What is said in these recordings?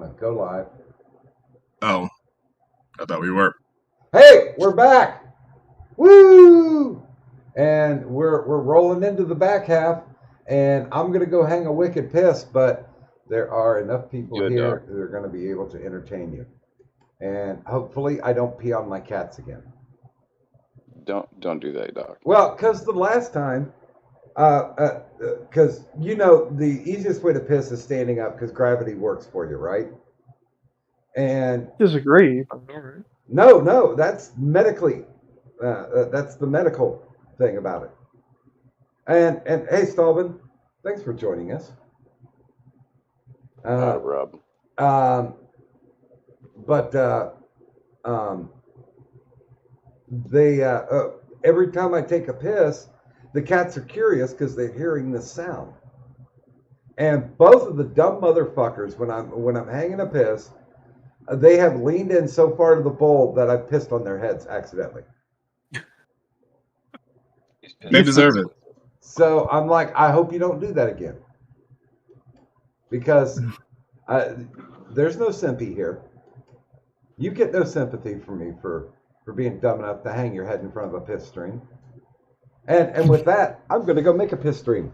gonna go live. Oh, I thought we were. Hey, we're back! Woo! And we're rolling into the back half, and I'm gonna go hang a wicked piss, but there are enough people here that are gonna be able to entertain you. And hopefully I don't pee on my cats again. Don't do that, Doc. Well, because the last time, because the easiest way to piss is standing up because gravity works for you, right? And disagree. No, that's medically. That's the medical thing about it. And hey, Stallman, thanks for joining us. Not a problem. They every time I take a piss, the cats are curious because they're hearing this sound. And both of the dumb motherfuckers, when I'm hanging a piss, they have leaned in so far to the bowl that I've pissed on their heads accidentally. They deserve it. So I'm like, I hope you don't do that again. Because there's no sympathy here. You get no sympathy from me for being dumb enough to hang your head in front of a piss stream. And with that, I'm going to go make a piss stream.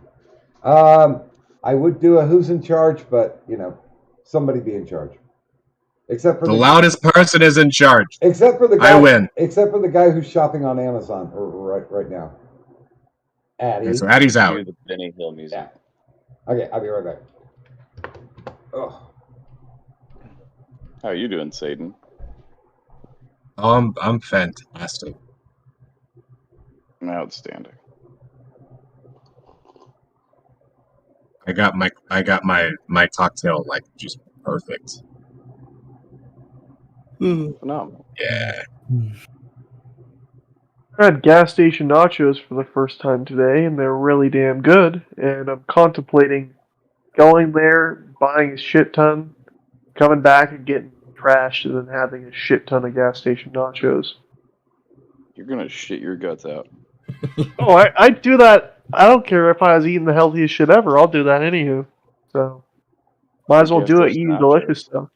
I would do a who's in charge, but, somebody be in charge. Except for the loudest person is in charge. Except for the guy. I win. Except for the guy who's shopping on Amazon right now. Addy. Okay, so Addy's out. Do the Benny Hill music. Yeah. Okay, I'll be right back. Oh. How are you doing, Satan? I'm fantastic. Outstanding. I got my cocktail like just perfect. Phenomenal. Yeah. I had gas station nachos for the first time today, and they're really damn good. And I'm contemplating going there, buying a shit ton, coming back and getting trashed, and then having a shit ton of gas station nachos. You're gonna shit your guts out. Oh, I'd do that. I don't care if I was eating the healthiest shit ever. I'll do that anywho. So, might as well do it eating delicious stuff.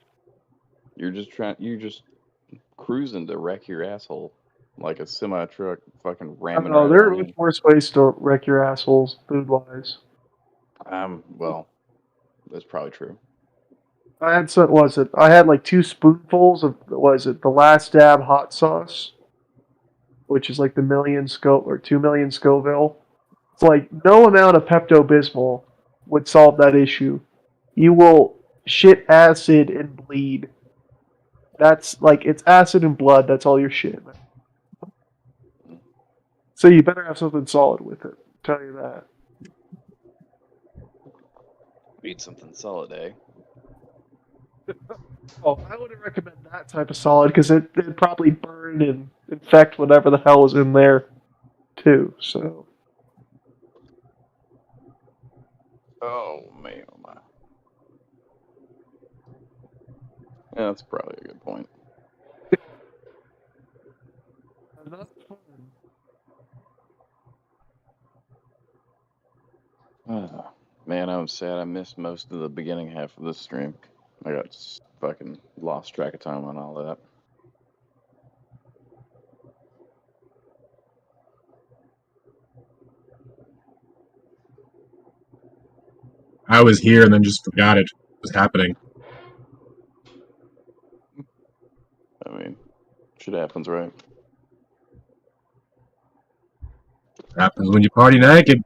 You're just cruising to wreck your asshole like a semi truck fucking ramming. No, there are worse ways to wreck your assholes food wise. Well, that's probably true. I had I had like 2 spoonfuls of the Last Dab hot sauce, which is like the 2 million Scoville. It's like no amount of Pepto-Bismol would solve that issue. You will shit acid and bleed. That's like, it's acid and blood. That's all your shit. So you better have something solid with it. I'll tell you that. Eat something solid, eh? Oh, I wouldn't recommend that type of solid because it'd probably burn and infect whatever the hell is in there, too. So. Oh man, oh my. Yeah, that's probably a good point. Man, I'm sad I missed most of the beginning half of this stream. I got fucking lost track of time on all that. I was here and then just forgot it was happening. I mean, shit happens, right? It happens when you party naked.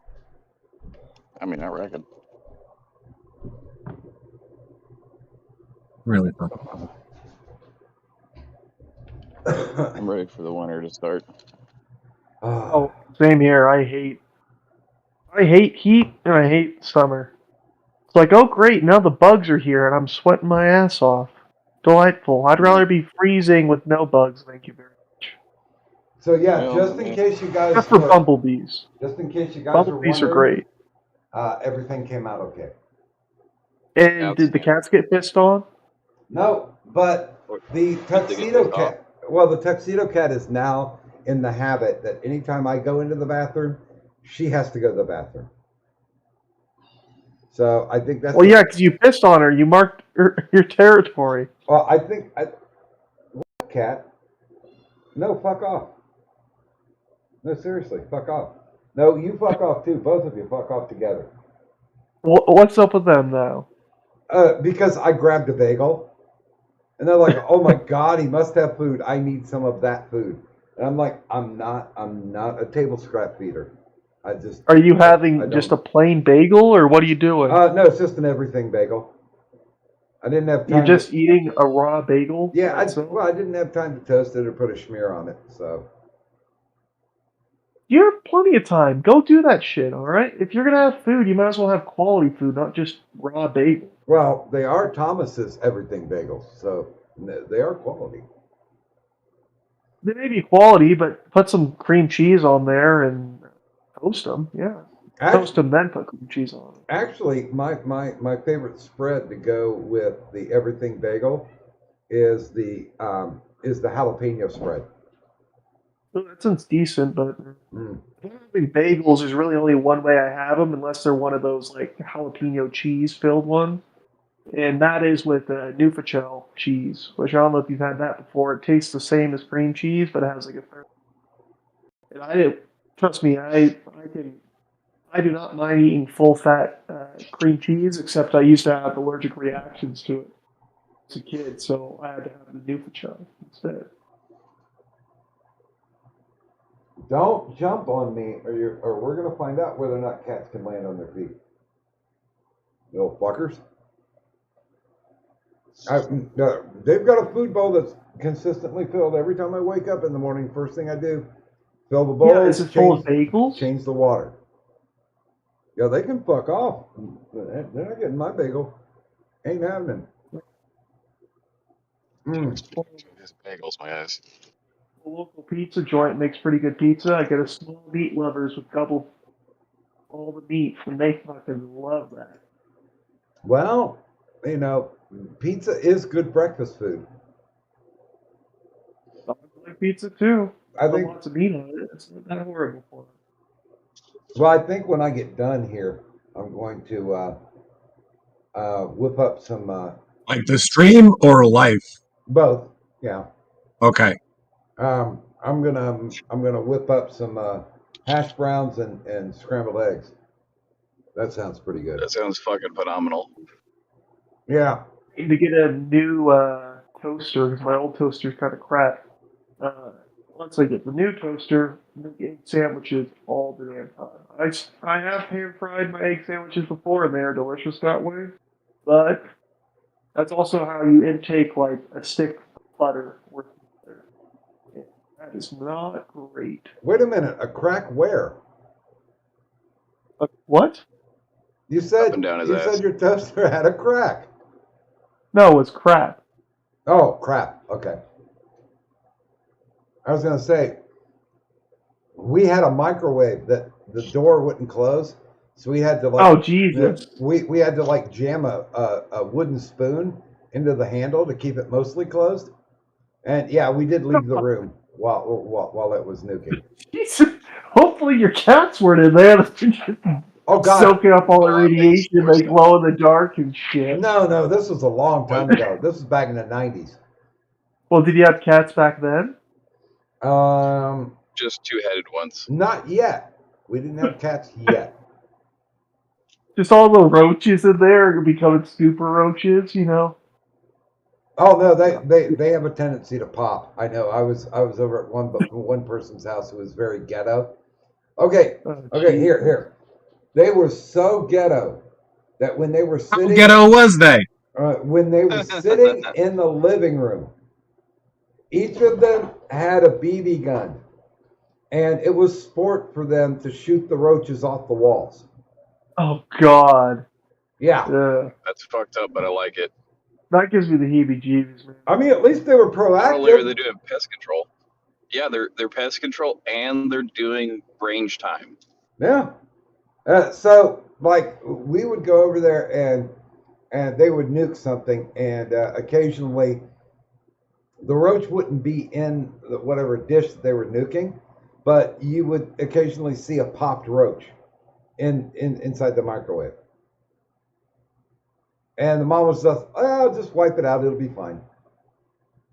I mean, I reckon. Really fucking. I'm ready for the winter to start. Oh, same here. I hate heat and I hate summer. It's like, oh great, now the bugs are here and I'm sweating my ass off. Delightful. I'd rather be freezing with no bugs, thank you very much. So yeah, just in case you guys... Except for bumblebees. Just in case you guys bumblebees are great. Everything came out okay. And did the cats get pissed on? No, but the tuxedo cat... Well, the tuxedo cat is now in the habit that anytime I go into the bathroom, she has to go to the bathroom. So I think that's. Well, yeah, because you pissed on her. You marked your territory. Well, I think cat. No, fuck off. No, seriously, fuck off. No, you fuck off too. Both of you fuck off together. What's up with them now? Because I grabbed a bagel, and they're like, "Oh my god, he must have food. I need some of that food." And I'm like, I'm not a table scrap feeder. Are you I having just a plain bagel, or what are you doing? No, it's just an everything bagel. I didn't have time. You're just eating a raw bagel? Yeah, I didn't have time to toast it or put a schmear on it, so. You have plenty of time. Go do that shit, alright? If you're gonna have food, you might as well have quality food, not just raw bagel. Well, they are Thomas's everything bagels, so they are quality. They may be quality, but put some cream cheese on there and toast them, yeah. Toast them, then put cream cheese on them. Actually, my favorite spread to go with the everything bagel is the jalapeno spread. Well, that sounds decent, but having bagels, there's really only one way I have them, unless they're one of those like jalapeno cheese filled ones, and that is with Nufachel cheese, which I don't know if you've had that before. It tastes the same as cream cheese, but it has like a third. And trust me, I do not mind eating full fat cream cheese, except I used to have allergic reactions to it as a kid, so I had to have the Nufachel instead. Don't jump on me, or we're gonna find out whether or not cats can land on their feet. Little fuckers. They've got a food bowl that's consistently filled every time I wake up in the morning. First thing I do, fill the bowl. Yeah, is it full of bagels? Change the water. Yeah, they can fuck off. They're not getting my bagel. Ain't happening. His bagels, my ass. The local pizza joint makes pretty good pizza. I get a small meat lovers with double all the meat, and they fucking love that. Well, pizza is good breakfast food. I like pizza too. I think lots of meat on it. It's not that horrible for it. Well, I think when I get done here, I'm going to whip up some Like the stream or life? both. Yeah. Okay. I'm gonna whip up some hash browns and scrambled eggs. That sounds pretty good. That sounds fucking phenomenal. Yeah. I need to get a new toaster because my old toaster's kind of crap. Once I get the new toaster, I make egg sandwiches all the damn time. I have pan fried my egg sandwiches before, and they are delicious that way. But that's also how you intake like a stick of butter with butter. Yeah, that is not great. Wait a minute. A crack where? What? You said Up and down his you ass. said your toaster had a crack. No, it's crap. Oh crap. Okay. I was gonna say we had a microwave that the door wouldn't close, so we had to like. Oh Jesus! We had to like jam a wooden spoon into the handle to keep it mostly closed, and yeah, we did leave the room while it was nuking. Jesus. Hopefully your cats weren't in there. Oh God! Soaking up all the radiation, they glow in the dark and shit. No, this was a long time ago. This was back in the 90s. Well, did you have cats back then? Just two-headed ones. Not yet. We didn't have cats yet. Just all the roaches in there are becoming super roaches, you know? Oh no, they have a tendency to pop. I know. I was over at one person's house who was very ghetto. Okay, here. They were so ghetto that when they were How sitting ghetto was they? when they were sitting in the living room, each of them had a BB gun, and it was sport for them to shoot the roaches off the walls. Oh God. Yeah. That's fucked up, but I like it. That gives me the heebie-jeebies, man. I mean, at least they were Not only are proactive. they doing pest control, yeah, they're pest control, and they're doing range time. Yeah. So, like, we would go over there and they would nuke something, and occasionally the roach wouldn't be in whatever dish that they were nuking, but you would occasionally see a popped roach inside the microwave. And the mom was just, oh, just wipe it out. It'll be fine.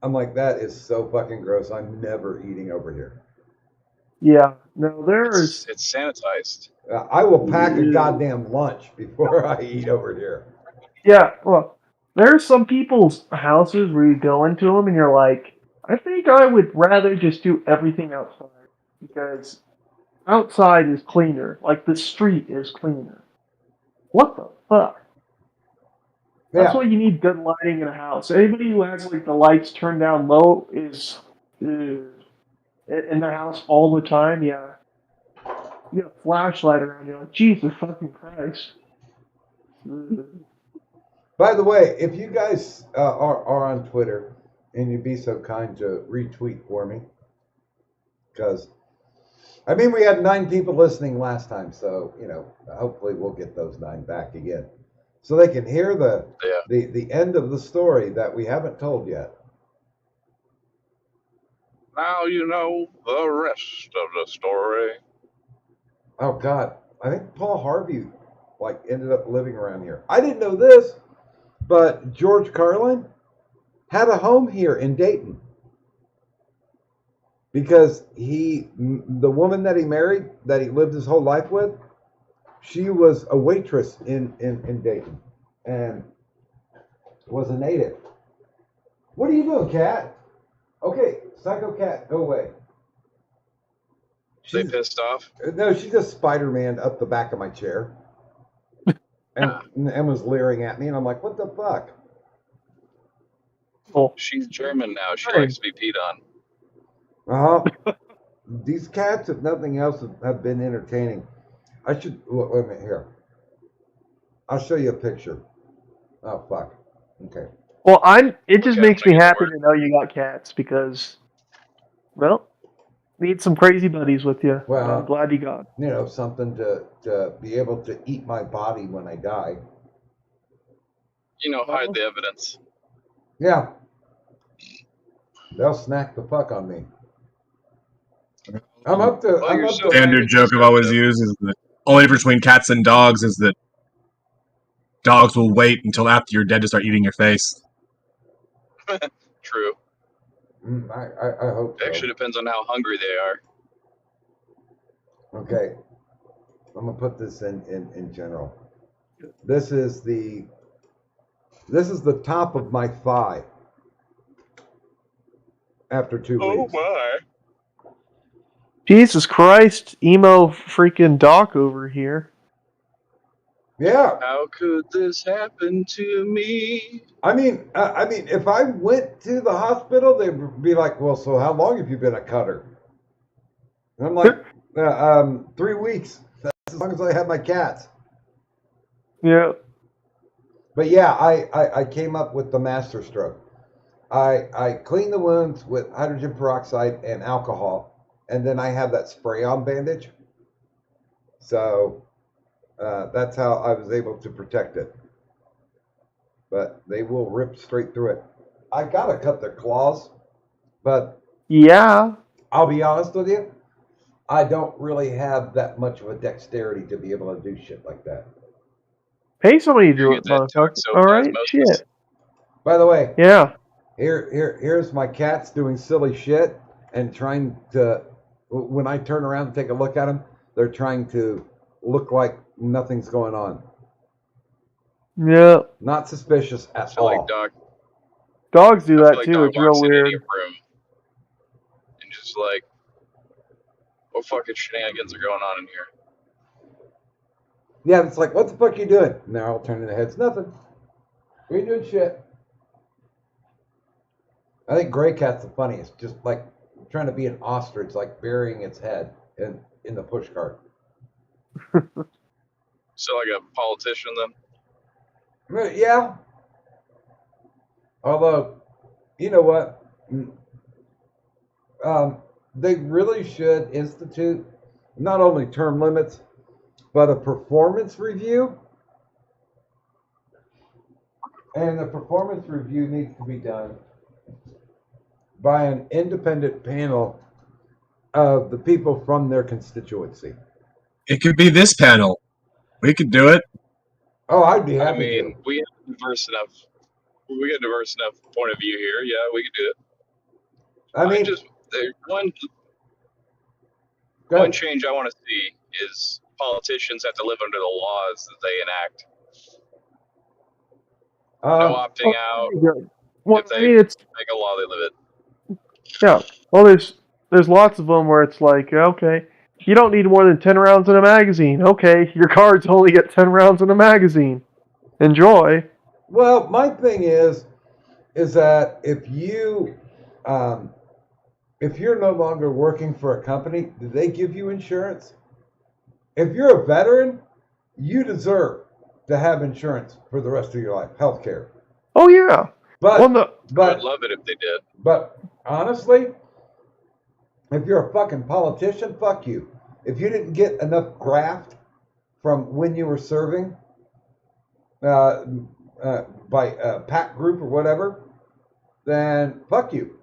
I'm like, that is so fucking gross. I'm never eating over here. Yeah, no, there's It's sanitized. I will pack a goddamn lunch before I eat over here. yeah. Well, there's some people's houses where you go into them and you're like, I think I would rather just do everything outside because outside is cleaner. Like the street is cleaner. What the fuck? That's Yeah. why you need good lighting in a house. Anybody who has like the lights turned down low is in their house all the time. Yeah, you get a flashlight around. You're like, Jesus fucking Christ. By the way, if you guys are on Twitter and you'd be so kind to retweet for me, because I mean we had 9 people listening last time, so hopefully we'll get those 9 back again, so they can hear the end of the story that we haven't told yet. Now you know the rest of the story. Oh God, I think Paul Harvey ended up living around here. I didn't know this, but George Carlin had a home here in Dayton because the woman that he married, that he lived his whole life with, she was a waitress in Dayton and was a native. What are you doing, cat? Okay, psycho cat, go away. They pissed off? No, she just Spider-Man up the back of my chair and was leering at me, and I'm like, what the fuck? Oh, She's German now. She Hey. likes to be peed on. These cats, if nothing else, have been entertaining. I should wait a minute here. I'll show you a picture. Oh fuck. Okay. well, It just Okay, makes me make it happy work. to know you got cats because, well, need some crazy buddies with you. Well, I'm glad you got. Something to be able to eat my body when I die. Hide the evidence. Yeah. They'll snack the fuck on me. I'm up to. Well, I'm you're up so to. Standard joke I've always used is that only difference between cats and dogs is that dogs will wait until after you're dead to start eating your face. True. I hope so. Actually depends on how hungry they are. Okay. I'm gonna put this in general. This is the top of my thigh after 2 weeks. my. Jesus Christ, emo freaking Doc over here. Yeah. How could this happen to me? I mean, if I went to the hospital, they'd be like, "Well, so how long have you been a cutter?" And I'm like, 3 weeks. That's as long as I have my cats. Yeah. But yeah, I came up with the master stroke. I clean the wounds with hydrogen peroxide and alcohol, and then I have that spray-on bandage. So that's how I was able to protect it. But they will rip straight through it. I gotta cut their claws, but Yeah. I'll be honest with you, I don't really have that much of a dexterity to be able to do shit like that. Pay somebody to You do get it, that motherfucker. toxoplasmosis. All right, shit. By the way, Yeah. here's my cats doing silly shit and trying to. When I turn around and take a look at them, they're trying to look like nothing's going on. Yeah. Not suspicious I at feel all. like Doc. Dogs do I that feel like too. Doc It's real walks in weird. any room and just like, what fucking shenanigans are going on in here? Yeah, it's like, what the fuck you doing? And they're all turning their heads. Nothing. We ain't doing shit. I think gray cat's the funniest. Just like trying to be an ostrich, like burying its head in the push cart. So like a politician then? Yeah. Although, you know what? They really should institute not only term limits, but a performance review. And the performance review needs to be done by an independent panel of the people from their constituency. It could be this panel. We could do it. Oh, I'd be I happy mean, to. we have diverse enough. We get a diverse enough point of view here. Yeah, we can do it. I I mean, just there go one ahead. change I want to see is politicians have to live under the laws that they enact. No Um, opting Oh, out. good. Well, If I they mean, it's make a law, they live it. yeah. Well, there's lots of them where it's like, okay, you don't need more than 10 rounds in a magazine. Okay, your cards only get 10 rounds in a magazine. Enjoy. well, my thing is that if you're no longer working for a company, do they give you insurance? If you're a veteran, you deserve to have insurance for the rest of your life, health care. Oh yeah. Well, But no. I would but love it if they did. but honestly, if you're a fucking politician, fuck you. If you didn't get enough graft from when you were serving uh, by a PAC group or whatever, then fuck you.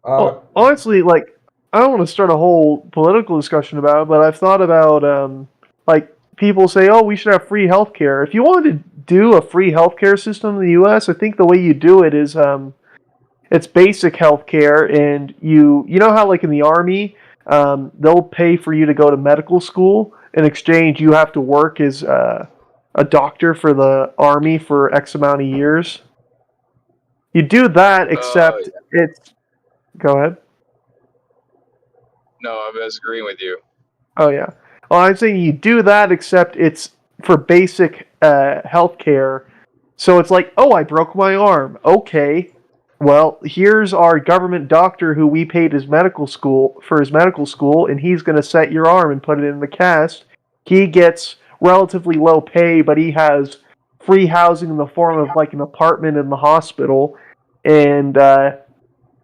Well, honestly, like, I don't want to start a whole political discussion about it, but I've thought about, like, people say, oh, we should have free healthcare. If you wanted to do a free healthcare system in the U.S., I think the way you do it is, it's basic healthcare, and you know how, like, in the Army, they'll pay for you to go to medical school. In exchange, you have to work as a doctor for the Army for X amount of years. You do that, except it's. Go ahead. No, I was agreeing with you. Oh yeah. Well, I'm saying you do that, except it's for basic health care. So it's like, oh, I broke my arm. Okay. Well, here's our government doctor who we paid his medical school for his medical school, and he's going to set your arm and put it in the cast. He gets relatively low pay, but he has free housing in the form of like an apartment in the hospital, and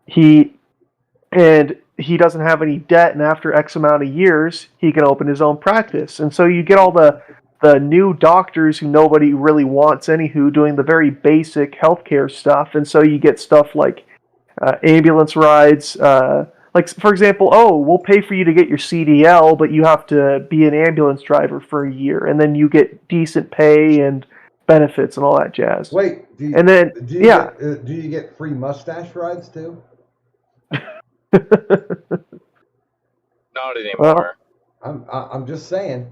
he he doesn't have any debt, and after X amount of years, he can open his own practice. And so you get all the new doctors who nobody really wants, anywho, doing the very basic healthcare stuff. And so you get stuff like ambulance rides. Like, for example, oh, we'll pay for you to get your CDL, but you have to be an ambulance driver for a year, and then you get decent pay and benefits and all that jazz. Wait, And then, yeah. do you get free mustache rides too? Not Well, anymore. I'm just saying.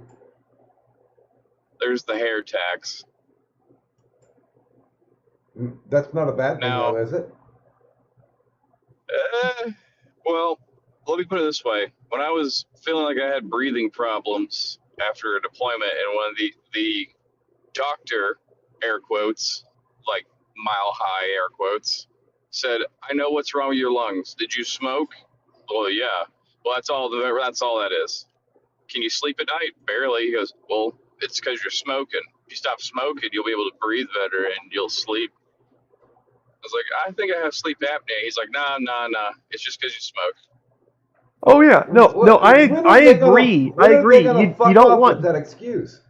There's the hair tax. That's not a bad thing, Now, though, is it? Well, let me put it this way. When I was feeling like I had breathing problems after a deployment, and when the doctor, air quotes, like mile high air quotes, said, "I know what's wrong with your lungs. Did you smoke?" Well, yeah. Well, that's all that is. Can you sleep at night? Barely. He goes, "Well, it's because you're smoking. If you stop smoking, you'll be able to breathe better and you'll sleep." I was like, "I think I have sleep apnea." He's like, "Nah. It's just because you smoke." oh yeah, no, I agree. When are they gonna You fuck don't off with want that excuse?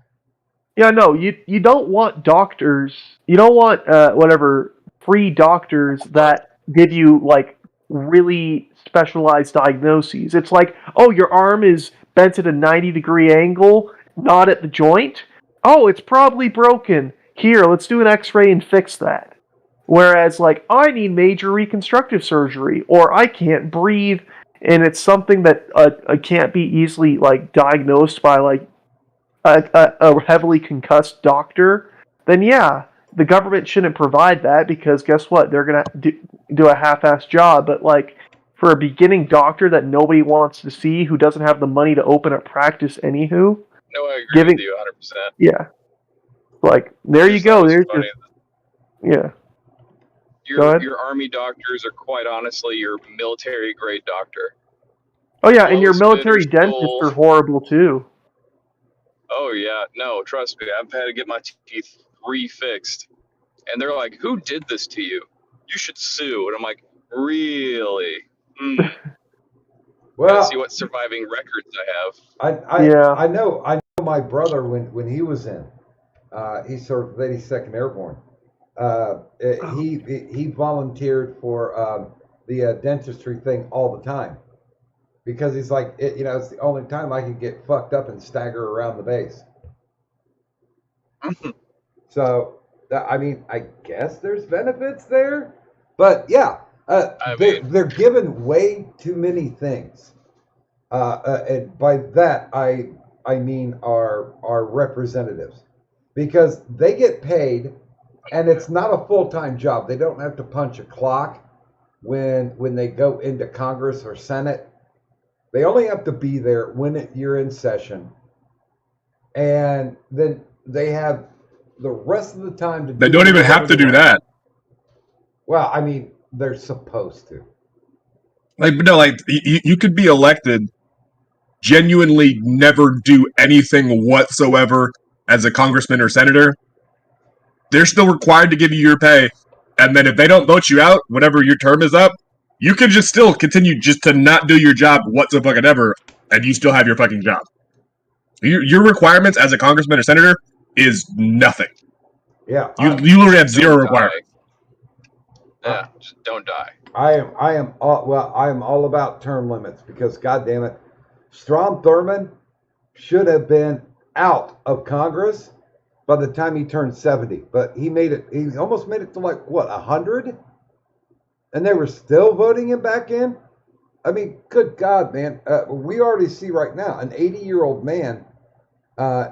yeah, no, you don't want doctors. You don't want whatever free doctors that give you like really specialized diagnoses. It's like, oh, your arm is bent at a 90-degree angle, not at the joint. Oh, it's probably broken. Here, let's do an X-ray and fix that. Whereas, like, I need major reconstructive surgery, or I can't breathe, and it's something that can't be easily like diagnosed by like a heavily concussed doctor, then yeah, the government shouldn't provide that because guess what? They're gonna do a half-assed job. But like for a beginning doctor that nobody wants to see, who doesn't have the money to open a practice, anywho, No, I agree giving with you 100%. yeah, like there I you just thought it go. was There's funny. yeah. Go ahead. Your army doctors are quite honestly your military grade doctor. Oh yeah, and your Blow military spitters, dentists are horrible too. Oh yeah, no, trust me, I've had to get my teeth refixed, and they're like, "Who did this to you? You should sue." And I'm like, "Really? Gotta see Well, what surviving records I have." Yeah. I know my brother when he was in, he served 82nd Airborne. He volunteered for the dentistry thing all the time because he's like, it's the only time I can get fucked up and stagger around the base. So, I mean, I guess there's benefits there, but yeah, I mean, they're given way too many things, and by that I mean our representatives, because they get paid, and it's not a full-time job. They don't have to punch a clock when they go into Congress or Senate. They only have to be there when you're in session, and then they have the rest of the time to do They don't even whatever have to they do want. that. Well, I mean, they're supposed to. Like, but no, like you could be elected, genuinely never do anything whatsoever as a congressman or senator. They're still required to give you your pay, and then if they don't vote you out whenever your term is up, you can just still continue just to not do your job whatsoever, and you still have your fucking job. Your requirements as a congressman or senator is nothing. Yeah, You literally have zero don't requirements. die. Yeah, just don't die. I am all about term limits, because God damn it, Strom Thurmond should have been out of Congress by the time he turned 70, but he almost made it to, like, what, 100, and they were still voting him back in. I mean, good God, man, we already see right now an 80-year-old man in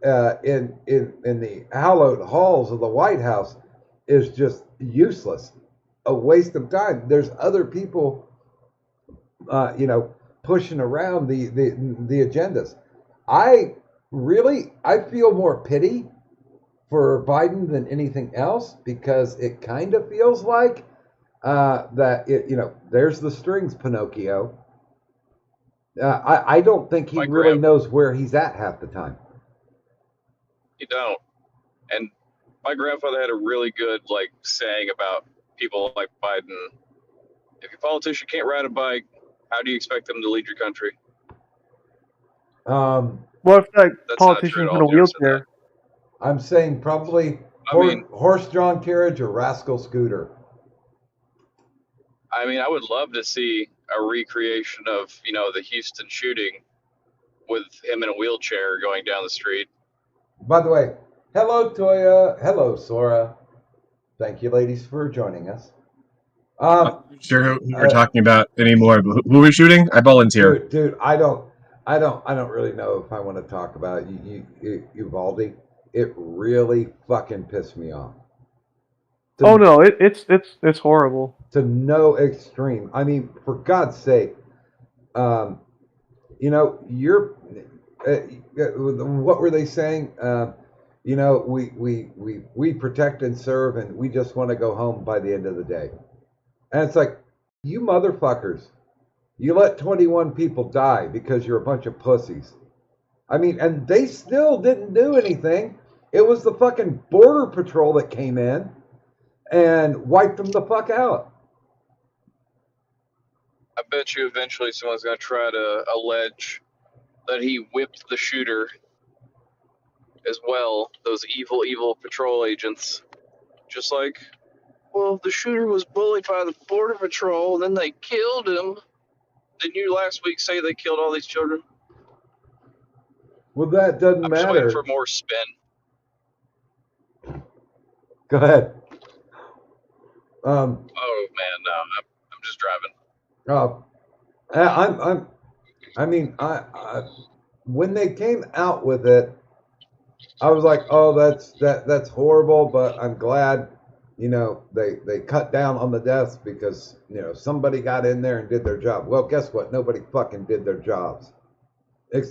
the hallowed halls of the White House is just useless, a waste of time. There's other people, pushing around the agendas. I feel more pity for Biden than anything else, because it kind of feels like there's the strings, Pinocchio. I don't think he My really knows where he's at half the time. You don't. And my grandfather had a really good saying about people like Biden. If your politician can't ride a bike, how do you expect them to lead your country? What if that That's not true politician's at in all. a wheelchair? I'm saying probably horse-drawn carriage or rascal scooter. I mean, I would love to see a recreation of the Houston shooting with him in a wheelchair going down the street. By the way, hello Toya, hello Sora. Thank you, ladies, for joining us. I'm not sure who we're talking about anymore. Who are we shooting? I volunteer. Dude, I don't really know if I want to talk about Uvalde. It really fucking pissed me off. Oh no, it's horrible. To no extreme. I mean, for God's sake, you're what were they saying? We protect and serve, and we just want to go home by the end of the day. And it's like, you motherfuckers, you let 21 people die because you're a bunch of pussies. I mean, and they still didn't do anything. It was the fucking border patrol that came in and wiped them the fuck out. I bet you eventually someone's going to try to allege that he whipped the shooter as well, those evil patrol agents. Just like, well, the shooter was bullied by the border patrol, and then they killed him. Didn't you last week say they killed all these children? Well, that doesn't I'm matter. just waiting for more spin. Go ahead. Oh man, no, I'm just driving. When they came out with it, I was like, oh, that's horrible, but I'm glad, they cut down on the deaths because, somebody got in there and did their job. Well, guess what? Nobody fucking did their jobs.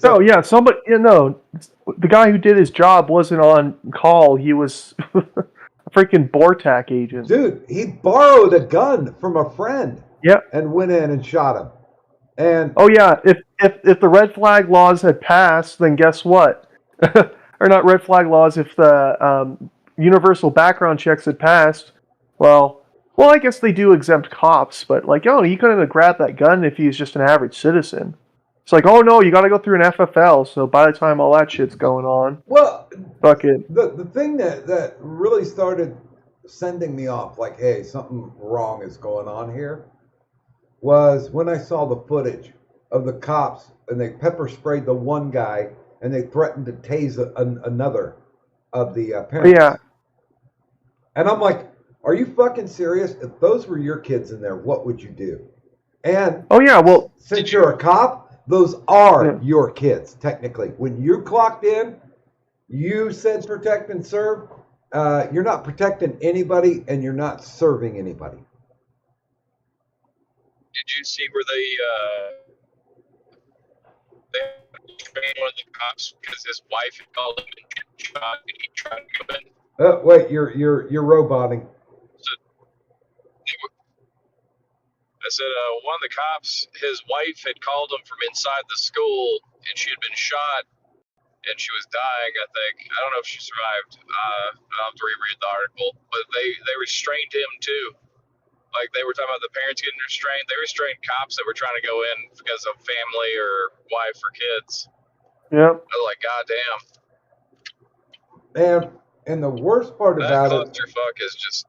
Oh yeah, somebody, the guy who did his job wasn't on call. He was a freaking Bortak agent. Dude, he borrowed a gun from a friend. Yeah. And went in and shot him. And oh yeah, if the red flag laws had passed, then guess what? Or not red flag laws. If the universal background checks had passed, well, I guess they do exempt cops, but he couldn't have grabbed that gun if he was just an average citizen. It's like, oh no, you got to go through an FFL. So by the time all that shit's going on, fuck it. The thing that really started sending me off, like, hey, something wrong is going on here, was when I saw the footage of the cops and they pepper sprayed the one guy and they threatened to tase another. of the parents. Yeah. And I'm like, are you fucking serious? If those were your kids in there, what would you do? And Oh yeah. Well, since you're a cop, those are Yeah. your kids, technically. When you clocked in, you said protect and serve. You're not protecting anybody and you're not serving anybody. Did you see where they trained one of the cops because his wife had called him and shot and he tried to go in? Wait, you're roboting. So I said one of the cops, his wife had called him from inside the school and she had been shot and she was dying, I think. I don't know if she survived. I'll have to reread the article. But they restrained him too. Like they were talking about the parents getting restrained. They restrained cops that were trying to go in because of family or wife or kids. Yep. I was like, God damn. And the worst part That about it, clusterfuck is just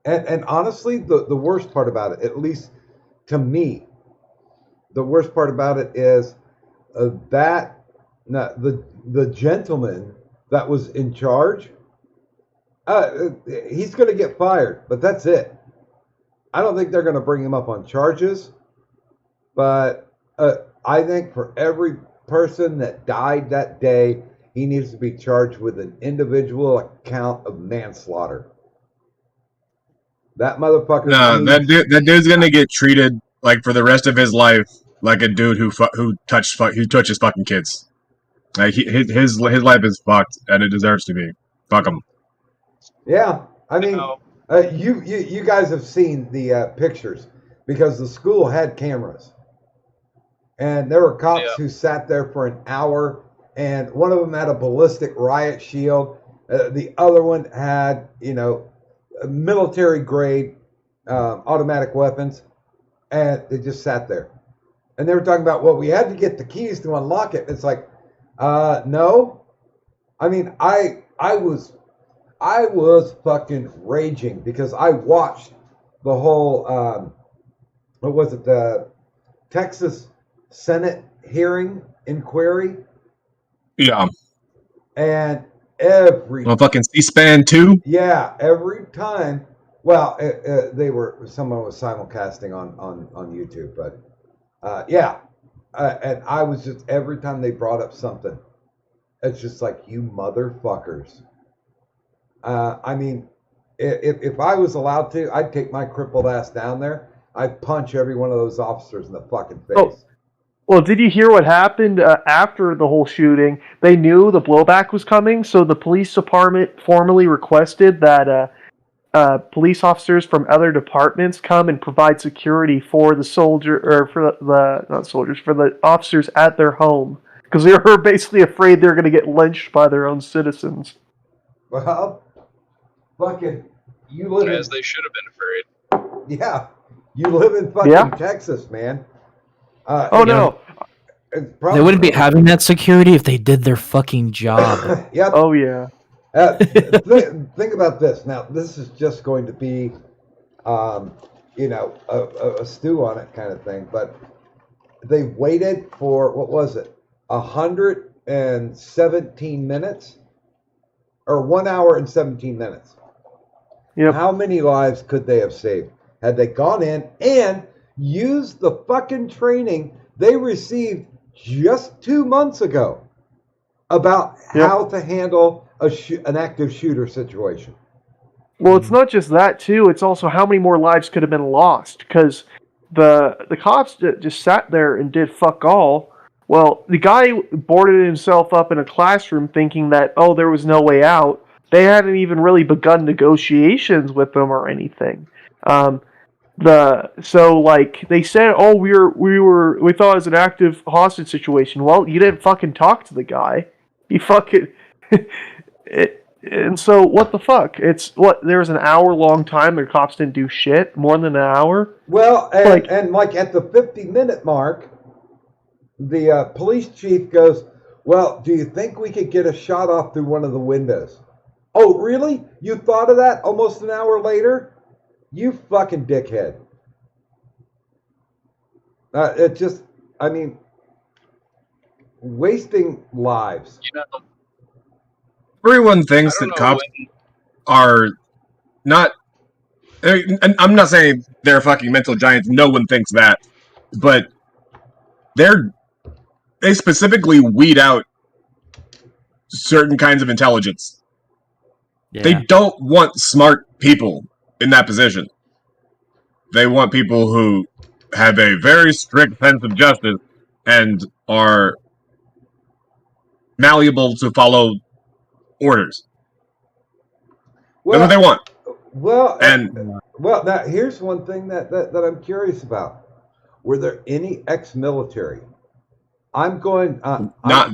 and honestly, the worst part about it, at least to me, the worst part about it is that the gentleman that was in charge, he's going to get fired, but that's it. I don't think they're going to bring him up on charges, but I think for every person that died that day, he needs to be charged with an individual account of manslaughter. That motherfucker. No, that dude's gonna get treated like for the rest of his life like a dude who touches fucking kids. Like his life is fucked and it deserves to be. Fuck him. Yeah, I mean, No. you guys have seen the pictures because the school had cameras, and there were cops who sat there for an hour, and one of them had a ballistic riot shield. The other one had, military grade automatic weapons, and they just sat there. And they were talking about, well, we had to get the keys to unlock it. It's like, no. I mean, I was fucking raging because I watched the whole, what was it, the Texas Senate hearing inquiry. Yeah. And Well, fucking C-SPAN too. Yeah, every time. Well, someone was simulcasting on YouTube, but yeah, and I was just every time they brought up something, it's just like, you motherfuckers. I mean, if I was allowed to, I'd take my crippled ass down there. I'd punch every one of those officers in the fucking face. Oh. Well, did you hear what happened after the whole shooting? They knew the blowback was coming, so the police department formally requested that police officers from other departments come and provide security for the for the officers at their home, because they were basically afraid they were going to get lynched by their own citizens. Well, fucking, you live as they should have been afraid. Yeah, you live in fucking Texas, man. No. They wouldn't be having that security if they did their fucking job. Yep. Oh, yeah. Think about this. Now, this is just going to be, a stew on it kind of thing. But they waited for, what was it, 117 minutes? Or 1 hour and 17 minutes. Yep. How many lives could they have saved had they gone in and used the fucking training they received just 2 months ago about how to handle an active shooter situation? Well, it's not just that, too. It's also how many more lives could have been lost, because the cops just sat there and did fuck all. Well, the guy boarded himself up in a classroom thinking that, there was no way out. They hadn't even really begun negotiations with them or anything. They said, we thought it was an active hostage situation. Well, you didn't fucking talk to the guy. You fucking and so what the fuck? There was an hour-long time the cops didn't do shit, more than an hour. Well, and at the 50-minute mark, the police chief goes, well, do you think we could get a shot off through one of the windows? Oh, really? You thought of that almost an hour later? You fucking dickhead. Wasting lives. everyone thinks I that don't know cops are not. And I'm not saying they're fucking mental giants. No one thinks that, but they specifically weed out certain kinds of intelligence. Yeah. They don't want smart people in that position. They want people who have a very strict sense of justice and are malleable to follow orders. That's what they want. Well, And well, now here's one thing that I'm curious about. Were there any ex-military? I'm going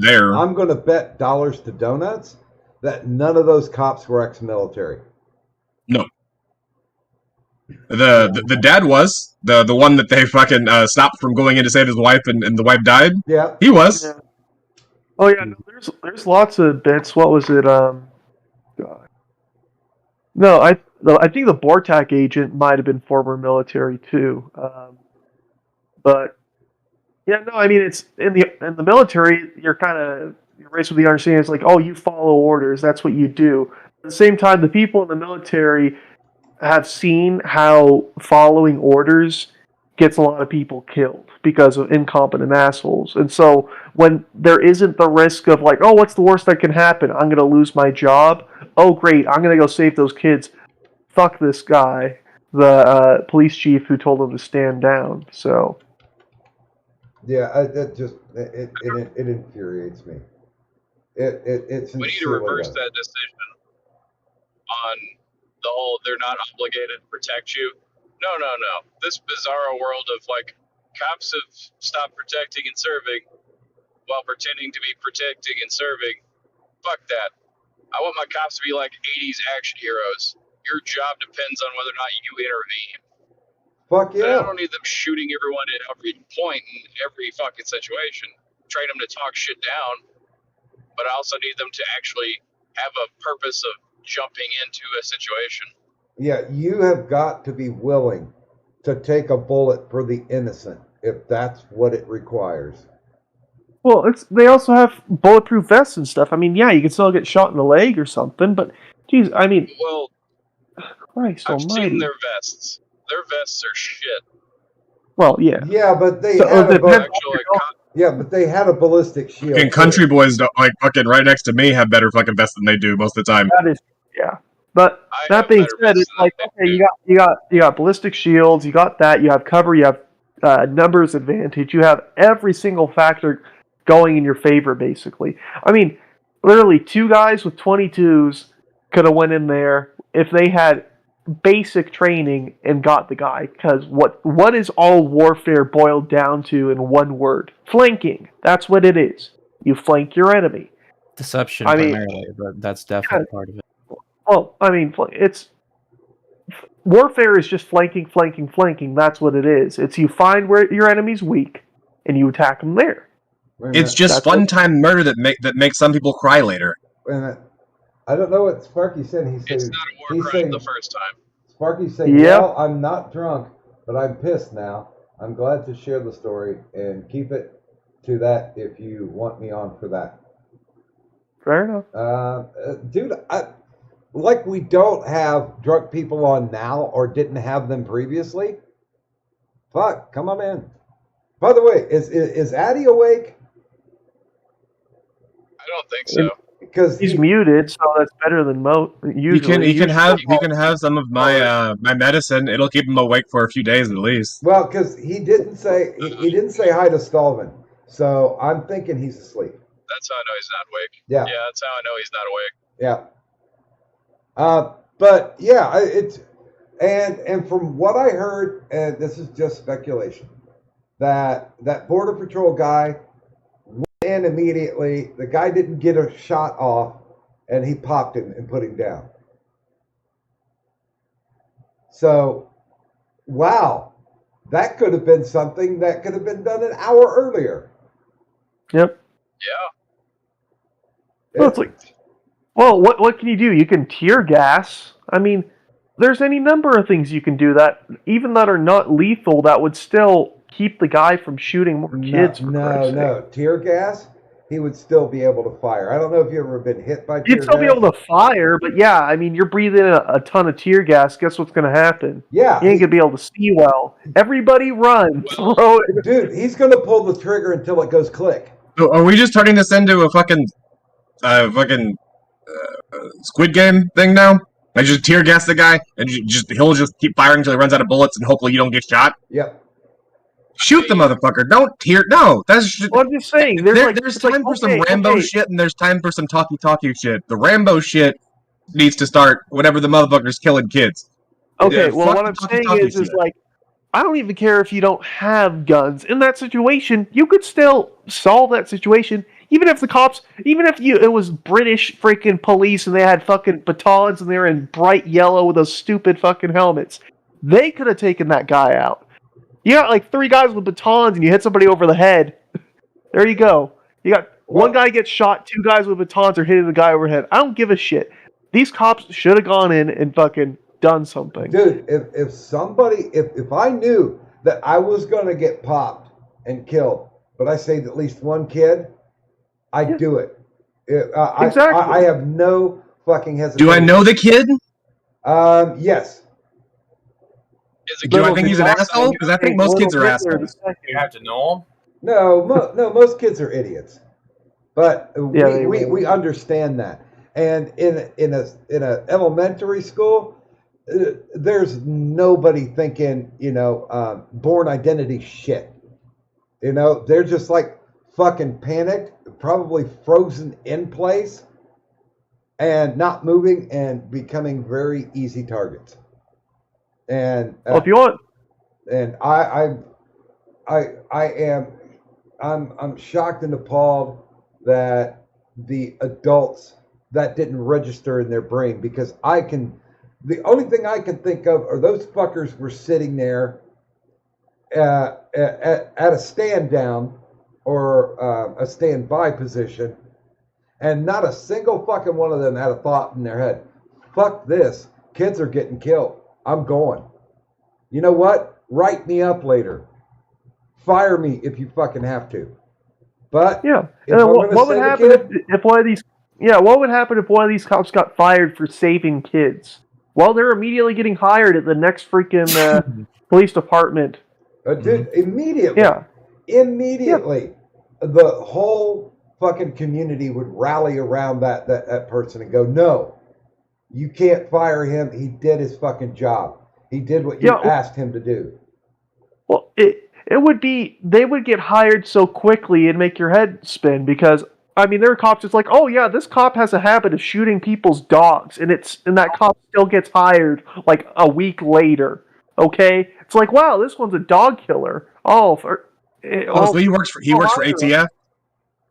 there. I'm going to bet dollars to donuts that none of those cops were ex-military. No. The dad was the one that they fucking stopped from going in to save his wife, and the wife died. Yeah, he was. Yeah. Oh yeah, no, there's lots of bits. What was it? God. No, I think the Bortak agent might have been former military too. But yeah, no, I mean it's in the military. You're raised with the understanding it's like, oh, you follow orders. That's what you do. At the same time, the people in the military have seen how following orders gets a lot of people killed because of incompetent assholes. And so when there isn't the risk of like, oh, what's the worst that can happen? I'm going to lose my job. Oh, great. I'm going to go save those kids. Fuck this guy, the police chief who told him to stand down. So yeah, it infuriates me. It's we need to reverse that decision on the whole they're not obligated to protect you. No. This bizarro world of like cops have stopped protecting and serving while pretending to be protecting and serving. Fuck that. I want my cops to be like 80s action heroes. Your job depends on whether or not you intervene. Fuck But I yeah. don't need them shooting everyone at every point in every fucking situation. Train them to talk shit down. But I also need them to actually have a purpose of jumping into a situation. Yeah, you have got to be willing to take a bullet for the innocent if that's what it requires. well, they also have bulletproof vests and stuff. I mean, yeah, you can still get shot in the leg or something, but geez, I mean, Well, Christ I've almighty. seen their vests. Their vests are shit. Well, yeah. Yeah, but they So, had it depends they had a ballistic shield. Fucking country boys, don't, like fucking right next to me, have better fucking vests than they do most of the time. That is, yeah. But I that have being better said, vests it's than like, they okay, do. you got ballistic shields, you got that, you have cover, you have numbers advantage, you have every single factor going in your favor, basically. I mean, literally, 2 guys with 22s could have went in there if they had basic training and got the guy. Because what is all warfare boiled down to in one word? Flanking. That's what it is. You flank your enemy. Deception I mean- primarily, but that's definitely part of it. Well, I mean, it's warfare is just flanking. That's what it is. It's you find where your enemy's weak and you attack them there. Wait a It's minute, just That's fun what- time murder that makes some people cry later. wait a minute. I don't know what Sparky said. It's not a war he's crime saying, the first time. Sparky's saying, Yep. well, I'm not drunk, but I'm pissed now. I'm glad to share the story and keep it to that if you want me on for that. Fair enough. Dude, like we don't have drunk people on now or didn't have them previously. Fuck, come on in. By the way, is Addy awake? I don't think so. Because He's muted, so that's better than usually. He can have some of my my medicine. It'll keep him awake for a few days at least. well, because he didn't say hi to Stallman, so I'm thinking he's asleep. That's how I know he's not awake. Yeah. Yeah, that's how I know he's not awake. Yeah. But yeah, it's and from what I heard, and this is just speculation, that Border Patrol guy went in immediately. The guy didn't get a shot off, and he popped him and put him down. So, wow, that could have been something that could have been done an hour earlier. Yep. Yeah. Well, it's like, well, what can you do? You can tear gas. I mean, there's any number of things you can do that, even that are not lethal, that would still keep the guy from shooting more kids. for Christ's sake. No. Tear gas he would still be able to fire. I don't know if you've ever been hit by tear You'd still be gas. able to fire, but yeah, I mean, you're breathing a ton of tear gas. Guess what's going to happen? Yeah, You ain't going to be able to see well. Everybody run. Well, Throw it. dude, he's going to pull the trigger until it goes click. So are we just turning this into a fucking Squid Game thing now? Like just tear gas the guy, and he'll just keep firing until he runs out of bullets, and hopefully you don't get shot. Yep. Shoot the motherfucker! Don't tear. No, that's. Well, I'm just saying. There's time for some Rambo shit, and there's time for some talkie shit. The Rambo shit needs to start whenever the motherfucker's killing kids. Okay, Yeah, well, fuck what the I'm talkie saying is shit. like, I don't even care if you don't have guns. In that situation, you could still solve that situation. Even if it was British freaking police and they had fucking batons and they were in bright yellow with those stupid fucking helmets, they could have taken that guy out. You got like 3 guys with batons and you hit somebody over the head. There you go. You got one guy gets shot, 2 guys with batons are hitting the guy overhead. I don't give a shit. These cops should have gone in and fucking done something. Dude, if I knew that I was going to get popped and killed, but I saved at least one kid, I'd do it. Exactly. I have no fucking hesitation. Do I know the kid? Yes. Do I think he's an asshole? Because I think most kids are assholes. You have to know him. No, most kids are idiots. But Yeah, we understand that. And in a elementary school, there's nobody thinking, born identity shit. They're just like fucking panicked, probably frozen in place, and not moving and becoming very easy targets. And Well, if you want, and I'm shocked and appalled that the adults that didn't register in their brain, because the only thing I can think of are those fuckers were sitting there at a stand down or a standby position, and not a single fucking one of them had a thought in their head, fuck this, kids are getting killed, I'm going. You know what? Write me up later. Fire me if you fucking have to. But yeah. if What would happen if one of these? Yeah, what would happen if one of these cops got fired for saving kids? Well, they're immediately getting hired at the next freaking police department. Dude, immediately. Yeah. Immediately. The whole fucking community would rally around that person and go, no, you can't fire him. He did his fucking job. He did what you asked him to do. Well, it would be, they would get hired so quickly and make your head spin, because I mean, there are cops just like, oh yeah, this cop has a habit of shooting people's dogs, and that cop still gets hired like a week later. Okay, it's like, wow, this one's a dog killer. So he works for ATF.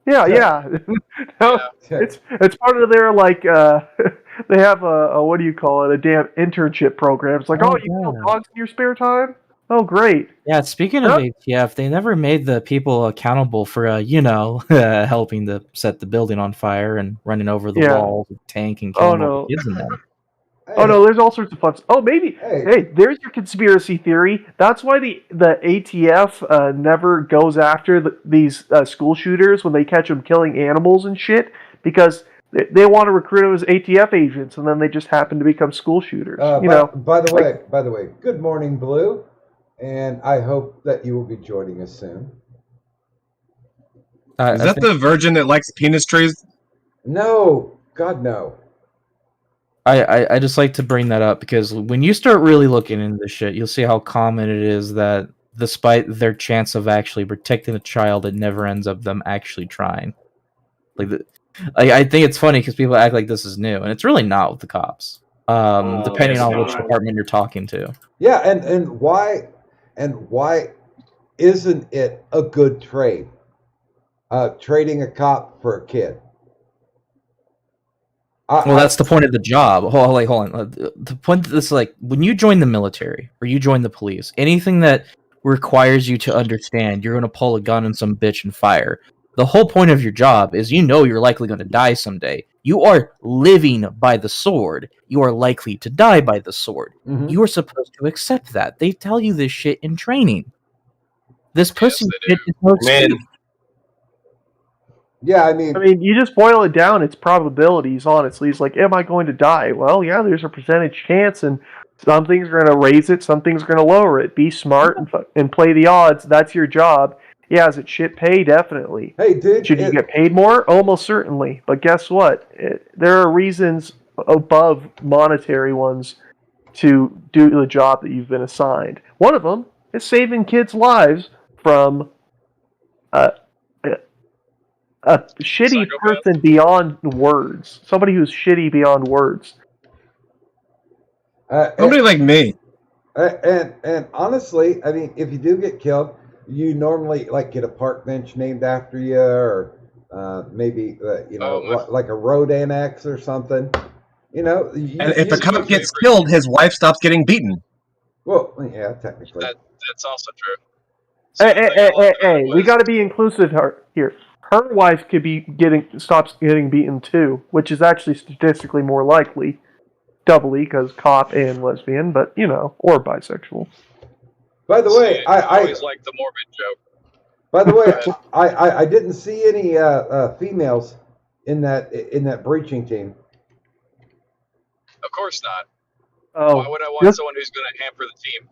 Yeah. No, it's part of their like they have a what do you call it? A damn internship program. It's like, oh, you kill dogs in your spare time? Oh, great. Yeah, speaking of ATF, they never made the people accountable for, helping to set the building on fire and running over the walls with tank and killing all the kids in there. Oh no, there's all sorts of fun. Oh, maybe. Hey, there's your conspiracy theory. That's why the ATF never goes after these school shooters when they catch them killing animals and shit, because they want to recruit them as ATF agents, and then they just happen to become school shooters. By the way, good morning, Blue, and I hope that you will be joining us soon. Is that the virgin that likes penis trees? No, God no. I just like to bring that up because when you start really looking into this shit, you'll see how common it is that despite their chance of actually protecting the child, it never ends up them actually trying. I think it's funny because people act like this is new, and it's really not with the cops. Depending on which department you're talking to. Yeah, and why isn't it a good trade? Trading a cop for a kid. That's the point of the job. Hold on. The point of this is like when you join the military or you join the police, anything that requires you to understand you're going to pull a gun on some bitch and fire. The whole point of your job is you're likely going to die someday. You are living by the sword. You are likely to die by the sword. Mm-hmm. You are supposed to accept that. They tell you this shit in training. This pussy shit is no excuse. Yeah, I mean, you just boil it down. It's probabilities, honestly. It's like, am I going to die? Well, yeah, there's a percentage chance, and some things are going to raise it, some things are going to lower it. Be smart and play the odds. That's your job. Yeah, is it shit pay? Definitely. hey, dude, Should you get paid more? Almost certainly. But guess what? There are reasons above monetary ones to do the job that you've been assigned. One of them is saving kids' lives from a shitty Psychopath. person beyond words. Somebody who's shitty beyond words. Somebody like me. And honestly, I mean, if you do get killed, you normally like get a park bench named after you, or maybe like a road annex or something. You know, And if a cop gets killed, his wife stops getting beaten. well, yeah, technically. That's also true. Hey, we got to be inclusive here. Her wife could be stops getting beaten too, which is actually statistically more likely, doubly because cop and lesbian, but or bisexual. By the way, I always like the morbid joke. By the way, I didn't see any females in that breaching team. Of course not. Oh, Why would I want someone who's going to hamper the team?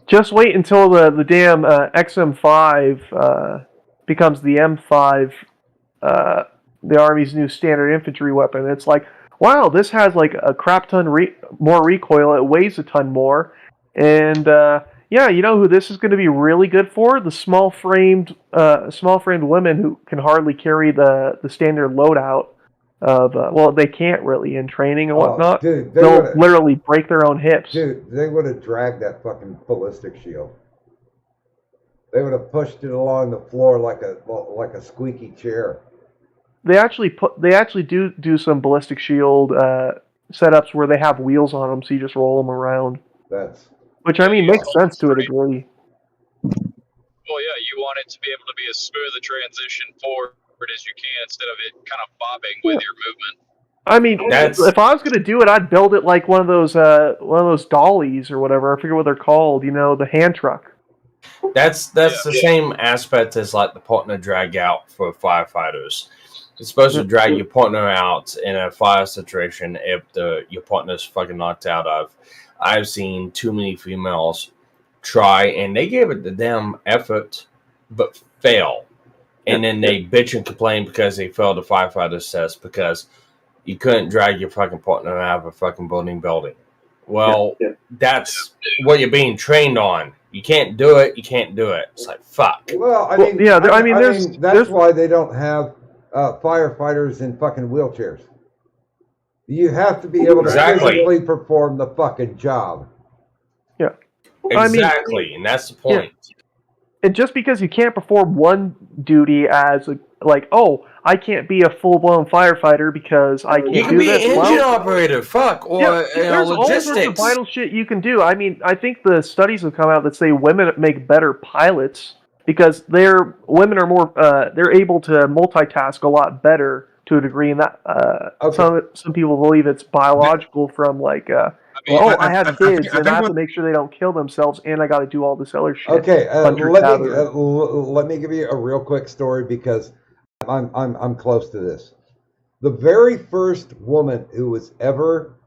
Just wait until the damn XM5 becomes the M5, the Army's new standard infantry weapon. It's like, wow, this has like a crap ton more recoil. It weighs a ton more, and yeah, you know who this is going to be really good for? The small-framed women who can hardly carry the standard loadout of they can't really in training and whatnot. Dude, they'll literally break their own hips. Dude, they would have dragged that fucking ballistic shield. They would have pushed it along the floor like a squeaky chair. They actually do some ballistic shield setups where they have wheels on them, so you just roll them around. Which makes sense to a degree. Well, yeah, you want it to be able to be as smooth a transition forward as you can instead of it kind of bobbing with your movement. If I was going to do it, I'd build it like one of those dollies or whatever. I forget what they're called. The hand truck. That's the same aspect as like the partner drag out for firefighters. It's supposed to drag your partner out in a fire situation if your partner's fucking knocked out of. I've seen too many females try, and they give it the damn effort, but fail. And then they bitch and complain because they failed the firefighter's test because you couldn't drag your fucking partner out of a fucking building. Well, that's what you're being trained on. You can't do it. You can't do it. It's like, fuck. Well, that's why they don't have firefighters in fucking wheelchairs. You have to be able to physically perform the fucking job. Yeah. Exactly, and that's the point. Yeah. And just because you can't perform one duty as I can't be a full-blown firefighter because I can't do this. You can be an engine operator, or there's logistics. All sorts of vital shit you can do. I think the studies have come out that say women make better pilots because women are more they're able to multitask a lot better to a degree, and that some people believe it's biological from I have kids and I have to make sure they don't kill themselves, and I got to do all this other shit. Okay, let me give you a real quick story because I'm close to this. The very first woman who was ever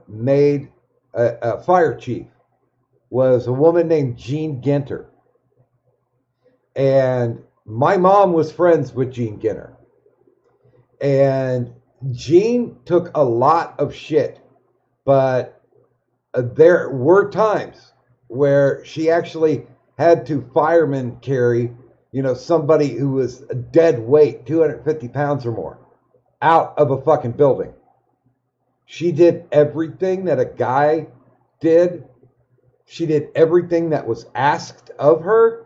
made a fire chief was a woman named Jean Ginter, and my mom was friends with Jean Ginter. And Jean took a lot of shit, but there were times where she actually had to fireman carry, somebody who was a dead weight, 250 pounds or more, out of a fucking building. She did everything that a guy did. She did everything that was asked of her,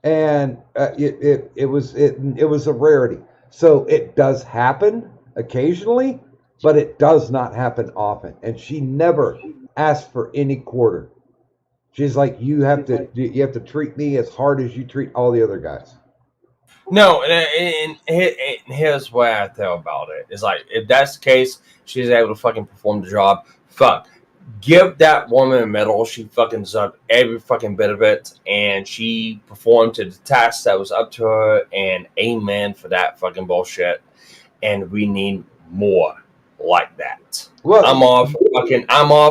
and it was a rarity. So it does happen occasionally, but it does not happen often. And she never asked for any quarter. She's like, you have to treat me as hard as you treat all the other guys. No, and here's what I feel about it. It's like, if that's the case, she's able to fucking perform the job. Fuck. give that woman a medal. She fucking deserved every fucking bit of it, and she performed to the task that was up to her. And amen for that fucking bullshit. And we need more like that. Well, I'm all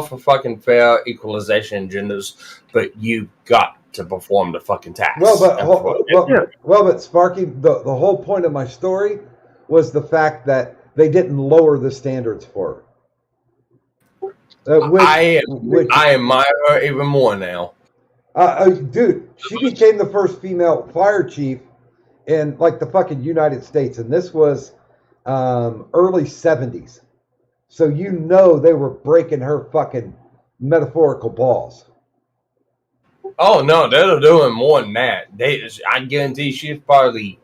for fucking fair equalization in genders, but you got to perform the fucking task. but Sparky, the whole point of my story was the fact that they didn't lower the standards for her. I admire her even more now. Dude, she became the first female fire chief in like the fucking United States, and this was early 70s. So you know they were breaking her fucking metaphorical balls. Oh no, they're doing more than that. I guarantee she's probably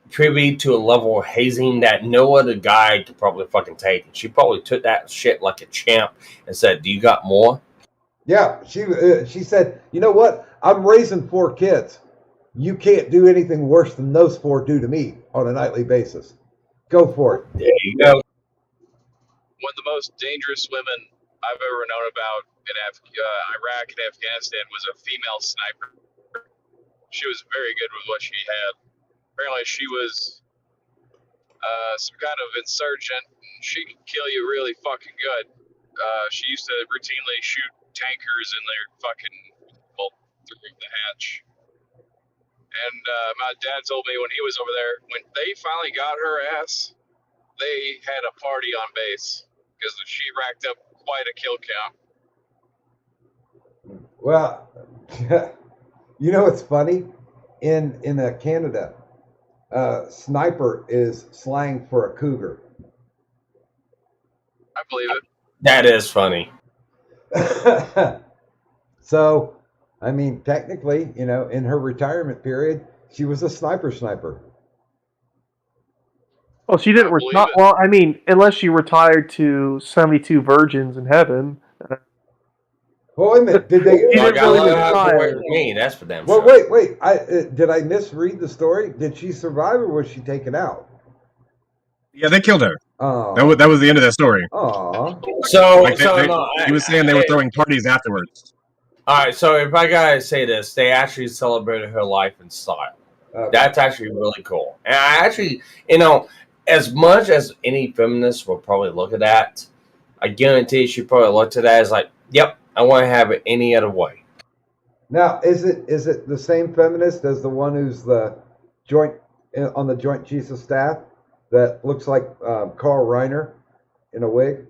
privy to a level of hazing that no other guy could probably fucking take. And she probably took that shit like a champ and said, "Do you got more?" Yeah, she said, "You know what? I'm raising 4 kids. You can't do anything worse than those 4 do to me on a nightly basis. Go for it." There you go. One of the most dangerous women I've ever known about in Iraq and Afghanistan was a female sniper. She was very good with what she had. Apparently, she was some kind of insurgent. She could kill you really fucking good. She used to routinely shoot tankers in their fucking through the hatch. And my dad told me when he was over there, when they finally got her ass, they had a party on base because she racked up quite a kill count. Well, you know what's funny? In Canada, sniper is slang for a cougar. I believe it. That is funny. So, I mean, technically, you know, in her retirement period, she was a sniper. Well, she didn't retire. Well, I mean, unless she retired to 72 virgins in heaven. Well, wait a minute. Did they? She didn't really retire. Me, that's for them. Well, wait. Did I misread the story? Did she survive or was she taken out? Yeah, they killed her. Oh. That was the end of that story. Aw. He was saying they were throwing parties afterwards. All right, so if I gotta say this, they actually celebrated her life in style. Okay. That's actually really cool. And I actually, you know, as much as any feminist will probably look at that, I guarantee she probably looked at that as like, yep, I want to have it any other way. Now, is it the same feminist as the one who's on the Joint Chiefs of Staff that looks like Carl Reiner in a wig?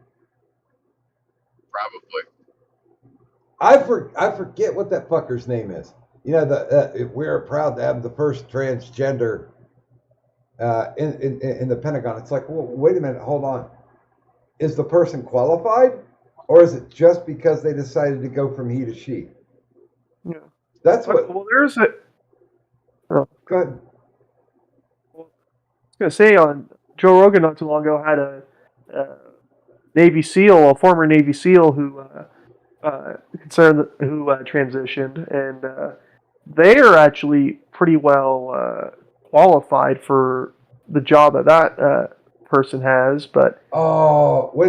Probably. I forget what that fucker's name is. You know, we're proud to have the first transgender in the Pentagon. It's like, well, wait a minute, hold on. Is the person qualified, or is it just because they decided to go from he to she? Yeah, that's what. Well, there's a. Go ahead. Well, I was gonna say on Joe Rogan not too long ago had a Navy SEAL, a former Navy SEAL who transitioned, and they are actually pretty well qualified for the job that person has, but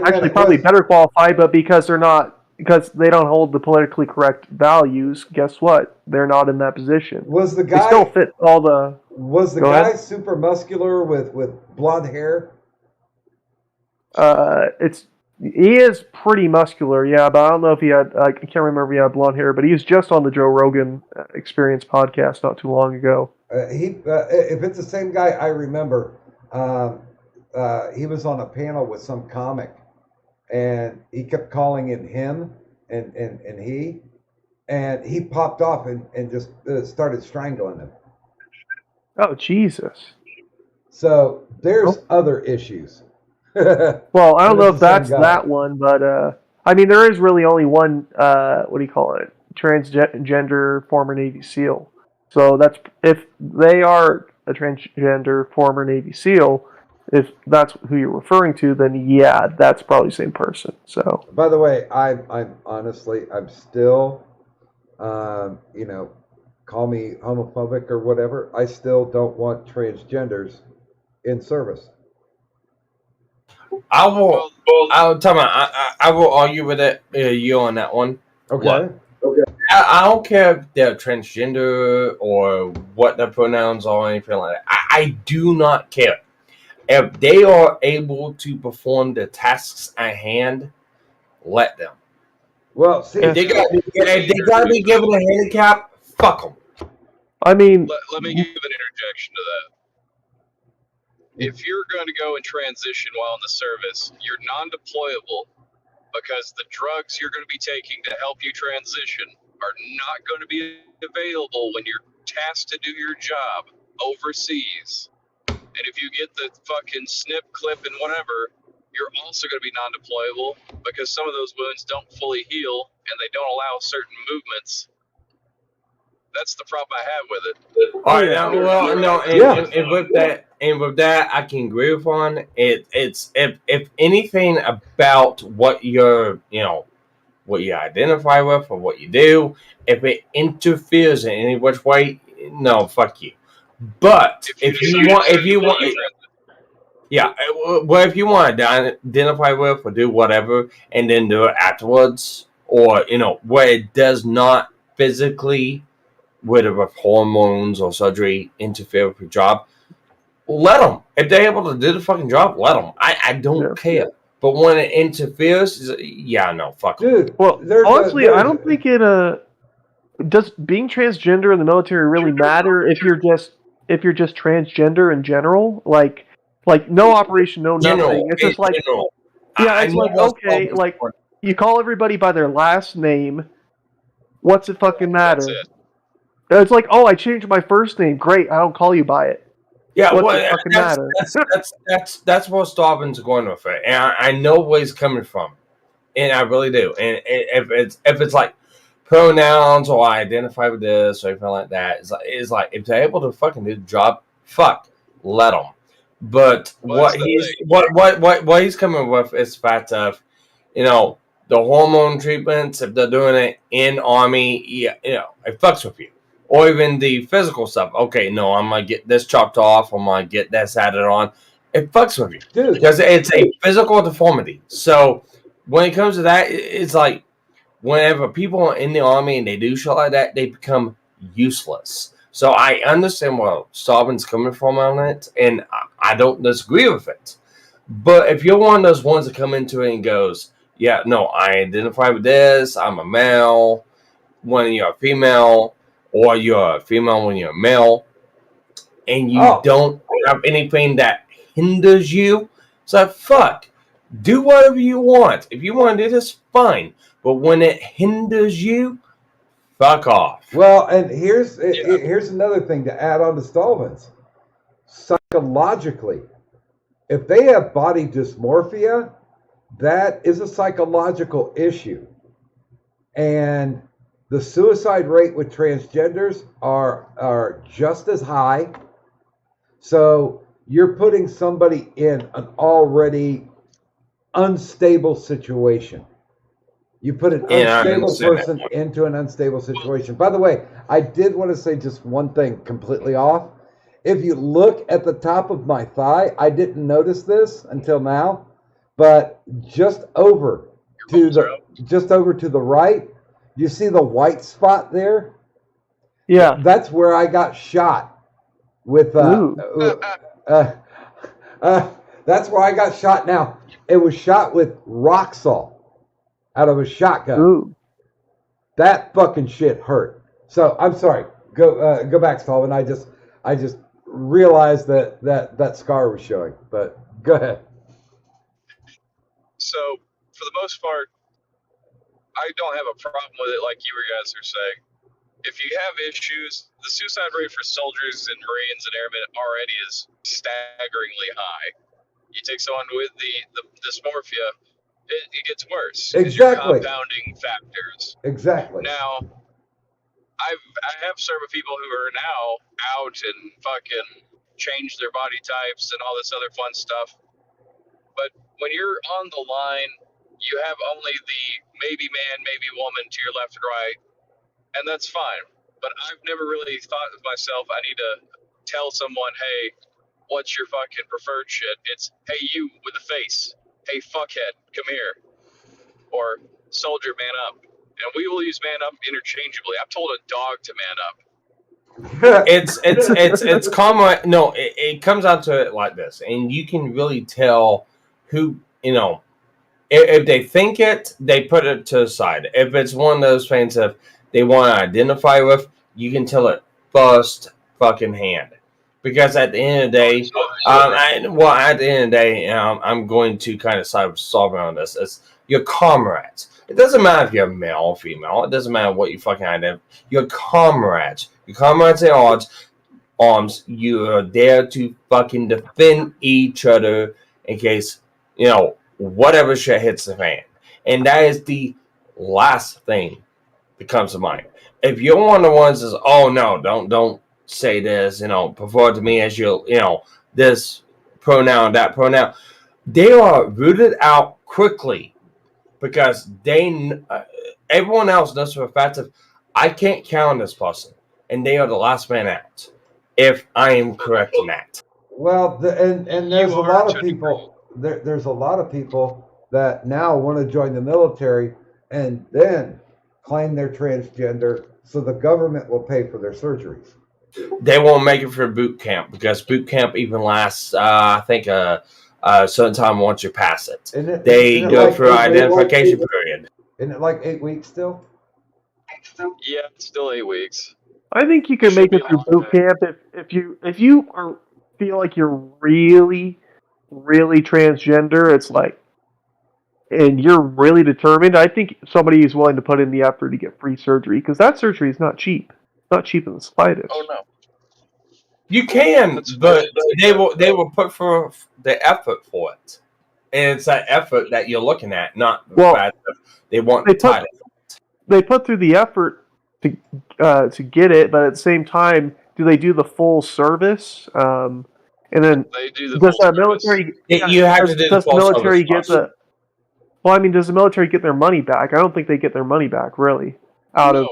actually probably better qualified, but because they don't hold the politically correct values, guess what? They're not in that position. Was the guy they still fit all the? Was the guy super muscular with blonde hair? He is pretty muscular, yeah, but I don't know if he had. I can't remember if he had blonde hair, but he was just on the Joe Rogan Experience podcast not too long ago. If it's the same guy, I remember. He was on a panel with some comic, and he kept calling it him and he popped off and just started strangling him. Oh, Jesus. So there's other issues. Well, I don't know if that's that one, but I mean, there is really only one, transgender former Navy SEAL. So that's, if they are a transgender former Navy SEAL, if that's who you're referring to, then yeah, that's probably the same person. So, by the way, I'm still, call me homophobic or whatever. I still don't want transgenders in service. I will I'll tell you, I will argue with you on that one. Okay. I don't care if they're transgender or what their pronouns are or anything like that. I do not care. If they are able to perform the tasks at hand, let them. Well, see, If they got to be given a handicap, fuck them. I mean, Let me give an interjection to that. If you're going to go and transition while in the service, you're non-deployable because the drugs you're going to be taking to help you transition are not going to be available when you're tasked to do your job overseas. And if you get the fucking snip, clip, and whatever, you're also going to be non-deployable because some of those wounds don't fully heal and they don't allow certain movements. That's the problem I have with it. All right, well, no, and with that, I can agree upon it. It's if anything about what you're, what you identify with or what you do, if it interferes in any which way, no, fuck you. But if you want, yeah, well, if you want to identify with or do whatever, and then do it afterwards, or where it does not physically, whether with hormones or surgery, interfere with your job, let them. If they're able to do the fucking job, let them. I don't care. But when it interferes, no, fuck them. dude. well, honestly, I don't think it does being transgender in the military really matter if you're just transgender in general. Like no operation, no nothing. It's just like it's like okay, like you call everybody by their last name. What's it fucking matter? That's it. It's like, oh, I changed my first name. Great, I don't call you by it. Yeah, What's it fucking matter? That's what Stauben's going with it, and I know where he's coming from, and I really do. And if it's like pronouns or I identify with this or anything like that, it's like if they're able to fucking do the job, let them. But what he's coming with is the fact of, the hormone treatments, if they're doing it in Army, it fucks with you. Or even the physical stuff. Okay, no, I'm going to get this chopped off. I'm going to get this added on. It fucks with you. Dude. Because it's a physical deformity. So when it comes to that, it's like whenever people are in the Army and they do shit like that, they become useless. So I understand where Stauben's coming from on it, and I don't disagree with it. But if you're one of those ones that come into it and goes, yeah, no, I identify with this, I'm a male, when you're a female, or you're a female when you're a male, and you don't have anything that hinders you, it's like, fuck, do whatever you want. If you want to do this, fine. But when it hinders you, fuck off. Well, and here's another thing to add on to Stauben's. Psychologically, if they have body dysmorphia, that is a psychological issue. And the suicide rate with transgenders are just as high. So you're putting somebody in an already unstable situation. You put an unstable person into an unstable situation. By the way, I did want to say just one thing completely off. If you look at the top of my thigh, I didn't notice this until now, but just over to the right, you see the white spot there? Yeah. That's where I got shot with that's where I got shot. Now, it was shot with rock salt out of a shotgun. Ooh. That fucking shit hurt. So I'm sorry. Go back, Stauben. I just realized that scar was showing. But go ahead. So for the most part, I don't have a problem with it like you guys are saying. If you have issues, the suicide rate for soldiers and Marines and airmen already is staggeringly high. You take someone with the dysmorphia, it gets worse. Exactly. Compounding factors. Exactly. Now, I have served with people who are now out and fucking changed their body types and all this other fun stuff. But when you're on the line, you have only the maybe man, maybe woman to your left and right, and that's fine. But I've never really thought of myself, I need to tell someone, hey, what's your fucking preferred shit? It's, hey, you with a face. hey, fuckhead, come here, or soldier, man up. And we will use man up interchangeably. I've told a dog to man up. It's common. No, it comes out to it like this, and you can really tell who, if they think it, they put it to the side. If it's one of those things that they want to identify with, you can tell it first fucking hand. Because at the end of the day, at the end of the day, I'm going to kind of side with Sovereign on this. It's your comrades. It doesn't matter if you're male or female. It doesn't matter what you fucking identify. Your comrades. Your comrades in arms. You are there to fucking defend each other in case, whatever shit hits the fan. And that is the last thing that comes to mind. If you're one of the ones that's, oh no, don't say this, prefer to me as this pronoun, that pronoun, they are rooted out quickly because everyone else knows for a fact that I can't count on this person, and they are the last man out. If I am correct in that. Well, and there's a lot of people. There's a lot of people that now want to join the military and then claim they're transgender, so the government will pay for their surgeries. They won't make it for boot camp because boot camp even lasts, I think, a certain time once you pass it. They go through an identification period. Isn't it like 8 weeks still? Yeah, it's still 8 weeks. I think you can make it through boot camp if you feel like you're really, really transgender. It's like, and you're really determined. I think somebody is willing to put in the effort to get free surgery because that surgery is not cheap. It's not cheap in the slightest. Oh no. You can, but they will put for the effort for it, and it's that effort that you're looking at, not the fact that they want the title. They put through the effort to get it, but at the same time, do they do the full service? And then they do the does full that military? You have to do the full military service get the? Well, I mean, does the military get their money back? I don't think they get their money back really out of.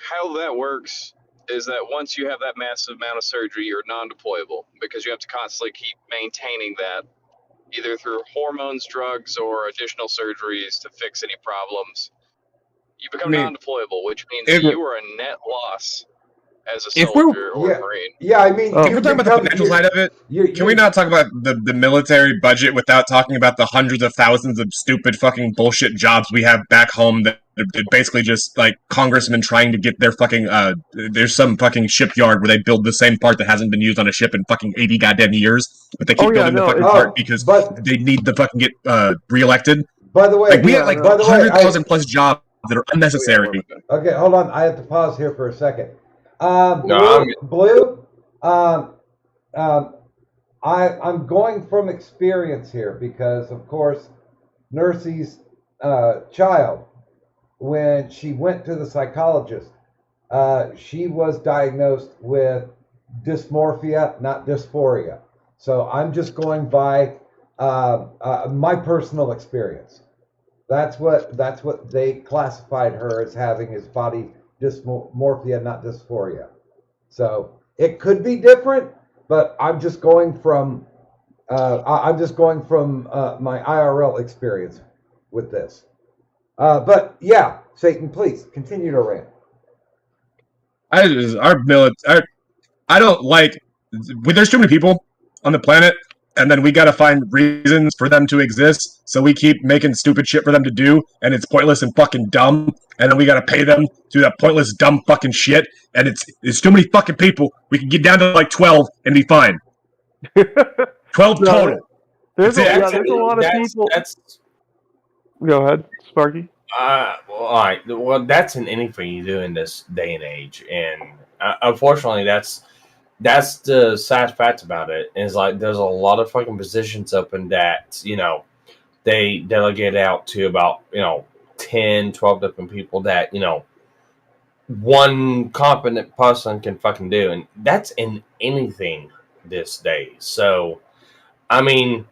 How that works is that once you have that massive amount of surgery, you're non-deployable because you have to constantly keep maintaining that, either through hormones, drugs, or additional surgeries to fix any problems. You become non-deployable, which means you are a net loss as a soldier or a Marine. Yeah, I mean, can we talk about the financial side of it? Can we not talk about the military budget without talking about the hundreds of thousands of stupid fucking bullshit jobs we have back home that are basically just like congressmen trying to get their fucking there's some fucking shipyard where they build the same part that hasn't been used on a ship in fucking 80 goddamn years, but they keep building the fucking part because they need to fucking get reelected. By the way, like we have like 100,000 plus jobs that are unnecessary. Okay, hold on. I have to pause here for a second. Blue, I'm going from experience here because, of course, Nursey's child, when she went to the psychologist, she was diagnosed with dysmorphia, not dysphoria. So I'm just going by my personal experience. That's what they classified her as having, as body dysmorphia, not dysphoria. So it could be different, but I'm just going from my IRL experience with this. But yeah, Satan, please continue to rant. I don't like. There's too many people on the planet, and then we gotta find reasons for them to exist. So we keep making stupid shit for them to do, and it's pointless and fucking dumb. And then we gotta pay them to do that pointless, dumb fucking shit. And it's too many fucking people. We can get down to like 12 and be fine. 12 total. There's a lot of people. Go ahead, Sparky. Well, all right. Well, that's in anything you do in this day and age, and unfortunately, that's the sad fact about it. Is like there's a lot of fucking positions open that they delegate out to about 10, 12 different people that one competent person can fucking do, and that's in anything this day. So, I mean,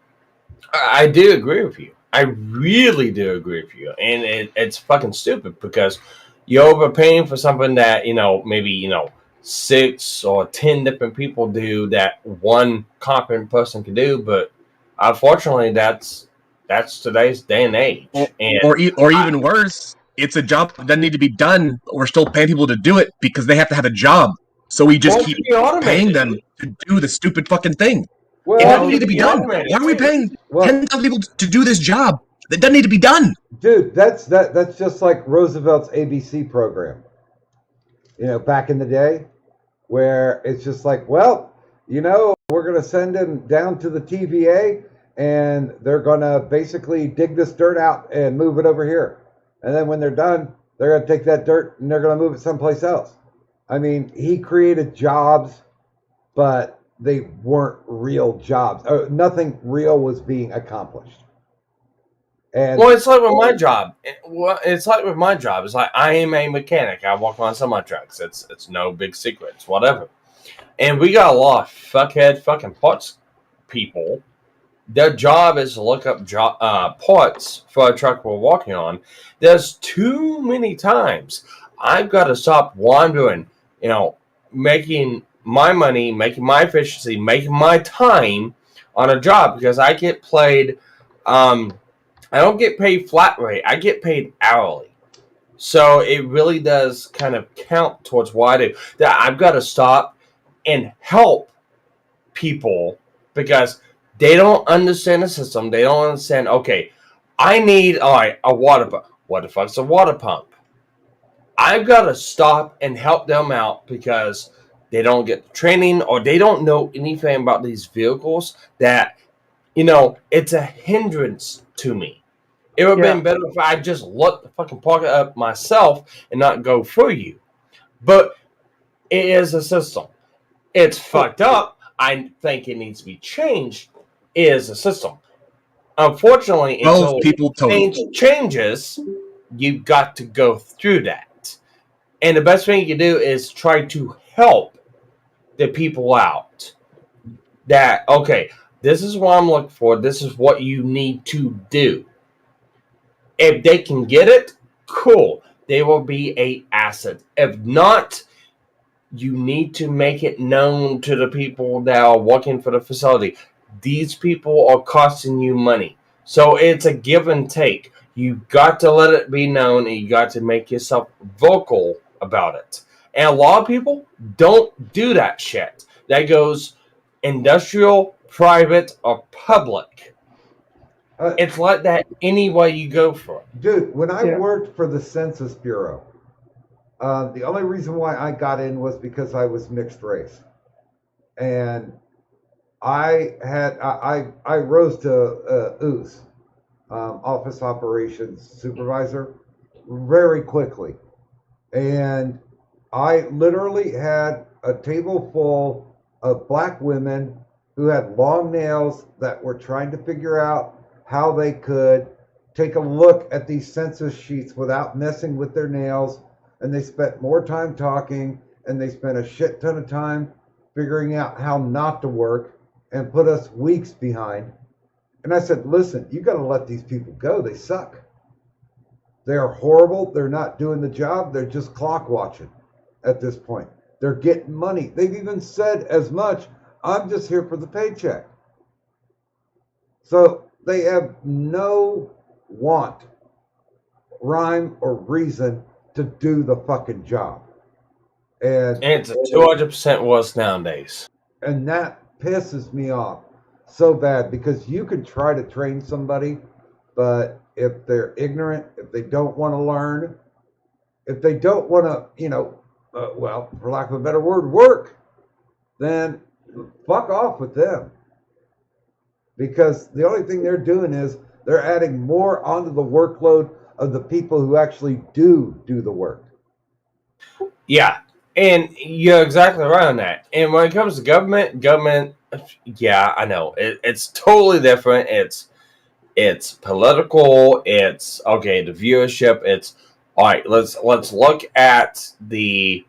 I do agree with you. I really do agree with you, and it's fucking stupid because you're overpaying for something that maybe 6 or 10 different people do that one competent person can do, but Unfortunately, that's today's day and age. Or even worse, it's a job that doesn't need to be done. But we're still paying people to do it because they have to have a job. So we just keep paying them to do the stupid fucking thing. Well, It doesn't need to be done. Why are we paying 10,000 people to do this job that doesn't need to be done? dude, that's just like Roosevelt's ABC program. Back in the day, where it's just like, well, we're going to send him down to the TVA, and they're going to basically dig this dirt out and move it over here. And then when they're done, they're going to take that dirt and they're going to move it someplace else. I mean, he created jobs, but they weren't real jobs. Nothing real was being accomplished. And well, it's like with my job. It's like I am a mechanic. I walk on semi trucks. It's no big secret. It's whatever. And we got a lot of fucking parts people. Their job is to look up parts for a truck we're walking on. There's too many times I've got to stop wandering, making my money, making my efficiency, making my time on a job because I get paid. I don't get paid flat rate. I get paid hourly. So it really does kind of count towards what I do. That I've got to stop and help people because they don't understand the system. They don't understand, okay, I need, a water pump. What the fuck's a water pump? I've got to stop and help them out because they don't get the training or they don't know anything about these vehicles that, it's a hindrance to me. It would have been better if I just looked the fucking pocket up myself and not go for you. But it is a system. It's fucked up. I think it needs to be changed. It is a system. Unfortunately, until people changes, you've got to go through that. And the best thing you can do is try to help the people out. That, okay, this is what I'm looking for. This is what you need to do. If they can get it, cool. They will be an asset. If not, you need to make it known to the people that are working for the facility. These people are costing you money. So it's a give and take. You got to let it be known and you got to make yourself vocal about it. And a lot of people don't do that shit. That goes industrial, private, or public. It's like that any way you go for it. Dude, when I worked for the Census Bureau, the only reason why I got in was because I was mixed race. And I rose to OOS, Office Operations Supervisor, very quickly. And I literally had a table full of black women who had long nails that were trying to figure out how they could take a look at these census sheets without messing with their nails. And they spent more time talking, and they spent a shit ton of time figuring out how not to work and put us weeks behind. And I said, listen, you got to let these people go. They suck. They are horrible. They're not doing the job. They're just clock watching at this point. They're getting money. They've even said as much, I'm just here for the paycheck. So they have no want, rhyme, or reason to do the fucking job. And it's 200% worse nowadays. And that pisses me off so bad because you can try to train somebody, but if they're ignorant, if they don't want to learn, if they don't want to, well, for lack of a better word, work, then fuck off with them. Because the only thing they're doing is they're adding more onto the workload of the people who actually do the work. Yeah, and you're exactly right on that. And when it comes to government, yeah, I know it's totally different. It's political. It's okay. The viewership. It's all right. Let's look at the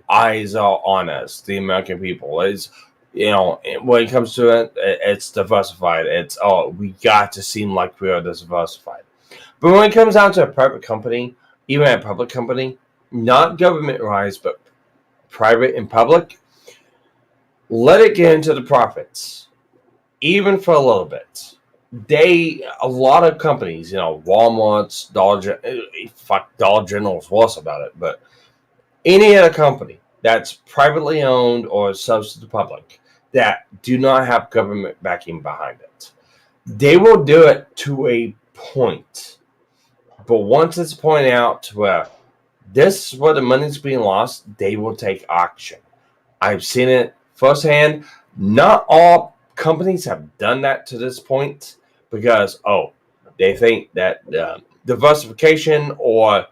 eyes on us, the American people. It's, when it comes to it, it's diversified. It's, we got to seem like we are diversified. But when it comes down to a private company, even a public company, not government-wise, but private and public, let it get into the profits. even for a little bit, a lot of companies, Walmart's, Dollar General's worse about it, but any other company that's privately owned or sells to the public that do not have government backing behind it, they will do it to a point. But once it's pointed out to where this is where the money's being lost, they will take action. I've seen it firsthand. Not all companies have done that to this point because, they think that diversification or,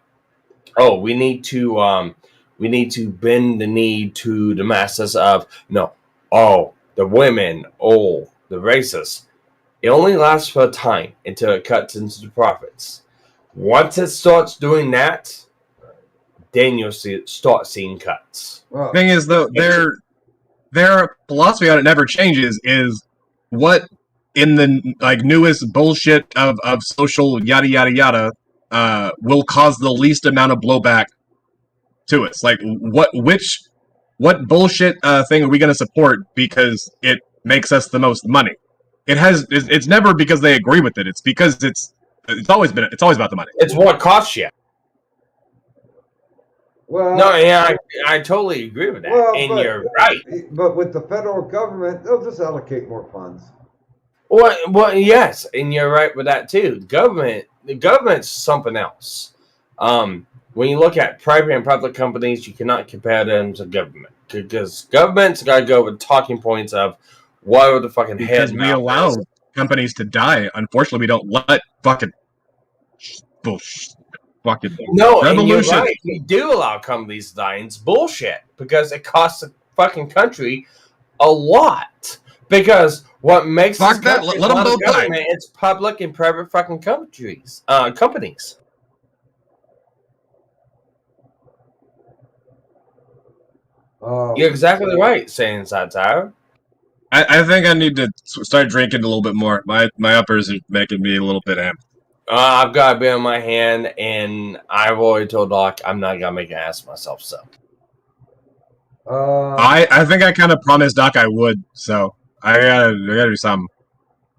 we need to bend the knee to the masses of, the women, the racists. It only lasts for a time until it cuts into the profits. Once it starts doing that, then you'll start seeing cuts. Well, Thing is, though, their philosophy on it never changes. Is what in the newest bullshit of social yada yada yada will cause the least amount of blowback to us. Like what bullshit thing are we going to support because it makes us the most money? It's never because they agree with it. It's because it's always about the money. It's what costs you. well, No, yeah, I totally agree with that, and you're right. But with the federal government, they'll just allocate more funds. Well, yes, and you're right with that too. The government's something else. When you look at private and public companies, you cannot compare them to government because government's got to go with talking points of what are the fucking head. Because we allow companies to die. Unfortunately, we don't let fucking bullshit. No, and you're revolution. right. We do allow companies to die. And it's bullshit because it costs the fucking country a lot. Because what makes Fuck this that, country let 'em not a both die. government, it's public and private fucking companies. You're exactly right, saying satire. I think I need to start drinking a little bit more. My uppers are making me a little bit amped. I've got a beer in my hand, and I've already told Doc I'm not gonna make an ass of myself. So I think I kind of promised Doc I would, so I gotta do something.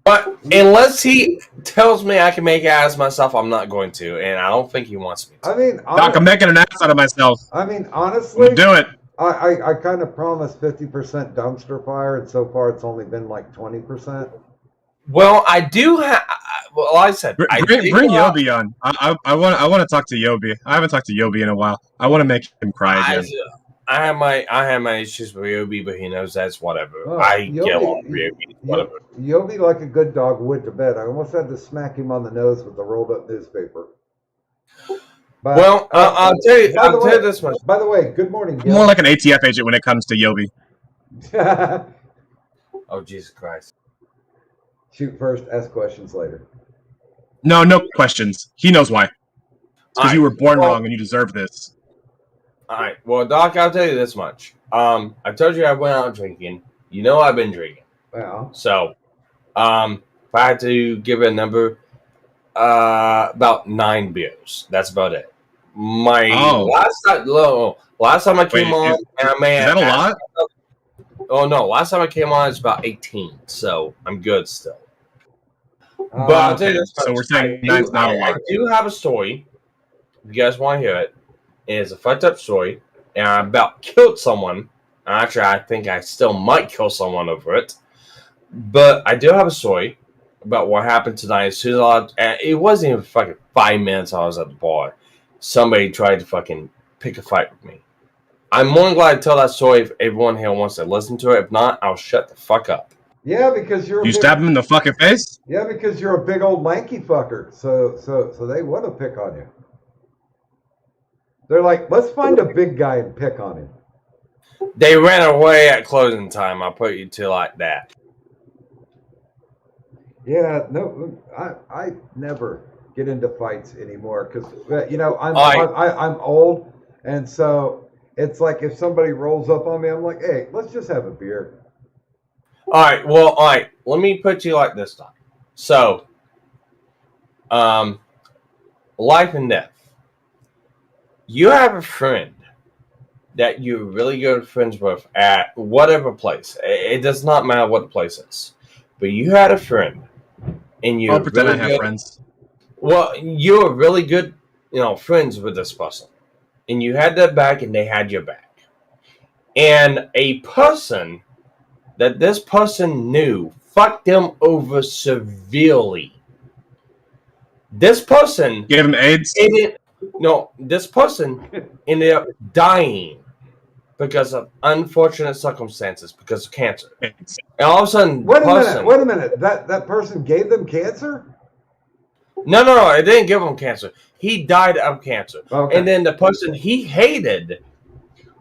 but unless he tells me I can make an ass of myself, I'm not going to, and I don't think he wants me to. I mean, Doc, I'm making an ass out of myself. I mean, honestly, Do it. I kind of promised 50% dumpster fire, and so far it's only been like 20%. Well, I do have. Well, like I said, Bring Yobi on. I want to talk to Yobi. I haven't talked to Yobi in a while. I want to make him cry again. I have my issues with Yobi, but he knows that's whatever. Oh, I get along with Yobi, whatever. Yobi, like a good dog, would to bed. I almost had to smack him on the nose with the rolled up newspaper. But, Well, I'll tell you this much. By the way, good morning, Gil. More like an ATF agent when it comes to Yobi. Oh, Jesus Christ. Shoot first, ask questions later. No questions. He knows why. It's because you were born well- wrong and you deserve this. All right. Well, Doc, I'll tell you this much. I told you I went out drinking. You know I've been drinking. Well, So, if I had to give it a number, about 9 beers. That's about it. My last time I came on, and I may Is that a lot? Oh no, last time I came on it's about 18, so I'm good still. But I'll tell you this much, So we're saying 9's not a lot. I do have a story. If you guys want to hear it, it's a fucked up story, and I about killed someone. Actually, I think I still might kill someone over it. But I do have a story about what happened tonight. As soon as it wasn't even fucking 5 minutes I was at the bar. Somebody tried to fucking pick a fight with me. I'm more than glad to tell that story if everyone here wants to listen to it. If not, I'll shut the fuck up. yeah, because you're. You stab him in the fucking face? Yeah, because you're a big old lanky fucker. So they want to pick on you. They're like, let's find a big guy and pick on him. They ran away at closing time. I'll put you to like that. Yeah, no, I never get into fights anymore because I'm old, and so it's like if somebody rolls up on me, I'm like, hey, let's just have a beer. All right. Let me put you like this, Doc. So, life and death. You have a friend that you're really good friends with at whatever place. It does not matter what the place is. but you had a friend, and I'll you're pretend really I have good. friends. Well, you were really good, friends with this person, and you had their back, and they had your back. And a person that this person knew fucked them over severely. This person Gave him AIDS. this person ended up dying because of unfortunate circumstances, because of cancer. AIDS. And all of a sudden, Wait a minute. That person gave them cancer? No, it didn't give him cancer. He died of cancer. Okay. And then the person he hated,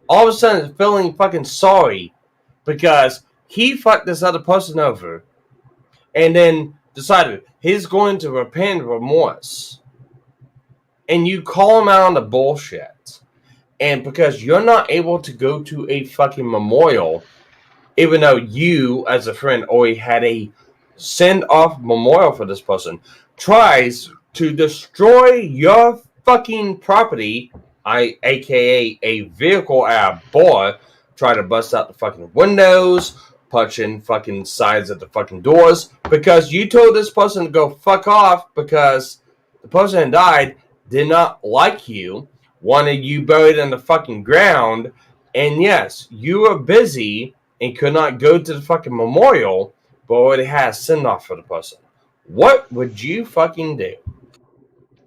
all of a sudden feeling fucking sorry because he fucked this other person over, and then decided he's going to repent remorse. And you call him out on the bullshit. And because you're not able to go to a fucking memorial, even though you, as a friend, already had a send-off memorial for this person, tries to destroy your fucking property, aka a vehicle at a bar, try to bust out the fucking windows, punch in fucking sides of the fucking doors, because you told this person to go fuck off because the person that died did not like you, wanted you buried in the fucking ground, and yes, you were busy and could not go to the fucking memorial, but already had a send-off for the person. What would you fucking do?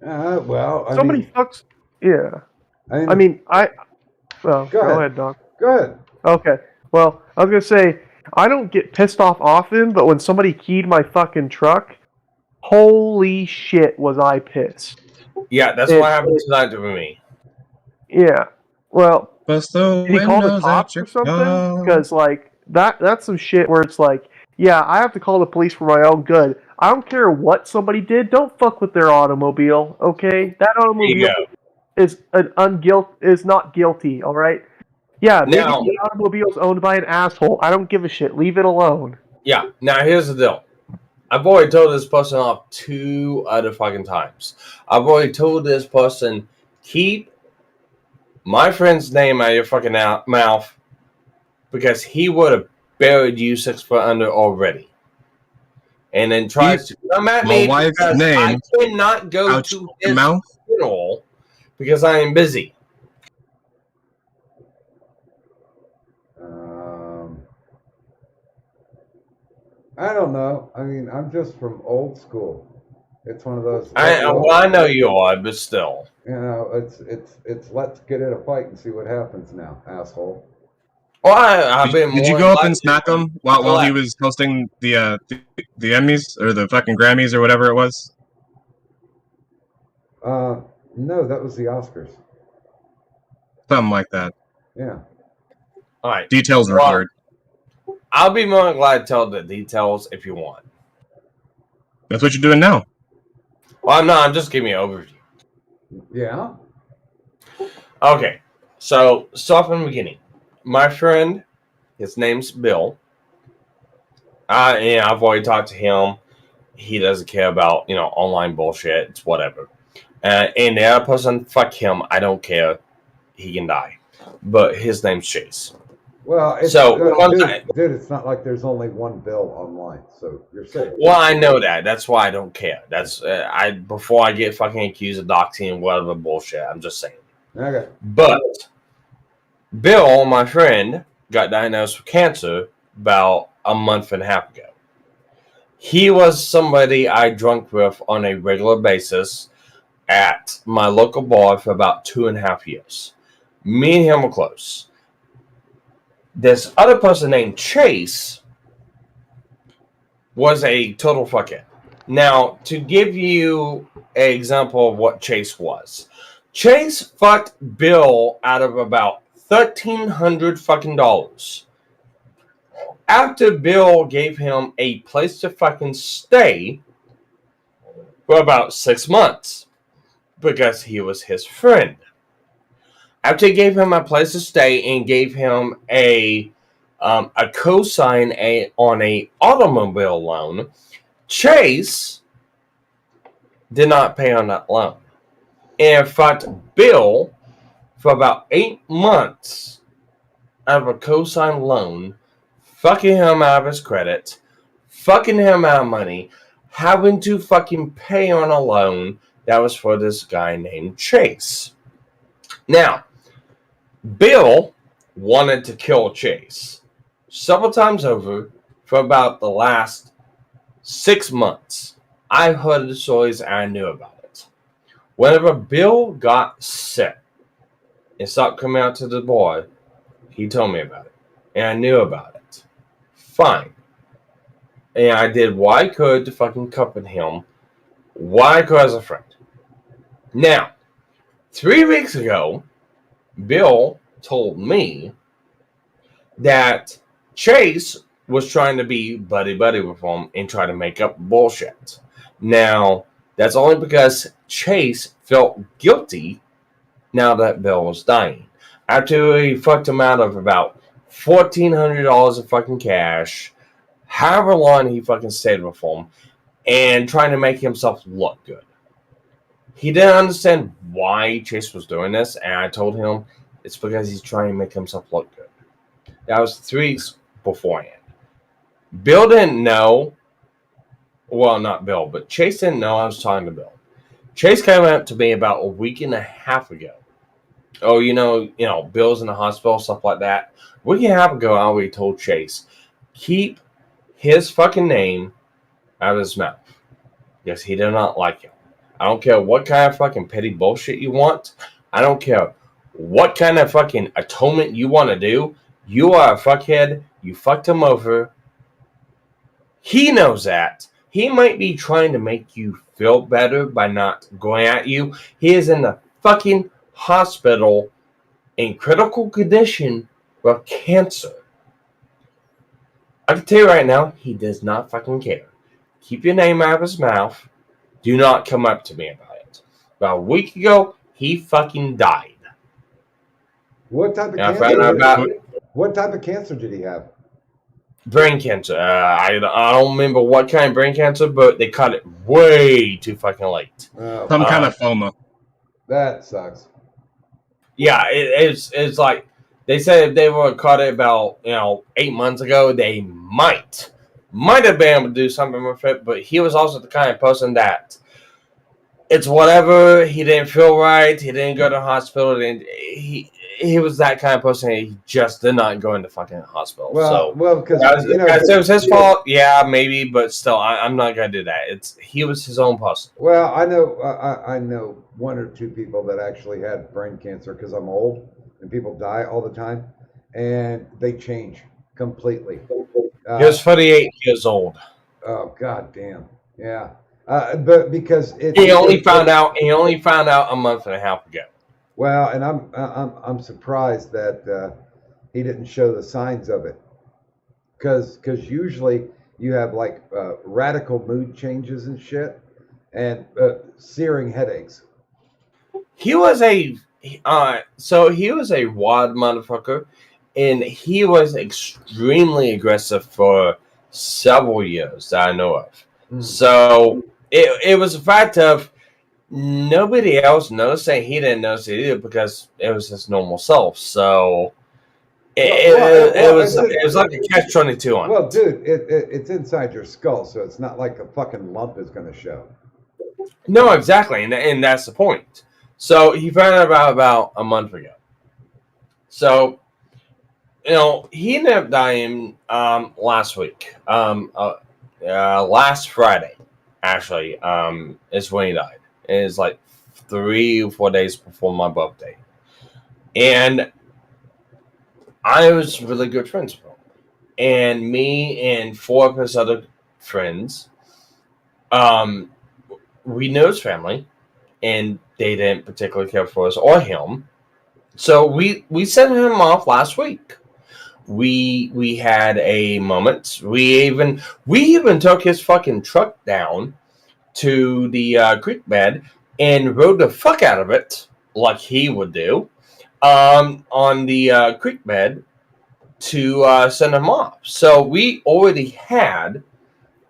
Well, Somebody fucks. Yeah. I I mean, Well, go ahead. ahead, Doc. Go ahead. Okay. Well, I was gonna say I don't get pissed off often, but when somebody keyed my fucking truck, holy shit, was I pissed. Yeah, that's what happened tonight to me. Yeah. Well, Bust the did he call the windows cops out or your something? car. Because like that's some shit where it's like, yeah, I have to call the police for my own good. I don't care what somebody did. Don't fuck with their automobile, okay? That automobile is not guilty. All right. Yeah, maybe Now- the automobile's owned by an asshole. I don't give a shit. Leave it alone. Yeah, now here's the deal. I've already told this person off 2 other fucking times. I've already told this person, keep my friend's name out of your fucking mouth, because he would have buried you 6 foot under already. And then tries to come at my me wife's because name I cannot go out to your his mouth? funeral because I am busy. I don't know. I mean, I'm just from old school. It's one of those. I know you are, but still. It's let's get in a fight and see what happens now, asshole. Well, I've been. Did you more go up than and smack him while he was hosting the Emmys or the fucking Grammys or whatever it was? No, that was the Oscars. Something like that. Yeah. All right. Details are hard. I'll be more than glad to tell the details if you want. That's what you're doing now. Well, I'm just giving you an overview. Yeah. Okay, so start from the beginning. My friend, his name's Bill. I've already talked to him. He doesn't care about online bullshit. It's whatever. And the other person, fuck him. I don't care. He can die. But his name's Chase. Well, dude, it's not like there's only one Bill online, so you're safe. Well, I know that. That's why I don't care. That's before I get fucking accused of doxing and whatever bullshit. I'm just saying. Okay. But Bill, my friend, got diagnosed with cancer about a month and a half ago. He was somebody I drank with on a regular basis at my local bar for about 2.5 years. Me and him were close. This other person named Chase was a total fuckhead. Now, to give you an example of what Chase was, Chase fucked Bill out of about $1,300 fucking dollars. After Bill gave him a place to fucking stay for about 6 months because he was his friend. After he gave him a place to stay and gave him a cosign on a automobile loan, Chase did not pay on that loan. And fucked Bill for about 8 months out of a cosign loan, fucking him out of his credit, fucking him out of money, having to fucking pay on a loan that was for this guy named Chase. Now, Bill wanted to kill Chase several times over for about the last 6 months. I heard the stories and I knew about it. Whenever Bill got sick and stopped coming out to the bar, he told me about it. And I knew about it. Fine. And I did what I could to fucking comfort him. What I could as a friend. Now, 3 weeks ago, Bill told me that Chase was trying to be buddy-buddy with him and try to make up bullshit. Now, that's only because Chase felt guilty now that Bill was dying. After he fucked him out of about $1,400 of fucking cash, however long he fucking stayed with him, and trying to make himself look good. He didn't understand why Chase was doing this, and I told him it's because he's trying to make himself look good. That was 3 weeks beforehand. Bill didn't know. Well, not Bill, but Chase didn't know I was talking to Bill. Chase came up to me about a week and a half ago. Oh, you know, Bill's in the hospital, stuff like that. A week and a half ago, I already told Chase, keep his fucking name out of his mouth. Yes, he did not like him. I don't care what kind of fucking petty bullshit you want. I don't care what kind of fucking atonement you want to do. You are a fuckhead. You fucked him over. He knows that. He might be trying to make you feel better by not going at you. He is in the fucking hospital in critical condition with cancer. I can tell you right now, he does not fucking care. Keep your name out of his mouth. Do not come up to me about it. About a week ago, he fucking died. What type of And I cancer? found out about What type of cancer did he have? brain cancer. I don't remember what kind of brain cancer, but they caught it way too fucking late. Some kind of FOMA. That sucks. Yeah, it's like they said if they were caught it about 8 months ago, they might have been able to do something with it. But he was also the kind of person that it's whatever. He didn't feel right. He didn't go to the hospital. He was that kind of person. He just did not go into fucking hospital. Well, because it was his fault. Yeah, maybe, but still, I'm not gonna do that. He was his own person. Well, I know 1 or 2 people that actually had brain cancer because I'm old and people die all the time, and they change completely. He was 48 years old. Oh God damn! Yeah, but because he only found out a month and a half ago. Well, and I'm surprised that he didn't show the signs of it, because usually you have like radical mood changes and shit, and searing headaches. He was a wad motherfucker, and he was extremely aggressive for several years that I know of. So it was a fact of nobody else noticed it. He didn't notice it either because it was his normal self. So it was like a catch-22 on. Well, dude, it's inside your skull, so it's not like a fucking lump is going to show. No, exactly, and that's the point. So he found out about a month ago. So he ended up dying last week. Last Friday, actually, is when he died. And it's like 3 or 4 days before my birthday. And I was really good friends with him. And me and 4 of his other friends, we knew his family, and they didn't particularly care for us or him. So we sent him off last week. We had a moment. We even took his fucking truck down to the creek bed and rode the fuck out of it like he would do on the creek bed to send him off. So we already had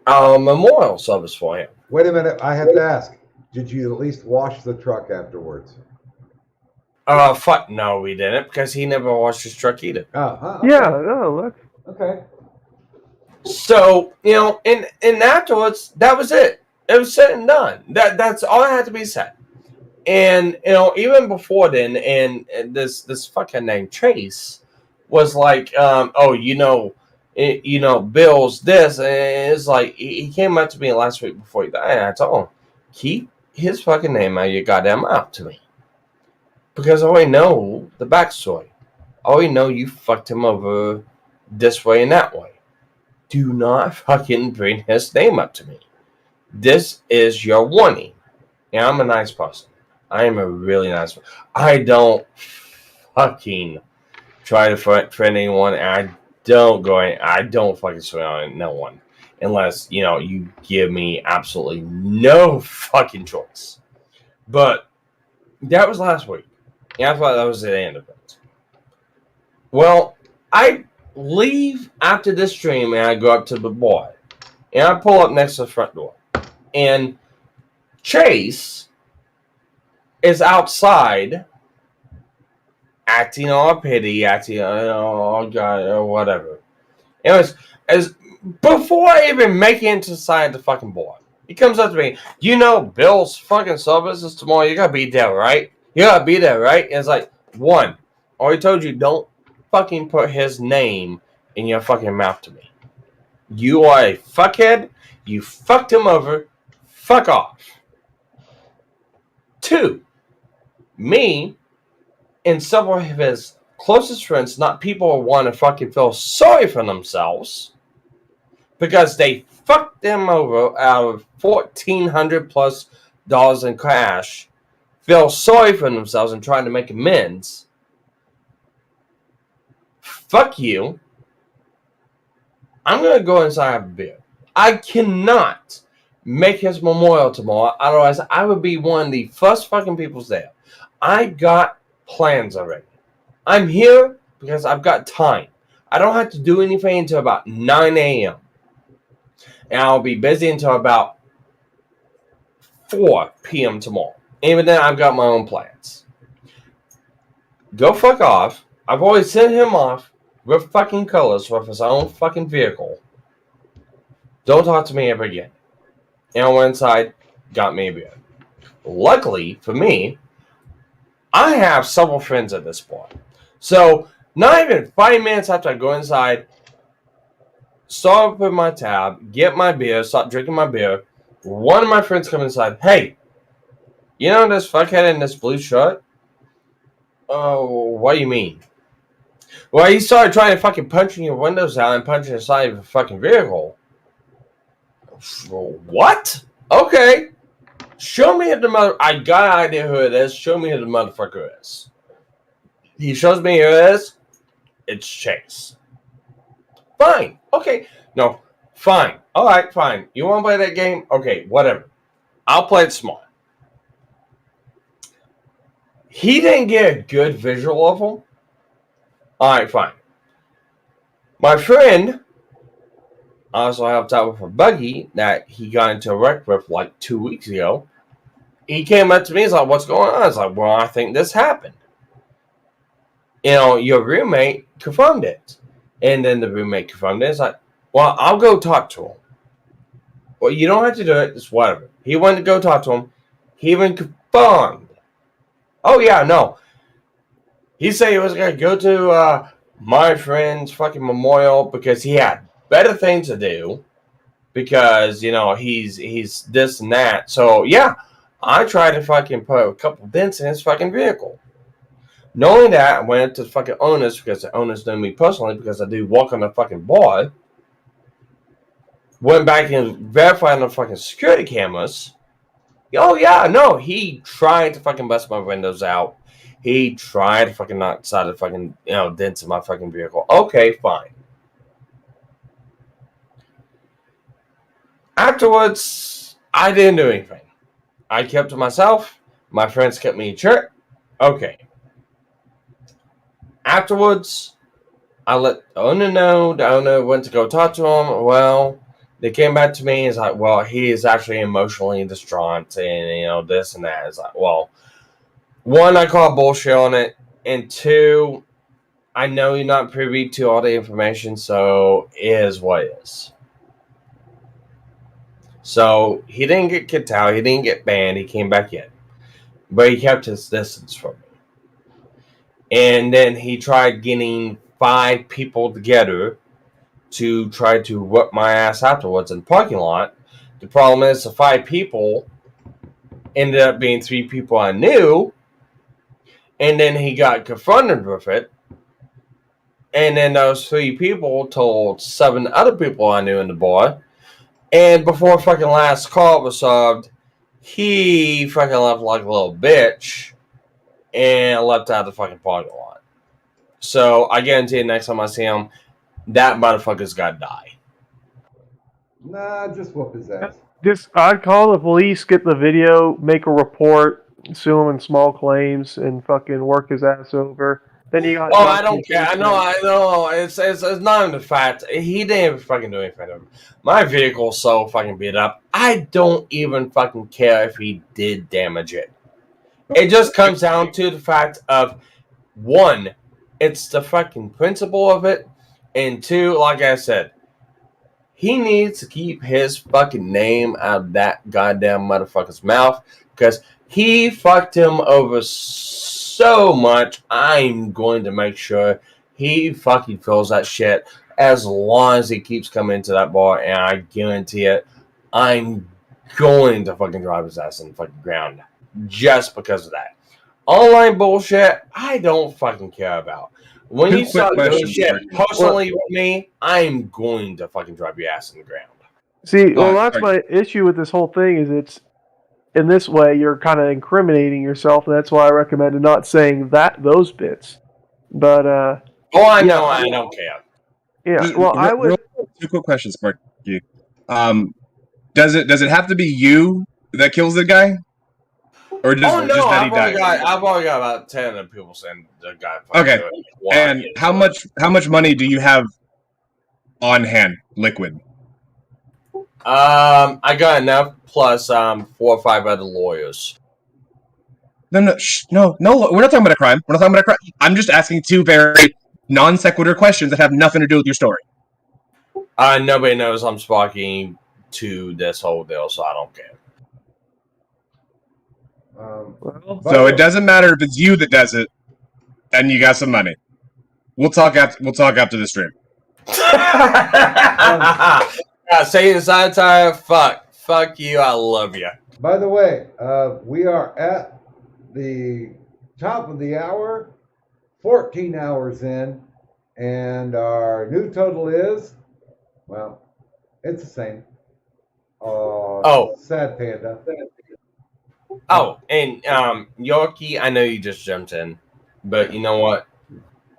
a memorial service for him. Wait a minute, I have to ask. Did you at least wash the truck afterwards? Fuck no, we didn't, because he never washed his truck either. Okay. Yeah, no, look. Okay. So, and afterwards, that was it. It was said and done. That's all that had to be said. And even before then, and this fucking named Chase was like, Bill's this, and it's like he came up to me last week before he died, and I told him, keep his fucking name out of your goddamn mouth to me, because I already know the backstory. I already know you fucked him over this way and that way. Do not fucking bring his name up to me. This is your warning. And I'm a nice person. I am a really nice person. I don't fucking try to friend anyone, and I don't fucking swear on no one. Unless, you give me absolutely no fucking choice. But that was last week. And I thought that was the end of it. Well, I leave after this stream and I go up to the bar. And I pull up next to the front door. And Chase is outside acting all pity, acting, oh God, or whatever. Anyways, before I even make it inside the fucking bar, he comes up to me, Bill's fucking service is tomorrow. You gotta be there, right? You gotta be there, right? And it's like, I already told you, don't fucking put his name in your fucking mouth to me. You are a fuckhead. You fucked him over. Fuck off. 2, me and several of his closest friends, not people who want to fucking feel sorry for themselves, because they fucked them over out of $1,400 plus in cash, feel sorry for themselves and trying to make amends. Fuck you. I'm going to go inside and have a beer. I cannot make his memorial tomorrow. Otherwise, I would be one of the first fucking people there. I got plans already. I'm here because I've got time. I don't have to do anything until about 9 a.m. And I'll be busy until about 4 p.m. tomorrow. Even then, I've got my own plans. Go fuck off. I've already sent him off with fucking colors with his own fucking vehicle. Don't talk to me ever again. And I went inside, got me a beer. Luckily for me, I have several friends at this point. So, not even 5 minutes after I go inside, start up with my tab, get my beer, start drinking my beer, one of my friends comes inside, hey, this fuckhead in this blue shirt? Oh, what do you mean? Well, he started trying to fucking punching your windows out and punching the side of your fucking vehicle. What? Okay. Show me who the mother... I got an idea who it is. Show me who the motherfucker is. He shows me who it is. It's Chase. Fine. Okay. No. Fine. Alright, fine. You want to play that game? Okay, whatever. I'll play it smart. He didn't get a good visual of him. Alright, fine. My friend also helped out with a buggy that he got into a wreck with like 2 weeks ago. He came up to me, he's like, what's going on? I was like, well, I think this happened. Your roommate confirmed it. And then the roommate confirmed it. It's like, well, I'll go talk to him. Well, you don't have to do it. It's whatever. He went to go talk to him. He even confirmed. Oh, yeah, no. He said he was going to go to my friend's fucking memorial because he had better things to do. Because, he's this and that. So, yeah, I tried to fucking put a couple dents in his fucking vehicle. Knowing that, I went to the fucking owners because the owners know me personally because I do walk on the fucking bar. Went back and verified on the fucking security cameras. Oh, yeah, no, he tried to fucking bust my windows out. He tried to fucking knock inside the fucking, dents in my fucking vehicle. Okay, fine. Afterwards, I didn't do anything. I kept to myself. My friends kept me in check. Okay. Afterwards, I let the owner know. The owner went to go talk to him. Well, they came back to me. It's like, well, he is actually emotionally distraught and, this and that. It's like, well, 1, I call bullshit on it. And 2, I know you're not privy to all the information, so it is what it is. So he didn't get kicked out. He didn't get banned. He came back in, but he kept his distance from me. And then he tried getting 5 people together to try to whip my ass afterwards in the parking lot. The problem is the 5 people ended up being 3 people I knew, and then he got confronted with it. And then those 3 people told 7 other people I knew in the bar. And before fucking last call was solved, he fucking left like a little bitch and left out of the fucking parking lot. So I guarantee you next time I see him, that motherfucker's gotta die. Nah, just whoop his ass. I'd call the police, get the video, make a report, sue him in small claims, and fucking work his ass over. Then you got. Oh, I don't care. I know. It's not even the fact he didn't even fucking do anything to him. My vehicle's so fucking beat up. I don't even fucking care if he did damage it. It just comes down to the fact of 1, it's the fucking principle of it, and 2, like I said, he needs to keep his fucking name out of that goddamn motherfucker's mouth because he fucked him over so much. I'm going to make sure he fucking feels that shit as long as he keeps coming to that bar, and I guarantee it, I'm going to fucking drive his ass in the fucking ground just because of that. Online bullshit, I don't fucking care about. When you start doing shit personally with me, I'm going to fucking drive your ass in the ground. See, well, that's my issue with this whole thing is it's in this way you're kind of incriminating yourself, and that's why I recommended not saying those bits. But oh, I know, I don't care. Yeah, well, I would. 2 quick questions, Sparky. Does it have to be you that kills the guy? Or just, oh no, just that I've already got about 10 of people saying the guy. Okay, and how much money do you have on hand, liquid? I got enough plus 4 or 5 other lawyers. No, we're not talking about a crime. I'm just asking 2 very non sequitur questions that have nothing to do with your story. Nobody knows I'm sparking to this whole deal, so I don't care. So it doesn't matter if it's you that does it, and you got some money. We'll talk after the stream. Say the satire. Fuck you. I love you. By the way, we are at the top of the hour, 14 hours in, and our new total is, well, it's the same. Sad panda. Oh, and Yorkie, I know you just jumped in, but you know what?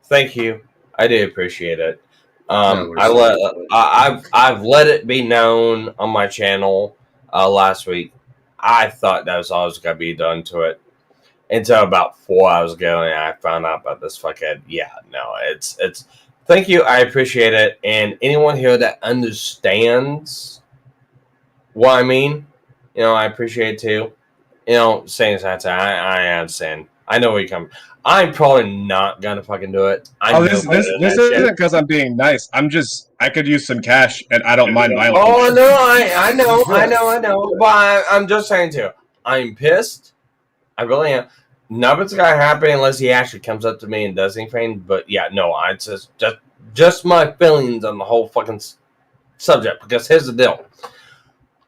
Thank you. I do appreciate it. I've let it be known on my channel last week. I thought that was always gonna be done to it until about 4 hours ago, and I found out about this fuckhead. Yeah, no, it's. Thank you. I appreciate it, and anyone here that understands what I mean, I appreciate it too. Saying that, I understand. I know where you come. I'm probably not gonna fucking do it. This isn't because I'm being nice. I could use some cash, and I don't mind violence. Oh no, I know. But I'm just saying too. I'm pissed. I really am. Nothing's gonna happen unless he actually comes up to me and does anything. But yeah, no, I just my feelings on the whole fucking subject. Because here's the deal.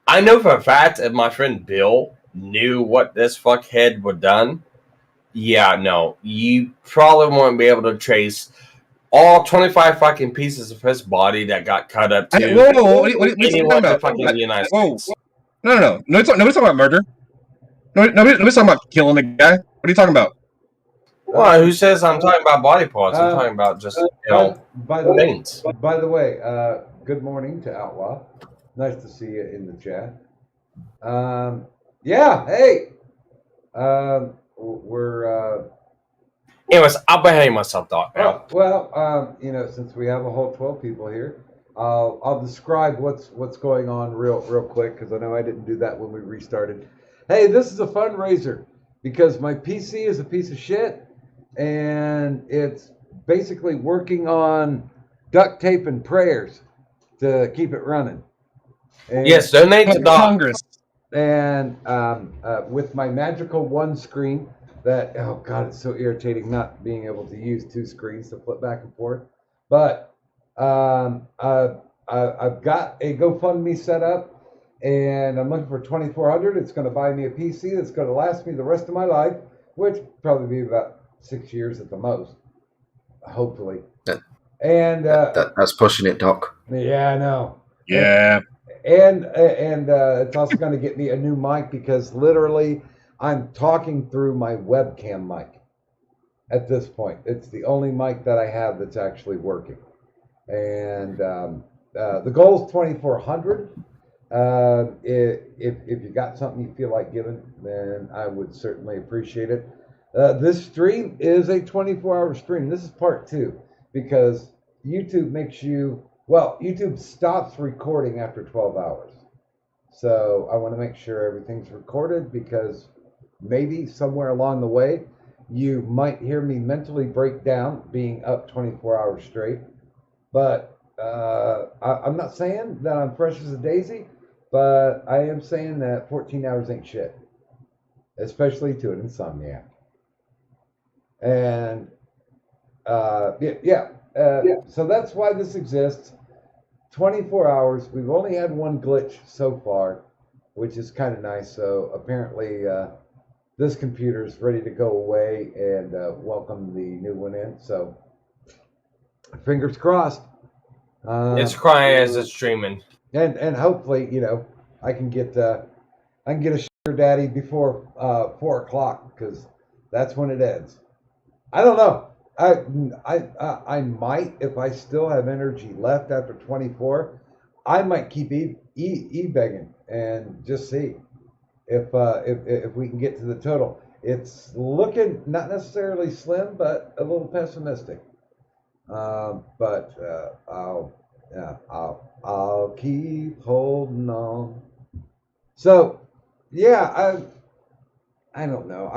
I know for a fact if my friend Bill knew what this fuckhead would done, yeah, no, you probably won't be able to trace all 25 fucking pieces of his body that got cut up to what are you talking about? Fucking the United States. No. Nobody's talking about murder. Nobody's talking about killing the guy. What are you talking about? Well, who says I'm talking about body parts? I'm talking about just things. By the way, good morning to Outlaw. Nice to see you in the chat. Yeah, hey. We're anyways, I'll behave myself, Doc. Now. Well, since we have a whole 12 people here, I'll describe what's going on real quick because I know I didn't do that when we restarted. Hey, this is a fundraiser because my PC is a piece of shit and it's basically working on duct tape and prayers to keep it running. And, Yes, donate to Doc. Congress. And with my magical one screen, that, oh God, it's so irritating not being able to use two screens to flip back and forth. But I've got a GoFundMe set up, and I'm looking for $2,400. It's going to buy me a PC that's going to last me the rest of my life, which probably be about 6 years at the most, hopefully. And that's pushing it, Doc. yeah, I know. Yeah. And it's also going to get me a new mic, because literally I'm talking through my webcam mic at this point. It's the only mic that I have that's actually working. And the goal is 2,400. If you got something you feel like giving, then I would certainly appreciate it. This stream is a 24-hour stream. This is part 2, because YouTube makes you, YouTube stops recording after 12 hours. So I want to make sure everything's recorded, because maybe somewhere along the way you might hear me mentally break down being up 24 hours straight. But I'm not saying that I'm fresh as a daisy, but I am saying that 14 hours ain't shit, especially to an insomniac. And so that's why this exists. 24 hours. We've only had one glitch so far, which is kind of nice. So apparently this computer's ready to go away and welcome the new one in. So fingers crossed. It's crying as it's streaming. And hopefully, I can get a sugar daddy before 4 o'clock, because that's when it ends. I don't know. I might, if I still have energy left after 24, I might keep e-begging and just see if we can get to the total. It's looking not necessarily slim, but a little pessimistic. But I'll keep holding on. So, yeah, I don't know.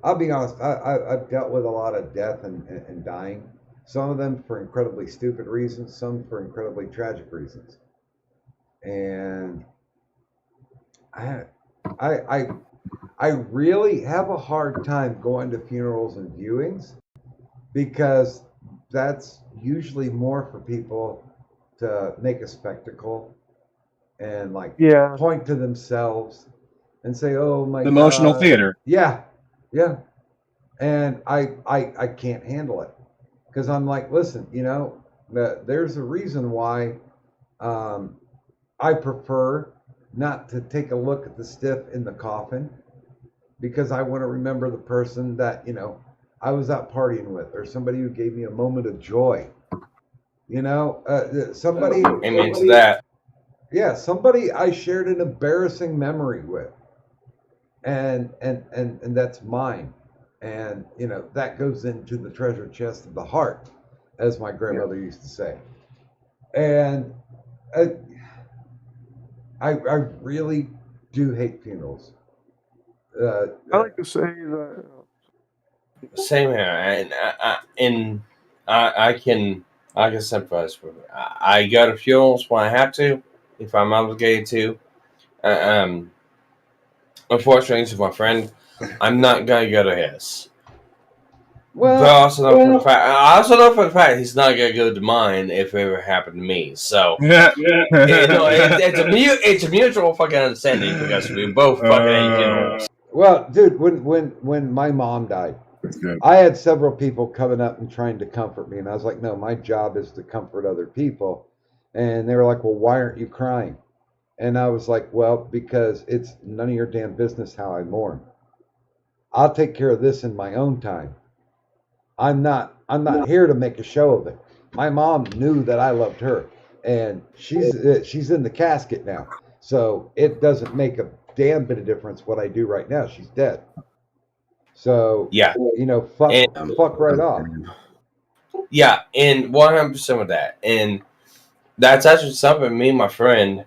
I'll be honest. I've dealt with a lot of death and dying. Some of them for incredibly stupid reasons, some for incredibly tragic reasons. And I really have a hard time going to funerals and viewings, because that's usually more for people to make a spectacle and point to themselves and say, "Oh my God." Emotional theater. Yeah. And I can't handle it, because I'm like, listen, there's a reason why I prefer not to take a look at the stiff in the coffin, because I want to remember the person that, I was out partying with, or somebody who gave me a moment of joy. Somebody. Amen to that. Yeah, somebody I shared an embarrassing memory with, and that's mine, and that goes into the treasure chest of the heart, as my grandmother used to say. And I really do hate funerals. I like to say that. Same here, and I can sympathize with it. I go to funerals when I have to, if I'm obligated to. Unfortunately, to my friend, I'm not gonna go to his. But I also know for the fact he's not gonna go to mine if it ever happened to me. So it's a mutual fucking understanding, because we both fucking hate funerals. Well, dude, when my mom died, I had several people coming up and trying to comfort me, and I was like, no, my job is to comfort other people. And they were like, well, why aren't you crying? And I was like, well, because it's none of your damn business how I mourn. I'll take care of this in my own time. I'm not here to make a show of it. My mom knew that I loved her, and she's in the casket now. So it doesn't make a damn bit of difference what I do right now. She's dead. So yeah, fuck right off. Yeah, and 100% with that. And that's actually something me and my friend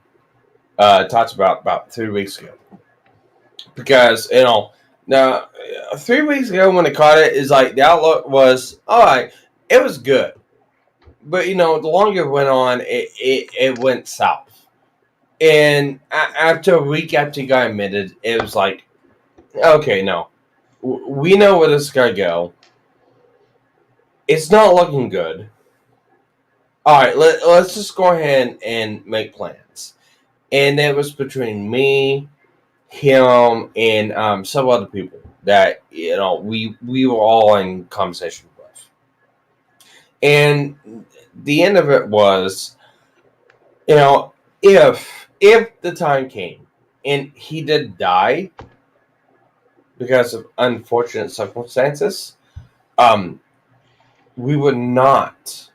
talked about 3 weeks ago. Because, now 3 weeks ago when they caught it, is like the outlook was, all right, it was good. But, the longer it went on, it went south. And after a week after he got admitted, it was like, okay, no. We know where this is going to go. It's not looking good. All right, let's just go ahead and make plans. And it was between me, him, and some other people that we were all in conversation with. And the end of it was, if the time came and he did die because of unfortunate circumstances, we were not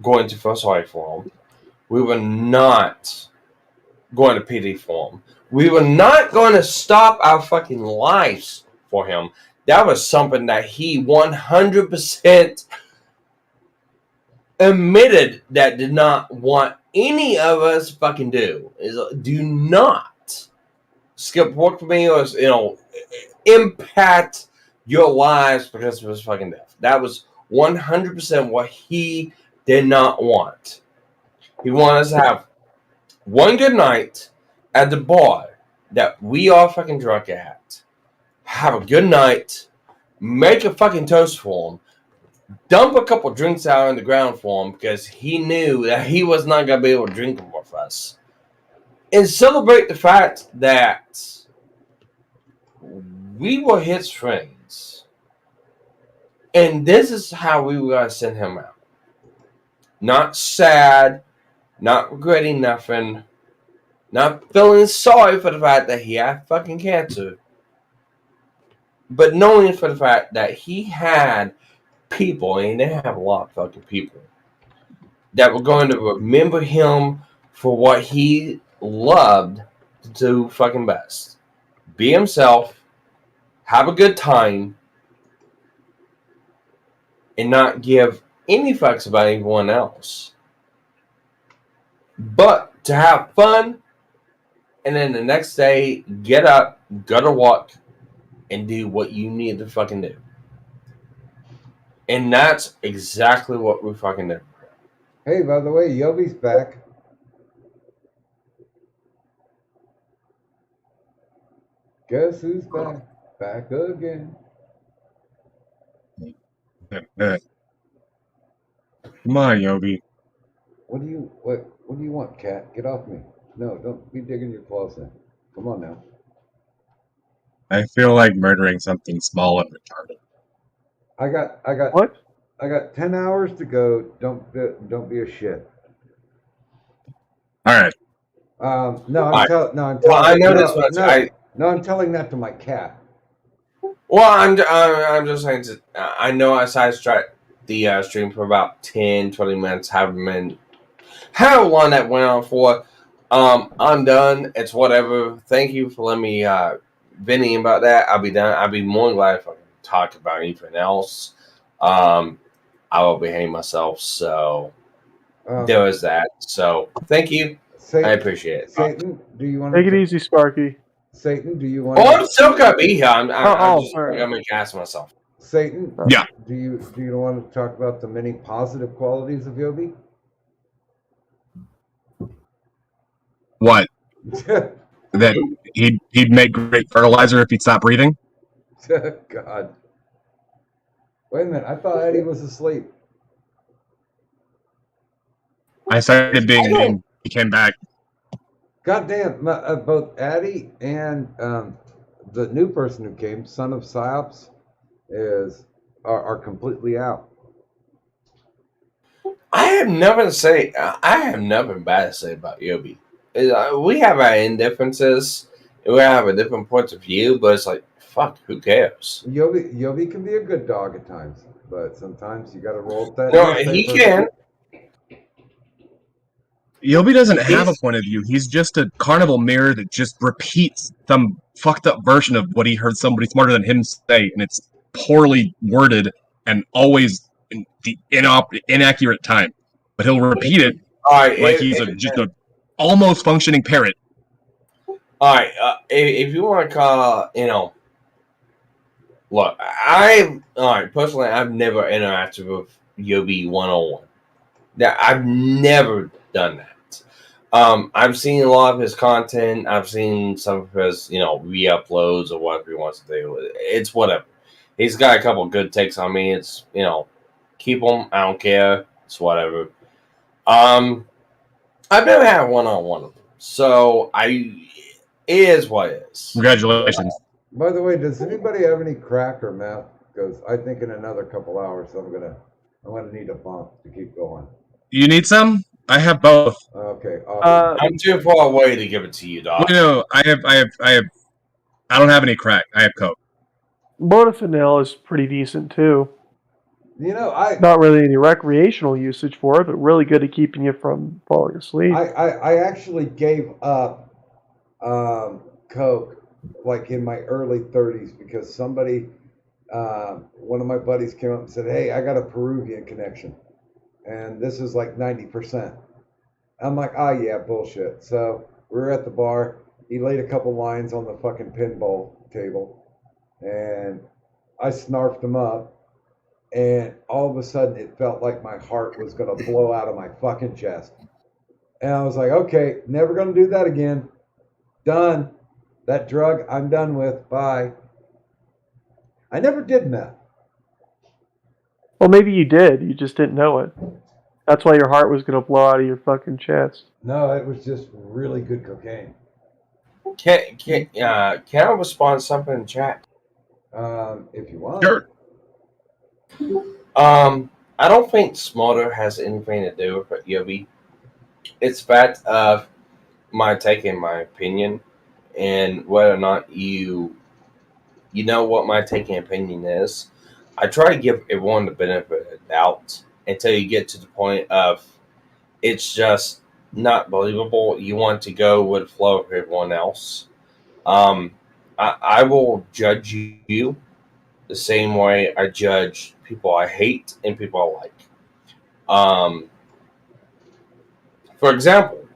going to feel sorry for him. We were not going to pity for him. We were not going to stop our fucking lives for him. That was something that he 100% admitted that did not want any of us fucking do. Do not skip work for me or impact your lives because of his fucking death. That was 100% what he did not want. He wanted us to have one good night at the bar that we all fucking drunk at. Have a good night. Make a fucking toast for him. Dump a couple drinks out on the ground for him because he knew that he was not going to be able to drink them with us. And celebrate the fact that we were his friends. And this is how we were going to send him out. Not sad, not regretting nothing, not feeling sorry for the fact that he had fucking cancer, but knowing for the fact that he had people, and they have a lot of fucking people, that were going to remember him for what he loved to do fucking best. Be himself, have a good time, and not give any fucks about anyone else. But to have fun, and then the next day, get up, go to work, and do what you need to fucking do. And that's exactly what we fucking do. Hey, by the way, Yobi's back. Guess who's back? Back again. Come on, Yobi. What do you want, cat? Get off me. No, don't be digging your claws in. Come on now. I feel like murdering something small and retarded. I got What? I got 10 hours to go. Don't be a shit. All right. No, I'm telling. No, I'm Well, telling. I know this much. No, I'm telling that to my cat. Well, I'm just saying. I know I sidetracked the stream for about 10, 20 minutes. However long that went on for. I'm done. It's whatever. Thank you for letting me venting about that. I'll be done. I'll be more than glad if I can talk about anything else. I will behave myself. So there was that. So thank you. I appreciate it. Satan, do you want to Take it easy, Sparky. Satan, do you want? Oh, I'm still gonna be here. I'm just sorry. gonna cast myself. Satan, Yeah. Do you want to talk about the many positive qualities of Yobi? What? That he'd make great fertilizer if he'd stop breathing? God. Wait a minute. I thought Eddie was asleep. I started being mean. He came back. Goddamn, both Addie and the new person who came, son of Psyops, are completely out. I have nothing bad to say about Yobi. We have our indifferences, and we have a different point of view, but it's like, fuck, who cares? Yobi can be a good dog at times, but sometimes you got to roll with that. No, he can. Yobi doesn't have a point of view. He's just a carnival mirror that just repeats some fucked up version of what he heard somebody smarter than him say, and it's poorly worded and always in the inaccurate time. But he'll repeat it like he's just a almost functioning parrot. All right, if you want to call, look, personally, I've never interacted with Yobi 101. I've never done that. I've seen a lot of his content. I've seen some of his, re-uploads or whatever he wants to do. It's whatever. He's got a couple good takes on me. It's, keep them. I don't care. It's whatever. I've never had one-on-one with him, so it is what it is. Congratulations. By the way, does anybody have any crack or meth? Because I think in another couple hours I'm gonna need a bump to keep going. You need some? I have both. Okay. Awesome. I'm too far away to give it to you, Doc. I don't have any crack. I have coke. Modafinil is pretty decent too. Not really any recreational usage for it, but really good at keeping you from falling asleep. I actually gave up coke like in my early 30s because somebody, one of my buddies came up and said, "Hey, I got a Peruvian connection, and this is like 90%." I'm like, "Ah, yeah, bullshit." So we were at the bar. He laid a couple lines on the fucking pinball table, and I snarfed them up. And all of a sudden, it felt like my heart was going to blow out of my fucking chest. And I was like, okay, never going to do that again. Done. That drug, I'm done with. Bye. I never did meth. Well, maybe you did. You just didn't know it. That's why your heart was going to blow out of your fucking chest. No, it was just really good cocaine. Can I respond to something in chat? If you want. Sure. I don't think smarter has anything to do with it, Yobi. It's fact of my take and my opinion, and whether or not you know what my take and opinion is. I try to give everyone the benefit of the doubt until you get to the point of it's just not believable. You want to go with the flow of everyone else. I will judge you the same way I judge people I hate and people I like. For example,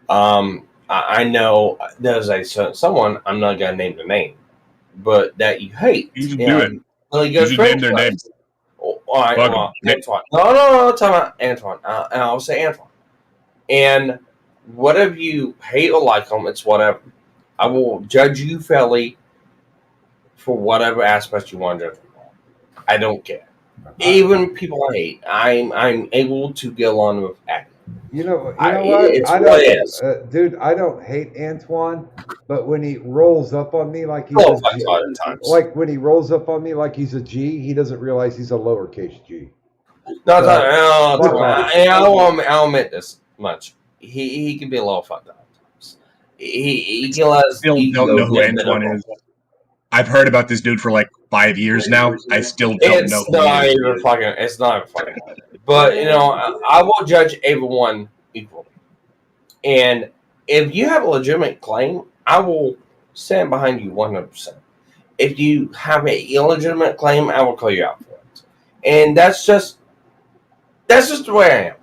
I know there's someone, I'm not going to name the name, but that you hate. You should do it. Really You good should name their friends. names. All right, Fuck 'em. Antoine. No, talking about Antoine. And I'll say Antoine. And whatever you hate or like them, it's whatever. I will judge you fairly for whatever aspect you want to judge them on. I don't care. Even people I hate, I'm able to get along with acting. You know what? It's I what it is. Dude, I don't hate Antoine, but when he rolls up on me like he's like when he rolls up on me like he's a G, he doesn't realize he's a lowercase G. I'll admit this much. He can be a little fucked up. He can let us. Still don't know who Antoine is. I've heard about this dude for like 5 years now. I still don't know who he is. It's not even fucking. But I will judge everyone equally. And if you have a legitimate claim, I will stand behind you 100%. If you have an illegitimate claim, I will call you out for it. And that's just the way I am.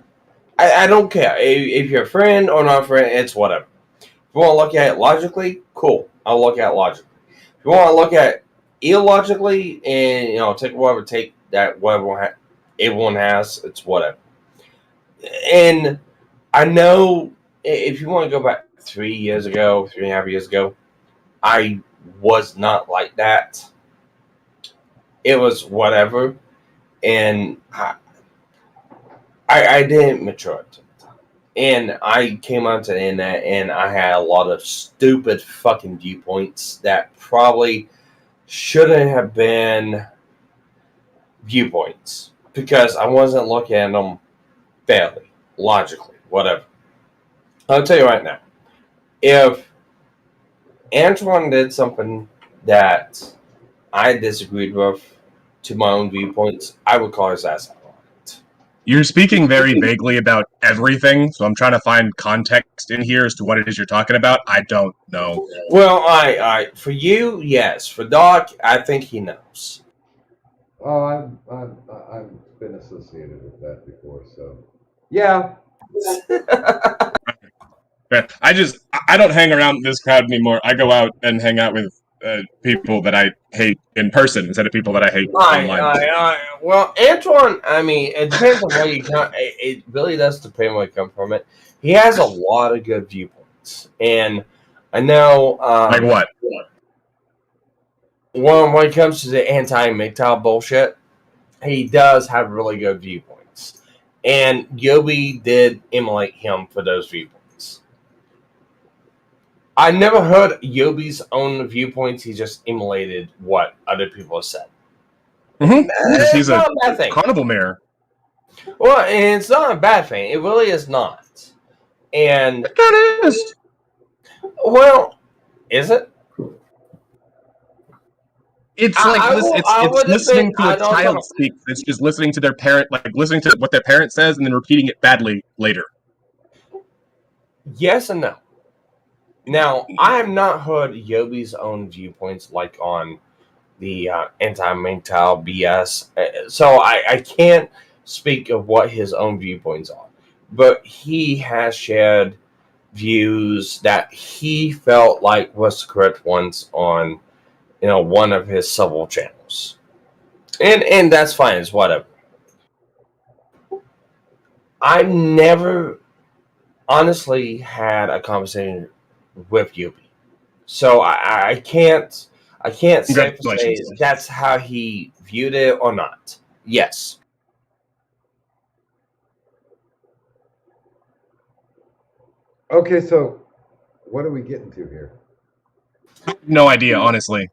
I don't care if you're a friend or not a friend. It's whatever. If you want to look at it logically, cool. I'll look at it logically. If you want to look at it illogically and take whatever everyone has, it's whatever. And I know if you want to go back 3.5 years ago, I was not like that. It was whatever, and I didn't mature at the time. And I came onto the internet and I had a lot of stupid fucking viewpoints that probably shouldn't have been viewpoints because I wasn't looking at them fairly, logically, whatever. I'll tell you right now, if Antoine did something that I disagreed with to my own viewpoints, I would call his ass out on it. You're speaking very vaguely about everything, so I'm trying to find context in here as to what it is you're talking about. I don't know. Well, I for you, yes. For Doc, I think he knows. Oh, I've been associated with that before, so yeah. I don't hang around this crowd anymore. I go out and hang out with people that I hate in person instead of people that I hate online. Well, Antoine, I mean, it depends on where you come. It really does depend where you come from. he has a lot of good viewpoints, and I know Like what? when it comes to the anti-MGTOW bullshit, he does have really good viewpoints, and Yobi did emulate him for those viewpoints. I never heard Yobi's own viewpoints. He just emulated what other people have said. Because he's a not a bad thing. carnival mayor. Well, and it's not a bad thing. It really is not. And It kind of is. well, is it? It's I- like I will- I it's would've listening been- to I a don't child know. speak. It's just listening to their parent, like listening to what their parent says and then repeating it badly later. Yes and no. Now, I have not heard Yobi's own viewpoints like on the anti-mental BS, so I can't speak of what his own viewpoints are. But he has shared views that he felt like was the correct ones on, one of his several channels, and that's fine. It's whatever. I never honestly had a conversation with Yubi, so I can't say for say Congratulations. that's how he viewed it or not. Yes, Okay, so what are we getting to here? No idea, honestly.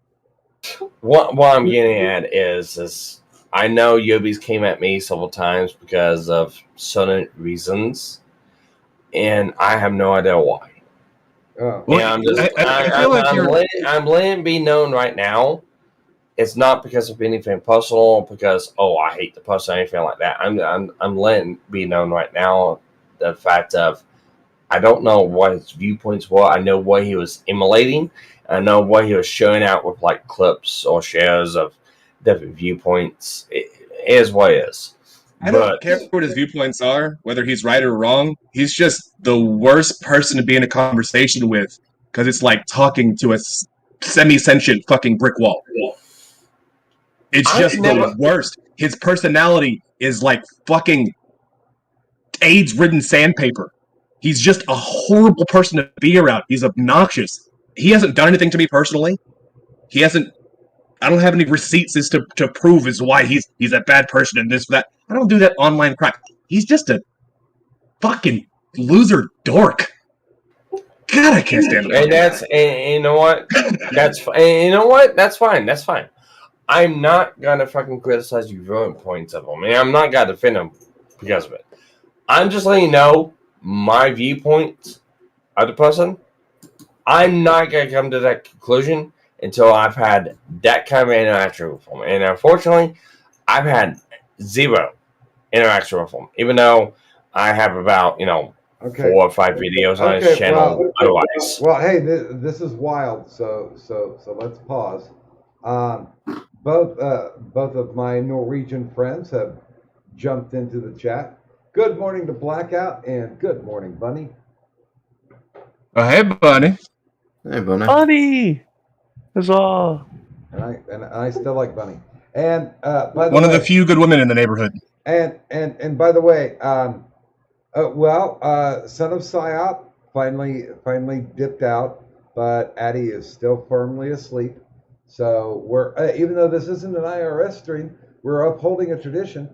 what I'm getting at is I know Yubi's came at me several times because of certain reasons, and I have no idea why. Oh, Well, Yeah, I'm just. I feel like you're. I'm letting it be known right now. It's not because of anything personal, because I hate the person or anything like that. I'm letting it be known right now the fact of I don't know what his viewpoints were. I know what he was emulating. I know what he was showing out with like clips or shares of different viewpoints. It is what it is. I don't care what his viewpoints are, whether he's right or wrong. He's just the worst person to be in a conversation with, because it's like talking to a semi-sentient fucking brick wall. It's just the worst. His personality is like fucking AIDS-ridden sandpaper. He's just a horrible person to be around. He's obnoxious. He hasn't done anything to me personally. He hasn't. I don't have any receipts as to prove as why he's a bad person and this that. I don't do that online crap. He's just a fucking loser dork. God, I can't stand him. And you know what? That's fine. That's fine. I'm not gonna fucking criticize you viewpoints of him. I'm not gonna defend him because of it. I'm just letting you know my viewpoint of the person. I'm not gonna come to that conclusion until I've had that kind of interaction with him. And unfortunately, I've had zero interaction with him, even though I have about 4 or 5 videos on his channel. Otherwise, well, hey, this is wild. So let's pause. Both of my Norwegian friends have jumped into the chat. Good morning to Blackout and good morning, Bunny. Oh, hey, Bunny. Hey, Bunny. Bunny! Huzzah! And I still like Bunny. And by the One way, of the few good women in the neighborhood. And by the way, son of Psyop finally dipped out, but Addie is still firmly asleep. So we're even though this isn't an IRS stream, we're upholding a tradition.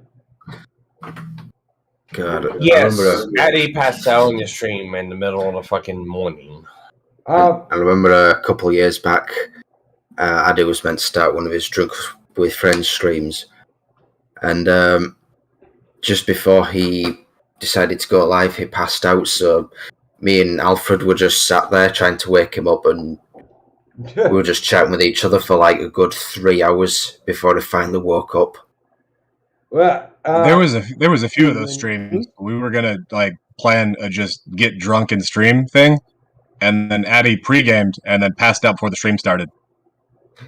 God, yes, Addie passed out on your stream in the middle of the fucking morning. I remember a couple of years back, Addy was meant to start one of his Drunk with Friends streams, and just before he decided to go live, he passed out. So me and Alfred were just sat there trying to wake him up, and we were just chatting with each other for like a good 3 hours before he finally woke up. Well, there was a few of those streams. We were gonna plan a just get drunk and stream thing, and then Addy pre-gamed and then passed out before the stream started.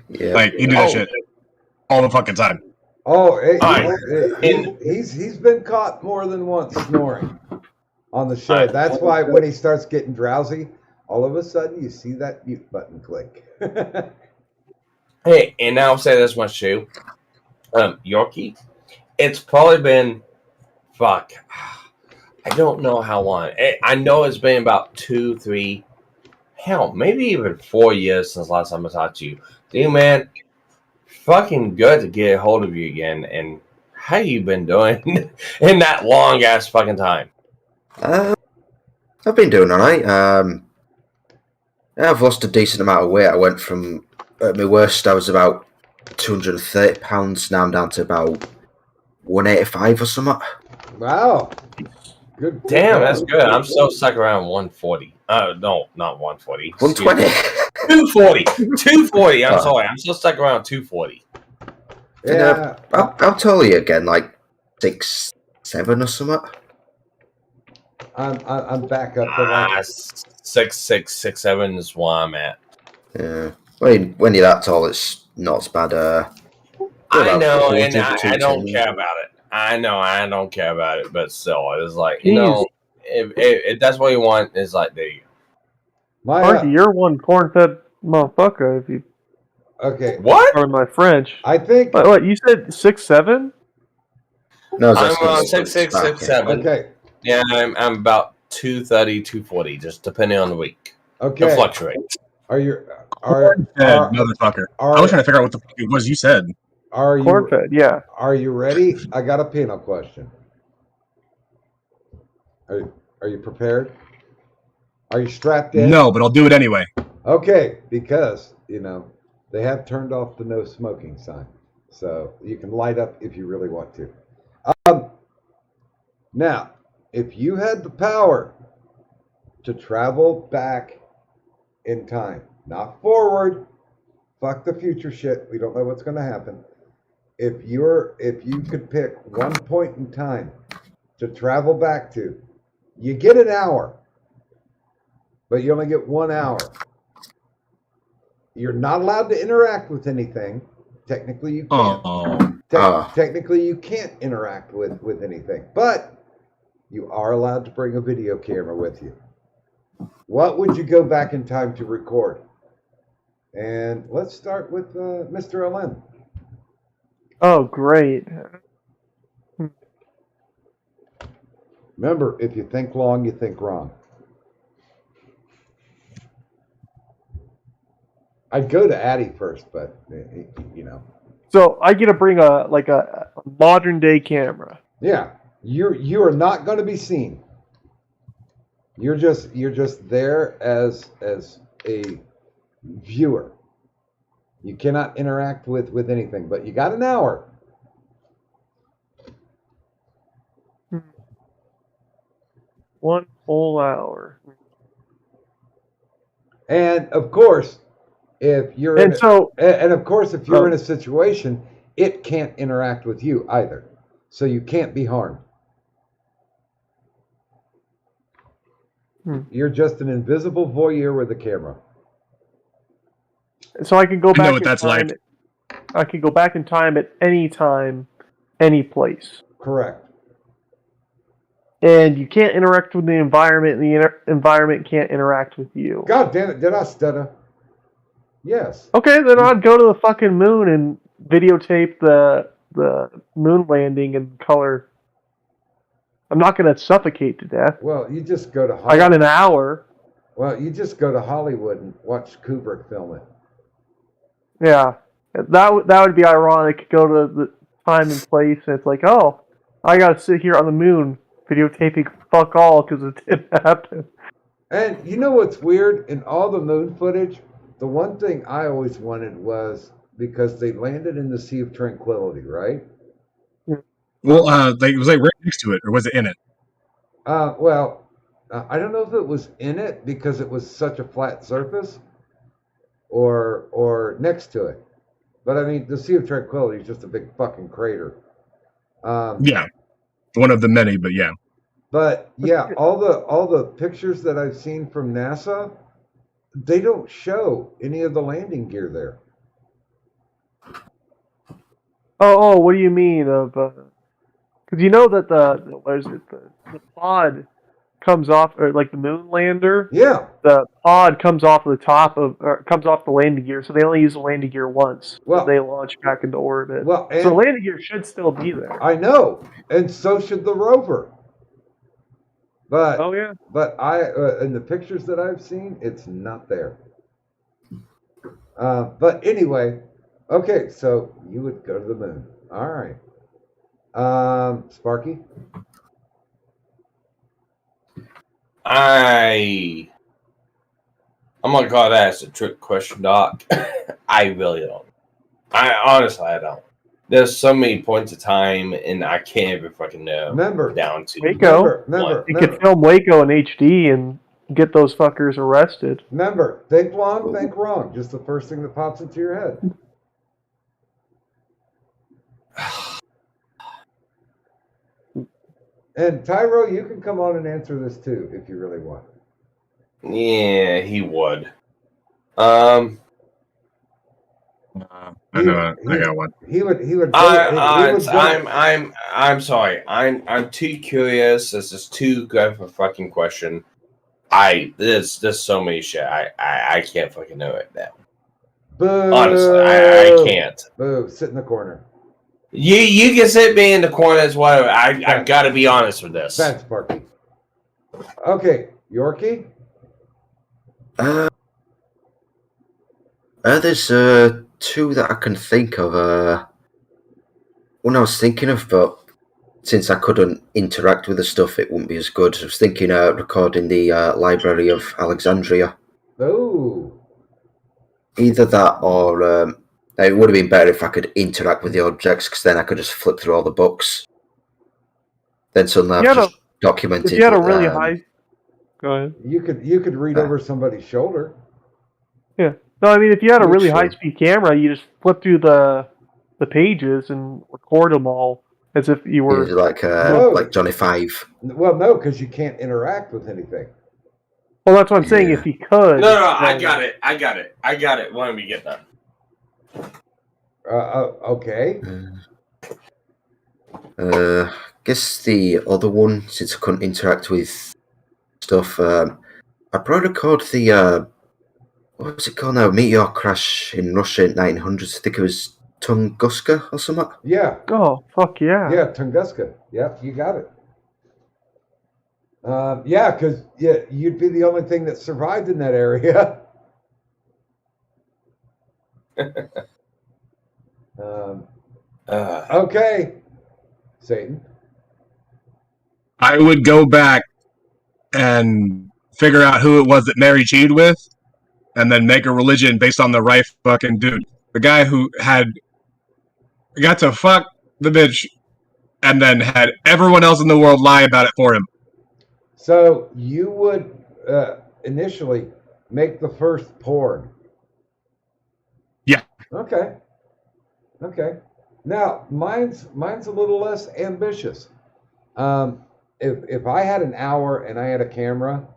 Yeah, he do that shit all the fucking time. He's been caught more than once snoring on the show. That's why when he starts getting drowsy, all of a sudden you see that mute button click. Hey, and I'll say this much too. Yorkie, it's probably been I don't know how long. I know it's been about 2, 3, hell, maybe even 4 years since last time I talked to you. Dude, man, fucking good to get a hold of you again. And how you been doing in that long ass fucking time? I've been doing alright. I've lost a decent amount of weight. I went from, at my worst, I was about 230 pounds. Now I'm down to about 185 or something. Wow. Good. Damn, that's good. I'm still stuck around 140. No, not 140. 120. 240. 240. I'm sorry. I'm still stuck around 240. Yeah. How tall are you again? Like 6'7" or something? I'm back up to like 6'6", 6'7" is where I'm at. Yeah. When you're that tall, it's not as bad. I know, and 240, I don't 210. care about it. I know, I don't care about it, but still, it's like, you know, if that's what you want, it's like, there you go. Marky, you're one corn-fed motherfucker. If you okay. What? pardon my French. I think. What you said? 6'7"? No, I'm around 6'6", 6'7". Okay. Yeah, I'm about 230, 240, just depending on the week. Okay. It fluctuates. Are you? Motherfucker. I was trying to figure out what the fuck it was you said. Are you? Corn-fed, yeah. Are you ready? I got a penal question. Are you prepared? Are you strapped in? No, but I'll do it anyway. Okay, because they have turned off the no smoking sign, so you can light up if you really want to. Now, if you had the power to travel back in time, not forward, fuck the future shit. We don't know what's going to happen. If you could pick one point in time to travel back to, you get an hour, but you only get 1 hour. You're not allowed to interact with anything. Technically, you can't. Technically, you can't interact with anything, but you are allowed to bring a video camera with you. What would you go back in time to record? And let's start with Mr. LM. Oh, great. Remember, if you think long, you think wrong. I'd go to Addy first, but So I get to bring a modern day camera. Yeah, you are not going to be seen. You're just there as a viewer. You cannot interact with anything, but you got an hour. One whole hour. And of course, if you're in a situation, it can't interact with you either. So you can't be harmed. You're just an invisible voyeur with a camera. So I can go back know what in that's time. like. I can go back in time at any time, any place. Correct. And you can't interact with the environment, and the environment can't interact with you. God damn it, did I stutter? Yes. Okay, then I'd go to the fucking moon and videotape the moon landing in color. I'm not going to suffocate to death. Well, you just go to Hollywood. I got an hour. Well, you just go to Hollywood and watch Kubrick film it. Yeah. That would be ironic. Go to the time and place, and it's like, oh, I got to sit here on the moon videotaping fuck all because it didn't happen. And you know what's weird? In all the moon footage, the one thing I always wanted was, because they landed in the Sea of Tranquility, right? Well, it was like right next to it, or was it in it? I don't know if it was in it because it was such a flat surface, or next to it. But I mean, the Sea of Tranquility is just a big fucking crater. Yeah, one of the many, but yeah. But yeah, all the pictures that I've seen from NASA, they don't show any of the landing gear there. Oh, what do you mean of? Because you know that the pod comes off, or like the moon lander. Yeah. The pod comes off the top of, or comes off the landing gear, so they only use the landing gear once. Well, they launch back into orbit. Well, so the landing gear should still be there. I know, and so should the rover. But Oh yeah. but in the pictures that I've seen, it's not there. But anyway, okay, so you would go to the moon. All right. Sparky? Oh my god, that's a trick question, Doc. I really don't. I don't. There's so many points of time, and I can't even fucking know. Remember, down to Waco. You could film Waco in HD and get those fuckers arrested. Remember, think long, think wrong. Just the first thing that pops into your head. And Tyro, you can come on and answer this too if you really want. Yeah, he would. I got one. He would. I'm sorry. I'm too curious. This is too good of a fucking question. There's so many shit. I can't fucking know it now. Boo. Honestly, I can't. Boo. Sit in the corner. You can sit me in the corner as well. I've got to be honest with this. Thanks, Sparky. Okay, Yorkie. There's two that I can think of. One I was thinking of, but since I couldn't interact with the stuff, it wouldn't be as good. I was thinking recording the Library of Alexandria. Oh. Either that or it would have been better if I could interact with the objects, because then I could just flip through all the books. Then suddenly I've just documented. If you had a really high... Go ahead. You could read over somebody's shoulder. Yeah. No, I mean, if you had a really high-speed camera, you just flip through the pages and record them all as if you were... like Johnny Five. Well, no, because you can't interact with anything. Well, that's what I'm saying. If you could... No, I got it. When we get done. Okay. Guess the other one, since I couldn't interact with stuff, I probably record the what was it called now? Meteor crash in Russia in 1900s. I think it was Tunguska or something. Yeah. Oh, fuck yeah. Yeah, Tunguska. Yep, you got it. Yeah, because you'd be the only thing that survived in that area. Okay, Satan. I would go back and figure out who it was that Mary cheated with, and then make a religion based on the right fucking dude. The guy who got to fuck the bitch and then had everyone else in the world lie about it for him. So you would initially make the first porn. Yeah. Okay. Now mine's a little less ambitious. If I had an hour and I had a camera,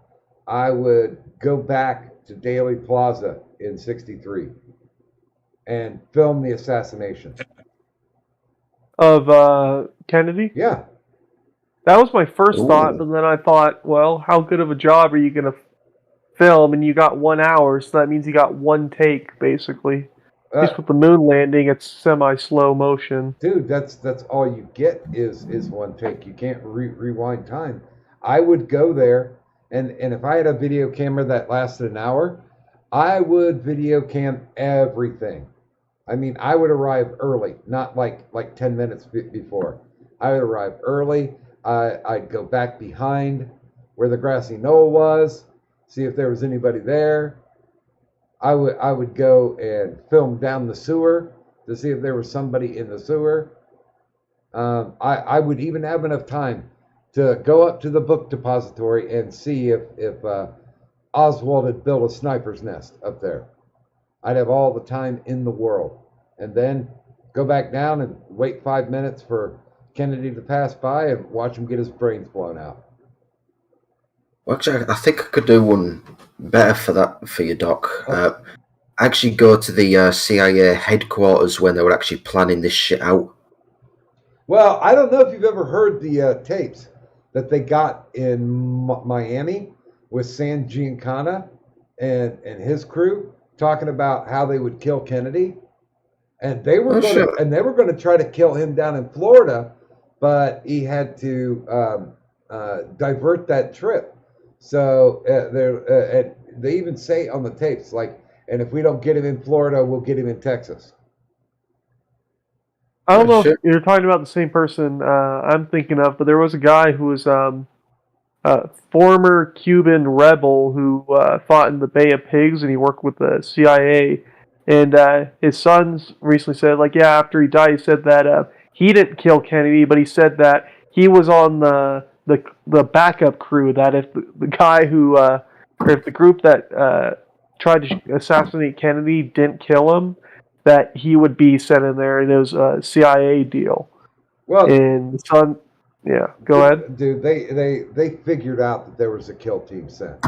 I would go back to Daley Plaza in '63 and film the assassination of Kennedy. Yeah. That was my first thought, but then I thought, well, how good of a job are you going to film? And you got 1 hour, so that means you got one take, basically. At least with the moon landing, it's semi-slow motion. Dude, that's all you get is one take. You can't rewind time. I would go there, and if I had a video camera that lasted an hour, I would video cam everything. I mean, I would arrive early, not like 10 minutes before. I would arrive early. I'd go back behind where the grassy knoll was, see if there was anybody there. I would go and film down the sewer to see if there was somebody in the sewer. I would even have enough time to go up to the book depository and see if Oswald had built a sniper's nest up there. I'd have all the time in the world. And then go back down and wait 5 minutes for Kennedy to pass by and watch him get his brains blown out. Well, actually, I think I could do one better for you, Doc. Actually go to the CIA headquarters when they were actually planning this shit out. Well, I don't know if you've ever heard the tapes that they got in Miami with San Giancana and his crew talking about how they would kill Kennedy, and they were going to try to kill him down in Florida, but he had to divert that trip. So they even say on the tapes, like, and if we don't get him in Florida, we'll get him in Texas. I don't know if Shit. you're talking about the same person I'm thinking of, but there was a guy who was a former Cuban rebel who fought in the Bay of Pigs, and he worked with the CIA. And his sons recently said, like, yeah, after he died, he said that he didn't kill Kennedy, but he said that he was on the backup crew. That if the guy who, or if the group that tried to assassinate Kennedy didn't kill him, that he would be sent in there, and it was a CIA deal. Well, And the son, yeah, go ahead. Dude, they figured out that there was a kill team sent.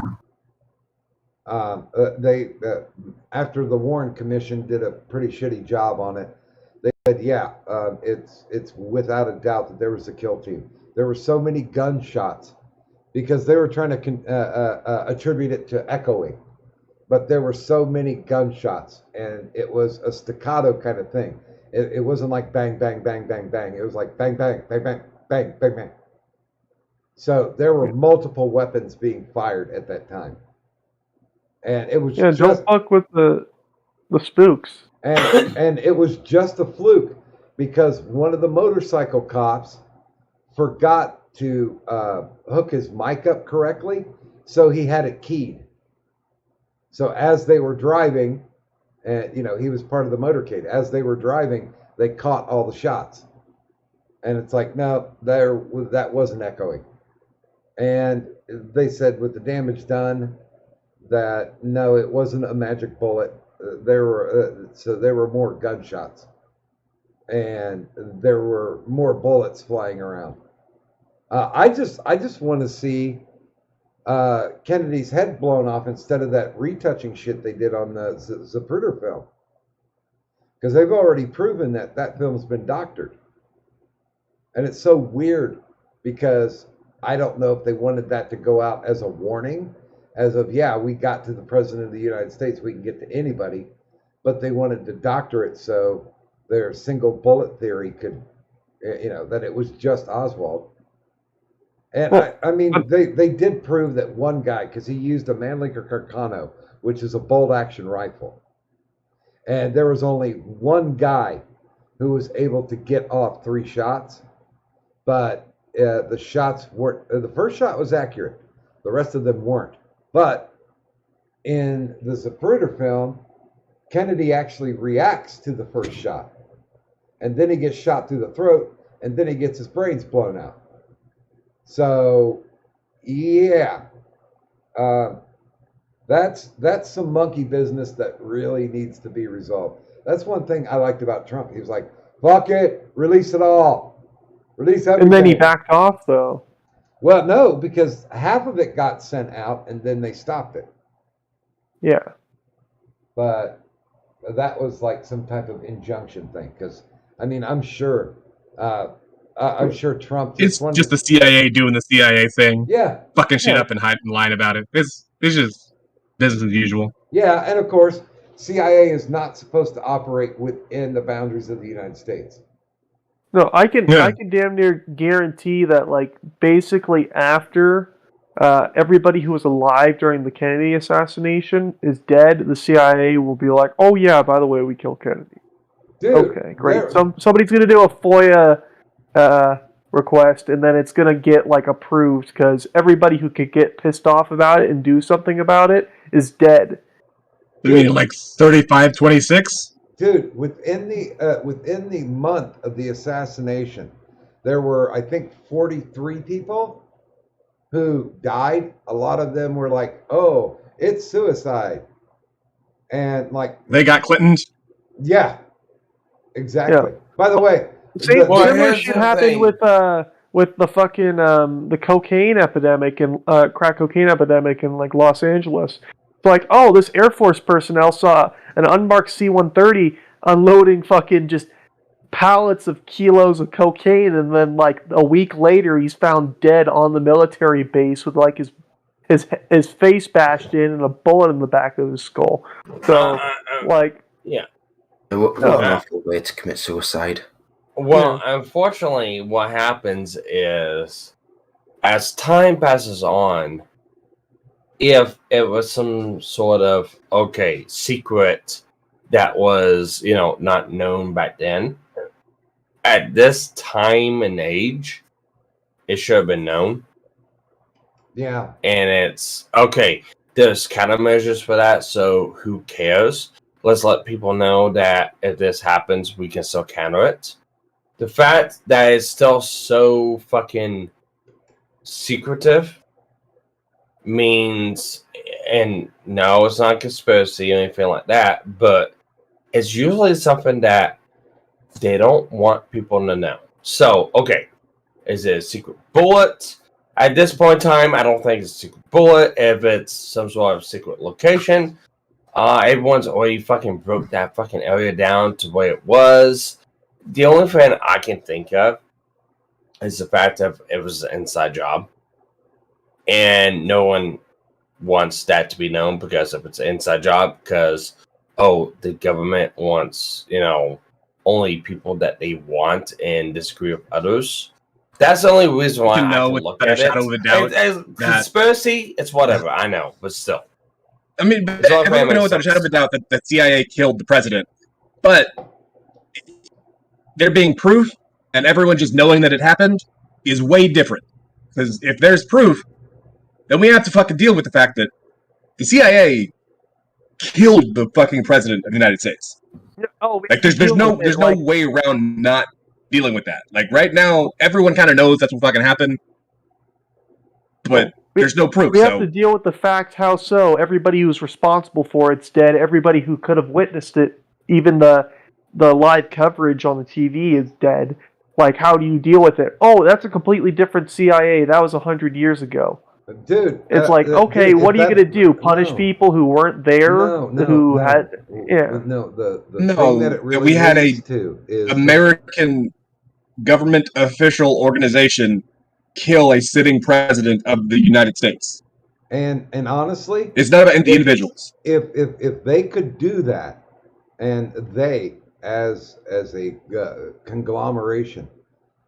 They after the Warren Commission did a pretty shitty job on it. They said, yeah, it's without a doubt that there was a kill team. There were so many gunshots because they were trying to attribute it to echoing, but there were so many gunshots, and it was a staccato kind of thing. It wasn't like bang, bang, bang, bang, bang. It was like bang, bang, bang, bang, bang, bang, bang. So there were multiple weapons being fired at that time. And it was Yeah, don't fuck with the spooks. and it was just a fluke because one of the motorcycle cops forgot to hook his mic up correctly, so he had it keyed. So as they were driving, and he was part of the motorcade. As they were driving, they caught all the shots, and it's like, no, that wasn't echoing. And they said with the damage done that no, it wasn't a magic bullet. There were more gunshots, and there were more bullets flying around. I just want to see Kennedy's head blown off instead of that retouching shit they did on the Zapruder film, because they've already proven that film's been doctored, and it's so weird because I don't know if they wanted that to go out as a warning, as of, yeah, we got to the president of the United States, we can get to anybody, but they wanted to doctor it so their single bullet theory could, that it was just Oswald. And Well, I mean, they did prove that one guy, because he used a Mannlicher Carcano, which is a bolt action rifle, and there was only one guy who was able to get off 3 shots, but the shots weren't. The first shot was accurate, the rest of them weren't. But in the Zapruder film, Kennedy actually reacts to the first shot, and then he gets shot through the throat, and then he gets his brains blown out. So, yeah, that's some monkey business that really needs to be resolved. That's one thing I liked about Trump. He was like, "Fuck it, release it all, release everything." And then he backed off, though. Well, no, because half of it got sent out, and then they stopped it. Yeah. But that was like some type of injunction thing. Because I mean, I'm sure Trump. It's just the CIA doing the CIA thing. Yeah. Fucking shit up and lying about it. It's just business as usual. Yeah, and of course, CIA is not supposed to operate within the boundaries of the United States. No, I can damn near guarantee that, like, basically after everybody who was alive during the Kennedy assassination is dead, the CIA will be like, "Oh yeah, by the way, we killed Kennedy." Dude, okay, great. Somebody's gonna do a FOIA request, and then it's gonna get like approved because everybody who could get pissed off about it and do something about it is dead. You mean like 35-26? Dude, within the month of the assassination, there were, I think, 43 people who died. A lot of them were like, "Oh, it's suicide," and like they got Clinton's. Yeah, exactly. Yeah. By the way, similar shit happened with the fucking the cocaine epidemic and crack cocaine epidemic in like Los Angeles. It's like, oh, this Air Force personnel saw an unmarked C-130 unloading fucking just pallets of kilos of cocaine, and then like a week later, he's found dead on the military base with like his face bashed in and a bullet in the back of his skull. So, like, yeah. What an awful way to commit suicide. Well, unfortunately, what happens is as time passes on, if it was some sort of secret that was not known back then, at this time and age, it should have been known. Yeah. And it's okay. There's countermeasures for that, so who cares? Let's let people know that if this happens, we can still counter it. The fact that it's still so fucking secretive means, and no, it's not a conspiracy or anything like that, but it's usually something that they don't want people to know. So, okay, is it a secret bullet? At this point in time, I don't think it's a secret bullet. If it's some sort of secret location, everyone's already fucking broke that fucking area down to where it was. The only thing I can think of is the fact that it was an inside job. And no one wants that to be known because if it's an inside job, because, the government wants, only people that they want and disagree with others. That's the only reason why I can look at it. Shadow of a doubt As conspiracy, it's whatever, I know, but still. I mean, everyone knows without a shadow of a doubt that the CIA killed the president. But there being proof and everyone just knowing that it happened is way different. Because if there's proof, then we have to fucking deal with the fact that the CIA killed the fucking president of the United States. There's no way around not dealing with that. Like right now, everyone kind of knows that's what fucking happened, but there's no proof. We have to deal with the fact. How so? Everybody who's responsible for it's dead. Everybody who could have witnessed it, even the live coverage on the TV, is dead. Like, how do you deal with it? Oh, that's a completely different CIA. That was 100 years ago. Dude, it's like, okay, dude, what are you going to do? Punish people who weren't there? The thing that it really we had leads to is American government official organization kill a sitting president of the United States. And honestly, it's not about the individuals. If they could do that, and they as a conglomeration,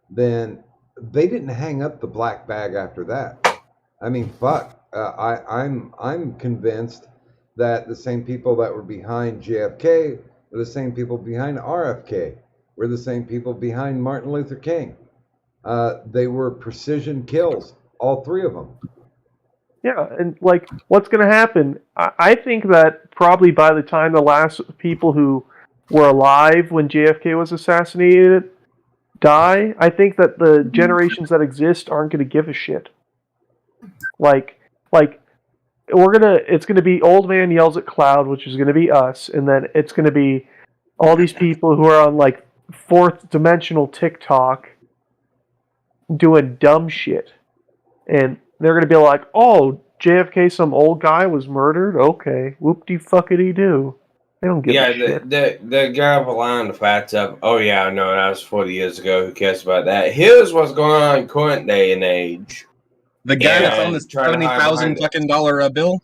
then they didn't hang up the black bag after that. I mean, fuck. I'm convinced that the same people that were behind JFK were the same people behind RFK. Were the same people behind Martin Luther King. They were precision kills, all three of them. Yeah, and like, what's going to happen? I think that probably by the time the last people who were alive when JFK was assassinated die, I think that the generations that exist aren't going to give a shit. Like it's gonna be old man yells at cloud, which is gonna be us, and then it's gonna be all these people who are on like fourth dimensional TikTok doing dumb shit, and they're gonna be like, "Oh, JFK, some old guy was murdered. Okay, whoop-de-fuckity do." They don't give a shit. They're gonna rely on the fact of, oh yeah, I know that was 40 years ago. Who cares about that? Here's what's going on in current day and age. The guy that's on the $70,000 fucking dollar bill.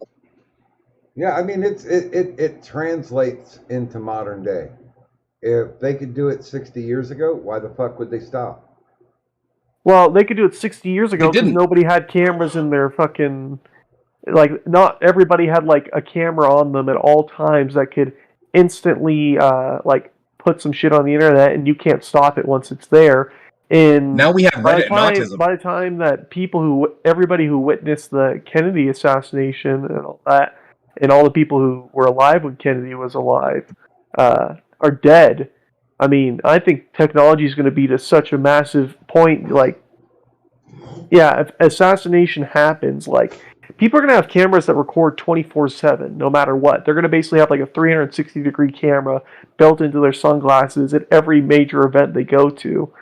Yeah, I mean it translates into modern day. If they could do it 60 years ago, why the fuck would they stop? Well, they could do it 60 years ago because nobody had cameras in their fucking. Like, not everybody had like a camera on them at all times that could instantly like put some shit on the internet, and you can't stop it once it's there. And now we have Reddit and autism. By the time that everybody who witnessed the Kennedy assassination and all that, and all the people who were alive when Kennedy was alive, are dead. I mean, I think technology is going to be to such a massive point. Like, yeah, if assassination happens, like, people are going to have cameras that record 24/7, no matter what. They're going to basically have like a 360-degree camera built into their sunglasses at every major event they go to.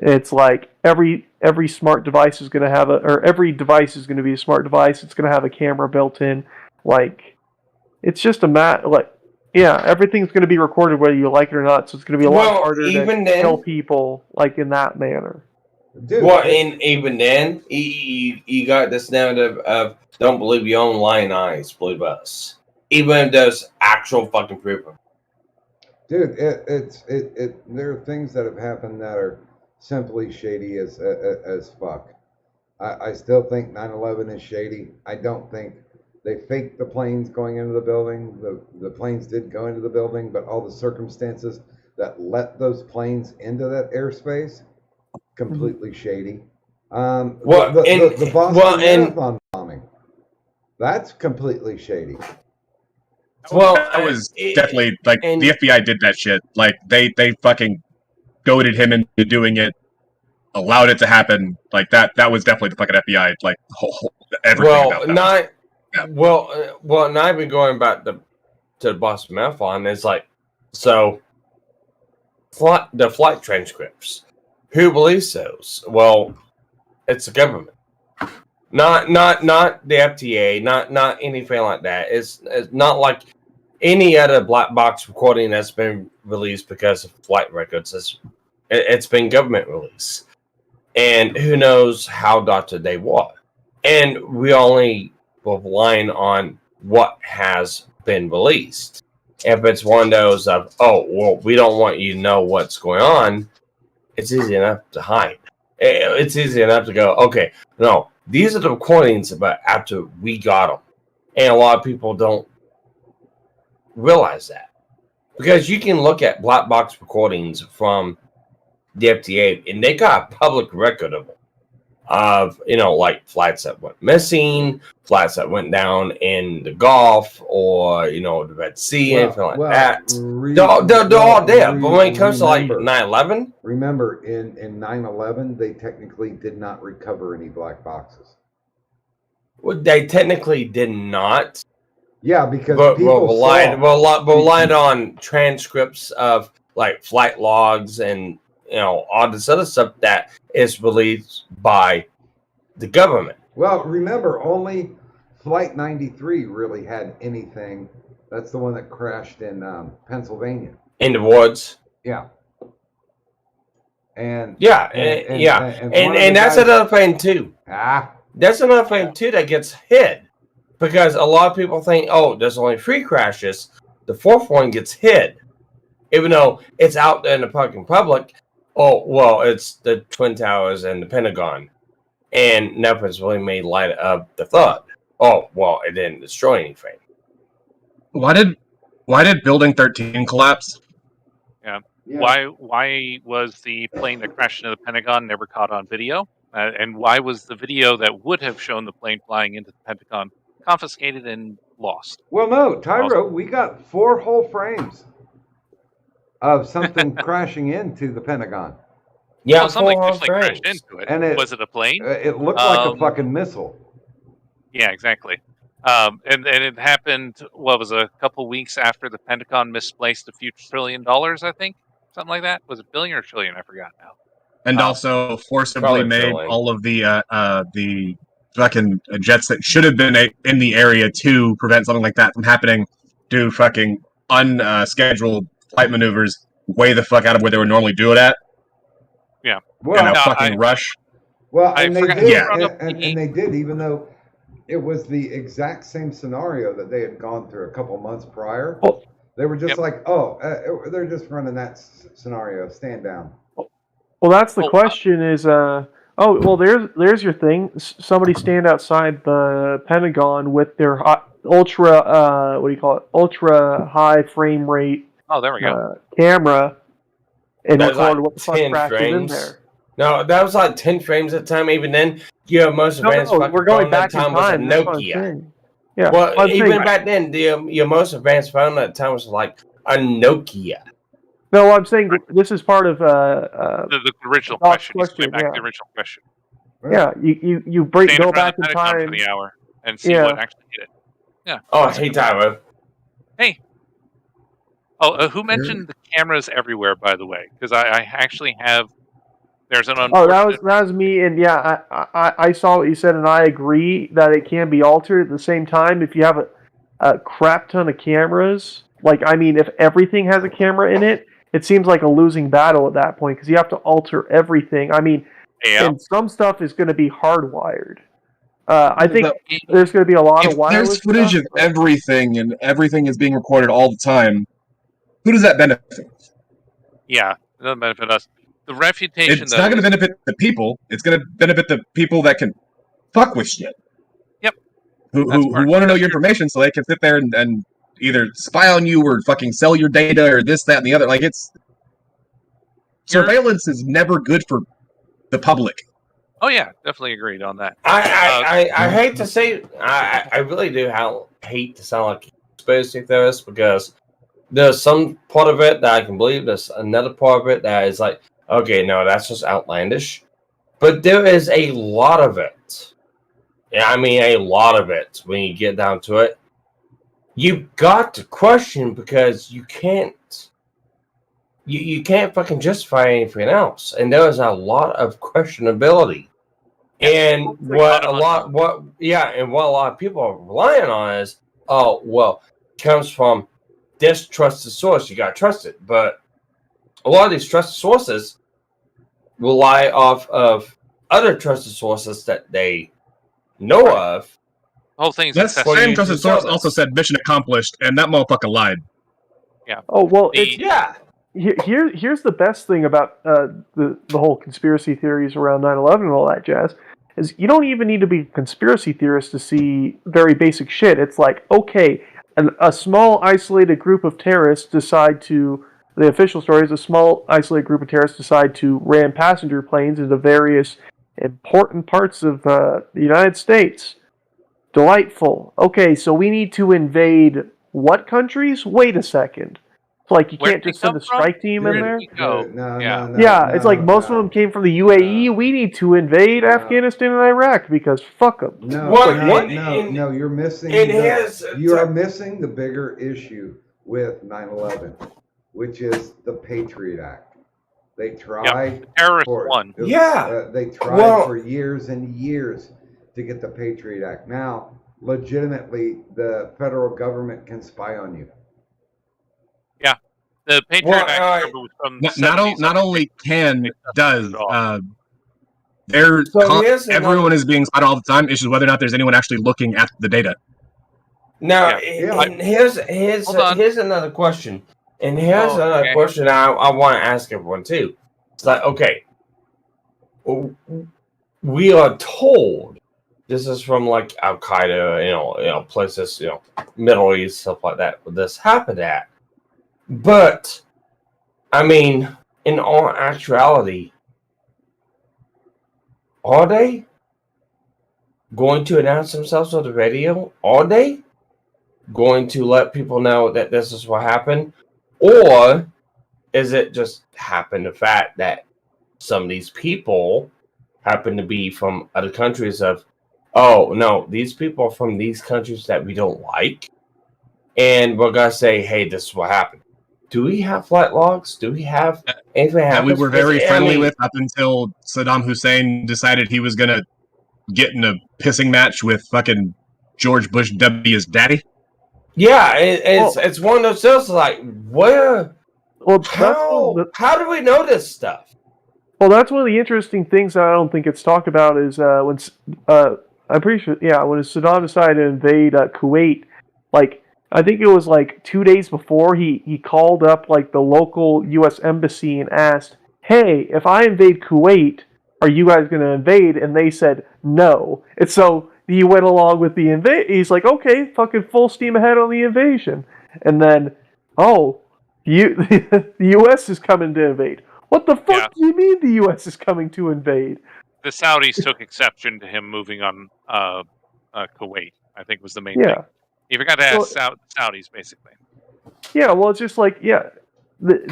It's like every smart device is going to have every device is going to be a smart device. It's going to have a camera built in. Like, it's just everything's going to be recorded whether you like it or not. So it's going to be a lot harder to kill people like in that manner. Dude, and even then, you got this narrative of don't believe your own lying eyes, believe us. Even if there's actual fucking proof. Dude, there are things that have happened that are simply shady as fuck. I still think 9/11 is shady. I don't think they faked the planes going into the building. The planes did go into the building, but all the circumstances that let those planes into that airspace, completely shady. Well, The Boston well, and Marathon bombing, that's completely shady. well, That was definitely like and- the FBI did that shit. Like they fucking goaded him into doing it, allowed it to happen. Like that was definitely the fucking FBI. Like whole everything about that. Well, now I've been going back to the Boston Marathon. It's like, so the flight transcripts. Who believes those? Well, it's the government, not the FTA, not anything like that. It's not like any other black box recording that's been released because of flight records. It's been government release, and who knows how doctored they were. And we only relying on what has been released. If it's one of those of, oh, well, we don't want you to know what's going on, it's easy enough to hide. It's easy enough to go, okay, no, these are the recordings, but after we got them. And a lot of people don't realize that. Because you can look at black box recordings from the FDA, and they got a public record of them. Of, like flights that went missing, flights that went down in the Gulf or, the Red Sea, anything like that. They're all there. But when it comes to like 9/11, remember in 9/11, they technically did not recover any black boxes. they technically did not. Yeah, because But people relied on transcripts of like flight logs and all this other stuff that is released by the government. Well, remember, only Flight 93 really had anything. That's the one that crashed in Pennsylvania. In the woods. Yeah. And that's another thing too. That's another thing too that gets hid, because a lot of people think, oh, there's only 3 crashes. The 4th one gets hid, even though it's out there in the fucking public. Oh, well, it's the Twin Towers and the Pentagon, and nothing's really made light of the thought. Oh, well, it didn't destroy anything. Why did Building 13 collapse? Yeah. Why was the plane that crashed into the Pentagon never caught on video? And why was the video that would have shown the plane flying into the Pentagon confiscated and lost? Well, no, Tyro, we got 4 whole frames of something crashing into the Pentagon. Yeah, well, something definitely crashed into it. And was it a plane? It looked like a fucking missile. Yeah, exactly. And it happened, a couple weeks after the Pentagon misplaced a few $1 trillion, I think? Something like that? Was it billion or trillion? I forgot now. And also forcibly made all of the fucking jets that should have been in the area to prevent something like that from happening, do fucking unscheduled flight maneuvers way the fuck out of where they would normally do it at. Yeah. Well, in a fucking rush. Well, and they did, yeah. and they did, even though it was the exact same scenario that they had gone through a couple months prior. They were just like, they're just running that scenario. Stand down. Well, that's the question is, there's your thing. Somebody stand outside the Pentagon with their ultra high frame rate. Oh, there we go. Camera, and record like what the fuck crashes in there. No, that was like 10 frames at a time. Even then, most advanced we're going back in time time. was a Nokia. Yeah. Well, even back then, your most advanced phone at the time was like a Nokia. No, I'm saying this is part of the original question. Back to the original question. Yeah, you go back in time for the hour and see what actually did it. Yeah. Oh, hey, Tyro. Hey. Oh, who mentioned the cameras everywhere? By the way, because I actually have. There's an unfortunate... that was me, and yeah, I saw what you said, and I agree that it can be altered. At the same time, if you have a crap ton of cameras, if everything has a camera in it, it seems like a losing battle at that point because you have to alter everything. And some stuff is going to be hardwired. I think there's going to be a lot of wireless. There's footage of everything, and everything is being recorded all the time. Who does that benefit? Yeah, it doesn't benefit us. The refutation. It's not going to benefit the people. It's going to benefit the people that can fuck with shit. Yep. Who That's want to know your information so they can sit there and either spy on you or fucking sell your data or this, that, and the other. Like, surveillance is never good for the public. Oh yeah, definitely agreed on that. I hate to say, I really do hate to sound like a conspiracy theorist, because there's some part of it that I can believe. There's another part of it that is like, okay, no, that's just outlandish. But there is a lot of it. Yeah, I mean, a lot of it when you get down to it. You've got to question, because you can't. You can't fucking justify anything else, and there is a lot of questionability. And what a lot of people are relying on is, oh well, it comes from this trusted source. You got to trust it, but a lot of these trusted sources rely off of other trusted sources that they know of. The whole thing's that same trusted source also said mission accomplished, and that motherfucker lied. Yeah. Oh well, yeah. Here's the best thing about the whole conspiracy theories around 9/11 and all that jazz, is you don't even need to be a conspiracy theorist to see very basic shit. It's like, okay, a small isolated group of terrorists decide to, the official story is a small isolated group of terrorists decide to ram passenger planes into various important parts of the United States. Delightful. Okay, so we need to invade what countries? Wait a second. Like, you can't just send a strike team in there? It's like most of them came from the UAE. We need to invade Afghanistan and Iraq because fuck them. No, you're missing. You are missing the bigger issue with 9/11, which is the Patriot Act. They tried. The terrorist won. They tried for years and years to get the Patriot Act. Now, legitimately, the federal government can spy on you. Yeah, the Patriot Act was from the 70s. Not only does. Everyone is being spied all the time. It's just whether or not there's anyone actually looking at the data. Now, here's another question. And here's another question I want to ask everyone too. It's like, okay, we are told, this is from like Al Qaeda, places, Middle East, stuff like that, where this happened at. But, I mean, in all actuality, are they going to announce themselves on the radio? Are they going to let people know that this is what happened? Or is it just happen the fact that some of these people happen to be from other countries oh, no, these people are from these countries that we don't like, and we're going to say, hey, this is what happened. Do we have flight logs? Do we have anything that we were very friendly with up until Saddam Hussein decided he was going to get in a pissing match with fucking George Bush W's daddy? Yeah, it's one of those deals like, where? Well, how do we know this stuff? Well, that's one of the interesting things that I don't think it's talked about is when I'm pretty sure, when Saddam decided to invade Kuwait, like, I think it was like 2 days before, he called up like the local U.S. embassy and asked, hey, if I invade Kuwait, are you guys going to invade? And they said no. And so he went along with the invasion. He's like, okay, fucking full steam ahead on the invasion. And then, the U.S. is coming to invade. What the fuck do you mean the U.S. is coming to invade? The Saudis took exception to him moving on Kuwait, I think was the main thing. You forgot to ask Saudis, basically. Yeah, well, it's just like, the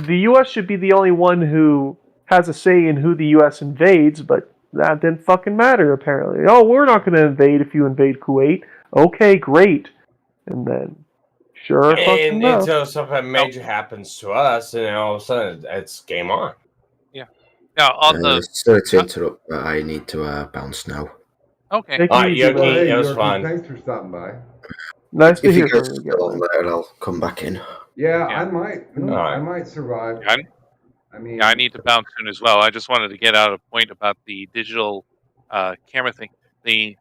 U.S. should be the only one who has a say in who the U.S. invades, but that didn't fucking matter, apparently. Oh, we're not going to invade if you invade Kuwait. Okay, great. And then, until something major happens to us, and then all of a sudden, it's game on. Yeah. Now, sorry to interrupt, but I need to bounce now. Okay. Yogi, it was fun. Thanks for stopping by. Nice to hear from you. If you guys still on there, I'll come back in. I might. I might survive. I need to bounce soon as well. I just wanted to get out a point about the digital camera thing. The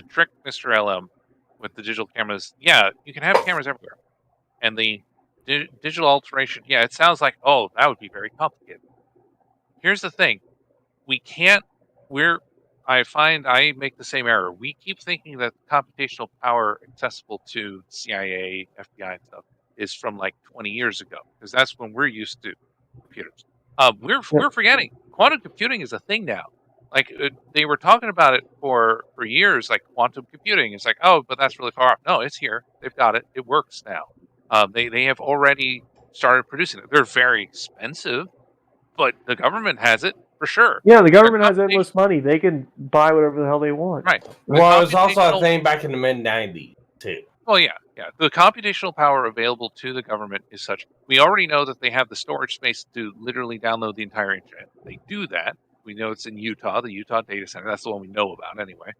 trick, Mr. LM, with the digital cameras. Yeah, you can have cameras everywhere, and the digital alteration. Yeah, it sounds like that would be very complicated. Here's the thing: we can't. I find I make the same error. We keep thinking that computational power accessible to CIA, FBI, and stuff is from like 20 years ago, because that's when we're used to computers. We're forgetting quantum computing is a thing now. Like they were talking about it for years, like quantum computing. It's like, oh, but that's really far off. No, it's here. They've got it. It works now. They have already started producing it. They're very expensive, but the government has it for sure. Yeah, the government has endless money. They can buy whatever the hell they want. Right. Well, it was also a thing back in the mid-90s, too. Well, yeah. The computational power available to the government is such. We already know that they have the storage space to literally download the entire internet. They do that. We know it's in Utah, the Utah data center. That's the one we know about anyway.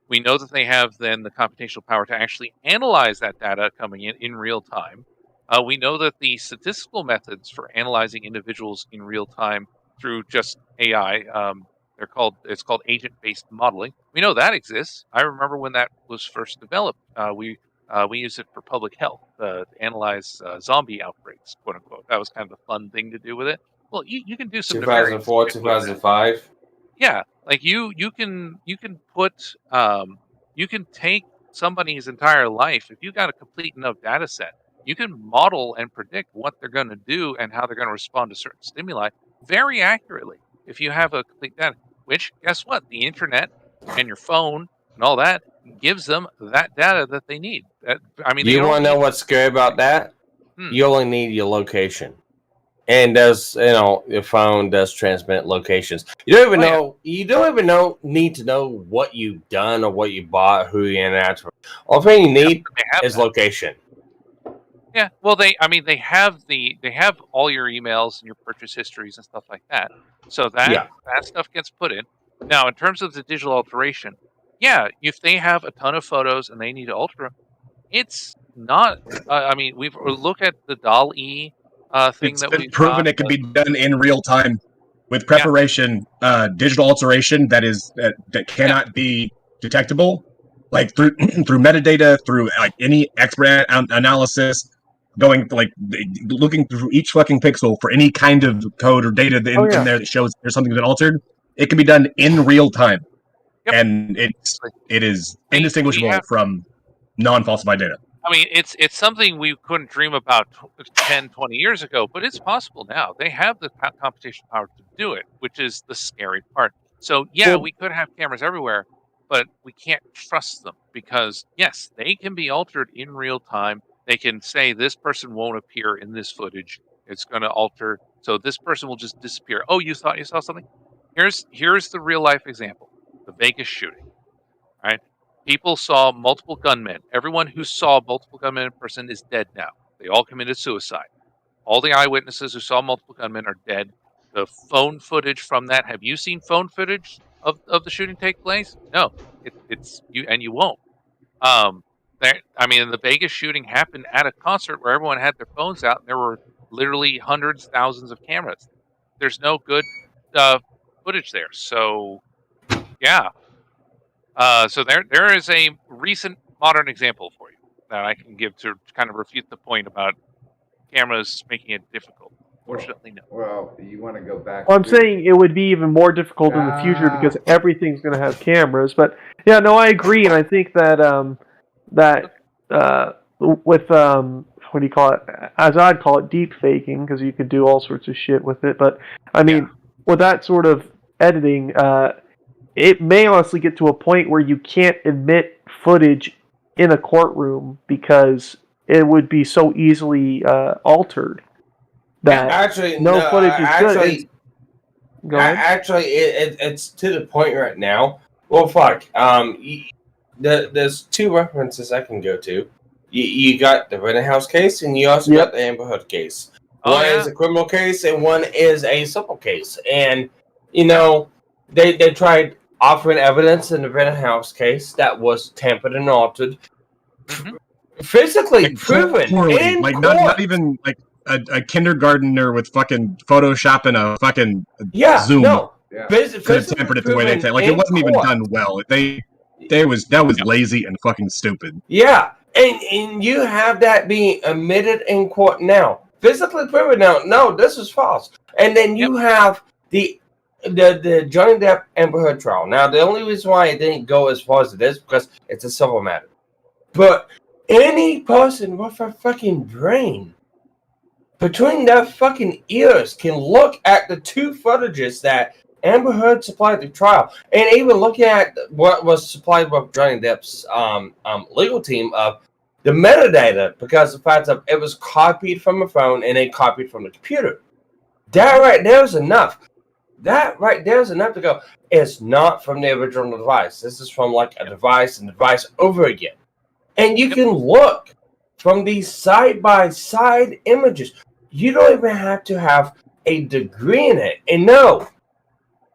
We know that they have then the computational power to actually analyze that data coming in real time. We know that the statistical methods for analyzing individuals in real time through just AI, it's called agent-based modeling. We know that exists. I remember when that was first developed. We used it for public health to analyze zombie outbreaks, quote unquote. That was kind of a fun thing to do with it. Well, you can do some 2004, 2005. Yeah, like you can put you can take somebody's entire life. If you got a complete enough data set, you can model and predict what they're going to do and how they're going to respond to certain stimuli very accurately. If you have a complete data, which guess what, the internet and your phone and all that gives them that data that they need. You want to know what's scary about that? You only need your location. And your phone does transmit locations. You don't even know. You don't even need to know what you've done or what you bought, who you interact with. All thing you need is location. Yeah, well, they have all your emails and your purchase histories and stuff like that. So that stuff gets put in. Now, in terms of the digital alteration, if they have a ton of photos and they need to alter, it's not. We've looked at the DALL-E thing it's that been we've proven got, it can be done in real time with preparation. Digital alteration that cannot be detectable, like through metadata, through like any expert analysis, going like looking through each fucking pixel for any kind of code or data in there that shows there's something been altered. It can be done in real time, and it is indistinguishable from non-falsified data. I mean, it's something we couldn't dream about 10, 20 years ago, but it's possible now. They have the computational power to do it, which is the scary part. So, we could have cameras everywhere, but we can't trust them because, yes, they can be altered in real time. They can say this person won't appear in this footage. It's going to alter. So this person will just disappear. Oh, you thought you saw something? Here's the real life example. The Vegas shooting, right? People saw multiple gunmen. Everyone who saw multiple gunmen in person is dead now. They all committed suicide. All the eyewitnesses who saw multiple gunmen are dead. The phone footage from that. Have you seen phone footage of the shooting take place? No, it's you, and you won't. The Vegas shooting happened at a concert where everyone had their phones out, and there were literally hundreds, thousands of cameras. There's no good footage there. So, yeah. So there is a recent modern example for you that I can give to kind of refute the point about cameras making it difficult. Fortunately, no. Well, you want to go back. Well, I'm saying it would be even more difficult in the future because everything's going to have cameras. But yeah, no, I agree, and I think that with what do you call it? As I'd call it, deep faking, because you could do all sorts of shit with it. But I mean, with that sort of editing, it may honestly get to a point where you can't admit footage in a courtroom because it would be so easily altered that footage is good. Go ahead. Actually, it's to the point right now. Well, fuck. There's two references I can go to. You got the Rittenhouse case, and you also got the Amber Heard case. One is a criminal case, and one is a civil case. And they tried offering evidence in the Rittenhouse case that was tampered and altered, physically proven in like court. not even like a kindergartner with fucking Photoshop and a fucking Zoom. No. Could have tampered it the way they said. Like it wasn't even done well. That was lazy and fucking stupid. Yeah, and you have that being admitted in court now, physically proven now. No, this is false. And then you have the the Johnny Depp Amber Heard trial. Now, the only reason why it didn't go as far as it is because it's a civil matter. But any person with a fucking brain between their fucking ears can look at the two footages that Amber Heard supplied the trial, and even looking at what was supplied by Johnny Depp's legal team of the metadata, because the fact that it was copied from a phone and then copied from the computer. That right there is enough. That right there is enough to go, it's not from the original device. This is from like a device and device over again. And you can look from these side-by-side images. You don't even have to have a degree in it. And no,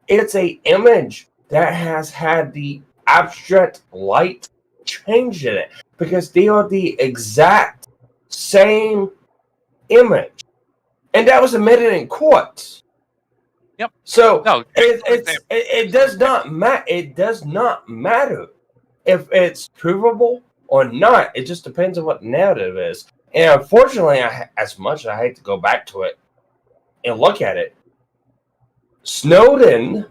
it's an image that has had the abstract light changed in it because they are the exact same image. And that was admitted in court. Yep. So No, it does not matter. It does not matter if it's provable or not. It just depends on what the narrative is. And unfortunately, as much as I hate to go back to it and look at it, Snowden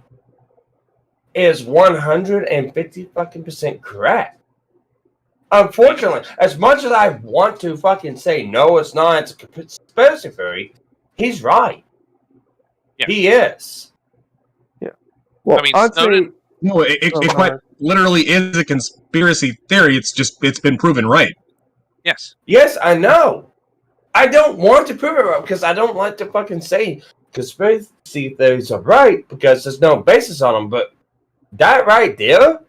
is 150% correct. Unfortunately, as much as I want to fucking say no, it's not, it's a conspiracy theory, he's right. Yeah. He is. Yeah. Well, I mean, I'd Snowden- say No, it Oh, quite literally is a conspiracy theory. It's been proven right. Yes. Yes, I know. I don't want to prove it right because I don't like to fucking say conspiracy theories are right because there's no basis on them. But that right there,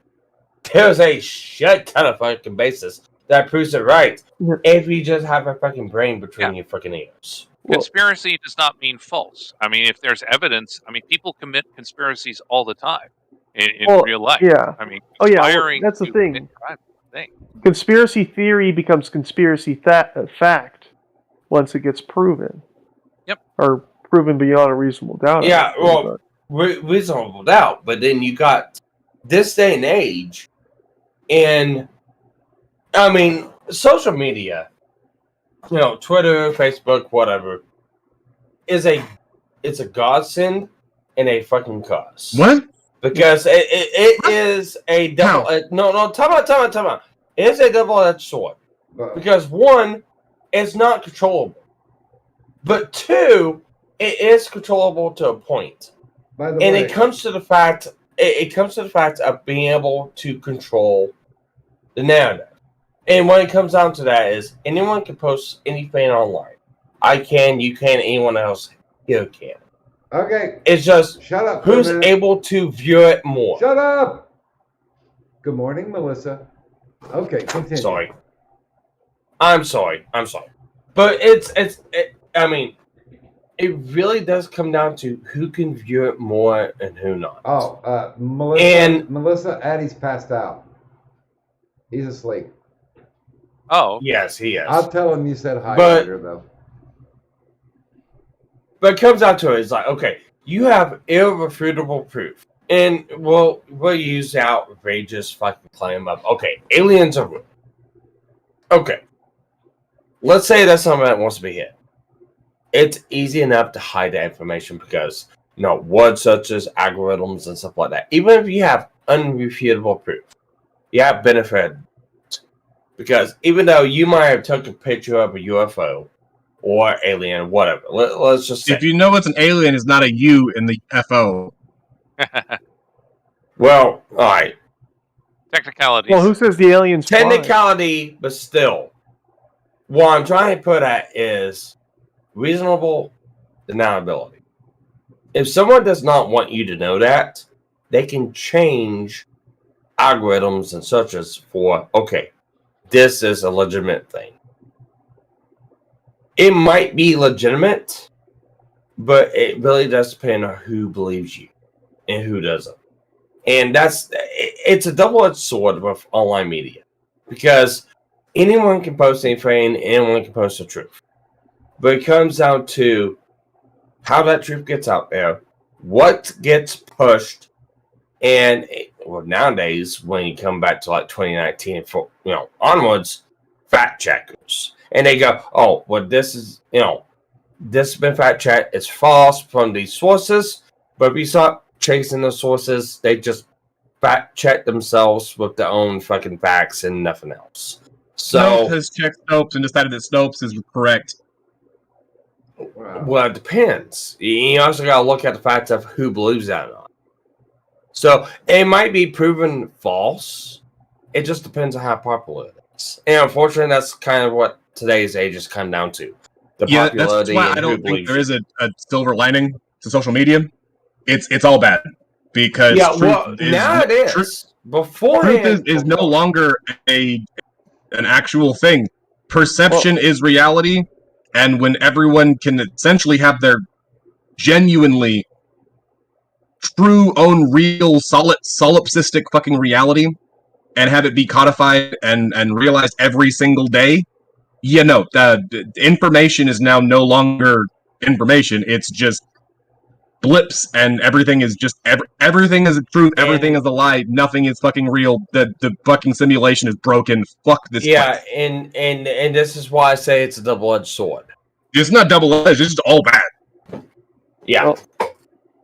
there's a shit ton of fucking basis that proves it right. Yeah. If you just have a fucking brain between your fucking ears. Well- Conspiracy does not mean false. I mean, if there's evidence, I mean, people commit conspiracies all the time in Well, real life. yeah. I mean, Oh, yeah, well, conspiring that's the to thing. commit crime is a thing. conspiracy theory becomes conspiracy fact once it gets proven. Yep. Or proven beyond a reasonable doubt. Yeah, I think, well, reasonable doubt. But then you got this day and age, and I mean, social media, you know, Twitter, Facebook, whatever, it's a godsend and a fucking cause. What? Because it is a double. No, time out. It's a double-edged sword. But Because one, it's not controllable. But two, it is controllable to a point. by the And way, it comes to the fact of being able to control the narrative. And when it comes down to that is anyone can post anything online. I can, you can, anyone else here can. okay, It's just shut up. for a who's minute. able to view it more. Shut up. Good morning, Melissa. Okay, continue. Sorry. I'm sorry. But I mean, it really does come down to who can view it more and who not. Oh, Melissa. And- Melissa, Addie's passed out. He's asleep. Oh, Yes, he is. I'll tell him you said hi But- later, though. But it comes down to it. It's like, okay, you have irrefutable proof. And we'll use the outrageous fucking claim of, okay, aliens are real. Okay. Let's say that's something that wants to be hit. It's easy enough to hide that information because, you know, words such as algorithms and stuff like that. Even if you have unrefutable proof, you have benefit. Because even though you might have took a picture of a UFO or alien, whatever, let's just say. If you know it's an alien, it's not a U in the FO. Well, all right. technicalities. well, who says the aliens? fly? Technicality, but still. What I'm trying to put at is reasonable deniability. If someone does not want you to know that, they can change algorithms and such as for, okay, this is a legitimate thing. It might be legitimate, but it really does depend on who believes you and who doesn't. And it's a double-edged sword with online media because anyone can post anything, anyone can post the truth. But it comes down to how that truth gets out there, what gets pushed, and well, nowadays, when you come back to like 2019 for onwards, fact checkers. And they go, oh, well, this is, this has been fact checked, it's false from these sources, but we saw chasing the sources. They just fact check themselves with their own fucking facts and nothing else. Snopes So, has checked Snopes and decided that Snopes is correct. Wow. well, it depends. You also got to look at the fact of who believes that or not. So, it might be proven false. It just depends on how popular it is. And unfortunately, that's kind of what today's age has come down to. The Yeah, that's popularity why and I who don't think believes there it. is a silver lining to social media. It's all bad because Yeah, truth well, is now it is. truth Beforehand, is no longer an actual thing. Perception is reality, and when everyone can essentially have their genuinely true own real solipsistic fucking reality and have it be codified and realized every single day, the information is now no longer information. It's just blips, and everything is just everything is a truth, everything is a lie, nothing is fucking real. The fucking simulation is broken. Fuck this place. and this is why I say it's a double-edged sword. It's not double-edged, it's just all bad. Yeah. Well,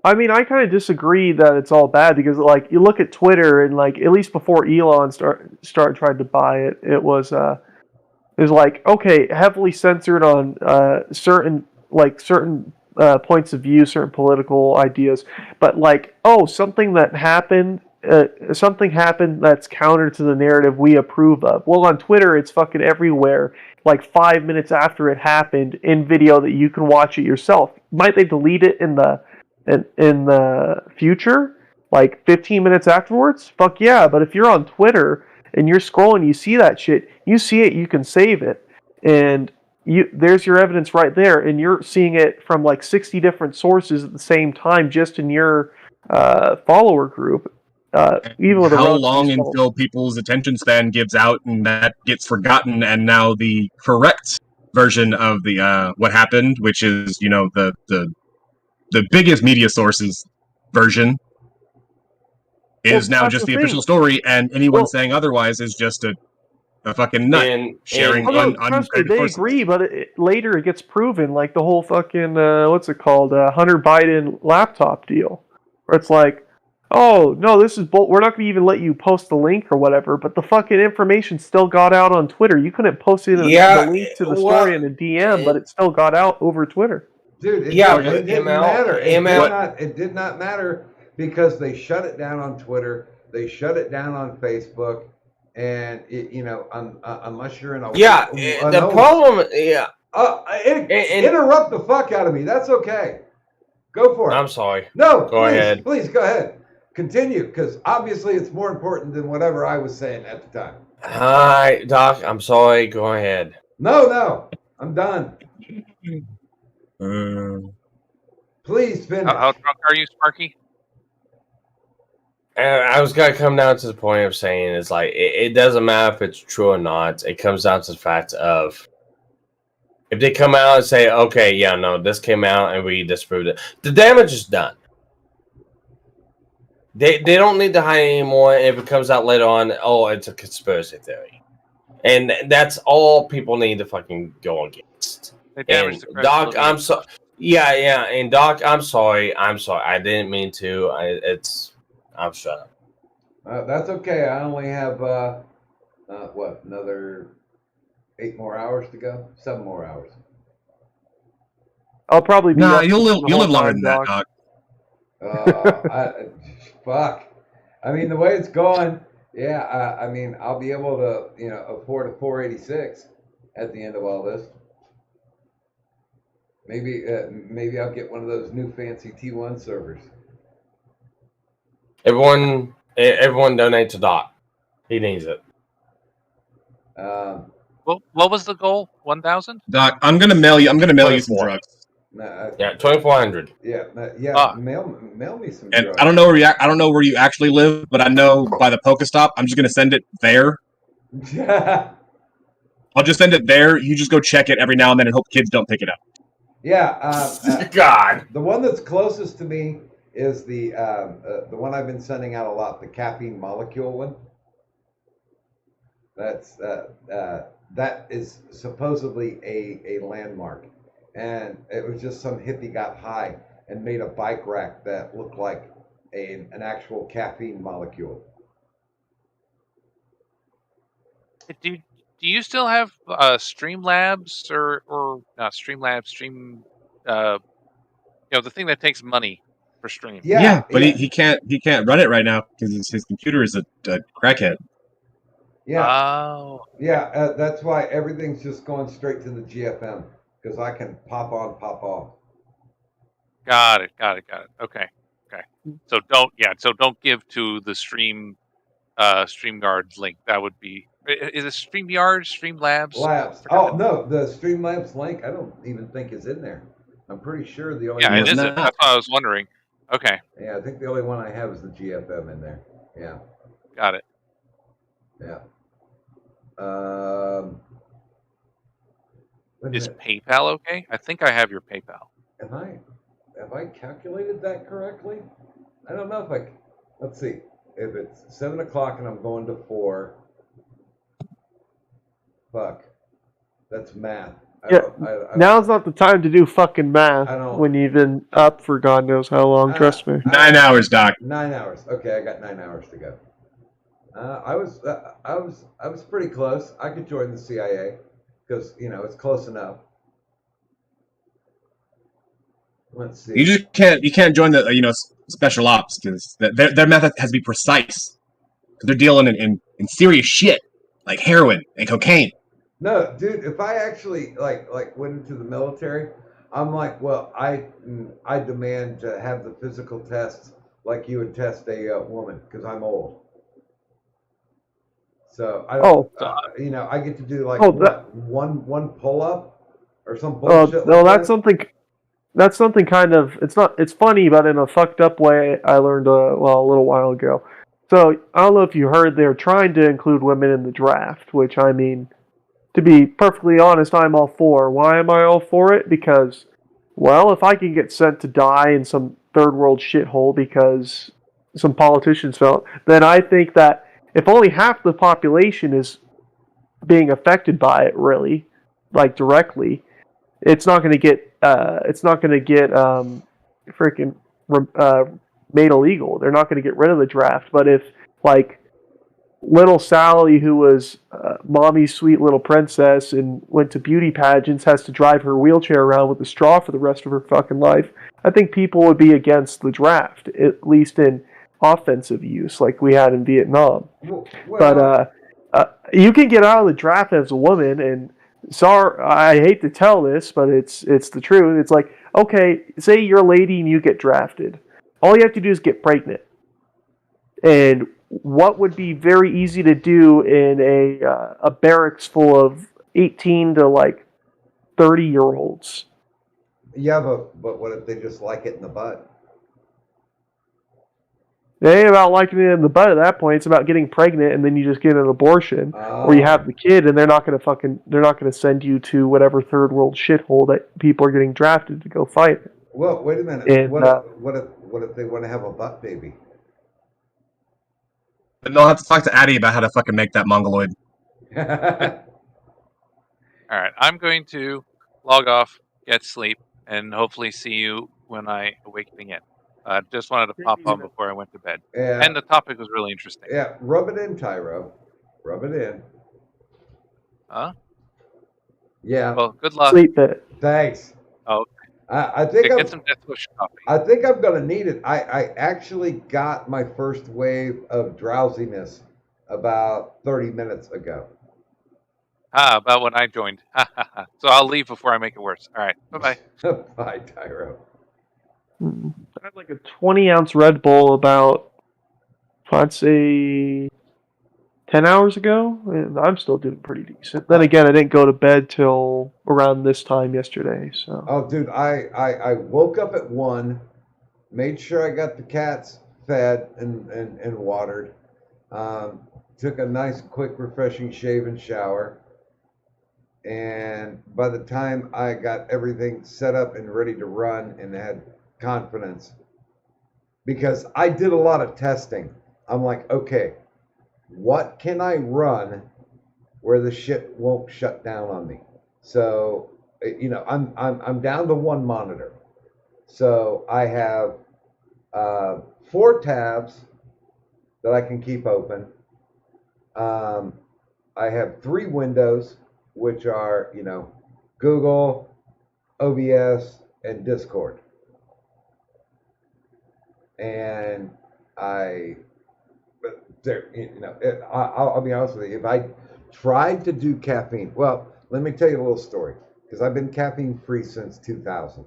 I mean, I kind of disagree that it's all bad because, like, you look at Twitter and, like, at least before Elon started trying to buy it, it was like, okay, heavily censored on certain points of view, certain political ideas, but like, oh, something happened that's counter to the narrative we approve of. Well, on Twitter, it's fucking everywhere. Like 5 minutes after it happened, in video that you can watch it yourself. Might they delete it in the future, like 15 minutes afterwards? Fuck yeah! But if you're on Twitter and you're scrolling, you see that shit, you see it, you can save it, and there's your evidence right there, and you're seeing it from like 60 different sources at the same time, just in your follower group. Even with how long until people's attention span gives out and that gets forgotten, and now the correct version of the what happened, which is the biggest media sources version, is now just the official story, and anyone saying otherwise is just a fucking nut sharing trust me, uncredited they sources. agree, but later it gets proven, like the whole fucking what's it called, Hunter Biden laptop deal, where it's like, oh no, this is we're not going to even let you post the link or whatever, but the fucking information still got out on Twitter. You couldn't post the link to the story in a DM, but it still got out over Twitter. Dude, it didn't matter. It did not matter because they shut it down on Twitter. They shut it down on Facebook. And unless you're in a problem, interrupt the fuck out of me. That's okay. Go for it. I'm sorry. No, go ahead. Please go ahead. Continue, because obviously it's more important than whatever I was saying at the time. Hi, Doc. I'm sorry. Go ahead. No, I'm done. Please finish. How drunk are you, Sparky? I was going to come down to the point of saying it's like, it doesn't matter if it's true or not. It comes down to the fact of, if they come out and say, okay, yeah, no, this came out and we disproved it, the damage is done. They don't need to hide anymore. If it comes out later on, oh, it's a conspiracy theory. And that's all people need to fucking go against. And Doc, I'm sorry. Yeah, and Doc, I'm sorry. I didn't mean to. I'm shut up. That's okay. I only have another 8 more hours to go? 7 more hours. I'll probably be. You'll live longer than that, Doc. Fuck. I mean, the way it's going, yeah. I mean, I'll be able to, afford a 486 at the end of all this. Maybe I'll get one of those new fancy T1 servers. Everyone donate to Doc. He needs it. What was the goal? 1,000? Doc, I'm gonna mail you some drugs. Yeah, 2,400. Yeah. Mail me some and drugs. I don't know where you actually live, but I know by the Pokestop. I'm just gonna send it there. I'll just send it there. You just go check it every now and then and hope kids don't pick it up. Yeah. God. The one that's closest to me is the one I've been sending out a lot, the caffeine molecule one. That is supposedly a landmark, and it was just some hippie got high and made a bike rack that looked like an actual caffeine molecule. Do you still have Streamlabs or not Streamlabs? The thing that takes money for stream. Yeah, but he can't run it right now because his computer is a crackhead. Yeah. Oh. Yeah, that's why everything's just going straight to the GFM because I can pop on, pop off. Got it. Okay. So don't give to the StreamYard link. That would be, is it StreamYard, Streamlabs? Labs. Oh no, the Streamlabs link I don't even think is in there. I'm pretty sure the only Yeah, one it isn't. That's what I was wondering. Okay. Yeah, I think the only one I have is the GFM in there. Yeah. Got it. Yeah. Is PayPal okay? I think I have your PayPal. Have I calculated that correctly? I don't know if let's see. If it's 7 o'clock and I'm going to 4, fuck. That's math. Now's not the time to do fucking math when you've been up for God knows how long. Trust me. 9 hours, Doc. 9 hours. Okay, I got 9 hours to go. I was pretty close. I could join the CIA because it's close enough. Let's see. You can't join the special ops because their method has to be precise because they're dealing in serious shit like heroin and cocaine. No, dude. If I actually like went into the military, I'm like, well, I demand to have the physical tests like you would test a woman because I'm old. So I don't. I get to do like one pull up or some bullshit. No, that's something. That's something kind of. It's funny, but in a fucked up way. I learned a little while ago. So I don't know if you heard they're trying to include women in the draft, which I mean. To be perfectly honest, I'm all for. Why am I all for it? Because, well, if I can get sent to die in some third world shithole because some politicians felt, then I think that if only half the population is being affected by it, really, like directly, it's not going to get freaking made illegal. They're not going to get rid of the draft. But if like little Sally, who was mommy's sweet little princess and went to beauty pageants, has to drive her wheelchair around with a straw for the rest of her fucking life, I think people would be against the draft, at least in offensive use, like we had in Vietnam. But you can get out of the draft as a woman, and sorry, I hate to tell this, but it's the truth. It's like, okay, say you're a lady and you get drafted. All you have to do is get pregnant. And what would be very easy to do in a barracks full of 18 to like 30-year-olds? Yeah, but what if they just like it in the butt? It ain't about liking it in the butt at that point. It's about getting pregnant, and then you just get an abortion, or you have the kid, and they're not gonna send you to whatever third world shithole that people are getting drafted to go fight. Well, wait a minute. And, what if they want to have a butt baby? And they'll have to talk to Addie about how to fucking make that mongoloid. All right, I'm going to log off, get sleep, and hopefully see you when I awaken again. Just wanted to pop on before I went to bed. Yeah. And the topic was really interesting. Yeah, rub it in, Tyro. Rub it in. Huh? Yeah. Well, good luck. Sleep it. Thanks. Oh, okay. I think get some Death Wish coffee. I think I'm gonna need it. I actually got my first wave of drowsiness about 30 minutes ago. About when I joined. So I'll leave before I make it worse. All right. Bye-bye. Bye, Tyro. I had like a 20-ounce Red Bull about, I'd say, 10 hours ago, and I'm still doing pretty decent. Then again, I didn't go to bed till around this time yesterday. So. Oh, dude, I woke up at 1, made sure I got the cats fed and watered, took a nice, quick, refreshing shave and shower, and by the time I got everything set up and ready to run and had confidence, because I did a lot of testing, I'm like, okay, what can I run where the shit won't shut down on me? So, I'm down to one monitor. So I have 4 tabs that I can keep open. I have 3 windows, which are, Google, OBS, and Discord. And I'll be honest with you. If I tried to do caffeine, well, let me tell you a little story, because I've been caffeine free since 2000.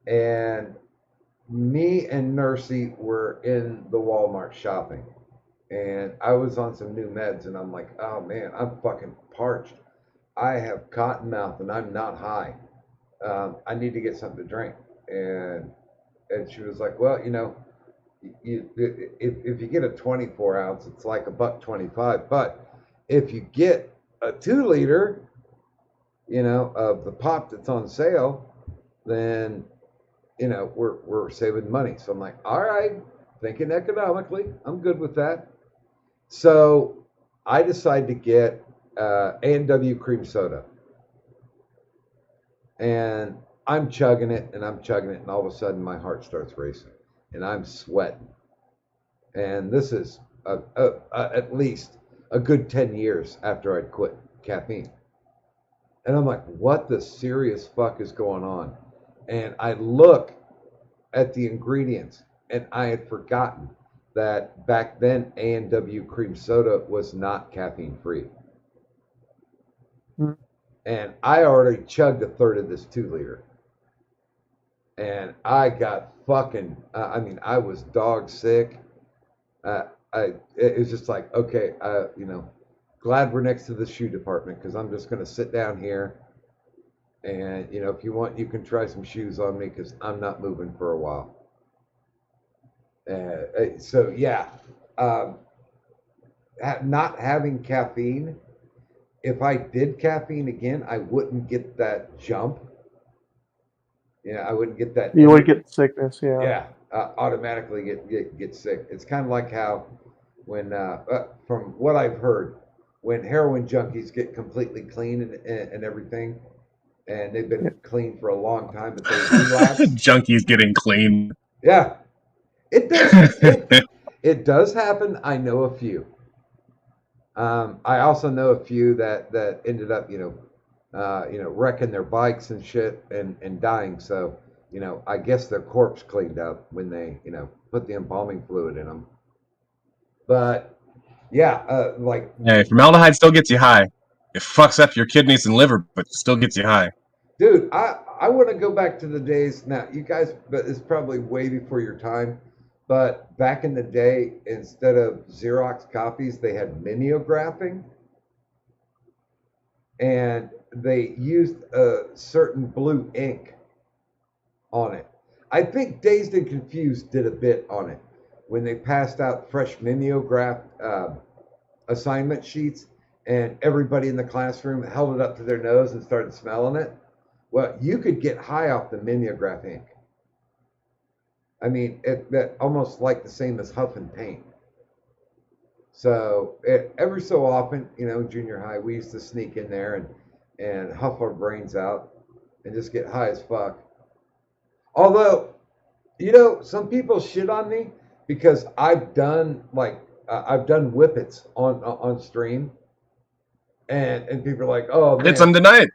And me and Nursey were in the Walmart shopping, and I was on some new meds, and I'm like, oh man, I'm fucking parched. I have cotton mouth, and I'm not high. I need to get something to drink. And she was like, well, if you get a 24 ounce, it's like $1.25. But if you get a 2 liter, of the pop that's on sale, then we're saving money. So I'm like, all right, thinking economically, I'm good with that. So I decided to get A&W cream soda, and I'm chugging it, and all of a sudden my heart starts racing, and I'm sweating. And this is at least a good 10 years after I'd quit caffeine. And I'm like, what the serious fuck is going on? And I look at the ingredients, and I had forgotten that back then A&W cream soda was not caffeine free. And I already chugged a third of this 2 liter. And I got fucking, I was dog sick. It was just like, okay, glad we're next to the shoe department, because I'm just going to sit down here. And, if you want, you can try some shoes on me, because I'm not moving for a while. So, yeah, not having caffeine, if I did caffeine again, I wouldn't get that jump. I wouldn't get that. You would get sickness, yeah. Yeah, automatically get sick. It's kind of like how when, from what I've heard, when heroin junkies get completely clean and everything, and they've been clean for a long time, but they relapse. Junkies getting clean. Yeah, it does. It does happen. I know a few. I also know a few that ended up, wrecking their bikes and shit and dying. So, I guess their corpse cleaned up when they, put the embalming fluid in them. But yeah, hey, formaldehyde still gets you high. It fucks up your kidneys and liver, but still gets you high. Dude, I want to go back to the days. Now, you guys, but it's probably way before your time. But back in the day, instead of Xerox copies, they had mimeographing. And they used a certain blue ink on it. I think Dazed and Confused did a bit on it when they passed out fresh mimeograph assignment sheets, and everybody in the classroom held it up to their nose and started smelling it. Well, you could get high off the mimeograph ink. I mean, that almost like the same as huffing paint. So every so often, junior high, we used to sneak in there and huff our brains out and just get high as fuck. Although, some people shit on me because I've done whippets on stream, and people are like, oh man, it's undenied.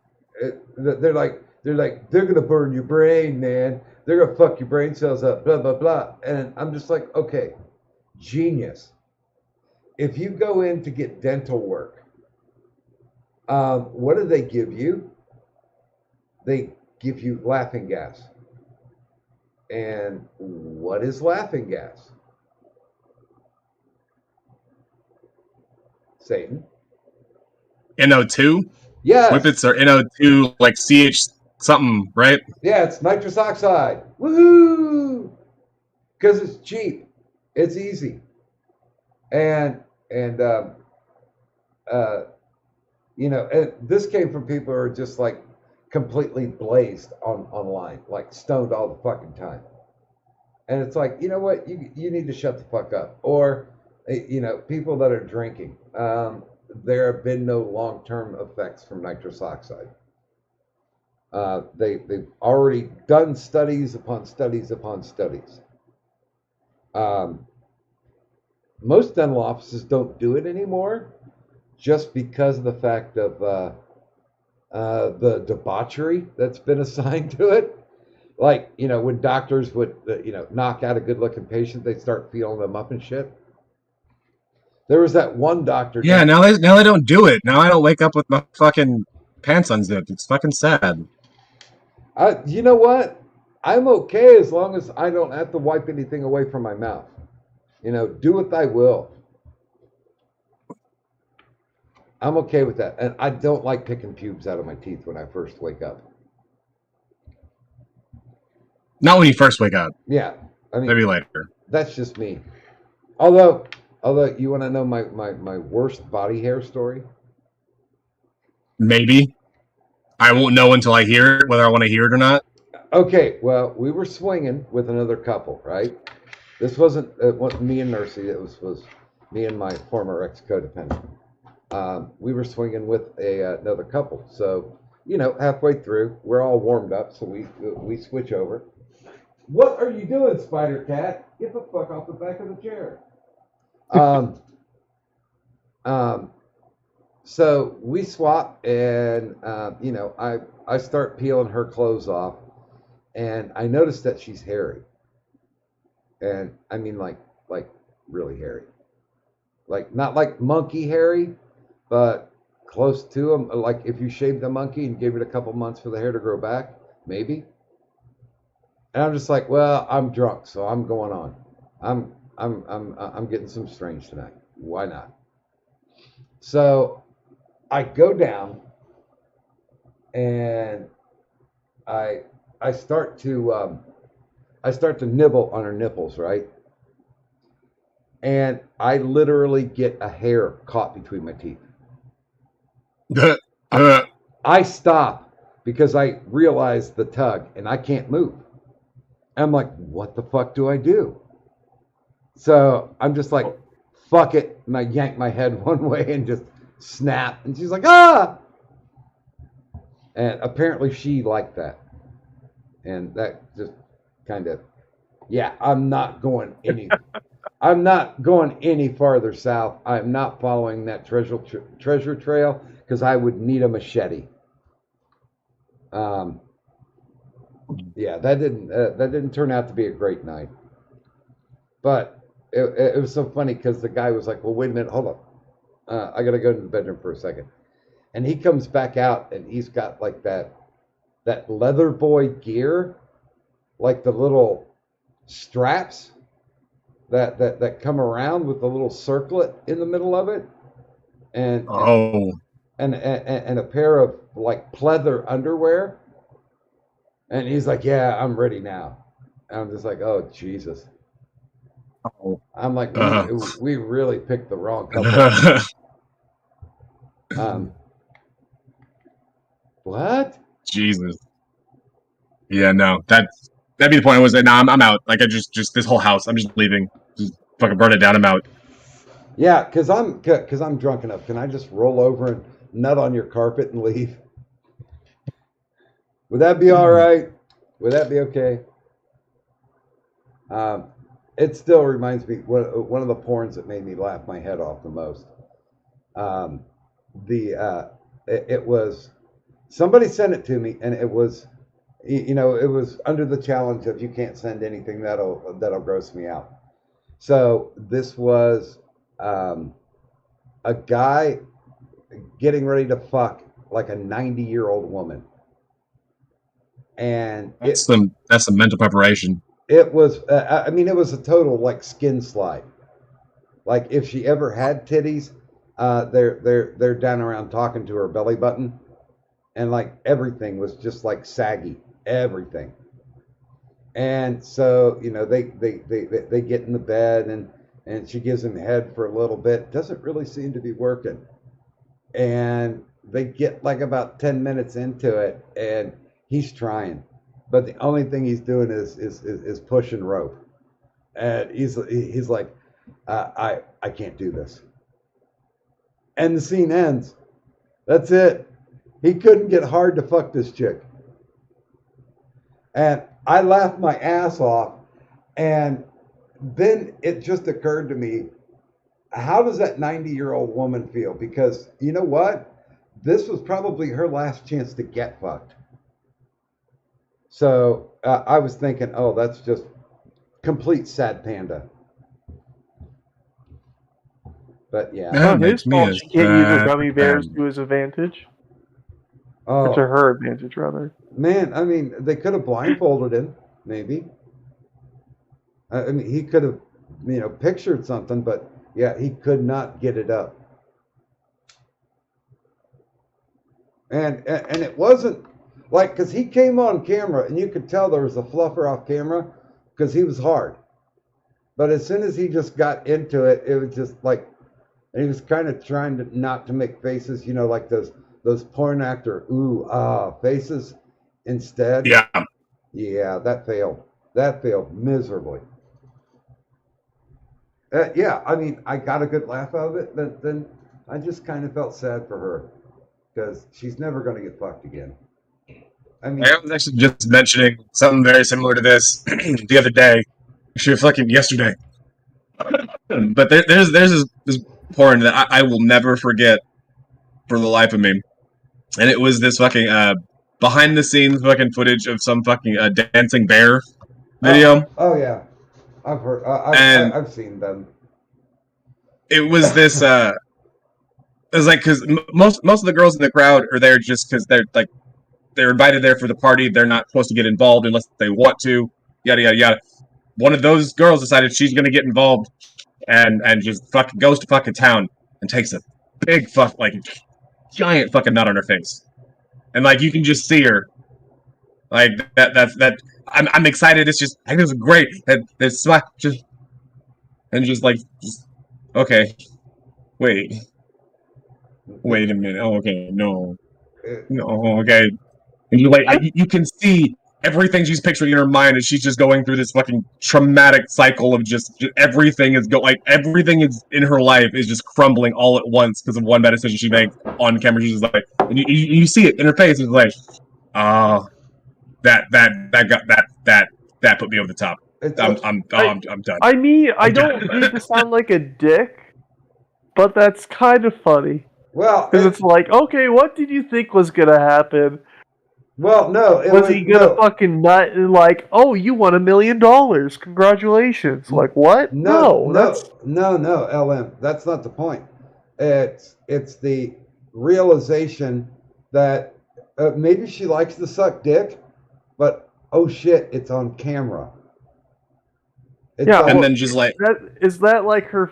They're like they're gonna burn your brain, man. They're gonna fuck your brain cells up, blah blah blah. And I'm just like, okay, genius. If you go in to get dental work, what do they give you? They give you laughing gas. And what is laughing gas? Satan? NO2? Yes. Whippets are NO2, like CH something, right? Yeah, it's nitrous oxide. Woohoo! Because it's cheap. It's easy. And this came from people who are just like completely blazed online, like stoned all the fucking time. And it's like, you know what? You need to shut the fuck up. Or, people that are drinking. There have been no long-term effects from nitrous oxide. They've already done studies upon studies upon studies. Most dental offices don't do it anymore, just because of the fact of the debauchery that's been assigned to it. Like, when doctors would, knock out a good-looking patient, they'd start feeling them up and shit. There was that one doctor. Yeah, now they don't do it. Now I don't wake up with my fucking pants unzipped. It's fucking sad. You know what? I'm okay as long as I don't have to wipe anything away from my mouth. Do what thy will. I'm okay with that. And I don't like picking pubes out of my teeth when I first wake up. Not when you first wake up. Yeah. I mean, maybe later. That's just me. Although you want to know my worst body hair story? Maybe. I won't know until I hear it, whether I want to hear it or not. Okay, well, we were swinging with another couple, right? This wasn't me and Nursey. It was me and my former ex-codependent. We were swinging with another couple. So, halfway through, we're all warmed up, so we switch over. What are you doing, Spider Cat? Get the fuck off the back of the chair. So we swap, and I start peeling her clothes off, and I notice that she's hairy, and I mean like really hairy, like not like monkey hairy, but close to them. Like if you shaved a monkey and gave it a couple months for the hair to grow back, maybe. And I'm just like, well, I'm drunk, so I'm going on. I'm getting some strange tonight. Why not? So I go down and I start to nibble on her nipples, right? And I literally get a hair caught between my teeth. I stop because I realize the tug and I can't move. I'm like, what the fuck do I do? So I'm just like, fuck it. And I yank my head one way and just snap. And she's like, ah! And apparently she liked that. And that just kind of, yeah, I'm not going any farther south. I'm not following that treasure trail because I would need a machete. Yeah, that didn't turn out to be a great night. But it was so funny because the guy was like, well, wait a minute, hold up. I got to go to the bedroom for a second. And he comes back out and he's got like that leather boy gear, like the little straps that come around with the little circlet in the middle of it. And a pair of like pleather underwear. And he's like, yeah, I'm ready now. And I'm just like, oh, Jesus. I'm like, we really picked the wrong couple. What? Jesus. Yeah, no. That'd be the point. I was like, nah, I'm out. Like, I just this whole house, I'm just leaving. Just fucking burn it down. I'm out. Yeah, because I'm drunk enough. Can I just roll over and nut on your carpet and leave? Would that be all right? Would that be okay? It still reminds me, one of the porns that made me laugh my head off the most. It was, somebody sent it to me, and it was, it was under the challenge of you can't send anything that'll gross me out. So this was a guy getting ready to fuck like a 90-year-old woman. And that's some mental preparation. It was, it was a total like skin slide. Like if she ever had titties, they're down around talking to her belly button, and like everything was just like saggy, everything. And so they get in the bed and she gives him head for a little bit. Doesn't really seem to be working, and they get like about 10 minutes into it, and he's trying, but the only thing he's doing is pushing rope, and he's like, I can't do this, and the scene ends. That's it. He couldn't get hard to fuck this chick. And I laughed my ass off. And then it just occurred to me, how does that 90-year-old woman feel? Because you know what? This was probably her last chance to get fucked. So I was thinking, oh, that's just complete sad panda. But yeah. That Not his makes me fault a she can't use her sad gummy bears panda. to his advantage. Oh, Or to her advantage, rather. man, I mean, they could have blindfolded him, maybe. I mean, he could have, pictured something, but yeah, he could not get it up. And it wasn't like, because he came on camera and you could tell there was a fluffer off camera because he was hard. But as soon as he just got into it, it was just like, and he was kind of trying to not to make faces, like those porn actor faces instead. Yeah. Yeah, that failed. That failed miserably. Yeah, I mean, I got a good laugh out of it, but then I just kind of felt sad for her because she's never going to get fucked again. I mean, I was actually just mentioning something very similar to this the other day. Actually, fucking yesterday. But there's this porn that I will never forget for the life of me. And it was this fucking behind the scenes fucking footage of some fucking dancing bear video. Oh yeah, I've heard. And I've seen them. it was this. It was like because most of the girls in the crowd are there just because they're invited there for the party. They're not supposed to get involved unless they want to. Yada yada yada. One of those girls decided she's gonna get involved and just fucking goes to fucking town and takes a big giant fucking nut on her face. And like you can just see her. Like that I'm excited. It's just I think it was great. That's just okay. Wait a minute. Oh, okay. No, okay. And you can see everything she's picturing in her mind, and she's just going through this fucking traumatic cycle of just everything is everything is in her life is just crumbling all at once because of one bad decision she made on camera. She's just like, and you see it in her face. It's like, that put me over the top. I'm done. I mean, I I'm don't done. mean to sound like a dick, but that's kind of funny. Well, Because it's like, okay, what did you think was gonna happen? Well, no. Was he gonna fucking nut and like, oh, you won $1 million? Congratulations! Like what? No, that's LM. That's not the point. It's the realization that maybe she likes to suck dick, but oh shit, it's on camera. And then just like is that like her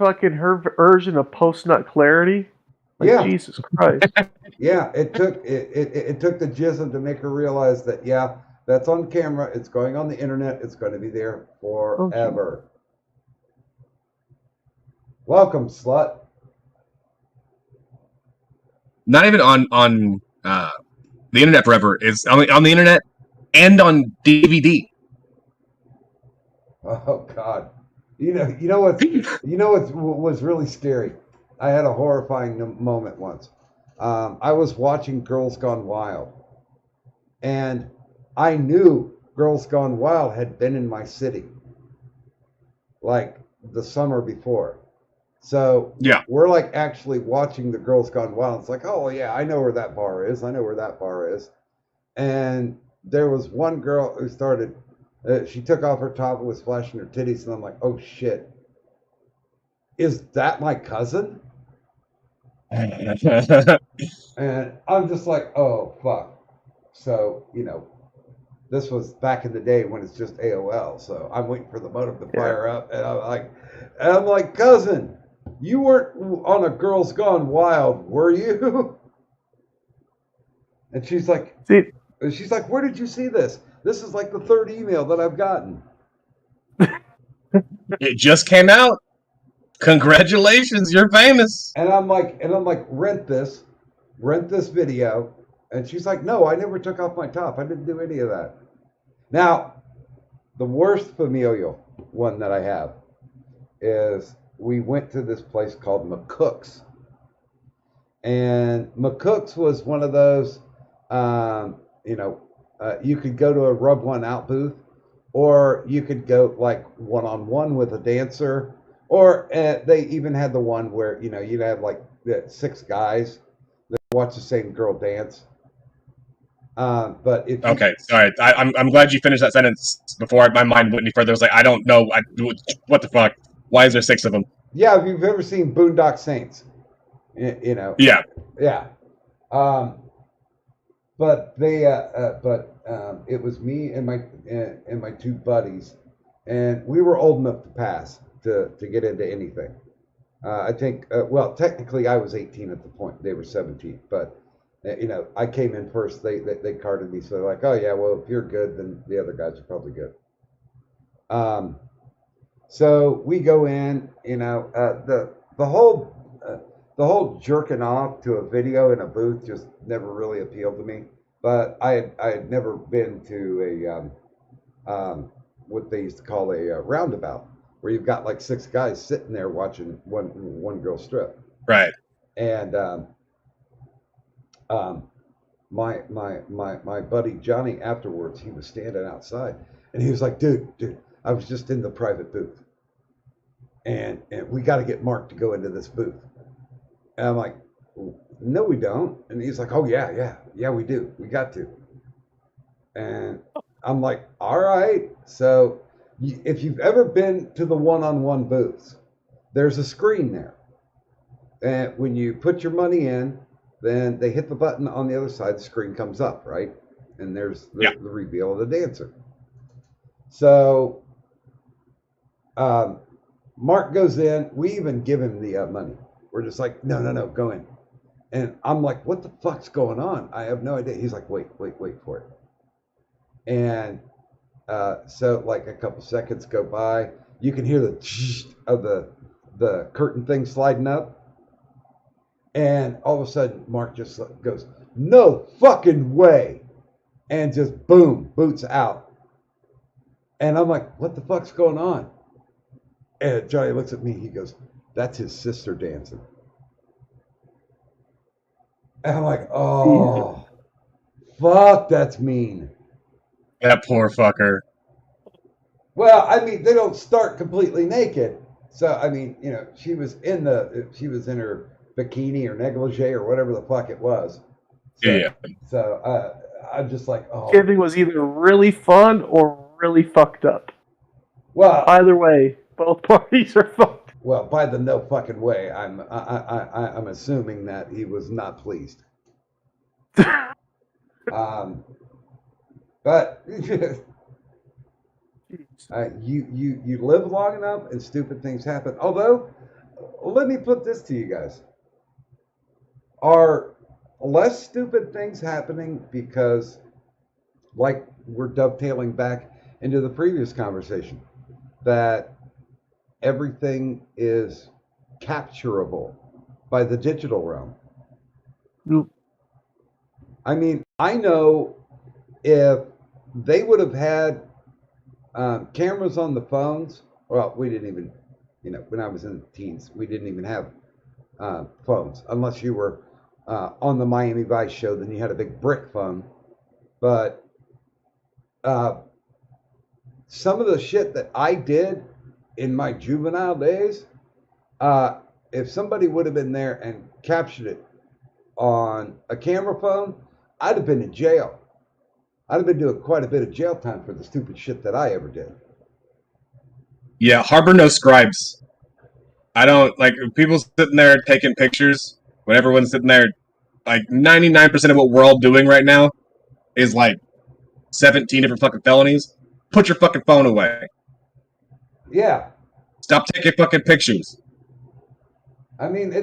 version of post nut clarity? Like, yeah, Jesus Christ. Yeah, it took the jism to make her realize that that's on camera. It's going on the internet. It's going to be there forever. Okay. Welcome, slut. Not even on the internet forever. It's on the internet and on DVD. Oh God, you know what was really scary. I had a horrifying moment once. I was watching Girls Gone Wild, and I knew Girls Gone Wild had been in my city, like the summer before. So yeah, we're like actually watching the Girls Gone Wild. It's like, oh yeah, I know where that bar is. And there was one girl who started. She took off her top and was flashing her titties, and I'm like, oh shit, is that my cousin? And I'm just like, oh fuck. So this was back in the day when it's just AOL. So I'm waiting for the modem to fire up, and I'm like, cousin, you weren't on a Girls Gone Wild, were you? And she's like, where did you see this? This is like the third email that I've gotten. It just came out. Congratulations, you're famous. And I'm like, rent this video. And she's like, no, I never took off my top. I didn't do any of that. Now, the worst familial one that I have is we went to this place called McCook's. And McCook's was one of those, you could go to a rub one out booth, or you could go like one-on-one with a dancer, or they even had the one where you'd have like 6 guys that watch the same girl dance. But if you, Okay, sorry. I'm glad you finished that sentence before my mind went any further. I was like, I don't know. What the fuck? Why is there 6 of them? yeah, if you've ever seen Boondock Saints, Yeah. yeah. But they, it was me and my 2 buddies, and we were old enough to pass to get into anything. I think, well, technically I was 18 at the point; they were 17. But I came in first. They carded me, so they're like, "Oh yeah, well if you're good, then the other guys are probably good." So we go in. The whole jerking off to a video in a booth just never really appealed to me. But I had never been to a what they used to call a roundabout, where you've got like 6 guys sitting there watching one girl strip. Right. And my buddy Johnny, afterwards, he was standing outside, and he was like, dude, I was just in the private booth, and we got to get Mark to go into this booth. And I'm like, no, we don't. And he's like, oh yeah, we do. We got to. And I'm like, all right. So if you've ever been to the one-on-one booths, there's a screen there. And when you put your money in, then they hit the button on the other side, the screen comes up, right? And there's the reveal of the dancer. So Mark goes in. We even give him the money. We're just like, no, go in. And I'm like, what the fuck's going on? I have no idea. He's like, wait for it. And so like a couple seconds go by. You can hear the of the curtain thing sliding up. And all of a sudden, Mark just goes, no fucking way. And just boom, boots out. And I'm like, what the fuck's going on? And Johnny looks at me. He goes, that's his sister dancing. And I'm like, oh, fuck, that's mean. That poor fucker. Well, I mean, they don't start completely naked. So, I mean, she was in her bikini or negligee or whatever the fuck it was. So, Yeah. So, I'm just like, oh. Giving was either really fun or really fucked up. Well, either way, both parties are fucked. Well, by the no fucking way, I'm assuming that he was not pleased. But you live long enough and stupid things happen. Although, let me put this to you guys: are less stupid things happening because, like, we're dovetailing back into the previous conversation, that everything is capturable by the digital realm. Nope. I mean, I know if they would have had cameras on the phones, well, we didn't even, when I was in the teens, we didn't even have phones, unless you were on the Miami Vice show, then you had a big brick phone. But some of the shit that I did in my juvenile days, if somebody would have been there and captured it on a camera phone, I'd have been in jail. I'd have been doing quite a bit of jail time for the stupid shit that I ever did. Yeah, harbor no scribes. I don't like people sitting there taking pictures when everyone's sitting there. Like 99% of what we're all doing right now is like 17 different fucking felonies. Put your fucking phone away. Yeah. Stop taking fucking pictures. I mean, I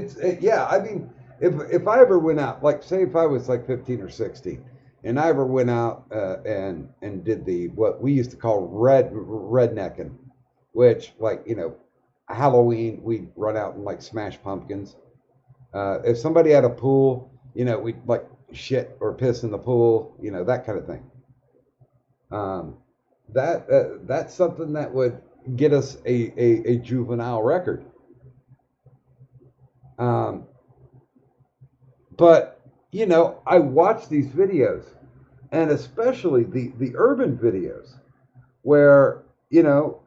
mean, if I ever went out, like, say if I was like 15 or 16, and I ever went out and did what we used to call rednecking, which, like, Halloween, we'd run out and like smash pumpkins. If somebody had a pool, we'd like shit or piss in the pool, that kind of thing. That's something that would get us a juvenile record. But I watch these videos, and especially the urban videos where, you know,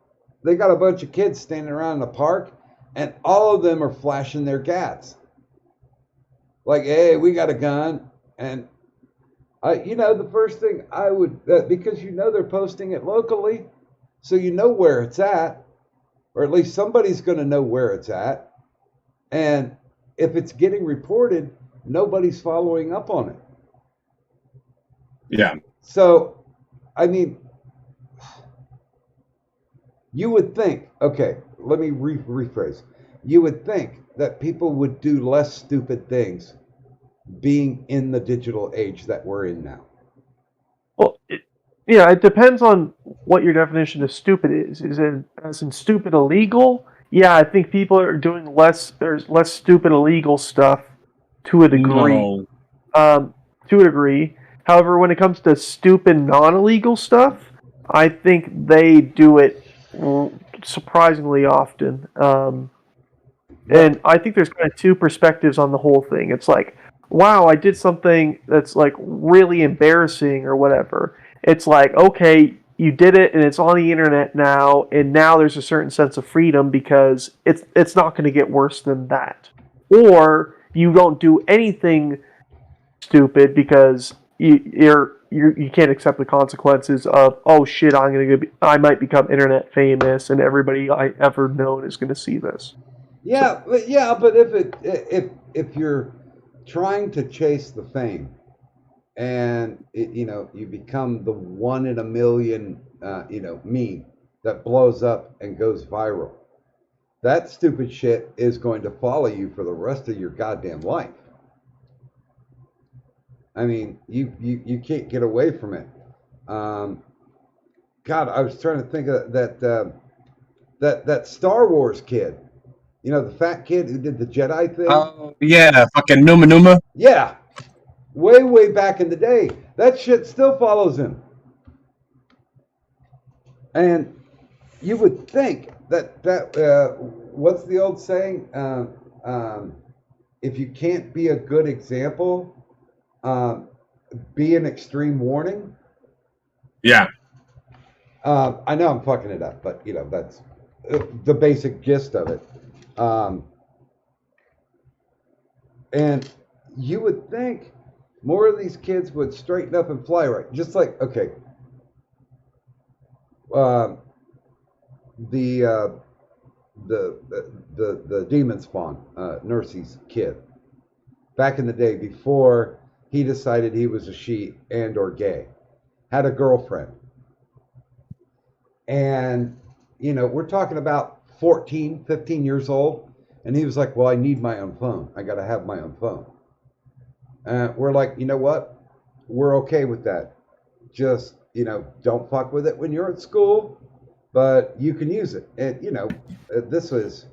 they got a bunch of kids standing around in a park and all of them are flashing their gats. Like, hey, we got a gun. And, you know, the first thing I would, because you know they're posting it locally, so you know where it's at, or at least somebody's going to know where it's at. And if it's getting reported, nobody's following up on it. Yeah. So, I mean, you would think, okay, let me rephrase. You would think that people would do less stupid things being in the digital age that we're in now. Well, yeah, it depends on what your definition of stupid is. Is it as in stupid illegal? Yeah, I think people are doing less. There's less stupid illegal stuff to a degree. No. To a degree. However, when it comes to stupid non-illegal stuff, I think they do it surprisingly often. And I think there's kind of two perspectives on the whole thing. It's like, wow, I did something that's like really embarrassing or whatever. It's like, okay, you did it and it's on the internet now, and now there's a certain sense of freedom because it's not going to get worse than that. Or you don't do anything stupid because you can't accept the consequences of, oh shit, I might become internet famous and everybody I ever known is going to see this. Yeah, but if you're trying to chase the fame, and you know, you become the 1 in a million, you know, meme that blows up and goes viral, that stupid shit is going to follow you for the rest of your goddamn life. I mean, you can't get away from it. God, I was trying to think of that Star Wars kid. You know, the fat kid who did the Jedi thing? Oh, yeah, fucking Numa Numa. Yeah. Way back in the day. That shit still follows him. And you would think that what's the old saying? If you can't be a good example, be an extreme warning. Yeah. I know I'm fucking it up, but, you know, that's the basic gist of it. And you would think more of these kids would straighten up and fly right. Just like, okay, the demon spawn, Nursey's kid, back in the day before he decided he was a she and or gay, had a girlfriend. And, you know, we're talking about 14, 15 years old. And he was like, well, I need my own phone. I got to have my own phone. We're like, you know what? We're okay with that. Just, you know, don't fuck with it when you're at school, but you can use it. And, you know, this was,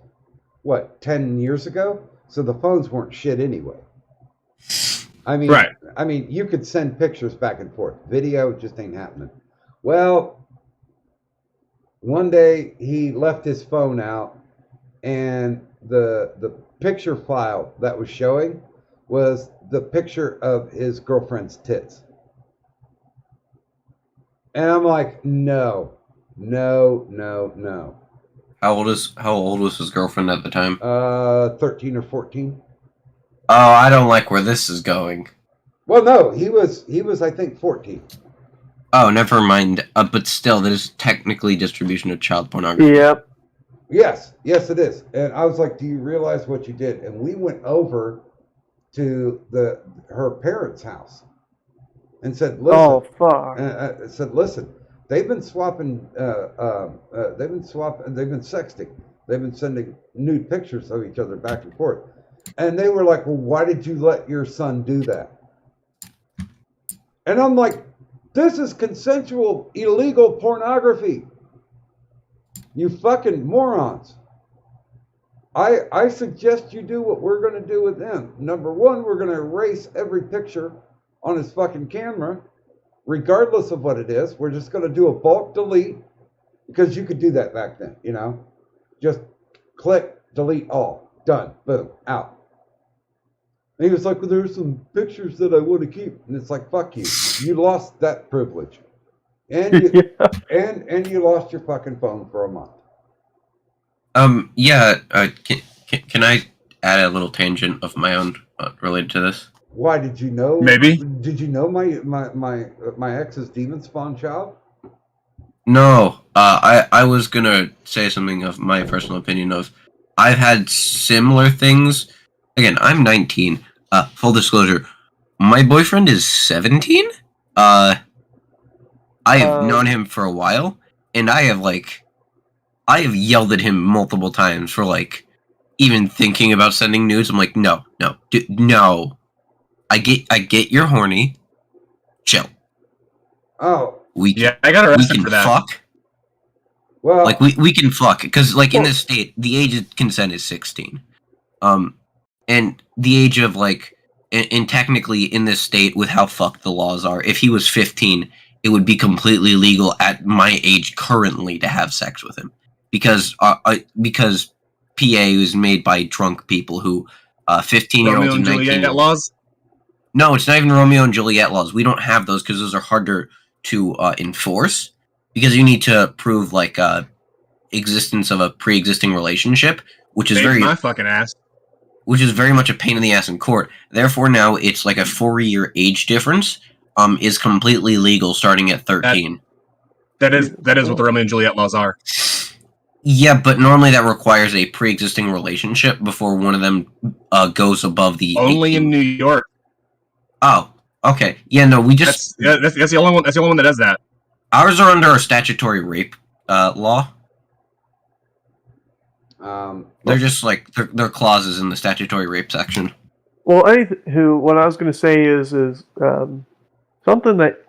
what, 10 years ago? So the phones weren't shit anyway. I mean, right. I mean, you could send pictures back and forth. Video just ain't happening. Well, one day he left his phone out, and the picture file that was showing was the picture of his girlfriend's tits. And I'm like, no. How old was his girlfriend at the time? 13 or 14. Oh, I don't like where this is going. Well, no, he was I think 14. Oh, never mind. But still, that is technically distribution of child pornography. Yep. Yes, it is. And I was like, do you realize what you did? And we went over to her parents' house and said, listen. Oh, fuck. I said, listen, they've been swapping, they've been sexting. They've been sending nude pictures of each other back and forth. And they were like, well, why did you let your son do that? And I'm like, this is consensual, illegal pornography. You fucking morons. I suggest you do what we're going to do with them. Number one, we're going to erase every picture on his fucking camera, regardless of what it is. We're just going to do a bulk delete, because you could do that back then, you know. Just click, delete all. Done. Boom. Out. And he was like, well, there's some pictures that I want to keep. And it's like, fuck you. You lost that privilege. And you, and you lost your fucking phone for a month. Yeah. Can I add a little tangent of my own related to this? Why did you know? Maybe. Did you know my ex's demon spawn child? No. I was gonna say something of my personal opinion of. I've had similar things. Again, I'm 19. Full disclosure, my boyfriend is 17. I have known him for a while, and I have yelled at him multiple times for even thinking about sending nudes. I'm like, no. I get you're horny. Chill. Oh. I got arrested for that. Fuck. Well, we can fuck because in this state the age of consent is 16, and the age of and technically in this state with how fucked the laws are, if he was 15, it would be completely legal at my age currently to have sex with him because PA is made by drunk people who 15-year-olds and 19-year-olds. Laws? No, it's not even Romeo and Juliet laws. We don't have those because those are harder to enforce. Because you need to prove existence of a pre-existing relationship, which is my fucking ass. Which is very much a pain in the ass in court. Therefore, now it's like a 4-year age difference. Is completely legal starting at 13. That is what the Romeo and Juliet laws are. Yeah, but normally that requires a pre-existing relationship before one of them goes above the. Only 18. in New York. Oh, okay. Yeah, no, we just. That's the only one. That's the only one that does that. Ours are under a statutory rape law. They're just they're clauses in the statutory rape section. Well, what I was going to say is something that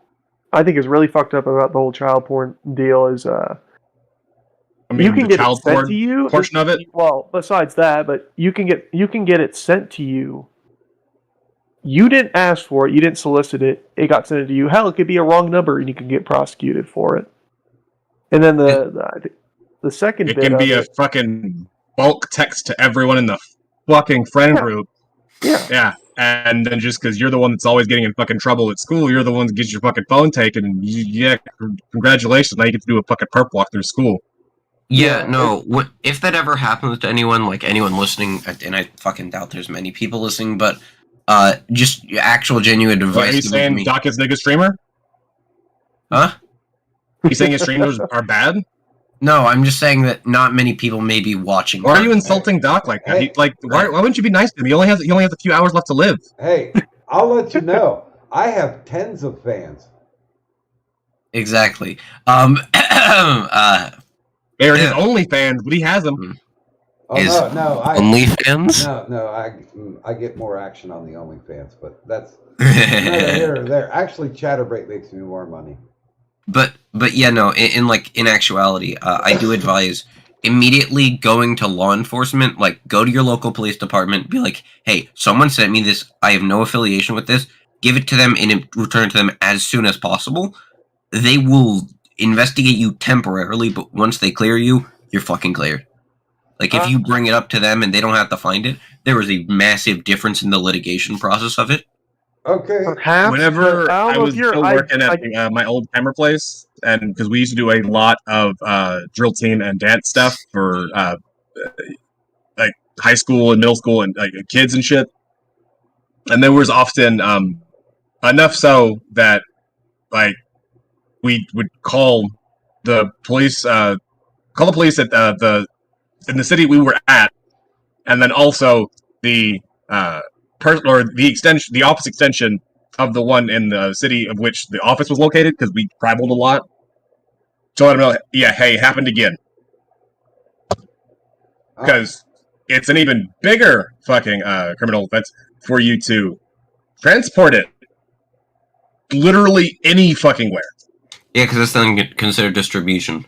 I think is really fucked up about the whole child porn deal is you can get it sent to you. Portion of it. Well, besides that, but you can get it sent to you. You didn't ask for it. You didn't solicit it. It got sent to you. Hell, it could be a wrong number, and you can get prosecuted for it. And then the second bit can be a fucking bulk text to everyone in the fucking friend group. Yeah. And then just because you're the one that's always getting in fucking trouble at school, you're the one that gets your fucking phone taken. And congratulations. Now you get to do a fucking perp walk through school. Yeah, no. What if that ever happens to anyone, anyone listening, and I fucking doubt there's many people listening, but just actual genuine advice. Are you saying Doc is nigga streamer? Huh? You saying his streamers are bad? No, I'm just saying that not many people may be watching. Why are you insulting Doc like that? Hey, why wouldn't you be nice to him? He only has a few hours left to live. Hey, I'll let you know. I have tens of fans. Exactly. They're his only fans, but he has them. Oh, no, OnlyFans? No, I get more action on the OnlyFans, but that's neither here nor there. Actually, Chatterbait makes me more money. But yeah, no. In actuality, I do advise immediately going to law enforcement. Go to your local police department. Be like, hey, someone sent me this. I have no affiliation with this. Give it to them and return it to them as soon as possible. They will investigate you temporarily, but once they clear you, you're fucking cleared. If you bring it up to them and they don't have to find it, there is a massive difference in the litigation process of it. Okay. Whenever I was still working at my old camera place, and because we used to do a lot of drill team and dance stuff for high school and middle school and kids and shit, and there was often enough so that we would call the police at in the city we were at, and then also the the office extension of the one in the city of which the office was located, because we traveled a lot. To let them know, yeah, hey, it happened again. Because it's an even bigger fucking criminal offense for you to transport it literally any fucking where. Yeah, because that's then considered distribution.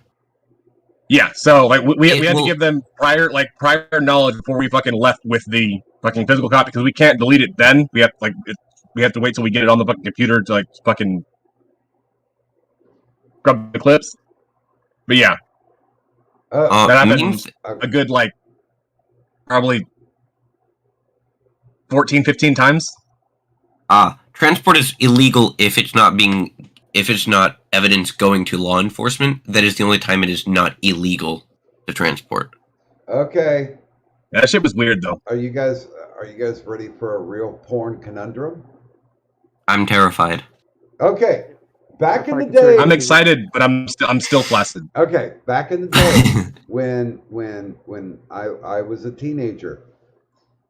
Yeah, so we had to give them prior knowledge before we fucking left with the fucking physical copy, because we can't delete it then. We have we have to wait till we get it on the fucking computer to fucking scrub the clips. But yeah, that happened a good probably 14, 15 times. Transport is illegal if it's not evidence going to law enforcement. That is the only time it is not illegal to transport. Okay. That shit was weird though. Are you guys ready for a real porn conundrum? I'm terrified. Okay. Back in the day, I'm excited, but I'm still flaccid. Okay, back in the day when I was a teenager,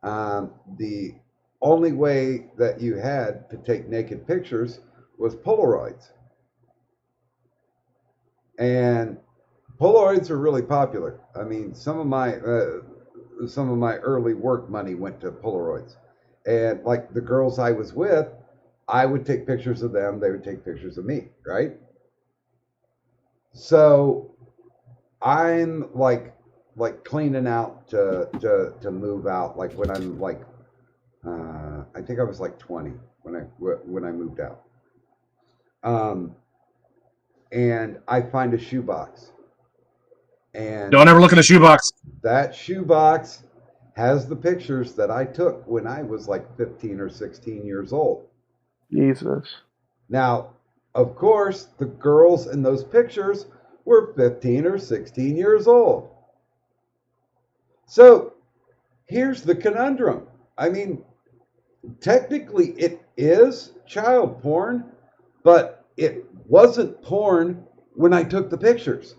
the only way that you had to take naked pictures was Polaroids, and Polaroids are really popular. I mean, some of my early work money went to Polaroids, and like the girls I was with, I would take pictures of them, they would take pictures of me, right? So I'm like cleaning out to move out, like when I'm like I think I was like 20 when I moved out. And I find a shoebox. And Don't ever look in the shoebox. that shoebox has the pictures that I took when I was like 15 or 16 years old. Jesus. Now, of course, the girls in those pictures were 15 or 16 years old. So here's the conundrum. I mean, technically it is child porn, but it wasn't porn when I took the pictures.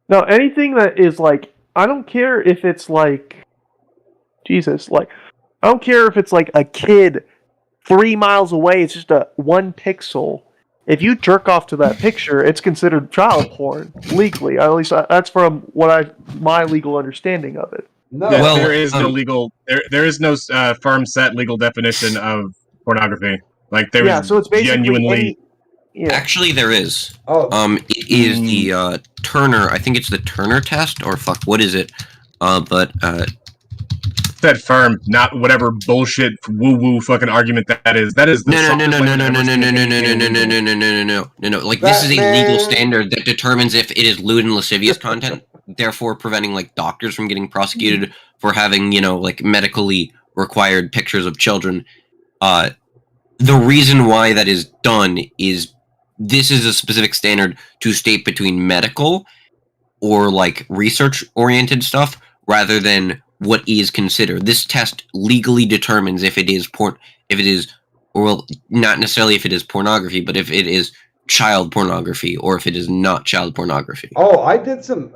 Now, anything that is like, I don't care if it's like, Jesus, like, I don't care if it's like a kid 3 miles away, it's just a 1 pixel. If you jerk off to that picture, it's considered child porn legally. At least that's from what my legal understanding of it. No, Yeah, Well, there is no legal. There is no firm set legal definition of pornography. Like there is so it's basically genuinely. Actually, there is. Oh, It is the Turner. I think it's the Turner test, or fuck, what is it? But Said firm, not whatever bullshit woo fucking argument that is. That is the no. Like this is a legal standard that determines if it is lewd and lascivious content, therefore preventing like doctors from getting prosecuted for having like medically required pictures of children. The reason why that is done is this is a specific standard to state between medical or like research oriented stuff rather than what is considered. This test legally determines if it is not necessarily if it is pornography, but if it is child pornography or if it is not child pornography. Oh, I did some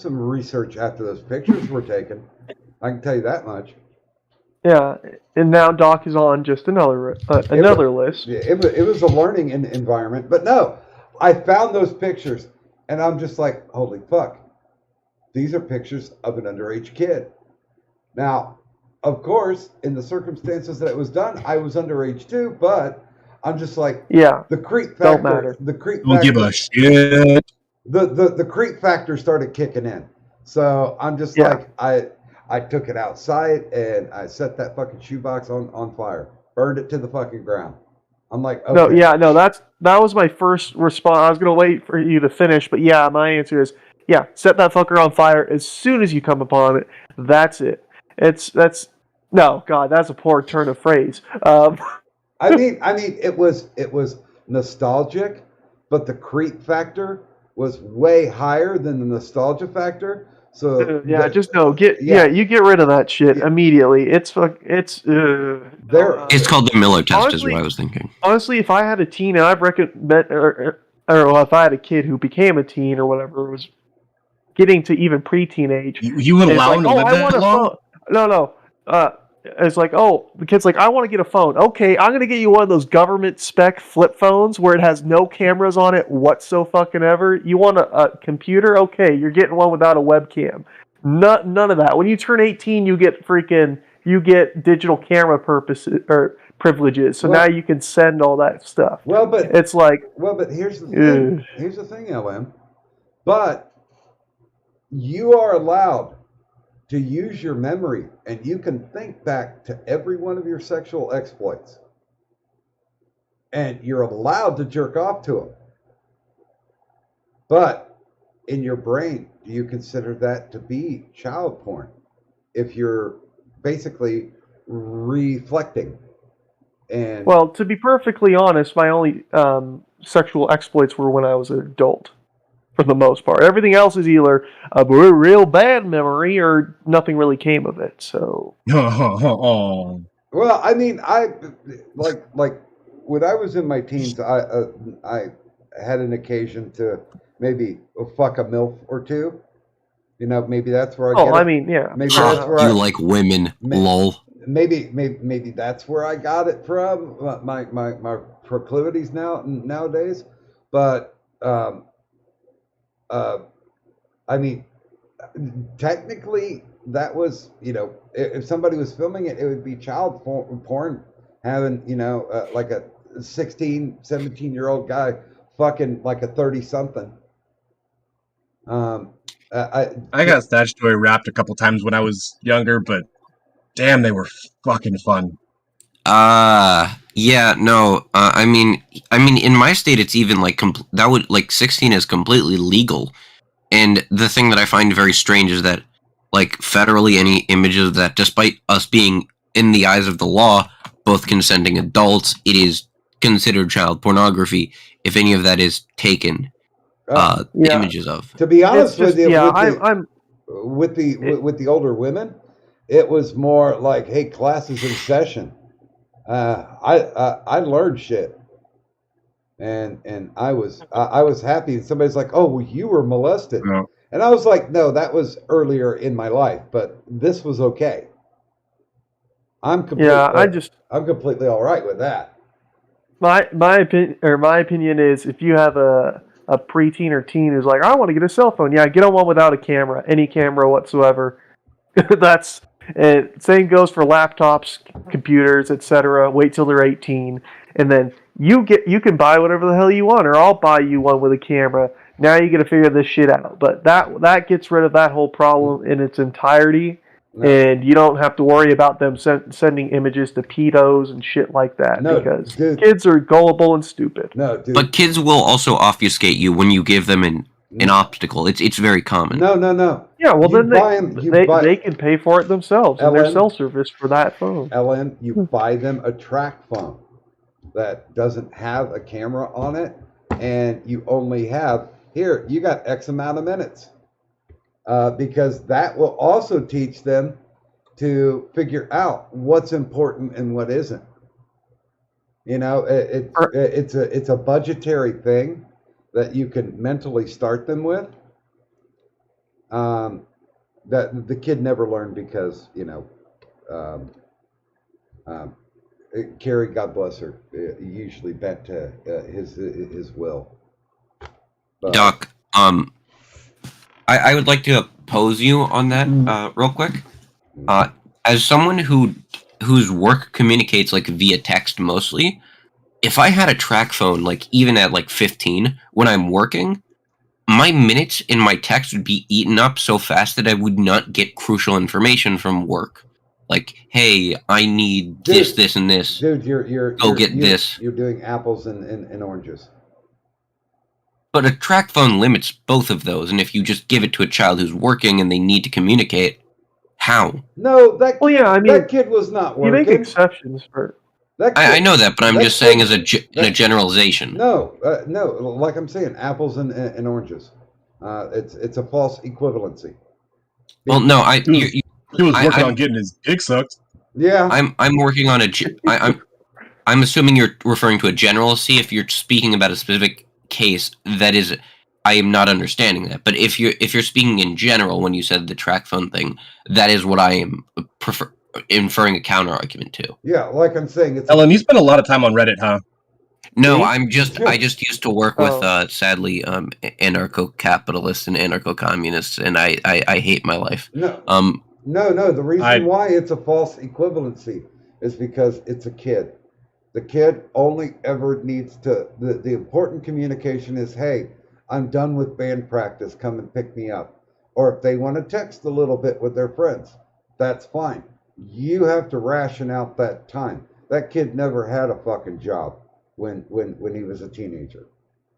research after those pictures were taken. I can tell you that much. Yeah, and now Doc is on just another list. It was a learning environment, but no, I found those pictures, and I'm just like, holy fuck, these are pictures of an underage kid. Now, of course, in the circumstances that it was done, I was underage too, but I'm just like, the creep factor. Don't matter. The creep Don't factor. give a shit. The creep factor started kicking in, so I'm just like, I took it outside and I set that fucking shoebox on fire, burned it to the fucking ground. I'm like, okay. That was my first response. I was gonna wait for you to finish, but my answer is set that fucker on fire as soon as you come upon it. That's it. That's a poor turn of phrase. I mean, it was nostalgic, but the creep factor was way higher than the nostalgia factor. So you get rid of that shit immediately. It's called the Miller test, honestly, is what I was thinking. Honestly, if I had a teen and I've recommend, or if I had a kid who became a teen or whatever, was getting to even preteen age, you would allow him to live that long? No. It's like, the kid's like, I want to get a phone. Okay, I'm going to get you one of those government spec flip phones where it has no cameras on it whatsoever. You want a computer? Okay, you're getting one without a webcam. None of that. When you turn 18, you get digital camera privileges. So now you can send all that stuff. But here's the thing. Here's the thing, LM. But you are allowed to use your memory, and you can think back to every one of your sexual exploits. And you're allowed to jerk off to them. But in your brain, do you consider that to be child porn? If you're basically reflecting. And Well, to be perfectly honest, my only sexual exploits were when I was an adult, for the most part. Everything else is either a real bad memory or nothing really came of it. So, Oh. well, I mean, I like when I was in my teens, I had an occasion to maybe fuck a MILF or two. You know, maybe that's where I get I it. mean, yeah. Maybe that's where You like women, lol. maybe that's where I got it from. My proclivities nowadays, but I mean, technically that was, you know, if somebody was filming it, it would be child porn, having, you know, like a 16, 17-year-old guy fucking like a 30 something. I got statutory wrapped a couple times when I was younger, but damn, they were fucking fun. Yeah, no. I mean, in my state, it's even like that would like 16 is completely legal, and the thing that I find very strange is that, like, federally, any images that, despite us being in the eyes of the law, both consenting adults, it is considered child pornography if any of that is taken. Images of. To be honest with you, I'm with the older women, it was more like, hey, class is in session. I learned shit, and I was happy. And somebody's like, oh, well, you were molested, No. and I was like, no, that was earlier in my life, but this was okay. I'm completely all right with that. My opinion is, if you have a preteen or teen who's like, I want to get a cell phone, yeah, get on one without a camera, any camera whatsoever. That's same goes for laptops, computers, etc. Wait till they're 18, and then you can buy whatever the hell you want, or I'll buy you one with a camera. Now you got to figure this shit out. But that gets rid of that whole problem in its entirety. No. And you don't have to worry about them sending images to pedos and shit like that, because kids are gullible and stupid. No, dude. But kids will also obfuscate you when you give them an obstacle. It's very common. No. Yeah, well, they can pay for it themselves in their cell service for that phone. Ellen, you buy them a track phone that doesn't have a camera on it, and you only have, here, you got X amount of minutes. Because that will also teach them to figure out what's important and what isn't. You know, it's a budgetary thing that you can mentally start them with. That the kid never learned because, you know, Carrie, God bless her, usually bent to his will. But, Doc, I would like to oppose you on that real quick. As someone whose work communicates like via text mostly, if I had a track phone, like even at like 15 when I'm working, my minutes in my text would be eaten up so fast that I would not get crucial information from work. Like, hey, I need this, and this. Dude, you're this. You're doing apples and oranges. But a track phone limits both of those, and if you just give it to a child who's working and they need to communicate, how? No, that kid was not working. You make exceptions for that. I know that, but I'm just saying as a generalization. No, like I'm saying, apples and oranges. It's a false equivalency. Well, no, he was working on getting his dick sucked. Yeah, I'm working on I'm assuming you're referring to a generality. If you're speaking about a specific case, that is, I am not understanding that. But if you're speaking in general, when you said the track phone thing, that is what I am inferring a counter argument to. Yeah, like I'm saying, Ellen, you spend a lot of time on Reddit, huh? No, I just usused to work with sadly anarcho-capitalists and anarcho-communists, and I hate my life. No, the reason why it's a false equivalency is because it's a kid. The kid only ever needs to, the important communication is, hey, I'm done with band practice, come and pick me up. Or if they want to text a little bit with their friends, that's fine. You have to ration out that time. That kid never had a fucking job when he was a teenager.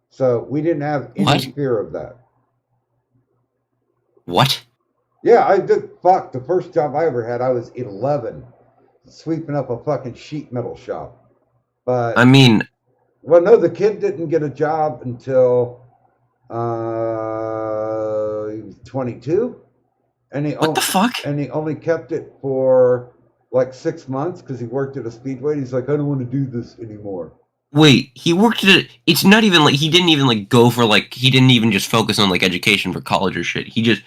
So we didn't have any fear of that. What? Yeah, I did. Fuck, the first job I ever had, I was 11, sweeping up a fucking sheet metal shop. But I mean, well, no, the kid didn't get a job until he was 22, and what the fuck? and he only kept it for like 6 months because he worked at a speedway. And he's like, I don't want to do this anymore. Wait, he worked at. It's not even like he didn't even like go for like he didn't even just focus on like education for college or shit. He just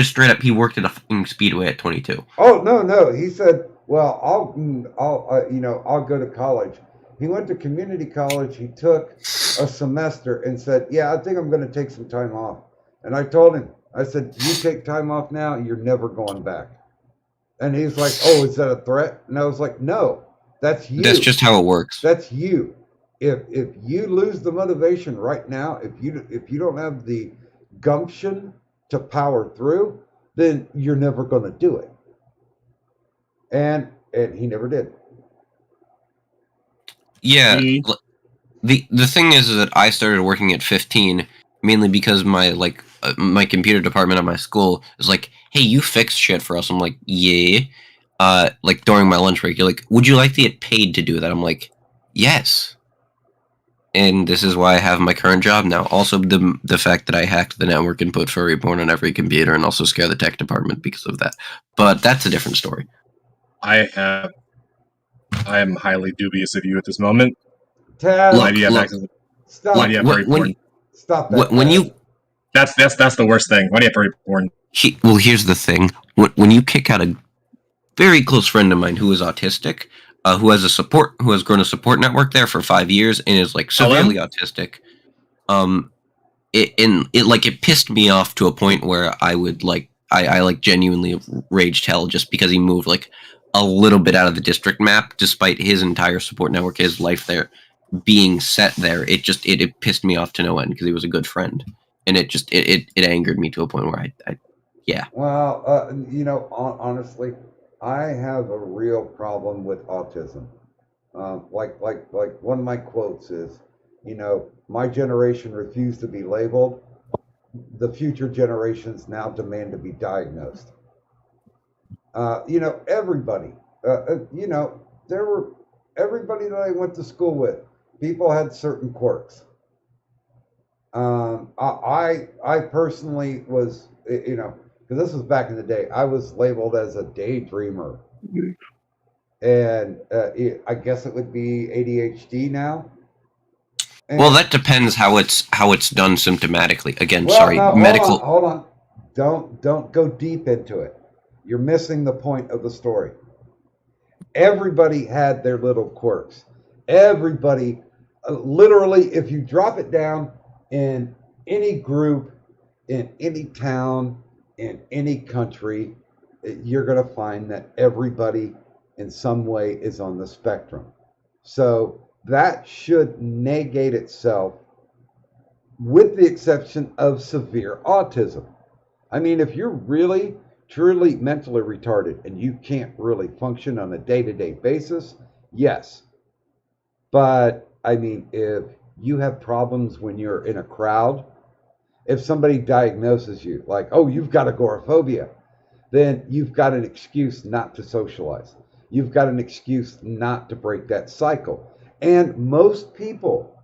straight up he worked at a fucking speedway at 22. Oh no, he said, well, I'll go to college. He went to community college. He took a semester and said, yeah, I think I'm going to take some time off. And I told him, I said, you take time off now, you're never going back. And he's like, oh, is that a threat? And I was like, no, that's you. That's just how it works. That's you. If you lose the motivation right now, if you don't have the gumption to power through, then you're never going to do it. And he never did. Yeah. The thing is that I started working at 15 mainly because my my computer department at my school is like, hey, you fix shit for us. I'm like, yeah. Like during my lunch break, you're like, would you like to get paid to do that? I'm like, yes. And this is why I have my current job now. Also, the fact that I hacked the network and put furry porn on every computer and also scare the tech department because of that. But that's a different story. I am highly dubious of you at this moment. Taz, Why do you have access? stop. Why do you have furry porn? Stop that. When you That's the worst thing. Why do you have furry porn? well, here's the thing. When you kick out a very close friend of mine who is autistic, who has grown a support network there for 5 years and is like severely autistic, it pissed me off to a point where I would I genuinely raged hell just because he moved like a little bit out of the district map, despite his entire support network, his life there being set there. It pissed me off to no end because he was a good friend, and it angered me to a point where yeah. Well, honestly, I have a real problem with autism. Like one of my quotes is, my generation refused to be labeled. The future generations now demand to be diagnosed. Everybody, everybody that I went to school with, people had certain quirks. I personally was, because this was back in the day, I was labeled as a daydreamer. And I guess it would be ADHD now. And, well, that depends how it's done symptomatically. Again, sorry, no, medical. Hold on. Don't go deep into it. You're missing the point of the story. Everybody had their little quirks. Everybody, literally, if you drop it down in any group, in any town, in any country, you're going to find that everybody in some way is on the spectrum. So that should negate itself, with the exception of severe autism. I mean, if you're really, truly mentally retarded and you can't really function on a day-to-day basis, yes. But, I mean, if you have problems when you're in a crowd, if somebody diagnoses you, like, oh, you've got agoraphobia, then you've got an excuse not to socialize. You've got an excuse not to break that cycle. And most people,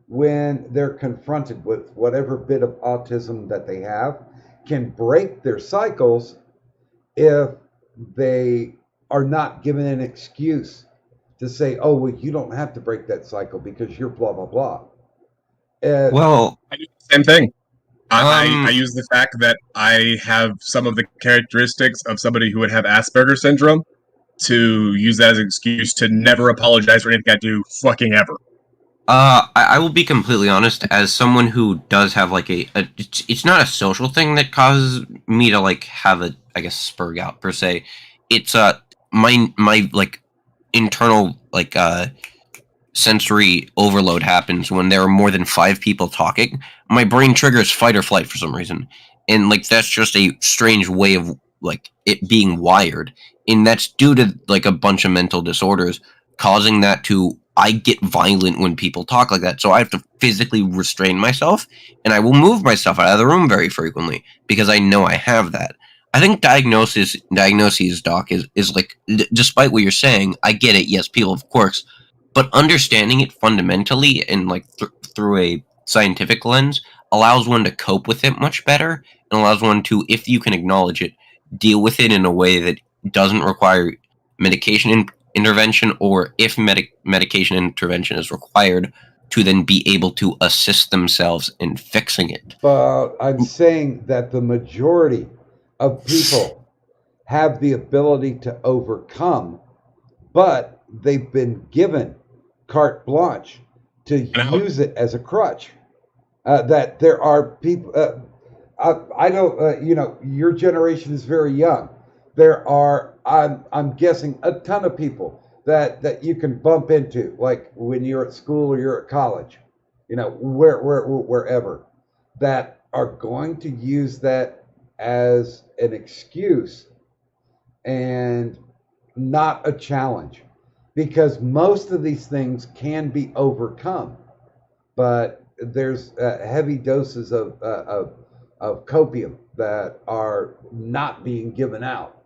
when they're confronted with whatever bit of autism that they have, can break their cycles if they are not given an excuse to say, oh, well, you don't have to break that cycle because you're blah, blah, blah. Well, I do the same thing. I use the fact that I have some of the characteristics of somebody who would have Asperger's syndrome to use that as an excuse to never apologize for anything I do fucking ever. I will be completely honest. As someone who does have like it's not a social thing that causes me to like have a, I guess, spurg out per se. It's my like internal like sensory overload happens when there are more than 5 people talking. My brain triggers fight or flight for some reason, and like that's just a strange way of like it being wired, and that's due to like a bunch of mental disorders causing that to. I get violent when people talk like that, so I have to physically restrain myself, and I will move myself out of the room very frequently because I know I have that. I think diagnoses, Doc, is like, despite what you're saying, I get it. Yes, people, of course, but understanding it fundamentally and like through a scientific lens allows one to cope with it much better, and allows one to, if you can acknowledge it, deal with it in a way that doesn't require medication intervention, or if medication intervention is required, to then be able to assist themselves in fixing it. But I'm saying that the majority of people have the ability to overcome, but they've been given carte blanche to use it as a crutch. That there are people, I don't, you know, your generation is very young. There are, I'm guessing, a ton of people that you can bump into, like when you're at school or you're at college, you know, wherever, that are going to use that as an excuse and not a challenge, because most of these things can be overcome, but there's heavy doses of copium that are not being given out,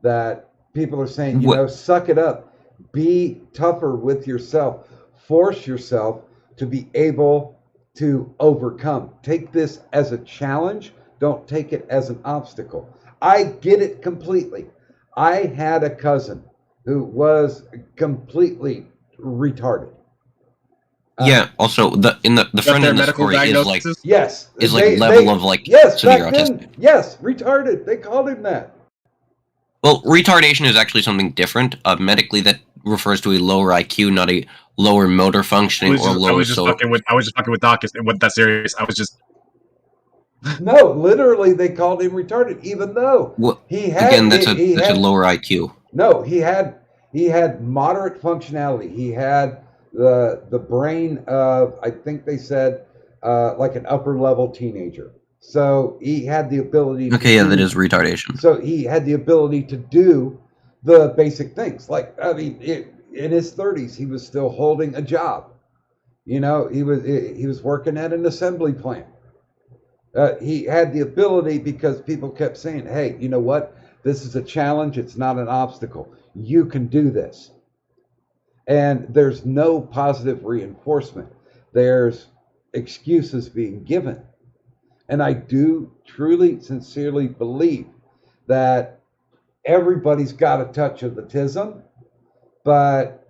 that people are saying, you know, suck it up, be tougher with yourself, force yourself to be able to overcome. Take this as a challenge, don't take it as an obstacle. I get it completely. I had a cousin who was completely retarded. Yeah. Also, the friend in the story is like, yes, is like level of like severe autism. Yes, retarded. They called him that. Well, retardation is actually something different. Medically, that refers to a lower IQ, not a lower motor functioning or lower. I was just fucking with Doc. It wasn't that serious. I was just. No, literally, they called him retarded, even though he had. Again, that's a lower IQ. No, he had moderate functionality. He had the brain of, I think they said, like an upper level teenager. So he had the ability. Okay, yeah, that is retardation. So he had the ability to do the basic things. Like, I mean, in his 30s, he was still holding a job. You know, he was working at an assembly plant. He had the ability because people kept saying, hey, you know what? This is a challenge. It's not an obstacle. You can do this. And there's no positive reinforcement. There's excuses being given. And I do truly, sincerely believe that everybody's got a touch of autism, but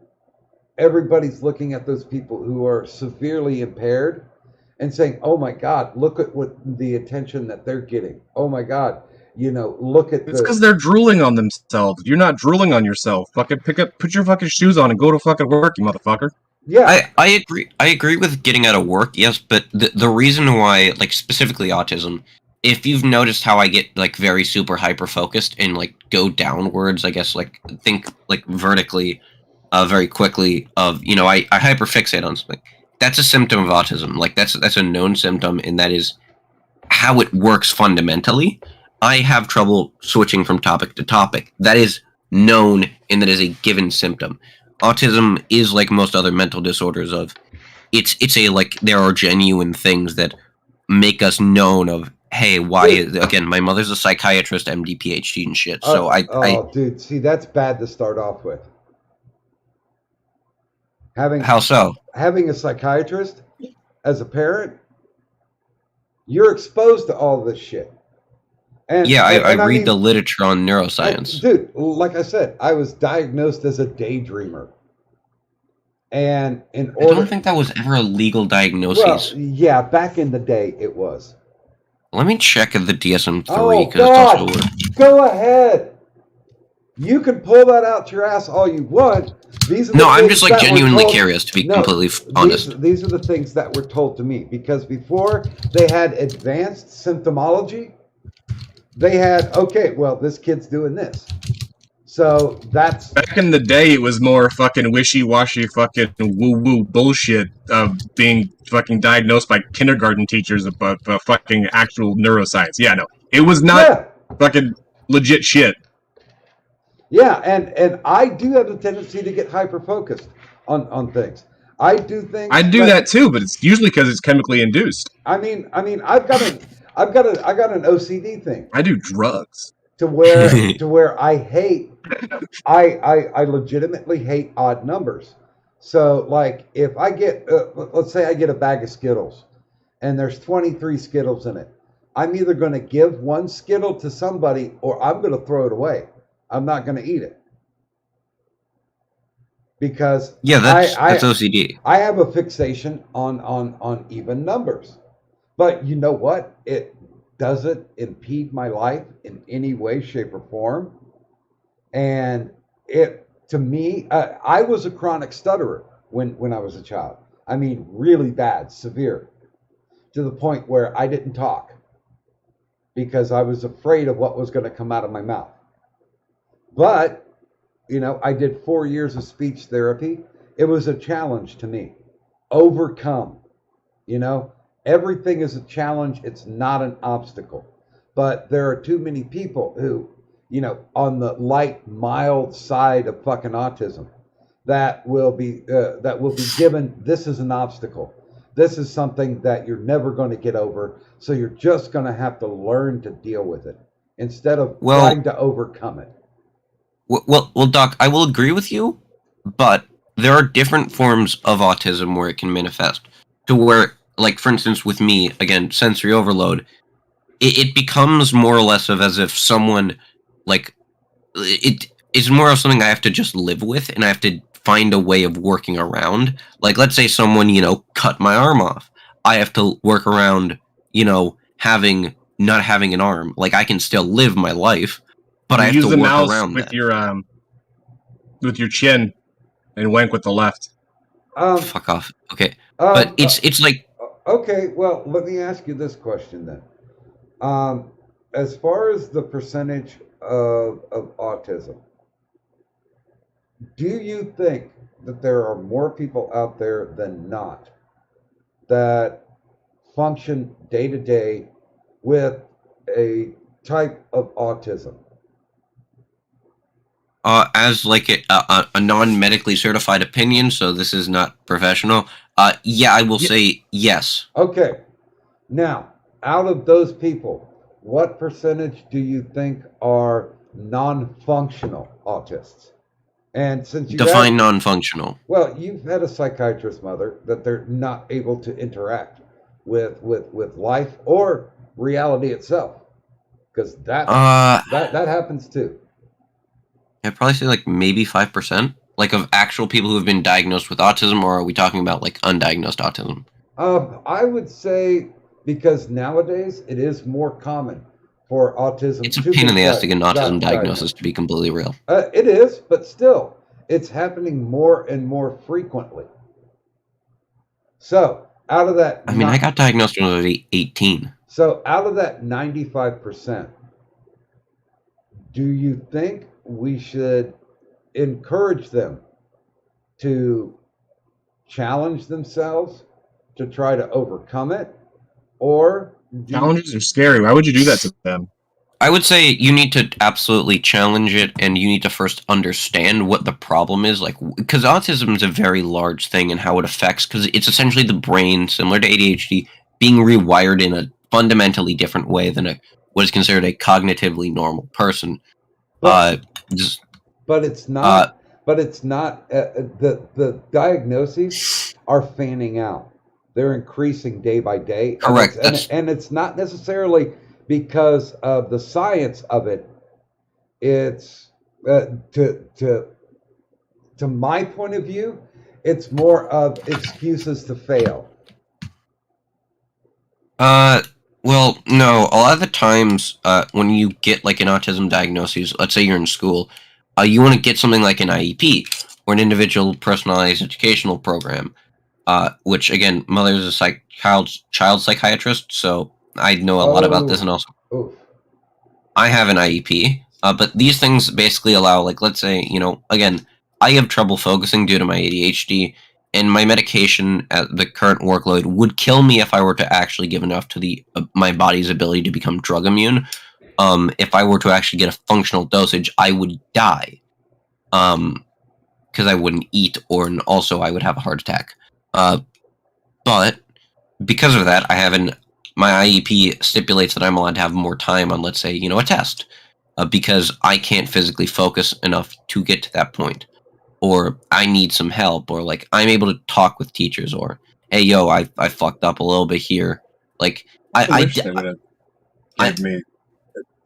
everybody's looking at those people who are severely impaired and saying, oh my God, look at what the attention that they're getting. Oh my God, you know, look at It's because they're drooling on themselves. You're not drooling on yourself. Fucking put your fucking shoes on and go to fucking work, you motherfucker. Yeah, I agree. I agree with getting out of work, yes, but the reason why, like specifically autism, if you've noticed how I get like very super hyper focused and like go downwards, I guess like think like vertically, very quickly of, you know, I hyperfixate on something. That's a symptom of autism. Like that's a known symptom, and that is how it works fundamentally. I have trouble switching from topic to topic. That is known, and that is a given symptom. Autism is like most other mental disorders of it's a like there are genuine things that make us known of, hey, why again, my mother's a psychiatrist, MD, PhD and shit. So dude, see, that's bad to start off with. How so? Having a psychiatrist as a parent, you're exposed to all this shit. And, yeah, I read mean, the literature on neuroscience. Dude, like I said, I was diagnosed as a daydreamer. And in order, I don't think that was ever a legal diagnosis. Well, yeah, back in the day it was. Let me check the DSM-3 Oh, because God. it's also. Go ahead. You can pull that out your ass all you want. These are the I'm things just like that were genuinely told- curious, to be No, completely honest. These are the things that were told to me, because before they had advanced symptomology, they had, okay, well, this kid's doing this. So that's... Back in the day, it was more fucking wishy-washy fucking woo-woo bullshit of being fucking diagnosed by kindergarten teachers about fucking actual neuroscience. Yeah, no. It was not fucking legit shit. Yeah, and I do have the tendency to get hyper-focused on things. I do things... I do that too, but it's usually because it's chemically induced. I mean, I got an OCD thing. I do drugs. to where I legitimately hate odd numbers. So like if I get let's say I get a bag of Skittles and there's 23 Skittles in it, I'm either going to give one Skittle to somebody or I'm going to throw it away. I'm not going to eat it because that's OCD. I have a fixation on even numbers. But you know what? It doesn't impede my life in any way, shape, or form. And it, to me, I was a chronic stutterer when I was a child. I mean, really bad, severe, to the point where I didn't talk because I was afraid of what was going to come out of my mouth. But, you know, I did 4 years of speech therapy. It was a challenge to me. Overcome, you know. Everything is a challenge. It's not an obstacle. But there are too many people who, you know, on the light, mild side of fucking autism, that will be given, this is an obstacle. This is something that you're never going to get over. So you're just going to have to learn to deal with it instead of trying to overcome it. Well, Doc, I will agree with you, but there are different forms of autism where it can manifest. To where, like, for instance, with me, again, sensory overload, it becomes more or less of as if someone, like, it is more of something I have to just live with, and I have to find a way of working around. Like, let's say someone, you know, cut my arm off. I have to work around, you know, not having an arm. Like, I can still live my life, but I have to work around with that. With your chin and wank with the left. Fuck off. Okay. But it's like... Okay, well, let me ask you this question then. As far as the percentage of autism, do you think that there are more people out there than not that function day to day with a type of autism? As like a non-medically certified opinion, so this is not professional. Yeah, I will say yes. Okay. Now, out of those people, what percentage do you think are non-functional autists? And since you define non-functional, well, you've had a psychiatrist, mother, that they're not able to interact with life or reality itself, because that happens too. I'd probably say like maybe 5%, like of actual people who have been diagnosed with autism, or are we talking about like undiagnosed autism? I would say because nowadays it is more common for autism. It's a pain in the ass to get an autism diagnosis, to be completely real. It is, but still, it's happening more and more frequently. So out of that, I mean, I got diagnosed when I was 18. So out of that 95%, do you think we should encourage them to challenge themselves to try to overcome it? Or challenges are scary. Why would you do that to them? I would say you need to absolutely challenge it, and you need to first understand what the problem is. Like, because autism is a very large thing and how it affects, because it's essentially the brain, similar to ADHD, being rewired in a fundamentally different way than what is considered a cognitively normal person. But it's not. The diagnoses are fanning out. They're increasing day by day. Correct. And it's not necessarily because of the science of it. It's to my point of view, it's more of excuses to fail. Well, no. A lot of the times, when you get like an autism diagnosis, let's say you're in school, you want to get something like an IEP or an individual personalized educational program. Which again, mother is a child psychiatrist, so I know a lot about this, and also I have an IEP. But these things basically allow, like, let's say, you know, again, I have trouble focusing due to my ADHD, and my medication at the current workload would kill me if I were to actually give enough to the my body's ability to become drug immune. If I were to actually get a functional dosage, I would die. Because I wouldn't eat, and also I would have a heart attack. But because of that, my IEP stipulates that I'm allowed to have more time on, let's say, you know, a test because I can't physically focus enough to get to that point, or I need some help, or like I'm able to talk with teachers, or hey yo, I fucked up a little bit here. Like I wish they would have gave me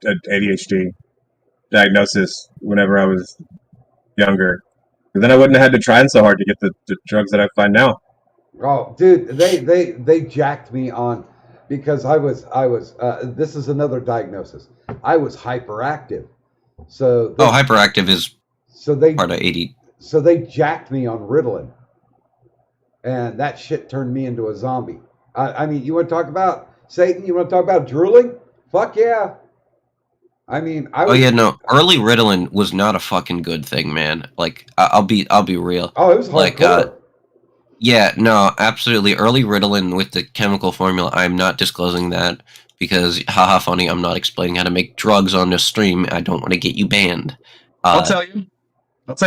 an ADHD diagnosis whenever I was younger. Then I wouldn't have had to try so hard to get the drugs that I find now. Oh, dude, they jacked me on because I was this is another diagnosis. I was hyperactive. So hyperactive is part of AD. So they jacked me on Ritalin. And that shit turned me into a zombie. I mean, you want to talk about Satan? You want to talk about drooling? Fuck yeah. I mean, early Ritalin was not a fucking good thing, man. Like, I'll be real. Oh, it was hardcore. Yeah, no, absolutely. Early Ritalin with the chemical formula, I'm not disclosing that because, haha, funny, I'm not explaining how to make drugs on this stream. I don't want to get you banned. I'll tell you. What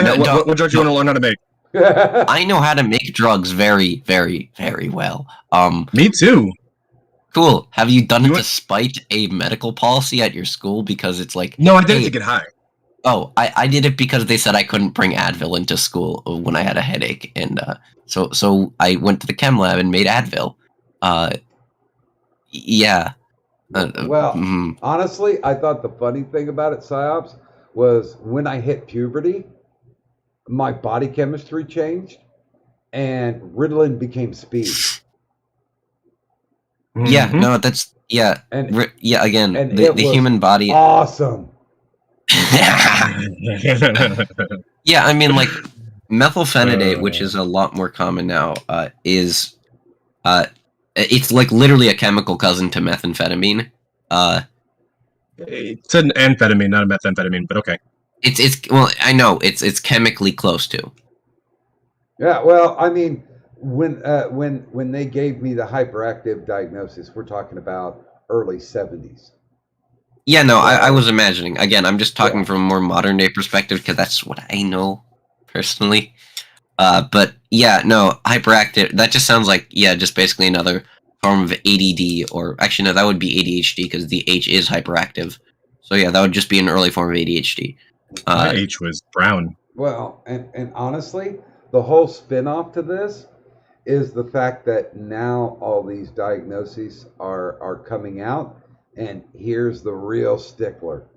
drugs you want to learn how to make? I know how to make drugs very, very, very well. Me too. Cool. Have you done it despite a medical policy at your school? Because it's like... No, I did it to get high. Oh, I did it because they said I couldn't bring Advil into school when I had a headache. And so I went to the chem lab and made Advil. Yeah. Honestly, I thought the funny thing about it, PsyOps, was when I hit puberty, my body chemistry changed, and Ritalin became speed. Yeah, no, that's again, the human body. Awesome. Yeah, I mean, like methylphenidate, which is a lot more common now, is it's like literally a chemical cousin to methamphetamine. It's an amphetamine, not a methamphetamine, but okay. It's well, I know it's chemically close to. Yeah, well, I mean, when they gave me the hyperactive diagnosis, we're talking about early 70s. Yeah, no, I was imagining. Again, I'm just talking from a more modern day perspective because that's what I know personally. But yeah, no, hyperactive. That just sounds like just basically another form of ADD, or actually no, that would be ADHD because the H is hyperactive. So yeah, that would just be an early form of ADHD. My H was brown. Well, and honestly, the whole spin-off to this is the fact that now all these diagnoses are coming out, and here's the real stickler.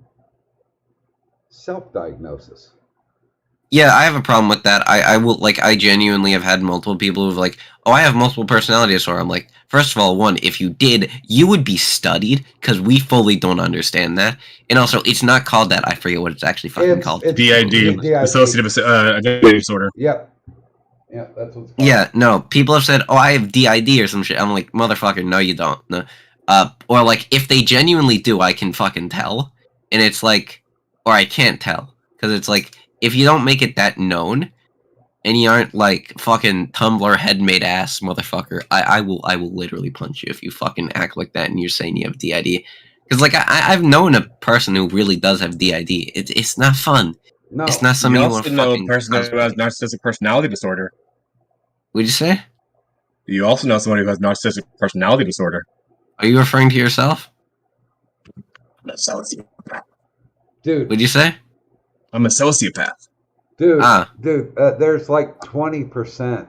Self-diagnosis. Yeah, I have a problem with that. I genuinely have had multiple people who've like, oh, I have multiple personality disorder. I'm like, first of all, one, if you did, you would be studied, because we fully don't understand that. And also, it's not called that. I forget what it's actually fucking called. DID, dissociative identity disorder. Yep. Yeah, that's what's called. Yeah, no, people have said, oh, I have DID or some shit. I'm like, motherfucker, no, you don't. No. Or like, if they genuinely do, I can fucking tell. And it's like, or I can't tell. Because it's like, if you don't make it that known, and you aren't like fucking Tumblr head-made ass motherfucker, I will literally punch you if you fucking act like that and you're saying you have DID. Because like I've known a person who really does have DID. It's not fun. No, it's not something you want to fucking. You also know a person who has narcissistic personality disorder. What'd you say? You also know someone who has narcissistic personality disorder. Are you referring to yourself? I'm a sociopath. Dude. What'd you say? I'm a sociopath. Dude, there's like 20%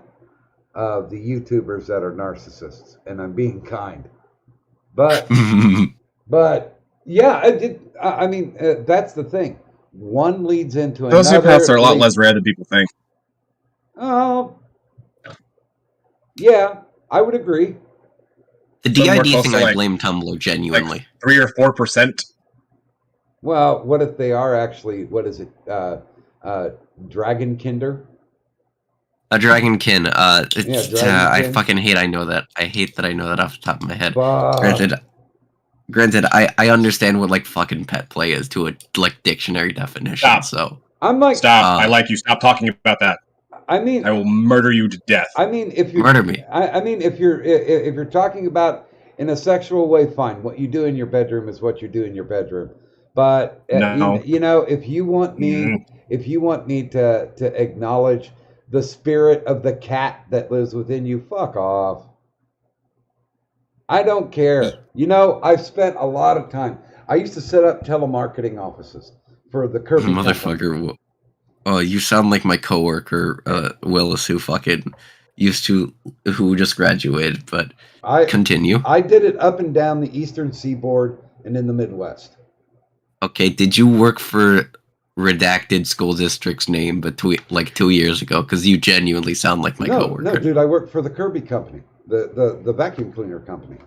of the YouTubers that are narcissists, and I'm being kind. But, yeah, I mean, that's the thing. One leads into another. Sociopaths are a lot less rare than people think. Yeah, I would agree. The DID thing, I blame Tumblr genuinely. Like 3 or 4%. Well, what if they are actually? What is it? Dragonkinder? A Dragonkin. Dragonkin. I fucking hate. I know that. I hate that I know that off the top of my head. Granted, I understand what like fucking pet play is to a like dictionary definition. Stop. So I'm like, stop. I like you. Stop talking about that. I mean, I will murder you to death. I mean, if you murder me. I mean, if you're talking about in a sexual way, fine. What you do in your bedroom is what you do in your bedroom. But no. you know, if you want me to acknowledge the spirit of the cat that lives within you, fuck off. I don't care. You know, I've spent a lot of time. I used to set up telemarketing offices for the Kirby company. Motherfucker. Oh, you sound like my coworker, Willis, who just graduated, but continue. I did it up and down the eastern seaboard and in the Midwest. Okay, did you work for redacted school district's name like 2 years ago? Because you genuinely sound like my coworker. No, dude, I worked for the Kirby company, the vacuum cleaner company.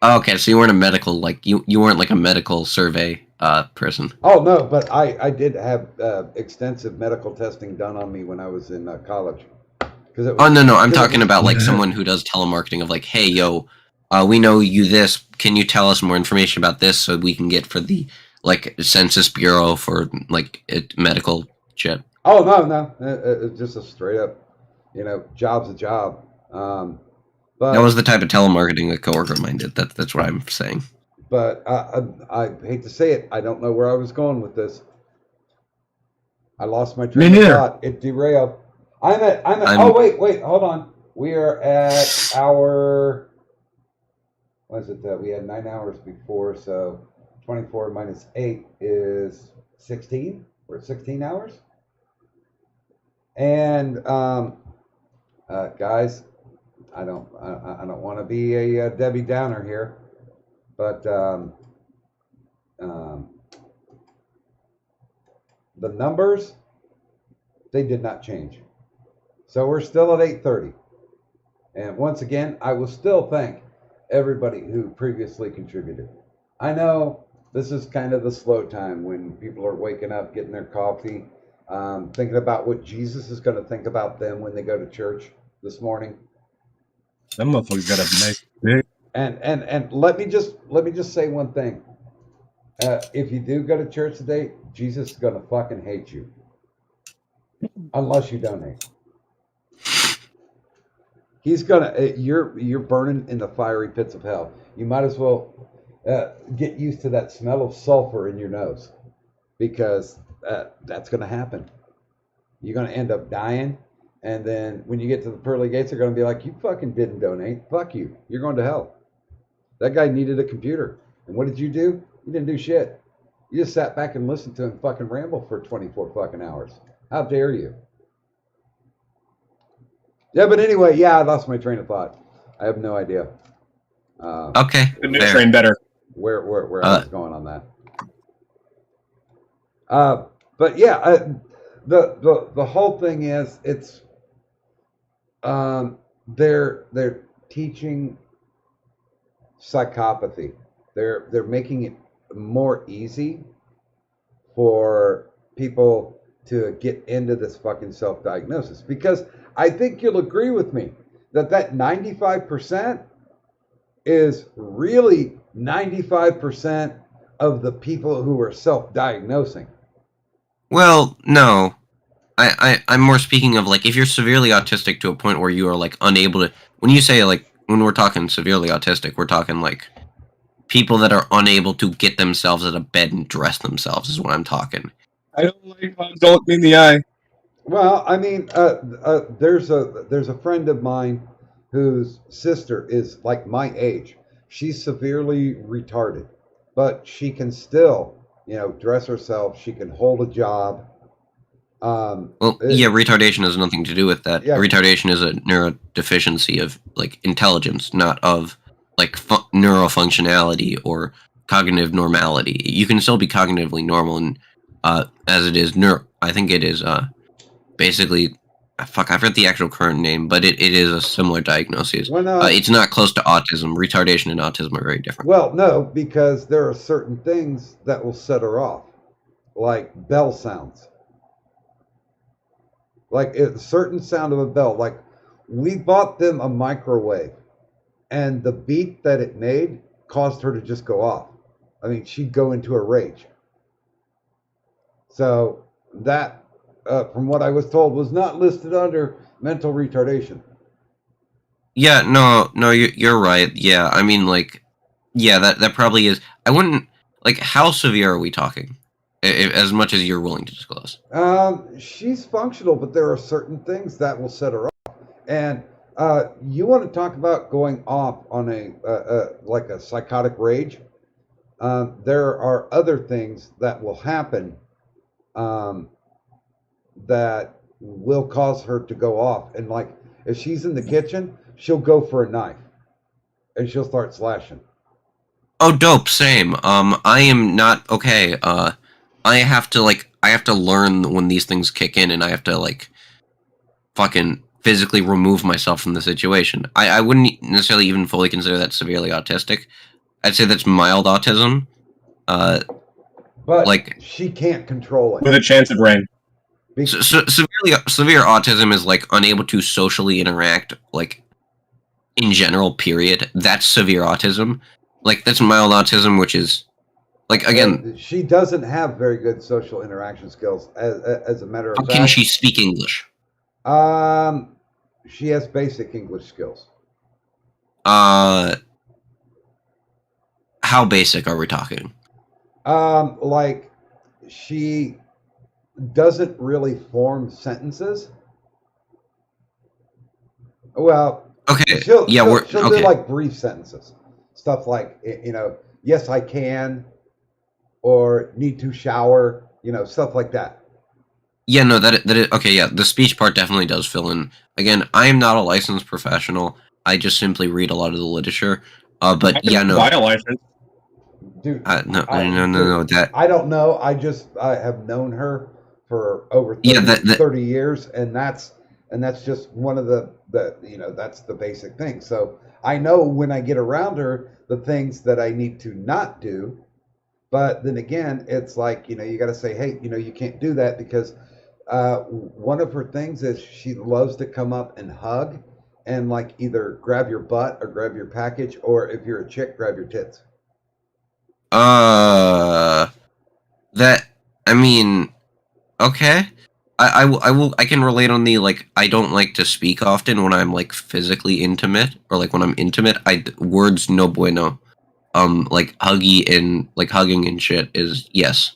Oh, okay, so you weren't a medical, like, you weren't like a medical survey person. Oh, no, but I did have extensive medical testing done on me when I was in college. No, I'm talking about like someone who does telemarketing of like, hey, yo, we know you this. Can you tell us more information about this so we can get for the like Census Bureau for like medical shit? Oh, no, it's just a straight up, job's a job. But that was the type of telemarketing a coworker of mine did. That's what I'm saying. But I hate to say it, I don't know where I was going with this. I lost my train of thought. It derailed. Oh, wait, hold on. We are at our, what is it that we had 9 hours before, so 24 minus 8 is 16. We're at 16 hours. And guys, I don't want to be a Debbie Downer here, but the numbers, they did not change. So we're still at 8:30. And once again, I will still thank everybody who previously contributed. I know this is kind of the slow time when people are waking up, getting their coffee, thinking about what Jesus is going to think about them when they go to church this morning. That motherfucker's got a nice dick. And let me just say one thing. If you do go to church today, Jesus is going to fucking hate you. Unless you donate. He's gonna. You're burning in the fiery pits of hell. You might as well get used to that smell of sulfur in your nose, because that's gonna happen. You're gonna end up dying, and then when you get to the pearly gates, they're gonna be like, "You fucking didn't donate. Fuck you. You're going to hell." That guy needed a computer, and what did you do? You didn't do shit. You just sat back and listened to him fucking ramble for 24 fucking hours. How dare you? Yeah, but anyway, I lost my train of thought. I have no idea. Okay, the new train better. Where I was going on that. But yeah, the whole thing is it's they're teaching psychopathy. They're making it more easy for people to get into this fucking self-diagnosis, because I think you'll agree with me that 95% is really 95% of the people who are self-diagnosing. Well, no. I'm more speaking of like if you're severely autistic to a point where you are like unable to, when you say like, when we're talking severely autistic, we're talking like people that are unable to get themselves out of bed and dress themselves is what I'm talking. I don't like how don't look me in the eye. Well, I mean, there's a friend of mine whose sister is like my age. She's severely retarded, but she can still, dress herself. She can hold a job. Retardation has nothing to do with that. Yeah. Retardation is a neurodeficiency of like intelligence, not of like neurofunctionality or cognitive normality. You can still be cognitively normal, and as it is I think it is basically, I forget the actual current name, but it is a similar diagnosis. It's not close to autism. Retardation and autism are very different. Well, no, because there are certain things that will set her off, like bell sounds. Like a certain sound of a bell. Like, we bought them a microwave, and the beat that it made caused her to just go off. I mean, she'd go into a rage. So that, from what I was told, was not listed under mental retardation. Yeah, no, you're right. Yeah, I mean, like, yeah, that probably is. I wouldn't, like, how severe are we talking? As much as you're willing to disclose. She's functional, but there are certain things that will set her off. And you want to talk about going off on a psychotic rage? there are other things that will happen that will cause her to go off. And like, if she's in the kitchen, she'll go for a knife and she'll start slashing. Oh, dope. Same. I am not okay. I have to learn when these things kick in, and I have to like fucking physically remove myself from the situation. I wouldn't necessarily even fully consider that severely autistic. I'd say that's mild autism. But like, she can't control it. With a chance of rain. Severe autism is like unable to socially interact, like in general. Period. That's severe autism. Like, that's mild autism, which is like, again, she doesn't have very good social interaction skills. As a matter of how fact, can she speak English? She has basic English skills. How basic are we talking? Like, she doesn't really form sentences. Well, okay, she'll okay. do like brief sentences, stuff like, yes, I can, or need to shower, stuff like that. Yeah, no, that is, okay, yeah, the speech part definitely does fill in. Again, I am not a licensed professional. I just simply read a lot of the literature. But yeah, no. Buy a license. Dude, No, that... I don't know. I have known her for over 30 years, and that's just one of the that's the basic thing. So I know when I get around her, the things that I need to not do. But then again, it's like, you got to say, hey, you can't do that, because one of her things is she loves to come up and hug and like either grab your butt or grab your package, or if you're a chick, grab your tits. I mean, okay. I can relate on the, like, I don't like to speak often when I'm like physically intimate, or like when I'm intimate, words no bueno. Like hugging and shit is yes.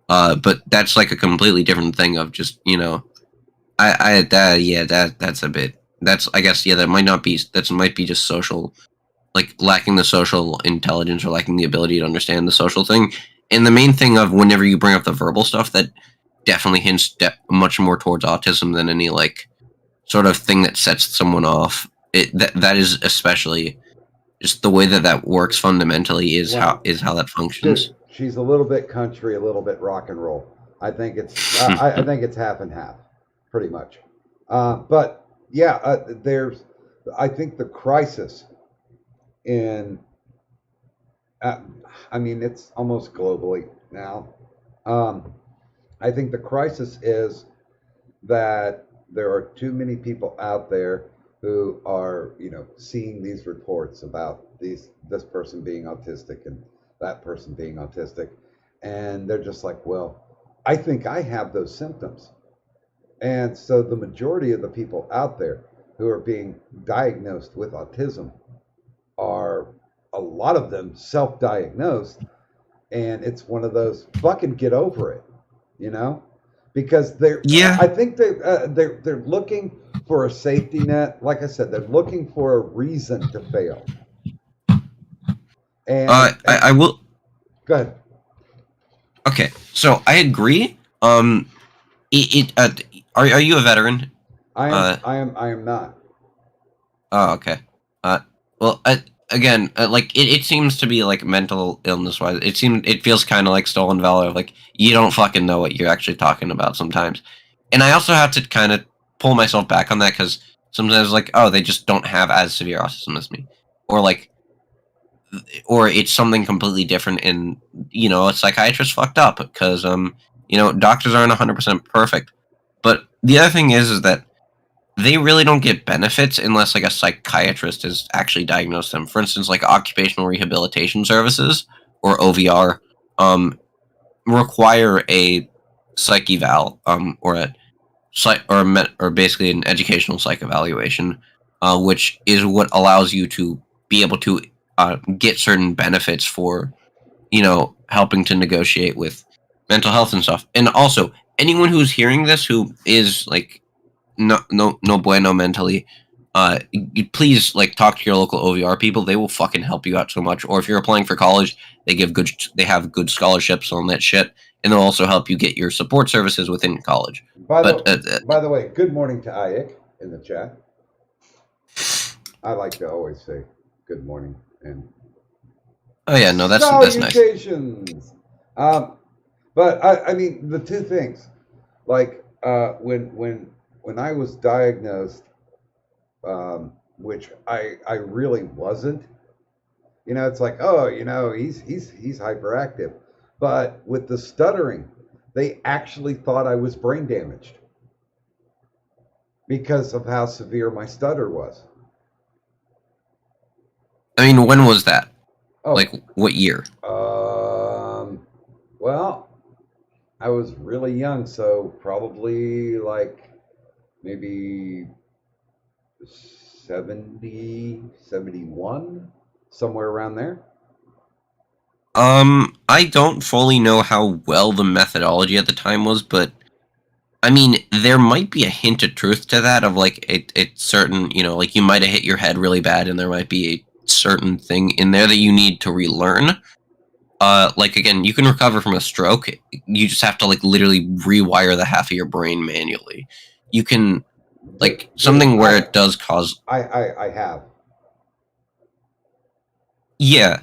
But that's like a completely different thing of just, that's a bit, I guess, that might be just social, like lacking the social intelligence or lacking the ability to understand the social thing. And the main thing of whenever you bring up the verbal stuff, that definitely hints much more towards autism than any like sort of thing that sets someone off. That is especially just the way that works fundamentally is how that functions. Dude, she's a little bit country, a little bit rock and roll. I think it's I think it's half and half, pretty much. But yeah, there's, I think the crisis in, I mean, it's almost globally now. I think the crisis is that there are too many people out there who are, seeing these reports about this person being autistic and that person being autistic, and they're just like, well, I think I have those symptoms. And so the majority of the people out there who are being diagnosed with autism are, a lot of them, self-diagnosed, and it's one of those, fucking get over it, because I think they're looking for a safety net. Like I said, they're looking for a reason to fail. And I will go ahead. Okay, so I agree. Are you a veteran? I am not. Oh, okay. Well, again, like it seems to be like mental illness wise. It feels kind of like stolen valor. Like you don't fucking know what you're actually talking about sometimes. And I also have to kind of pull myself back on that, because sometimes like, oh, they just don't have as severe autism as me, or it's something completely different, and a psychiatrist fucked up because doctors aren't 100% perfect. But the other thing is that they really don't get benefits unless like a psychiatrist has actually diagnosed them. For instance, like occupational rehabilitation services, or OVR, require a psych eval, or basically an educational psych evaluation, which is what allows you to be able to get certain benefits for, helping to negotiate with mental health and stuff. And also, anyone who's hearing this who is like no bueno mentally, please like talk to your local OVR people. They will fucking help you out so much. Or if you're applying for college, they have good scholarships on that shit, and they'll also help you get your support services within college. By the way, good morning to Ayik in the chat. I like to always say good morning and oh yeah, no, that's nice. Salutations. But I mean the two things, like when I was diagnosed, which I really wasn't. You know, it's like, oh, you know, he's hyperactive, but with the stuttering, they actually thought I was brain damaged because of how severe my stutter was. I mean, when was that? Oh, like what year? Well, I was really young, so probably like maybe 70, 71, somewhere around there. I don't fully know how well the methodology at the time was, but I mean, there might be a hint of truth to that, of like a certain, you know, like you might have hit your head really bad and there might be a certain thing in there that you need to relearn. Like again, you can recover from a stroke. You just have to like literally rewire the half of your brain manually. You can like something where it does cause. I have. Yeah,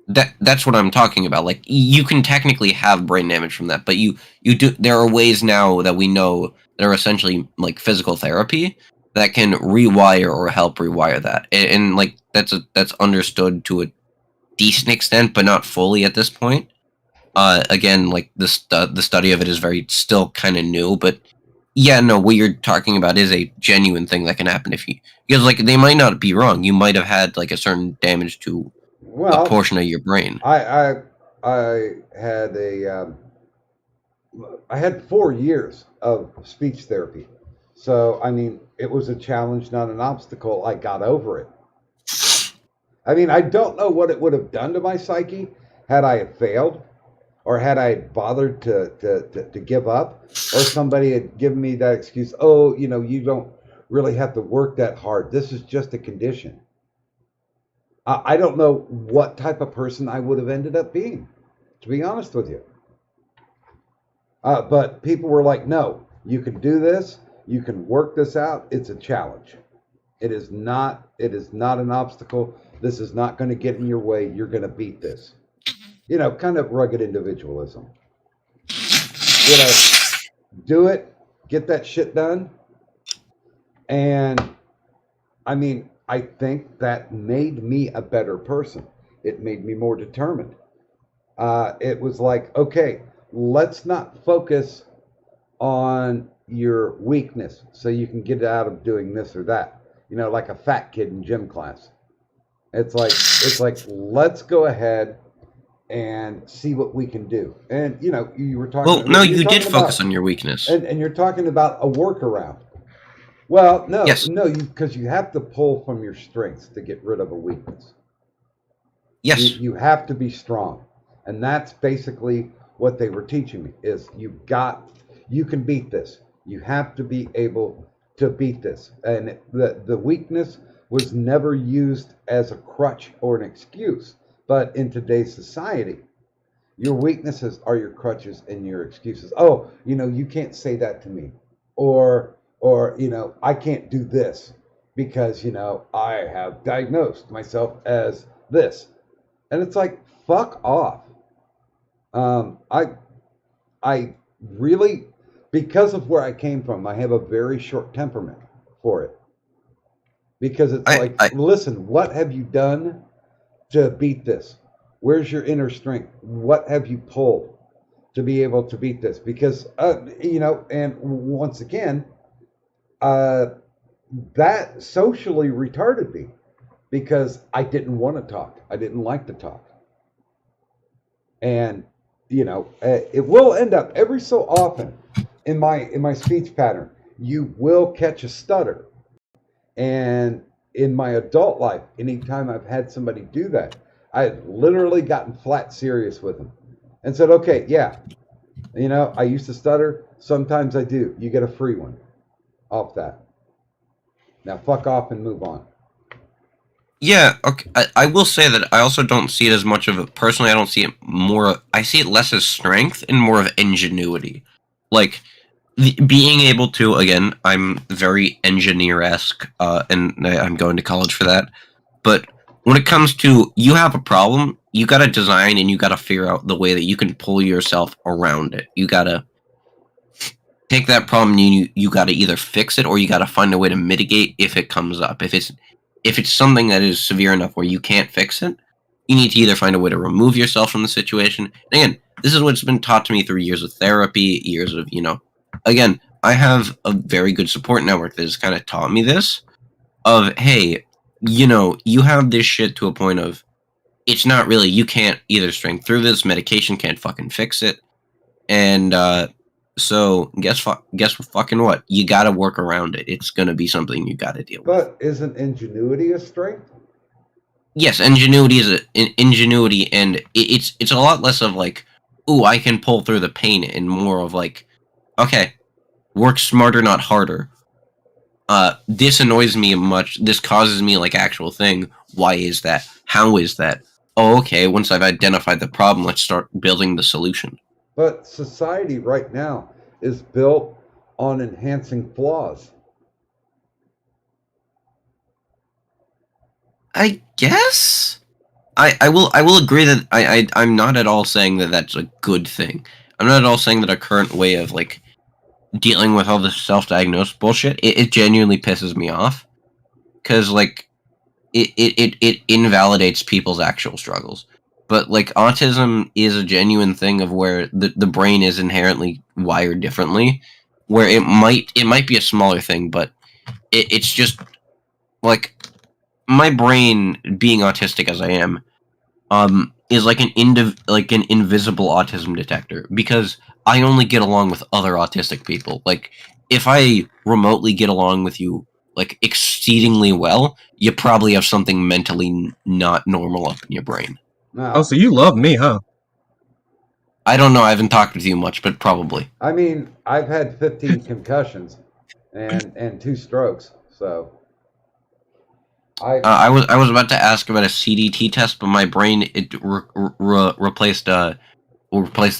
that's what I'm talking about. Like you can technically have brain damage from that, but you do. There are ways now that we know that are essentially like physical therapy that can rewire or help rewire that, and like that's understood to a decent extent, but not fully at this point. Again, like the study of it is very still kind of new, but yeah, no, what you're talking about is a genuine thing that can happen if you, because like they might not be wrong. You might have had like a certain damage to a portion of your brain. I had I had 4 years of speech therapy, so I mean it was a challenge, not an obstacle. I got over it. I mean, I don't know what it would have done to my psyche had I had failed, or had I bothered to give up, or somebody had given me that excuse. Oh, you know, you don't really have to work that hard. This is just a condition. I don't know what type of person I would have ended up being, to be honest with you. But people were like, no, you can do this. You can work this out. It's a challenge. It is not an obstacle. This is not going to get in your way. You're going to beat this. You know, kind of rugged individualism. You know, do it, get that shit done. And I mean, I think that made me a better person. It made me more determined. It was like, okay, let's not focus on your weakness so you can get out of doing this or that. You know, like a fat kid in gym class. It's like let's go ahead and see what we can do. And you know, you were talking. Well, no, you did focus on your weakness, and you're talking about a workaround. Well, no, yes. No, because you have to pull from your strengths to get rid of a weakness. Yes, you have to be strong, and that's basically what they were teaching me. Is you can beat this. You have to be able to beat this, and the weakness was never used as a crutch or an excuse. But in today's society, your weaknesses are your crutches and your excuses. Oh, you know, you can't say that to me, or you know, I can't do this because, you know, I have diagnosed myself as this. And it's like, fuck off. I really, because of where I came from, I have a very short temperament for it. Because it's listen, what have you done to beat this? Where's your inner strength? What have you pulled to be able to beat this? Because, you know, and once again, that socially retarded me because I didn't want to talk. I didn't like to talk. And, you know, it will end up every so often in my speech pattern, you will catch a stutter. And in my adult life, anytime I've had somebody do that, I've literally gotten flat serious with them and said, okay, yeah, you know, I used to stutter. Sometimes I do. You get a free one off that. Now fuck off and move on. Yeah, okay. I will say that I also don't see it as much of a personally. I don't see it more. I see it less as strength and more of ingenuity. Like being able to, again, I'm very engineer-esque, and I'm going to college for that. But when it comes to you have a problem, you got to design and you got to figure out the way that you can pull yourself around it. You got to take that problem and you got to either fix it or you got to find a way to mitigate if it comes up. If it's something that is severe enough where you can't fix it, you need to either find a way to remove yourself from the situation. And again, this is what's been taught to me through years of therapy, years of, again, I have a very good support network that has kind of taught me this of, hey, you have this shit to a point of, it's not really, you can't either strength through this, medication can't fucking fix it. And, so guess fucking what? You got to work around it. It's going to be something you got to deal with. But isn't ingenuity a strength? Yes, ingenuity is ingenuity, and it's a lot less of like, ooh, I can pull through the pain, and more of like, okay, work smarter, not harder. This annoys me much. This causes me like actual thing. Why is that? How is that? Oh, okay. Once I've identified the problem, let's start building the solution. But society right now is built on enhancing flaws. I guess I will agree that I'm not at all saying that that's a good thing. I'm not at all saying that our current way of like dealing with all this self-diagnosed bullshit, it genuinely pisses me off because like it invalidates people's actual struggles. But like autism is a genuine thing of where the brain is inherently wired differently, where it might be a smaller thing, but it's just like my brain being autistic as I am, is like an invisible autism detector because I only get along with other autistic people. Like if I remotely get along with you like exceedingly well, you probably have something mentally not normal up in your brain. Now, Oh, so you love me, huh? I don't know. I haven't talked with you much, but probably. I mean, I've had 15 concussions and 2 strokes, so I was about to ask about a CDT test, but my brain replaced the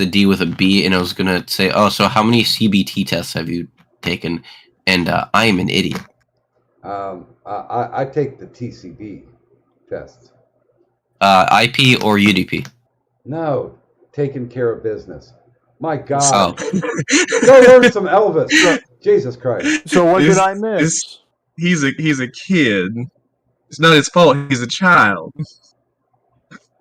D with a B, and I was gonna say, oh, so how many CBT tests have you taken? And I am an idiot. I take the TCB tests. IP or UDP? No, taking care of business. My Oh. God. Go learn some Elvis. Jesus Christ. So what did Is- I miss? He's a kid. It's not his fault. He's a child.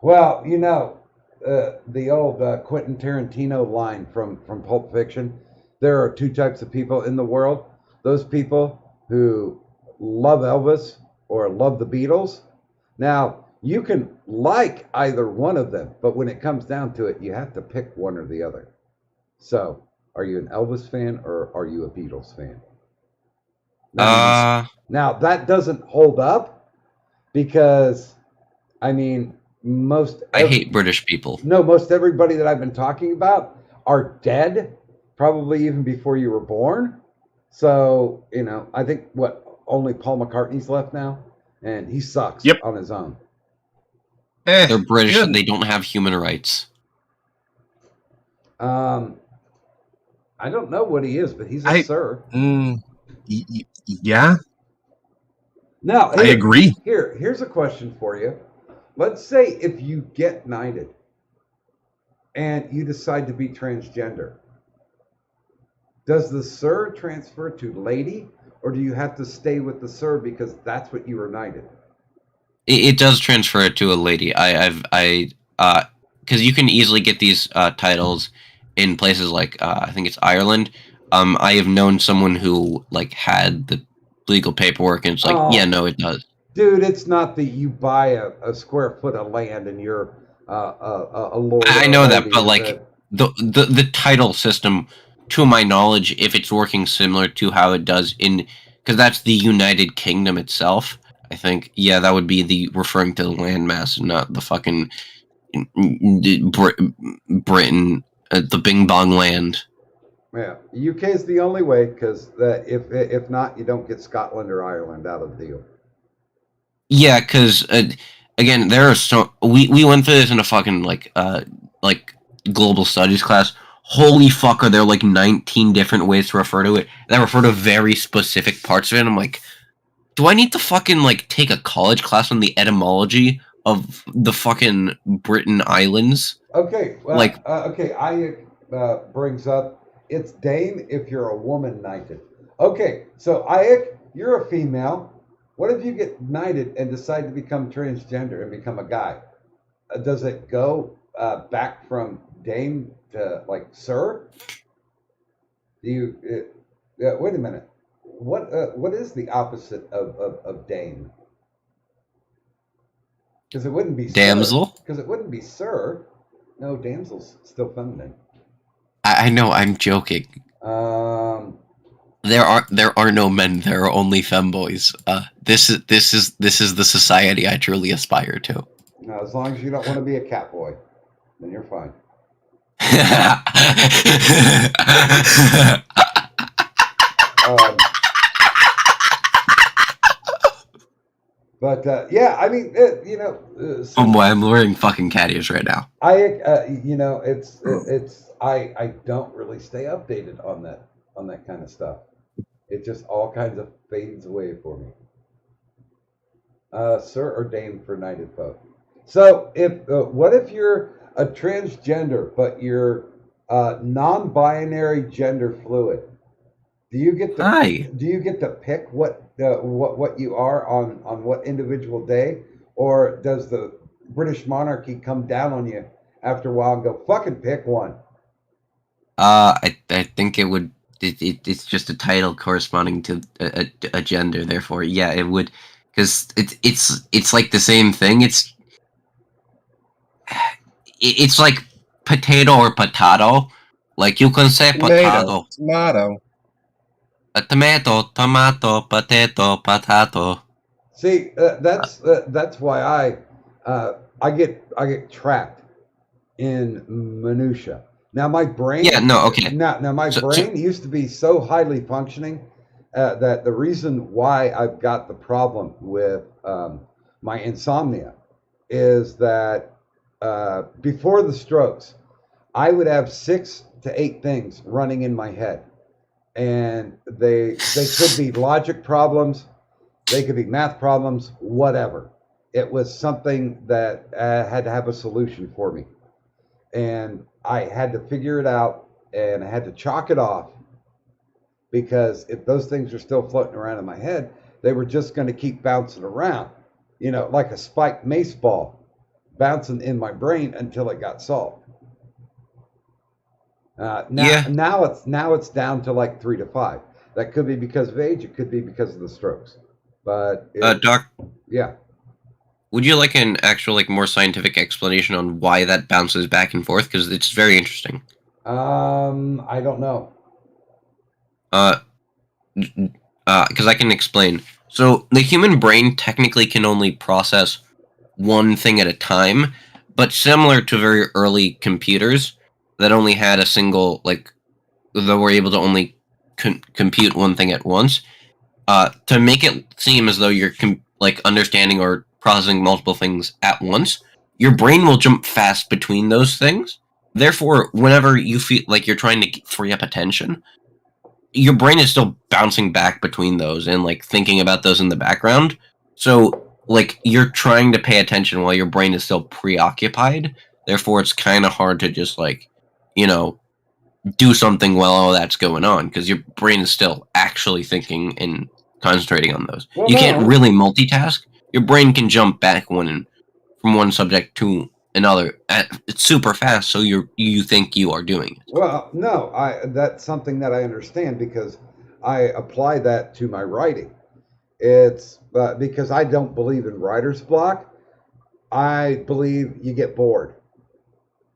Well, the old Quentin Tarantino line from Pulp Fiction, there are 2 types of people in the world. Those people who love Elvis or love the Beatles. Now, you can like either one of them, but when it comes down to it, you have to pick one or the other. So, are you an Elvis fan or are you a Beatles fan? Now, that doesn't hold up because, I mean, I hate British people. No, most everybody that I've been talking about are dead, probably even before you were born. So, I think only Paul McCartney's left now, and he sucks on his own. They're British and they don't have human rights. I don't know what he is, but he's a sir. Yeah. Now, I agree. Here's a question for you. Let's say if you get knighted and you decide to be transgender, does the sir transfer to lady, or do you have to stay with the sir because that's what you were knighted? It does transfer it to a lady. Because you can easily get these titles in places like I think it's Ireland. I have known someone who like had the legal paperwork, and it's like, yeah, no, it does. Dude, it's not that you buy a square foot of land and you're a lord. I know that, but like the title system, to my knowledge, if it's working similar to how it does because that's the United Kingdom itself. I think, yeah, that would be referring to the landmass and not the fucking Britain, the Bing Bong land. Yeah, UK is the only way because if not, you don't get Scotland or Ireland out of the deal. Yeah, because again, there are so we went through this in a fucking like global studies class. Holy fuck, are there like 19 different ways to refer to it that refer to very specific parts of it? I'm like, do I need to fucking like take a college class on the etymology of the fucking Britain Islands? Okay, well, Like, okay, Ayuk brings up it's Dane if you're a woman knighted. Okay, so Ayuk, you're a female. What if you get knighted and decide to become transgender and become a guy? Does it go back from Dane to like sir? Do you? Wait a minute. What is the opposite of Dane? Because it wouldn't be damsel? Because it wouldn't be sir. No, damsel's still feminine. I know, I'm joking. Um, There are no men. There are only femboys. This is the society I truly aspire to. no, as long as you don't want to be a cat boy, then you're fine. Um, but yeah, I mean, Oh boy, I'm wearing fucking cat ears right now. I don't really stay updated on that kind of stuff. It just all kinds of fades away for me. Sir or dame for knighted folk. So what if you're a transgender but you're non-binary gender fluid? Do you get to pick what you are on what individual day, or does the British monarchy come down on you after a while and go fucking pick one? I think it would. It's just a title corresponding to a gender. Therefore, yeah, it would, because it's like the same thing. It's like potato or potato. Like you can say potato, Tomato. a tomato, tomato, potato, potato. See, that's why I get trapped in minutia. Now my brain. Yeah, no, okay. Now my brain used to be so highly functioning that the reason why I've got the problem with my insomnia is that before the strokes, I would have 6 to 8 things running in my head, and they could be logic problems, they could be math problems, whatever. It was something that had to have a solution for me, and I had to figure it out, and I had to chalk it off, because if those things are still floating around in my head, they were just going to keep bouncing around, like a spiked mace ball bouncing in my brain until it got solved. Now it's down to like 3 to 5. That could be because of age. It could be because of the strokes. But Doc, yeah. would you like an actual, like, more scientific explanation on why that bounces back and forth? Because it's very interesting. I don't know. Because I can explain. So the human brain technically can only process one thing at a time, but similar to very early computers that only had a single, like, that were able to only compute one thing at once, to make it seem as though you're understanding or processing multiple things at once, your brain will jump fast between those things. Therefore, whenever you feel like you're trying to free up attention, your brain is still bouncing back between those and like thinking about those in the background. So like you're trying to pay attention while your brain is still preoccupied. Therefore, it's kind of hard to just do something while all that's going on, because your brain is still actually thinking and concentrating on those. Well, you can't really multitask. Your brain can jump back from one subject to another. It's super fast, so you think you are doing it. Well, no, that's something that I understand because I apply that to my writing. It's because I don't believe in writer's block. I believe you get bored.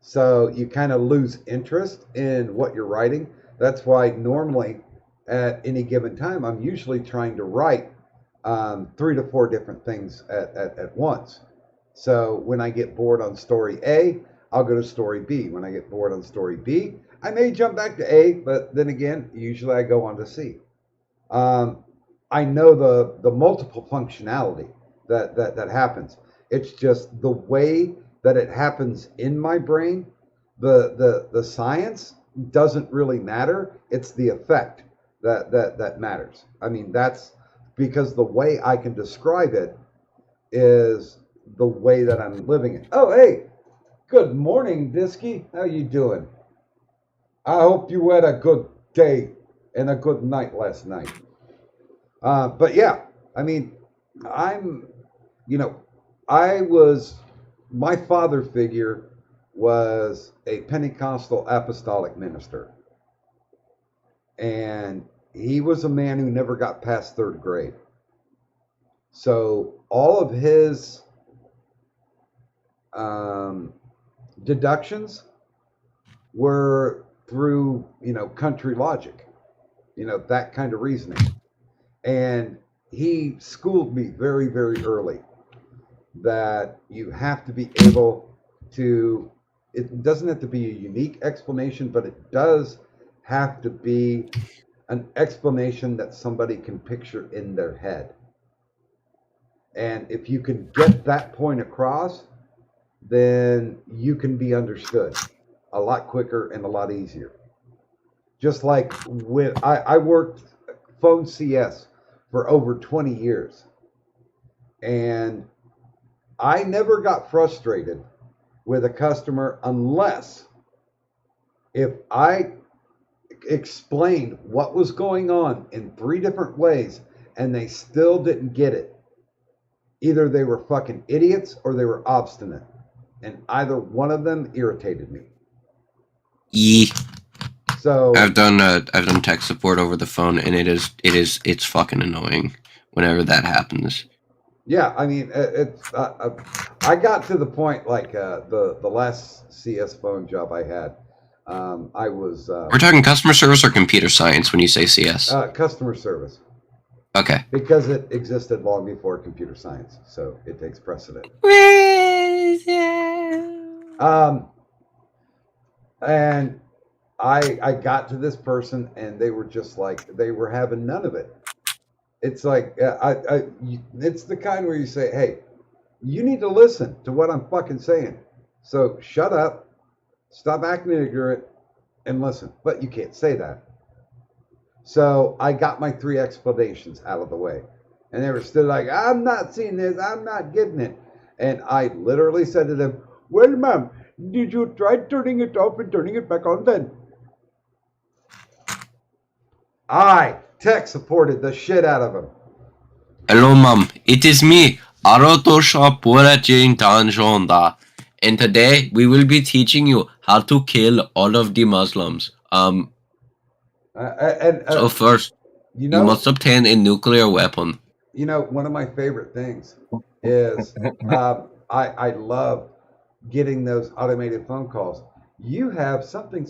So you kind of lose interest in what you're writing. That's why normally at any given time, I'm usually trying to write 3 to 4 different things at once. So when I get bored on story A, I'll go to story B. When I get bored on story B, I may jump back to A, but then again, usually I go on to C. I know the multiple functionality that happens. It's just the way that it happens in my brain. The science doesn't really matter. It's the effect that matters. I mean, that's because the way I can describe it is the way that I'm living it. Oh, hey, good morning, Disky. How you doing? I hope you had a good day and a good night last night. But yeah, I mean, my father figure was a Pentecostal apostolic minister. And he was a man who never got past third grade. So all of his deductions were through, country logic, that kind of reasoning. And he schooled me very, very early that you have to be able to, it doesn't have to be a unique explanation, but it does have to be an explanation that somebody can picture in their head. And if you can get that point across, then you can be understood a lot quicker and a lot easier. Just like when I worked phone CS for over 20 years. And I never got frustrated with a customer unless if I explained what was going on in 3 different ways and they still didn't get it. Either they were fucking idiots or they were obstinate. And either one of them irritated me. So I've done tech support over the phone, and it's fucking annoying whenever that happens. Yeah, I mean, I got to the point like the last CS phone job I had. I was. We're talking customer service or computer science when you say CS. Customer service. Okay. Because it existed long before computer science, so it takes precedent. And I got to this person, and they were just like, they were having none of it. It's like, it's the kind where you say, hey, you need to listen to what I'm fucking saying. So shut up, stop acting ignorant, and listen. But you can't say that. So I got my 3 explanations out of the way. And they were still like, I'm not seeing this, I'm not getting it. And I literally said to them, well, ma'am, did you try turning it off and turning it back on then? I tech supported the shit out of him. Hello, ma'am. It is me, Arotosha Porachin Tanjonda. And today we will be teaching you how to kill all of the Muslims. So first, you must obtain a nuclear weapon. One of my favorite things is I love getting those automated phone calls. You have something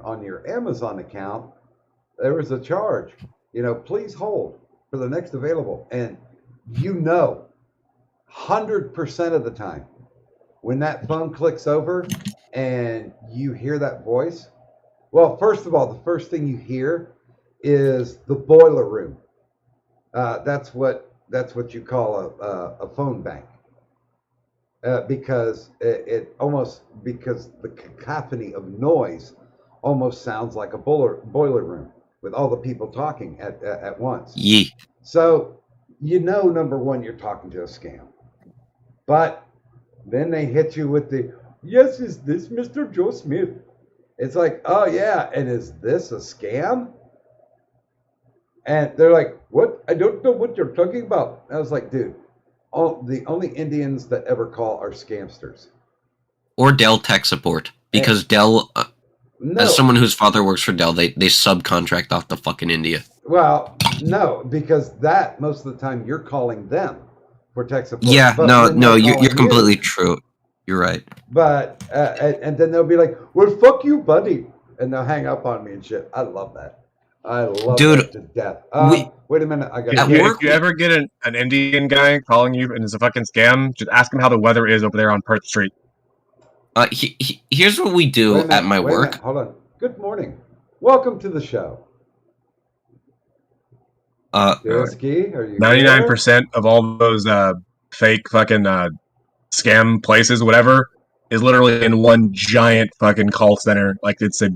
on your Amazon account. There was a charge. Please hold for the next available. And 100% of the time, when that phone clicks over and you hear that voice, well, first of all, the first thing you hear is the boiler room. That's what you call a phone bank. Because because the cacophony of noise almost sounds like a boiler room with all the people talking at once. Yeah. So number one, you're talking to a scam. But then they hit you with the, yes, is this Mr. Joe Smith? It's like, oh yeah, and is this a scam? And they're like, what? I don't know what you're talking about. I was like, dude, the only Indians that ever call are scamsters. Or Dell tech support. Because Dell, as someone whose father works for Dell, they subcontract off to fucking India. Well, no, because that, most of the time, you're calling them for tech support. Yeah, no, you're completely true. You're right. But, and then they'll be like, well, fuck you, buddy. And they'll hang up on me and shit. I love that. I love that to death. Wait a minute. If you ever get an Indian guy calling you and it's a fucking scam, just ask him how the weather is over there on Perth Street. Here's what we do at my work. Hold on. Good morning. Welcome to the show. Disky, are you 99% of all those fake fucking scam places, whatever, is literally in one giant fucking call center. Like, it's a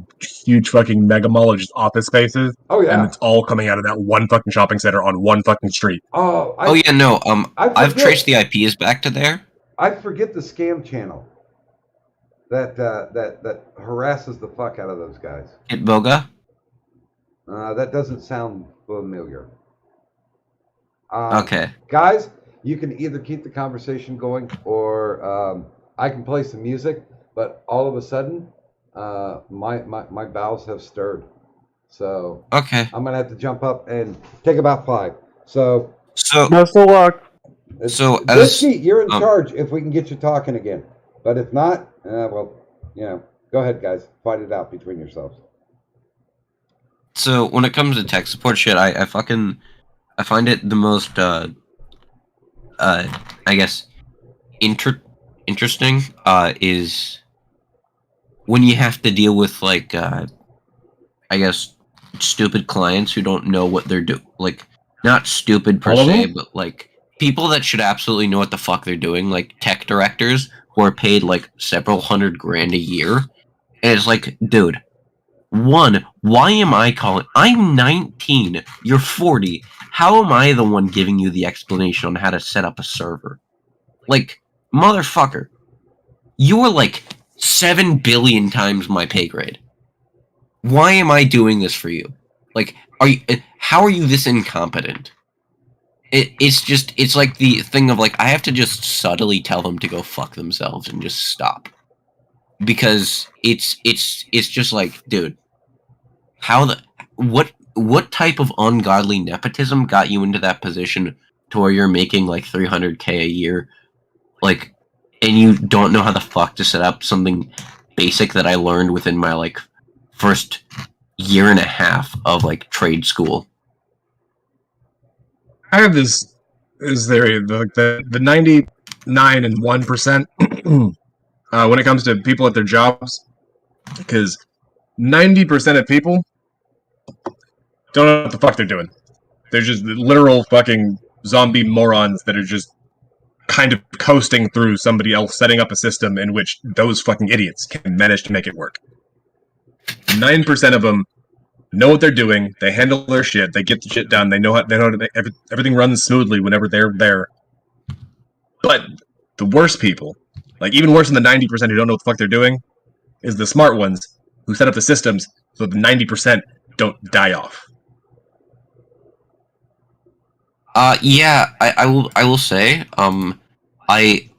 huge fucking mega mall of just office spaces. Oh, yeah. And it's all coming out of that one fucking shopping center on one fucking street. I've traced the IPs back to there. I forget the scam channel that harasses the fuck out of those guys. Boga? That doesn't sound familiar. Okay. Guys, you can either keep the conversation going or I can play some music, but all of a sudden, my bowels have stirred. So okay, I'm gonna have to jump up and take about 5. So best of luck. Disky, you're in charge if we can get you talking again. But if not, well, go ahead, guys, fight it out between yourselves. So when it comes to tech support shit, I find it the most I guess interesting is when you have to deal with like I guess stupid clients who don't know what they're doing. Like, not stupid per se, but like people that should absolutely know what the fuck they're doing, like tech directors who are paid like several $100,000 a year. And it's like, dude, one, why am I calling? I'm 19, you're 40. How am I the one giving you the explanation on how to set up a server? Like, motherfucker, you are like 7 billion times my pay grade. Why am I doing this for you? Like, how are you this incompetent? It's like the thing of like, I have to just subtly tell them to go fuck themselves and just stop. Because it's just like, dude, what type of ungodly nepotism got you into that position to where you're making like $300K a year, like, and you don't know how the fuck to set up something basic that I learned within my like first year and a half of like trade school. I have this theory, the 99 and 1% when it comes to people at their jobs, because 90% of people don't know what the fuck they're doing. They're just literal fucking zombie morons that are just kind of coasting through somebody else setting up a system in which those fucking idiots can manage to make it work. 9% of them know what they're doing. They handle their shit. They get the shit done. They know how to make everything runs smoothly whenever they're there. But the worst people, like even worse than the 90% who don't know what the fuck they're doing, is the smart ones who set up the systems so the 90% don't die off. Yeah, I will say, I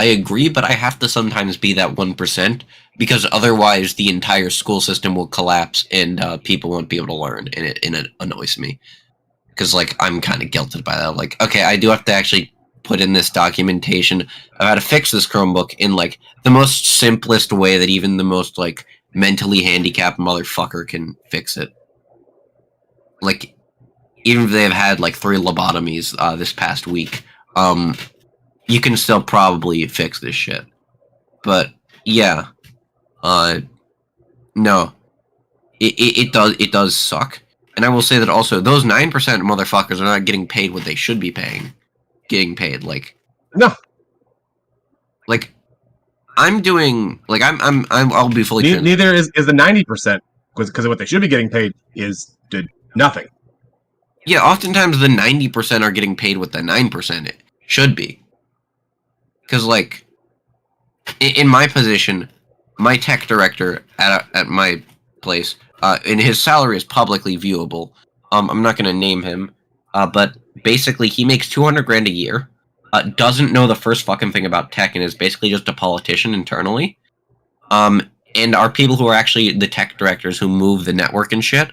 agree, but I have to sometimes be that 1%, because otherwise the entire school system will collapse and people won't be able to learn, and it annoys me. Because, like, I'm kind of guilted by that. I'm like, okay, I do have to actually put in this documentation of how to fix this Chromebook in, like, the most simplest way that even the most, like, mentally handicapped motherfucker can fix it. Like, even if they've had, like, 3 lobotomies this past week, you can still probably fix this shit. But, yeah. No. It does suck. And I will say that also, those 9% motherfuckers are not getting paid what they should be getting paid, like... No. Like, I'm doing... Like, I'll be fully... Neither is the 90%, because what they should be getting paid is nothing. Yeah, oftentimes the 90% are getting paid what the 9% should be. Because, like, in my position, my tech director at my place, and his salary is publicly viewable. I'm not going to name him, but basically he makes $200,000 a year, doesn't know the first fucking thing about tech, and is basically just a politician internally. And our people who are actually the tech directors who move the network and shit,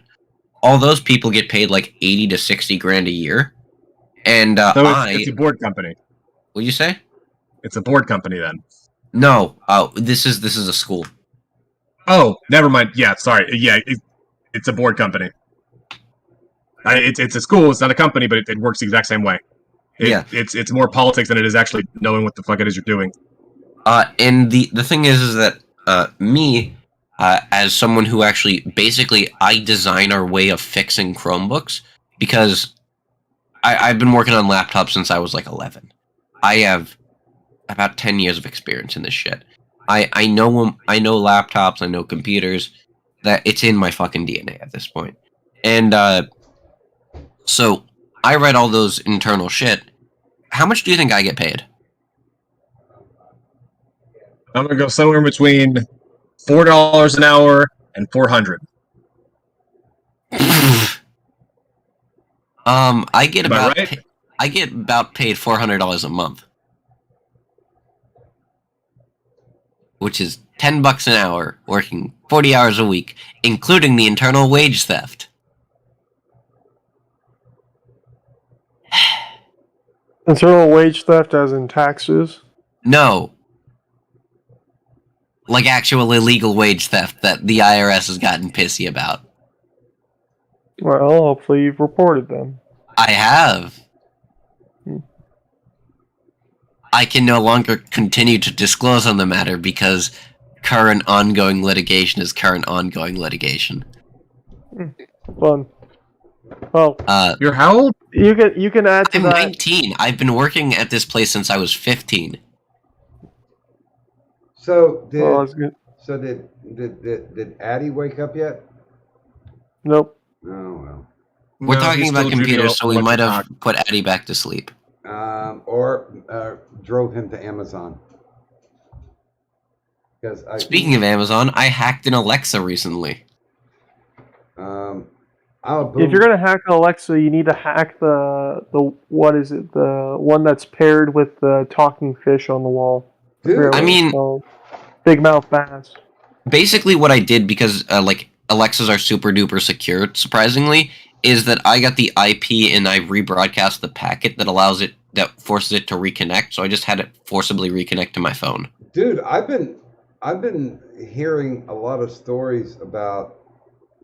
all those people get paid like $80,000 to $60,000 a year. And so it's a board company. What'd you say? It's a board company then. No, this is a school. Oh, never mind. Yeah, sorry. Yeah, it's a board company. It's a school. It's not a company, but it works the exact same way. It's more politics than it is actually knowing what the fuck it is you're doing. And the thing is that as someone who actually, basically, I design our way of fixing Chromebooks, because I've been working on laptops since I was like 11. I have about 10 years of experience in this shit. I know laptops, I know computers, that it's in my fucking DNA at this point. And so I write all those internal shit. How much do you think I get paid? I'm gonna go somewhere between $4 an hour and $400. I get Am I about right? I get about paid $400 a month, which is $10 an hour, working 40 hours a week, including the internal wage theft. Internal wage theft, as in taxes. No. Like actual illegal wage theft that the IRS has gotten pissy about. Well, hopefully you've reported them. I have. I can no longer continue to disclose on the matter because current ongoing litigation is current ongoing litigation. Fun. Well, You're how old? you can add to I'm that. 19. I've been working at this place since I was 15. So did Well, that's good. did Addie wake up yet? Nope. Oh well. We're No, talking he's about still Judy computers, so we Owen might have Cock. put Eddie back to sleep. Or drove him to Amazon. Because Speaking of Amazon, I hacked an Alexa recently. If you're gonna hack an Alexa, you need to hack the what is it? The one that's paired with the talking fish on the wall. Dude, I mean, big mouth bass. basically what I did, because like Alexas are super duper secure, surprisingly, is that I got the IP and I rebroadcast the packet that forces it to reconnect. So I just had it forcibly reconnect to my phone. Dude, I've been hearing a lot of stories about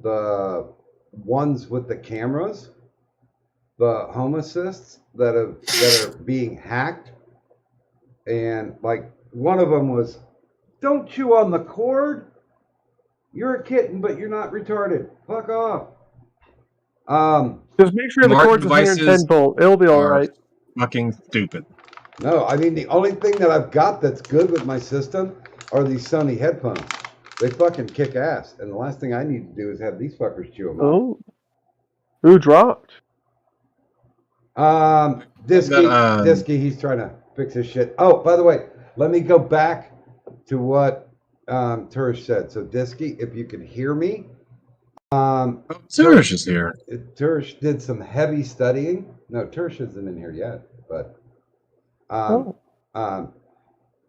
the ones with the cameras, the home assists that are being hacked, and like one of them was, "Don't chew on the cord. You're a kitten, but you're not retarded. Fuck off." Just make sure the Smart cord's devices 110 volt. It'll be all are right. Fucking stupid. No, I mean the only thing that I've got that's good with my system are these Sony headphones. They fucking kick ass, and the last thing I need to do is have these fuckers chew them out. Oh, who dropped? Disky, he's trying to fix his shit. Oh, by the way, let me go back to what Turish said. So, Disky, if you can hear me, Turish is here. Turish did some heavy studying. No, Turish isn't in here yet, but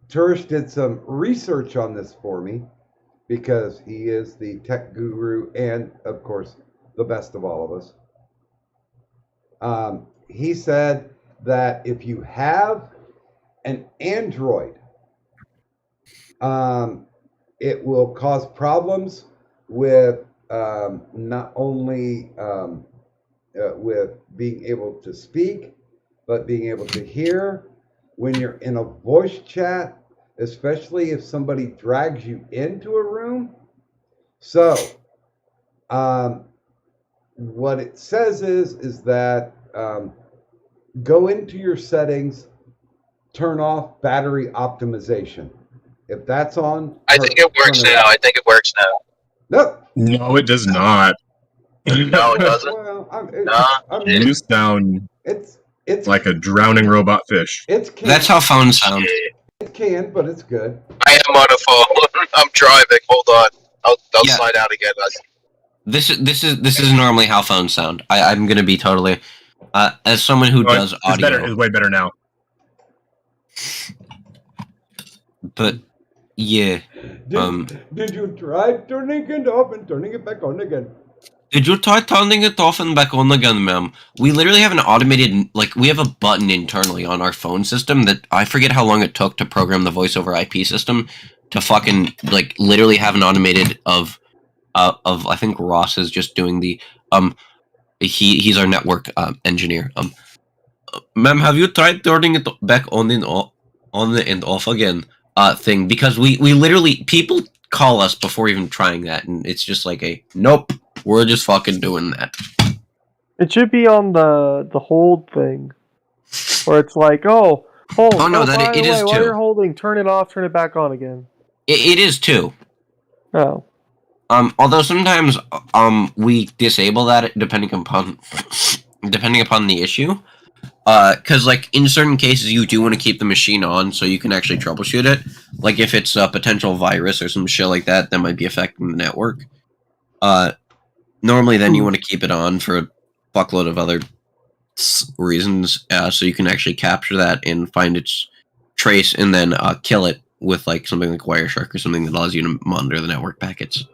Turish did some research on this for me because he is the tech guru and, of course, the best of all of us. He said that if you have an Android, it will cause problems with not only with being able to speak, but being able to hear when you're in a voice chat, especially if somebody drags you into a room. So, what it says is that go into your settings, turn off battery optimization. If that's on, I think it works now. I think it works now. Nope. No, it does not. No, it doesn't. Well, You sound it's like a drowning robot fish. That's how phones sound. It can, but it's good. I am on a phone. I'm driving. Hold on. I'll Yeah. slide out again. This is normally how phones sound. I'm gonna be totally, as someone who does audio. It's way better now. But yeah, Did you try turning it off and turning it back on again? Did you try turning it off and back on again, ma'am? We literally have an automated, we have a button internally on our phone system that I forget how long it took to program the voice over IP system to fucking, literally have an automated of I think Ross is just doing the, he's our network engineer. Ma'am, have you tried turning it back on and off again? Thing, because we literally, people call us before even trying that, and it's just like nope, we're just fucking doing that. It should be on the hold thing, where it's like, hold. Oh no, by it the way, is while too. you're holding, turn it off, turn it back on again. It is too. Oh. Although sometimes we disable that depending upon the issue. Because like in certain cases you do want to keep the machine on so you can actually troubleshoot it. Like if it's a potential virus or some shit like that might be affecting the network. Normally then you want to keep it on for a fuckload of other reasons, so you can actually capture that and find its trace and then kill it with like something like Wireshark or something that allows you to monitor the network packets.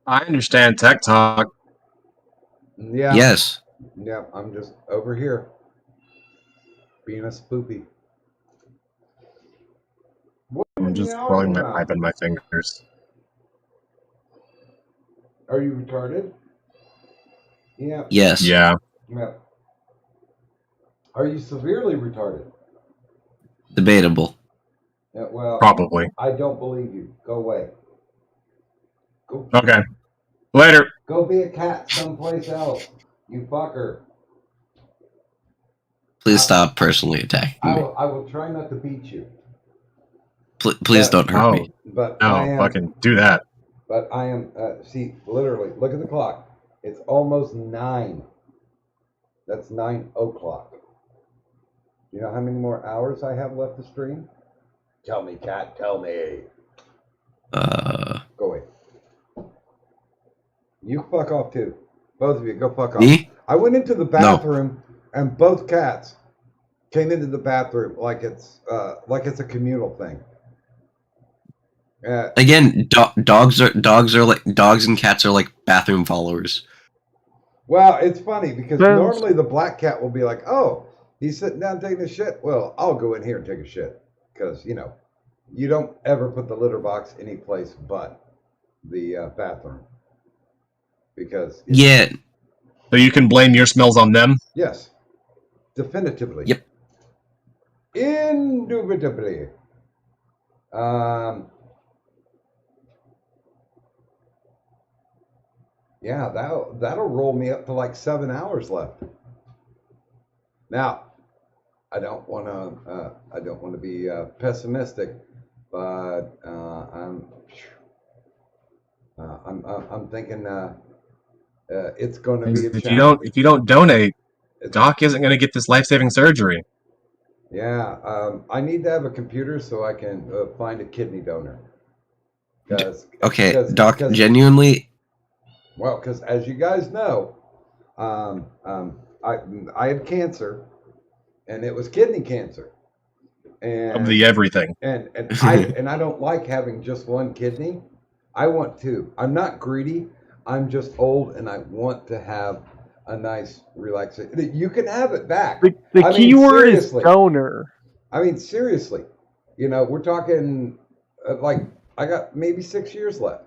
I understand tech talk. Yeah. Yes. Yeah, I'm just over here being a spoopy. What are I'm you just yelling rolling my about? pipe in my fingers. Are you retarded? Yeah. Yes. Yeah. Yeah. Are you severely retarded? Debatable. Yeah, well, Probably. I don't believe you. Go away. Go. Okay. Later. Go be a cat someplace else. You fucker. Please stop personally attacking me. I will try not to beat you. Please don't hurt me. But No, I am. fucking do that. But I am. See, literally, look at the clock. It's almost 9. That's 9:00. You know how many more hours I have left to stream? Tell me, cat. Tell me. Go away. You fuck off too. Both of you, go fuck off. Me? I went into the bathroom, and both cats came into the bathroom like it's a communal thing. Again, dogs and cats are like bathroom followers. Well, it's funny because normally the black cat will be like, "Oh, he's sitting down taking a shit. Well, I'll go in here and take a shit," because you don't ever put the litter box any place but the bathroom. Because so you can blame your smells on them? Yes, definitively. Yep. Indubitably. Yeah, that'll roll me up to like 7 hours left. Now, I don't want to be pessimistic, but I'm thinking it's going to be a challenge. If you don't donate, Doc isn't going to get this life-saving surgery. Yeah, I need to have a computer so I can find a kidney donor. Doc, genuinely. Well, because as you guys know, I had cancer, and it was kidney cancer. And of the everything. And I don't like having just one kidney. I want 2. I'm not greedy. I'm just old, and I want to have a nice relaxation. You can have it back. The key word is donor. I mean, seriously. We're talking like I got maybe 6 years left.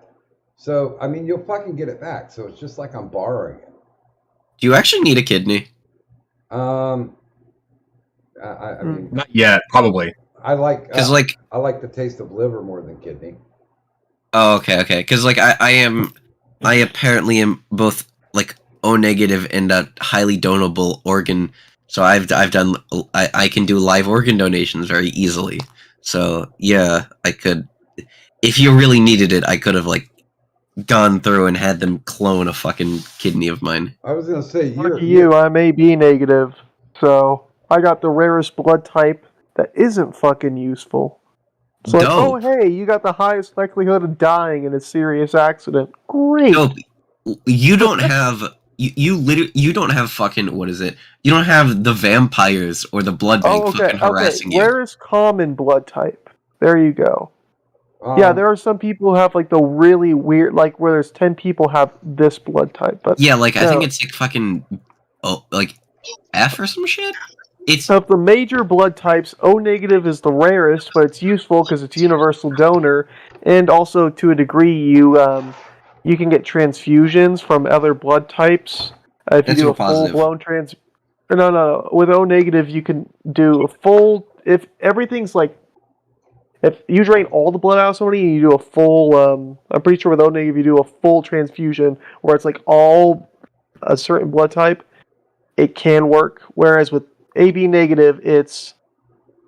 So, I mean, you'll fucking get it back. So it's just like I'm borrowing it. Do you actually need a kidney? I mean, not yet, probably. I like the taste of liver more than kidney. Oh, okay. Because like I apparently am both like O negative and a highly donable organ. So I can do live organ donations very easily. So yeah, I could, if you really needed it, I could have like gone through and had them clone a fucking kidney of mine. I was gonna say I'm AB negative, so I got the rarest blood type that isn't fucking useful. It's like, oh hey, you got the highest likelihood of dying in a serious accident. Great. Dope. You don't have you don't have fucking, what is it? You don't have the vampires or the blood bank fucking harassing you. Rarest common blood type. There you go. Yeah, there are some people who have like the really weird, like where there's 10 people have this blood type. But yeah, like I think it's like fucking like F or some shit. It's of the major blood types, O negative is the rarest, but it's useful because it's universal donor, and also to a degree you can get transfusions from other blood types if you do a full blown No. With O negative, you can do a full, if everything's like if you drain all the blood out of somebody and you do a full, I'm pretty sure with O negative you do a full transfusion where it's like all a certain blood type, it can work. Whereas with AB negative, it's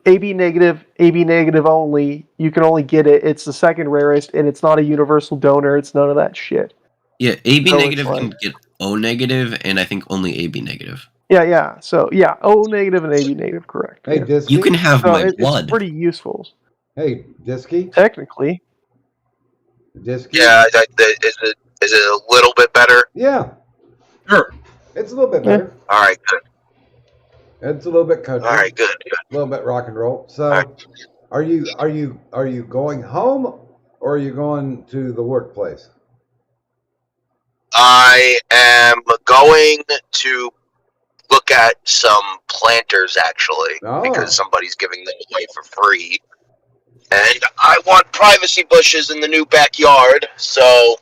AB negative only. You can only get it. It's the second rarest, and it's not a universal donor. It's none of that shit. Yeah, AB So negative it's can like- get O negative, and I think only AB negative. Yeah. So yeah, O negative and AB negative, correct. Hey, yeah. Disky. You can have So my blood. it's pretty useful, Hey, Disky. technically. Disky. Yeah, is it a little bit better? Yeah. Sure. It's a little bit better. All right, good. It's a little bit country. All right, good. A little bit rock and roll. So, Alright. are you going home or are you going to the workplace? I am going to look at some planters actually, Oh. because somebody's giving them away for free. And I want privacy bushes in the new backyard, so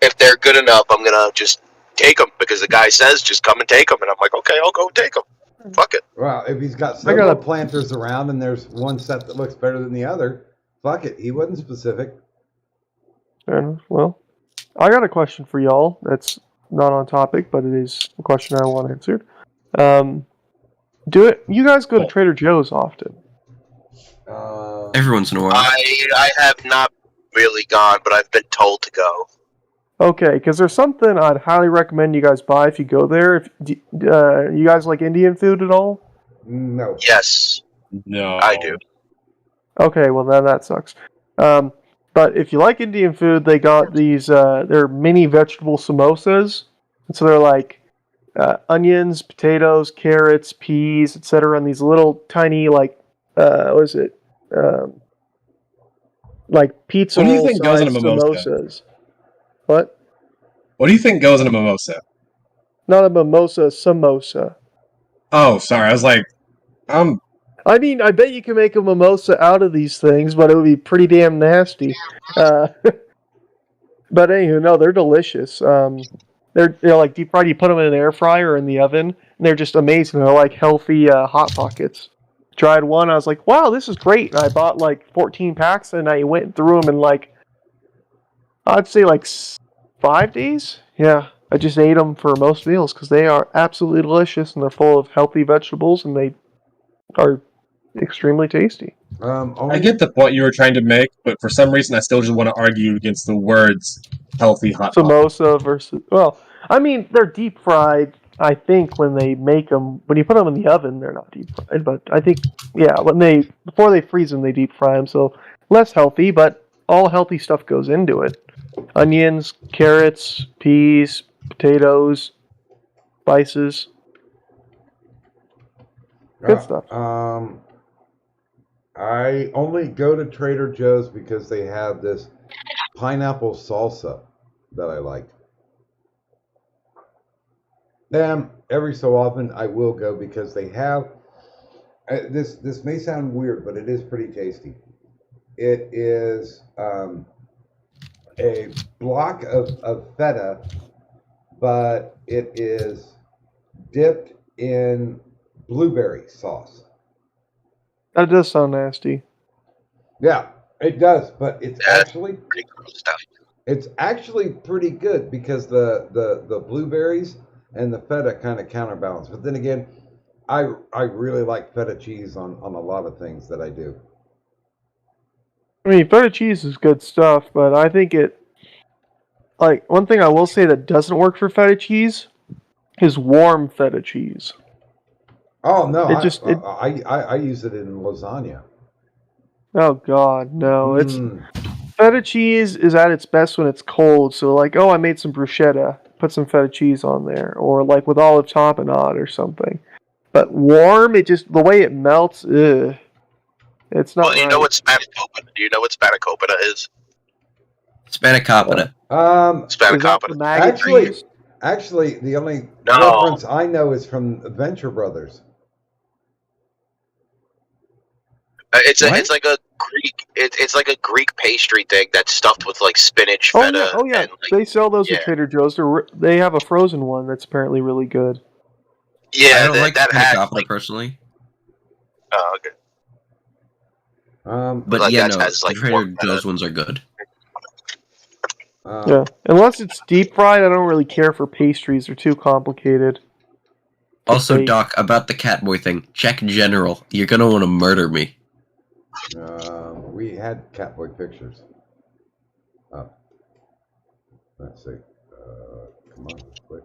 if they're good enough, I'm gonna just take them because the guy says just come and take them, and I'm like, okay, I'll go take them. Fuck it. Well, if he's got I several got a- planters around and there's one set that looks better than the other, fuck it. He wasn't specific. Fair enough. Well, I got a question for y'all. That's not on topic, but it is a question I want answered. You guys go to Trader Joe's often? Every once in a while. I have not really gone, but I've been told to go. Okay, because there's something I'd highly recommend you guys buy if you go there. If you guys like Indian food at all? No. Yes, No. I do. Okay, well then that sucks. But if you like Indian food, they got these. They're mini vegetable samosas, and so they're like onions, potatoes, carrots, peas, etc. And these little tiny like what is it? Like pizza What do you roll think goes in a sized mimosa? samosas. What? What do you think goes in a mimosa? Not a mimosa, samosa. Oh, sorry. I was like, I mean, I bet you can make a mimosa out of these things, but it would be pretty damn nasty. But anywho, no, they're delicious. They're like deep fried. You put them in an air fryer or in the oven, and they're just amazing. They're like healthy hot pockets. Tried one, I was like, wow, this is great. And I bought like 14 packs, and I went through them in like, I'd say like 5 days. Yeah, I just ate them for most meals because they are absolutely delicious, and they're full of healthy vegetables, and they are extremely tasty. I get the point you were trying to make, but for some reason I still just want to argue against the words healthy hot pot. Samosa versus, well, I mean, they're deep fried. I think when they make them, when you put them in the oven, they're not deep fried. But I think, yeah, before they freeze them, they deep fry them. So less healthy, but all healthy stuff goes into it. Onions, carrots, peas, potatoes, spices. Good stuff. I only go to Trader Joe's because they have this pineapple salsa that I like. Then every so often I will go because they have this may sound weird, but it is pretty tasty. It is a block of feta, but it is dipped in blueberry sauce. That does sound nasty. Yeah, it does, but it's actually Pretty gross stuff. it's actually pretty good because the blueberries and the feta kind of counterbalance. But then again, I really like feta cheese on a lot of things that I do. I mean, feta cheese is good stuff, but I think like, one thing I will say that doesn't work for feta cheese is warm feta cheese. Oh no, I I use it in lasagna. Oh god, no. It's Mm. feta cheese is at its best when it's cold. So like, oh, I made some bruschetta, put some feta cheese on there, or like with olive tapenade or something. But warm, it just the way it melts, ugh. It's not. Well, you know right. what spanakopita? Do you know what spanakopita is? Spanakopita. Is that the Spanakopita. maggot Actually, cheese? actually, the only No. reference I know is from Venture Brothers. It's What? like a Greek. It's like a Greek pastry thing that's stuffed with like spinach, Oh feta, yeah, oh yeah. and like, They sell those yeah. at Trader Joe's. They have a frozen one that's apparently really good. yeah, I don't like that has spanakopita like. personally. Oh, okay. But Like, yeah, that no, has, like, Trader more Joe's ones are good. Yeah, unless it's deep fried, I don't really care for pastries. They're too complicated. Also, bake. Doc, about the Catboy thing, check general. You're gonna want to murder me. We had Catboy pictures. Let's see. Come on, quick.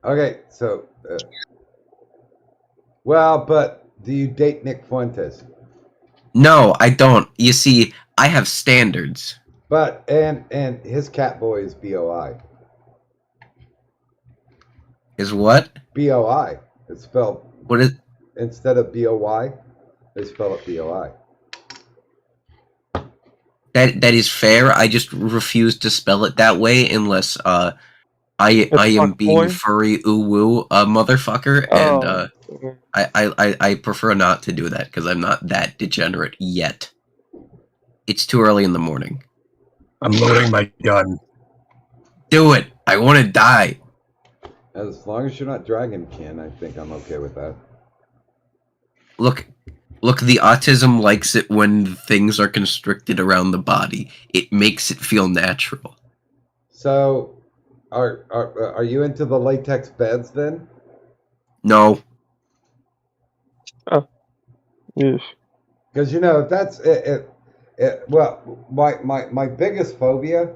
Okay, so, well, but do you date Nick Fuentes? No, I don't. You see, I have standards. But and his Catboy is BOI. Is what? BOI. It's spelled What is? instead of BOY, they spell it BOI. That is fair. I just refuse to spell it that way unless I am being furry ooh woo motherfucker, and I prefer not to do that because I'm not that degenerate yet. It's too early in the morning. I'm loading my gun. Do it. I want to die. As long as you're not Dragon Kin, I think I'm okay with that. Look, the autism likes it when things are constricted around the body. It makes it feel natural. So, are you into the latex beds then? No. Oh. Yes. Because that's it. Well, my biggest phobia,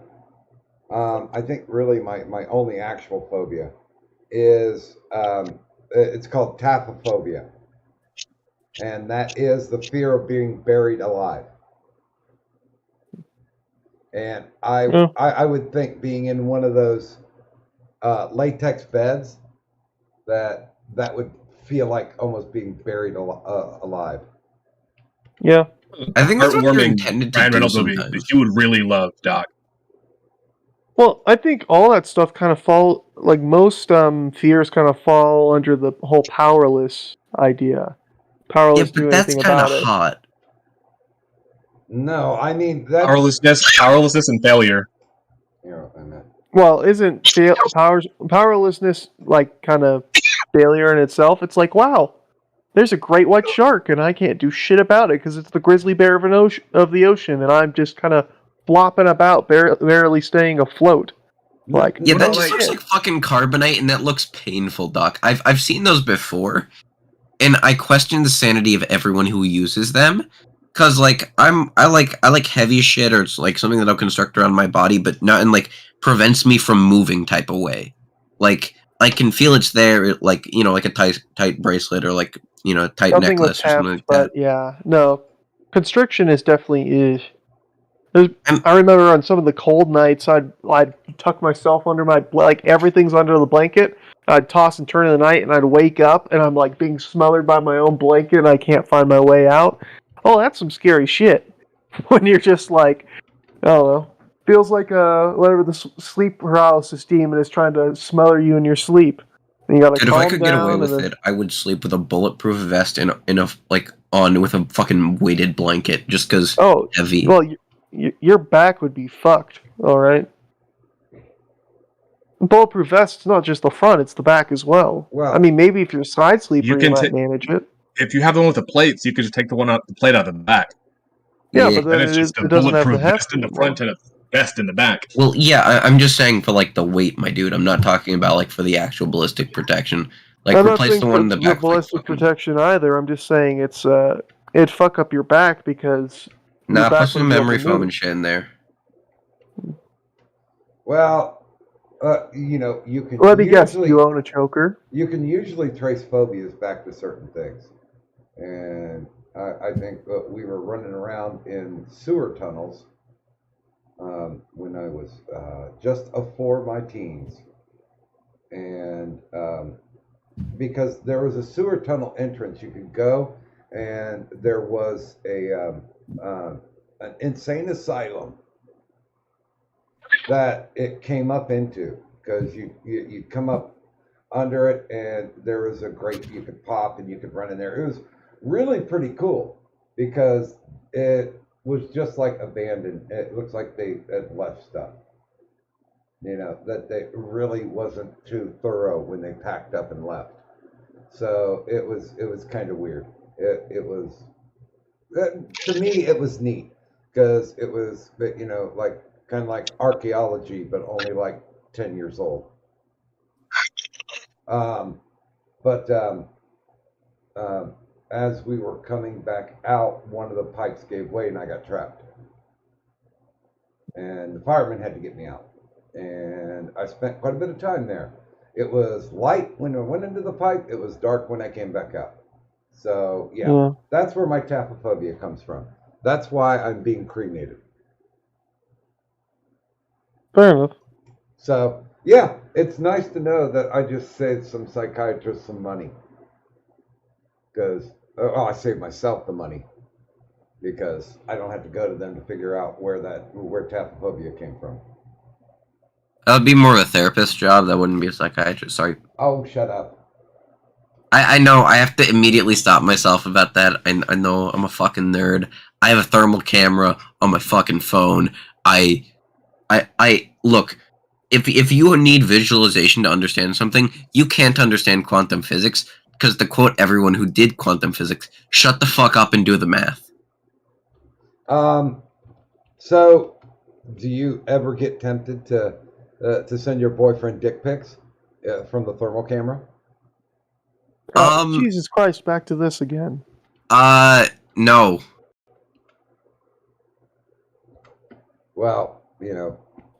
I think really my only actual phobia is it's called taphophobia, and that is the fear of being buried alive. And I would think being in one of those latex beds that would feel like almost being buried alive. Yeah. I think that's what you're Heartwarming intended to Ryan do Reynolds movie sometimes. that you would really love, Doc. Well, I think all that stuff kind of like most fears kind of fall under the whole powerless idea. Powerless to do that's anything kind of about it. hot. No, I mean that's powerlessness and failure. Well, isn't powerlessness like kind of failure in itself? It's like, wow, there's a great white shark, and I can't do shit about it because it's the grizzly bear of the ocean, and I'm just kind of flopping about, barely staying afloat. Like, yeah, that just looks like fucking carbonite, and that looks painful, Doc. I've seen those before, and I question the sanity of everyone who uses them. Cause like I like heavy shit, or it's like something that'll construct around my body, but not in like prevents me from moving type of way. Like I can feel it's there, like like a tight bracelet or like tight something necklace or something like but that. yeah, no, constriction is definitely. I remember on some of the cold nights, I'd tuck myself under like everything's under the blanket. I'd toss and turn in the night, and I'd wake up, and I'm like being smothered by my own blanket, and I can't find my way out. Oh, that's some scary shit. When you're just like, I don't know, feels like whatever the sleep paralysis demon is trying to smother you in your sleep. And you gotta Dude, if calm I could get away down with it, I would sleep with a bulletproof vest in a like on with a fucking weighted blanket, just because heavy. Well, your back would be fucked. All right. Bulletproof vest's not just the front; it's the back as well. I mean, maybe if you're a side sleeper, you might manage it. If you have the one with the plates, you could just take the plate out of the back. Yeah, but then it's just a doesn't have the bulletproof heft vest in the front and a vest in the back. Well, yeah, I'm just saying for like the weight, my dude. I'm not talking about like for the actual ballistic protection. Like I'm replace the one in the back. ballistic protection either. I'm just saying it'd fuck up your back because put some memory foam and shit in there. Well, you can. Let me guess, you own a choker. You can usually trace phobias back to certain things, and I think we were running around in sewer tunnels when I was just before my teens, and because there was a sewer tunnel entrance, you could go, and there was an insane asylum that it came up into, because you'd come up under it, and there was a grate you could pop and you could run in there. It was really pretty cool because it was just like abandoned. It looks like they had left stuff, that they really wasn't too thorough when they packed up and left. So it was kind of weird. It was To me, it was neat because it was, like kind of like archaeology, but only like 10 years old. Um, but as we were coming back out, one of the pipes gave way and I got trapped. And the fireman had to get me out. And I spent quite a bit of time there. It was light when I went into the pipe, it was dark when I came back out. So, yeah, that's where my taphophobia comes from. That's why I'm being cremated. Fair enough. So, yeah, it's nice to know that I just saved some psychiatrists some money. Because, I saved myself the money. Because I don't have to go to them to figure out where taphophobia came from. That would be more of a therapist job. That wouldn't be a psychiatrist. Sorry. Oh, shut up. I know. I have to immediately stop myself about that. I know I'm a fucking nerd. I have a thermal camera on my fucking phone. I look. If you need visualization to understand something, you can't understand quantum physics because to quote everyone who did quantum physics, shut the fuck up and do the math. So, do you ever get tempted to send your boyfriend dick pics from the thermal camera? Jesus Christ, back to this again. No. Well,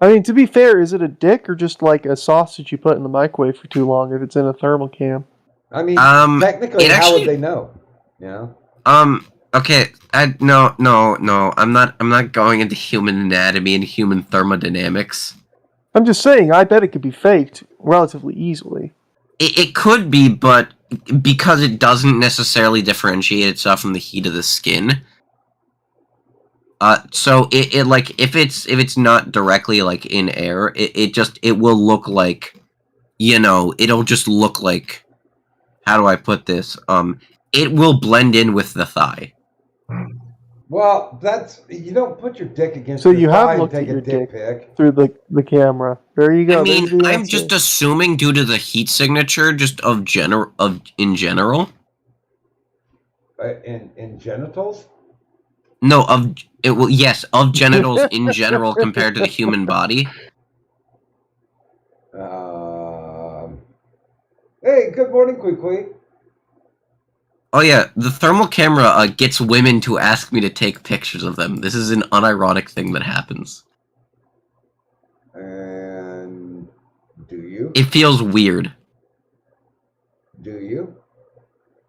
I mean, to be fair, is it a dick or just like a sausage you put in the microwave for too long if it's in a thermal cam? I mean, technically, how would they know? Okay. No. I'm not going into human anatomy and human thermodynamics. I'm just saying, I bet it could be faked relatively easily. It could be, but because it doesn't necessarily differentiate itself from the heat of the skin. So it like if it's not directly like in air, it will look like, it'll just look like, how do I put this? It will blend in with the thigh. Well, you don't put your dick against So your you thigh have looked and at take your a dick dick pic. through the camera. There you go. I mean, There's the I'm answer. just assuming due to the heat signature, just in general. In genitals? No, of genitals in general compared to the human body. Hey, good morning, Kwee. Oh yeah, the thermal camera gets women to ask me to take pictures of them. This is an unironic thing that happens. And do you? It feels weird. Do you?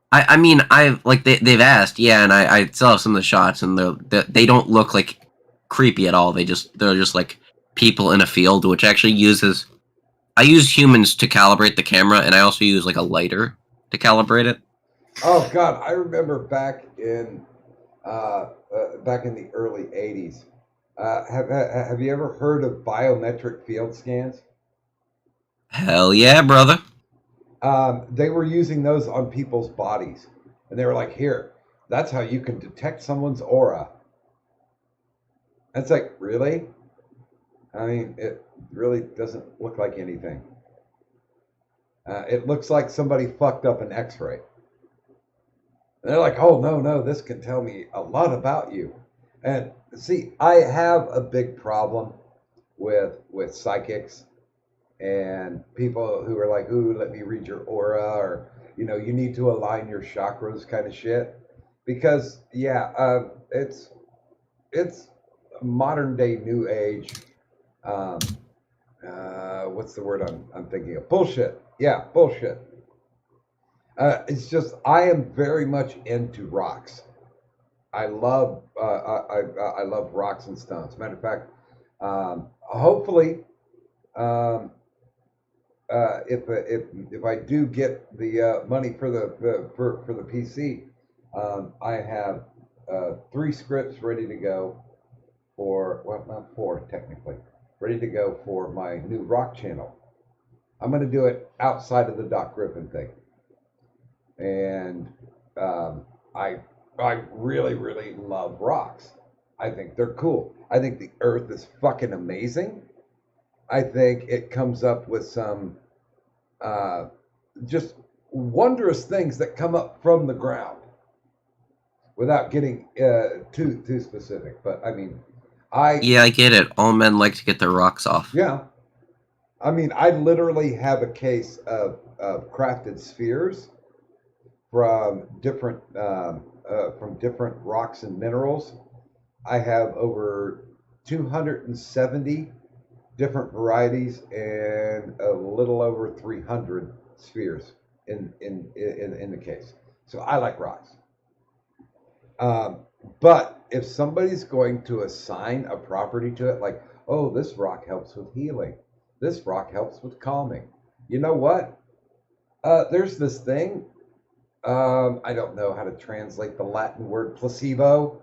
I mean, they've asked, yeah, and I still have some of the shots, and they don't look like creepy at all. They're just like people in a field, which actually I use humans to calibrate the camera, and I also use like a lighter to calibrate it. Oh God, I remember back in the early '80s. Have you ever heard of biometric field scans? Hell yeah, brother. They were using those on people's bodies, and they were like, "Here, that's how you can detect someone's aura." And it's like, really? I mean, it really doesn't look like anything. It looks like somebody fucked up an X-ray. And they're like, "Oh no, this can tell me a lot about you." And see, I have a big problem with psychics and people who are like, "Ooh, let me read your aura," or you need to align your chakras, kind of shit. Because it's modern day new age. What's the word I'm thinking of? Bullshit. Yeah, bullshit. It's just I am very much into rocks. I love I love rocks and stones. Matter of fact, hopefully, if I do get the money for the PC, I have 3 scripts ready to go not 4 technically, ready to go for my new rock channel. I'm going to do it outside of the Doc Griffin thing, and I really love rocks. I think they're cool. I think the Earth is fucking amazing. I think it comes up with some just wondrous things that come up from the ground. without getting too specific. But I mean, I get it. All men like to get their rocks off. yeah. I mean, I literally have a case of crafted spheres from different rocks and minerals. I have over 270 different varieties and a little over 300 spheres in the case. So I like rocks. But if somebody's going to assign a property to it, like, oh, this rock helps with healing, this rock helps with calming. You know what? There's this thing. I don't know how to translate the Latin word placebo.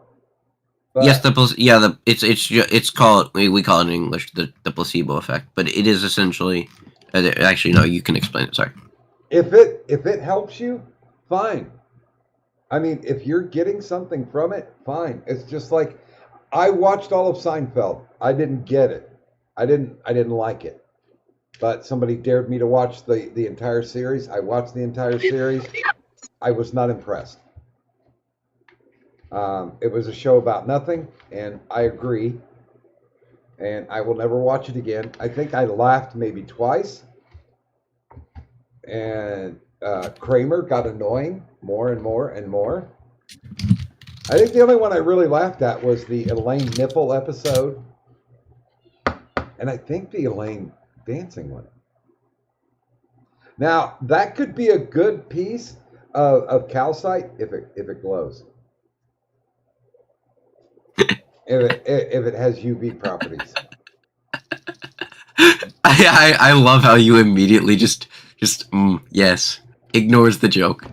But Yes, it's called, we call it in English the placebo effect, but it is essentially, actually no, you can explain it. Sorry. if it helps you, fine. I mean, if you're getting something from it, fine. It's just like I watched all of Seinfeld. I didn't get it. I didn't like it. But somebody dared me to watch the entire series. I watched the entire series. I was not impressed. It was a show about nothing, and I agree. And I will never watch it again. I think I laughed maybe twice. And Kramer got annoying more and more and more. I think the only one I really laughed at was the Elaine nipple episode. And I think the Elaine dancing one. Now, that could be a good piece of calcite if it glows. if it has UV properties. I love how you immediately just yes, ignores the joke.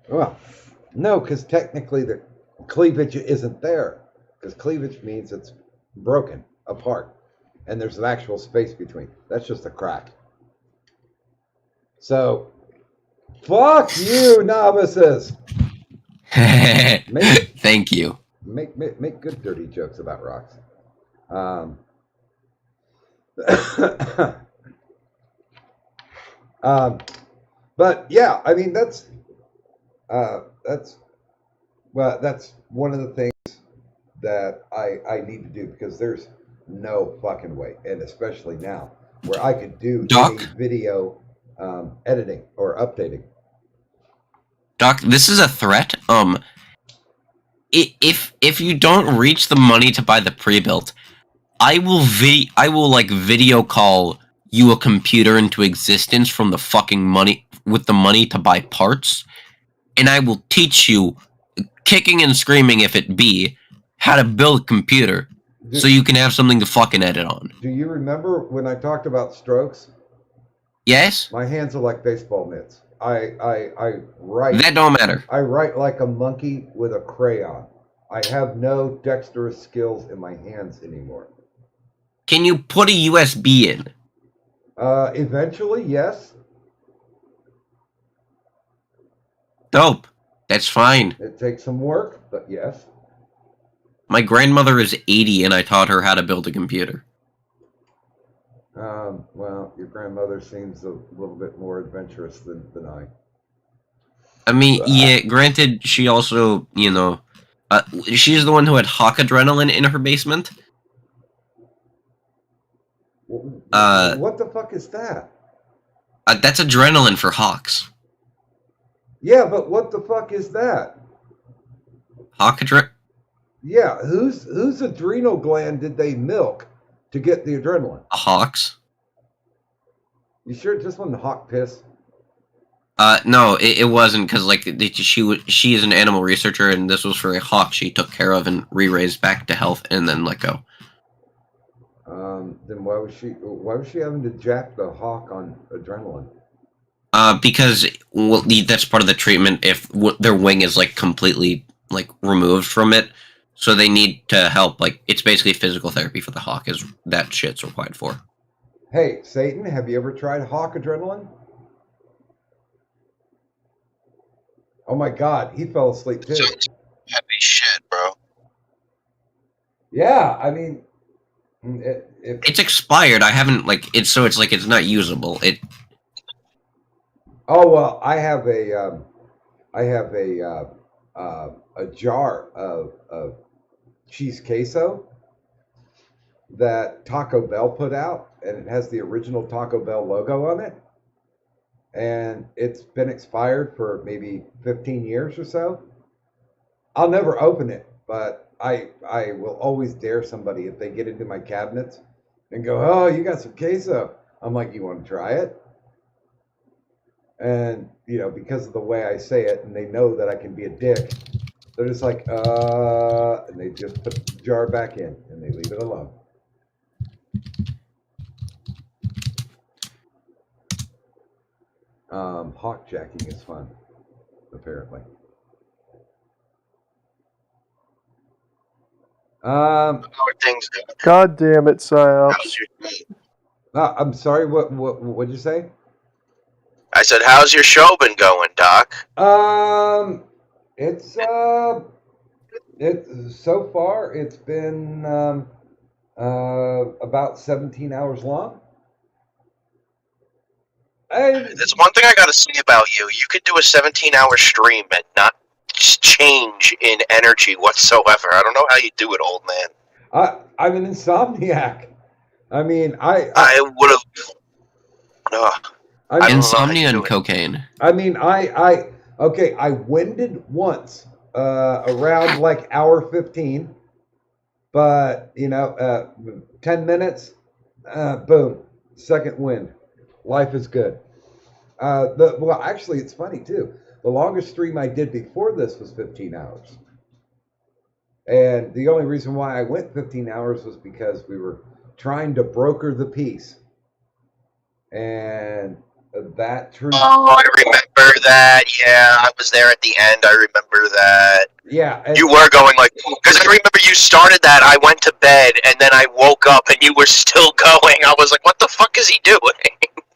Well, no, because technically the cleavage isn't there. Because cleavage means it's broken apart. And there's an actual space between. That's just a crack. So, fuck you, novices. Thank you. Make good dirty jokes about rocks. But yeah, I mean that's one of the things that I need to do, because there's no fucking way, and especially now where I could do any video editing or updating. Doc, this is a threat. If you don't reach the money to buy the pre-built, I will video call you a computer into existence from the fucking money, with the money to buy parts, and I will teach you, kicking and screaming if it be, how to build a computer so you can have something to fucking edit on. Do you remember when I talked about strokes? Yes? My hands are like baseball mitts. I write. That don't matter. I write like a monkey with a crayon. I have no dexterous skills in my hands anymore. Can you put a USB in? Eventually, yes. Dope. That's fine. It takes some work, but yes. My grandmother is 80 and I taught her how to build a computer. Well, your grandmother seems a little bit more adventurous than I. I mean, yeah, granted, she also, she's the one who had hawk adrenaline in her basement. What the fuck is that? That's adrenaline for hawks. Yeah, but what the fuck is that? Hawk adrenaline? Yeah, whose adrenal gland did they milk to get the adrenaline? A hawk's. You sure it just wasn't hawk piss? No, it wasn't, because she is an animal researcher, and this was for a hawk she took care of and re-raised back to health and then let go. Then why was she having to jack the hawk on adrenaline? Because that's part of the treatment if their wing is completely removed from it, so they need to help. It's basically physical therapy for the hawk. Is that shit's required for? Hey, Satan, have you ever tried hawk adrenaline? Oh my God, he fell asleep too. Heavy shit, bro. Yeah, I mean, it's expired. I haven't it's not usable. Oh well, I have a a jar of cheese queso that Taco Bell put out, and it has the original Taco Bell logo on it. And it's been expired for maybe 15 years or so. I'll never open it, but I will always dare somebody if they get into my cabinets and go, "Oh, you got some queso." I'm like, "You want to try it?" And, because of the way I say it, and they know that I can be a dick, they're just like, and they just put the jar back in, and they leave it alone. Hawkjacking is fun, apparently. How are things going? God damn it, How's Psyops. your I'm sorry, what'd you say? I said, how's your show been going, Doc? It's so far it's been about 17 hours long. There's one thing I gotta say about you. You could do a 17-hour stream and not change in energy whatsoever. I don't know how you do it, old man. I'm an insomniac. I mean, I would have. Insomnia and cocaine. I mean, I winded once around like hour 15, but 10 minutes, boom, second wind. Life is good. Well, actually, it's funny too. The longest stream I did before this was 15 hours. And the only reason why I went 15 hours was because we were trying to broker the peace. And that truth. Oh, I remember that. Yeah, I was there at the end. I remember that. Yeah. You were going like, because I remember you started that. I went to bed and then I woke up and you were still going. I was like, what the fuck is he doing?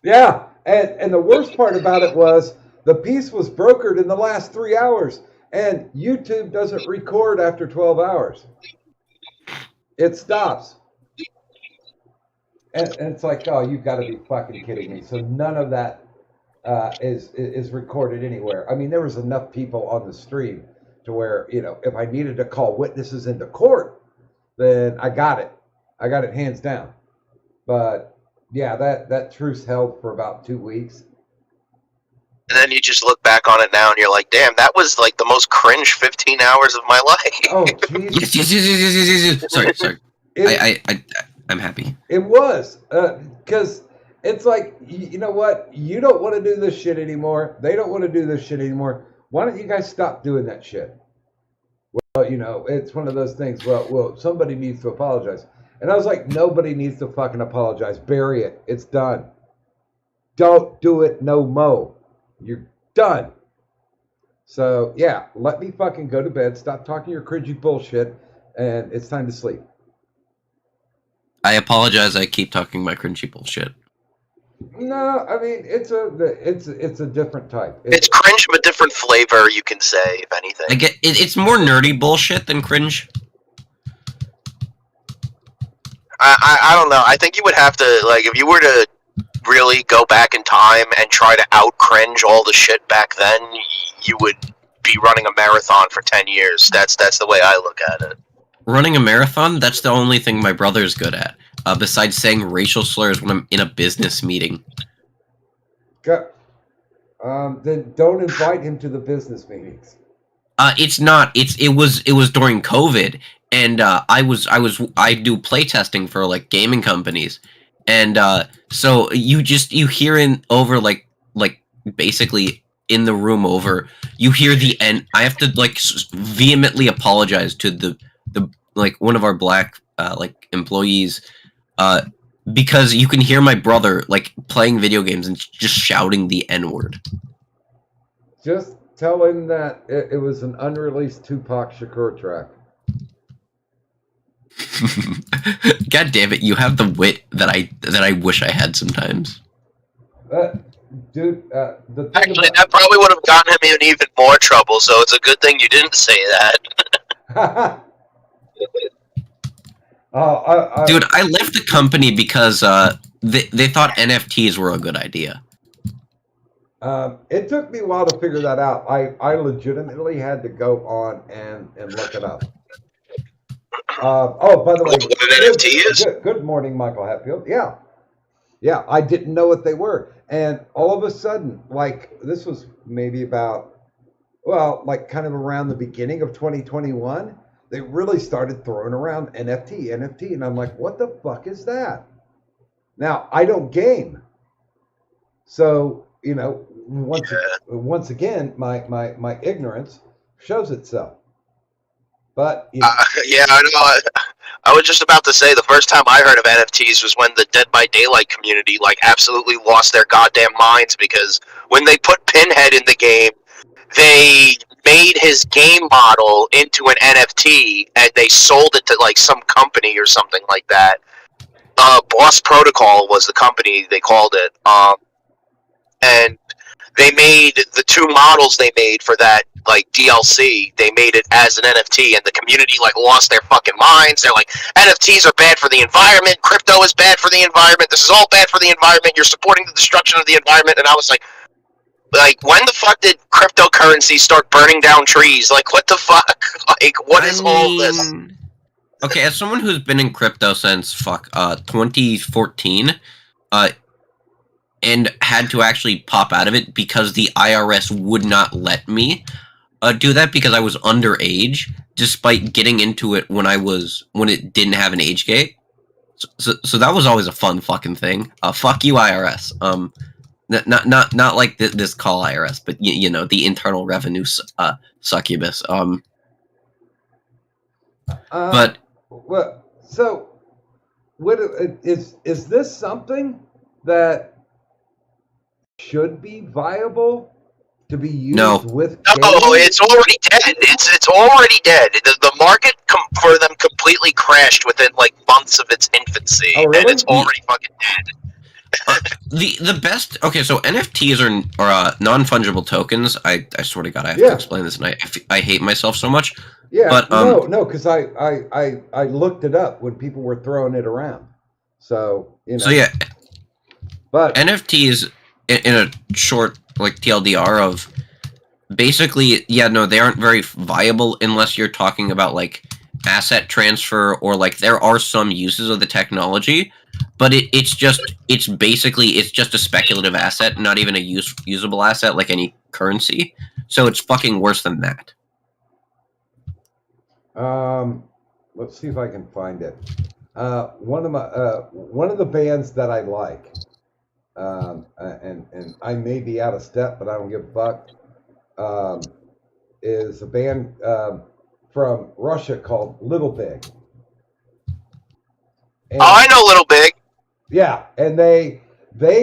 Yeah. And the worst part about it was the piece was brokered in the last 3 hours, and YouTube doesn't record after 12 hours. It stops. And it's like, oh, you've got to be fucking kidding me. So none of that is recorded anywhere. I mean, there was enough people on the stream to where, if I needed to call witnesses into court, then I got it. I got it hands down. But yeah, that truce held for about 2 weeks. And then you just look back on it now and you're like, damn, that was like the most cringe 15 hours of my life. Oh, jeez. Yes. Sorry. I'm happy. It was, because it's like, you know what? You don't want to do this shit anymore. They don't want to do this shit anymore. Why don't you guys stop doing that shit? Well, it's one of those things. Well, somebody needs to apologize. And I was like, nobody needs to fucking apologize. Bury it. It's done. Don't do it no mo. You're done. So, yeah, let me fucking go to bed. Stop talking your cringy bullshit. And it's time to sleep. I apologize. I keep talking my cringy bullshit. No, I mean, it's a different type. It's cringe, but different flavor, you can say, if anything. I get it's more nerdy bullshit than cringe. I don't know. I think you would have to, like, if you were to really go back in time and try to out-cringe all the shit back then, you would be running a marathon for 10 years. That's the way I look at it. Running a marathon? That's the only thing my brother's good at. Besides saying racial slurs when I'm in a business meeting. Then don't invite him to the business meetings. It's not. It was during COVID, and I do playtesting for like gaming companies, and so you hear over like basically in the room over, you hear the end. I have to like vehemently apologize to the like one of our black like employees, because you can hear my brother like playing video games and just shouting the N-word. Just tell him that it was an unreleased Tupac Shakur track. God damn it! You have the wit that I wish I had sometimes. Dude, actually, that probably would have gotten him in even more trouble. So it's a good thing you didn't say that. Dude, I left the company because they thought NFTs were a good idea. It took me a while to figure that out. I legitimately had to go on and look it up. Oh, by the way, What an NFT is? good morning, Michael Hatfield. Yeah, I didn't know what they were. And all of a sudden, like, this was maybe about, well, like kind of around the beginning of 2021, they really started throwing around NFT. And I'm like, what the fuck is that? Now, I don't game. So, you know, once again, my ignorance shows itself. But you know, yeah, I know. I was just about to say the first time I heard of NFTs was when the Dead by Daylight community like absolutely lost their goddamn minds because when they put Pinhead in the game, they made his game model into an NFT and they sold it to like some company or something like that. Boss Protocol was the company they called it, and they made the two models they made for that like DLC. They made it as an NFT, and the community like lost their fucking minds. They're like, NFTs are bad for the environment. Crypto is bad for the environment. This is all bad for the environment. You're supporting the destruction of the environment. And I was like, when the fuck did cryptocurrency start burning down trees? Like, what the fuck? Like, what is all this? Okay, as someone who's been in crypto since 2014, and had to actually pop out of it because the IRS would not let me do that because I was underage, despite getting into it when it didn't have an age gate. So that was always a fun fucking thing. Fuck you, IRS. Not like this call IRS, but you know, the Internal Revenue succubus. But well, so what is this something that should be viable to be used with? No, it's already dead. It's already dead. The market for them completely crashed within like months of its infancy, and it's already fucking dead. The best. Okay, so NFTs are non-fungible tokens. I swear to God, I have to explain this, and I hate myself so much. Yeah, but no, because I looked it up when people were throwing it around. So you know. So yeah, but NFTs in a short like TLDR of basically, they aren't very viable unless you're talking about like asset transfer or like there are some uses of the technology, but it's just a speculative asset, not even a usable asset like any currency. So it's fucking worse than that. Let's see if I can find it. One of the bands that I like, and I may be out of step, but I don't give a fuck. Is a band from Russia called Little Big. And, I know Little Big. Yeah, and they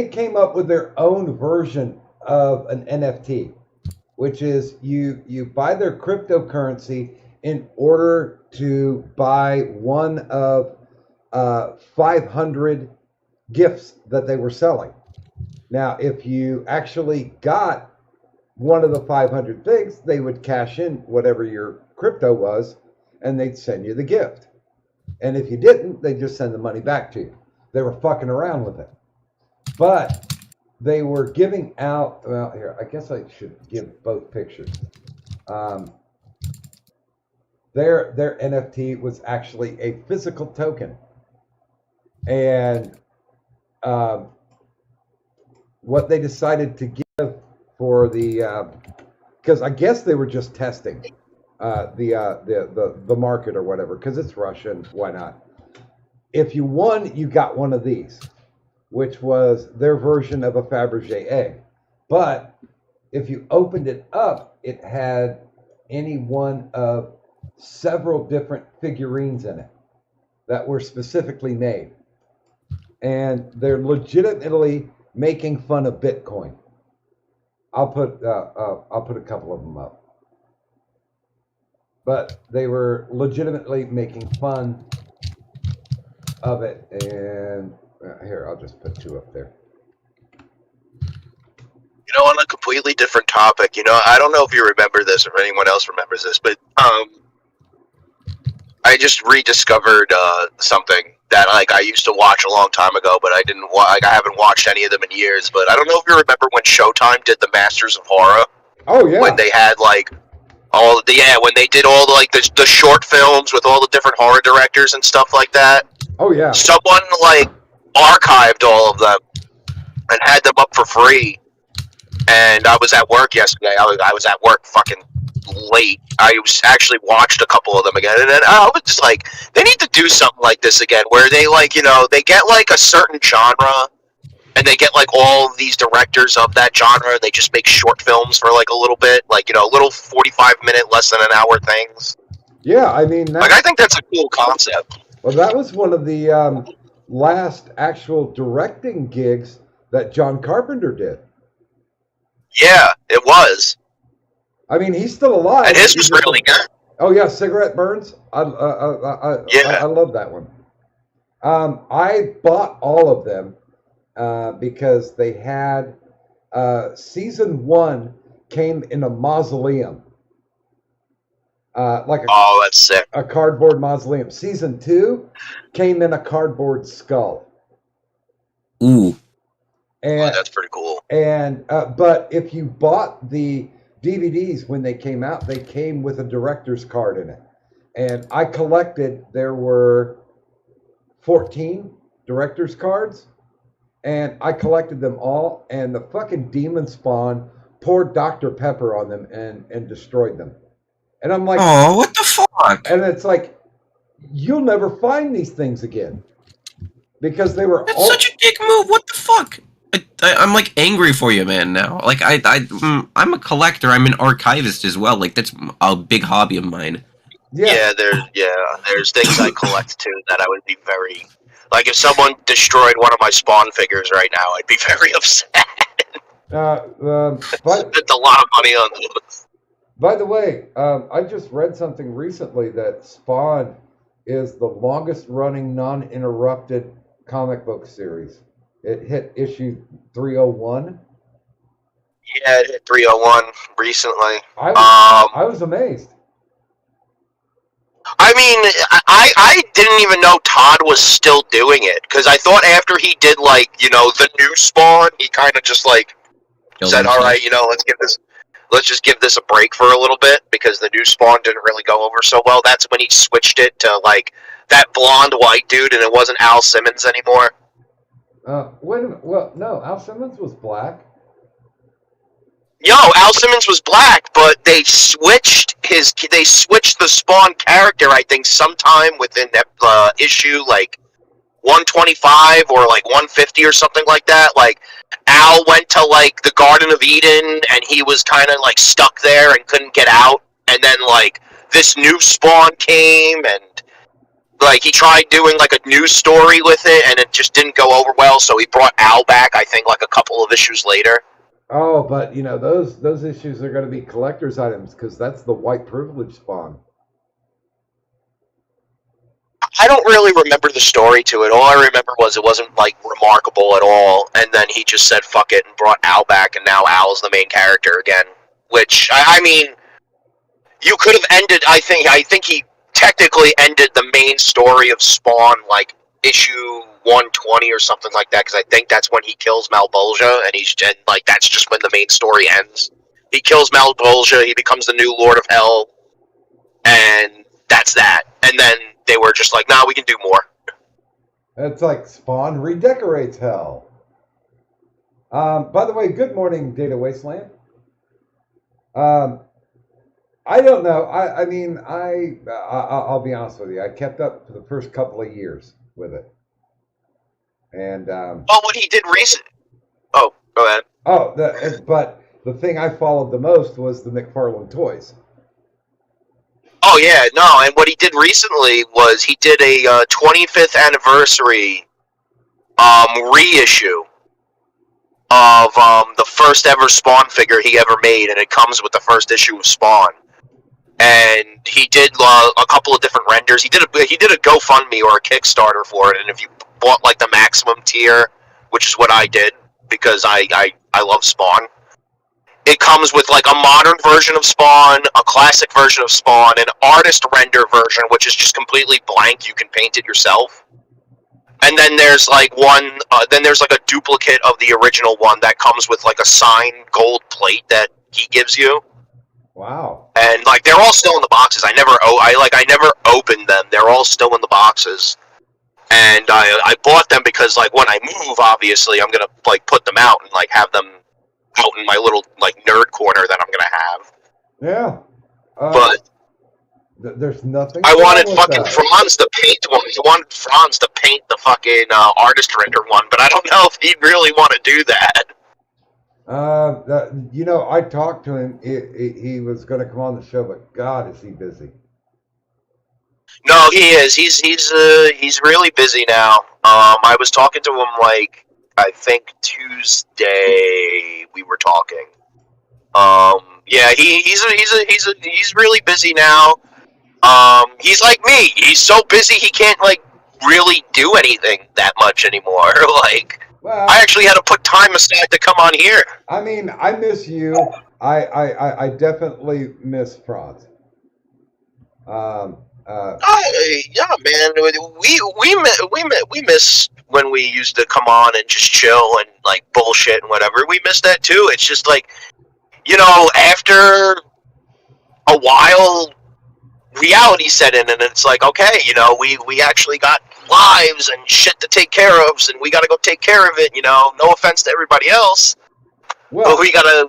came up with their own version of an NFT, which is you buy their cryptocurrency in order to buy one of 500 gifts that they were selling. Now, if you actually got one of the 500 things, they would cash in whatever your crypto was, and they'd send you the gift. And if you didn't, they'd just send the money back to you. They were fucking around with it. But they were giving out, well, here, I guess I should give both pictures. Their NFT was actually a physical token. And what they decided to give for the, because I guess they were just testing the market or whatever, because it's Russian, why not? If you won, you got one of these, which was their version of a Fabergé egg. But if you opened it up, it had any one of several different figurines in it that were specifically made. And they're legitimately making fun of Bitcoin. I'll put a couple of them up. But they were legitimately making fun of it. And here, I'll just put two up there. You know, on a completely different topic, you know, I don't know if you remember this or if anyone else remembers this, but I just rediscovered something that like I used to watch a long time ago, but I didn't I haven't watched any of them in years. But I don't know if you remember when Showtime did the Masters of Horror. Oh yeah. When they had like when they did all the short films with all the different horror directors and stuff like that. Oh yeah. Someone like archived all of them and had them up for free. And I was at work yesterday. I was at work fucking late. I actually watched a couple of them again, and then I was just like, they need to do something like this again, where they like, they get like a certain genre, and they get like all of these directors of that genre, and they just make short films for like a little bit, like little 45-minute, less than an hour things. Yeah, I mean, like I think that's a cool concept. Well, that was one of the last actual directing gigs that John Carpenter did. Yeah, it was. I mean, he's still alive. And his was really good. Oh yeah, Cigarette Burns. I love that one. I bought all of them because they had season 1 came in a mausoleum, that's sick. A cardboard mausoleum. Season 2 came in a cardboard skull. Ooh. And that's pretty cool. And but if you bought the DVDs when they came out, they came with a director's card in it. And I collected, there were 14 director's cards, and I collected them all, and the fucking demon spawn poured Dr. Pepper on them and destroyed them. And I'm like, oh, what the fuck? And it's like, you'll never find these things again. Because they were That's such a dick move. What the fuck? I'm like angry for you, man. Now, like I'm a collector. I'm an archivist as well. Like that's a big hobby of mine. Yeah, there's things I collect too that I would be very like if someone destroyed one of my Spawn figures right now, I'd be very upset. Spent a lot of money on those. By the way, I just read something recently that Spawn is the longest running non-interrupted comic book series. It hit issue 301. Yeah, it hit 301 recently. I was amazed. I mean, I didn't even know Todd was still doing it, because I thought after he did, like, the new Spawn, he kind of just, like, said, all right, let's just give this a break for a little bit, because the new Spawn didn't really go over so well. That's when he switched it to, like, that blonde white dude, and it wasn't Al Simmons anymore. Wait a minute. Well, no, Al Simmons was black. Yo, Al Simmons was black, but they switched the Spawn character, I think, sometime within issue, like, 125 or, like, 150 or something like that. Like, Al went to, like, the Garden of Eden, and he was kind of, like, stuck there and couldn't get out. And then, like, this new Spawn came, and like, he tried doing, like, a news story with it, and it just didn't go over well, so he brought Al back, I think, like, a couple of issues later. Oh, but, those issues are going to be collector's items, because that's the white privilege Spawn. I don't really remember the story to it. All I remember was it wasn't, like, remarkable at all, and then he just said, fuck it, and brought Al back, and now Al's the main character again. Which, I mean, you could have ended, I think he technically ended the main story of Spawn, like, issue 120 or something like that, because I think that's when he kills Malbolgia, and like, that's just when the main story ends. He kills Malbolgia, he becomes the new Lord of Hell, and that's that. And then they were just like, nah, we can do more. It's like Spawn redecorates hell. By the way, good morning, Data Wasteland. I don't know. I mean, I'll be honest with you. I kept up for the first couple of years with it. And well, what he did recent. Oh, go ahead. But the thing I followed the most was the McFarlane toys. Oh yeah, no. And what he did recently was he did a 25th anniversary reissue of the first ever Spawn figure he ever made, and it comes with the first issue of Spawn. And he did a couple of different renders. He did a GoFundMe or a Kickstarter for it, and if you bought like the maximum tier, which is what I did because I love Spawn, it comes with like a modern version of Spawn, a classic version of Spawn, an artist render version, which is just completely blank. You can paint it yourself. And then there's like one. Then there's like a duplicate of the original one that comes with like a signed gold plate that he gives you. Wow. And like they're all still in the boxes. I never opened them. They're all still in the boxes. And I bought them because like when I move, obviously I'm gonna like put them out and like have them out in my little like nerd corner that I'm gonna have. Yeah. But there's nothing. I wanted wrong with fucking that. Franz to paint one. I wanted Franz to paint the fucking artist render one, but I don't know if he'd really want to do that. You know, I talked to him. He was going to come on the show, but God, is he busy? No, he is. He's really busy now. I was talking to him like I think Tuesday. We were talking. Yeah, he's really busy now. He's like me. He's so busy he can't like really do anything that much anymore. Like, Well, I actually had to put time aside to come on here. I mean, I miss you. I definitely miss Franz. Yeah, man. We miss when we used to come on and just chill and like bullshit and whatever. We miss that too. It's just like, you know, after a while, reality set in, and it's like, okay, you know, we actually got lives and shit to take care of, and we got to go take care of it. You know, no offense to everybody else, well, but we gotta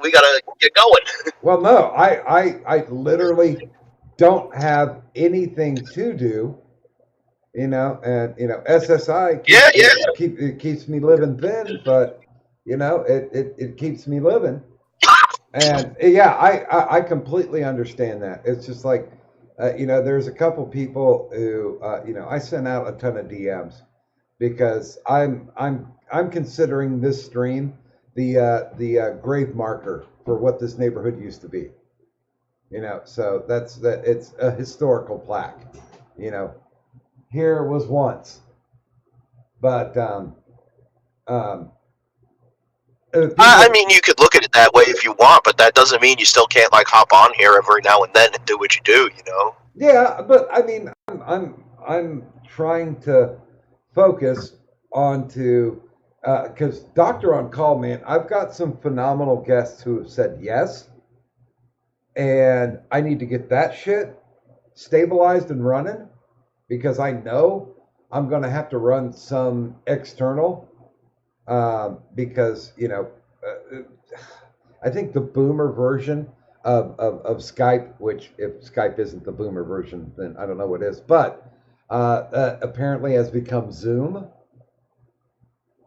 get going. well, no, I literally don't have anything to do. You know, and you know, SSI it keeps me living thin, but you know, it keeps me living. And yeah, I completely understand that. It's just like, you know, there's a couple people who, you know, I sent out a ton of DMs because I'm considering this stream the grave marker for what this neighborhood used to be. You know, so that's that. It's a historical plaque. You know, here was once, but I mean, you could look at it that way if you want, but that doesn't mean you still can't like hop on here every now and then and do what you do. You know. Yeah, but I mean, I'm trying to focus onto because Doctor on Call, man, I've got some phenomenal guests who have said yes, and I need to get that shit stabilized and running because I know I'm going to have to run some external because you know I think the boomer version of Skype, which if Skype isn't the boomer version, then I don't know what is, but apparently has become Zoom,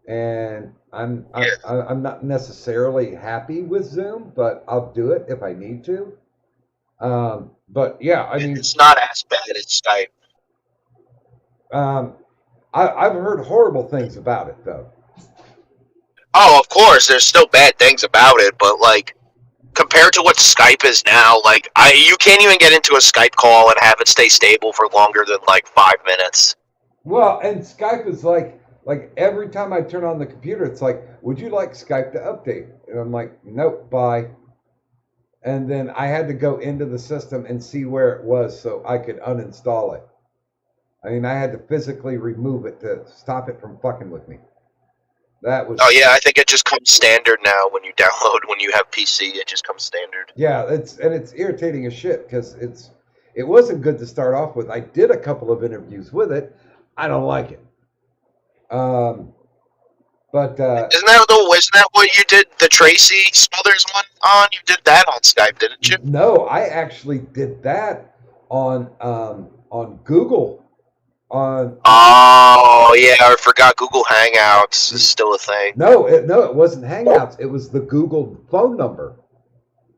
and I'm not necessarily happy with Zoom, but I'll do it if I need to. But yeah, I mean, it's not as bad as Skype. I've heard horrible things about it though. Oh, of course, there's still bad things about it, but like compared to what Skype is now, like you can't even get into a Skype call and have it stay stable for longer than like 5 minutes. Well, and Skype is like every time I turn on the computer, it's like, would you like Skype to update? And I'm like, nope, bye. And then I had to go into the system and see where it was so I could uninstall it. I mean, I had to physically remove it to stop it from fucking with me. That was. Oh yeah, I think it just comes standard now when you download. When you have PC, it just comes standard. Yeah, it's irritating as shit because it wasn't good to start off with. I did a couple of interviews with it. I don't like it. But isn't that what you did the Tracy Smothers one on? You did that on Skype, didn't you? No, I actually did that on Google. Oh yeah, I forgot Google Hangouts is still a thing. No, it wasn't Hangouts. It was the Google phone number.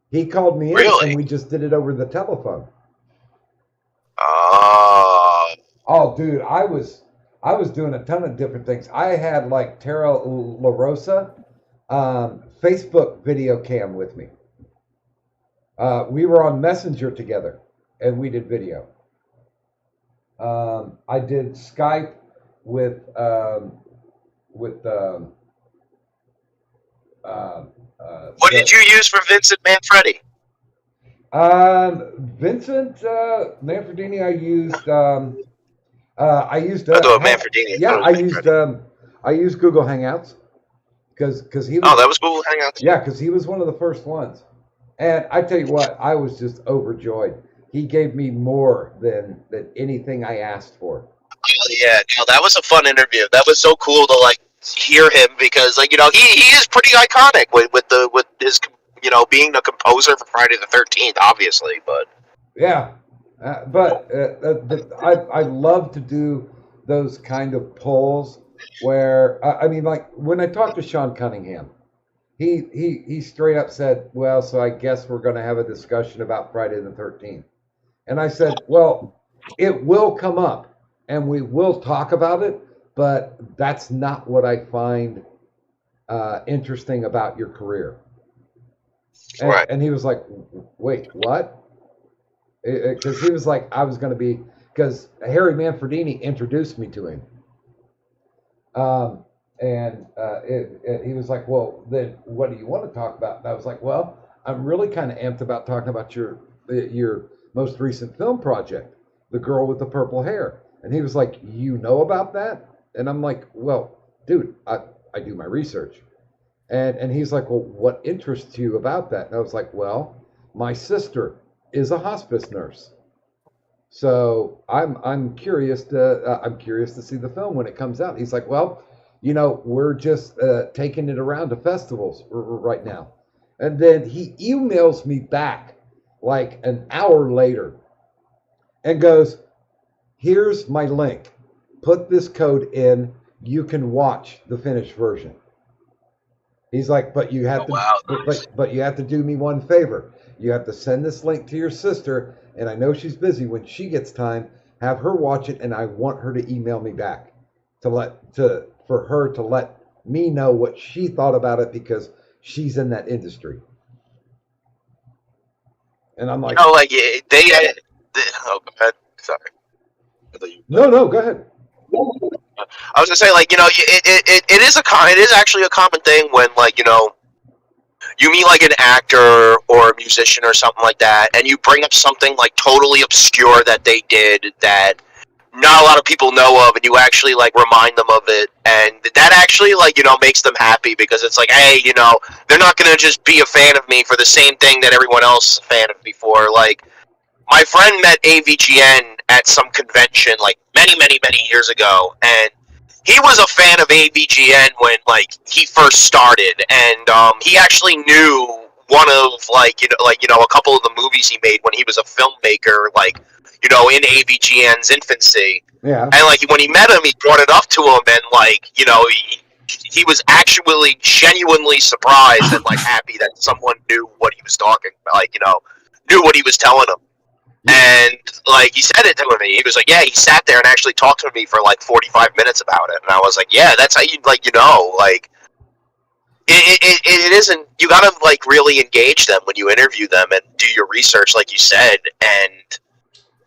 He called me in, and we just did it over the telephone. Oh, dude, I was doing a ton of different things. I had like Tara LaRosa Facebook video cam with me. We were on Messenger together, and we did video. I did Skype with what did you use for Vincent Manfredi? Vincent Manfredini, I used I used I thought Manfredini. yeah, I used Google Hangouts because he was. Oh, that was Google Hangouts. Yeah, because he was one of the first ones. And I tell you what, I was just overjoyed. He gave me more than anything I asked for. Oh, yeah, no, that was a fun interview. That was so cool to like hear him because like he is pretty iconic with his being the composer for Friday the 13th, obviously, but yeah, but I love to do those kind of polls where I mean, like when I talked to Sean Cunningham, he straight up said, "Well, so I guess we're going to have a discussion about Friday the 13th," and I said, "Well, it will come up." And we will talk about it, but that's not what I find interesting about your career. And, right. And he was like, wait, what? Because he was like, I was going to be, because Harry Manfredini introduced me to him. He was like, well, then what do you want to talk about? And I was like, well, I'm really kind of amped about talking about your most recent film project, The Girl with the Purple Hair. And he was like, you know about that? And I'm like, well, dude, I do my research. And he's like, well, what interests you about that? And I was like, well, my sister is a hospice nurse. So I'm curious to see the film when it comes out. He's like, well, we're just taking it around to festivals right now. And then he emails me back like an hour later and goes, here's my link. Put this code in. You can watch the finished version. He's like, but you have but you have to do me one favor. You have to send this link to your sister, and I know she's busy. When she gets time, have her watch it, and I want her to email me back for her to let me know what she thought about it because she's in that industry. And I'm like, oh, like oh, go ahead. Sorry. No, go ahead. I was gonna say, like, it is actually a common thing when, like, you meet like an actor or a musician or something like that, and you bring up something like totally obscure that they did that not a lot of people know of, and you actually like remind them of it, and that actually like makes them happy because it's like, hey, they're not gonna just be a fan of me for the same thing that everyone else is a fan of me for. Like, my friend met AVGN at some convention like many, many, many years ago, and he was a fan of AVGN when like he first started, and he actually knew one of a couple of the movies he made when he was a filmmaker, like in AVGN's infancy. Yeah. And like when he met him, he brought it up to him, and like he was actually genuinely surprised and like happy that someone knew what he was talking, knew what he was telling him. And like he said it to me, he was like, yeah, he sat there and actually talked to me for like 45 minutes about it, and I was like, yeah, that's how you like it isn't, you gotta like really engage them when you interview them and do your research like you said, and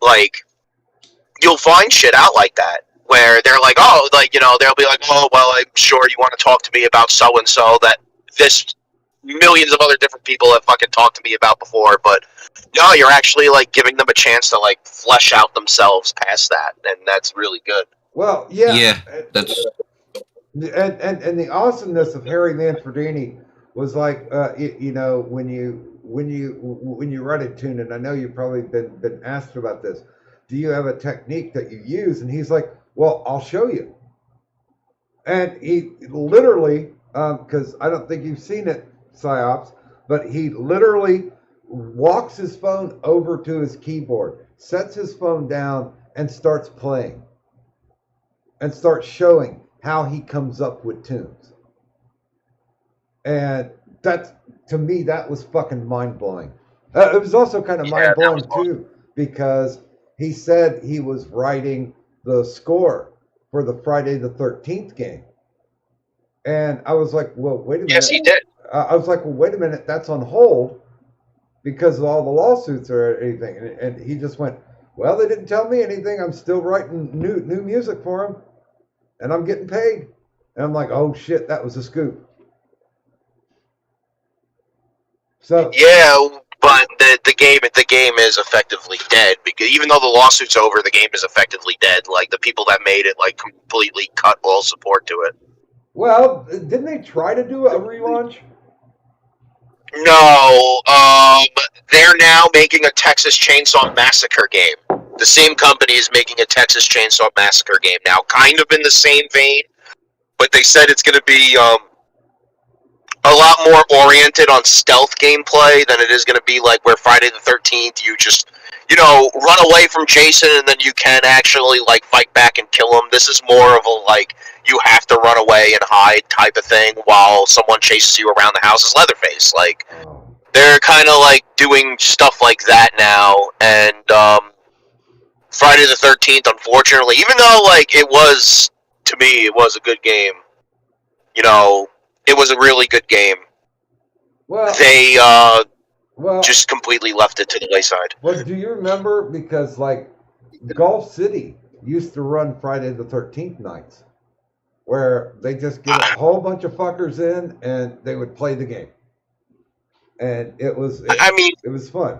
like you'll find shit out like that where they're like, oh, like they'll be like, oh, well, I'm sure you want to talk to me about so and so that this millions of other different people have fucking talked to me about before, but no, you're actually like giving them a chance to like flesh out themselves past that, and that's really good. Well, yeah. Yeah, that's and the awesomeness of Harry Manfredini was like, when you write a tune, and I know you've probably been asked about this. Do you have a technique that you use? And he's like, well, I'll show you. And he literally, because I don't think you've seen it, Psyops, but he literally walks his phone over to his keyboard, sets his phone down, and starts playing. And starts showing how he comes up with tunes. And to me, that was fucking mind-blowing. It was also kind of mind-blowing, too, because he said he was writing the score for the Friday the 13th game. And I was like, well, wait a minute. Yes, he did. I was like, well, wait a minute, that's on hold because of all the lawsuits or anything. And he just went, well, they didn't tell me anything. I'm still writing new music for them, and I'm getting paid. And I'm like, oh, shit, that was a scoop. So yeah, But the game is effectively dead, because even though the lawsuit's over, the game is effectively dead. Like, the people that made it like completely cut all support to it. Well, didn't they try to do a relaunch? No, they're now making a Texas Chainsaw Massacre game. The same company is making a Texas Chainsaw Massacre game now, kind of in the same vein, but they said it's going to be a lot more oriented on stealth gameplay than it is going to be like where Friday the 13th, you just, run away from Jason and then you can actually, like, fight back and kill him. This is more of a, like, you have to run away and hide type of thing while someone chases you around the house as Leatherface. Like, they're kind of, like, doing stuff like that now, and, Friday the 13th, unfortunately, even though, like, it was a good game, it was a really good game. Well, They, just completely left it to the wayside. Well, do you remember? Because, like, Golf City used to run Friday the 13th nights, where they just get a whole bunch of fuckers in and they would play the game. And it was fun.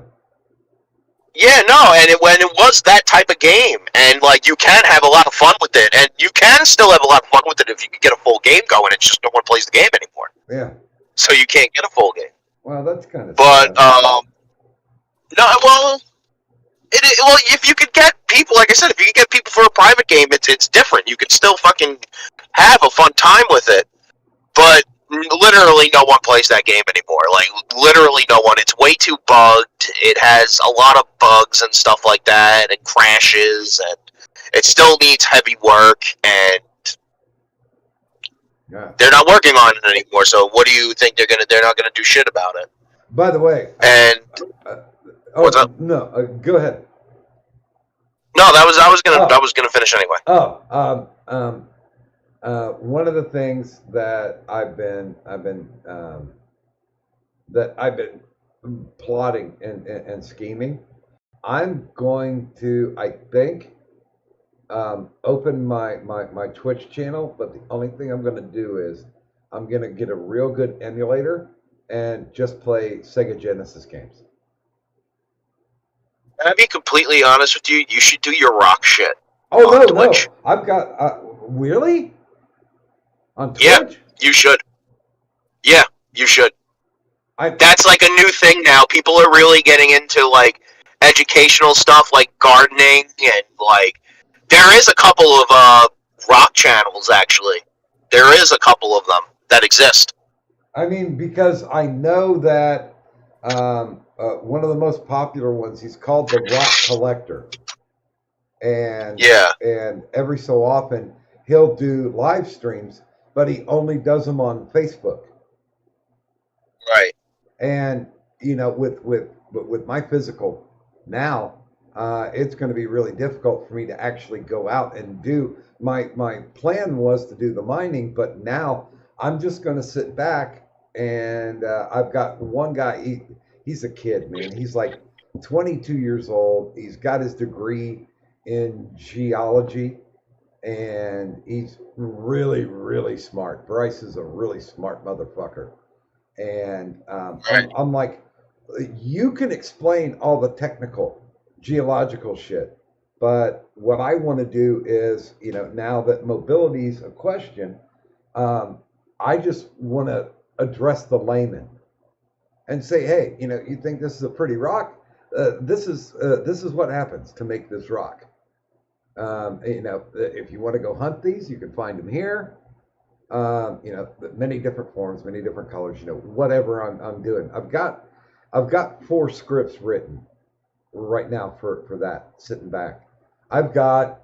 Yeah, no, and when it was that type of game, and, like, you can have a lot of fun with it, and you can still have a lot of fun with it if you can get a full game going. It's just no one plays the game anymore. Yeah. So you can't get a full game. Well, that's kind of. But no, well, if you could get people, like I said, if you could get people for a private game, it's different. You could still fucking have a fun time with it. But literally no one plays that game anymore. Like, literally no one. It's way too bugged. It has a lot of bugs and stuff like that, and crashes, and it still needs heavy work, and they're not working on it anymore. So what do you think they're not gonna do shit about it? By the way, and what's up? No, go ahead. No, I was gonna finish anyway. One of the things that I've been plotting and scheming, I'm going to, I think, open my Twitch channel, but the only thing I'm going to do is I'm going to get a real good emulator and just play Sega Genesis games. Can I be completely honest with you? You should do your rock shit. Oh, on no, Twitch. no. I've got, really? On Twitch? Yeah, you should. Yeah, you should. That's like a new thing now. People are really getting into, like, educational stuff like gardening, and, like, there is a couple of rock channels, actually. There is a couple of them that exist. I mean, because I know that one of the most popular ones, he's called the Rock Collector. And every so often he'll do live streams, but he only does them on Facebook. Right. And with my physical now, it's going to be really difficult for me to actually go out and do my plan was to do the mining, but now I'm just going to sit back, and I've got one guy. He's a kid, man. He's like 22 years old. He's got his degree in geology, and he's really, really smart. Bryce is a really smart motherfucker. And I'm like, you can explain all the technical geological shit, but what I want to do is, now that mobility is a question, I just want to address the layman and say, hey, you think this is a pretty rock? This is what happens to make this rock. If you want to go hunt these, you can find them here. Many different forms, many different colors, whatever I'm doing. I've got 4 scripts written right now for that, sitting back. I've got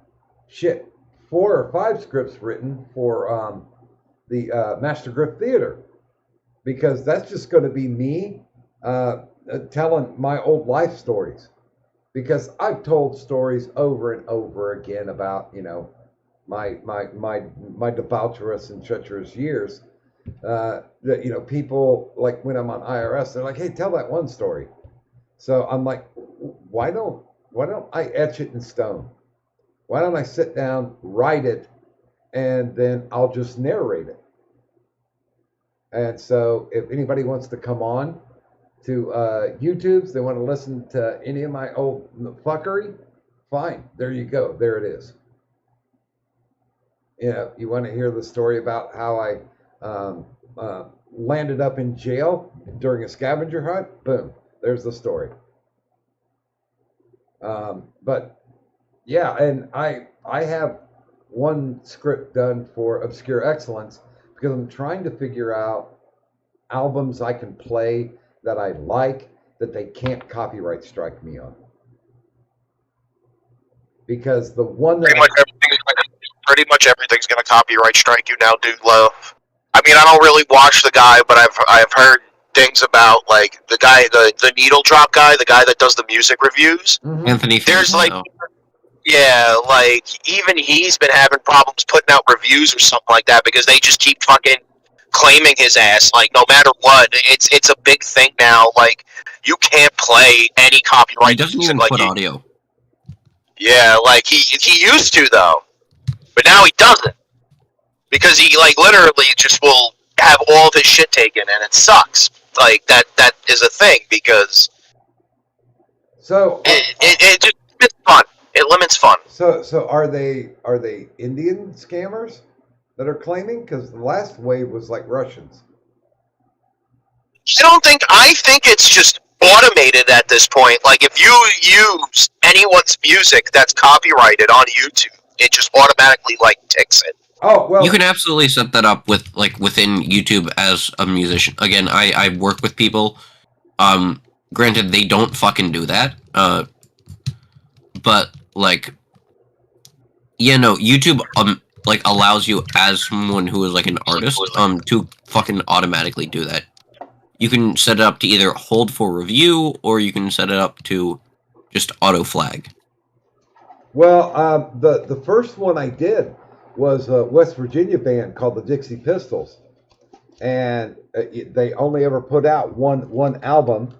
4 or 5 scripts written for the Master Grip Theater, because that's just going to be me telling my old life stories, because I've told stories over and over again about my debaucherous and treacherous years, that people, like, when I'm on IRS, they're like, hey, tell that one story. So I'm like, why don't I etch it in stone? Why don't I sit down, write it, and then I'll just narrate it? And so if anybody wants to come on to YouTubes, they want to listen to any of my old fuckery, fine. There you go. There it is. You know, you want to hear the story about how I landed up in jail during a scavenger hunt? Boom. There's the story. But yeah, and I have one script done for Obscure Excellence because I'm trying to figure out albums I can play that I like that they can't copyright strike me on. Because the one that pretty much everything's gonna copyright strike you now, dude. Love. I mean, I don't really watch the guy, but I've heard things about like the guy, the needle drop guy, the guy that does the music reviews. Anthony. There's like, yeah, like even he's been having problems putting out reviews or something like that because they just keep fucking claiming his ass. Like no matter what, it's a big thing now. Like you can't play any copyright. He doesn't even like, put audio. Yeah, like he used to though, but now he doesn't because he like literally just will have all of his shit taken, and it sucks. Like that is a thing because so it just limits fun. It limits fun. So are they Indian scammers that are claiming? Because the last wave was like Russians. I think it's just automated at this point. Like if you use anyone's music that's copyrighted on YouTube, it just automatically like ticks it. Oh well, you can absolutely set that up with like within YouTube as a musician. Again, I work with people. Granted, they don't fucking do that. But like, yeah, no, YouTube like allows you as someone who is like an artist to fucking automatically do that. You can set it up to either hold for review or you can set it up to just auto flag. Well, the first one I did was a West Virginia band called the Dixie Pistols, and they only ever put out one album,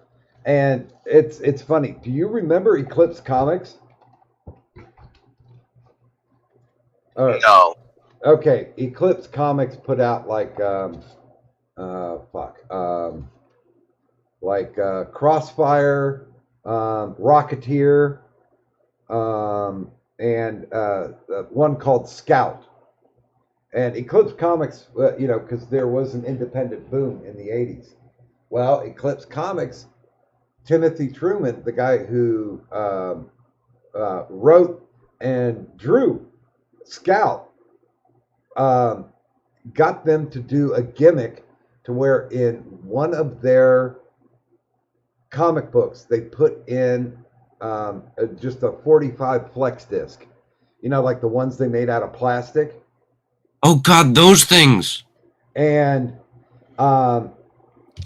and it's funny. Do you remember Eclipse Comics? No. Okay, Eclipse Comics put out like Crossfire, Rocketeer, and one called Scout. And Eclipse Comics, because there was an independent boom in the 80s. Well, Eclipse Comics, Timothy Truman, the guy who wrote and drew Scout, got them to do a gimmick to where in one of their comic books they put in just a 45 flex disc, like the ones they made out of plastic. Oh god, those things. And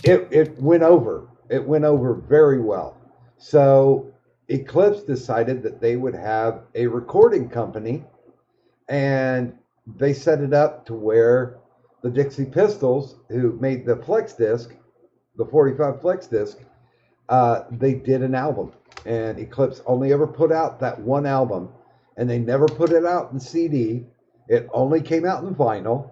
it went over. It went over very well. So Eclipse decided that they would have a recording company, and they set it up to where the Dixie Pistols, who made the flex disc, the 45 flex disc, they did an album. And Eclipse only ever put out that one album, and they never put it out in CD. It only came out in vinyl.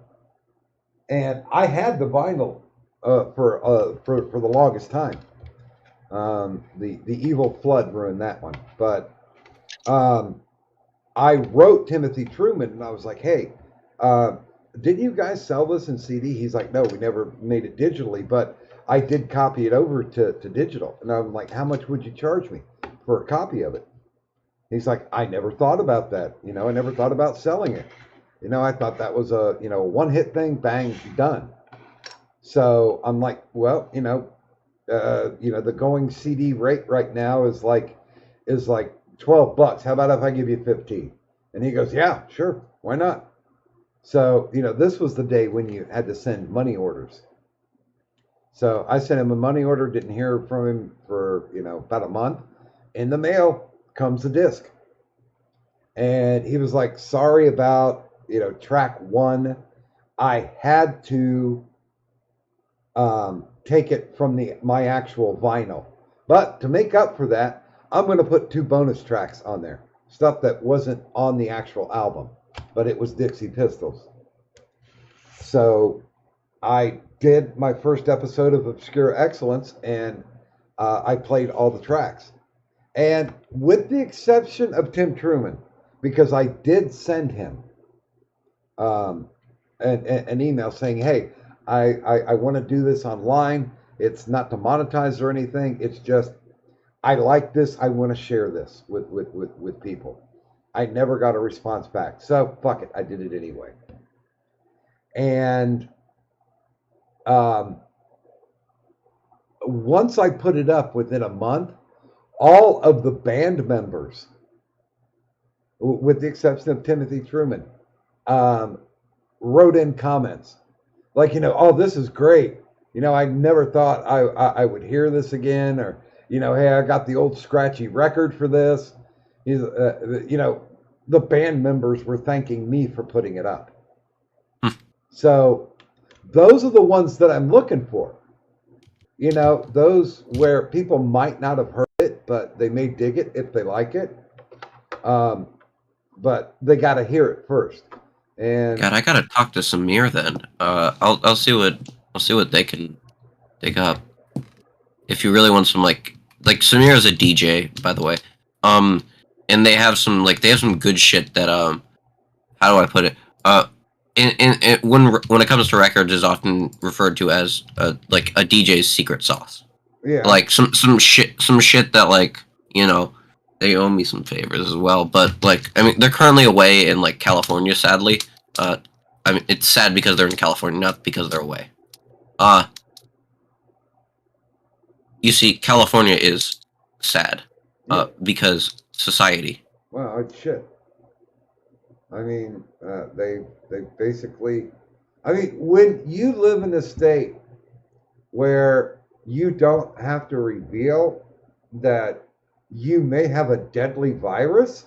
And I had the vinyl for the longest time. The Evil Flood ruined that one. But I wrote Timothy Truman, and I was like, hey, didn't you guys sell this in CD? He's like, no, we never made it digitally, but I did copy it over to digital. And I'm like, how much would you charge me for a copy of it? He's like, I never thought about that. I never thought about selling it. I thought that was a, one-hit thing, bang, done. So I'm like, well, the going CD rate right now is like $12. How about if I give you 15? And he goes, yeah, sure. Why not? So, this was the day when you had to send money orders. So I sent him a money order, didn't hear from him for, about a month. In the mail comes a disc. And he was like, sorry about, track 1. I had to take it from my actual vinyl. But to make up for that, I'm going to put 2 bonus tracks on there. Stuff that wasn't on the actual album, but it was Dixie Pistols. So I did my first episode of Obscure Excellence, and I played all the tracks. And with the exception of Tim Truman, because I did send him an email saying, hey, I want to do this online. It's not to monetize or anything. It's just, I like this. I want to share this with people. I never got a response back. So, fuck it. I did it anyway. And once I put it up within a month, all of the band members, with the exception of Timothy Truman, wrote in comments like, oh, this is great. I never thought I would hear this again, or, hey, I got the old scratchy record for this. The band members were thanking me for putting it up. So those are the ones that I'm looking for. Those where people might not have heard it, but they may dig it if they like it. But they got to hear it first. And God, I gotta talk to Samir then. I'll see what they can dig up. If you really want some like Samir is a DJ, by the way. And they have some good shit that how do I put it? When it comes to records, is often referred to as a DJ's secret sauce. Yeah. Like some shit that they owe me some favors as well. But they're currently away in California, sadly. It's sad because they're in California, not because they're away. You see, California is sad because society. Well, it's shit. They basically. When you live in a state where you don't have to reveal that you may have a deadly virus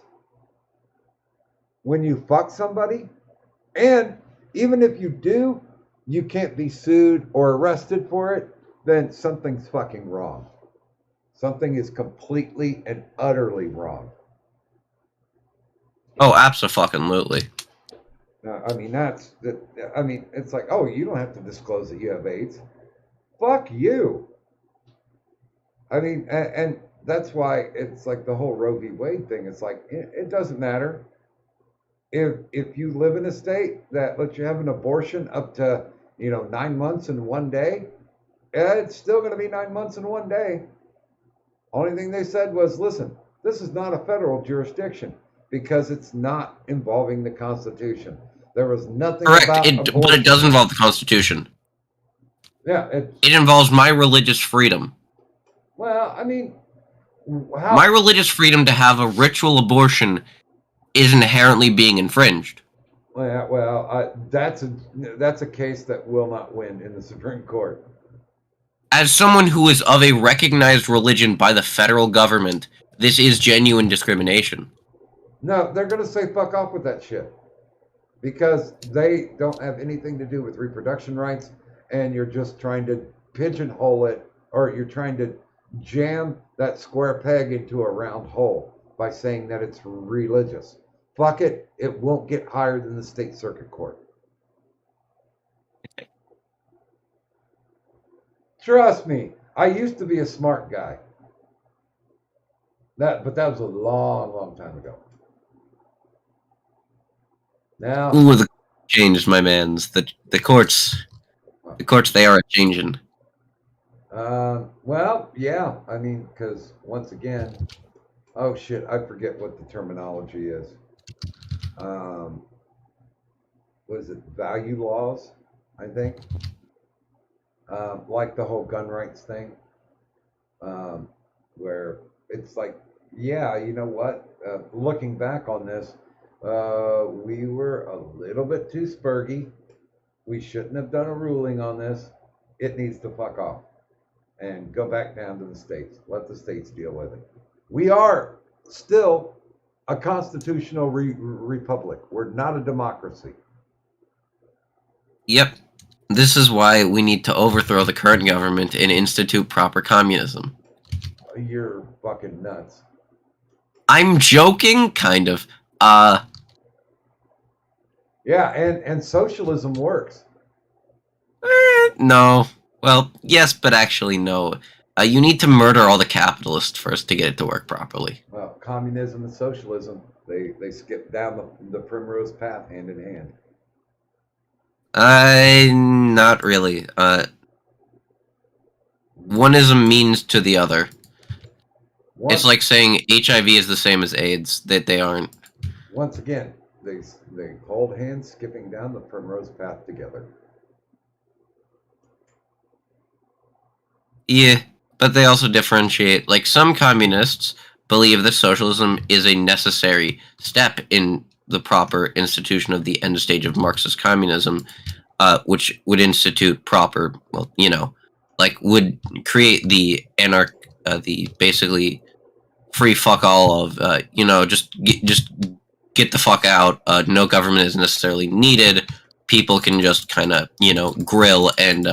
when you fuck somebody, and even if you do, you can't be sued or arrested for it, then something's fucking wrong. Something is completely and utterly wrong. Oh, absolutely. It's like, oh, you don't have to disclose that you have AIDS. Fuck you. And that's why it's like the whole Roe v. Wade thing. It's like, it doesn't matter. If you live in a state that lets you have an abortion up to, 9 months and 1 day, it's still going to be 9 months and 1 day. Only thing they said was, listen, this is not a federal jurisdiction because it's not involving the Constitution. There was nothing Correct, about abortion. But it does involve the Constitution. Yeah. It involves my religious freedom. Well, my religious freedom to have a ritual abortion is inherently being infringed. That's a case that will not win in the Supreme Court. As someone who is of a recognized religion by the federal government, this is genuine discrimination. No, they're going to say fuck off with that shit. Because they don't have anything to do with reproduction rights, and you're just trying to pigeonhole it, or you're trying to jam that square peg into a round hole by saying that it's religious. Fuck it, it won't get higher than the state circuit court. Trust me, I used to be a smart guy. But that was a long, long time ago. Now, ooh, the changed, my mans. The courts, they are changing. Well, yeah. Because once again, oh shit, I forget what the terminology is. What is it? Value laws, I think. Like the whole gun rights thing, where it's like, yeah, you know what? Looking back on this, we were a little bit too spurgy. We shouldn't have done a ruling on this. It needs to fuck off and go back down to the states. Let the states deal with it. We are still a constitutional republic. We're not a democracy. Yep. This is why we need to overthrow the current government and institute proper communism. You're fucking nuts. I'm joking, kind of. Yeah, and socialism works. No. Well, yes, but actually no. You need to murder all the capitalists first to get it to work properly. Well, communism and socialism, they skip down the primrose path hand in hand. Not really. One is a means to the other. It's like saying HIV is the same as AIDS, that they aren't. Once again, they hold hands skipping down the primrose path together. Yeah, but they also differentiate. Like, some communists believe that socialism is a necessary step in the proper institution of the end stage of Marxist communism, which would institute proper, well, you know, like, would create the the basically free fuck all of, you know, just get the fuck out. No government is necessarily needed. People can just kind of, you know, grill and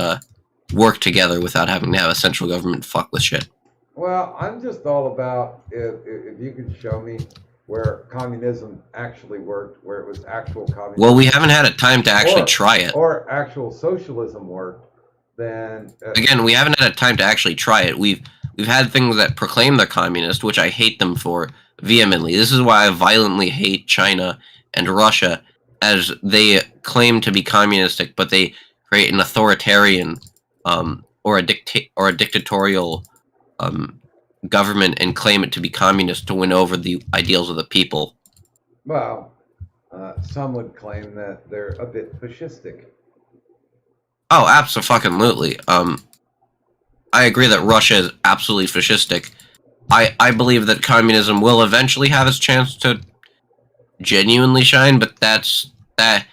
work together without having to have a central government fuck with shit. Well, I'm just all about if you can show me where communism actually worked, where it was actual communism. Well, we haven't had a time to actually try it. Or actual socialism worked, then... Again, we haven't had a time to actually try it. We've had things that proclaim they're communist, which I hate them for vehemently. This is why I violently hate China and Russia, as they claim to be communistic, but they create an authoritarian or a dictatorial government and claim it to be communist to win over the ideals of the people. Well, some would claim that they're a bit fascistic. Oh, absolutely. I agree that Russia is absolutely fascistic. I believe that communism will eventually have its chance to genuinely shine, but that.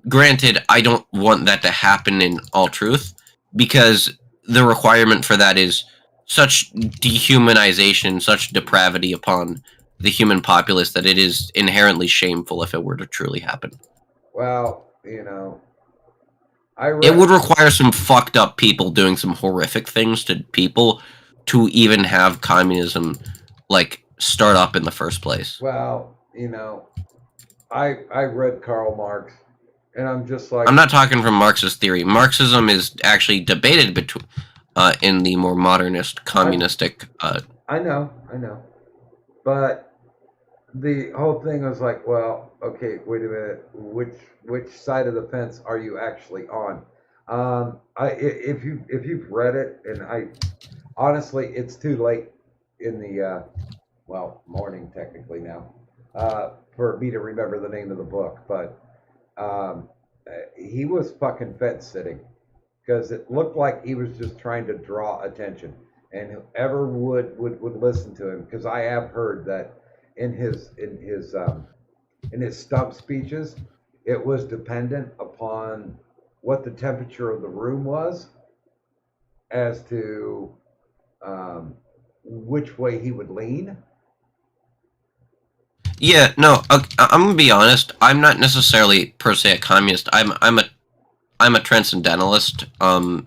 Granted, I don't want that to happen in all truth, because the requirement for that is such dehumanization, such depravity upon the human populace that it is inherently shameful if it were to truly happen. Well, you know, it would require some fucked up people doing some horrific things to people to even have communism, like, start up in the first place. Well, you know, I read Karl Marx, and I'm just like... I'm not talking from Marxist theory. Marxism is actually debated between in the more modernist, communistic... I know. But the whole thing was like, well, okay, wait a minute. Which side of the fence are you actually on? If you've read it, and honestly, it's too late in the morning technically now for me to remember the name of the book, but he was fucking fence sitting, because it looked like he was just trying to draw attention, and whoever would listen to him, because I have heard that in his stump speeches, it was dependent upon what the temperature of the room was as to which way he would lean. Yeah, no, I'm gonna be honest. I'm not necessarily per se a communist. I'm a transcendentalist. Do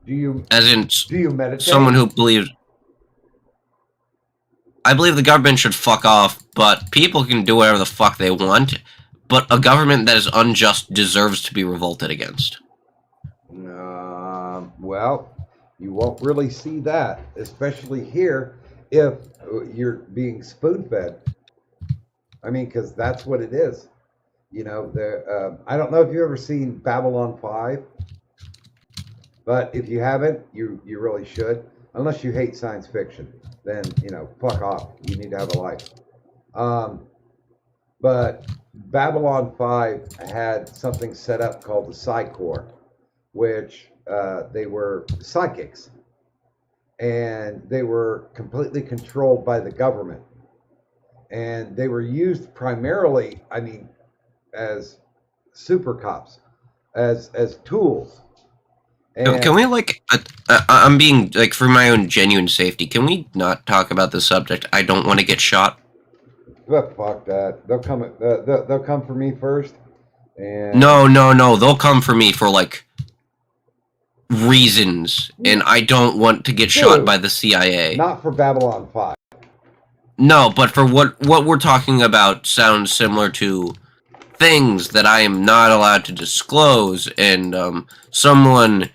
you meditate? Someone who believes. I believe the government should fuck off, but people can do whatever the fuck they want. But a government that is unjust deserves to be revolted against. Well, you won't really see that, especially here, if you're being spoon-fed. I mean, because that's what it is. You know, I don't know if you've ever seen Babylon 5, but if you haven't, you really should. Unless you hate science fiction, then, you know, fuck off. You need to have a life. But Babylon 5 had something set up called the Psi Corps, which they were psychics, and they were completely controlled by the government, and they were used primarily, I mean, as super cops, as tools. And can we, like, I'm being, like, for my own genuine safety, can we not talk about this subject? I don't want to get shot. But fuck that. They'll come for me first. And No. They'll come for me for, like, reasons, and I don't want to get shot by the CIA. Not for Babylon 5. No, but for what we're talking about sounds similar to things that I am not allowed to disclose, and someone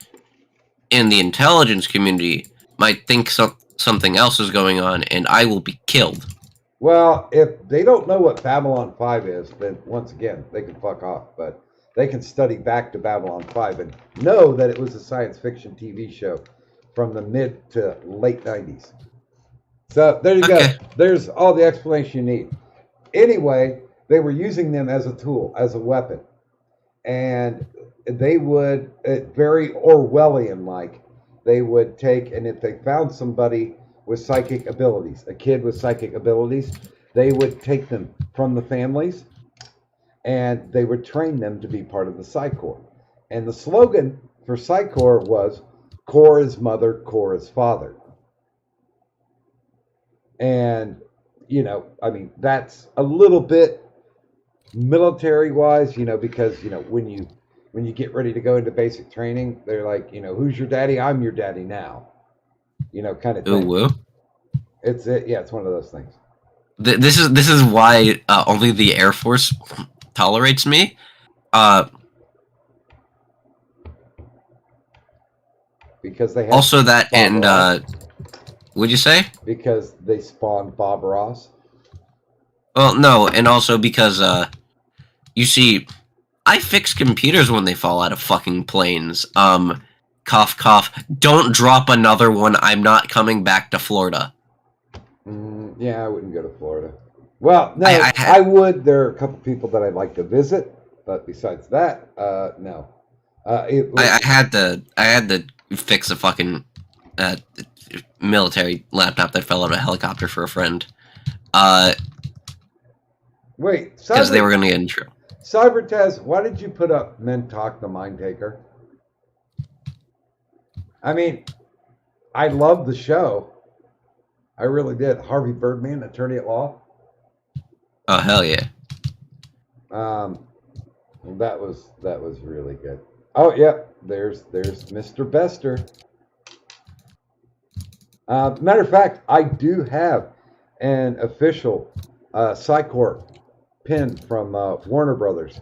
in the intelligence community might think something else is going on, and I will be killed. Well, if they don't know what Babylon 5 is, then once again, they can fuck off. But they can study back to Babylon 5 and know that it was a science fiction TV show from the mid to late 90s. So there you go. There's all the explanation you need. Anyway, they were using them as a tool, as a weapon. And they would, very Orwellian-like, they would take, and if they found somebody with psychic abilities, a kid with psychic abilities, they would take them from the families and they would train them to be part of the Psi Corps. And the slogan for Psi Corps was, Corps is mother, Corps is father. And, you know, I mean, that's a little bit military-wise, you know, because, you know, when you get ready to go into basic training, they're like, you know, who's your daddy? I'm your daddy now. You know, kind of thing. Ooh. It's one of those things. This is why only the Air Force tolerates me. Because they have also that Bob and Ross. What'd you say? Because they spawned Bob Ross. Well, no, and also because you see, I fix computers when they fall out of fucking planes. Cough, cough. Don't drop another one. I'm not coming back to Florida. Yeah, I wouldn't go to Florida. Well, no, I would. There are a couple people that I'd like to visit, but besides that, no. I had to fix a fucking military laptop that fell out of a helicopter for a friend. Wait, because they were going to get in trouble. Cybertaz, why did you put up Men Talk the Mind Taker? I mean, I love the show. I really did. Harvey Birdman, attorney at law. Oh hell yeah. That was really good. Oh yeah, there's Mr. Bester. Matter of fact, I do have an official Psi Corps pin from Warner Brothers.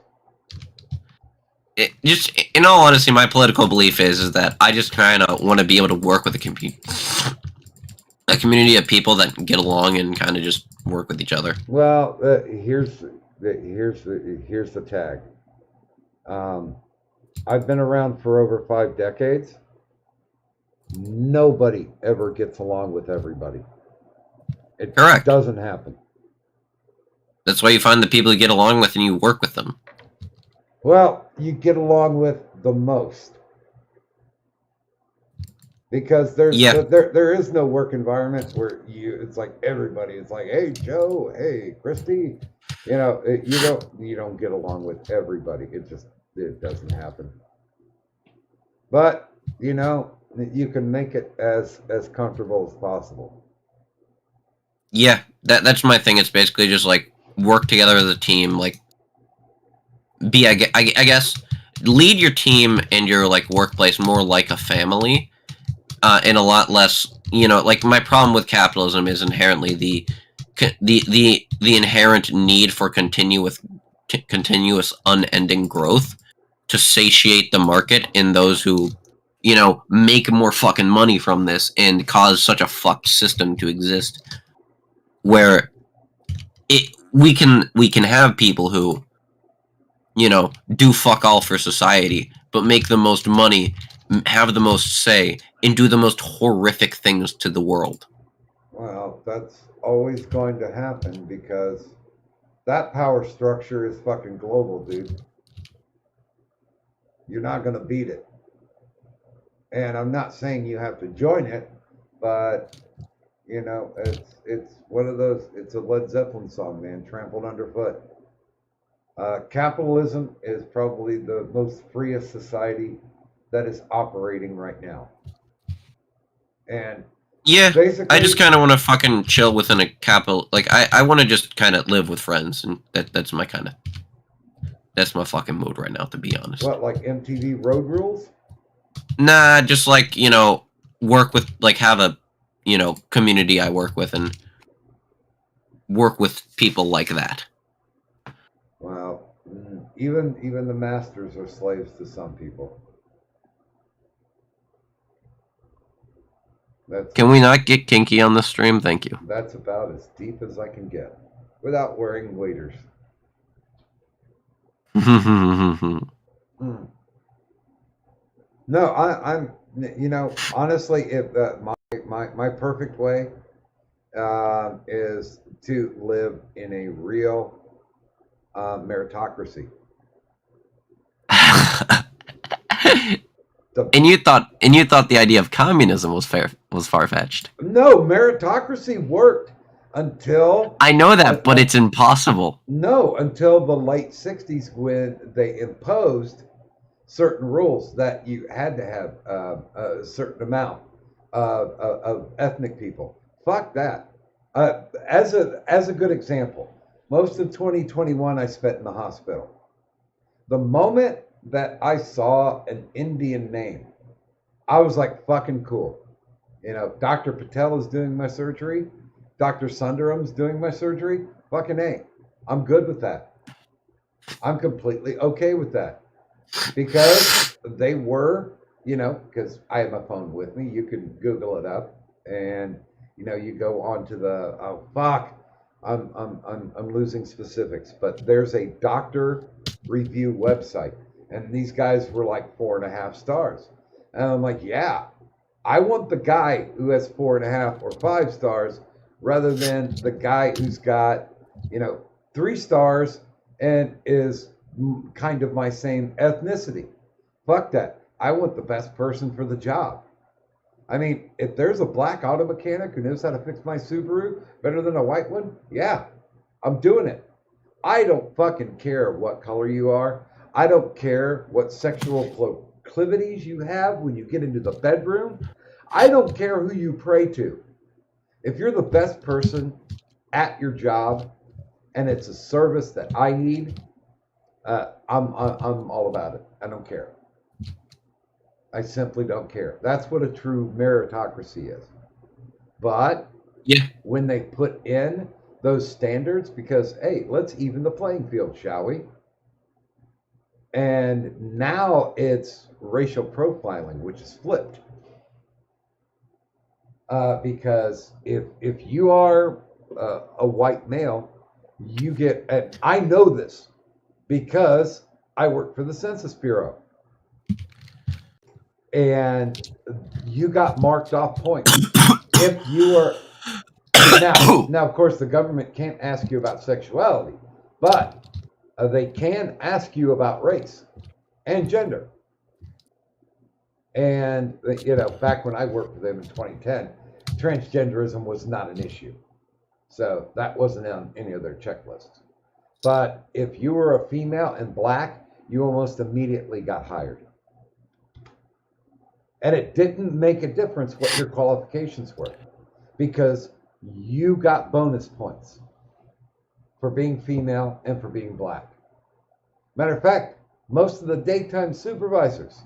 Just in all honesty, my political belief is that I just kind of want to be able to work with a community of people that can get along and kind of just work with each other. Well, here's the tag. I've been around for over 5 decades. Nobody ever gets along with everybody. It Correct. Doesn't happen. That's why you find the people you get along with and you work with them. Well, you get along with the most. Because there is no work environment where it's like everybody. It's like, hey Joe, hey Christy, you know, you don't get along with everybody. It doesn't happen. But you know, you can make it as comfortable as possible. Yeah, that's my thing. It's basically just like work together as a team. Like, I guess lead your team and your like workplace more like a family. And a lot less, you know, like my problem with capitalism is inherently the inherent need for continuous unending growth to satiate the market and those who, you know, make more fucking money from this and cause such a fucked system to exist where we can have people who, you know, do fuck all for society but make the most money, have the most say, and do the most horrific things to the world. Well, that's always going to happen because that power structure is fucking global, dude. You're not going to beat it. And I'm not saying you have to join it, but, you know, it's one of those, it's a Led Zeppelin song, man, trampled underfoot. Capitalism is probably the most freest society that is operating right now. And yeah, I just kind of want to fucking chill within a capital. Like, I want to just kind of live with friends, and that's my fucking mood right now, to be honest. What, like MTV Road Rules? Nah, just like, you know, work with, like, have a, you know, community I work with and work with people like that. Well, even the masters are slaves to some people. Can we not get kinky on the stream? Thank you. That's about as deep as I can get without wearing waders. Mm. No, I'm. You know, honestly, if my perfect way is to live in a real meritocracy. And you thought the idea of communism was far-fetched. No, meritocracy worked until I know that, but it's impossible. No, until the late 60s when they imposed certain rules that you had to have a certain amount of ethnic people. Fuck that. As a good example, most of 2021 I spent in the hospital. The moment that I saw an Indian name, I was like, fucking cool. You know, Dr. Patel is doing my surgery. Dr. Sundaram's doing my surgery. Fucking A. I'm good with that. I'm completely okay with that. Because they were, you know, because I have my phone with me. You can Google it up and, you know, you go on to the, oh, fuck. I'm losing specifics, but there's a doctor review website. And these guys were like 4.5 stars. And I'm like, yeah, I want the guy who has 4.5 or 5 stars rather than the guy who's got, you know, 3 stars and is kind of my same ethnicity. Fuck that. I want the best person for the job. I mean, if there's a black auto mechanic who knows how to fix my Subaru better than a white one, yeah, I'm doing it. I don't fucking care what color you are. I don't care what sexual proclivities you have when you get into the bedroom. I don't care who you pray to. If you're the best person at your job and it's a service that I need, I'm all about it. I don't care. I simply don't care. That's what a true meritocracy is. But yeah, when they put in those standards, because hey, let's even the playing field, shall we? And now it's racial profiling, which is flipped. Because if you are a white male, you get, and I know this because I work for the Census Bureau. And you got marked off points. If you are, now of course the government can't ask you about sexuality, but they can ask you about race and gender. And, you know, back when I worked for them in 2010, transgenderism was not an issue. So that wasn't on any of their checklists. But if you were a female and black, you almost immediately got hired. And it didn't make a difference what your qualifications were because you got bonus points for being female and for being black. Matter of fact, most of the daytime supervisors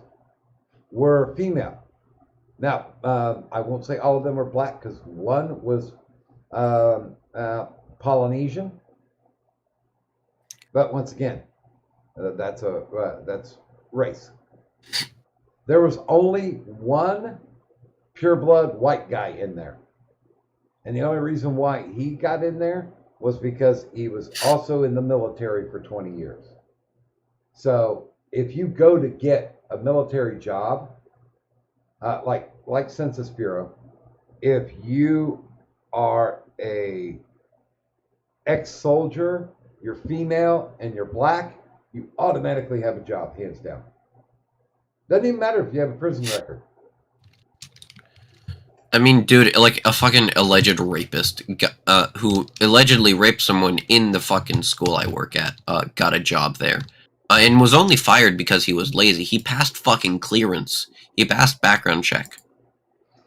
were female. Now, I won't say all of them were black because one was Polynesian. But once again, that's race. There was only one pureblood white guy in there. And the only reason why he got in there was because he was also in the military for 20 years. So if you go to get a military job, like Census Bureau, if you are a ex-soldier, you're female, and you're black, you automatically have a job, hands down. Doesn't even matter if you have a prison record. I mean, dude, like a fucking alleged rapist who allegedly raped someone in the fucking school I work at got a job there. And was only fired because he was lazy. He passed fucking clearance. He passed background check.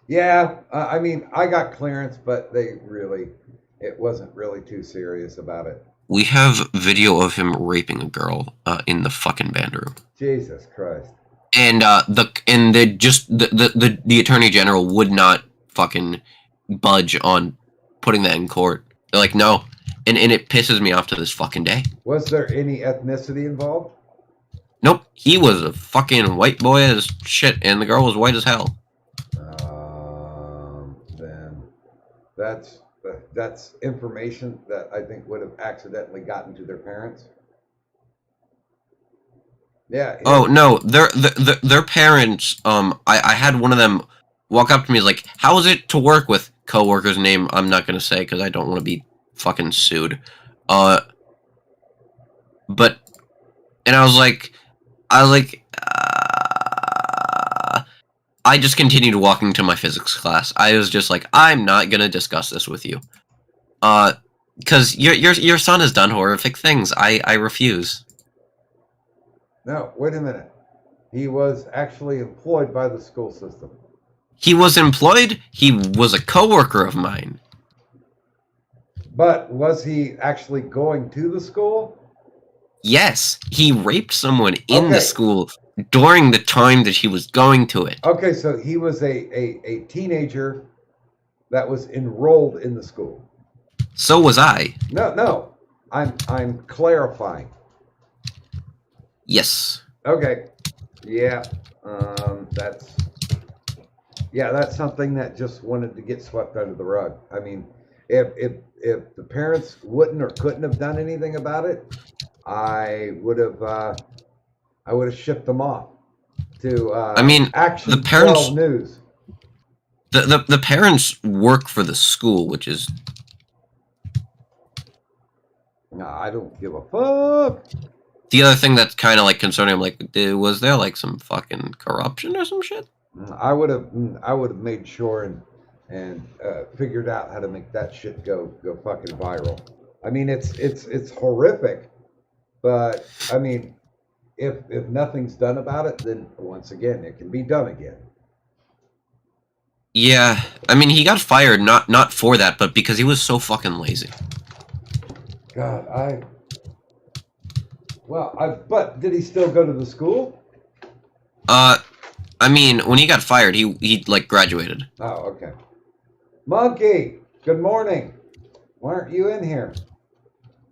Yeah, I mean, I got clearance, but it wasn't really too serious about it. We have video of him raping a girl in the fucking band room. Jesus Christ. And the attorney general would not fucking budge on putting that in court. They're like, no. And it pisses me off to this fucking day. Was there any ethnicity involved? Nope. He was a fucking white boy as shit, and the girl was white as hell. that's information that I think would have accidentally gotten to their parents. Yeah. Oh no, their parents. I had one of them walk up to me like, "How is it to work with coworker's name? I'm not gonna say because I don't want to be fucking sued." But and I was like, I just continued walking to my physics class. I was just like, I'm not gonna discuss this with you, because your son has done horrific things. I refuse. No, wait a minute. He was actually employed by the school system. He was employed. He was a coworker of mine. But was he actually going to the school? Yes, he raped someone in Okay. the school during the time that he was going to it. Okay, so he was a teenager that was enrolled in the school. So was I. No. I'm clarifying. Yes. Okay. Yeah. That's something that just wanted to get swept under the rug. I mean, if the parents wouldn't or couldn't have done anything about it, I would have shipped them off to Action the parents 12 News. The parents work for the school, which is No, I don't give a fuck. the other thing that's kind of like concerning. I'm like, was there like some fucking corruption or some shit? I would have made sure and figured out how to make that shit go fucking viral. I mean, it's horrific, but I mean, if nothing's done about it, then once again, it can be done again. Yeah, I mean, he got fired not for that, but because he was so fucking lazy. God, but did he still go to the school? I mean, when he got fired, he like graduated. Oh, okay. Monkey, good morning. Why aren't you in here?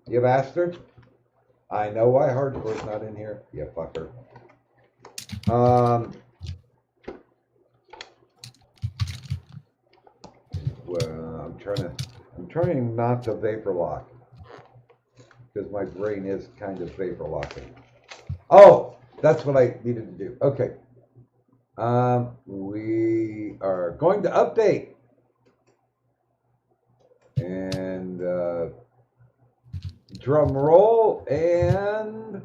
You bastard. I know why Hardcore's not in here. You fucker. Well, I'm trying not to vapor lock because my brain is kind of vapor locking. Oh, that's what I needed to do. Okay. We are going to update. And drum roll, and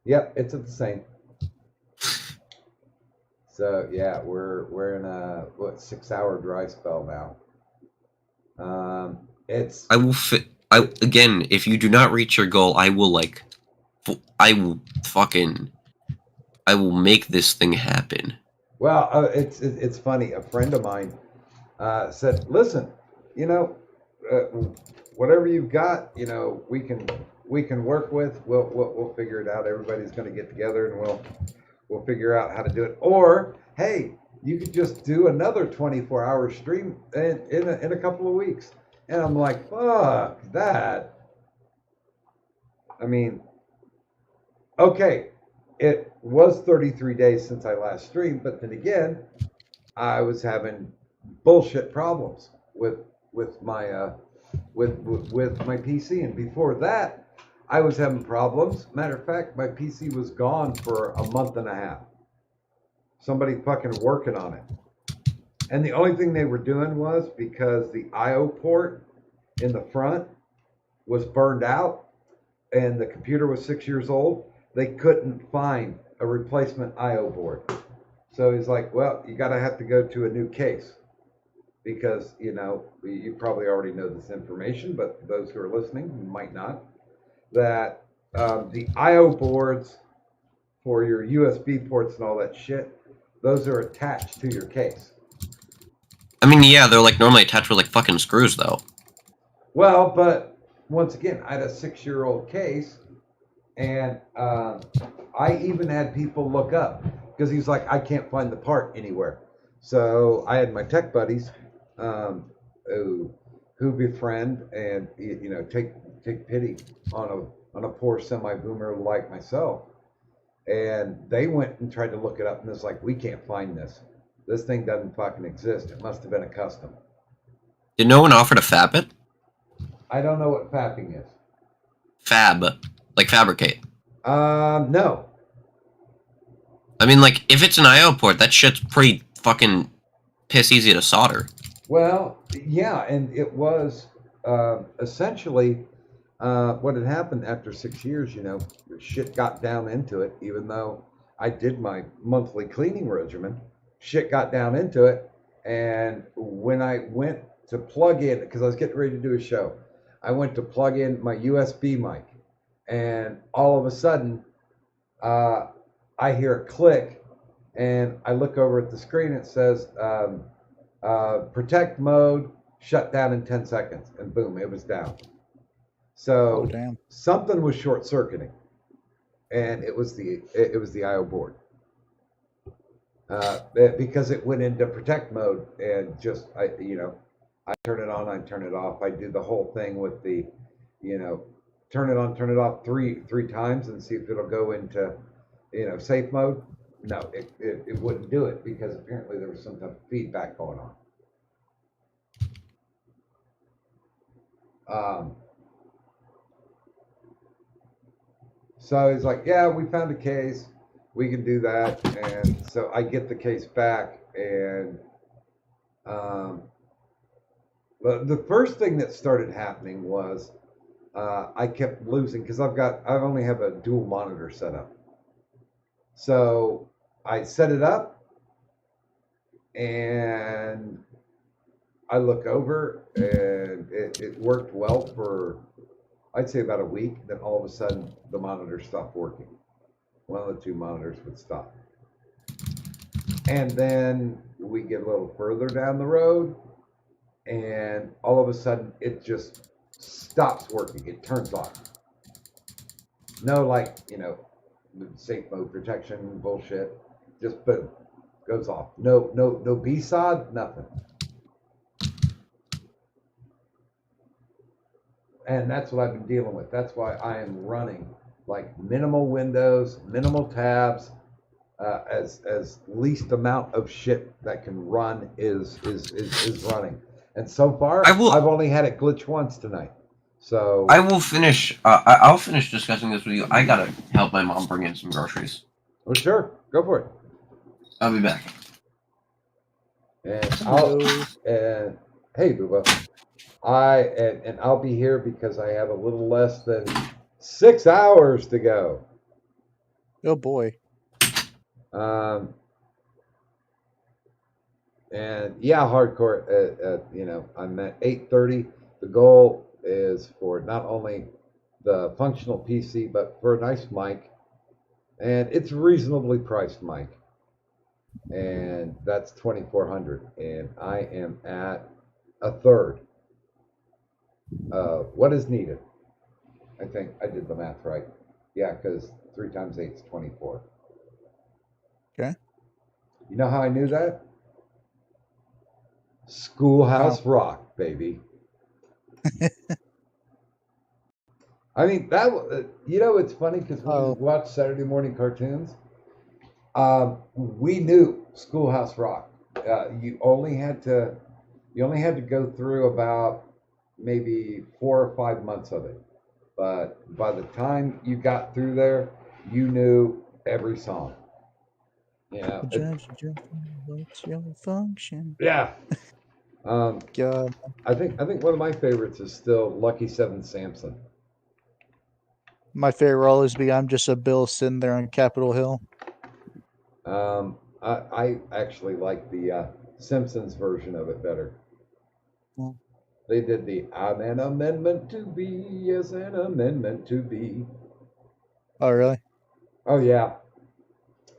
yep, it's at the same. So yeah, we're in a 6-hour dry spell now. I will again, if you do not reach your goal, I will make this thing happen. Well, it's funny. A friend of mine said, "Listen, whatever you've got, we can work with. We'll figure it out. Everybody's going to get together and we'll figure out how to do it. Or hey, you could just do another 24-hour stream in a couple of weeks." And I'm like, fuck that. I mean, okay, it was 33 days since I last streamed, but then again, I was having bullshit problems with my with my PC, and before that, I was having problems. Matter of fact, my PC was gone for a month and a half. Somebody fucking working on it. And the only thing they were doing was because the I/O port in the front was burned out and the computer was 6 years old, they couldn't find a replacement I/O board. So he's like, well, you gotta have to go to a new case because, you probably already know this information, but those who are listening might not, that the I/O boards for your USB ports and all that shit, those are attached to your case. I mean, yeah, they're like normally attached with like fucking screws, though. Well, but once again, I had a 6-year-old case, and I even had people look up because he's like, I can't find the part anywhere. So I had my tech buddies who befriend and take pity on a poor semi-boomer like myself, and they went and tried to look it up, and it's like, we can't find this. This thing doesn't fucking exist. It must have been a custom. Did no one offer to fab it? I don't know what fapping is. Fab, like fabricate. No. I mean, like, if it's an I/O port, that shit's pretty fucking piss easy to solder. Well, yeah, and it was essentially what had happened after 6 years. Shit got down into it. Even though I did my monthly cleaning regimen, shit got down into it. And when I went to plug in, because I was getting ready to do a show, I went to plug in my USB mic, and all of a sudden, I hear a click, and I look over at the screen. It says protect mode, shut down in 10 seconds, and boom, it was down. So something was short circuiting, and it was the IO board because it went into protect mode, and just I turn it on, I turn it off, I do the whole thing with the turn it on, turn it off three times and see if it'll go into safe mode. No, it wouldn't do it because apparently there was some type of feedback going on. So he's like, yeah, we found a case, we can do that. And so I get the case back, and but the first thing that started happening was I kept losing because I only have a dual monitor set up. So I set it up, and I look over, and it worked well for, I'd say, about a week. Then all of a sudden, the monitor stopped working. One of the two monitors would stop. And then we get a little further down the road, and all of a sudden, it just stops working. It turns off. No, safe mode protection bullshit. Just boom, goes off. No BSOD, nothing. And that's what I've been dealing with. That's why I am running like minimal windows, minimal tabs, as least amount of shit that can run is running. And so far, I've only had it glitch once tonight. So I will finish. I'll finish discussing this with you. I gotta help my mom bring in some groceries. Oh, sure, go for it. I'll be back. And hey, Booba, I'll be here because I have a little less than 6 hours to go. Oh boy. And yeah, hardcore. I'm at 8:30. The goal is for not only the functional PC, but for a nice mic, and it's a reasonably priced mic, and that's $2,400, and I am at a third of what is needed. I think I did the math right. Yeah, because 3 times 8 is 24. Okay. You know how I knew that? Schoolhouse Rock, baby. I mean, that it's funny because when we watch Saturday morning cartoons, we knew Schoolhouse Rock. You only had to go through about maybe 4 or 5 months of it, but by the time you got through there, you knew every song. Yeah. What's your function? Yeah. God. I think one of my favorites is still Lucky Seven Samson. My favorite will always be I'm Just a Bill sitting there on Capitol Hill. I actually like the Simpsons version of it better. Well, they did the I'm an amendment to be, yes, an amendment to be. Oh, really? Oh, yeah.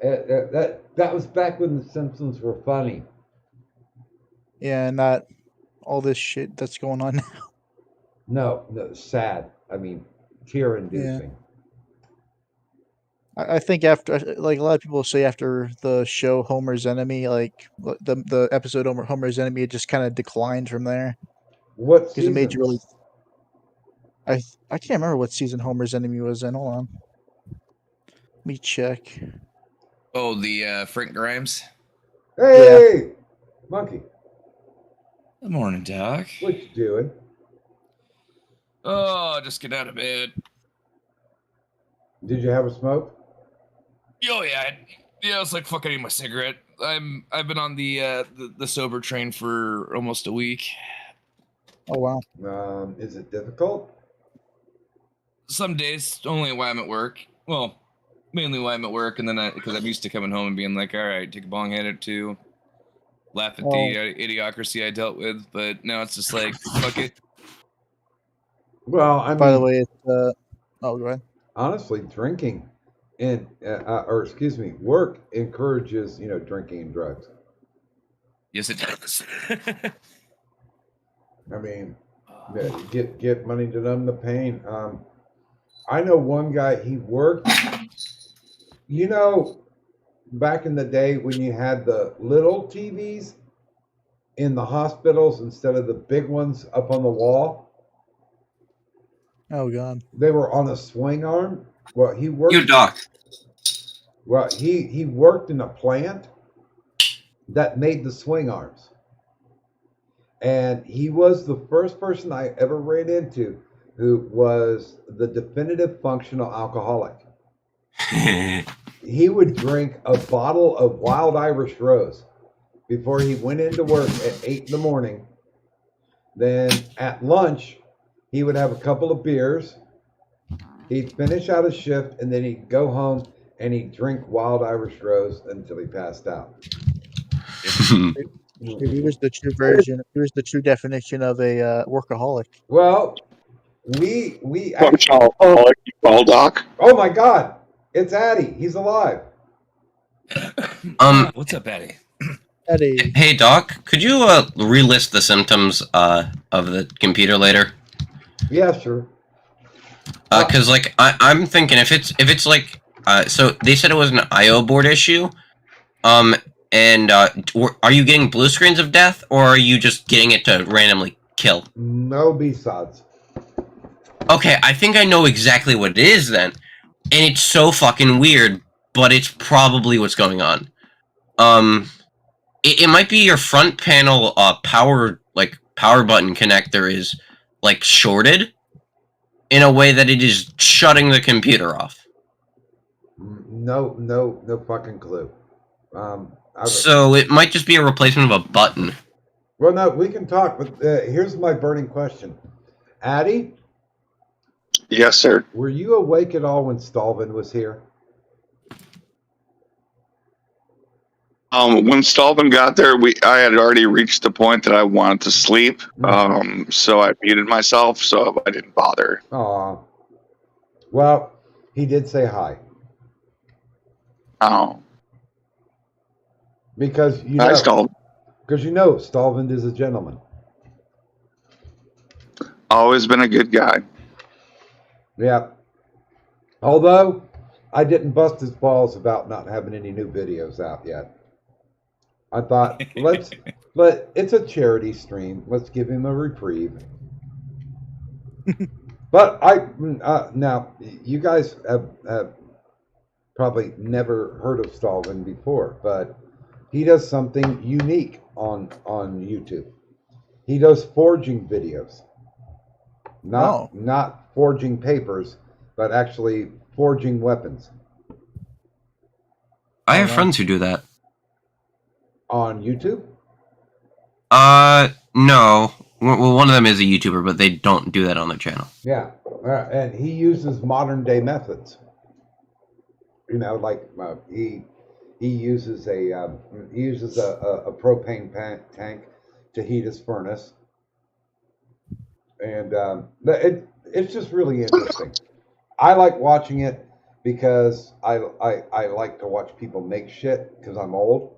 That was back when the Simpsons were funny. Yeah, not all this shit that's going on now. No, sad. I mean, tear-inducing. I think after, like a lot of people say, after the show Homer's Enemy, like the episode Homer's Enemy, it just kind of declined from there. What season? Because it made you really. I can't remember what season Homer's Enemy was in. Hold on. Let me check. Oh, the Frank Grimes. Hey, yeah. Monkey. Good morning, Doc. What you doing? Oh, just get out of bed. Did you have a smoke? Oh yeah, it's like fuck. I need my cigarette. I've been on the sober train for almost a week. Oh wow. Is it difficult? Some days, only while I'm at work. Well, mainly while I'm at work, and then because I'm used to coming home and being like, all right, take a bong hit or two, laugh at the idiocracy I dealt with. But now it's just like fuck it. Well, I mean, By the way, it's oh, go ahead. Honestly, drinking and work encourages drinking and drugs. Yes, it does. I mean, get money to numb the pain. I know one guy. He worked. Back in the day when you had the little TVs in the hospitals instead of the big ones up on the wall. Oh god. They were on a swing arm. Well, he worked. You Doc. Well, he worked in a plant that made the swing arms. And he was the first person I ever ran into who was the definitive functional alcoholic. He would drink a bottle of Wild Irish Rose before he went into work at 8 a.m. Then at lunch, he would have a couple of beers. He'd finish out his shift, and then he'd go home and he'd drink Wild Irish Rose until he passed out. He was the true version. He was the true definition of a workaholic. Well, we Workaholic, you call Doc. Oh my God, it's Addy. He's alive. What's up, Addy? Eddie. Hey Doc, could you relist the symptoms of the computer later? Yeah, sure. Because like I'm thinking if it's like so they said it was an IO board issue, and are you getting blue screens of death or are you just getting it to randomly kill? No B-sides. Okay, I think I know exactly what it is then, and it's so fucking weird, but it's probably what's going on. It might be your front panel power button connector is like shorted in a way that it is shutting the computer off. No fucking clue. So it might just be a replacement of a button. Well, no, we can talk, but here's my burning question. Addy? Yes, sir. Were you awake at all when Stalvin was here? When Stalvin got there, I had already reached the point that I wanted to sleep. So I muted myself, so I didn't bother. Aw. Well, he did say hi. Oh. Because Hi, Stalvin. Because Stalvin is a gentleman. Always been a good guy. Yeah. Although I didn't bust his balls about not having any new videos out yet. I thought but it's a charity stream. Let's give him a reprieve. But now you guys have probably never heard of Stalvin before, but he does something unique on YouTube. He does forging videos. Not forging papers, but actually forging weapons. I have friends who do that. On YouTube? No. Well, one of them is a YouTuber, but they don't do that on their channel. Yeah, and he uses modern day methods. Like he uses a propane tank to heat his furnace, and it's just really interesting. I like watching it because I like to watch people make shit because I'm old.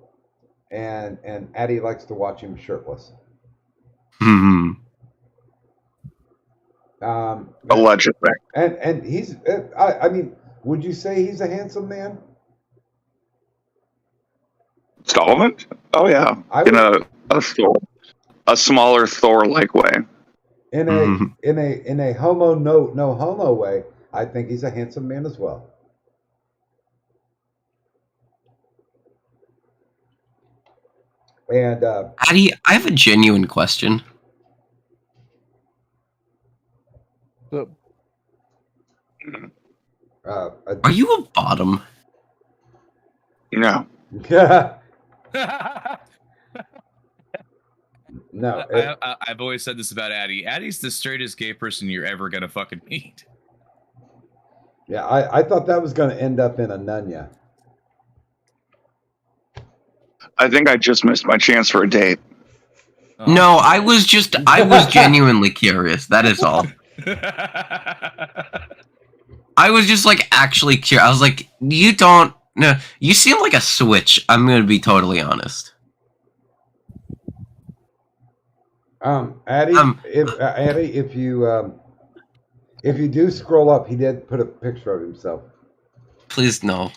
And Addy likes to watch him shirtless. Allegedly. And he's, I mean, would you say he's a handsome man? Stalvin? Oh yeah, a smaller Thor-like way. In a homo no homo way, I think he's a handsome man as well. And Addy, I have a genuine question. So, Are you a bottom? No. No, I've always said this about Addy. Addy's the straightest gay person you're ever gonna fucking meet. yeah, I thought that was going to end up in a nunya. I think I just missed my chance for a date. No, I was genuinely curious. That is all. I was just like actually curious. I was like, you seem like a switch. I'm gonna be totally honest. Addy, if you do scroll up, he did put a picture of himself. Please, no,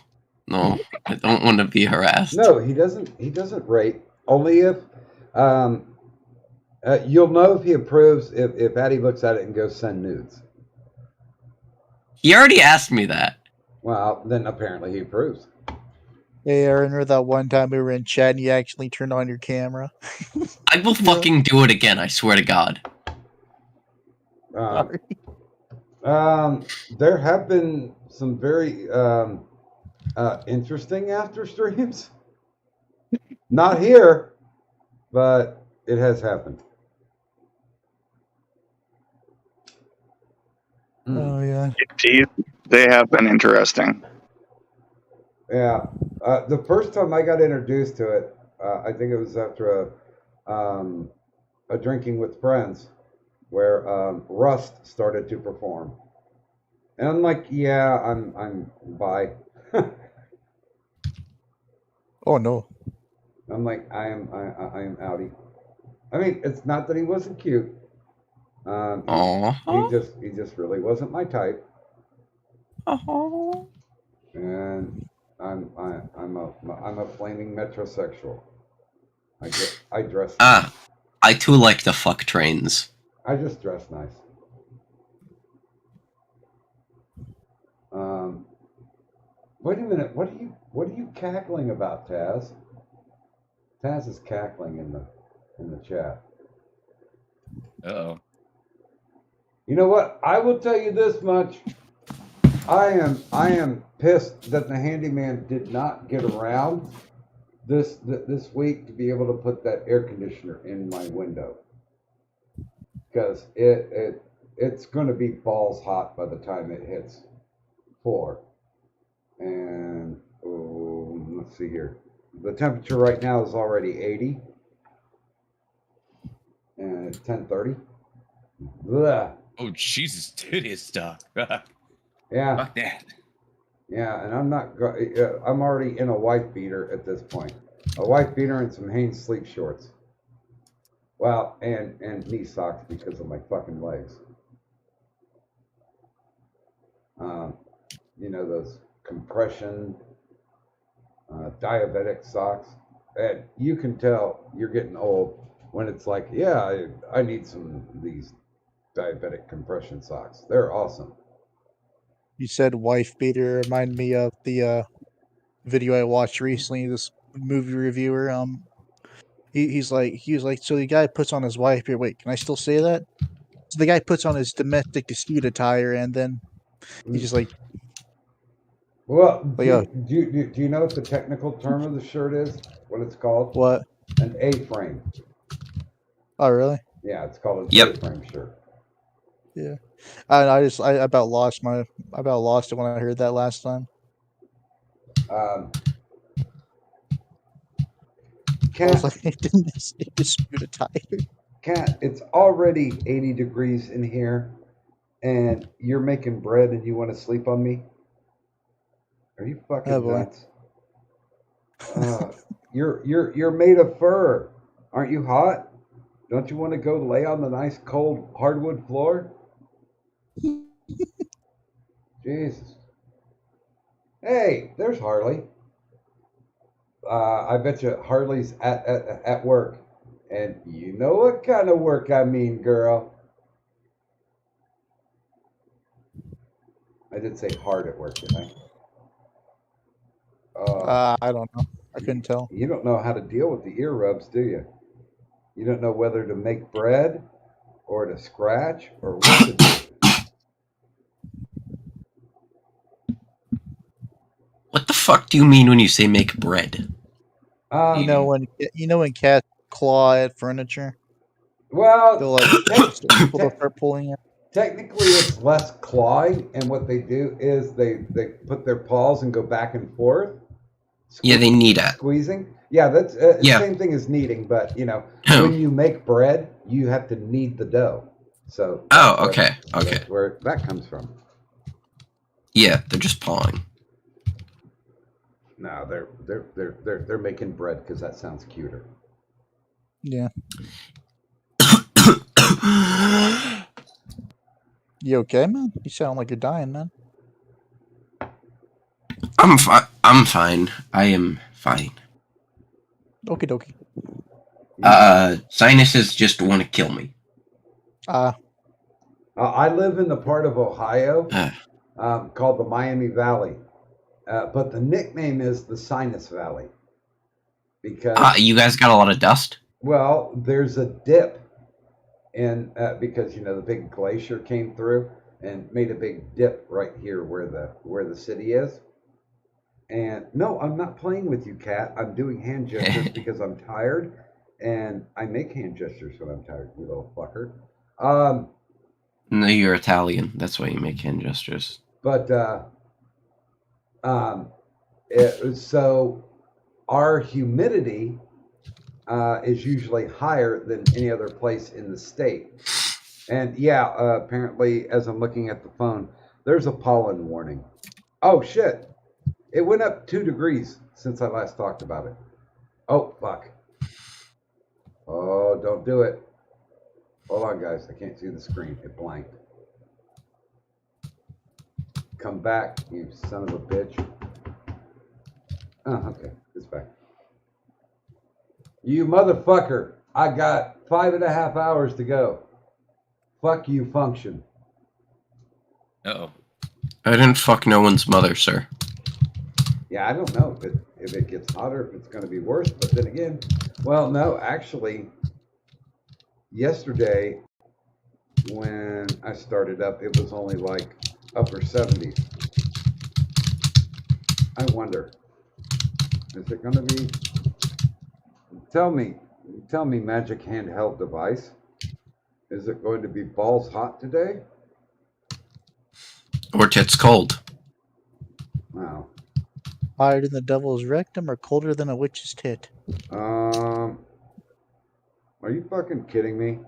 I don't want to be harassed. No, he doesn't. He doesn't rate. Only if you'll know if he approves if Addy looks at it and goes send nudes. He already asked me that. Well, then apparently he approves. hey, Aaron, remember that one time we were in chat and you actually turned on your camera? I will fucking do it again. I swear to God. There have been some very interesting after streams. Not here, but it has happened. Oh yeah. Indeed, they have been interesting. Yeah. The first time I got introduced to it, I think it was after a drinking with friends, where Rust started to perform, and I'm like, yeah, I'm bi. Oh no. I'm like, I am outie. I mean, it's not that he wasn't cute. He just really wasn't my type. And I'm a flaming metrosexual. I dress. I too like to fuck trains. I just dress nice. Wait a minute. What are you cackling about, Taz? Taz is cackling in the chat. Uh-oh. You know what? I will tell you this much. I am pissed that the handyman did not get around this week to be able to put that air conditioner in my window, because it's going to be balls hot by the time it hits 4. And let's see here. The temperature right now is already 80, and it's 10:30. Oh Jesus, dude, it's stuck. Yeah. Fuck that. Yeah, and I'm already in a wife beater at this point. A wife beater and some Hanes sleep shorts. Well, and knee socks because of my fucking legs. You know, those compression diabetic socks. And you can tell you're getting old when it's like, yeah, I need some of these diabetic compression socks. They're awesome. You said wife beater. Remind me of the video I watched recently. This movie reviewer. He was like, so the guy puts on his wife beater. Wait, can I still say that? So the guy puts on his domestic dispute attire, and then he's just like, well, do you know what the technical term of the shirt is? What it's called? What? An A-frame. Oh, really? Yeah, it's called an A-frame shirt. Yeah. I about lost it when I heard that last time. Cat, like, it didn't dispute attire. Cat, it's already 80 degrees in here, and you're making bread and you want to sleep on me? Are you fucking nuts? You're made of fur. Aren't you hot? Don't you want to go lay on the nice cold hardwood floor? Jesus. Hey, there's Harley. I bet you Harley's at work. And you know what kind of work I mean, girl. I did say hard at work, didn't I? I don't know. I couldn't tell. You don't know how to deal with the ear rubs, do you? You don't know whether to make bread or to scratch or what to do. What the fuck do you mean when you say make bread? You know when cats claw at furniture? Well, They'll like people will start pulling it. Technically, it's less clawing, and what they do is they put their paws and go back and forth. Yeah, they knead it. Squeezing. Yeah, that's Yeah. same thing as kneading, but when you make bread, you have to knead the dough. So. Oh, okay, okay. That's where that comes from. Yeah, they're just pawing. No, they're making bread because that sounds cuter. Yeah. You okay, man? You sound like you're dying, man. I'm fine. I am fine. Okie dokie. Sinuses just want to kill me. I live in the part of Ohio called the Miami Valley, but the nickname is the Sinus Valley because you guys got a lot of dust. Well, there's a dip in because the big glacier came through and made a big dip right here where the city is. And no, I'm not playing with you, Kat. I'm doing hand gestures because I'm tired, and I make hand gestures when I'm tired, you little fucker. No, you're Italian. That's why you make hand gestures. But so our humidity is usually higher than any other place in the state. And yeah, apparently, as I'm looking at the phone, there's a pollen warning. Oh shit! It went up 2 degrees since I last talked about it. Oh fuck! Oh, don't do it. Hold on, guys. I can't see the screen. It blanked. Come back, you son of a bitch. Oh, okay. It's back. You motherfucker. I got 5.5 hours to go. Fuck you, function. Uh-oh. I didn't fuck no one's mother, sir. Yeah, I don't know if it gets hotter, if it's going to be worse. But then again, well, no, actually, yesterday when I started up, it was only like upper 70s. I wonder, is it going to be? Tell me, magic handheld device. Is it going to be balls hot today? Or tits cold. Wow. Higher than the devil's rectum or colder than a witch's tit? Are you fucking kidding me?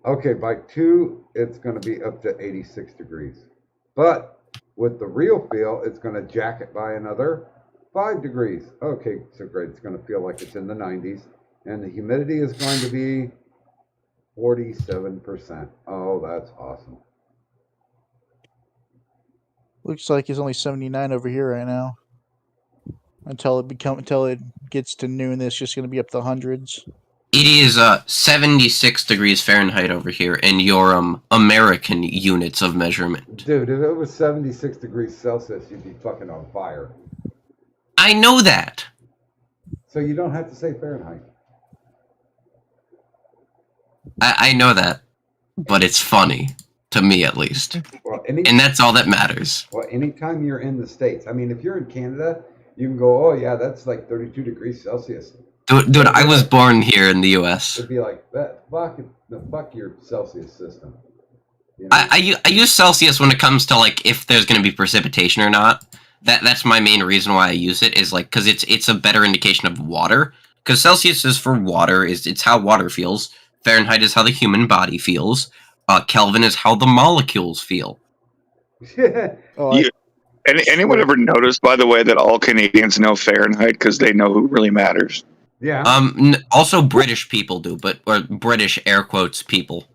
Okay, by 2, it's going to be up to 86 degrees. But with the real feel, it's going to jack it by another 5 degrees. Okay, so great. It's going to feel like it's in the 90s. And the humidity is going to be 47%. Oh, that's awesome. Looks like it's only 79 over here right now. Until it gets to noon, it's just going to be up to the hundreds. It is 76 degrees Fahrenheit over here in your American units of measurement. Dude, if it was 76 degrees Celsius, you'd be fucking on fire. I know that. So you don't have to say Fahrenheit. I know that, but it's funny. To me, at least. Well, and that's all that matters. Well, anytime you're in the States, I mean, if you're in Canada, you can go, oh, yeah, that's like 32 degrees Celsius. Dude, I was born here in the U.S. It'd be like, fuck your Celsius system. You know? I use Celsius when it comes to, like, if there's going to be precipitation or not. That's my main reason why I use it, is, like, because it's a better indication of water. Because Celsius is for water, it's how water feels. Fahrenheit is how the human body feels. Kelvin is how the molecules feel. Anyone ever noticed, by the way, that all Canadians know Fahrenheit because they know who really matters? Yeah. Also, British people do, or British air quotes people,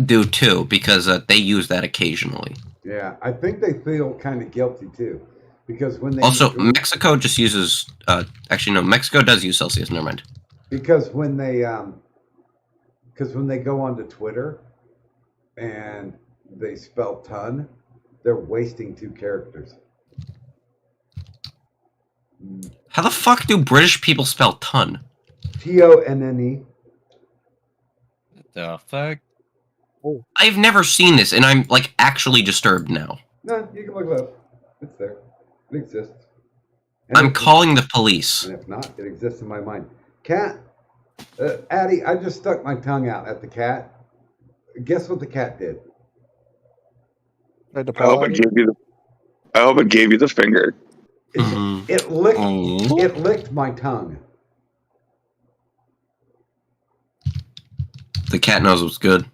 do too, because they use that occasionally. Yeah, I think they feel kind of guilty too, because when they Mexico just uses. Actually, no, Mexico does use Celsius. Never mind. Because when they go onto Twitter and they spell ton, they're wasting 2 characters. How the fuck do British people spell ton? Tonne. The fuck? I've never seen this, and I'm like actually disturbed now. No, you can look it up. It's there. It exists. And I'm if- calling the police. And if not, it exists in my mind. Cat, Addie, I just stuck my tongue out at the cat. Guess what the cat did? I hope it gave you the finger. It licked my tongue. The cat knows what's good.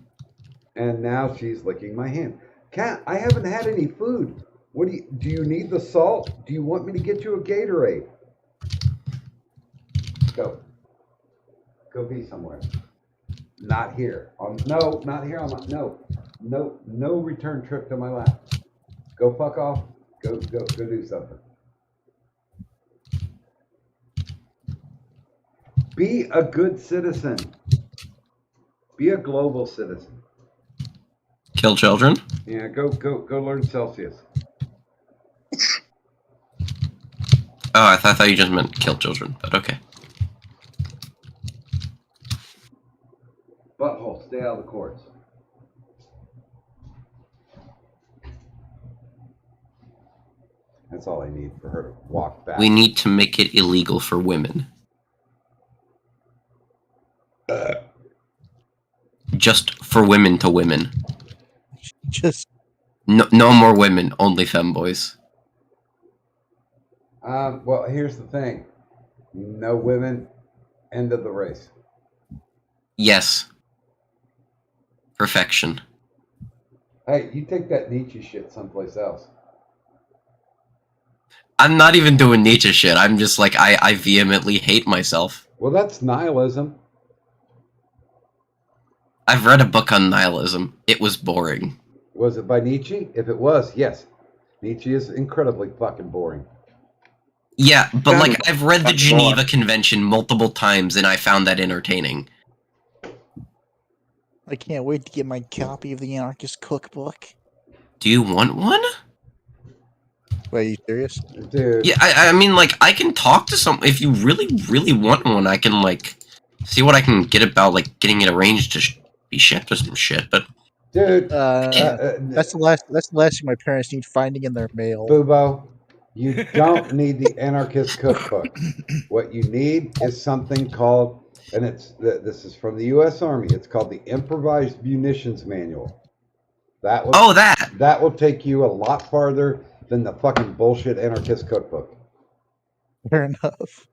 And now she's licking my hand. Cat, I haven't had any food. What do you need the salt? Do you want me to get you a Gatorade? Go be somewhere. Not here. No, not here. No return trip to my lap. Go fuck off. Go do something. Be a good citizen. Be a global citizen. Kill children? Yeah, go learn Celsius. Oh, I thought you just meant kill children, but okay. Butthole, stay out of the courts. That's all I need for her to walk back. We need to make it illegal for women. Just for women to women. Just no more women, only femboys. Well, here's the thing. No women, end of the race. Yes. Perfection. Hey, you take that Nietzsche shit someplace else. I'm not even doing Nietzsche shit. I'm just like, I vehemently hate myself. Well, that's nihilism. I've read a book on nihilism. It was boring. Was it by Nietzsche? If it was, yes. Nietzsche is incredibly fucking boring. Yeah, but like, I've read the Geneva Convention multiple times and I found that entertaining. I can't wait to get my copy of the Anarchist Cookbook. Do you want one? Wait, are you serious? Dude. Yeah, I mean, like, I can talk to some. If you really, really want one, I can, like, see what I can get about, like, getting it arranged to be shipped or some shit, but. Dude. That's the last thing my parents need finding in their mail. Boobo, you don't need the Anarchist Cookbook. What you need is something called, and this is from the U.S. Army, it's called the Improvised Munitions Manual. That will take you a lot farther than the fucking bullshit Anarchist Cookbook. Fair enough.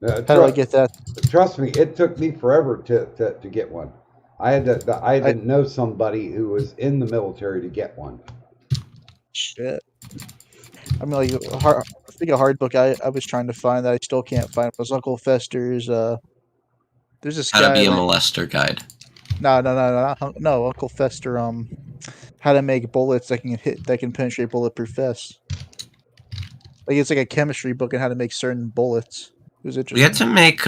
How do I get that? Trust me, it took me forever to get one. I had to know somebody who was in the military to get one. Shit. I mean, like, I think a hard book I was trying to find that I still can't find was Uncle Fester's. There's this How guy. to be a molester guide. No, Uncle Fester. How to make bullets that can penetrate bulletproof vests. Like, it's like a chemistry book on how to make certain bullets. It was interesting. We had to make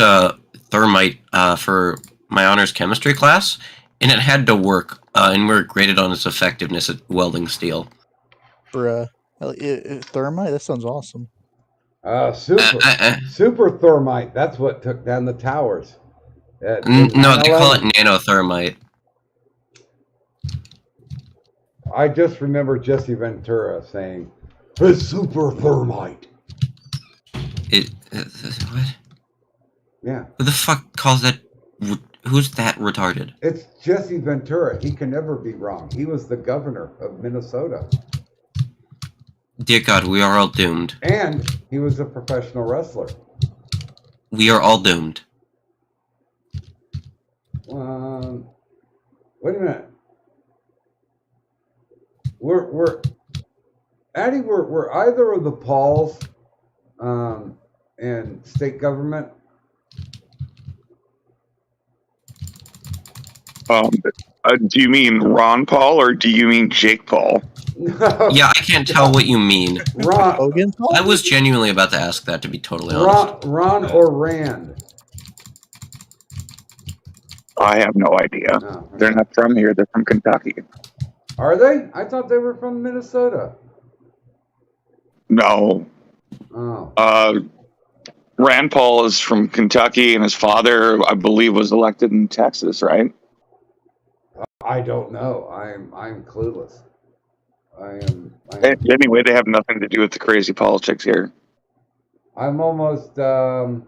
thermite for my honors chemistry class, and it had to work, and we were graded on its effectiveness at welding steel. For thermite? That sounds awesome. Super thermite. That's what took down the towers. No, they call it nanothermite. I just remember Jesse Ventura saying, "It's super thermite." What? Yeah. Who the fuck calls that? Who's that retarded? It's Jesse Ventura. He can never be wrong. He was the governor of Minnesota. Dear God, we are all doomed. And he was a professional wrestler. We are all doomed. Wait a minute. We're either of the Pauls in state government. Do you mean Ron Paul or do you mean Jake Paul? Yeah, I can't tell what you mean. Hogan Paul? I was genuinely about to ask that, to be totally honest. Ron or Rand? I have no idea. No. They're not from here. They're from Kentucky. Are they? I thought they were from Minnesota. No. Oh. Rand Paul is from Kentucky, and his father, I believe, was elected in Texas, right? I don't know. I'm clueless. Anyway, they have nothing to do with the crazy politics here. I'm almost Hello?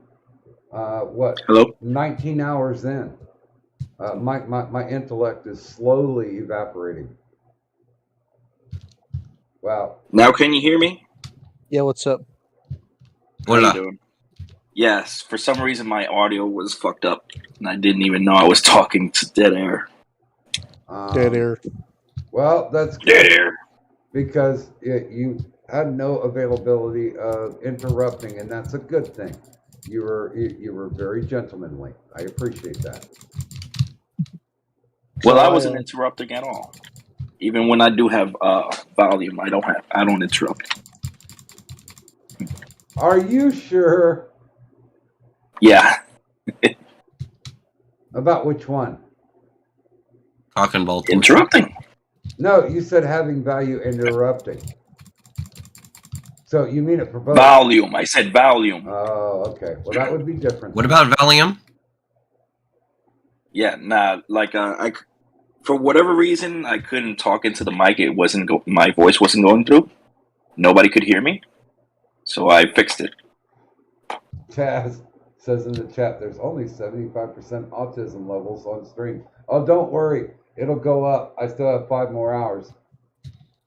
19 hours in. My intellect is slowly evaporating. Wow. Now can you hear me? Yeah, what's up? How you doing? Yes, for some reason my audio was fucked up, and I didn't even know I was talking to dead air. Dead air. Well, that's good. Dead air. Because you had no availability of interrupting, and that's a good thing. You were very gentlemanly. I appreciate that. Well, I wasn't interrupting at all. Even when I do have volume, I don't interrupt. Are you sure? Yeah. About which one? Talking about interrupting. No, you said having value and interrupting. So you mean it for both? Volume. I said volume. Oh, okay. Well, that would be different. What about Valium? Yeah, nah. Like for whatever reason, I couldn't talk into the mic. It wasn't my voice wasn't going through. Nobody could hear me, so I fixed it. Chaz says in the chat, there's only 75% autism levels on stream. Oh, don't worry. It'll go up. I still have 5 more hours.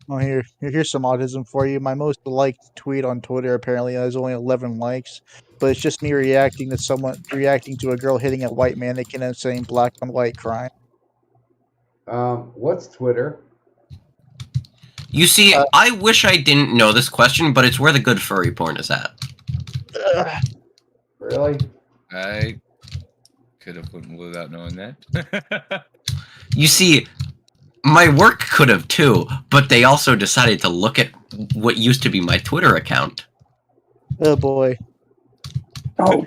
Oh, here's some autism for you. My most liked tweet on Twitter apparently has only 11 likes, but it's just me reacting to a girl hitting a white mannequin and saying black on white crime. What's Twitter? You see, I wish I didn't know this question, but it's where the good furry porn is at. Really? I could have went without knowing that. You see, my work could have too, but they also decided to look at what used to be my Twitter account. Oh boy. Oh,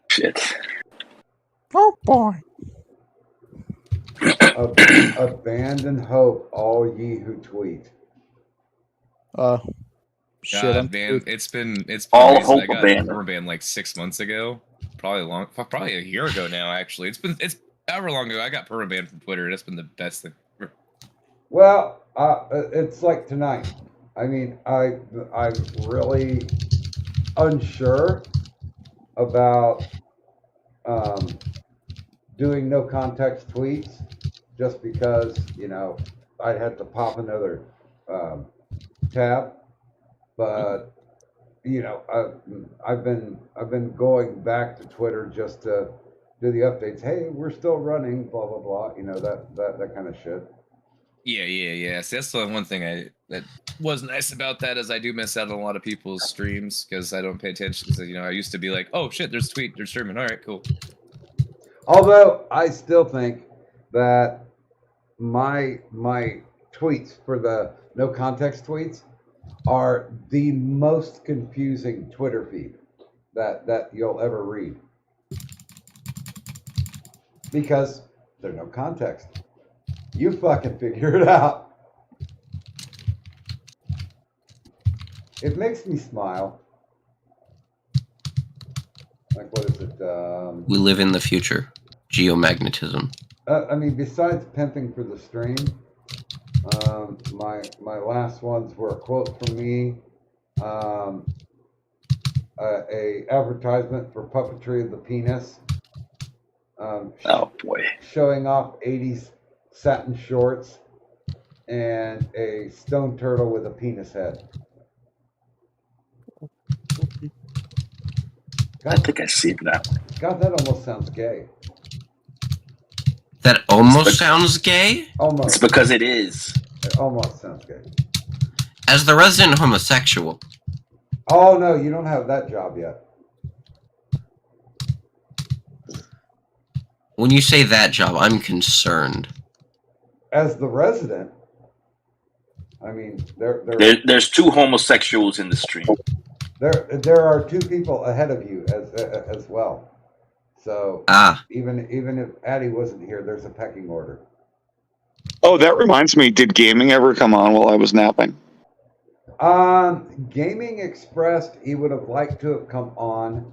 shit. Oh boy. Abandon hope, all ye who tweet. Shit. God, man, it's been all amazing. hope I got abandoned. permabanned like 6 months ago. Probably a year ago now. Actually, it's however long ago I got permabanned from Twitter. That's been the best thing. Well, it's like tonight. I mean, I'm really unsure about doing no context tweets, just because I had to pop another tab. But I've been going back to Twitter just to do the updates. Hey, we're still running, blah blah blah. That kind of shit. Yeah. So that's the one thing that was nice about that is I do miss out on a lot of people's streams because I don't pay attention. Because I used to be like, oh shit, there's a tweet, they're streaming. All right, cool. Although I still think that my tweets for the no context tweets are the most confusing Twitter feed that you'll ever read, because there's no context. You fucking figure it out. It makes me smile. Like, what is it? We live in the future. Geomagnetism. I mean, besides pimping for the stream, my last ones were a quote from me, a advertisement for puppetry of the penis, oh boy, showing off 80s satin shorts, and a stone turtle with a penis head. I think I see that one. God, that almost sounds gay. That almost sounds gay? Almost. It's because it is. It almost sounds gay. As the resident homosexual. Oh no, you don't have that job yet. When you say that job, I'm concerned. As the resident, I mean, there's 2 homosexuals in the stream. There are 2 people ahead of you as well. So even if Addie wasn't here, there's a pecking order. Oh, that reminds me. Did gaming ever come on while I was napping? Gaming expressed he would have liked to have come on,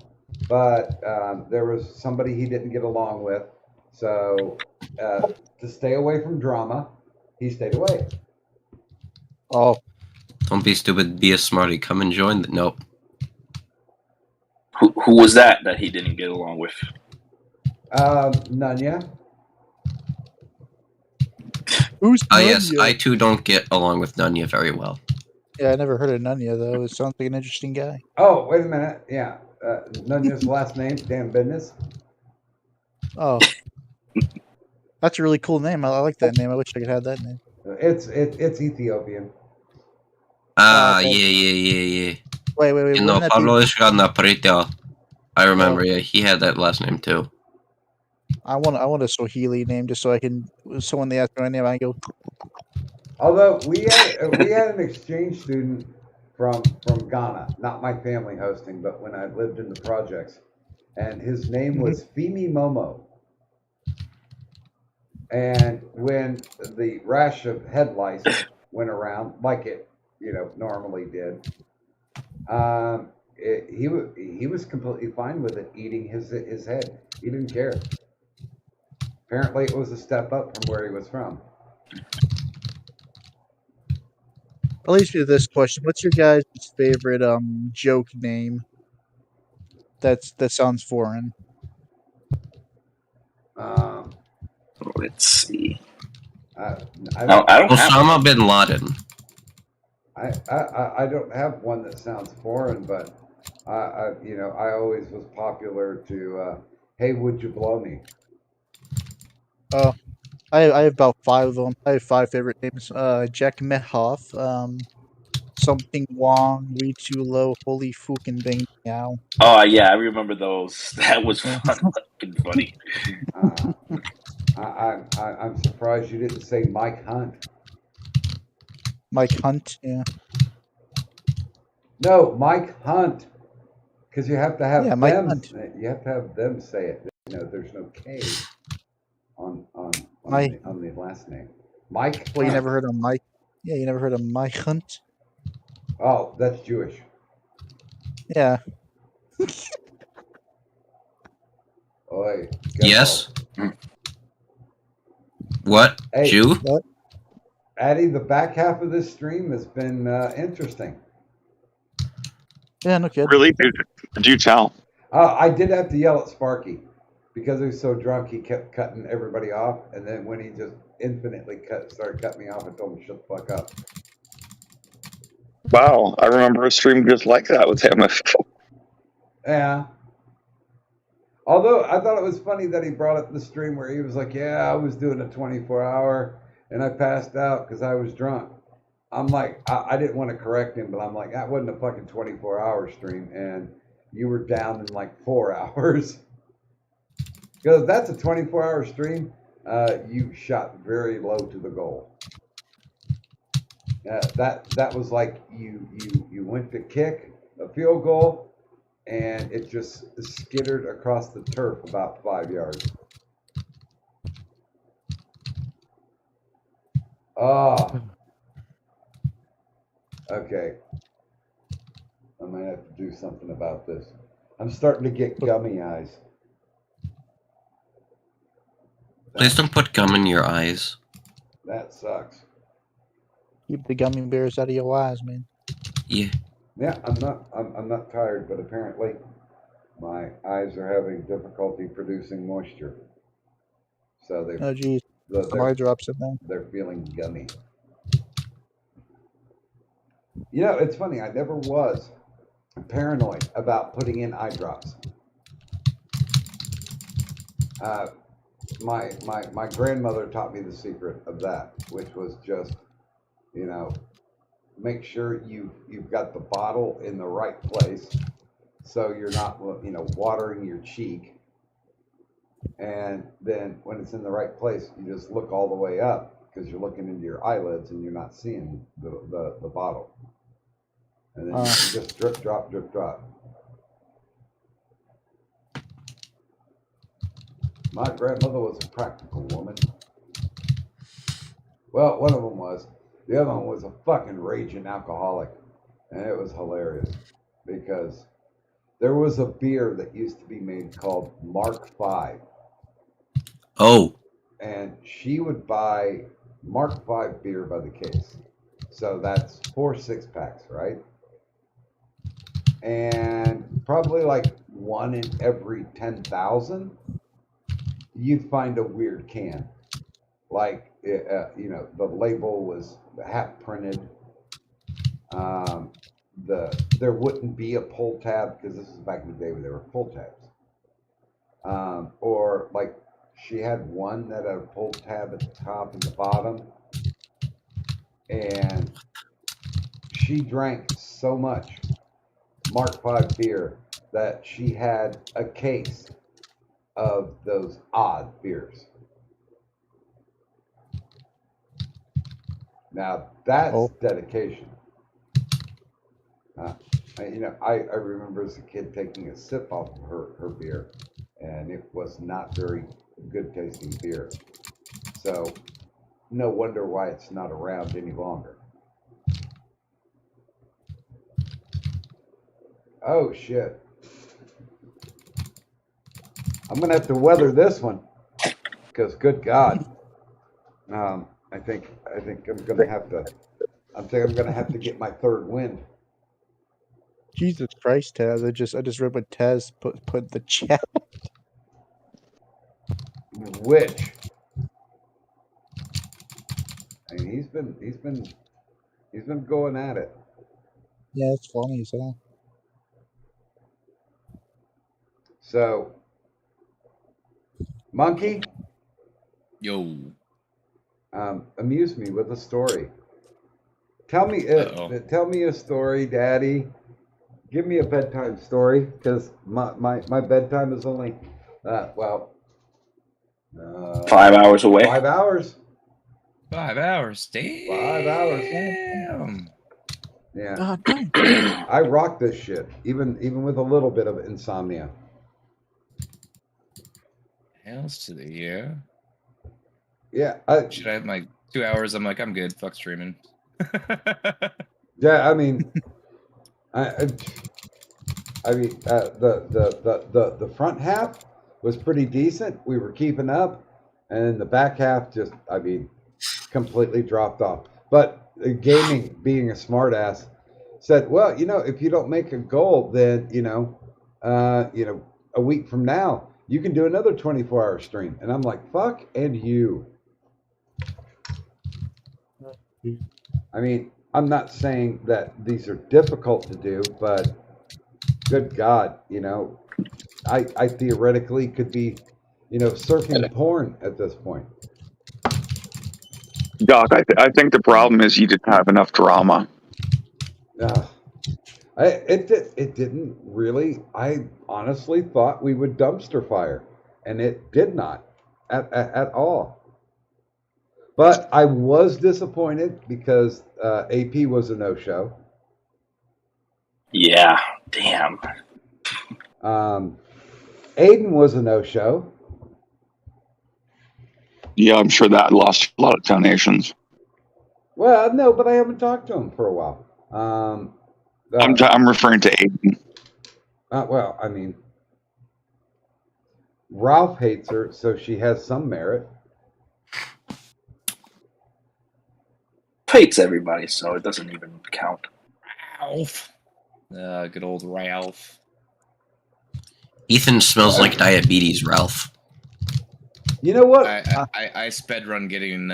but there was somebody he didn't get along with. So to stay away from drama, he stayed away. Oh, Don't be stupid. Be a smarty. Come and join. Nope. Who was that he didn't get along with? Nunya. Who's Yes, Nunya? I too don't get along with Nunya very well. Yeah, I never heard of Nunya though. It sounds like an interesting guy. Oh, wait a minute. Yeah. Nunya's last name, damn business. Oh, that's a really cool name. I like that name. I wish I could have that name. It's Ethiopian. Okay. Yeah. Wait. You Wouldn't know, that be- Pablo Ishkanapretya. I remember, yeah, he had that last name too. I want a Swahili name just so I can. So when they ask me my name, I go. Although we had an exchange student from Ghana, not my family hosting, but when I lived in the projects, and his name was Femi Momo. And when the rash of head lice went around, like it normally did, he was completely fine with it eating his head. He didn't care. Apparently, it was a step up from where he was from. At least with this question, what's your guys' favorite joke name? That sounds foreign. Let's see. I don't have Osama bin Laden. I don't have one that sounds foreign, but I always was popular to hey, would you blow me? Oh, I have about 5 of them. I have 5 favorite names. Jack Methoff, something Wong, We Too Low, Holy Fucking Bang Meow. Oh yeah, I remember those. That was fucking funny. I'm surprised you didn't say Mike Hunt. Mike Hunt, yeah. No, Mike Hunt, because you have to have Mike them. Hunt. You have to have them say it. There's no K on the last name. Mike. Well, you Hunt. never heard of Mike? Yeah, you never heard of Mike Hunt? Oh, that's Jewish. Yeah. Oi, Yes. What? Hey, Jew? What? Addy, the back half of this stream has been interesting. Yeah, no kidding. Really? Do tell. I did have to yell at Sparky because he was so drunk. He kept cutting everybody off, and then when he just infinitely started cutting me off, I told him to shut the fuck up. Wow, I remember a stream just like that with him. Yeah. Although I thought it was funny that he brought up the stream where he was like, "Yeah, I was doing a 24-hour and I passed out because I was drunk." I'm like, I didn't want to correct him, but I'm like, that wasn't a fucking 24-hour stream, and you were down in like 4 hours. Because that's a 24-hour stream. You shot very low to the goal. That was like you went to kick a field goal, and it just skittered across the turf about 5 yards. Oh. Okay. I might have to do something about this. I'm starting to get gummy eyes. Please don't put gum in your eyes. That sucks. Keep the gummy bears out of your eyes, man. Yeah. Yeah, I'm not tired, but apparently my eyes are having difficulty producing moisture. So they Oh geez. Some eye drops in there. They're feeling gummy. It's funny, I never was paranoid about putting in eye drops. My grandmother taught me the secret of that, which was just, make sure you've got the bottle in the right place, so you're not, watering your cheek. And then when it's in the right place, you just look all the way up because you're looking into your eyelids and you're not seeing the bottle. And then you just drip, drop, drip, drop. My grandmother was a practical woman. Well, one of them was. The other one was a fucking raging alcoholic. And it was hilarious because there was a beer that used to be made called Mark V. Oh, And she would buy Mark V beer by the case. So that's 4 6-packs, right? And probably like 1 in every 10,000, you'd find a weird can. Like, the label was half printed. There wouldn't be a pull tab because this is back in the day when there were pull tabs. Or like she had one that had a pull tab at the top and the bottom, and she drank so much Mark V beer that she had a case of those odd beers. Now that's dedication. I remember as a kid taking a sip off of her beer, and it was not very good tasting beer. So no wonder why it's not around any longer. Oh shit. I'm gonna have to weather this one because good God. I think I'm gonna have to. I think I'm gonna have to get my third wind. Jesus Christ, Taz! I just read what Taz put in the chat. Which? I mean, he's been going at it. Yeah, it's funny as hell. So, Monkey, Yo. amuse me with a story. Tell me a story, Daddy. Give me a bedtime story, because my bedtime is only 5 hours away. 5 hours. 5 hours. Damn. 5 hours. Damn. Yeah. I rock this shit, even with a little bit of insomnia. Hells to the yeah. Yeah. Should I have my 2 hours? I'm like, I'm good. Fuck streaming. Yeah, I mean, the front half was pretty decent. We were keeping up, and the back half just, completely dropped off. But gaming, being a smartass, said, well, if you don't make a goal, then a week from now you can do another 24-hour stream. And I'm like, fuck and you. I mean, I'm not saying that these are difficult to do, but good God, I theoretically could be, surfing porn at this point. Doc, I think the problem is you didn't have enough drama. It didn't really. I honestly thought we would dumpster fire, and it did not at all. But I was disappointed because AP was a no-show. Yeah, damn. Aiden was a no-show. Yeah, I'm sure that lost a lot of donations. Well, no, but I haven't talked to him for a while. I'm referring to Aiden. Well, I mean, Ralph hates her, so she has some merit. Hates everybody, so it doesn't even count. Ralph. Good old Ralph. Ethan smells like diabetes, Ralph. You know what? I sped run getting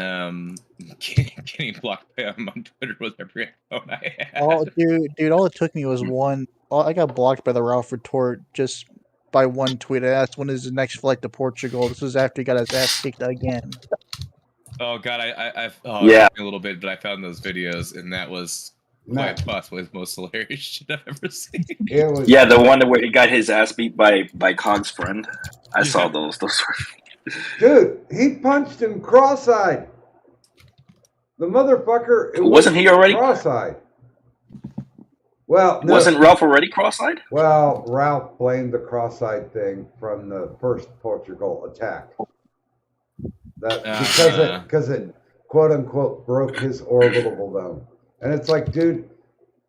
getting blocked by him on Twitter with every account I had. Oh, dude! All it took me was one. I got blocked by the Ralph retort just by one tweet. I asked when is the next flight to Portugal. This was after he got his ass kicked again. Oh God, Yeah. It took me a little bit, but I found those videos, and that was quite possibly the most hilarious shit I've ever seen. Yeah, the one where he got his ass beat by Cog's friend. I saw those. Those were... Dude, he punched him cross-eyed. The motherfucker. Wasn't he already cross-eyed? Well, no. Wasn't Ralph already cross-eyed? Well, Ralph blamed the cross-eyed thing from the first Portugal attack. Because it quote unquote broke his orbital bone. And it's like, dude,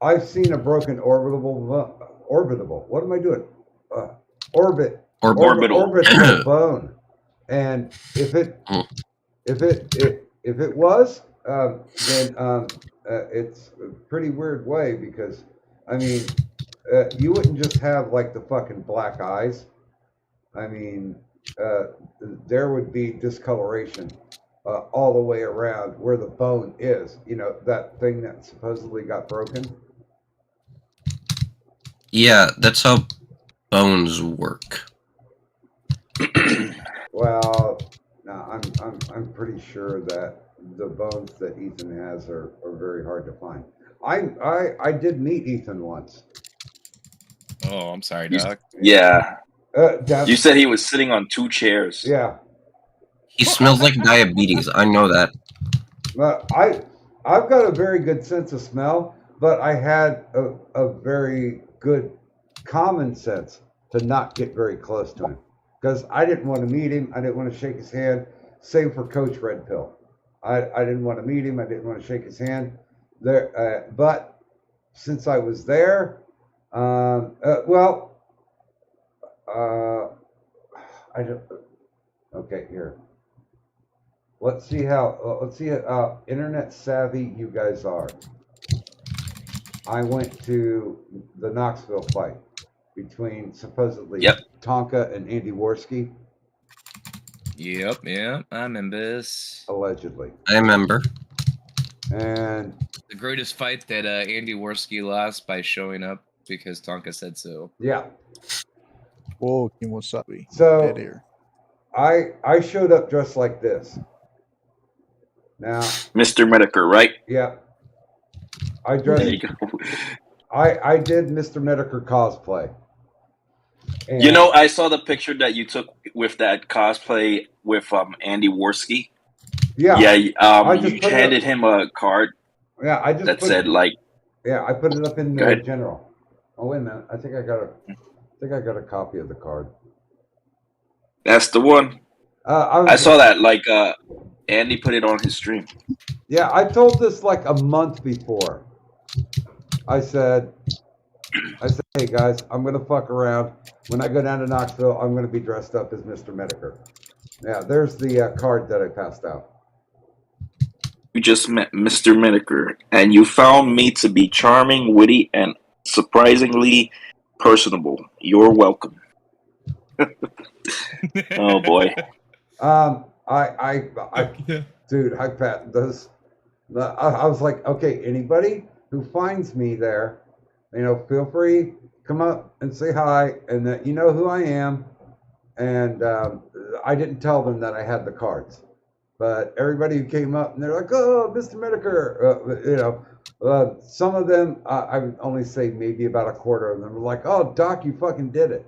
I've seen a broken orbitable. What am I doing? Orbital bone. And if it was, then it's a pretty weird way because, I mean, you wouldn't just have like the fucking black eyes. I mean, there would be discoloration all the way around where the bone is. You know, that thing that supposedly got broken. Yeah, that's how bones work. Well, no, I'm pretty sure that the bones that Ethan has are very hard to find. I did meet Ethan once. Oh, I'm sorry, Doc. Yeah. That's, You said he was sitting on 2 chairs. Yeah. He smells like diabetes. I know that. I've got a very good sense of smell, but I had a very good common sense to not get very close to him because I didn't want to meet him. I didn't want to shake his hand. Same for Coach Red Pill. I didn't want to meet him. I didn't want to shake his hand. There, but since I was there, I don't. Okay, here. Let's see how internet savvy you guys are. I went to the Knoxville fight between supposedly Tonka and Andy Worski. Yep, I remember this. Allegedly. I remember. And the greatest fight that Andy Worski lost by showing up because Tonka said so. Yeah. Whoa, wasabi. So Dead air. I showed up dressed like this. Now, Mr. Medicare, right? Yeah. I dressed. There you go. I did Mr. Medicare cosplay. And You know, I saw the picture that you took with that cosplay with Andy Worski. Yeah. Yeah. I just You put it handed up. him a card. Yeah, I just that put said it, like. Yeah, I put it up in Go the ahead. general. Oh wait a minute. I think I got a copy of the card. That's the one. I saw that. Like Andy put it on his stream. Yeah, I told this like a month before. I said, hey guys, I'm gonna fuck around. When I go down to Knoxville, I'm gonna be dressed up as Mr. Medicare. Yeah, there's the card that I passed out. You just met Mr. Medicare, and you found me to be charming, witty, and surprisingly personable. You're welcome. Oh boy. Dude, I pat those. I was like, okay, anybody who finds me there, you know, feel free, come up and say hi, and that you know who I am. And I didn't tell them that I had the cards, but everybody who came up and they're like, oh, Mr. Medicare, you know, some of them, I would only say maybe about a quarter of them were like, oh, Doc, you fucking did it.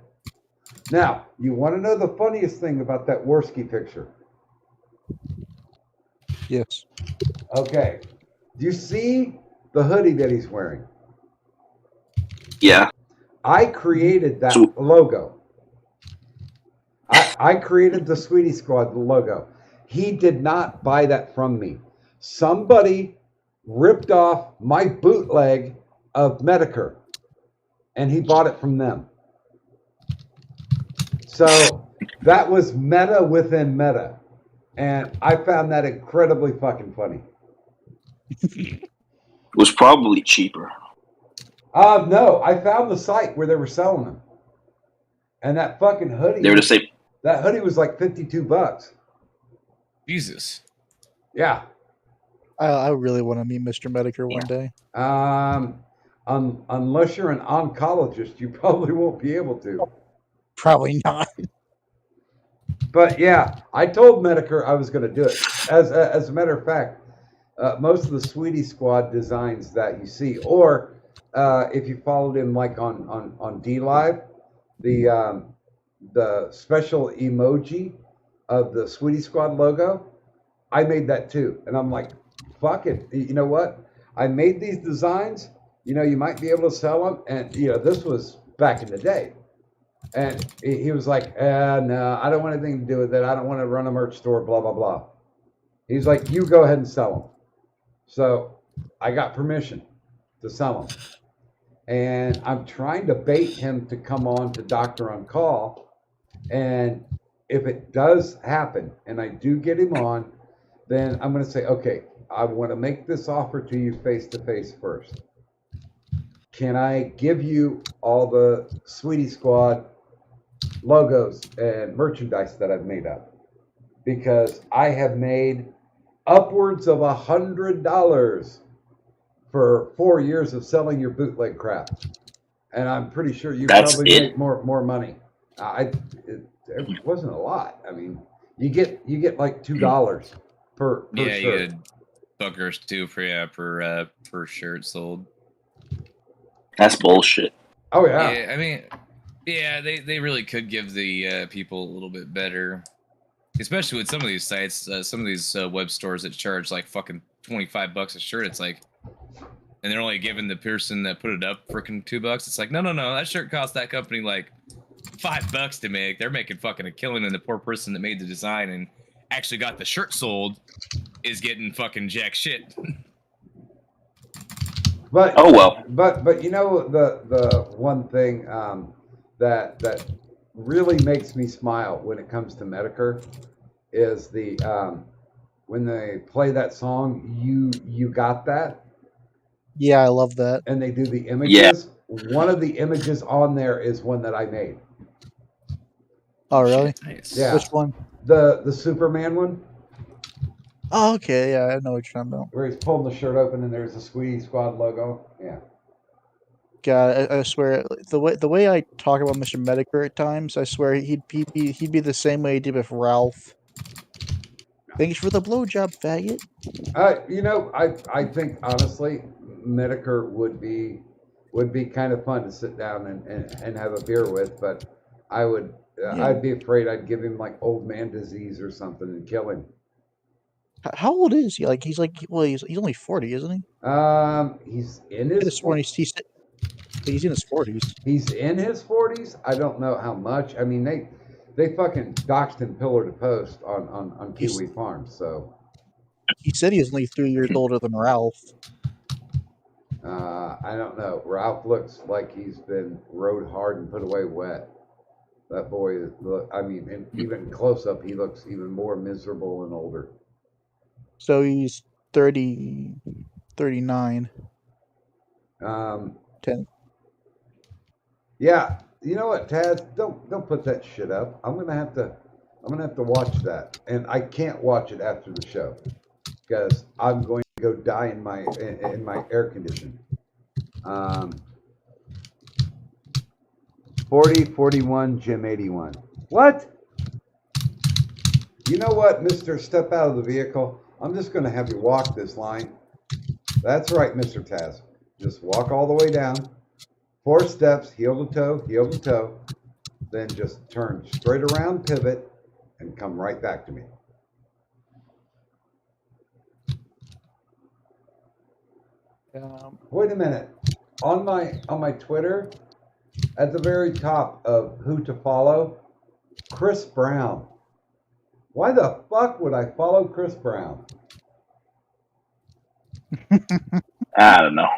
Now, you want to know the funniest thing about that Worski picture? Yes. Okay. Do you see the hoodie that he's wearing? Yeah. I created that logo. I created the Sweetie Squad logo. He did not buy that from me. Somebody ripped off my bootleg of Medicare, and he bought it from them. So that was meta within meta. And I found that incredibly fucking funny. It was probably cheaper. No, I found the site where they were selling them. And that fucking hoodie. They were the same. That hoodie was like $52. Jesus. Yeah. I really want to meet Mr. Medicare one day. Unless you're an oncologist, you probably won't be able to. Probably not. But yeah, I told Medicare I was going to do it. As a matter of fact, most of the Sweetie Squad designs that you see, or if you followed him like on D Live, the special emoji of the Sweetie Squad logo, I made that too. And I'm like, fuck it. You know what? I made these designs. You know, you might be able to sell them. And, you know, this was back in the day. And he was like, no, I don't want anything to do with it. I don't want to run a merch store, blah, blah, blah. He's like, you go ahead and sell them. So I got permission to sell them. and I'm trying to bait him to come on to Doctor on Call. And if it does happen and I do get him on, then I'm going to say, okay, I want to make this offer to you face to face first. Can I give you all the Sweetie Squad logos and merchandise that I've made up? Because I have made upwards of $100 for 4 years of selling your bootleg crap, and I'm pretty sure you probably make more money. It wasn't a lot. I mean, you get like $2 per Yeah, shirt. you get bookers too per shirt sold. That's bullshit. Oh yeah. Yeah, I mean, yeah, they really could give the people a little bit better, especially with some of these sites, some of these web stores that charge like fucking $25 a shirt. It's like, and they're only giving the person that put it up freaking $2. It's like, no, that shirt cost that company like $5 to make. They're making fucking a killing, and the poor person that made the design and actually got the shirt sold is getting fucking jack shit. But oh well. But you know the one thing that really makes me smile when it comes to Medicare is the when they play that song, you got that. Yeah, I love that. And they do the images. Yeah. One of the images on there is one that I made. Oh really? Nice. Yeah. Which one? The Superman one. Oh, okay, yeah, I know what you're talking about. Where he's pulling the shirt open and there's a Sweetie Squad logo. Yeah. God, I swear, the way I talk about Mr. Medicare at times, I swear he'd be the same way he did with Ralph. Thanks for the blowjob, faggot. You know, I think honestly, Medicare would be kind of fun to sit down and have a beer with, but I would I'd be afraid I'd give him like old man disease or something and kill him. How old is he? Like he's only 40, isn't he? He's in his 40s. He's in his 40s. He's in his 40s. I don't know how much. I mean, they fucking doxed him pillar to post on Kiwi Farms. So he said he was only 3 years older than Ralph. I don't know. Ralph looks like he's been rode hard and put away wet. That boy is. I mean, and even close up, he looks even more miserable and older. So he's 39. 10. Yeah, you know what, Taz? Don't put that shit up. I'm gonna have to watch that, and I can't watch it after the show because I'm going to go die in my air condition. 40, 41, Jim 81. What? You know what, Mr. Step out of the vehicle? I'm just going to have you walk this line. That's right, Mr. Taz. Just walk all the way down. 4 steps, heel to toe. Then just turn straight around, pivot, and come right back to me. Wait a minute. On my Twitter, at the very top of who to follow, Chris Brown. Why the fuck would I follow Chris Brown? I don't know.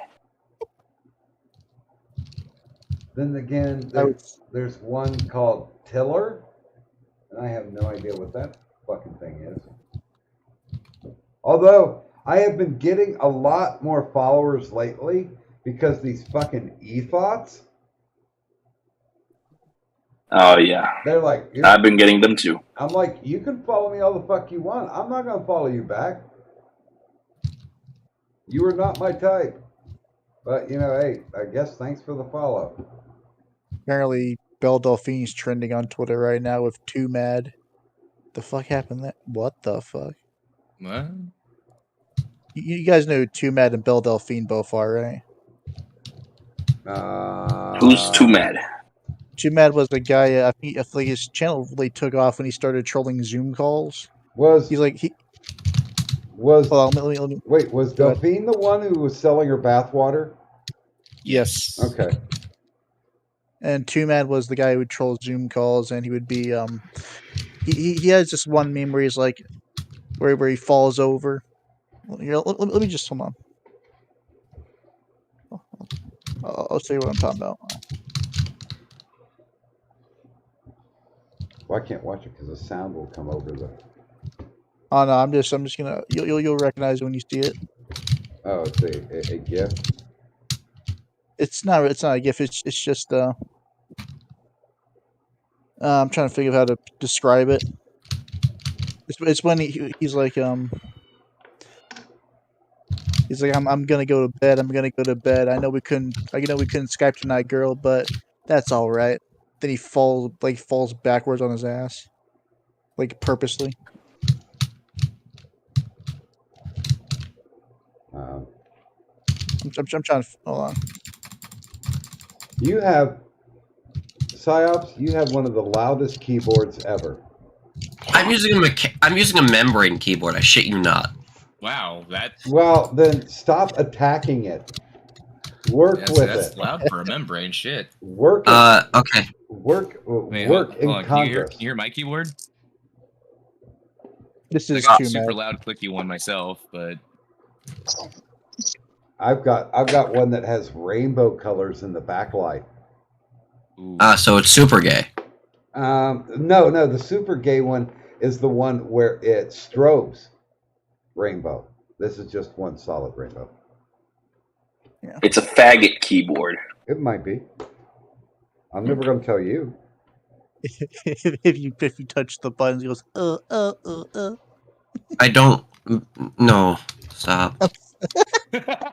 Then again, there's one called Tiller, and I have no idea what that fucking thing is. Although I have been getting a lot more followers lately because these fucking e-thoughts. Oh yeah. They're like, I've been getting them too. I'm like, you can follow me all the fuck you want. I'm not gonna follow you back. You are not my type. But you know, hey, I guess thanks for the follow. Apparently, Belle Delphine's trending on Twitter right now with Too Mad. The fuck happened there? What the fuck? What? You guys know who Too Mad and Belle Delphine both are, right? Who's Too Mad? Too Mad was the guy. I think his channel really took off when he started trolling Zoom calls. Was Delphine the one who was selling her bathwater? Yes. Okay. And Too Mad was the guy who would troll Zoom calls, and he would be he has this one meme where he's like where he falls over. Here, let me just hold on. I'll show you what I'm talking about. Well, I can't watch it because the sound will come over the. Oh no, I'm just gonna you'll recognize when you see it. Oh, it's a GIF. It's not a GIF. It's just I'm trying to figure out how to describe it. It's when he's like I'm gonna go to bed. I'm gonna go to bed. I know we couldn't Skype tonight, girl, but that's all right. Then he falls backwards on his ass, like purposely. I'm trying to hold on. You have PsyOps. You have one of the loudest keyboards ever. I'm using a membrane keyboard. I shit you not. Wow, that. Well, then stop attacking it. Work with that's it. loud for a membrane. Shit. Work it. Okay. Work Wait, work in hold on. Congress. Can you hear my keyboard? This I is got too a super mad. loud, clicky one myself, but I've got one that has rainbow colors in the backlight. So it's super gay. No, the super gay one is the one where it strobes rainbow. This is just one solid rainbow. Yeah. It's a faggot keyboard. It might be. I'm never going to tell you. if you touch the buttons, it goes I don't. No. Stop.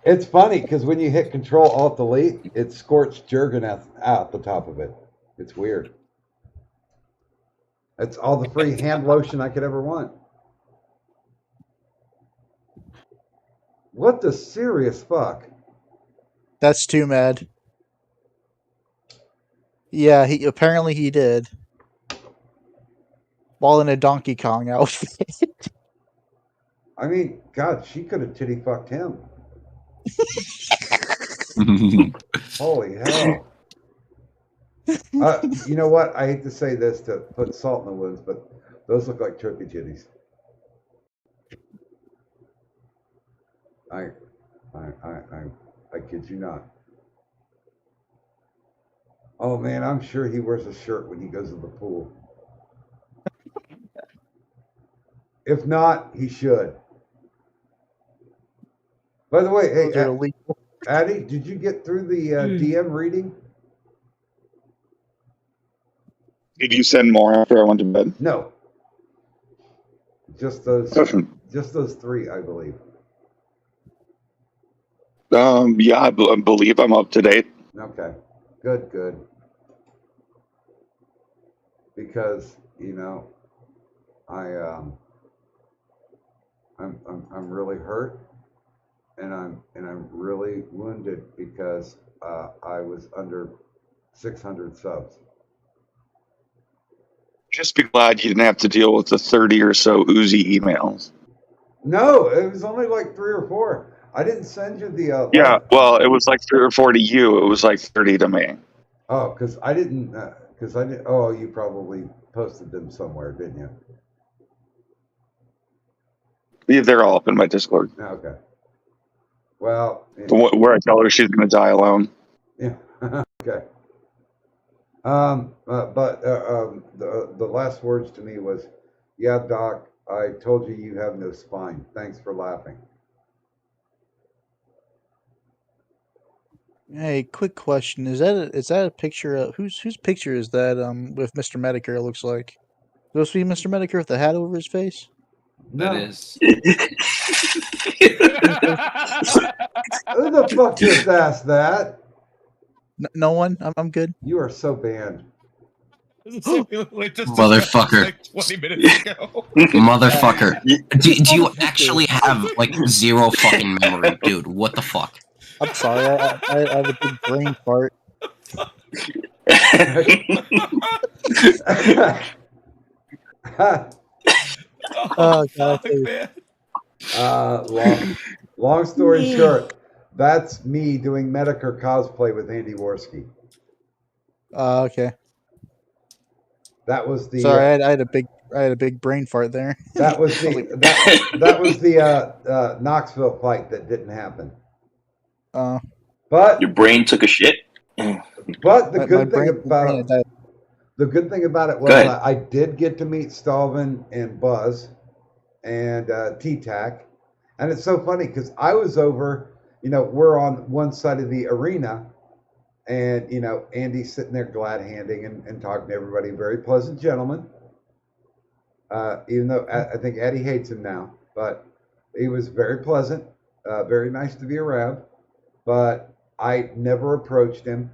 It's funny because when you hit Control Alt Delete, it scorched Jurgen out the top of it. It's weird. It's all the free hand lotion I could ever want. What the serious fuck? That's too mad. Yeah, he did. While in a Donkey Kong outfit. I mean, God, she could have titty fucked him. Holy hell. You know what? I hate to say this to put salt in the wounds, but those look like turkey titties. I kid you not. Oh man, I'm sure he wears a shirt when he goes to the pool. If not, he should. By the way, hey, Addie, did you get through the DM reading? Did you send more after I went to bed? No. Just those three, I believe. Yeah, I believe I'm up to date. Okay. Good. Because, I'm really hurt and I'm really wounded because I was under 600 subs. Just be glad you didn't have to deal with the 30 or so Uzi emails. No, it was only like 3 or 4. I didn't send you the. Yeah, well, it was like 3 or 4 to you. It was like 30 to me. Oh, because I didn't. Oh, you probably posted them somewhere, didn't you? Yeah, they're all up in my Discord. Okay. Well, Where I tell her she's going to die alone. Yeah. Okay. The last words to me was, "Yeah, Doc, I told you have no spine. Thanks for laughing." Hey, quick question: Is that a picture of whose picture is that? With Mr. Medicare, looks like. Supposed to be Mr. Medicare with the hat over his face. No. That is. Who the fuck just asked that? No one. I'm good. You are so banned. Motherfucker. Like 20 minutes ago. Motherfucker. Do you actually have like zero fucking memory, dude? What the fuck? I'm sorry. I have a big brain fart. Oh God. Long story short, that's me doing Medicare cosplay with Andy Worski. Okay. That was the. Sorry, I had a big brain fart there. That was the that was the Knoxville fight that didn't happen. But your brain took a shit. But the My good thing brain about had that. the good thing about it Go was ahead. I did get to meet Stalvin and Buzz and T-Tac. And it's so funny because I was over, we're on one side of the arena, and, Andy's sitting there glad handing and talking to everybody. Very pleasant gentleman. Even though I think Eddie hates him now, but he was very pleasant, very nice to be around. But I never approached him.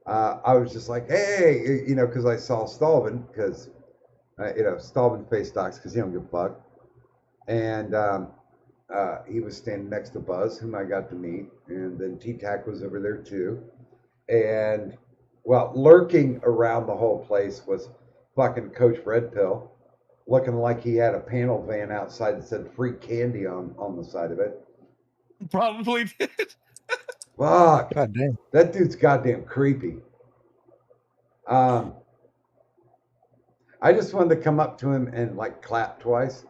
I was just like, hey, because I saw Stalvin, because, Stalvin face stocks because he don't give a fuck. And he was standing next to Buzz, whom I got to meet. And then T-Tac was over there too. And, well, lurking around the whole place was fucking Coach Red Pill, looking like he had a panel van outside that said free candy on the side of it. Probably did. Fuck. God damn. That dude's goddamn creepy. I just wanted to come up to him and like clap twice,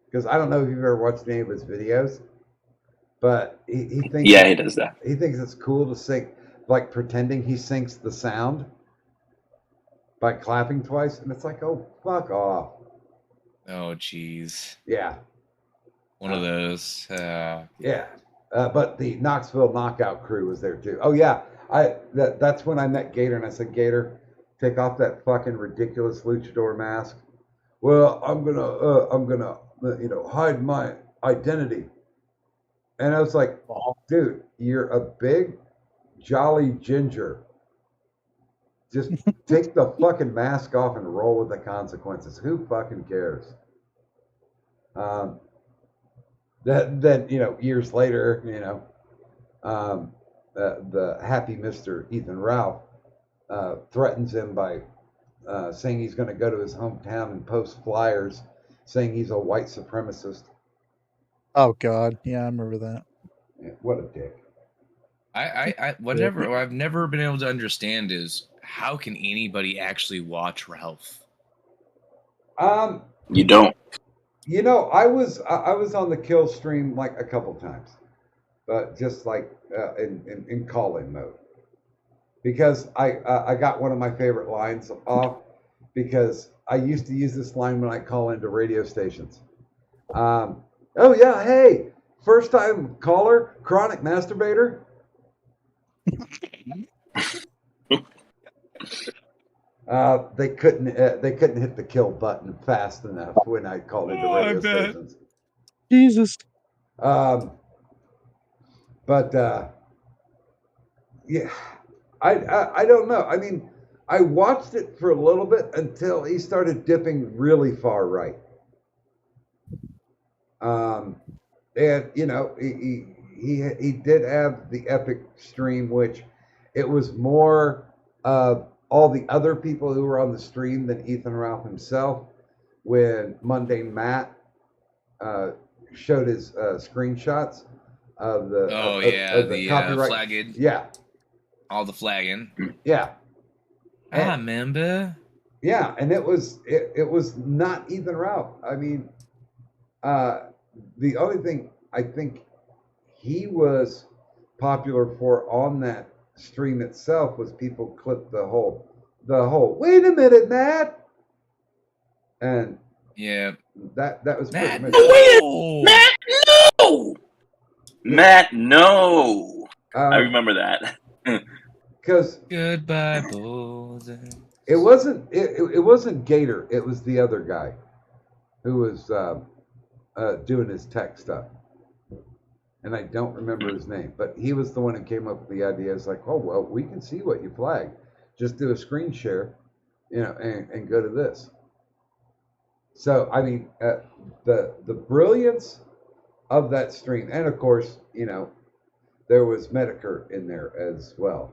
because I don't know if you've ever watched any of his videos, but he thinks Yeah, he does that. He thinks it's cool to sing, like pretending he syncs the sound by clapping twice, and it's like, oh, fuck off. Oh, jeez. Yeah. One of those. Yeah. But the Knoxville Knockout crew was there too. Oh yeah, that's when I met Gator, and I said, Gator, take off that fucking ridiculous luchador mask. Well, I'm gonna hide my identity. And I was like, dude, you're a big, jolly ginger. Just take the fucking mask off and roll with the consequences. Who fucking cares? Then years later, the happy Mr. Ethan Ralph threatens him by saying he's going to go to his hometown and post flyers saying he's a white supremacist. Oh God, yeah, I remember that. Yeah, what a dick. What I've never been able to understand is how can anybody actually watch Ralph? You don't. I was on the kill stream like a couple times, but just like in call-in mode, because I got one of my favorite lines off, because I used to use this line when I call into radio stations. Oh yeah, hey, first time caller, chronic masturbator. They couldn't hit the kill button fast enough when I called into radio stations. Jesus. But yeah, I don't know. I mean, I watched it for a little bit until he started dipping really far right. And he did have the epic stream, which it was more of all the other people who were on the stream than Ethan Ralph himself. When Mundane Matt showed his screenshots of the the copyright flagging. Yeah, all the flagging. Yeah, I remember. Yeah, and it was not Ethan Ralph. I mean, the only thing I think he was popular for on that stream itself was people clipped the whole wait a minute, Matt, and yeah, that was Matt, pretty much Matt, no. I remember that. Because goodbye, Boulder. It wasn't Gator. It was the other guy who was doing his tech stuff, and I don't remember his name. But he was the one who came up with the idea. It's like, oh well, we can see what you flagged. Just do a screen share, and go to this. So I mean, the brilliance of that stream, and of course, there was Medicare in there as well,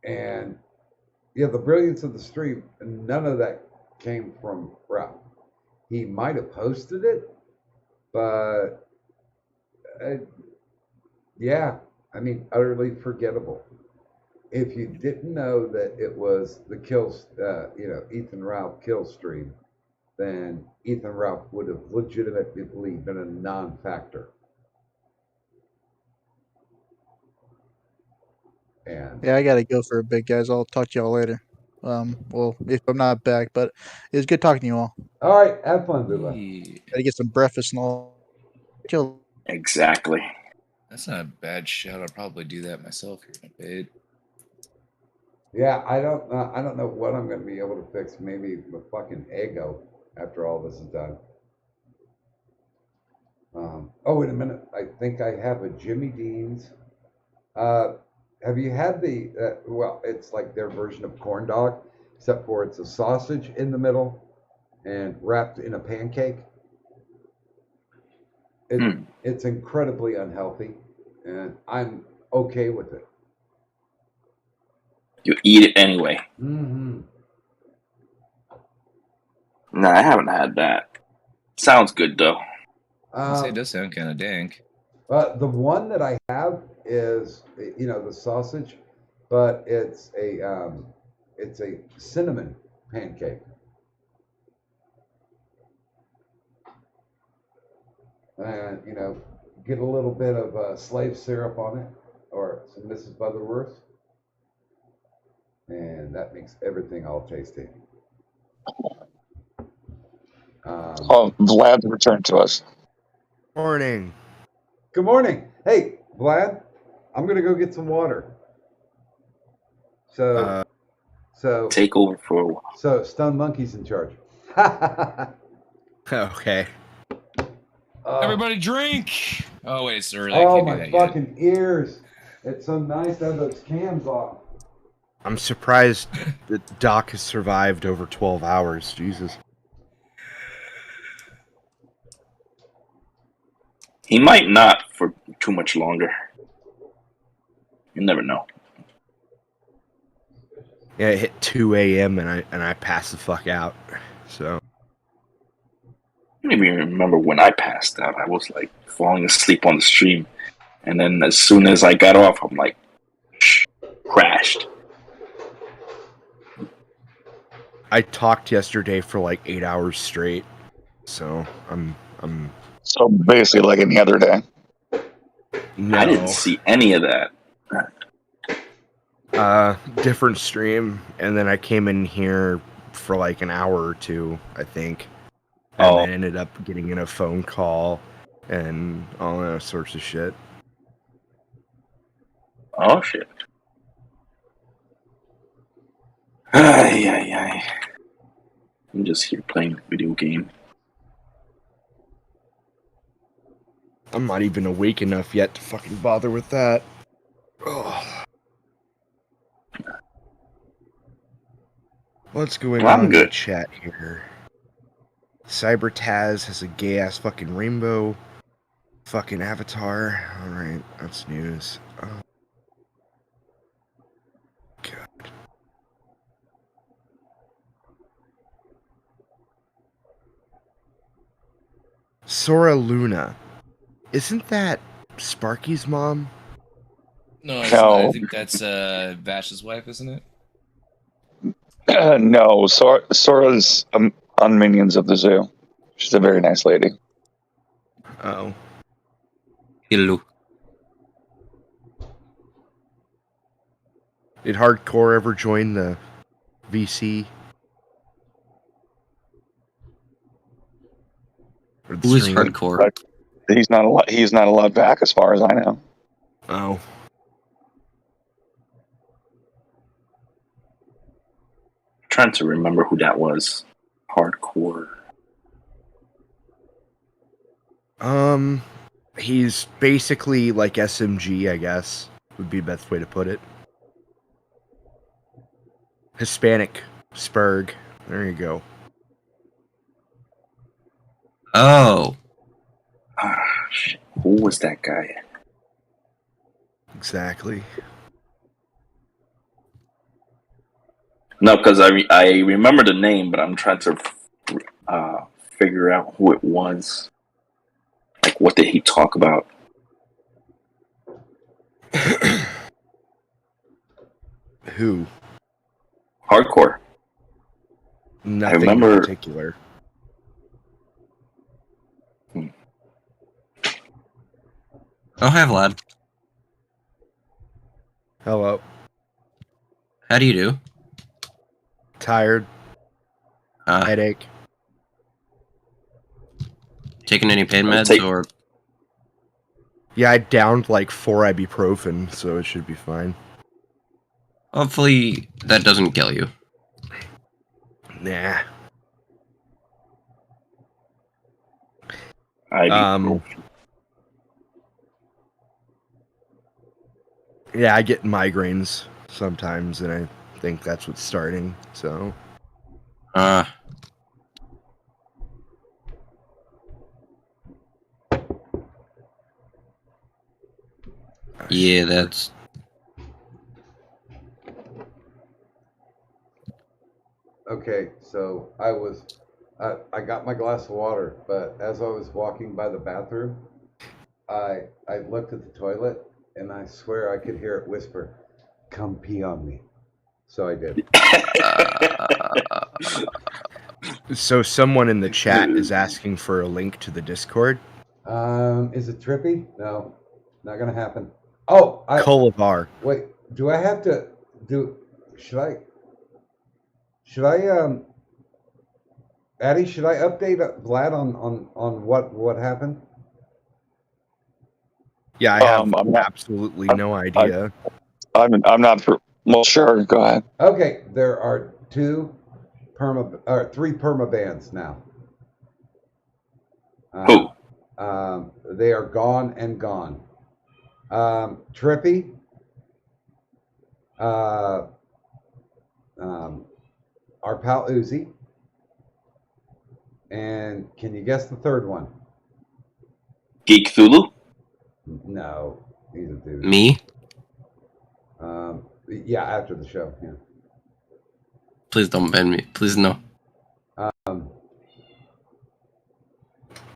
and. Yeah, the brilliance of the stream, none of that came from Ralph. He might have posted it, but yeah, I mean, utterly forgettable. If you didn't know that it was the Ethan Ralph kill stream, then Ethan Ralph would have legitimately been a non-factor. And Yeah, I gotta go for a bit, guys. I'll talk to y'all later. Well, if I'm not back, but it was good talking to you all. all right, have fun, Bula. Gotta get some breakfast and all. Chill. Exactly. That's not a bad shout. I'll probably do that myself here in a bit. Yeah, I don't know what I'm going to be able to fix. Maybe the fucking ego after all this is done. Oh, wait a minute. I think I have a Jimmy Dean's. Have you had the? Well, it's like their version of corn dog, except for it's a sausage in the middle and wrapped in a pancake. It's incredibly unhealthy, and I'm okay with it. You eat it anyway. Mm-hmm. No, I haven't had that. Sounds good though. I'd say it does sound kind of dank. The one that I have is, the sausage, but it's a cinnamon pancake. And get a little bit of slave syrup on it, or some Mrs. Butterworth, and that makes everything all tasty. Vlad's returned to us. Morning. Good morning. Hey, Vlad, I'm gonna go get some water. So take over for a while. So Stone Monkey's in charge. Okay. Everybody drink. Oh wait, it's early. Oh, I can't my do that fucking ears! It's so nice to have those cams off. I'm surprised that Doc has survived over 12 hours. Jesus. He might not for too much longer. You never know. Yeah, it hit 2 a.m. and I passed the fuck out. So. I don't even remember when I passed out. I was like falling asleep on the stream, and then as soon as I got off, I'm like, crashed. I talked yesterday for like 8 hours straight, so I'm. So basically, like any other day. No. I didn't see any of that. Different stream, and then I came in here for like an hour or two, I think, and then ended up getting in a phone call and all that sorts of shit. Oh shit! Ay. I'm just here playing a video game. I'm not even awake enough yet to fucking bother with that. Ugh. What's going on in the chat here? Cyber Taz has a gay ass fucking rainbow fucking avatar. Alright, that's news. Oh. God. Sora Luna. Isn't that Sparky's mom? No, it's not. I think that's Vash's wife, isn't it? No, Sora's on Minions of the Zoo. She's a very nice lady. Oh. Hello. Did Hardcore ever join the VC? Who is Hardcore? He's not allowed back, as far as I know. Oh. Trying to remember who that was. Hardcore. He's basically like SMG, I guess, would be the best way to put it. Hispanic Spurg. There you go. Oh. Shit. Who was that guy? Exactly. No, because I remember the name, but I'm trying to figure out who it was. Like, what did he talk about? Who? Hardcore. Nothing I remember in particular. Oh, hi, Vlad. Hello. How do you do? Tired. Headache. Taking any pain meds Take- or? Yeah, I downed like 4 ibuprofen, so it should be fine. Hopefully that doesn't kill you. Nah. Yeah, I get migraines sometimes, and I think that's what's starting. So. Yeah, that's. Okay, so I got my glass of water, but as I was walking by the bathroom, I looked at the toilet, and I swear I could hear it whisper, "Come pee on me." So I did. So someone in the chat is asking for a link to the Discord. Is it trippy? No, not gonna happen. Oh, Colavar. Wait, do I have to do? Should I? Addy, should I update Vlad on what happened? Yeah, I have absolutely no idea. I'm not for. Well, sure. Go ahead. Okay, there are three perma bans now. Who? They are gone and gone. Trippy. Our pal Uzi. And can you guess the third one? Geek Thulu? No, he's a dude. Me? Yeah, after the show. Yeah. Please don't ban me. Please no.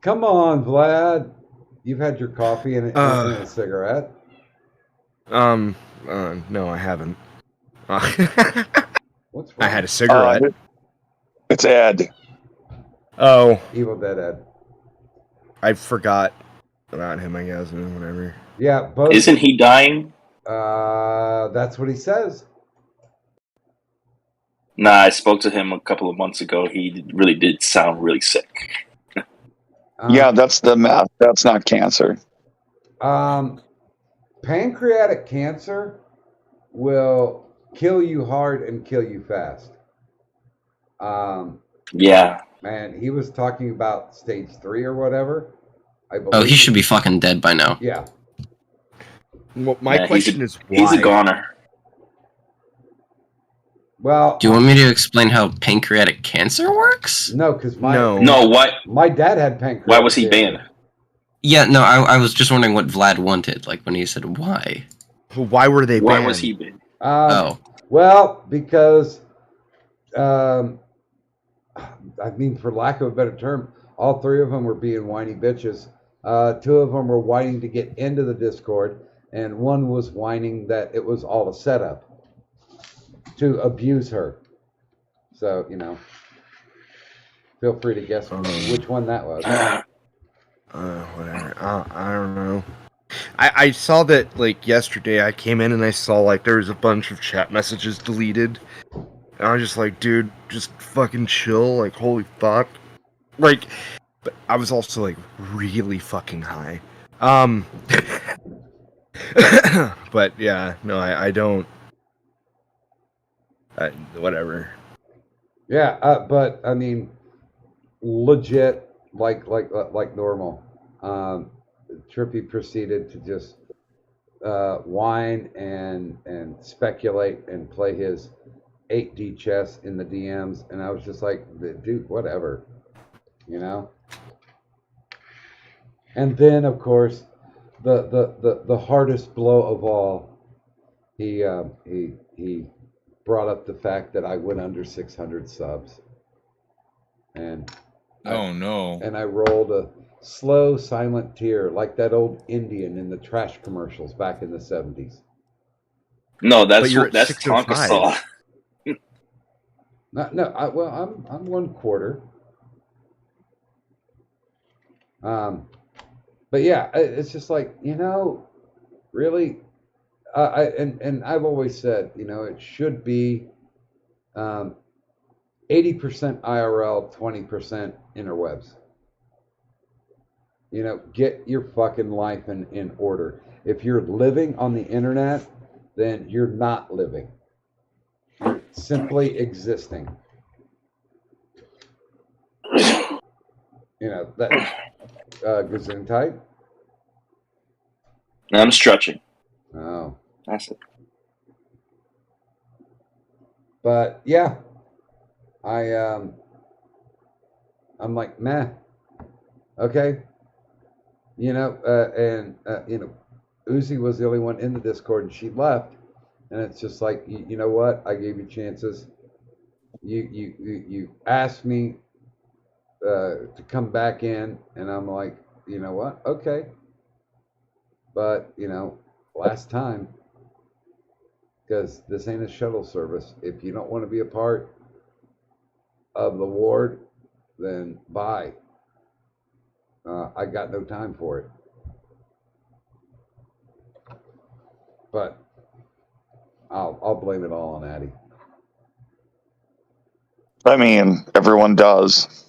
Come on, Vlad. You've had your coffee and a cigarette. No, I haven't. What's wrong? I had a cigarette. It's Ed. Oh. Evil Dead Ed. I forgot about him, I guess, and whatever. Yeah, both. Isn't he dying? That's what he says. Nah, I spoke to him a couple of months ago. He really did sound really sick. Yeah, that's the math. That's not cancer. Pancreatic cancer will kill you hard and kill you fast. Yeah. Man, he was talking about stage 3 or whatever. I believe. Oh, he should be fucking dead by now. Yeah. Well, my question is why? He's a goner. Well, do you want me to explain how pancreatic cancer works? No, because what? My dad had pancreatic. Why was he cancer. banned? Yeah, no, I was just wondering what Vlad wanted, like when he said why. Why were they Why banned? was he banned? Well, because, I mean, for lack of a better term, all three of them were being whiny bitches. 2 of them were whining to get into the Discord, and one was whining that it was all a setup to abuse her. So, feel free to guess which one that was. Whatever. I don't know. I saw that, like, yesterday I came in and I saw, like, there was a bunch of chat messages deleted. And I was just like, dude, just fucking chill. Like, holy fuck. Like, but I was also, like, really fucking high. But, yeah, no, I don't. Whatever. Yeah, but, I mean, legit, like normal. Trippy proceeded to just whine and speculate and play his 8D chess in the DMs, and I was just like, dude, whatever, And then, of course, the hardest blow of all, he brought up the fact that I went under 600 subs, and no. And I rolled a slow, silent tear like that old Indian in the trash commercials back in the 70s. No, that's Tonka Saw. No, I'm 1/4. But yeah, it's just like, really, and I've always said, it should be 80% IRL, 20% interwebs. Get your fucking life in order. If you're living on the internet, then you're not living. You're simply existing. That Gesundheit. I'm stretching. Oh. That's it. But yeah, I'm like, meh. Okay. Uzi was the only one in the Discord and she left. And it's just like, you know what? I gave you chances. You asked me to come back in, and I'm like, you know what? Okay. But, last time, because this ain't a shuttle service. If you don't want to be a part of the ward, then bye. I got no time for it. But I'll blame it all on Addie. I mean, everyone does.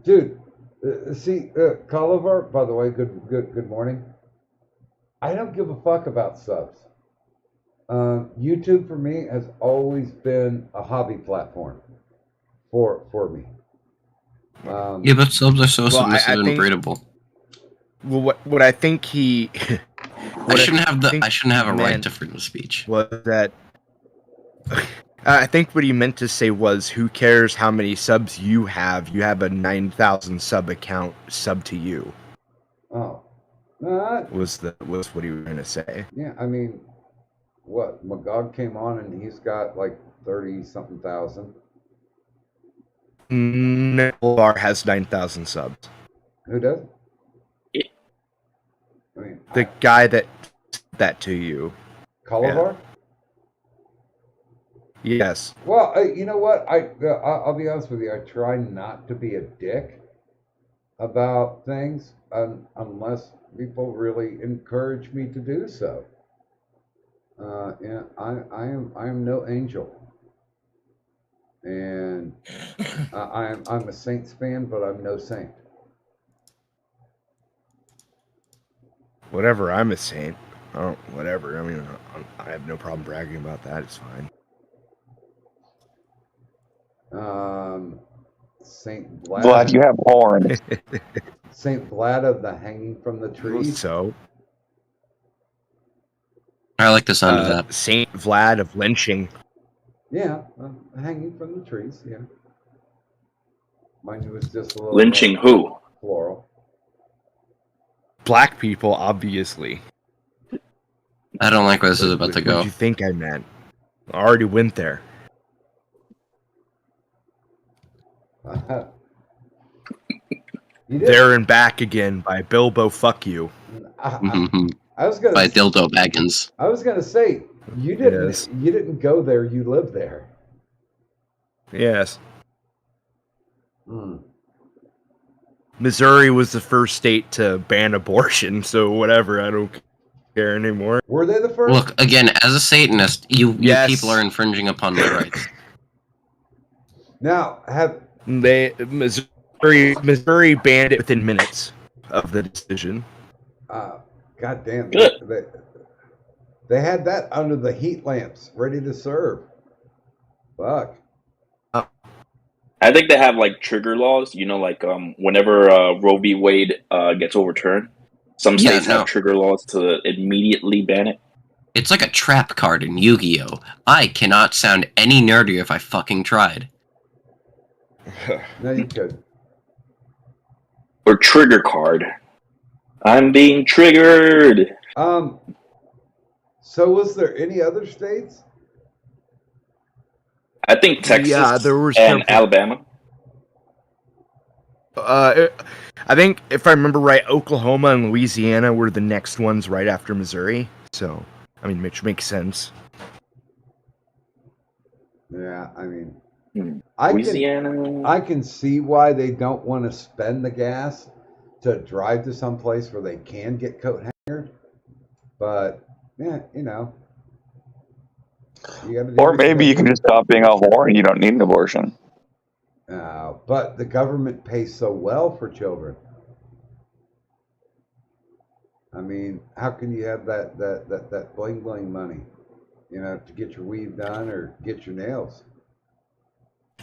Dude, see, Kalivar, by the way, good morning. I don't give a fuck about subs. YouTube for me has always been a hobby platform for me. Yeah, but subs are so submissive and breedable. Well, what I think he, I shouldn't have a right to freedom of speech. Was that? I think what he meant to say was, who cares how many subs you have? You have a 9,000 sub account sub to you. Oh. Was what he was going to say. Yeah, I mean, what? Magog came on and he's got like 30-something thousand. Nevar has 9,000 subs. Who does? I mean, the guy that to you. Kalivar? Yeah. Yes. Well, you know what? I'll be honest with you. I try not to be a dick about things unless people really encourage me to do so. I am no angel, and I'm a Saints fan, but I'm no saint. Whatever, I'm a saint. Whatever. I mean, I have no problem bragging about that. It's fine. Saint Vlad. Vlad, you have horns. Saint Vlad of the hanging from the tree. So. I like the sound of that. Saint Vlad of lynching. Yeah, hanging from the trees. Yeah. Mine was just a little. Lynching who? Floral. Black people, obviously. I don't like where this is about to go. What do you think I meant? I already went there. There and Back Again by Bilbo. Fuck you. I was gonna by Dildo Baggins. I was gonna say you didn't go there. You live there. Yes. Missouri was the first state to ban abortion, so whatever. I don't care anymore. Were they the first? Look, again, as a Satanist, you people are infringing upon my rights. Now, Missouri banned it within minutes of the decision. God damn. They had that under the heat lamps, ready to serve. Fuck. I think they have like trigger laws. Like whenever Roe v. Wade gets overturned, some states have trigger laws to immediately ban it. It's like a trap card in Yu-Gi-Oh! I cannot sound any nerdier if I fucking tried. No, you could. Or trigger card. I'm being triggered. So was there any other states? I think Texas there was and Alabama. I think, if I remember right, Oklahoma and Louisiana were the next ones right after Missouri. So, I mean, which makes sense. Yeah, I mean, Louisiana. I can see why they don't want to spend the gas to drive to some place where they can get coat hangered. But yeah, you know, you got to do. Or maybe you can just stop being a whore and you don't need an abortion. But the government pays so well for children. I mean, how can you have that bling bling money, you know, to get your weave done or get your nails?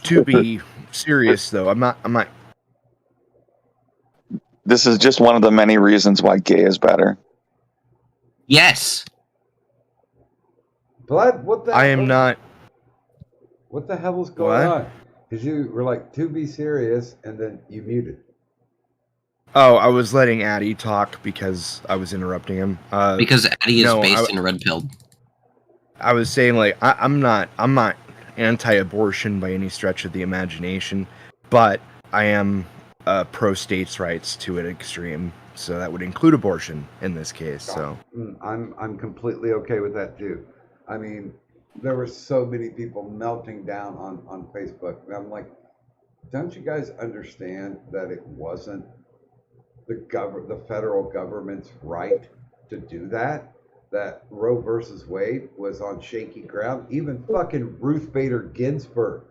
To be serious, though, I'm not. This is just one of the many reasons why gay is better. Yes. Blood, what the? I am not. What the hell was going on? Because you were like, to be serious, and then you muted. Oh, I was letting Addy talk because I was interrupting him. Because Addy is based in red pilled. I was saying, like, I'm not anti-abortion by any stretch of the imagination, but I am pro states' rights to an extreme. So that would include abortion in this case. So I'm completely okay with that too. I mean, there were so many people melting down on Facebook. And I'm like, don't you guys understand that it wasn't the federal government's right to do that? That Roe versus Wade was on shaky ground. Even fucking Ruth Bader Ginsburg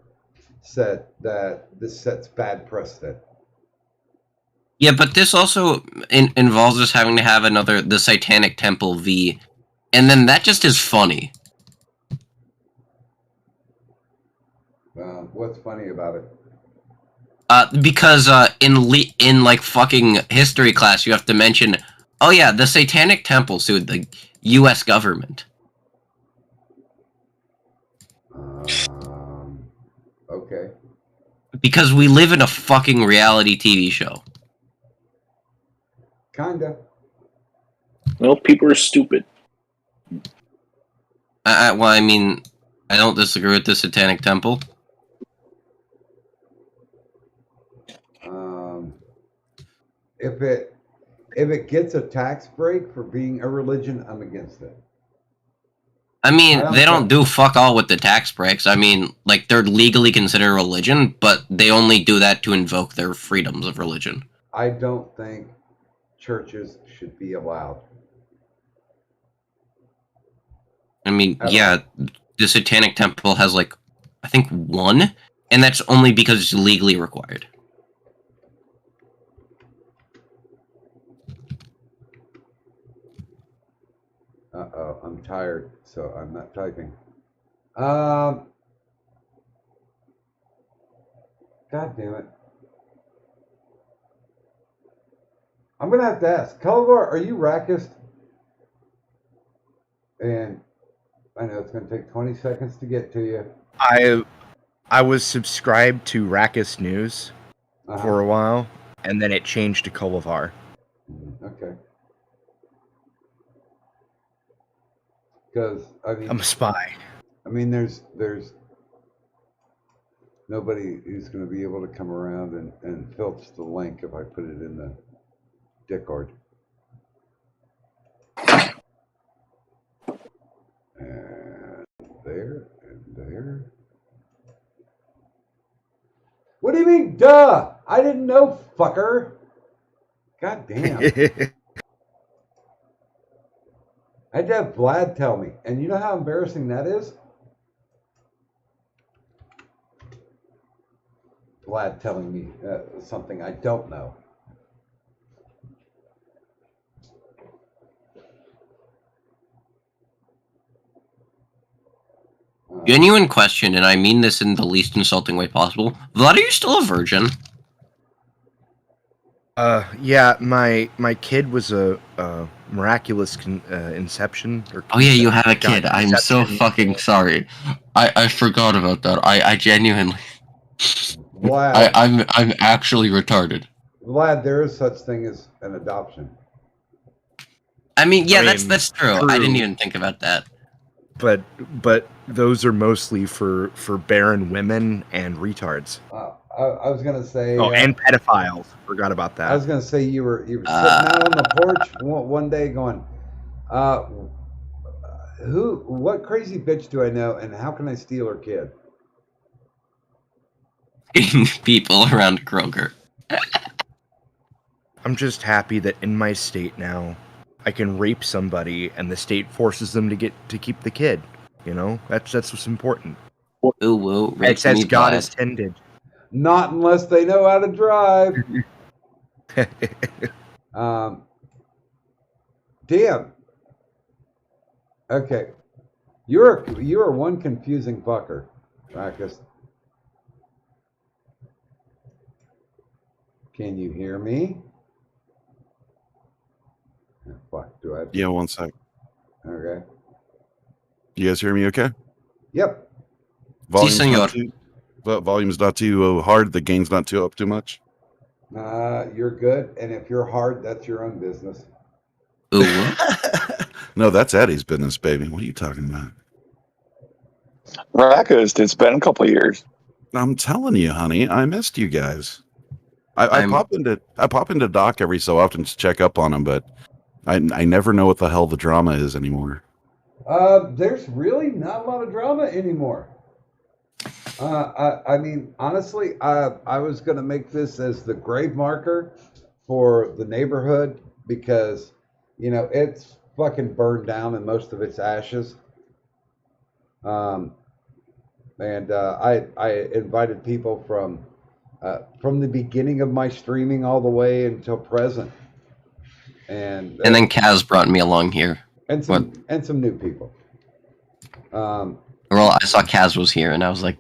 said that this sets bad precedent. Yeah, but this also involves us having to have the Satanic Temple v. And then that just is funny. What's funny about it? Because in like fucking history class, you have to mention, oh yeah, the Satanic Temple sued the U.S. government. Okay. Because we live in a fucking reality TV show. Kinda. Well, people are stupid. Well, I mean, I don't disagree with the Satanic Temple. If it gets a tax break for being a religion, I'm against it. I mean, they don't do fuck all with the tax breaks. I mean, like, they're legally considered a religion, but they only do that to invoke their freedoms of religion. I don't think churches should be allowed. I mean, yeah, the Satanic Temple has, like, I think one, and that's only because it's legally required. Uh-oh, I'm tired, so I'm not typing. God damn it. I'm going to have to ask. Cullivar, are you Rackist? And I know it's going to take 20 seconds to get to you. I was subscribed to Rackist News for a while, and then it changed to Cullivar. Okay. Because I mean, I'm a spy. I mean, there's nobody who's going to be able to come around and filch the link if I put it in the Discord. And there and there. What do you mean, duh? I didn't know, fucker. God damn. I had to have Vlad tell me. And you know how embarrassing that is? Vlad telling me something I don't know. Genuine question, and I mean this in the least insulting way possible. Vlad, are you still a virgin? Yeah, my kid was a miraculous inception. Oh yeah, you have a kid. I'm so fucking sorry. I forgot about that. I genuinely. Vlad. I'm actually retarded. Vlad, there is such thing as an adoption. I mean, that's true. I didn't even think about that. But those are mostly for barren women and retards. I was gonna say. Oh, and pedophiles. Forgot about that. I was gonna say you were sitting out on the porch one day going, what crazy bitch do I know, and how can I steal her kid? People around Kroger. I'm just happy that in my state now, I can rape somebody and the state forces them to keep the kid. You know, that's what's important. Ooh, whoa, It's as God intended. Not unless they know how to drive. Damn. Okay. You're one confusing fucker, Marcus. Can you hear me? Oh, fuck, do I? Yeah, one sec. Okay. You guys hear me okay? Yep. Volume's not too hard. The gain's not too up too much. You're good. And if you're hard, that's your own business. Ooh. No, that's Eddie's business, baby. What are you talking about? Marcus, it's been a couple of years. I'm telling you, honey, I missed you guys. I pop into Doc every so often to check up on him, but I never know what the hell the drama is anymore. There's really not a lot of drama anymore. I mean, honestly, I was going to make this as the grave marker for the neighborhood because, you know, it's fucking burned down in most of its ashes. I invited people from the beginning of my streaming all the way until present. And then Kaz brought me along here. And some new people. Well, I saw Kaz was here, and I was like,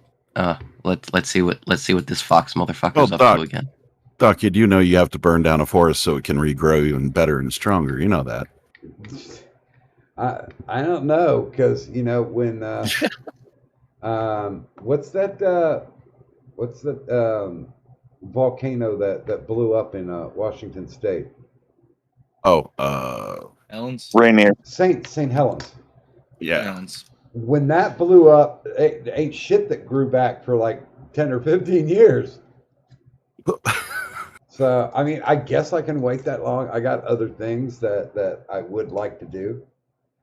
let's see what this fox motherfucker's up to again. Doc, you do know you have to burn down a forest so it can regrow even better and stronger. You know that. I don't know, because you know when what's that volcano that blew up in Washington State? Helens? Rainier. St. Helens. Yeah. Helens. When that blew up, it ain't shit that grew back for like 10 or 15 years. So, I mean, I guess I can wait that long. I got other things that I would like to do.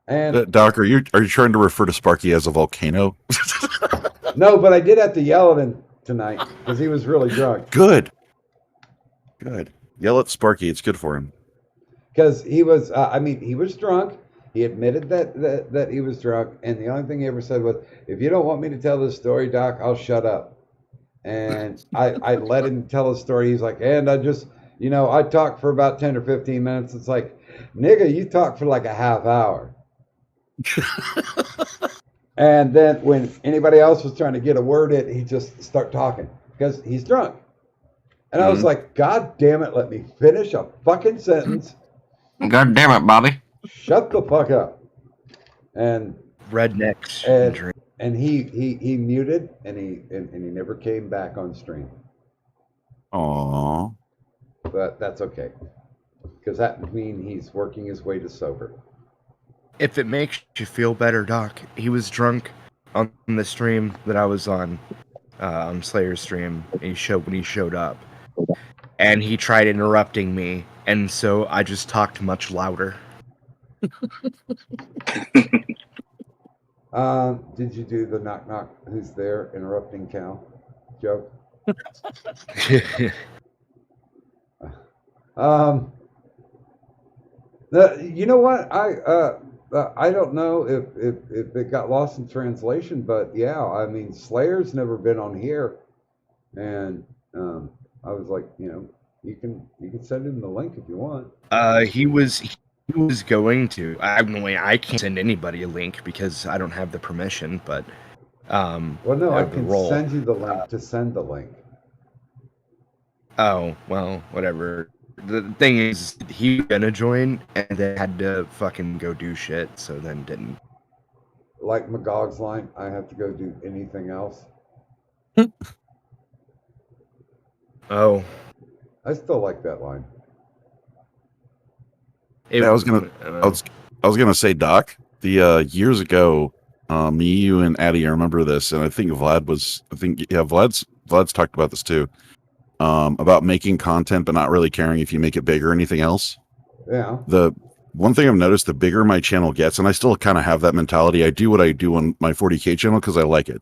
And Doc, are you trying to refer to Sparky as a volcano? No, but I did have to yell at him tonight because he was really drunk. Good. Yell at Sparky. It's good for him. Because he was, he was drunk. He admitted that he was drunk, and the only thing he ever said was, "If you don't want me to tell this story, Doc, I'll shut up." And I let him tell his story. He's like, and I just, I talked for about 10 or 15 minutes. It's like, nigga, you talked for like a half hour. And then when anybody else was trying to get a word in, he just start talking because he's drunk. And I was like, God damn it, let me finish a fucking sentence. God damn it, Bobby. Shut the fuck up. And rednecks. And he muted and he never came back on stream. Aww. But that's okay. Because that would mean he's working his way to sober. If it makes you feel better, Doc, he was drunk on the stream that I was on Slayer's stream. When he showed up, and he tried interrupting me, and so I just talked much louder. Did you do the knock knock? Who's there? Interrupting Cal joke. You know what? I don't know if it got lost in translation, but yeah, I mean, Slayer's never been on here, and I was like, you can send him the link if you want. He was going to. I can't send anybody a link because I don't have the permission. But well, no, I can send you the link to send the link. Oh well, whatever. The thing is, he was gonna join and then had to fucking go do shit, so then didn't. Like Magog's line, I have to go do anything else. Oh, I still like that line. I was gonna say, Doc. The years ago, me, you, and Addie, I remember this, and I think Vlad's talked about this too. About making content but not really caring if you make it big or anything else. Yeah. The one thing I've noticed, the bigger my channel gets, and I still kind of have that mentality. I do what I do on my 40K channel because I like it.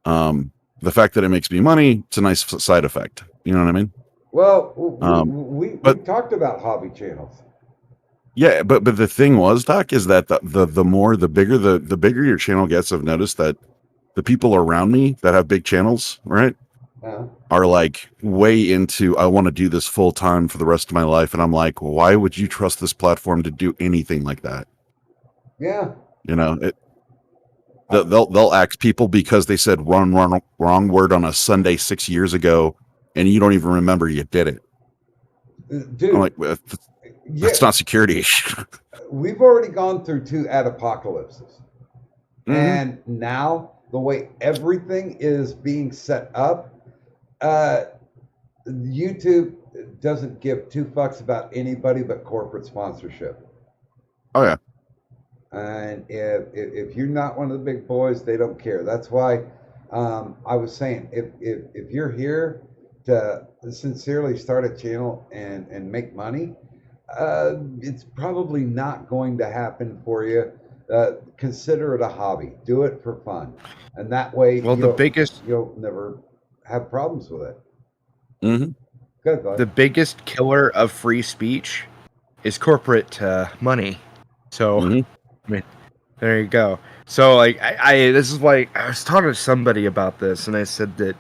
The fact that it makes me money, it's a nice side effect. You know what I mean? Well, we but talked about hobby channels. yeah, but the thing was, Doc, is that the bigger your channel gets, I've noticed that the people around me that have big channels, right, are like way into, I want to do this full time for the rest of my life, and I'm like, why would you trust this platform to do anything like that? Yeah. You know, they'll axe people because they said wrong word on a Sunday 6 years ago, and you don't even remember you did it. Dude, I'm like, that's not security. We've already gone through 2 apocalypses. And now the way everything is being set up, YouTube doesn't give 2 fucks about anybody but corporate sponsorship. Oh yeah. And if you're not one of the big boys, they don't care. That's why I was saying, if you're here to sincerely start a channel and make money, it's probably not going to happen for you. Consider it a hobby. Do it for fun, and that way, you'll never have problems with it. Mm-hmm. Good, bud. The biggest killer of free speech is corporate money. So, I mean, there you go. So, like, I this is like, I was talking to somebody about this, and I said that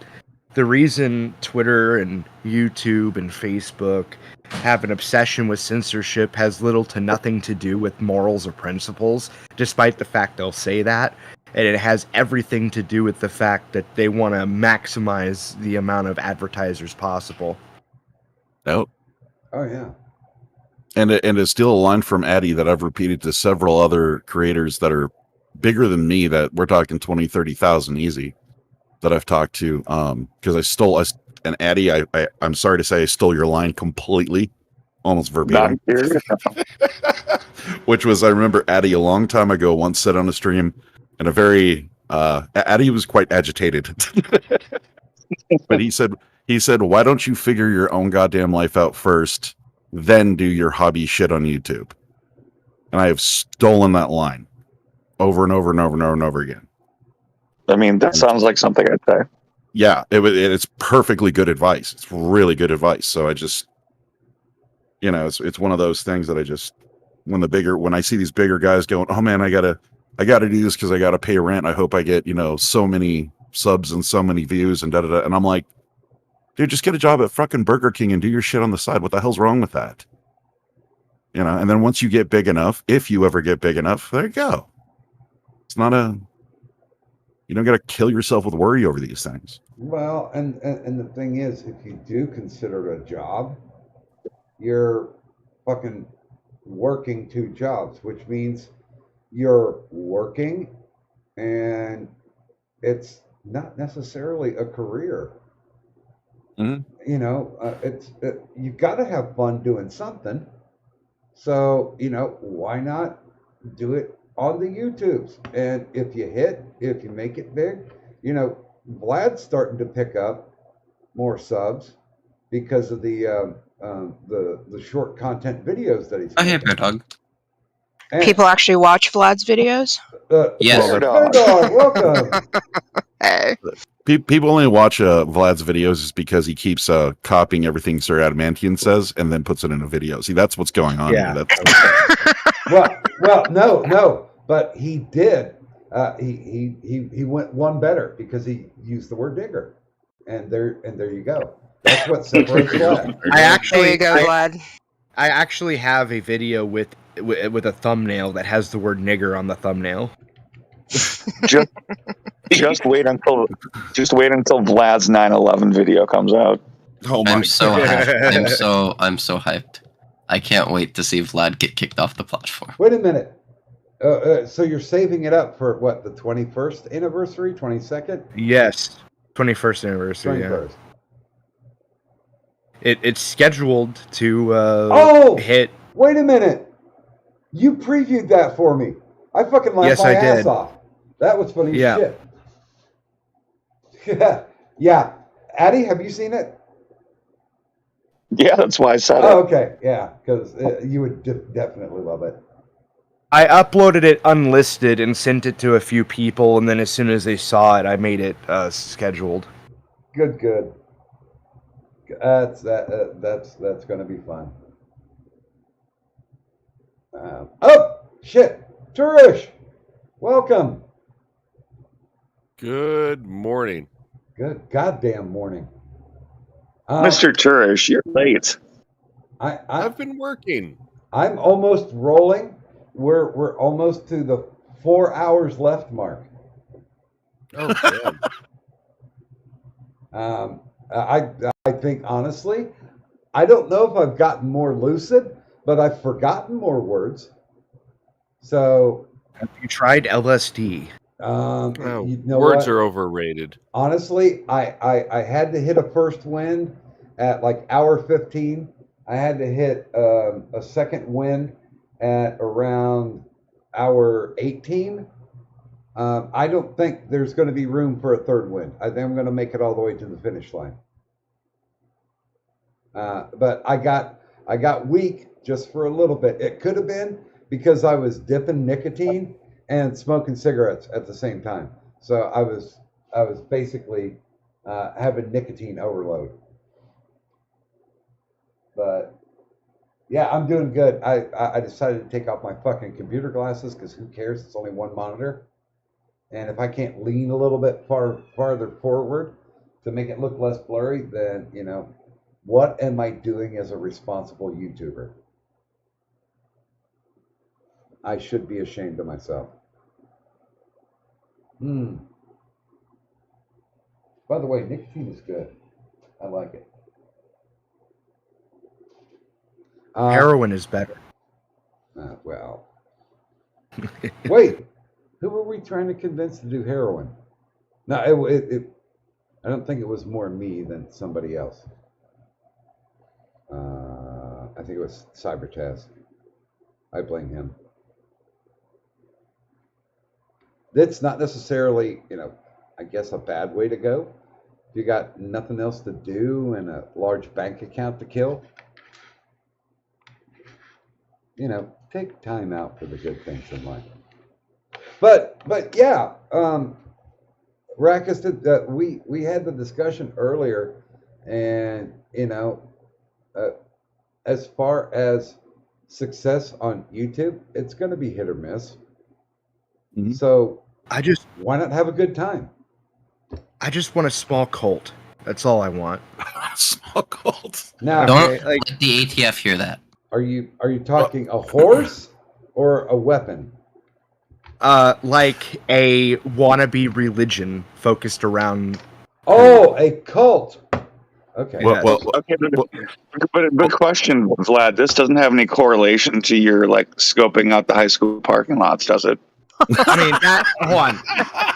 the reason Twitter and YouTube and Facebook have an obsession with censorship has little to nothing to do with morals or principles, despite the fact they'll say that. And it has everything to do with the fact that they want to maximize the amount of advertisers possible. Oh yeah. And it's still a line from Addy that I've repeated to several other creators that are bigger than me, that we're talking 20, 30,000 easy, that I've talked to. Because and Addy, I'm sorry to say I stole your line completely, almost verbatim. Which was, I remember Addy a long time ago once said on a stream, and a very, Addy was quite agitated. But he said, why don't you figure your own goddamn life out first, then do your hobby shit on YouTube? And I have stolen that line over and over and over and over and over again. I mean, that sounds like something I'd say. Yeah, it's perfectly good advice. It's really good advice. So I just, it's one of those things that I just, when I see these bigger guys going, oh man, I gotta do this because I gotta pay rent. I hope I get, so many subs and so many views and da-da-da. And I'm like, dude, just get a job at fucking Burger King and do your shit on the side. What the hell's wrong with that? And then once you get big enough, if you ever get big enough, there you go. It's not you don't got to kill yourself with worry over these things. Well, and the thing is, if you do consider it a job, you're fucking working 2 jobs, which means you're working and it's not necessarily a career. You've got to have fun doing something. So, why not do it on the YouTubes? And if you make it big, Vlad's starting to pick up more subs because of the short content videos that he's making. I hate Bear Dog. People actually watch Vlad's videos? Yes. Bear Dog, welcome. Hey. People only watch Vlad's videos is because he keeps copying everything Sir Adamantian says and then puts it in a video. See, that's what's going on here. Well, no, but he did. He went one better because he used the word digger, and there you go. That's what separates Vlad. There you go, Vlad. I actually have a video with a thumbnail that has the word nigger on the thumbnail. Just wait until Vlad's 9/11 video comes out. Oh my I'm so hyped. I'm so hyped. I can't wait to see Vlad get kicked off the platform. Wait a minute. So you're saving it up for what, the 21st anniversary, 22nd? Yes, 21st anniversary. 21st. Yeah. It's scheduled to hit. Wait a minute. You previewed that for me. I fucking laughed my ass off. That was funny as shit. Yeah. Addy, have you seen it? Yeah, that's why I said it. Oh, okay. Yeah, because you would definitely love it. I uploaded it unlisted and sent it to a few people, and then as soon as they saw it, I made it scheduled. Good. That's going to be fun. Oh shit, Turish, welcome. Good morning. Good goddamn morning, Mr. Turish. You're late. I've been working. I'm almost rolling. We're almost to the 4 hours left mark. Oh, damn. I think honestly, I don't know if I've gotten more lucid, but I've forgotten more words. So, have you tried LSD? You know Words what? are overrated. Honestly, I had to hit a first wind at like hour 15. I had to hit a second wind at around hour 18. I don't think there's going to be room for a third wind. I think I'm going to make it all the way to the finish line. But I got weak just for a little bit. It could have been because I was dipping nicotine and smoking cigarettes at the same time. So I was basically having nicotine overload. But yeah, I'm doing good. I decided to take off my fucking computer glasses because who cares? It's only one monitor. And if I can't lean a little bit farther forward to make it look less blurry, then, you know, what am I doing as a responsible YouTuber? I should be ashamed of myself. By the way, nicotine is good. I like it. Heroin is better. Well. Wait. Who were we trying to convince to do heroin? No, I don't think it was more me than somebody else. I think it was Cybertaz. I blame him. That's not necessarily, you know, I guess a bad way to go. If you got nothing else to do and a large bank account to kill, you know, take time out for the good things in life. But yeah, Rackus, we had the discussion earlier, and you know, as far as success on YouTube, it's going to be hit or miss. Mm-hmm. So why not have a good time? I just want a small cult. That's all I want. Small cult. Now, Don't let the ATF hear that. Are you talking a horse or a weapon? Like a wannabe religion focused around. Oh, a cult. Okay. Okay, but question, Vlad. This doesn't have any correlation to your like scoping out the high school parking lots, does it? I mean, hold on.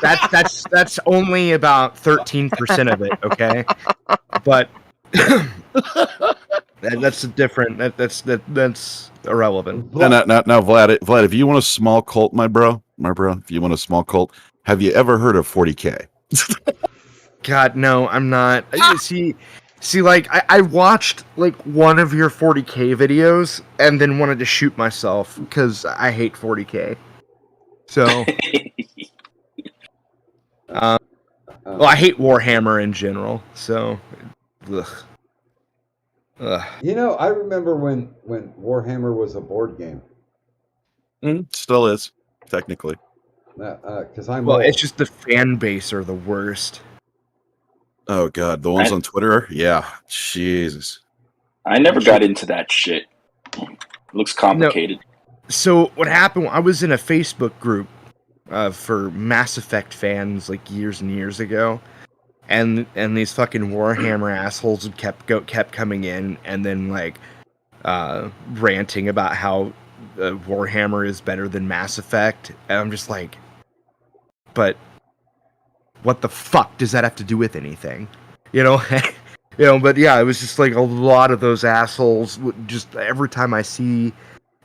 That's only about 13% of it. Okay, but that's different. That's irrelevant. Now, Vlad, if you want a small cult, my bro, if you want a small cult, have you ever heard of 40K? God, no, I'm not. See, like I watched like one of your 40K videos and then wanted to shoot myself because I hate 40K. So, well, I hate Warhammer in general. So, ugh. You know, I remember when Warhammer was a board game. Still is, technically. Because I'm well, old. it's just the fan base are the worst. Oh God, the ones on Twitter, yeah, Jesus. I never got into that shit. Looks complicated. No. So what happened? I was in a Facebook group for Mass Effect fans like years and years ago, and these fucking Warhammer assholes kept coming in and then like ranting about how Warhammer is better than Mass Effect, and I'm just like, but what the fuck does that have to do with anything? You know, But yeah, it was just like a lot of those assholes. Just every time I see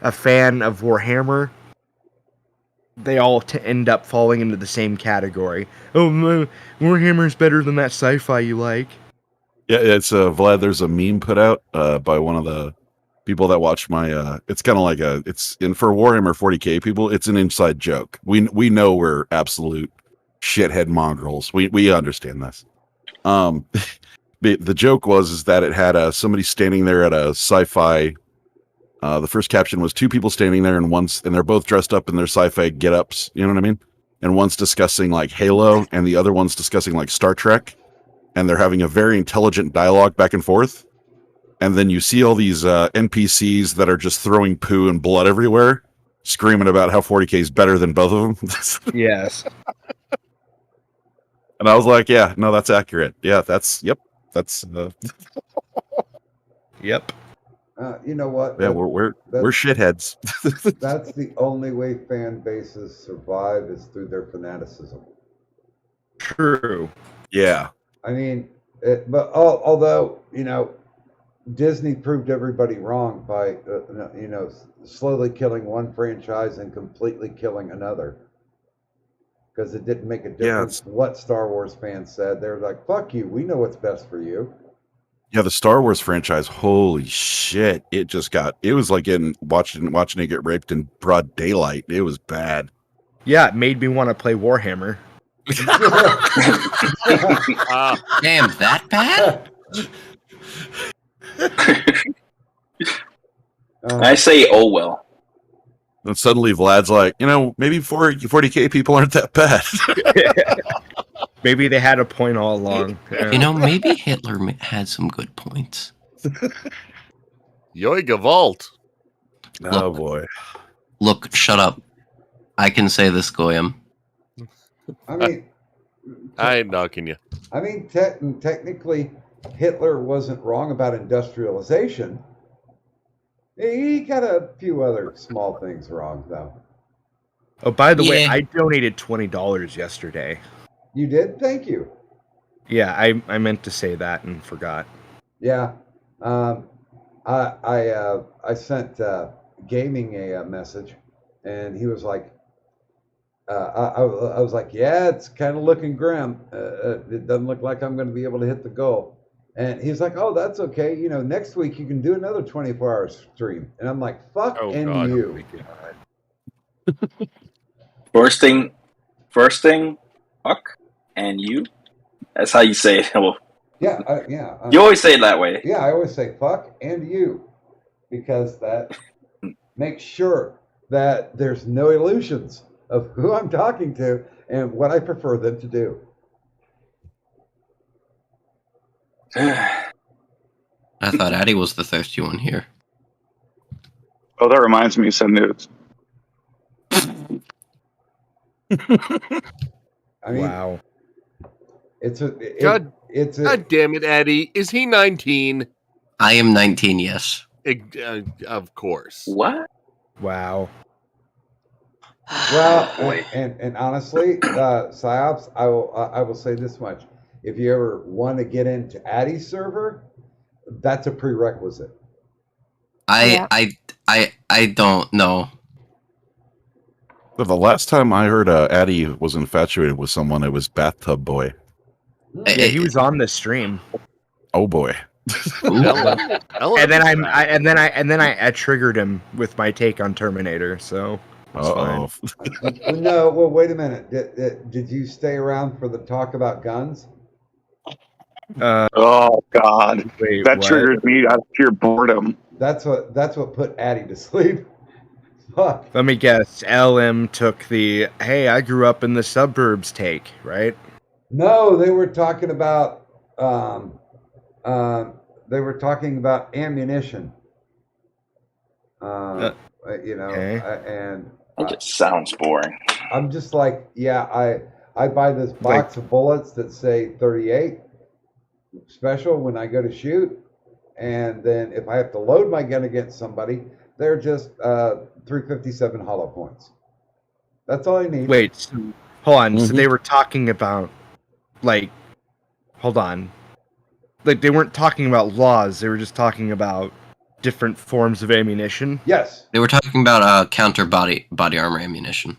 a fan of Warhammer, they all end up falling into the same category. Oh, Warhammer's better than that sci-fi you like. Yeah, it's Vlad. There's a meme put out by one of the people that watch my. It's kind of like for Warhammer 40K people, it's an inside joke. We know we're absolute shithead mongrels. We understand this. the joke is that it had somebody standing there at a sci-fi. The first caption was two people standing there, and they're both dressed up in their sci-fi get-ups. You know what I mean? And one's discussing like Halo, and the other one's discussing like Star Trek, and they're having a very intelligent dialogue back and forth. And then you see all these NPCs that are just throwing poo and blood everywhere, screaming about how 40K is better than both of them. Yes. And I was like, yeah, no, that's accurate. Yeah, that's yep. You know what? Yeah, we're shitheads. That's the only way fan bases survive is through their fanaticism. True. Yeah. I mean, although Disney proved everybody wrong by slowly killing one franchise and completely killing another, because it didn't make a difference what Star Wars fans said. They were like, "Fuck you, we know what's best for you." Yeah, the Star Wars franchise, holy shit! It was like watching it get raped in broad daylight. It was bad. Yeah, it made me want to play Warhammer. Damn, that bad? I say, oh well. And suddenly Vlad's like, maybe 40K people aren't that bad. Maybe they had a point all along. Maybe Hitler had some good points. Yoigavalt. Oh boy. Look, shut up. I can say this, Goyim. I mean, I ain't knocking you. I mean, technically, Hitler wasn't wrong about industrialization. He got a few other small things wrong, though. Oh, by the way, I donated $20 yesterday. You did? Thank you. Yeah, I meant to say that and forgot. Yeah. I sent Gaming a message, and he was like, I was like, yeah, it's kind of looking grim. It doesn't look like I'm going to be able to hit the goal. And he's like, oh, that's okay. Next week you can do another 24-hour stream. And I'm like, fuck you. First thing, fuck, and you. That's how you say it. Well, yeah. You always say it that way. Yeah, I always say fuck and you, because that makes sure that there's no illusions of who I'm talking to and what I prefer them to do. I thought Addy was the thirsty one here. Oh, that reminds me of some news. I mean, wow. God damn it, Addy. Is he 19? I am 19, yes. Of course. What? Wow. Well, and honestly, Psyops, I will say this much: if you ever want to get into Addy's server, that's a prerequisite. I don't know. But the last time I heard Addy was infatuated with someone, it was Bathtub Boy. Yeah, he was on the stream. Oh boy. and then I triggered him with my take on Terminator, so it's fine. No, well, wait a minute. Did you stay around for the talk about guns? Oh God, wait, that what? triggered me out of pure boredom. That's what put Addy to sleep. Fuck. Let me guess. LM took the "Hey, I grew up in the suburbs" take, right? No, they were talking about ammunition. And it just sounds boring. I'm just like, yeah, I buy this box of bullets that say 38 special when I go to shoot, and then if I have to load my gun against somebody, they're just 357 hollow points. That's all I need. Wait, so, hold on. So they were talking about, hold on. They weren't talking about laws. They were just talking about different forms of ammunition. Yes. They were talking about counter body armor ammunition.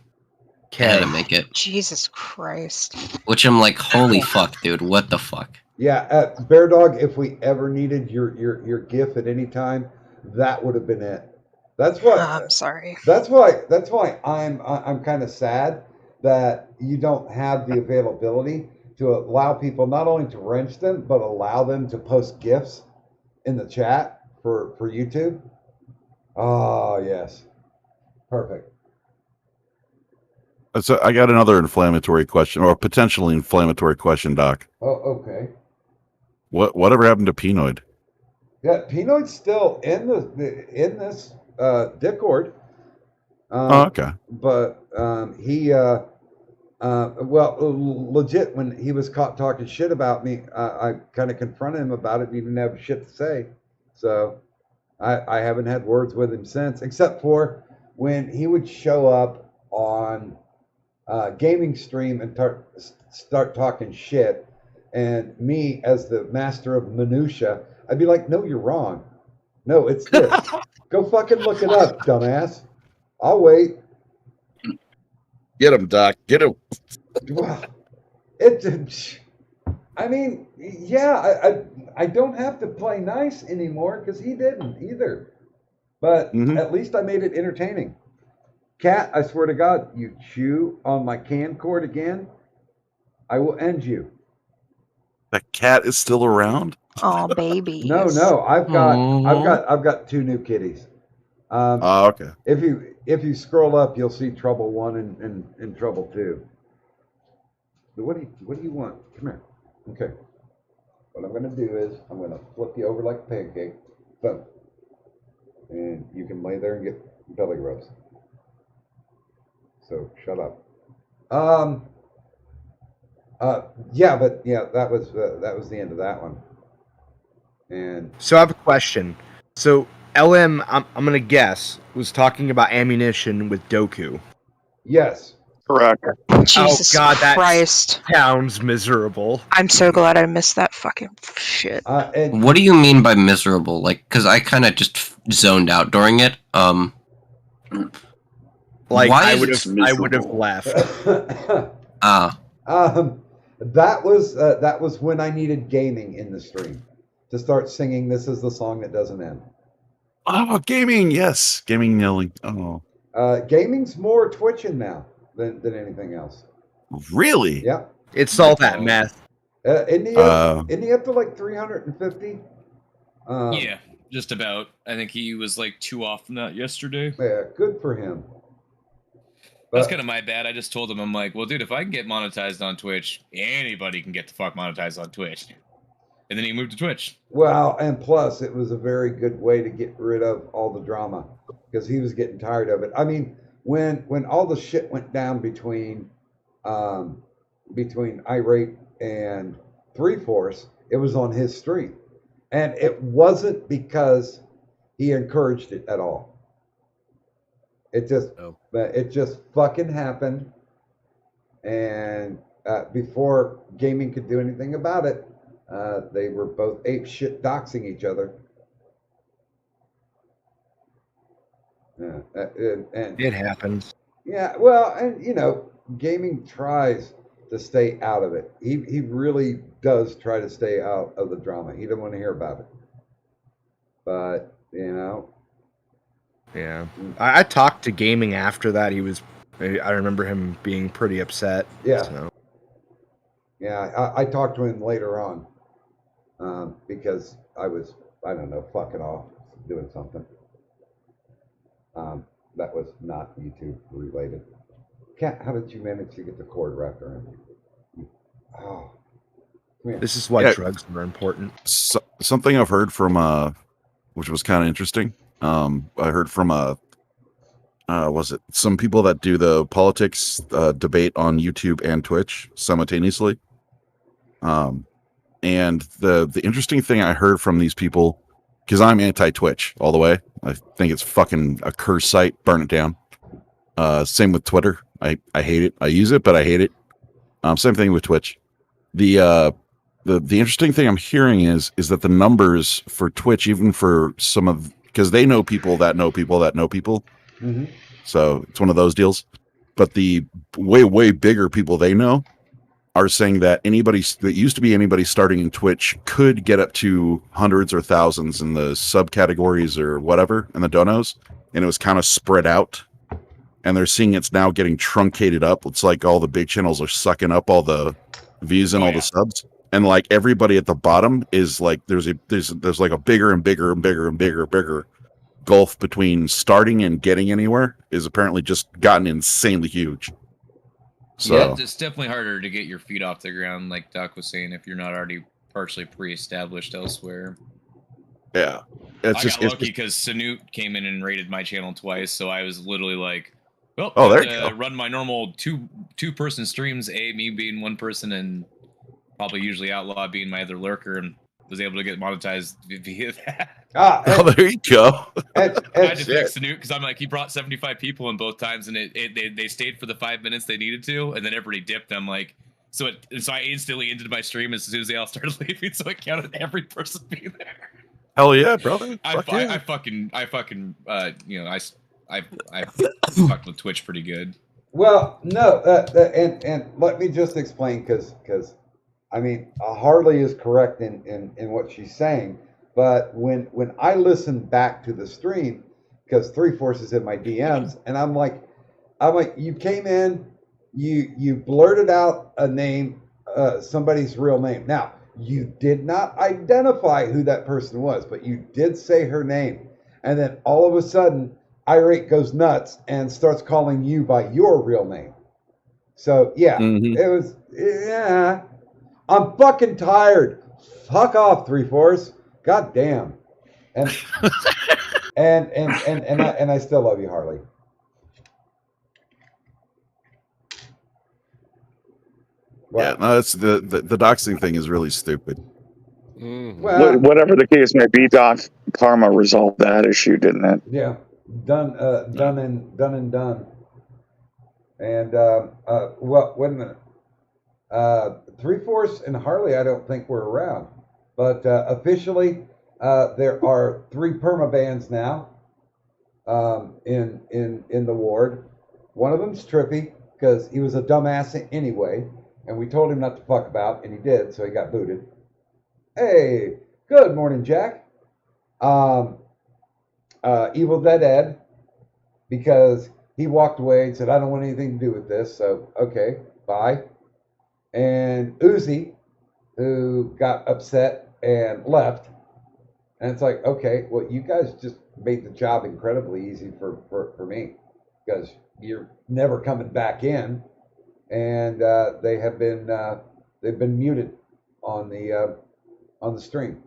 How to make it. Jesus Christ. Which I'm like, holy fuck, dude. What the fuck? Yeah, Bear Dog, if we ever needed your GIF at any time, that would have been it. That's what I'm sorry. That's why I'm kind of sad that you don't have the availability to allow people not only to wrench them, but allow them to post GIFs in the chat for YouTube. Oh, yes. Perfect. So I got another inflammatory question, or a potentially inflammatory question, Doc. Oh, okay. Whatever happened to Penoid? Yeah, Pinoid's still in this Discord. Okay. But he, well, legit, when he was caught talking shit about me, I kind of confronted him about it, and he didn't have shit to say. So I haven't had words with him since, except for when he would show up on gaming stream and start talking shit, and me as the master of minutia, I'd be like, no, you're wrong. No, it's this. Go fucking look it up, dumbass. I'll wait. Get him, Doc. Get him. I mean, yeah, I don't have to play nice anymore because he didn't either. But at least I made it entertaining. Cat, I swear to God, you chew on my can cord again, I will end you. That cat is still around? Oh, baby. No, I've got 2 new kitties. Okay. If you scroll up, you'll see Trouble 1 and Trouble 2. What do you want? Come here. Okay. What I'm gonna do is I'm gonna flip you over like a pancake. Boom. And you can lay there and get belly rubs. So shut up. That was the end of that one. And so I have a question. So LM, I'm gonna guess, was talking about ammunition with Doku. Yes. Correct. Jesus Christ. Sounds miserable. I'm so glad I missed that fucking shit. What do you mean by miserable? Like, because I kind of just zoned out during it. Like, why I would have left. That was when I needed gaming in the stream to start singing "This Is the Song That Doesn't End." Oh, gaming, yes, gaming yelling. Oh, gaming's more twitching now than anything else. Really? Yeah. It's all that meth. Isn't he up to like 350? Yeah, just about. I think he was like 2 off from that yesterday. Yeah, good for him. That's kind of my bad. I just told him, I'm like, well, dude, if I can get monetized on Twitch, anybody can get the fuck monetized on Twitch. And then he moved to Twitch. Well, and plus, it was a very good way to get rid of all the drama because he was getting tired of it. I mean, when all the shit went down between Irate and 3-Force, it was on his stream, and it wasn't because he encouraged it at all. It just fucking happened, and before gaming could do anything about it, they were both ape shit doxing each other. And it happens. Yeah, well, and gaming tries to stay out of it. He really does try to stay out of the drama. He doesn't want to hear about it. But yeah, I talked to gaming after that. I remember him being pretty upset. Yeah. So. Yeah, I talked to him later on because I was, I don't know, fucking off doing something. That was not YouTube related. Kat, how did you manage to get the cord wrapped around you? Oh, this is why drugs are important. Something I've heard from, which was kind of interesting. I heard from was it some people that do the politics debate on YouTube and Twitch simultaneously. And the interesting thing I heard from these people, because I'm anti-Twitch all the way. I think it's fucking a curse site. Burn it down. Same with Twitter. I hate it. I use it, but I hate it. Same thing with Twitch. The interesting thing I'm hearing is that the numbers for Twitch, even for some of, because they know people that know people that know people. Mm-hmm. So it's one of those deals. But the way bigger people they know are saying that anybody that used to be anybody starting in Twitch could get up to hundreds or thousands in the subcategories or whatever in the donos, and it was kind of spread out. And they're seeing it's now getting truncated up. It's like all the big channels are sucking up all the views and all the subs, and like everybody at the bottom is like there's like a bigger and bigger and bigger and bigger gulf between starting and getting anywhere is apparently just gotten insanely huge. So Yeah, it's definitely harder to get your feet off the ground, like Doc was saying, if you're not already partially pre-established elsewhere. yeah, I got lucky because Sanute came in and raided my channel twice, so I was literally like, "Well, oh, there I you have to go. run my normal two person streams. Me being one person, and probably usually Outlaw being my other lurker, and was able to get monetized via that." Oh, there you go. I had to fix Sanute because I'm like, he brought 75 people in both times, and they stayed for the 5 minutes they needed to, and then everybody dipped. I'm like, so I instantly ended my stream as soon as they all started leaving, so it counted every person being there. Hell yeah, brother! I fucking you know, I fucked with Twitch pretty good. Well, no, and let me just explain because I mean Harley is correct in what she's saying, but when I listen back to the stream, because 3-4 is in my DMs, and I'm like, you came in, you blurted out a name, somebody's real name. Now you did not identify who that person was, but you did say her name, and then all of a sudden Irate goes nuts and starts calling you by your real name. So yeah, it was, yeah. I'm fucking tired. Fuck off, 3-4. God damn. And and I still love you, Harley. Yeah, no, it's the doxing thing is really stupid. Well, Whatever the case may be, Doc, karma resolved that issue, didn't it? Yeah, done and done. And well, wait a minute. 3-4 and Harley, I don't think we're around, but officially, there are 3 permabans now in the ward. One of them's Trippy because he was a dumbass anyway, and we told him not to fuck about, and he did, so he got booted. Hey, good morning, Jack. Evil Dead Ed, because he walked away and said, I don't want anything to do with this, so okay, bye. And Uzi, who got upset and left. And it's like, okay, well, you guys just made the job incredibly easy for me, because you're never coming back in, and they've been muted on the stream,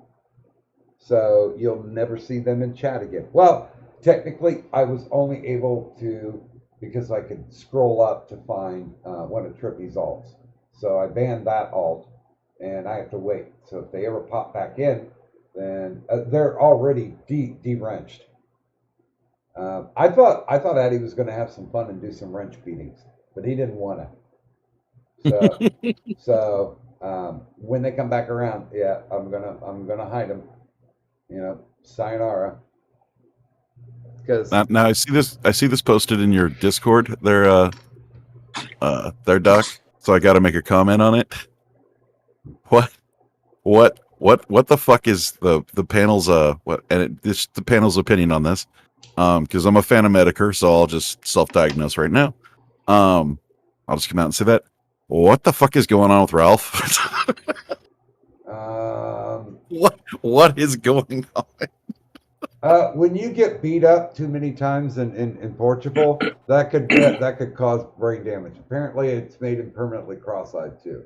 so you'll never see them in chat again. Well, technically, I was only able to, because I could scroll up to find one of Trippy's alts, so I banned that alt, and I have to wait. So if they ever pop back in, then they're already de-wrenched. I thought Addy was going to have some fun and do some wrench beatings, but he didn't want to. So when they come back around, yeah, I'm gonna hide them. You know, sayonara. Because now I see this posted in your Discord. Their Doc. So I got to make a comment on it. What the fuck is the panel's the panel's opinion on this? Because I'm a fan of Medicare, so I'll just self-diagnose right now. I'll just come out and say that. What the fuck is going on with Ralph? What is going on? When you get beat up too many times in Portugal, that could cause brain damage. Apparently, it's made him permanently cross-eyed too.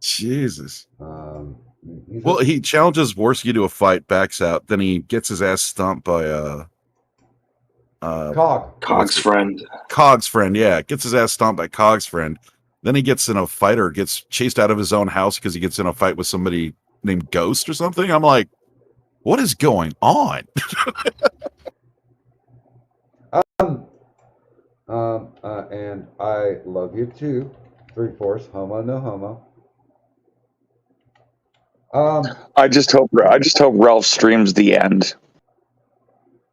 Jesus. Well, he challenges Worski to a fight, backs out, then he gets his ass stomped by Cog's friend. Cog's friend, yeah, gets his ass stomped by Cog's friend. Then he gets in a fight or gets chased out of his own house because he gets in a fight with somebody named Ghost or something. I'm like, what is going on? And I love you too. 3-4, homo no homo. I just hope Ralph streams the end.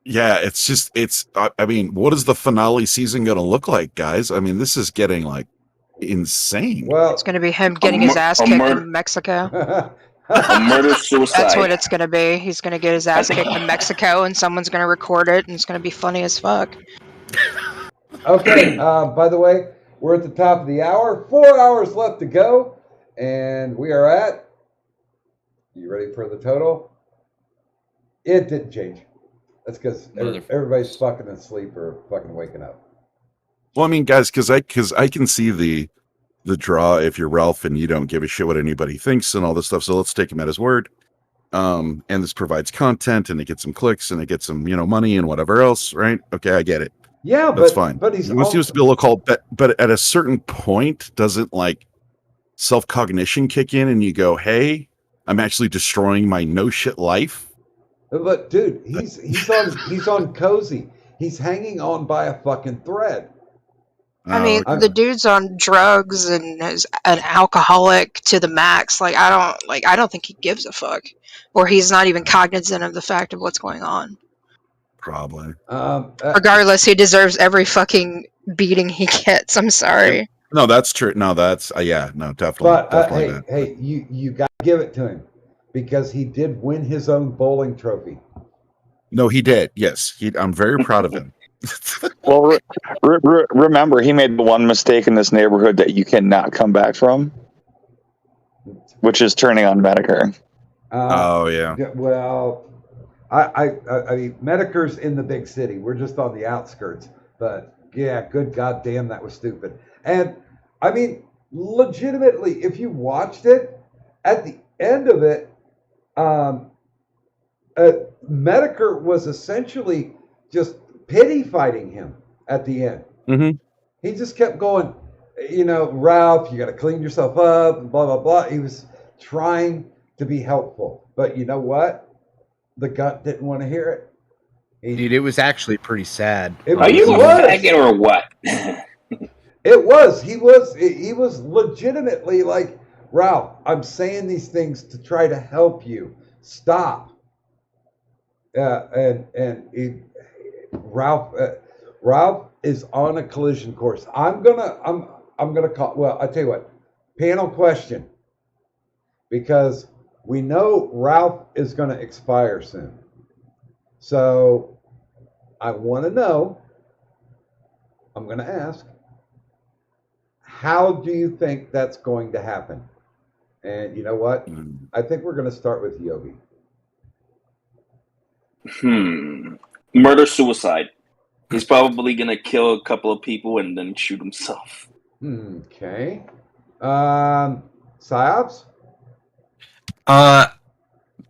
Yeah, I mean, what is the finale season going to look like, guys? I mean, this is getting like insane. Well, it's going to be him getting his ass kicked in Mexico. A murder suicide. That's what it's going to be. He's going to get his ass kicked in Mexico, and someone's going to record it, and it's going to be funny as fuck. Okay. By the way, we're at the top of the hour. 4 hours left to go, And we are at, you ready for the total? It didn't change. That's because everybody's fucking asleep or fucking waking up. Well, I mean, guys, because I can see the draw if you're Ralph and you don't give a shit what anybody thinks and all this stuff. So let's take him at his word. And this provides content and it gets some clicks and it gets some, money and whatever else, right? Okay, I get it. Yeah, that's fine. But he wants to be local, but at a certain point, doesn't like self-cognition kick in and you go, hey, I'm actually destroying my no shit life. But dude, he's on Cozy. He's hanging on by a fucking thread. I mean, the dude's on drugs and is an alcoholic to the max. I don't think he gives a fuck, or he's not even cognizant of the fact of what's going on. Probably. Regardless, he deserves every fucking beating he gets. I'm sorry. No, that's true. No, that's no, definitely. But definitely hey, you got to give it to him because he did win his own bowling trophy. No, he did. Yes, I'm very proud of him. Well, remember, he made the one mistake in this neighborhood that you cannot come back from, which is turning on Medicare. Oh yeah. Well, I mean, Medicare's in the big city. We're just on the outskirts. But yeah, good goddamn, that was stupid. And I mean, legitimately, if you watched it, at the end of it, Medicare was essentially just pity fighting him at the end. Mm-hmm. He just kept going, Ralph, you got to clean yourself up, and blah, blah, blah. He was trying to be helpful. But you know what? The gut didn't want to hear it. Dude, it was actually pretty sad. Are you a faggot or what? It was. He was legitimately like, Ralph, I'm saying these things to try to help you. Stop. Ralph is on a collision course. I'm gonna call. Well, I tell you what. Panel question. Because we know Ralph is going to expire soon. So I want to know. I'm going to ask. How do you think that's going to happen? And you know what? I think we're going to start with Yogi. Murder suicide. He's probably gonna kill a couple of people and then shoot himself. Okay. Psyops?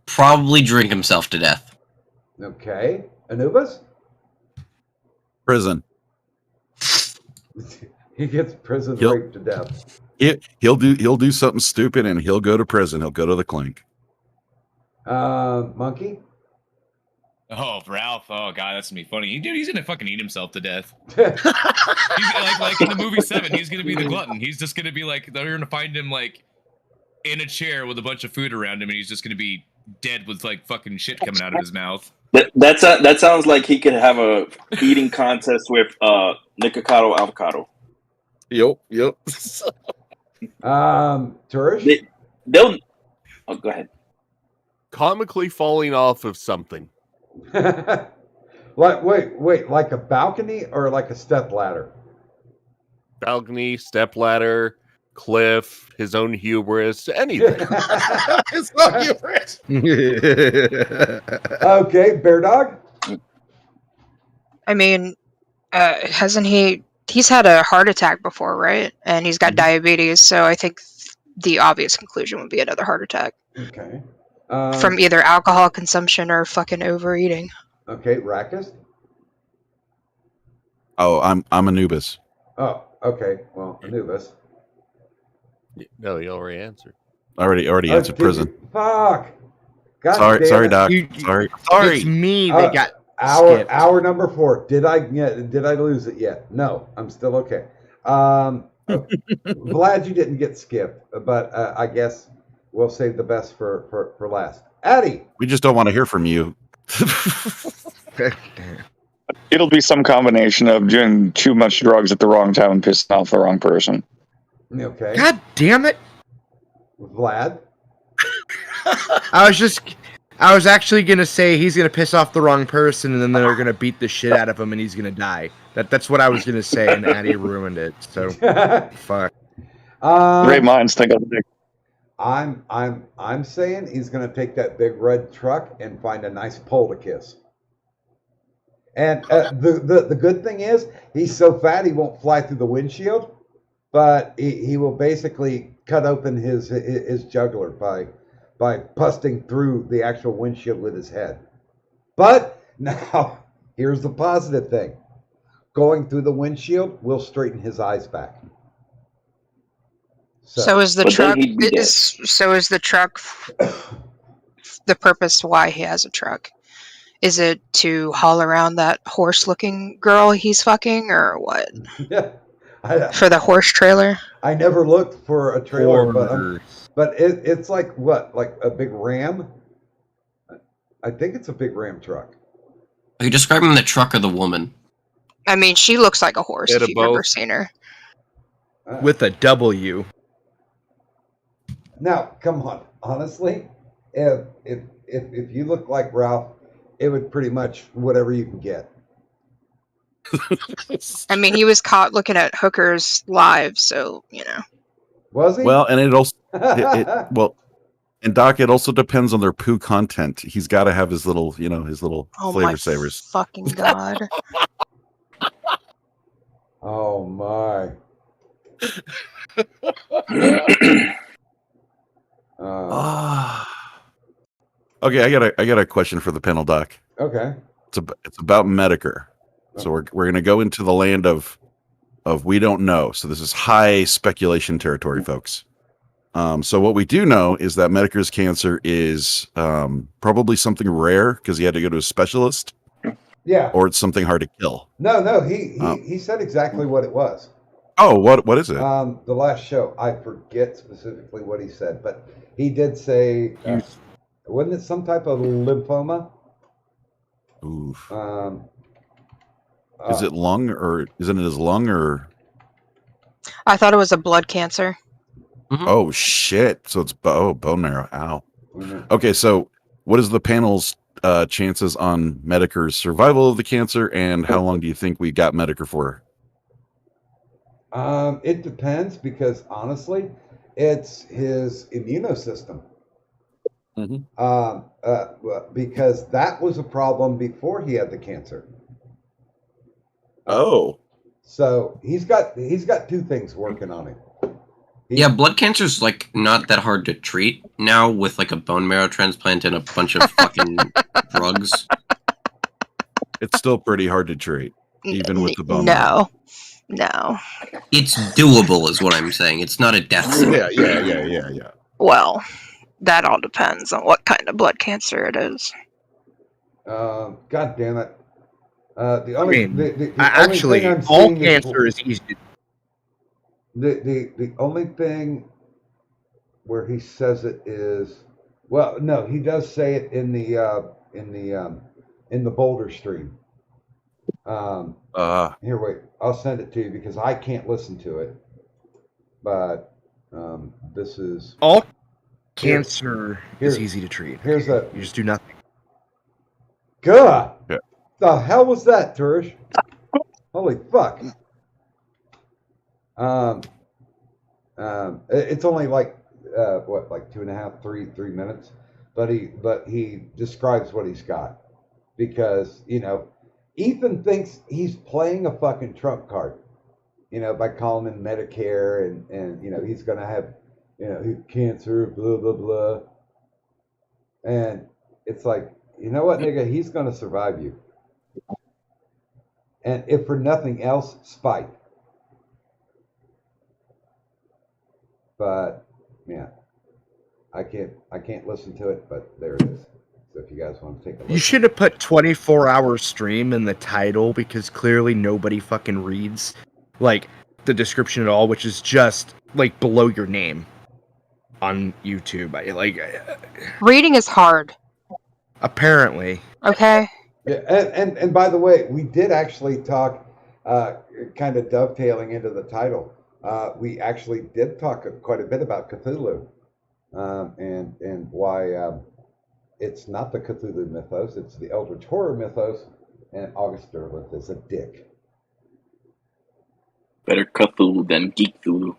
Probably drink himself to death. Okay. Anubis? Prison. He gets prison raped to death. He'll do something stupid and he'll go to prison. He'll go to the clink. Monkey? Oh, Ralph! Oh God, that's gonna be funny. Dude, he's gonna fucking eat himself to death. He's like in the movie 7. He's gonna be the glutton. He's just gonna be like, they're gonna find him like in a chair with a bunch of food around him, and he's just gonna be dead with like fucking shit coming out of his mouth. That sounds like he could have a eating contest with Nikocado Avocado. Yep. Turish? They'll. Oh, go ahead. Comically falling off of something. Wait, like a balcony or like a step ladder? Balcony, step ladder, cliff, his own hubris, anything. His own hubris. Okay, Bear Dog? I mean, hasn't he's had a heart attack before, right? And he's got diabetes, so I think the obvious conclusion would be another heart attack. Okay. From either alcohol consumption or fucking overeating. Okay, Rackus? Oh, I'm Anubis. Oh, okay. Well, Anubis. No, you already answered. Already answered prison. Fuck. God sorry, damn it. Doc. Sorry. It's me that got skipped. Hour number 4. Did I lose it yet? No, I'm still okay. Glad you didn't get skipped, but I guess we'll save the best for last. Addy. We just don't want to hear from you. It'll be some combination of doing too much drugs at the wrong time and pissing off the wrong person. Okay. God damn it. Vlad. I was actually gonna say he's gonna piss off the wrong person and then they're gonna beat the shit out of him and he's gonna die. That's what I was gonna say and Addy ruined it. So fuck. Great minds think of it. I'm saying he's going to take that big red truck and find a nice pole to kiss. And the good thing is he's so fat he won't fly through the windshield, but he will basically cut open his jugular by busting through the actual windshield with his head. But now here's the positive thing: going through the windshield will straighten his eyes back. So is the truck? So is the truck the purpose why he has a truck? Is it to haul around that horse-looking girl he's fucking, or what? Yeah. For the horse trailer? I never looked for a trailer, but it's like what? Like a big Ram? I think it's a big Ram truck. Are you describing the truck or the woman? I mean, she looks like a horse Bit if of you've ever both. seen her. With a W. Now, come on. Honestly, if you look like Ralph, it would pretty much whatever you can get. I mean, he was caught looking at hookers live, so you know. Was he? Well, and it also well, and Doc, it also depends on their poo content. He's got to have his little, his little Oh flavor my savers. fucking god! Oh my. Okay, I got a question for the panel, Doc. Okay. It's about Medicare. So we're going to go into the land of we don't know. So this is high speculation territory, folks. So what we do know is that Medicare's cancer is probably something rare because he had to go to a specialist. Yeah. Or it's something hard to kill. No, he said exactly what it was. Oh, what is it? The last show, I forget specifically what he said, but he did say, wasn't it some type of lymphoma? Oof. Is it lung or isn't it his lung or? I thought it was a blood cancer. Oh shit! So it's bone marrow. Ow. Okay, so what is the panel's chances on Medicare's survival of the cancer, and how long do you think we got Medicare for? It depends because honestly, it's his immunosystem. Because that was a problem before he had the cancer. Oh. So he's got two things working on him. Yeah, blood cancer's like not that hard to treat now with like a bone marrow transplant and a bunch of fucking drugs. It's still pretty hard to treat, even with the bone marrow. No. It's doable, is what I'm saying. It's not a death sentence. Yeah. Well, that all depends on what kind of blood cancer it is. God damn it! The only actually, only thing I'm all seeing cancer is easy. The only thing where he says it is, well, no, he does say it in the Boulder stream. Here, wait, I'll send it to you because I can't listen to it. But this is all cancer is easy to treat. Here's a you just do nothing. God. Yeah. The hell was that, Turish? Holy fuck. It's only like like 2.5, 3 minutes, but he describes what he's got because Ethan thinks he's playing a fucking trump card, by calling him Medicare and he's gonna have cancer, blah blah blah, and it's like, you know what, nigga, he's gonna survive you, and if for nothing else, spite. But yeah, I can't listen to it, but there it is. So if you guys want to take a look. You should have put 24-hour stream in the title because clearly nobody fucking reads like the description at all, which is just like below your name on YouTube. Reading is hard. Apparently. Okay. Yeah, and by the way, we did actually talk, kind of dovetailing into the title. We actually did talk quite a bit about Cthulhu, and why it's not the Cthulhu mythos, it's the Eldritch Horror mythos, and August Derleth is a dick. Better Cthulhu than Geek Thulu.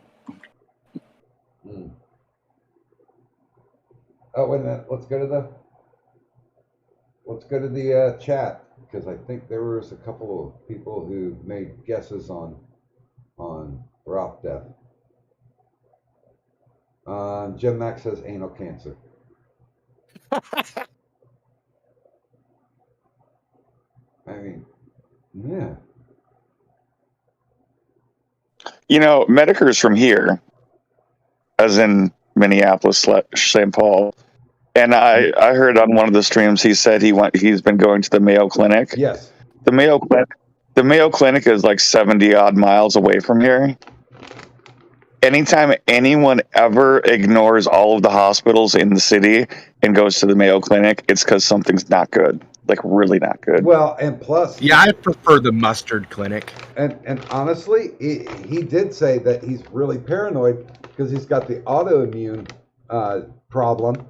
Oh, wait a minute. Let's go to the chat, because I think there was a couple of people who made guesses on Ralph death. Jim Max says anal cancer. I mean, yeah. You know, Medicare's from here, as in Minneapolis/St. Paul. And I heard on one of the streams he said he's been going to the Mayo Clinic. Yes. The Mayo Clinic is like 70 odd miles away from here. Anytime anyone ever ignores all of the hospitals in the city and goes to the Mayo Clinic, it's because something's not good. Like really not good. Well, and plus, Yeah, I prefer the mustard clinic. and honestly, he did say that he's really paranoid because he's got the autoimmune problem,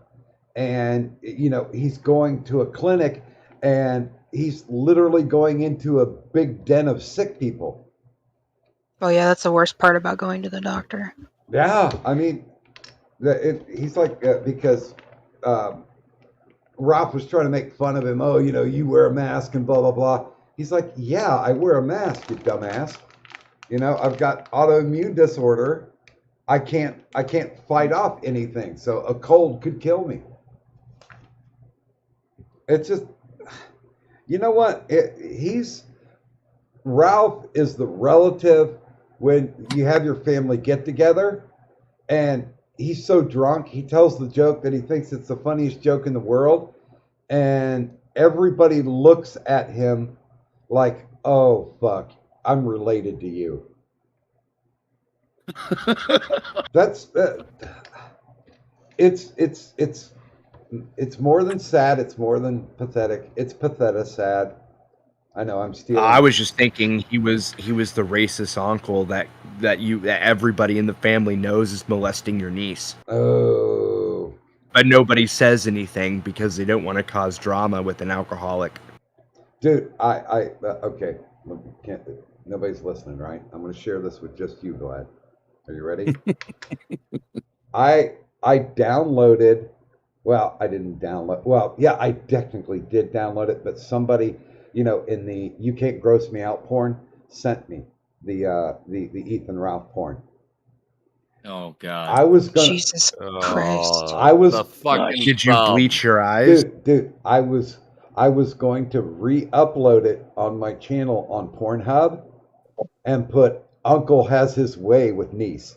and he's going to a clinic, and he's literally going into a big den of sick people. Oh yeah, that's the worst part about going to the doctor. Yeah, I mean, he's like because Ralph was trying to make fun of him. Oh, you wear a mask and blah blah blah. He's like, yeah, I wear a mask, you dumbass. I've got autoimmune disorder. I can't fight off anything, so a cold could kill me. It's just, you know what? Ralph is the relative when you have your family get together, and he's so drunk, he tells the joke that he thinks it's the funniest joke in the world, and everybody looks at him like, oh fuck, I'm related to you. That's it's more than sad, it's more than pathetic. It's pathetic sad. I know I'm stealing. I was just thinking he was the racist uncle that everybody in the family knows is molesting your niece. Oh. But nobody says anything because they don't want to cause drama with an alcoholic. Dude, okay. Nobody's listening, right? I'm going to share this with just you, Vlad. Are you ready? I downloaded. Well, I didn't download. Well, yeah, I technically did download it, but somebody, in the "You Can't Gross Me Out" porn sent me the Ethan Ralph porn. Oh God! I was gonna. Jesus Christ! I was. The fucking Did you bleach your eyes, dude? I was going to re-upload it on my channel on Pornhub and put "Uncle has his way with niece."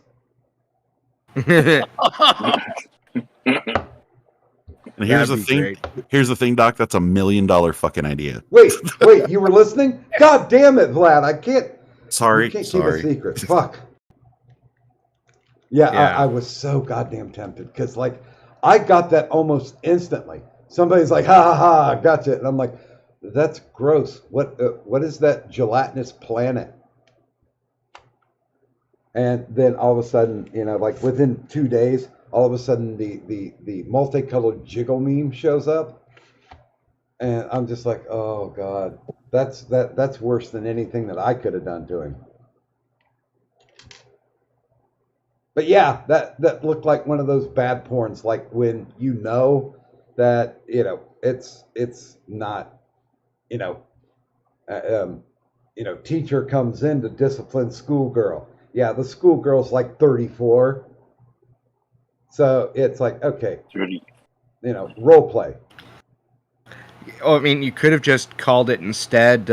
And here's the thing. Great. Here's the thing, Doc. That's $1 million fucking idea. Wait, you were listening? God damn it, Vlad! I can't. Sorry, you can't sorry. keep a secret. Fuck. Yeah. I was so goddamn tempted because, like, I got that almost instantly. Somebody's like, "Ha ha ha! I gotcha," and I'm like, "That's gross. What is that gelatinous planet?" And then all of a sudden, like within 2 days, all of a sudden the multicolored jiggle meme shows up, and I'm just like, oh god, that's worse than anything that I could have done to him. But yeah, that looked like one of those bad porns, like when that it's not, teacher comes in to discipline schoolgirl. Yeah, the schoolgirl's like 34. So it's like, okay, role play. Oh, I mean, you could have just called it instead,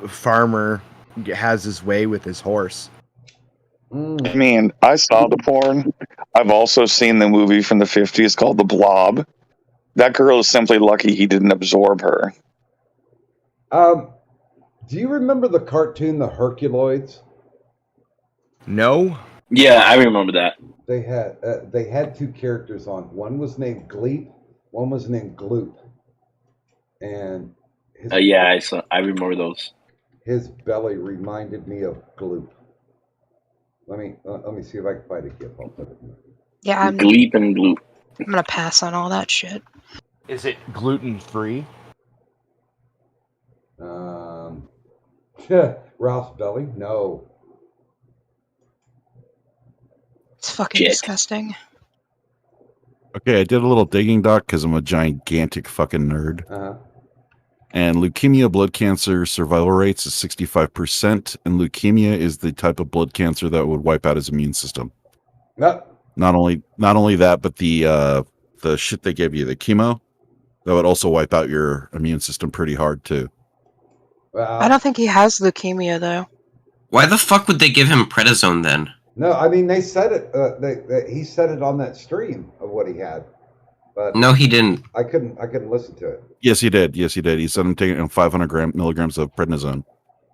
Farmer has his way with his horse. I mean, I saw the porn. I've also seen the movie from the 50s called The Blob. That girl is simply lucky he didn't absorb her. Do you remember the cartoon, The Herculoids? No. Yeah, I remember that. They had two characters on. One was named Gleep. One was named Gloop. And I remember those. His belly reminded me of Gloop. Let me see if I can find a GIF. I'll put it in. Yeah, I'm Gleep and Gloop. I'm gonna pass on all that shit. Is it gluten free? Ralph's belly? No. It's fucking disgusting. Okay, I did a little digging, Doc, because I'm a gigantic fucking nerd. Uh-huh. And leukemia blood cancer survival rates is 65%, and leukemia is the type of blood cancer that would wipe out his immune system. Yep. Not only that, but the shit they give you, the chemo, that would also wipe out your immune system pretty hard too. I don't think he has leukemia though. Why the fuck would they give him prednisone then? No, I mean they said it. He said it on that stream of what he had, but No, he didn't. I couldn't listen to it. Yes, he did. He said I'm taking 500 milligrams of prednisone.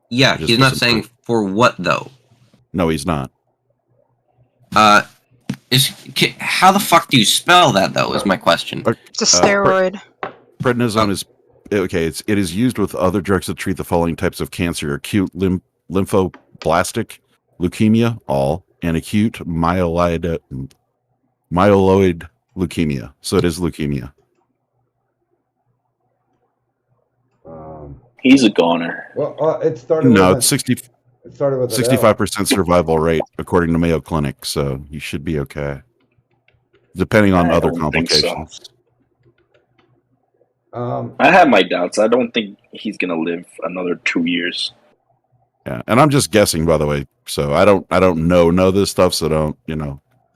Yeah, he's not saying for what though. No, he's not. How the fuck do you spell that though? Is my question. It's a steroid. Prednisone is okay. It is used with other drugs to treat the following types of cancer: acute lymphoblastic leukemia, all, and acute myeloid leukemia. So it is leukemia. He's a goner. Well, it started. No, with it's 60. It started with 65% survival rate according to Mayo Clinic. So you should be okay, depending on other complications. I have my doubts. I don't think he's gonna live another 2 years. Yeah, and I'm just guessing, by the way. So I don't know this stuff. So don't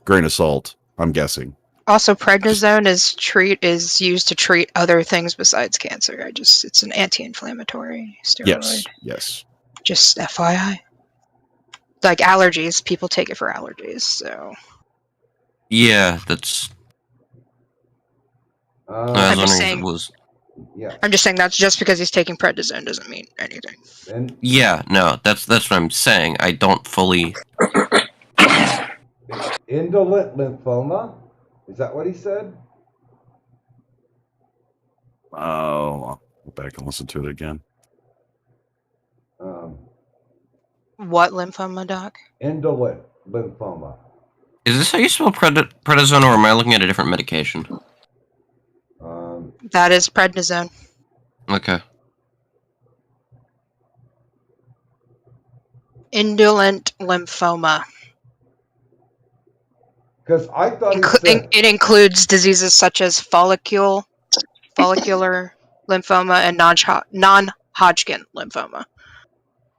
grain of salt. I'm guessing. Also, prednisone is used to treat other things besides cancer. It's an anti-inflammatory steroid. Yes. Just FYI. Like allergies, people take it for allergies. So. Yeah, that's. I'm just saying. Yeah. I'm just saying that's just because he's taking prednisone doesn't mean anything. Yeah, no, that's what I'm saying. I don't fully. Indolent lymphoma. Is that what he said? Oh, I'll go back and listen to it again. What lymphoma, Doc? Indolent lymphoma. Is this how you spell prednisone, or am I looking at a different medication? That is prednisone. Okay. Indolent lymphoma. Because I thought it includes diseases such as follicular lymphoma and non-Hodgkin lymphoma.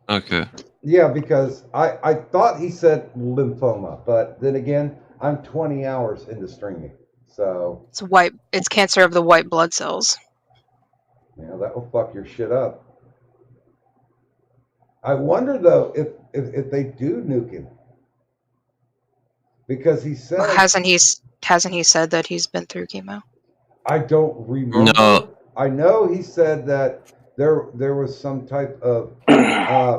Okay. Yeah, because I thought he said lymphoma, but then again, I'm 20 hours into streaming, so It's cancer of the white blood cells. that will fuck your shit up. I wonder though if they do nuke him, because he said Hasn't he said that he's been through chemo? I don't remember. No. I know he said that there was some type of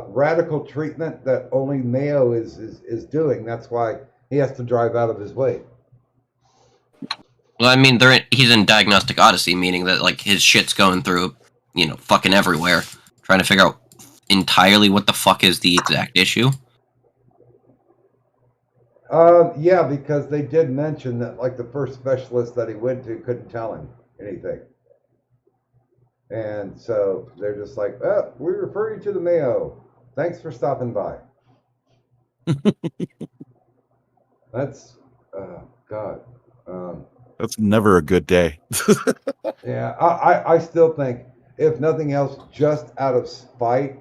radical treatment that only Mayo is doing. That's why he has to drive out of his way. Well, I mean, he's in diagnostic odyssey, meaning that like his shit's going through, fucking everywhere, trying to figure out entirely what the fuck is the exact issue. Yeah, because they did mention that like the first specialist that he went to couldn't tell him anything. And so they're just like, we refer you to the Mayo. Thanks for stopping by. That's, God. That's never a good day. Yeah, I still think, if nothing else, just out of spite,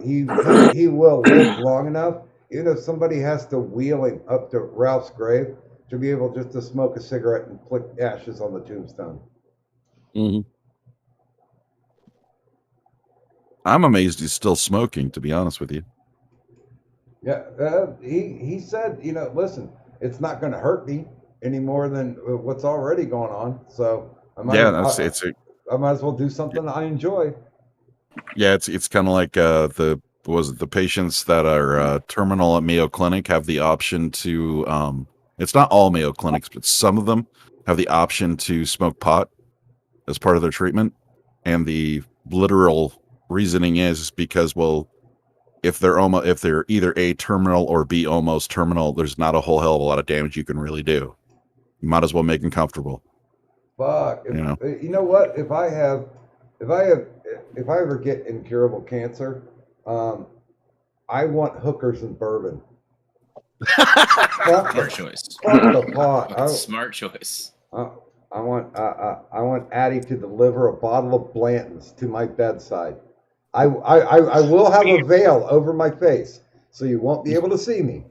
he will live long enough, even if somebody has to wheel him up to Ralph's grave, to be able just to smoke a cigarette and flick ashes on the tombstone. Mm-hmm. I'm amazed he's still smoking, to be honest with you. Yeah, he said, listen, it's not going to hurt me any more than what's already going on. So I might as well do something I enjoy. Yeah, it's kind of like the patients that are terminal at Mayo Clinic have the option to. It's not all Mayo Clinics, but some of them have the option to smoke pot as part of their treatment, and the literal reasoning is because, well, if they're either A, terminal, or B, almost terminal, there's not a whole hell of a lot of damage you can really do. You might as well make them comfortable. Fuck. You know what? If I ever get incurable cancer, I want hookers and bourbon. Smart choice. Fuck the pot. Smart choice. I want Addie to deliver a bottle of Blanton's to my bedside. I will have a veil over my face, so you won't be able to see me.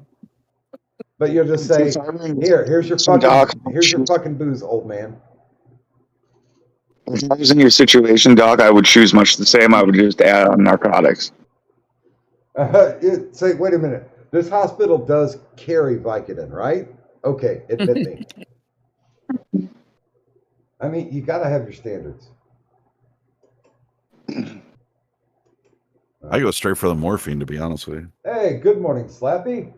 But you'll just say, here's your fucking booze, old man. If I was in your situation, Doc, I would choose much the same. I would just add on narcotics. Say, wait a minute. This hospital does carry Vicodin, right? Okay, admit me. I mean, you gotta have your standards. I go straight for the morphine, to be honest with you. Hey, good morning, Slappy.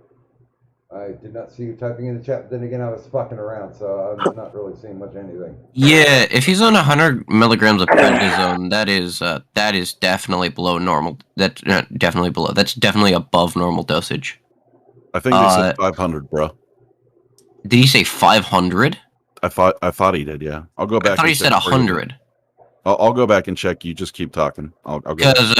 I did not see you typing in the chat, but then again, I was fucking around, so I'm not really seeing much anything. Yeah, if he's on 100 milligrams of prednisone, that is definitely below normal. That's definitely below. That's definitely above normal dosage. I think they said 500, bro. Did he say 500? I thought he did. Yeah, I'll go back. I thought he said 100. I'll go back and check. You just keep talking. I'll go. Because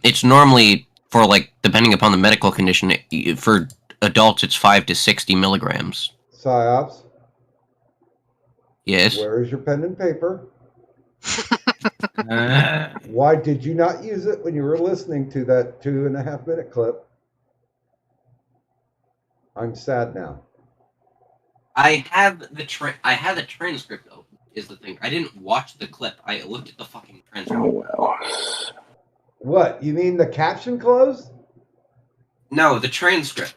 it's normally, for like, depending upon the medical condition, for adults it's 5 to 60 milligrams. Psyops. Yes. Where is your pen and paper? Why did you not use it when you were listening to that 2.5 minute clip? I'm sad now. I have the transcript open, is the thing. I didn't watch the clip. I looked at the fucking transcript. Oh, well. What? You mean the caption closed? No, the transcript.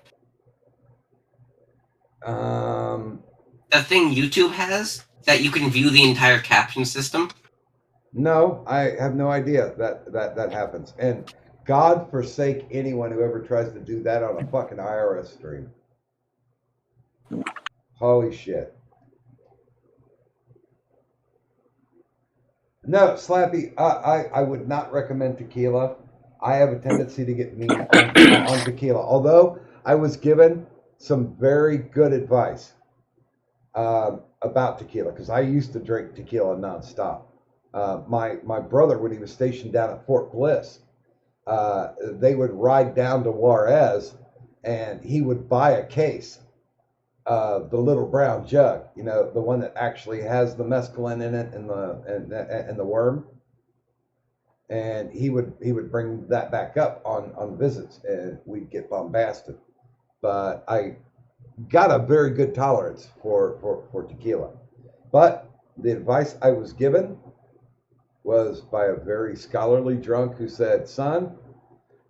The thing YouTube has that you can view the entire caption system. No, I have no idea that happens. And God forsake anyone who ever tries to do that on a fucking IRS stream. Holy shit. No, Slappy, I would not recommend tequila. I have a tendency to get mean on tequila. Although I was given some very good advice about tequila, because I used to drink tequila nonstop. My brother, when he was stationed down at Fort Bliss, they would ride down to Juarez, and he would buy a case of the little brown jug, you know, the one that actually has the mescaline in it and the worm. And he would bring that back up on visits, and we'd get bombasted. But I got a very good tolerance for tequila. But the advice I was given was by a very scholarly drunk who said, son,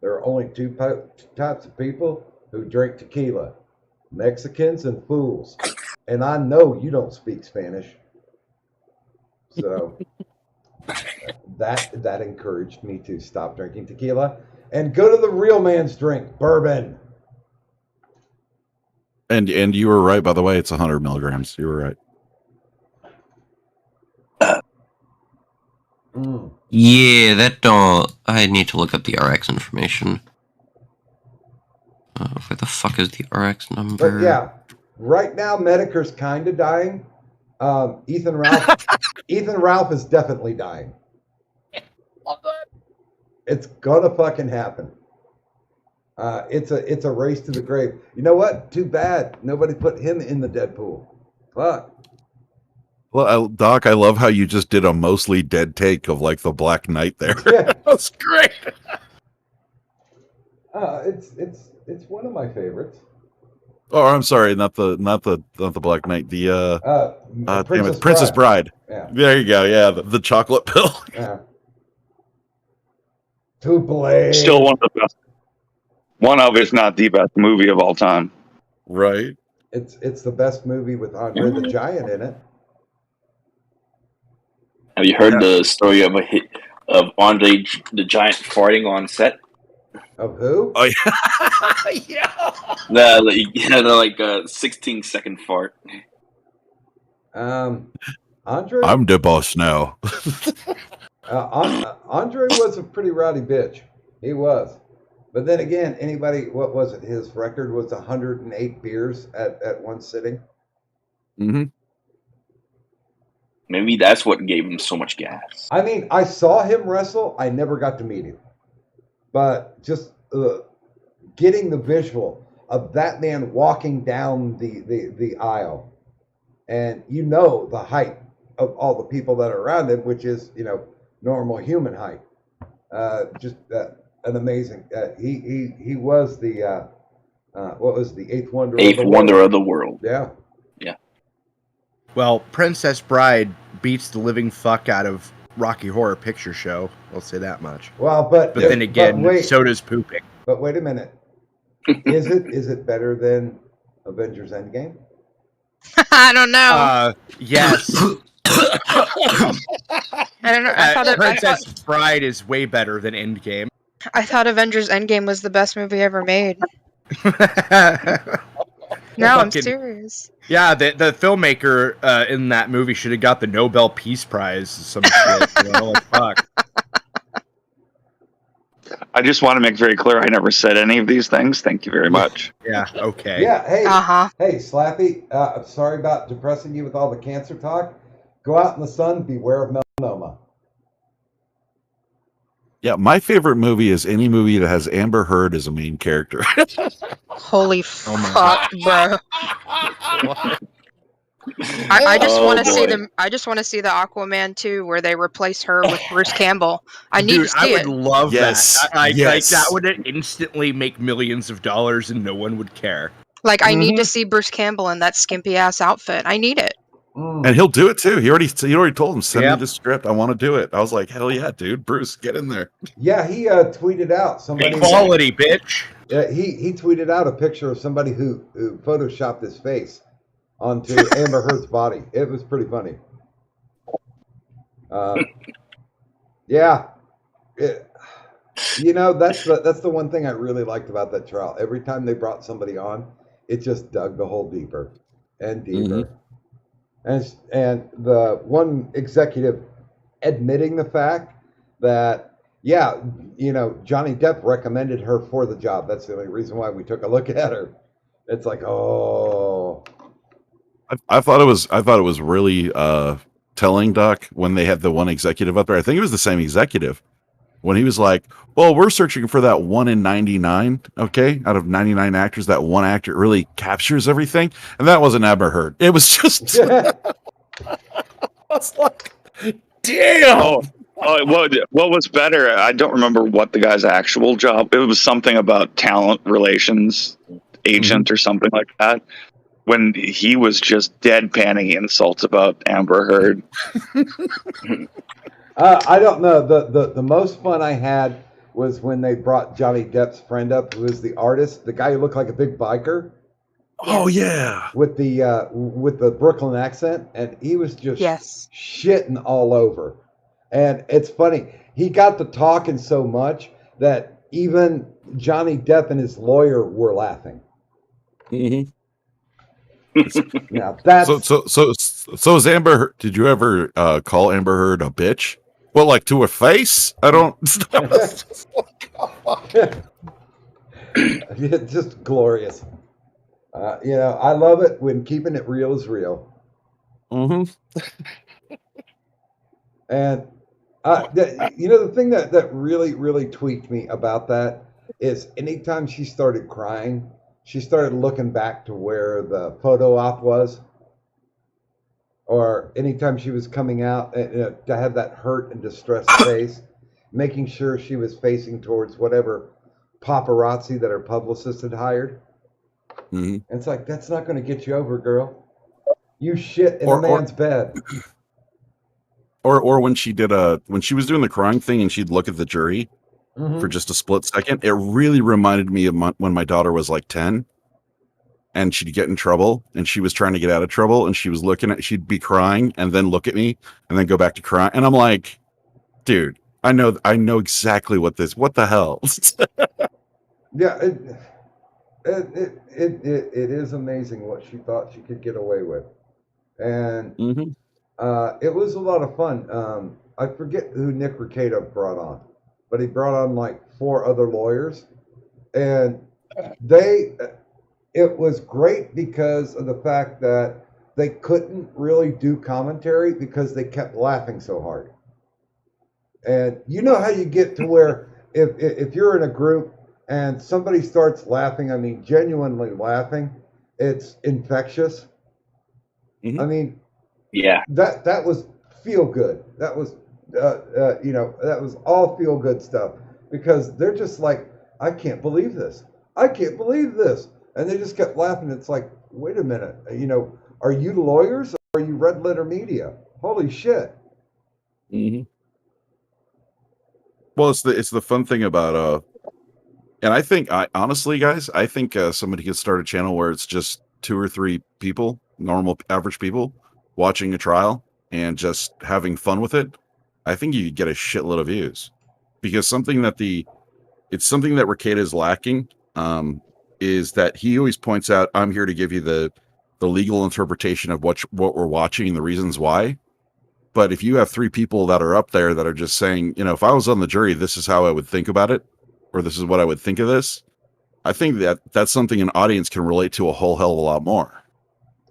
there are only two types of people who drink tequila: Mexicans and fools. And I know you don't speak Spanish. So that encouraged me to stop drinking tequila and go to the real man's drink, bourbon. And you were right, by the way. It's 100 milligrams. You were right. Yeah, that I need to look up the RX information. Where the fuck is the RX number? But yeah, right now Medicare's kind of dying. Ethan Ralph is definitely dying. It's gonna fucking happen. It's a race to the grave. You know what? Too bad nobody put him in the Deadpool. Fuck. Well, Doc, I love how you just did a mostly dead take of like the Black Knight there. Yeah. That's great. It's one of my favorites. Oh, I'm sorry, not the Black Knight. The Princess Bride. Yeah. There you go. Yeah, the chocolate pill. Yeah. To blame. Still one of the best. One of, if not the best movie of all time. Right. It's the best movie with Andre the Giant in it. Have you heard the story of Andre the Giant farting on set? Of who? Oh yeah. The 16-second fart. Andre. I'm the boss now. Andre was a pretty rowdy bitch. He was. But then again, what was it? His record was 108 beers at one sitting. Mm-hmm. Maybe that's what gave him so much gas. I mean, I saw him wrestle. I never got to meet him. But just getting the visual of that man walking down the aisle and you know the height of all the people that are around him, which is normal human height. Just an amazing. He was the what was the eighth wonder? Eighth wonder of the world. Yeah. Yeah. Well, Princess Bride beats the living fuck out of Rocky Horror Picture Show. I'll say that much. Well, but then again, wait. so does pooping. But wait a minute. Is it better than Avengers Endgame? I don't know. Yes. I don't know. Princess Bride is way better than Endgame. I thought Avengers Endgame was the best movie ever made. No, I'm serious. Yeah, the filmmaker in that movie should have got the Nobel Peace Prize. Some shit. Like, fuck. I just want to make very clear I never said any of these things. Thank you very much. Yeah, okay. Yeah, hey, Uh-huh. Hey, Slappy, I'm sorry about depressing you with all the cancer talk. Go out in the sun, beware of melanoma. Yeah, my favorite movie is any movie that has Amber Heard as a main character. Holy fuck, bro. I just want to see them. I just want to see the Aquaman 2 where they replace her with Bruce Campbell. I need to see I would it. love Yes, that. Like yes. that would instantly make millions of dollars and no one would care. Like I need to see Bruce Campbell in that skimpy ass outfit. I need it. And he'll do it too. He already told him, send me the script. I want to do it. I was like, hell yeah, dude. Bruce, get in there. Yeah, he tweeted out somebody. Equality, bitch. He tweeted out a picture of somebody who photoshopped his face onto Amber Heard's body. It was pretty funny. Yeah. That's the one thing I really liked about that trial. Every time they brought somebody on, it just dug the hole deeper and deeper. And the one executive admitting the fact that, Johnny Depp recommended her for the job. That's the only reason why we took a look at her. It's like, oh. I thought it was really telling, Doc, when they had the one executive up there. I think it was the same executive when he was like, well, we're searching for that 1 in 99. Okay. Out of 99 actors, that one actor really captures everything. And that wasn't Amber Heard. It was just, I was like, damn. What was better? I don't remember what the guy's actual job. It was something about talent relations agent or something like that. When he was just deadpanning insults about Amber Heard. I don't know. The most fun I had was when they brought Johnny Depp's friend up, who is the artist, the guy who looked like a big biker. Oh yeah, with the Brooklyn accent, and he was just shitting all over. And it's funny, he got to talking so much that even Johnny Depp and his lawyer were laughing. Mm-hmm. Now that's so is Amber. Did you ever call Amber Heard a bitch? Well, like to her face? I don't. Just glorious. I love it when keeping it real is real. Mm-hmm. And the thing that really, really tweaked me about that is anytime she started crying, she started looking back to where the photo op was. Or anytime she was coming out, to have that hurt and distressed face, making sure she was facing towards whatever paparazzi that her publicist had hired. Mm-hmm. And it's like, that's not going to get you over, girl. You shit in a man's bed. Or when she was doing the crying thing and she'd look at the jury for just a split second, it really reminded me of when my daughter was like 10 and she'd get in trouble and she was trying to get out of trouble and she'd be crying and then look at me and then go back to crying. And I'm like, dude, I know exactly what the hell. Yeah. It is amazing what she thought she could get away with. And it was a lot of fun. I forget who Nick Regrettable brought on, but he brought on like 4 other lawyers, and it was great because of the fact that they couldn't really do commentary because they kept laughing so hard. And you know how you get to where if you're in a group and somebody starts laughing, I mean genuinely laughing, it's infectious. I mean, yeah, that was feel good. That was that was all feel good stuff because they're just like, I can't believe this. I can't believe this, and they just kept laughing. It's like, wait a minute, are you lawyers or are you red letter media? Holy shit! Mm-hmm. Well, it's the fun thing about and I think honestly, guys, I think somebody could start a channel where it's just 2 or 3 people, normal average people, watching a trial and just having fun with it. I think you could get a shitload of views because something that Requeta is lacking is that he always points out, I'm here to give you the legal interpretation of what we're watching and the reasons why. But if you have 3 people that are up there that are just saying, if I was on the jury, this is how I would think about it, or this is what I would think of this, I think that's something an audience can relate to a whole hell of a lot more.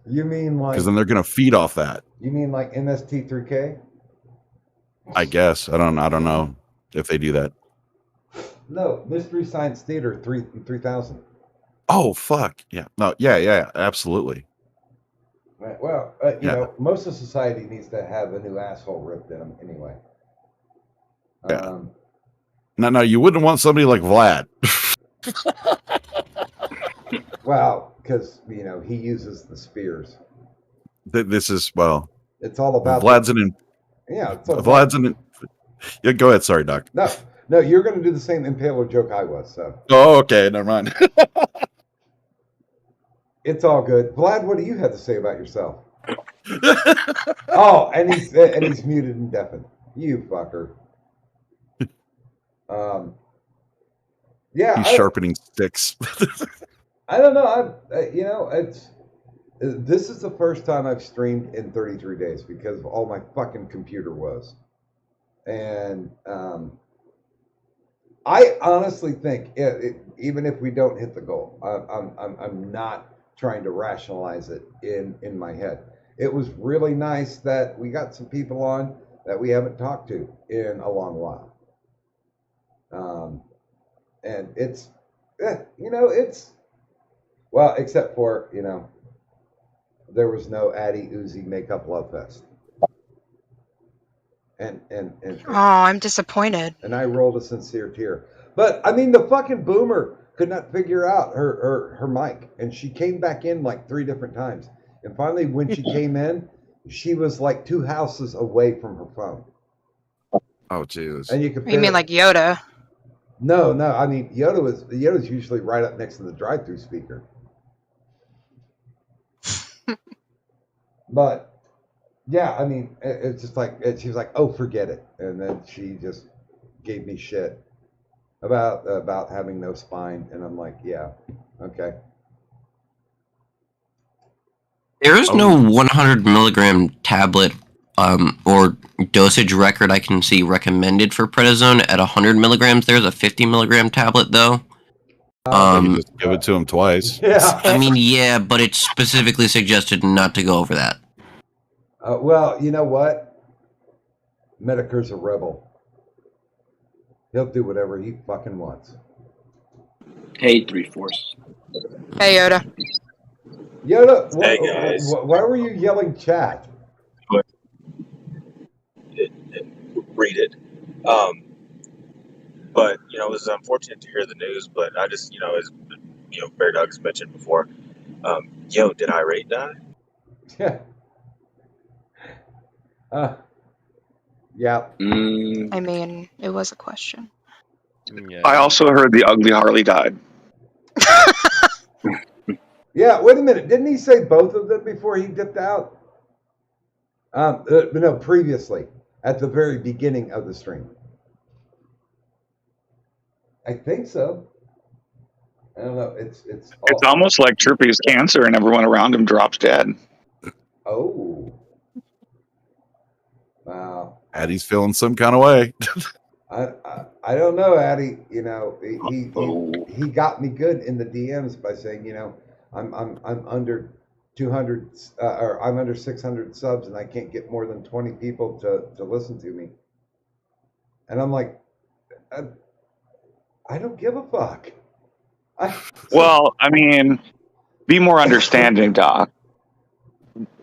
You mean like? Because then they're going to feed off that. You mean like MST3K? I guess I don't know if they do that. No, Mystery Science Theater 3000. Oh fuck yeah! No, yeah, absolutely. Right. Well, most of society needs to have a new asshole ripped in them anyway. Yeah. No, you wouldn't want somebody like Vlad. Well, because he uses the spears. This is It's all about Vlad's Yeah, go ahead. Sorry, Doc. No, you're going to do the same impaler joke I was. So. Oh, okay, never mind. It's all good. Vlad, what do you have to say about yourself? Oh, and he's muted and deafened. You fucker. Yeah. He's sharpening sticks. I don't know. This is the first time I've streamed in 33 days because of all my fucking computer woes. And I honestly think even if we don't hit the goal, I'm not trying to rationalize it in my head. It was really nice that we got some people on that we haven't talked to in a long while. And it's well, except for there was no Addy Uzi makeup love fest. And oh, I'm disappointed. And I rolled a sincere tear. But I mean, the fucking boomer could not figure out her mic, and she came back in like 3 different times. And finally, when she came in, she was like 2 houses away from her phone. Oh, Jesus! And you mean like Yoda? No. I mean, Yoda's usually right up next to the drive-through speaker. But yeah, I mean, it's just like she was like, "Oh, forget it," and then she just gave me shit about having no spine, and I'm like, "Yeah, okay." There is no 100 milligram tablet or dosage record I can see recommended for prednisone at 100 milligrams. There's a 50 milligram tablet though. You just give it to him twice. Yeah. I mean, yeah, but it's specifically suggested not to go over that. Well, you know what? Medicare's a rebel. He'll do whatever he fucking wants. Hey, 3-4. Hey, Yoda. Yoda, Hey, guys. Why were you yelling chat? Read it. But it was unfortunate to hear the news. But I just, as Bear Doug has mentioned before, did Irate die? Yeah. Yeah. I mean, it was a question. Yeah. I also heard the ugly Harley died. Yeah, wait a minute. Didn't he say both of them before he dipped out? No, previously, at the very beginning of the stream. I think so. I don't know. It's almost like Chirpy's cancer and everyone around him drops dead. Oh. Wow. Addie's feeling some kind of way. I don't know, Addy. He got me good in the DMs by saying, I'm under 200 or I'm under 600 subs and I can't get more than 20 people to listen to me. And I'm like, I don't give a fuck. Well, I mean, be more understanding, Doc.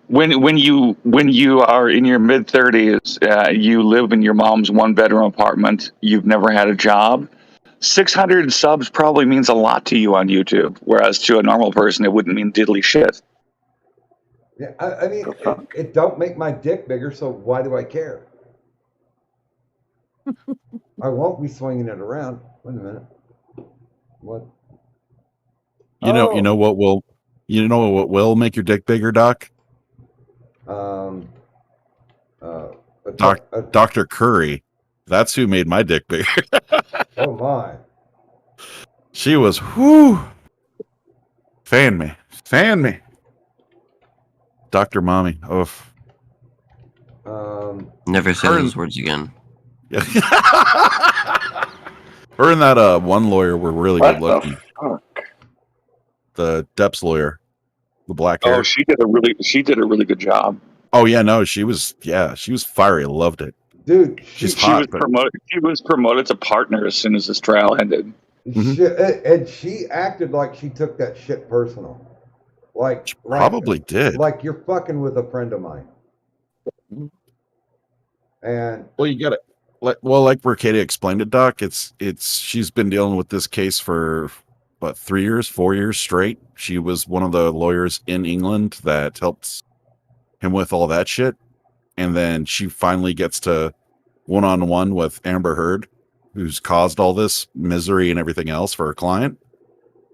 when you are in your mid 30s, you live in your mom's 1-bedroom apartment. You've never had a job. 600 subs probably means a lot to you on YouTube, whereas to a normal person, it wouldn't mean diddly shit. Yeah, I mean, it don't make my dick bigger, so why do I care? I won't be swinging it around. Wait a minute. What? You know what will make your dick bigger, Doc? Dr. Curry. That's who made my dick bigger. Oh my. She was fan me. Dr. Mommy. Oof. Never say those words again. Her and that one lawyer were really good looking. The Depp's lawyer, the black hair. Oh, she did a really good job. Oh yeah, no, she was fiery. I loved it, dude. She's hot. She was promoted to partner as soon as this trial ended. And she acted like she took that shit personal. Like probably did. Like you're fucking with a friend of mine. And well, you got it. Like where Katie explained it, Doc. It's she's been dealing with this case for what 4 years straight. She was one of the lawyers in England that helped him with all that shit, and then she finally gets to one-on-one with Amber Heard, who's caused all this misery and everything else for her client.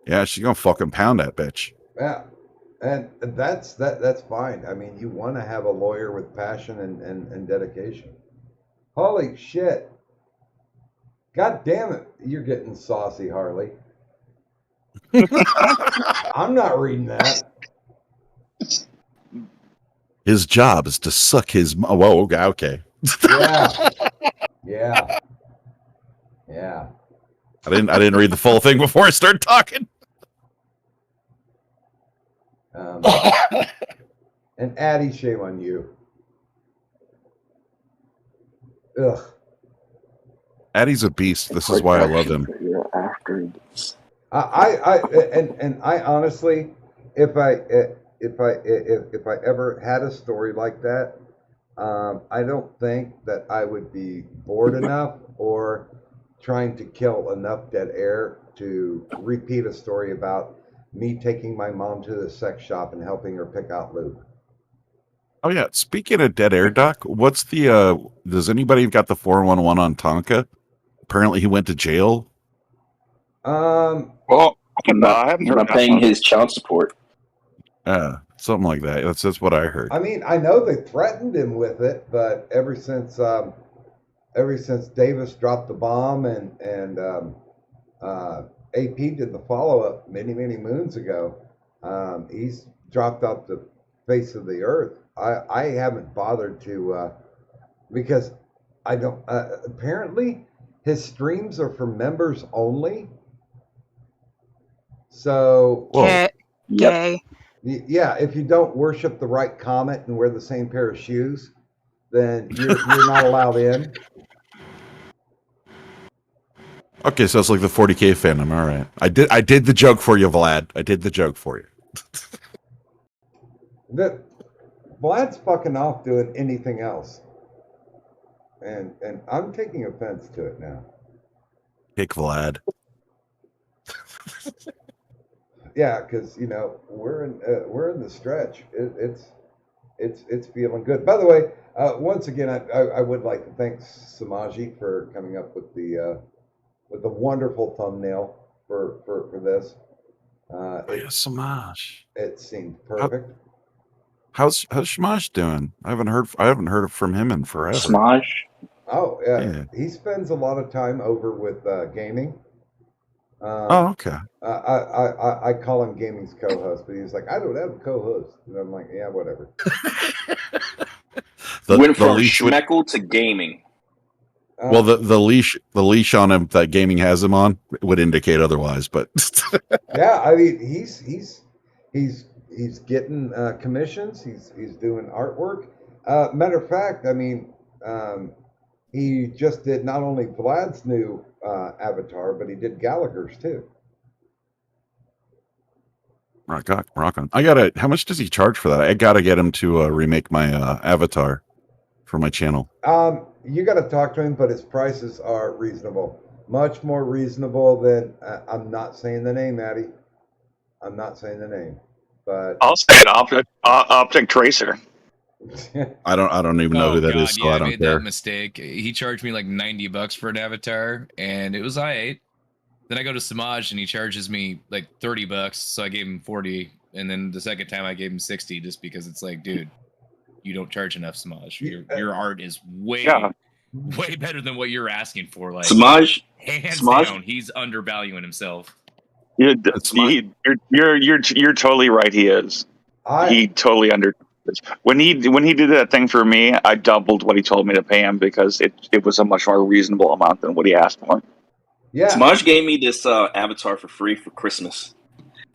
Yeah, she's gonna fucking pound that bitch. Yeah, and that's fine. I mean, you want to have a lawyer with passion and dedication. Holy shit! God damn it, you're getting saucy, Harley. I'm not reading that. His job is to suck his. Whoa, okay. Yeah. I didn't read the full thing before I started talking. And Addie, shame on you. Ugh. Addie's a beast. This is why I love him. I honestly, if I ever had a story like that, I don't think that I would be bored enough or trying to kill enough dead air to repeat a story about me taking my mom to the sex shop and helping her pick out lube. Oh yeah. Speaking of dead air, Doc, what's the does anybody got the 411 on Tonka? Apparently he went to jail. Well, I'm not paying his child support. Something like that. That's what I heard. I mean, I know they threatened him with it, but ever since Davis dropped the bomb and AP did the follow up many moons ago, he's dropped off the face of the earth. I haven't bothered to because I don't. Apparently, his streams are for members only. So gay. Yeah, if you don't worship the right comet and wear the same pair of shoes, then you're not allowed in. Okay, so it's like the 40K fandom. All right, I did the joke for you, Vlad. I did the joke for you. Vlad's fucking off doing anything else, and I'm taking offense to it now. Kick Vlad. Yeah, because we're in the stretch. It's feeling good. By the way, once again, I would like to thank Samaji for coming up with the wonderful thumbnail for this. Samaj. It seemed perfect. How's Shamash doing? I haven't heard from him in forever. Smosh? Oh yeah, he spends a lot of time over with gaming. Oh, okay. I call him gaming's co-host, but he's like, I don't have a co-host, and I'm like, yeah, whatever. Went from schmeckle to gaming. Well, the leash on him that gaming has him on would indicate otherwise, but yeah, I mean he's getting commissions. He's doing artwork. Matter of fact, I mean, he just did not only Vlad's new avatar, but he did Gallagher's too. Rock on. How much does he charge for that? I gotta get him to remake my avatar for my channel. You got to talk to him, but his prices are reasonable. Much more reasonable than I'm not saying the name, Maddie. I'm not saying the name, but I'll say an optic tracer. I don't even know who that is, so yeah, I I don't made care. that mistake. He charged me like $90 for an avatar, and it was I8. Then I go to Samaj, and he charges me like $30, so I gave him 40. And then the second time I gave him 60, just because it's like, dude, you don't charge enough, Samaj. Your art is way better than what you're asking for. Like Samaj, hands Samaj? down, he's undervaluing himself. You're totally right. He is. He totally under. When he did that thing for me, I doubled what he told me to pay him because it was a much more reasonable amount than what he asked for. Yeah. Samaj gave me this avatar for free for Christmas.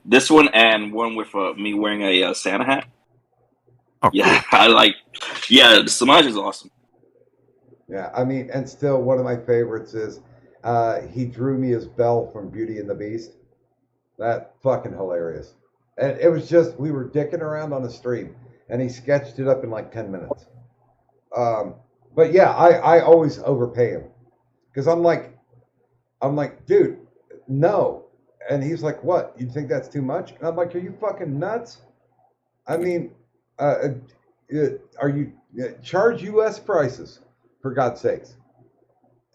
This one and one with me wearing a Santa hat. Oh, yeah, cool. Yeah, Samaj is awesome. Yeah, I mean, and still one of my favorites is he drew me as Belle from Beauty and the Beast. That fucking hilarious. And it was just, we were dicking around on the stream, and he sketched it up in like 10 minutes. But yeah, I always overpay him. Because I'm like, dude, no. And he's like, what? You think that's too much? And I'm like, are you fucking nuts? I mean, are you charge U.S. prices, for God's sakes?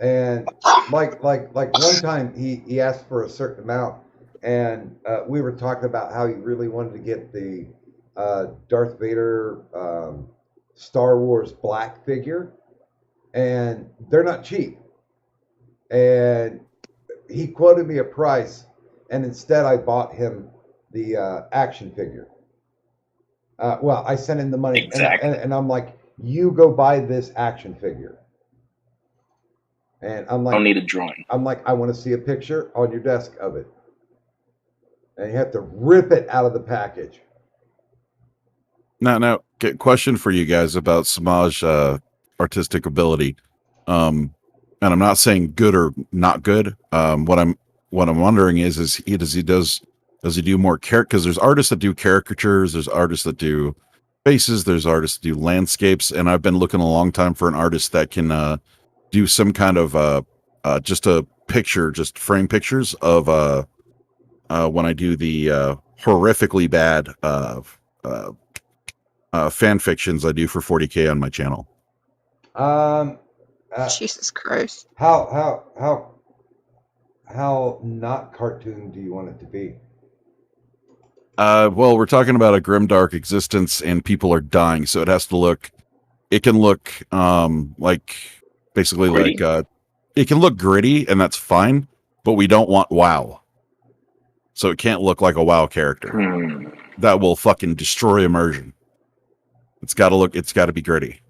And like one time he asked for a certain amount, and we were talking about how he really wanted to get the Darth Vader Star Wars black figure, and they're not cheap. And he quoted me a price, and instead I bought him the action figure. Well, I sent him the money, exactly. and I'm like, you go buy this action figure. And I'm like, I don't need a drawing. I'm like, I want to see a picture on your desk of it. And you have to rip it out of the package. Now, question for you guys about Samaj artistic ability. And I'm not saying good or not good. What I'm wondering is does he do more character? Because there's artists that do caricatures, there's artists that do faces, there's artists that do landscapes, and I've been looking a long time for an artist that can do some kind of just a picture, just frame pictures of when I do the horrifically bad fan fictions I do for 40K on my channel. Jesus Christ. How not cartoon do you want it to be? Well, we're talking about a grimdark existence and people are dying, so it can look like basically gritty. like it can look gritty, and that's fine, but we don't want WoW. So it can't look like a WoW character. That will fucking destroy immersion. It's got to be gritty.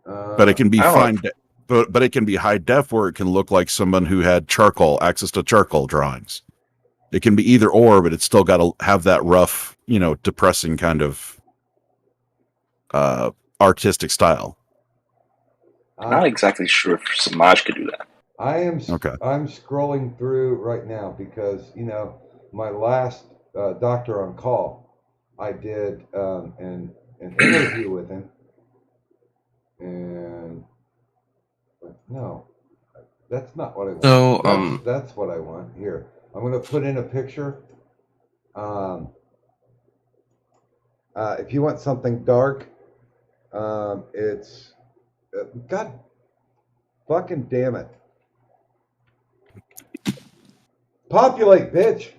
But it can be fine, but it can be high def where it can look like someone who had access to charcoal drawings. It can be either or, but it's still got to have that rough, depressing kind of artistic style. I'm not exactly sure if Samaj could do that. I'm scrolling through right now because my last doctor on call, I did an interview with him, and no, that's not what I want. So that's what I want here. I'm going to put in a picture. If you want something dark, it's God fucking damn it. Populate, bitch.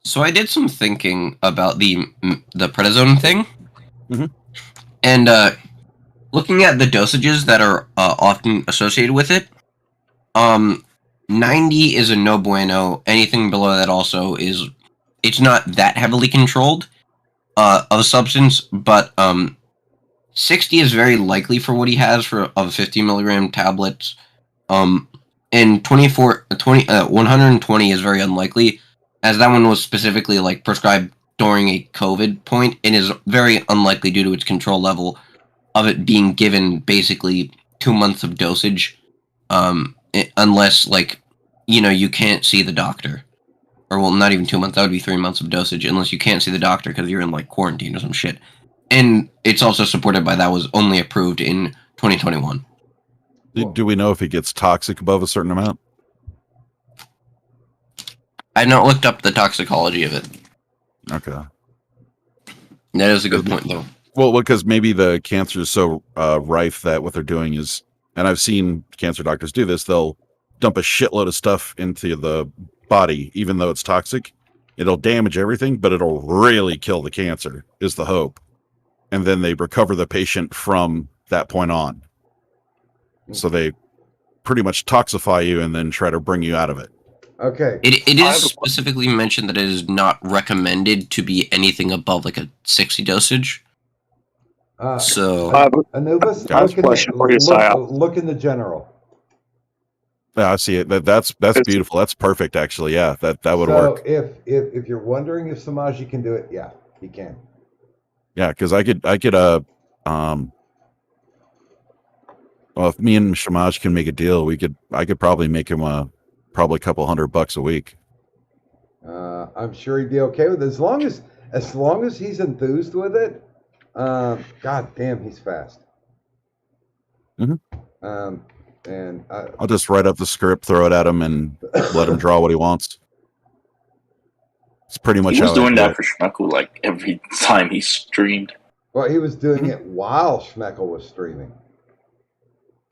So I did some thinking about the prednisone thing, mm-hmm. and looking at the dosages that are often associated with it. 90 is a no bueno. Anything below that also it's not that heavily controlled of a substance, but 60 is very likely for what he has of 50 milligram tablets. And 120 is very unlikely, as that one was specifically prescribed during a COVID point and is very unlikely due to its control level of it being given basically 2 months of dosage, unless you can't see the doctor or well, not even 2 months. That would be 3 months of dosage, unless you can't see the doctor because you're in like quarantine or some shit. And it's also supported by that was only approved in 2021. Do we know if it gets toxic above a certain amount? I've not looked up the toxicology of it. Okay. That is a good point, though. Well, because maybe the cancer is so rife that what they're doing is, and I've seen cancer doctors do this, they'll dump a shitload of stuff into the body, even though it's toxic. It'll damage everything, but it'll really kill the cancer, is the hope. And then they recover the patient from that point on. So they pretty much toxify you and then try to bring you out of it. Okay. It is specifically mentioned that it is not recommended to be anything above like a 60 dosage. Anubis, look in the general. Yeah, I see it. That's beautiful. That's perfect, actually. Yeah, that would work. So if you're wondering if Samaji can do it, yeah, he can. Yeah, because I could well, if me and Shamaj can make a deal, I could probably make him probably a couple $100 a week. I'm sure he'd be okay with it as long as he's enthused with it. God damn, he's fast. Mm-hmm. And I'll just write up the script, throw it at him, and let him draw what he wants. It's pretty much he was how doing I do that for Schmeckle like every time he streamed. Well, he was doing it while Schmeckle was streaming.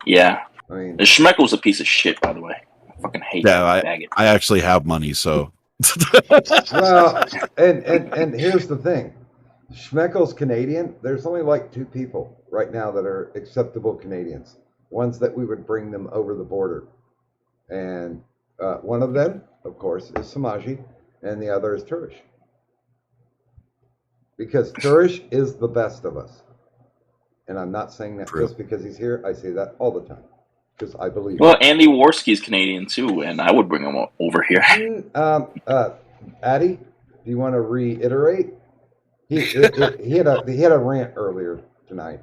Yeah. I mean, Schmeckle's a piece of shit, by the way. I fucking hate that faggot. I actually have money, so. Well, and here's the thing. Schmeckle's Canadian. There's only like 2 people right now that are acceptable Canadians. Ones that we would bring them over the border. And one of them, of course, is Samaji, and the other is Turish. Because Turish is the best of us. And I'm not saying that just because he's here. I say that all the time. Because I believe Well, Andy Worski's Canadian too, and I would bring him over here. Addy, do you want to reiterate? He had a rant earlier tonight.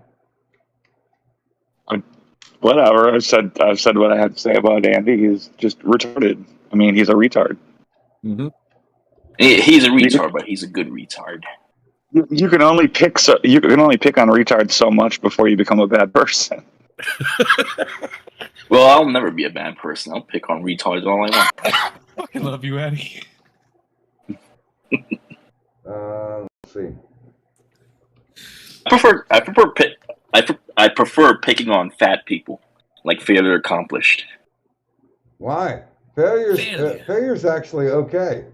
Whatever. I've said what I had to say about Andy. He's just retarded. I mean, he's a retard. Mm-hmm. He's a retard, but he's a good retard. You can only pick on retards so much before you become a bad person. Well, I'll never be a bad person. I'll pick on retards all I want. I fucking love you, Eddie. Let's see. I prefer picking on fat people, like failure accomplished. Why? Failure's actually okay.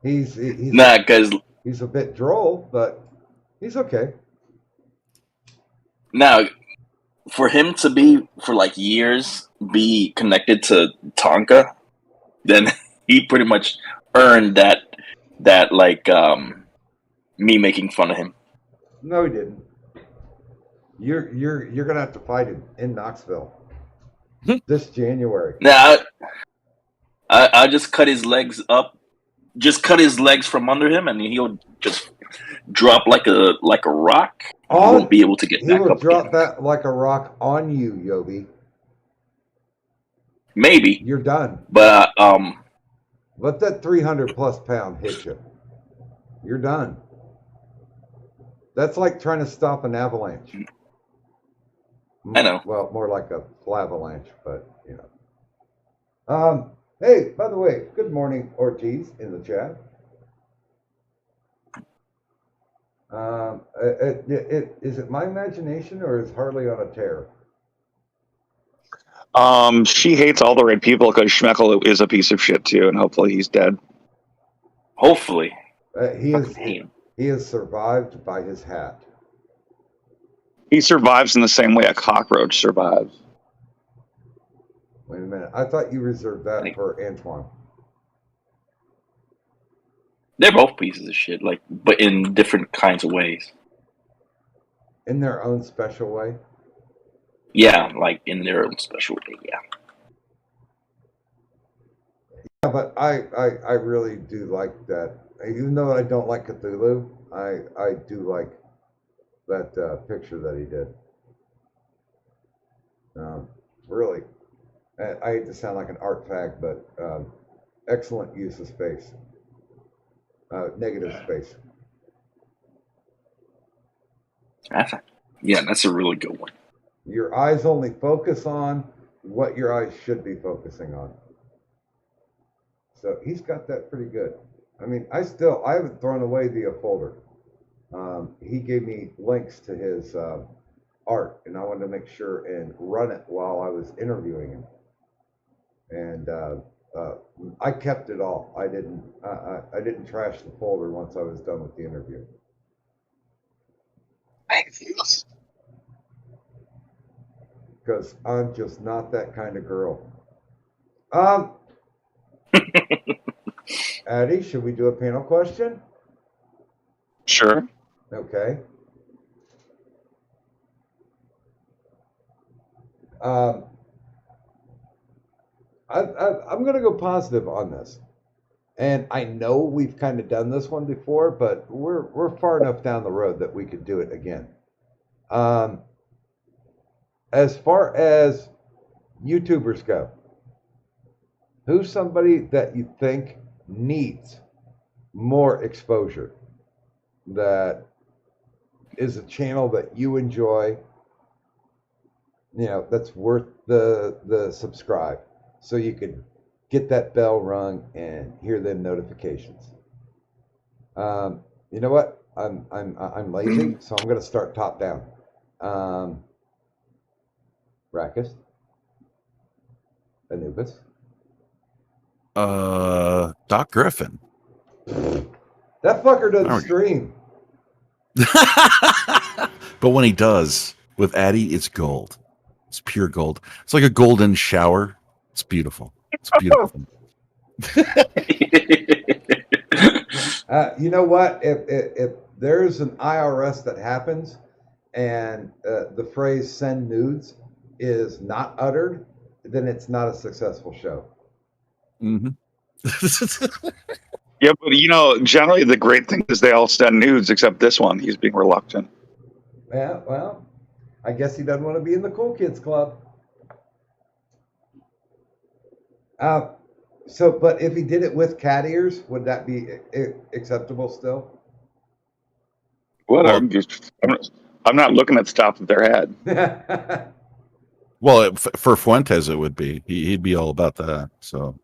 He's nah, because he's a bit droll, but he's okay. Now, for him to be for like years be connected to Tonka, then he pretty much earned that like me making fun of him. No, he didn't. You're gonna have to fight him in Knoxville this January. Now, I just cut his legs up, just cut his legs from under him, and he'll just drop like a rock. He won't be able to get back up. He will drop that like a rock on you, Yobi. Maybe you're done. But let that 300+ pound hit you. You're done. That's like trying to stop an avalanche. I know. Well, more like a flavalanche, but you know. Hey, by the way, good morning, Ortiz, in the chat. Is it my imagination or is Harley on a tear? She hates all the right people because Schmeckle is a piece of shit too, and hopefully he's dead. Hopefully. He has survived by his hat. He survives in the same way a cockroach survives. Wait a minute. I thought you reserved that for Antoine. They're both pieces of shit, like, but in different kinds of ways. In their own special way? Yeah, like in their own special way, yeah. Yeah, but I really do like that. Even though I don't like Cthulhu, I do like that picture that he did. Really. I hate to sound like an art fag, but excellent use of space. Negative space. That's a really good one. Your eyes only focus on what your eyes should be focusing on. So he's got that pretty good. I mean, I haven't thrown away the folder. He gave me links to his art, and I wanted to make sure and run it while I was interviewing him. And I kept it all. I didn't trash the folder once I was done with the interview. Because I'm just not that kind of girl. Addie, should we do a panel question? Sure. Okay. I'm going to go positive on this. And I know we've kind of done this one before, but we're far enough down the road that we could do it again. As far as YouTubers go, who's somebody that you think needs more exposure, that is a channel that you enjoy, that's worth the subscribe, so you could get that bell rung and hear them notifications? You know what? I'm lazy, so I'm going to start top down. Rackus, Anubis, Doc Griffin. That fucker doesn't stream. But when he does, with Addie, it's gold. It's pure gold. It's like a golden shower. It's beautiful. It's beautiful. You know what? If there's an IRS that happens and the phrase "send nudes" is not uttered, then it's not a successful show. Mm-hmm. Yeah, but generally the great thing is they all send nudes except this one. He's being reluctant. Yeah, well, I guess he doesn't want to be in the cool kids club. But if he did it with cat ears, would that be acceptable still? What? I'm not looking at the top of their head. Well, for Fuentes, it would be. He'd be all about that. So,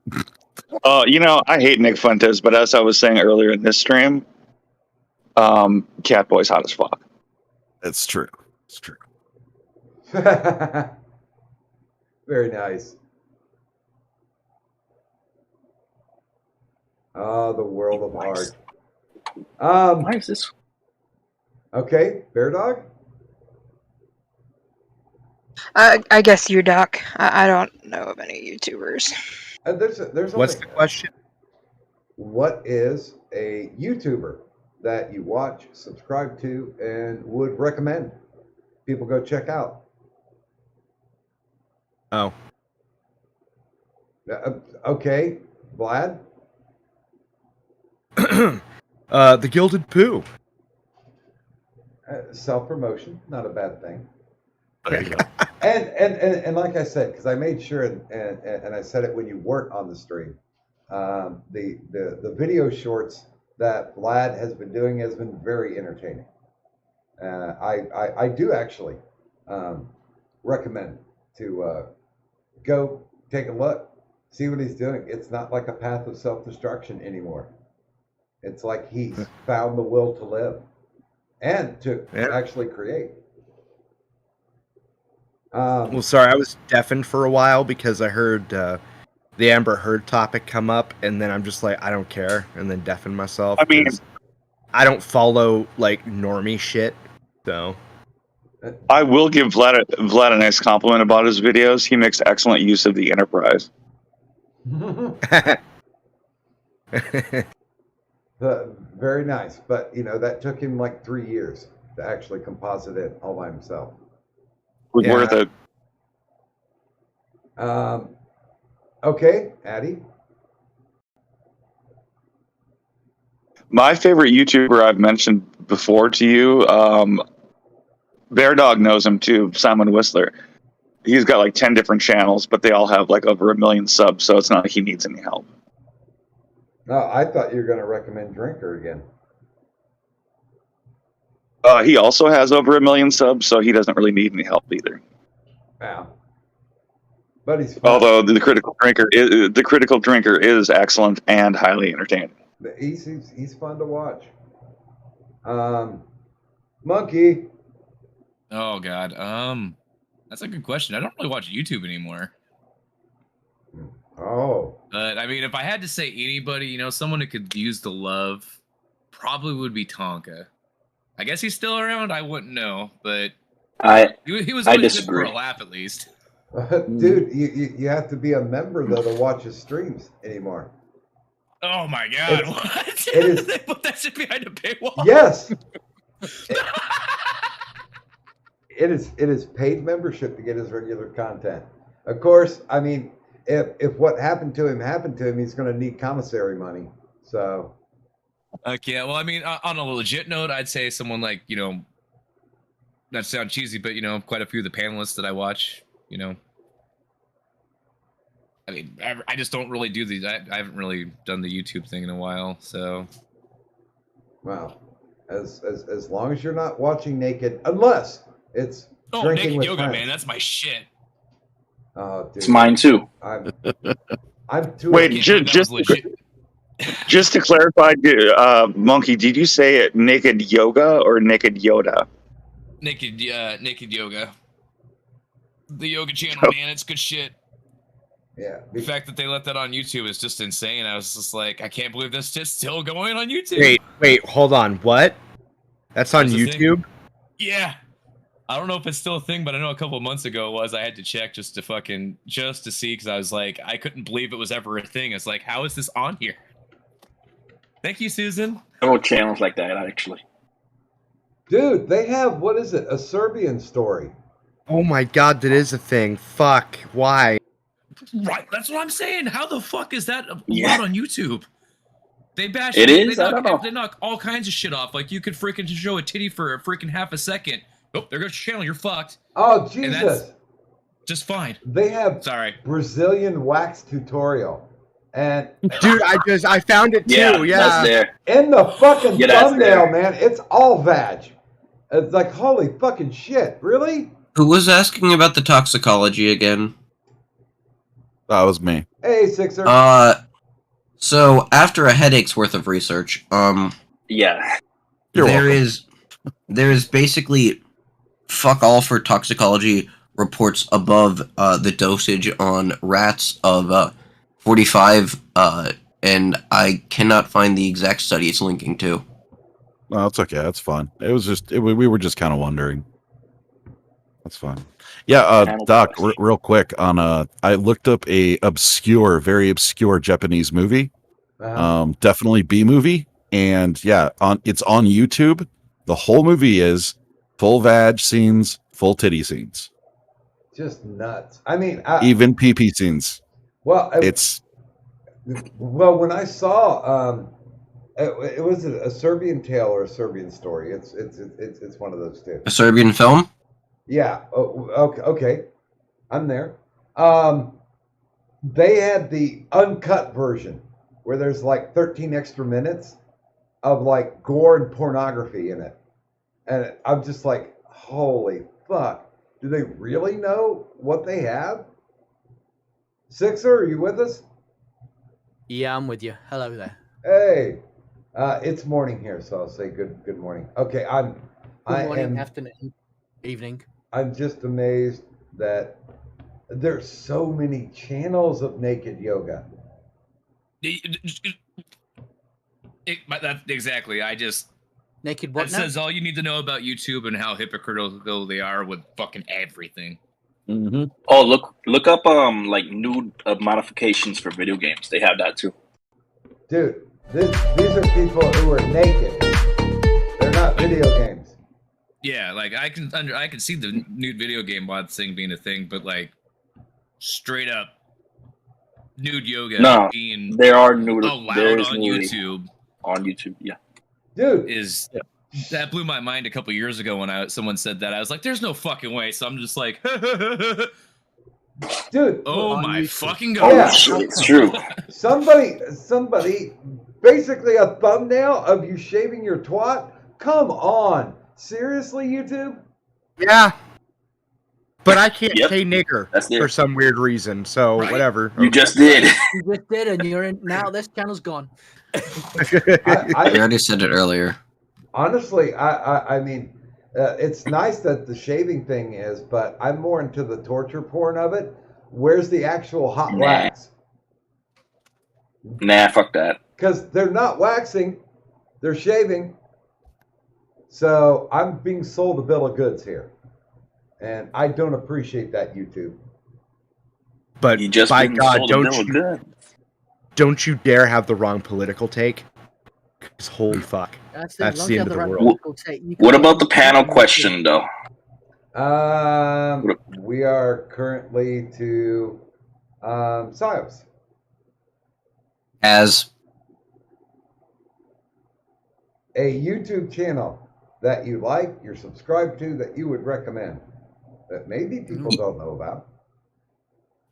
I hate Nick Fuentes, but as I was saying earlier in this stream, Catboy's hot as fuck. It's true. It's true. Very nice. Oh, the world of art. Why is this? Okay, Bear Dog. I guess you, Doc. I don't know of any YouTubers. There's What's only, the question? What is a YouTuber that you watch, subscribe to, and would recommend people go check out? Oh. Okay, Vlad. The Gilded Poo. Self-promotion, not a bad thing. There you go. And like I said, because I made sure and I said it when you weren't on the stream, the video shorts that Vlad has been doing has been very entertaining. I do actually recommend to go take a look, see what he's doing. It's not like a path of self-destruction anymore. It's like he's found the will to live and to actually create. Well, sorry, I was deafened for a while because I heard the Amber Heard topic come up, and then I'm just like, I don't care, and then deafened myself. I mean, I don't follow like normie shit, so. I will give Vlad a nice compliment about his videos. He makes excellent use of the Enterprise. Very nice, but that took him like 3 years to actually composite it all by himself. Was worth it. Okay, Addie. My favorite YouTuber I've mentioned before to you, Bear Dog knows him too, Simon Whistler. He's got like 10 different channels, but they all have like over 1 million subs, so it's not like he needs any help. No, I thought you were going to recommend Drinker again. He also has over 1 million subs, so he doesn't really need any help either. Wow. But he's fun. Although the critical drinker is excellent and highly entertaining. He's fun to watch. Monkey. Oh God. That's a good question. I don't really watch YouTube anymore. Oh. But I mean, if I had to say anybody, someone who could use the love, probably would be Tonka. I guess he's still around. I wouldn't know, but he was always good for a laugh at least. Dude, you have to be a member though to watch his streams anymore. Oh my God! What? It is. They put that shit behind a paywall. Yes. It is paid membership to get his regular content. Of course, I mean, if what happened to him, he's going to need commissary money. So. Okay, well, I mean, on a legit note, I'd say someone like, not to sound cheesy, but, quite a few of the panelists that I watch, I mean, I just don't really do these. I haven't really done the YouTube thing in a while, so. Well, as long as you're not watching naked, unless it's drinking naked with yoga, friends. man, that's my shit. Oh, dude. It's mine too. I'm too. Wait, just to clarify, Monkey, did you say it naked yoga or naked Yoda? Naked yoga. The yoga channel, man, it's good shit. Yeah. The fact that they let that on YouTube is just insane. I was just like, I can't believe this is still going on YouTube. Wait, hold on. What? That's on YouTube? Yeah. I don't know if it's still a thing, but I know a couple of months ago it was. I had to check just to see, because I was like, I couldn't believe it was ever a thing. It's like, how is this on here? Thank you, Susan. Several channels like that, actually. Dude, they have, what is it? A Serbian story. Oh my God, that is a thing. Fuck. Why? Right, that's what I'm saying. How the fuck is that allowed on YouTube? They bash it. They I don't know. They knock all kinds of shit off. Like, you could freaking just show a titty for a freaking half a second. Oh, there goes your channel. You're fucked. Oh, And Jesus. that's just fine. They have Brazilian wax tutorial. And dude, I found it too. Yeah. That's there. In the fucking Yeah, thumbnail, man. It's all vag. It's like, holy fucking shit. Really? Who was asking about the toxicology again? That was me. Hey, Sixer. So after a headache's worth of research, yeah, there is basically fuck all for toxicology reports above the dosage on rats of 45, and I cannot find the exact study it's linking to. No, it's okay. That's fine. It was just we were just kind of wondering. That's fine. Yeah, Doc, real quick on I looked up a very obscure Japanese movie. Definitely B movie, and yeah, it's on YouTube. The whole movie is full vag scenes, full titty scenes. Just nuts. I mean, even pee scenes. Well, when I saw it was a Serbian tale or a Serbian story. It's one of those two. A Serbian film? Yeah. Oh, okay. I'm there. They had the uncut version where there's like 13 extra minutes of like gore and pornography in it. And I'm just like, holy fuck. Do they really know what they have? Sixer, are you with us? Yeah, I'm with you. Hello there. Hey. It's morning here, so I'll say good morning. Okay, Good morning, afternoon, evening. I'm just amazed that there's so many channels of naked yoga. Exactly. Naked what It now? says all you need to know about YouTube and how hypocritical they are with fucking everything. Mm-hmm. Oh, look up like nude modifications for video games. They have that too. Dude, these are people who are naked. They're not video games. Yeah, like I can see the nude video game mod thing being a thing, but like straight up nude yoga No, being there are nude. allowed There is on nudity YouTube. On YouTube, yeah. Dude, that blew my mind a couple years ago when someone said that. I was like, "There's no fucking way." So I'm just like, dude. Oh my fucking god! Yeah, it's true. Somebody basically a thumbnail of you shaving your twat? Come on. Seriously, YouTube? Yeah. But I can't Yep. say nigger That's there. for some weird reason, so whatever. You just did. You just did, and you're in now. This channel's gone. I already said it earlier. Honestly, I mean, it's nice that the shaving thing is, but I'm more into the torture porn of it. Where's the actual hot wax? Nah, fuck that. Because they're not waxing, they're shaving. So I'm being sold a bill of goods here. And I don't appreciate that, YouTube. But You just by been God, sold a bill of goods. don't you dare have the wrong political take. 'Cause holy fuck. That's That's the the end of the world. political take. You What can't about the use panel political question, though? We are currently to psyops. As A YouTube channel that you like, you're subscribed to, that you would recommend, that maybe people don't know about.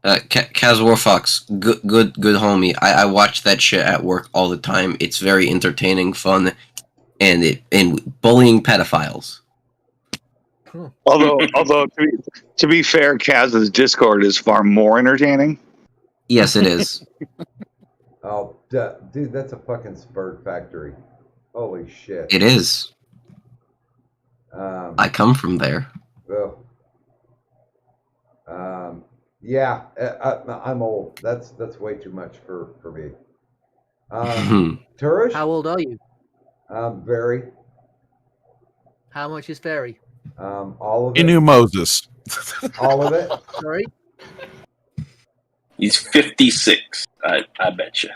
Kaz Fox, good homie. I watch that shit at work all the time. It's very entertaining, fun, and bullying pedophiles. Although to be fair, Kaz's Discord is far more entertaining. Yes, it is. Oh, dude, that's a fucking spurt factory. Holy shit. It is. I come from there. Well, yeah, I'm old. That's way too much for me. Turish? How old are you? Very. How much is Fairy? All of He it. knew Moses. All of it. Sorry? He's 56. I bet you.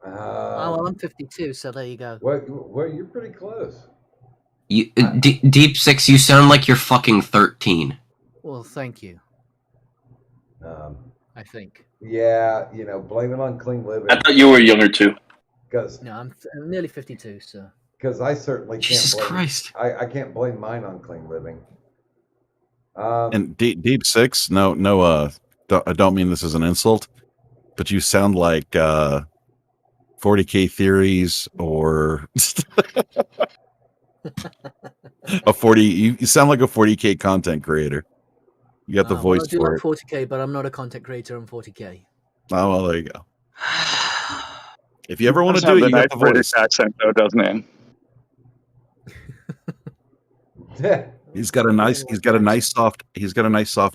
Oh, well, I'm 52, so there you go. Well, you're pretty close. You, Deep Six, you sound like you're fucking 13. Well, thank you. I think. Yeah, blame it on clean living. I thought you were younger too. Because No, I'm nearly 52, so. Because I certainly Jesus can't blame. Christ. I can't blame mine on clean living. And Deep Six, no, I don't mean this as an insult, but you sound like 40K Theories or a 40. You sound like a 40K content creator. You got the voice I do for like it. 40K, but I'm not a content creator on 40K. Oh well, there you go. If you ever want to Does have do it, the you nice got the British voice. accent, though, doesn't it? He's got a nice soft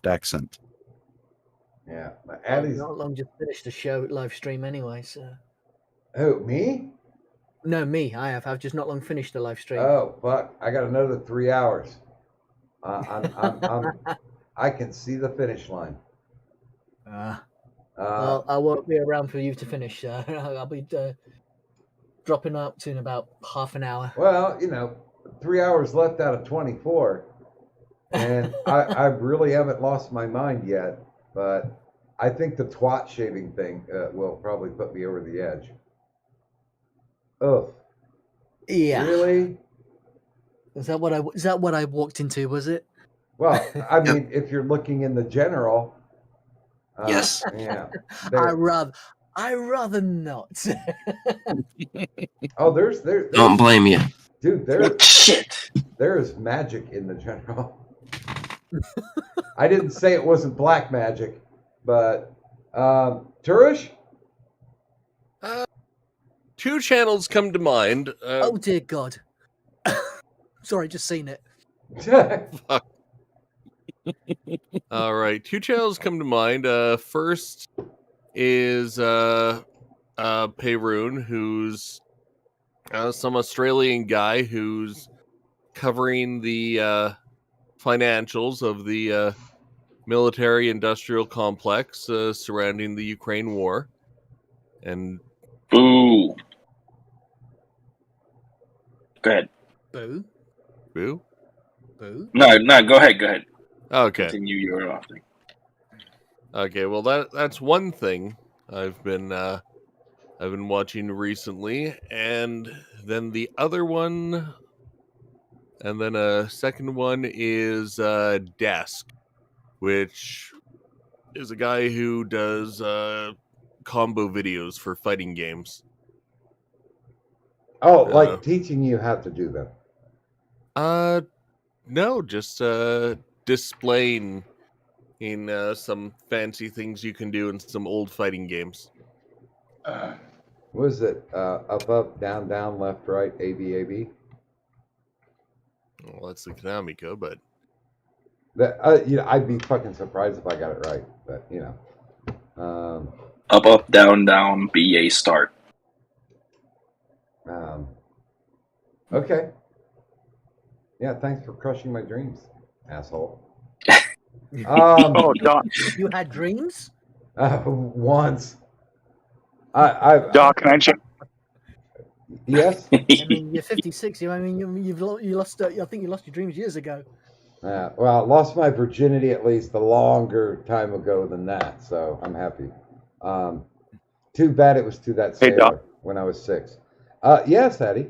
accent. Yeah, I've not long just finished the show live stream anyway, so. Who, me? No, me. I've just not long finished the live stream. Oh fuck! I got another 3 hours. I can see the finish line. Well, I won't be around for you to finish. I'll be dropping out in about half an hour. Well, 3 hours left out of 24, and I really haven't lost my mind yet. But I think the twat shaving thing will probably put me over the edge. Oh, Yeah. really? Is that what I walked into? Was it? Well, I mean, if you're looking in the general. Yes. Yeah. I rather not. Oh, there's Don't blame you. Dude, there's shit. There is magic in the general. I didn't say it wasn't black magic, but Turish? Two channels come to mind. Oh dear God! Sorry, just seen it. Fuck. All right, two channels come to mind. First is Payroon, who's some Australian guy who's covering the financials of the military-industrial complex surrounding the Ukraine war. And boo. Go ahead. Boo. Boo. Boo. No, go ahead. Okay. Continue your thing. Okay, well that's one thing I've been watching recently, and then the other one, and then a second one is Desk, which is a guy who does combo videos for fighting games. Oh, like teaching you how to do them. No, just displaying in some fancy things you can do in some old fighting games. What is it? Up, down, down, left, right, A, B, A, B? Well, that's the Konami, but That, I'd be fucking surprised if I got it right, but Up, down, down, BA start. Okay. Yeah, thanks for crushing my dreams, asshole. Oh, Doc. You had dreams? Once. Doc, can I check? Yes. I mean, you're 56. I mean, you lost. I think you lost your dreams years ago. Well, I lost my virginity at least a longer time ago than that, so I'm happy. Too bad it was to that sailor when I was 6. Yes, Eddie.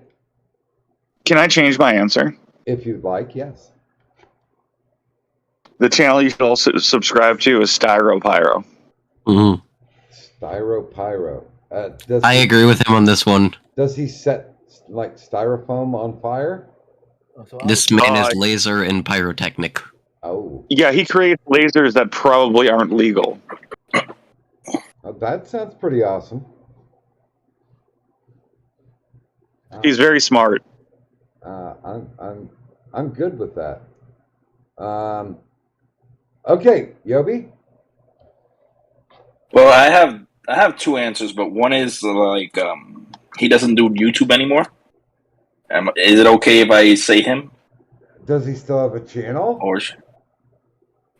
Can I change my answer? If you'd like, yes. The channel you should also subscribe to is Styropyro. Mm-hmm. Styropyro. I agree with him on this one. Does he set like styrofoam on fire? This man is laser and pyrotechnic. Oh. Yeah, he creates lasers that probably aren't legal. That sounds pretty awesome. He's very smart. I'm good with that. Okay, Yobi. Well, I have 2 answers, but one is like he doesn't do YouTube anymore. Is it okay if I say him? Does he still have a channel? Or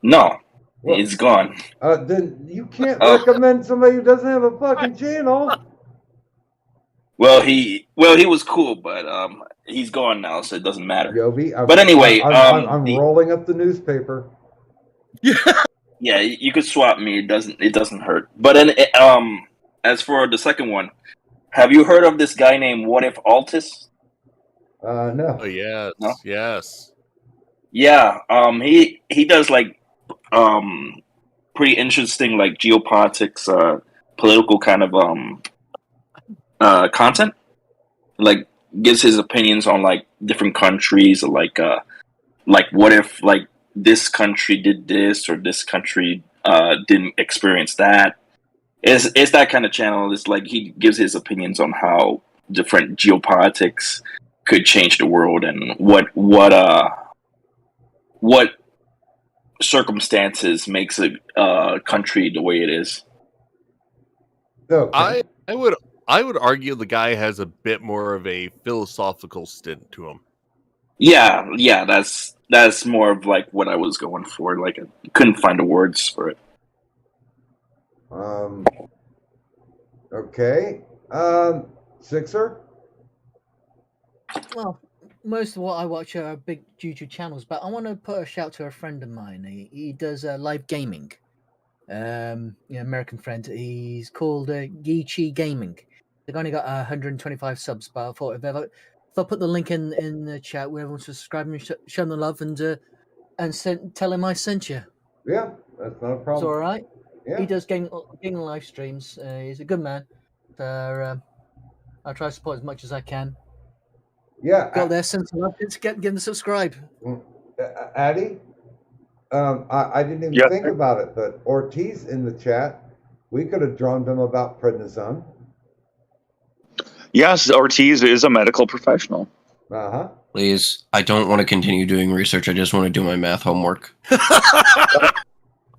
no, it's gone. Then you can't recommend somebody who doesn't have a fucking channel. Well, he was cool, but he's gone now, so it doesn't matter. Yobi, but anyway, I'm rolling up the newspaper. Yeah, you could swap me. It doesn't hurt. But as for the second one, have you heard of this guy named What If Altus? No. Oh yes, No? yes. Yeah, he does like pretty interesting like geopolitics, political kind of content. Like gives his opinions on like different countries, like what if like this country did this or this country didn't experience that. It's that kind of channel. It's like he gives his opinions on how different geopolitics could change the world and what circumstances makes a country the way it is. Okay. I would argue the guy has a bit more of a philosophical stint to him. Yeah, that's more of like what I was going for. Like I couldn't find the words for it. Okay. Sixer? Well, most of what I watch are big YouTube channels, but I want to put a shout to a friend of mine. He does live gaming. American friend. He's called Yichi Gaming. They've only got 125 subs, but I thought if I put the link in the chat where everyone's subscribing, show them the love, and tell him I sent you. Yeah, that's not a problem. It's all right. Yeah. He does gaming live streams. He's a good man. So I try to support as much as I can. Yeah. Go there, send some love, give them a subscribe. Addy, I didn't even think about it, but Ortiz in the chat, we could have drawn them about prednisone. Yes, Ortiz is a medical professional. Uh-huh. Please, I don't want to continue doing research. I just want to do my math homework.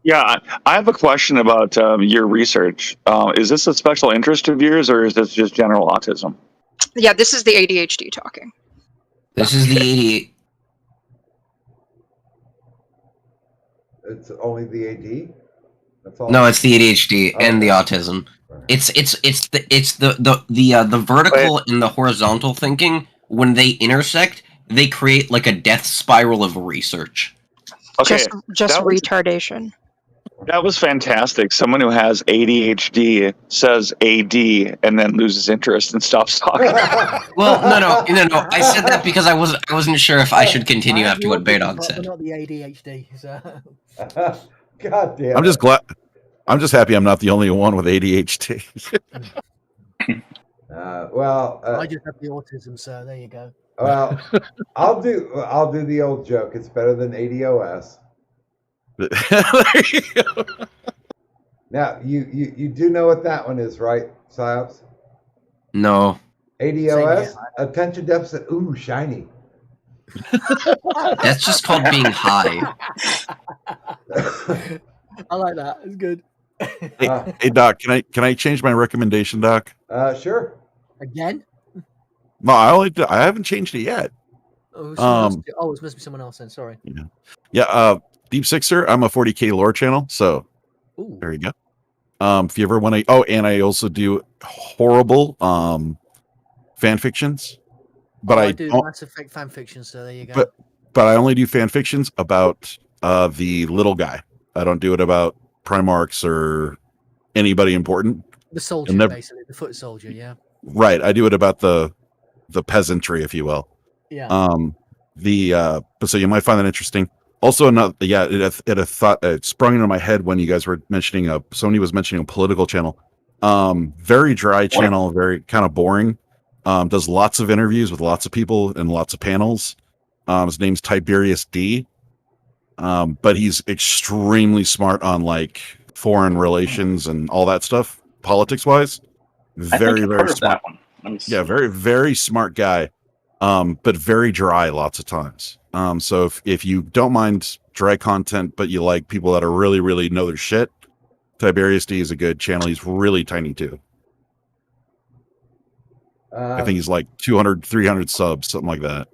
Yeah, I have a question about your research. Is this a special interest of yours, or is this just general autism? Yeah, this is the ADHD talking. This is the 88. It's only the AD? That's all? No, it's the ADHD and the autism. It's the vertical and the horizontal thinking. When they intersect, they create like a death spiral of research. Okay, just retardation. That was fantastic. Someone who has ADHD says AD and then loses interest and stops talking. Well, no. I said that because I wasn't sure if I should continue after what Baydog said. Not the ADHD. So. God damn. I'm just glad. I'm just happy I'm not the only one with ADHD. I just have the autism, so there you go. Well, I'll do the old joke. It's better than ADOS. Now, you do know what that one is, right, Psyops? No. ADOS, attention deficit. Ooh, shiny. That's just called being high. I like that. It's good. Hey, Doc, can I change my recommendation, Doc? Sure. Again? No, I haven't changed it yet. Oh, someone else. Oh, it must be someone else then. Sorry. Yeah. Deep Sixer. I'm a 40K lore channel, so there you go. If you ever want to, and I also do horrible fan fictions, but I do Mass Effect fan fiction, so there you go. But I only do fan fictions about the little guy. I don't do it about Primarchs or anybody important. The soldier, basically, the foot soldier. Yeah. Right. I do it about the peasantry, if you will. Yeah. But so you might find that interesting. Also, another, it sprung into my head when you guys were mentioning somebody was mentioning a political channel. Very dry channel, very kind of boring. Does lots of interviews with lots of people and lots of panels. His name's Tiberius D. But he's extremely smart on like foreign relations and all that stuff, politics wise. Very, very smart. Yeah, very, very smart guy. But very dry lots of times. So if you don't mind dry content, but you like people that are really, really know their shit, Tiberius D is a good channel. He's really tiny too. I think he's like 200, 300 subs, something like that.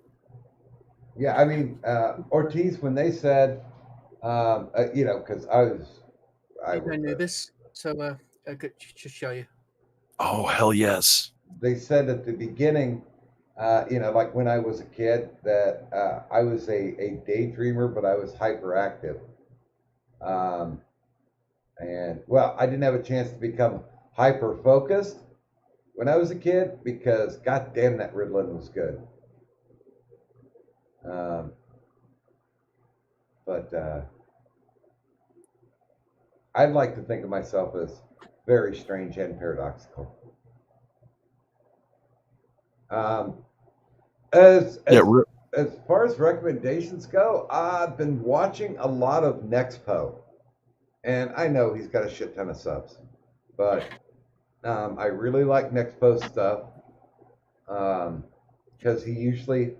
Yeah, I mean, Ortiz, when they said, because I knew this, so I could just show you. Oh, hell yes. They said at the beginning, like when I was a kid, that I was a daydreamer, but I was hyperactive. And well, I didn't have a chance to become hyper focused when I was a kid because, goddamn, that Ritalin was good. But I'd like to think of myself as very strange and paradoxical. As far as recommendations go, I've been watching a lot of Nexpo, and I know he's got a shit ton of subs, but I really like Nexpo's stuff because he usually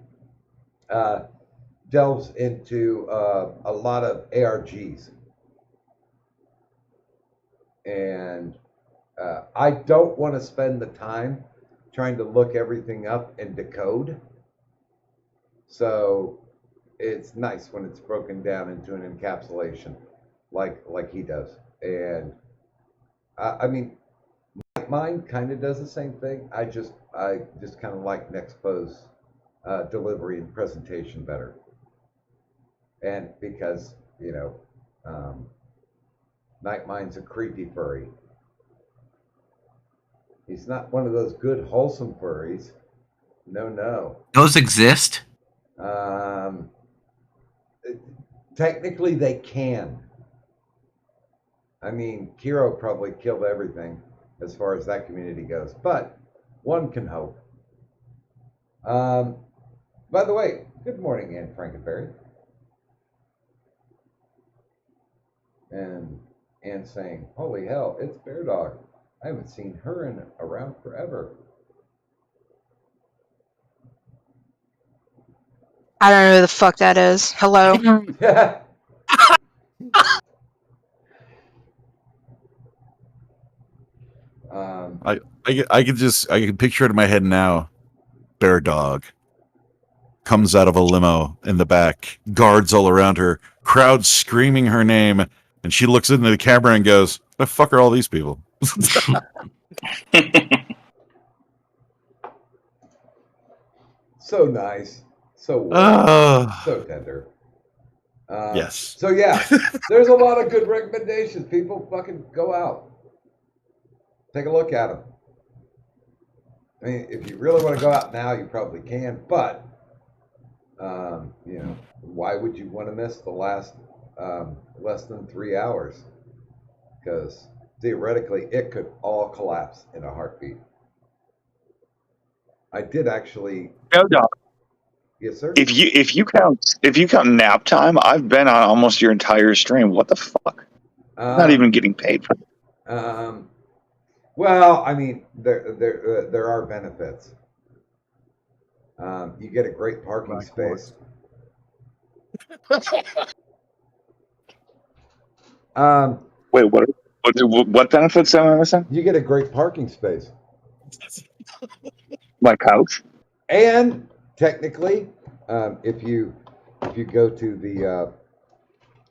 delves into a lot of ARGs, and I don't want to spend the time trying to look everything up and decode. So it's nice when it's broken down into an encapsulation like he does. And I mean, mine kind of does the same thing. I just kind of like Nexpo's delivery and presentation better. And because, Nightmine's a creepy furry. He's not one of those good, wholesome furries. No. Those exist? Technically, they can. I mean, Kiro probably killed everything as far as that community goes, but one can hope. By the way, good morning, Anne Frankenberry. And Anne saying, "Holy hell, it's Bear Dog. I haven't seen her around forever." I don't know who the fuck that is. Hello. I can picture it in my head now. Bear Dog comes out of a limo in the back, guards all around her, crowd screaming her name, and she looks into the camera and goes, "The fuck are all these people?" So nice, so warm, so tender. Yes. So yeah, there's a lot of good recommendations. People fucking go out, take a look at them. I mean, if you really want to go out now, you probably can, but why would you want to miss the last less than 3 hours? Because theoretically, it could all collapse in a heartbeat. I did actually. No, Doc. Yes, sir. If you count nap time, I've been on almost your entire stream. What the fuck? I'm not even getting paid for it. Well, I mean, there are benefits. You get a great parking space. Wait, what benefits am I missing? You get a great parking space. My couch. And technically, if you go to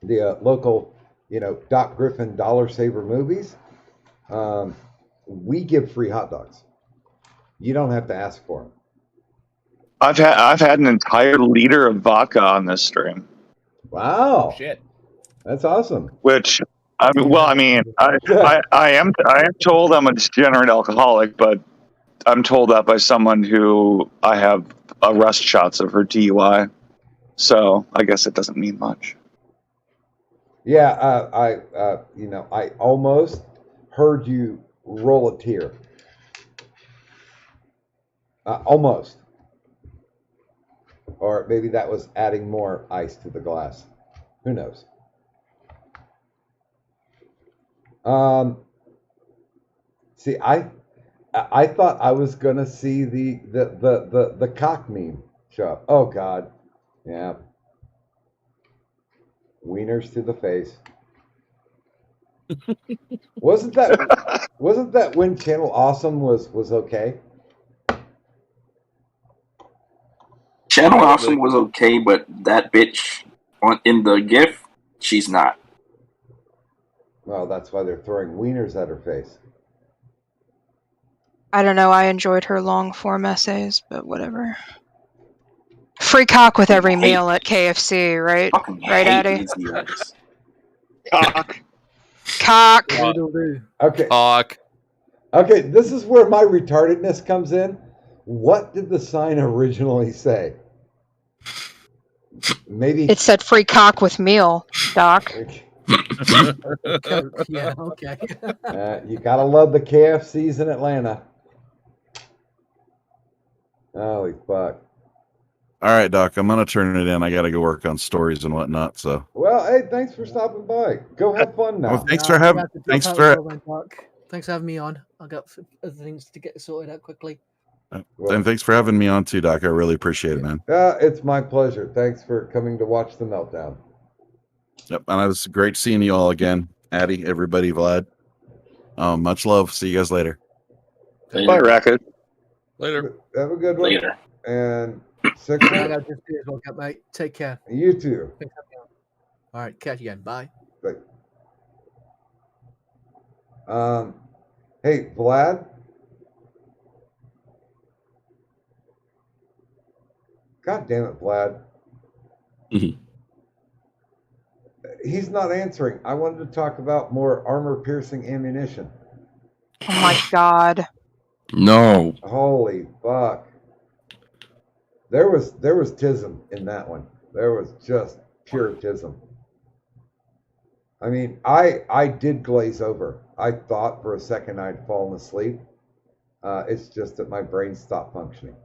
the local, Doc Griffin Dollar Saver movies, we give free hot dogs. You don't have to ask for them. I've had an entire liter of vodka on this stream. Wow, shit, that's awesome. Which, I am told I'm a degenerate alcoholic, but I'm told that by someone who I have arrest shots of her DUI. So I guess it doesn't mean much. Yeah, I almost heard you roll a tear. Almost. Or maybe that was adding more ice to the glass. Who knows? See, I thought I was gonna see the cock meme show up. Oh God, yeah. Wieners to the face. Wasn't that when Channel Awesome was okay? Channel Awesome was okay, but that bitch in the GIF, she's not. Well, that's why they're throwing wieners at her face. I don't know. I enjoyed her long form essays, but whatever. Free cock with every meal at KFC, right? Right, Addy? Cock. Cock. Okay. Okay, this is where my retardedness comes in. What did the sign originally say? Maybe it said free cock with meal, Doc. Yeah, okay. You gotta love the KFCs in Atlanta. Holy fuck. All right, Doc, I'm gonna turn it in. I gotta go work on stories and whatnot. So, Well, hey, thanks for stopping by. Go have fun now. well, thanks for having me on. I got other things to get sorted out quickly. and thanks for having me on too, Doc. I really appreciate it, man. It's my pleasure. Thanks for coming to watch the meltdown. Yep, and it was great seeing you all again, Addy, everybody, Vlad. Much love. See you guys later. Bye, Racket. Later. Have a good one. Later. And mate. Take care. You too. All right, catch you again. Bye. Bye. Hey, Vlad. God damn it, Vlad. He's not answering. I wanted to talk about more armor-piercing ammunition. Oh my God. No. Holy fuck. There was tism in that one. There was just pure tism. I mean, I did glaze over. I thought for a second I'd fallen asleep. It's just that my brain stopped functioning.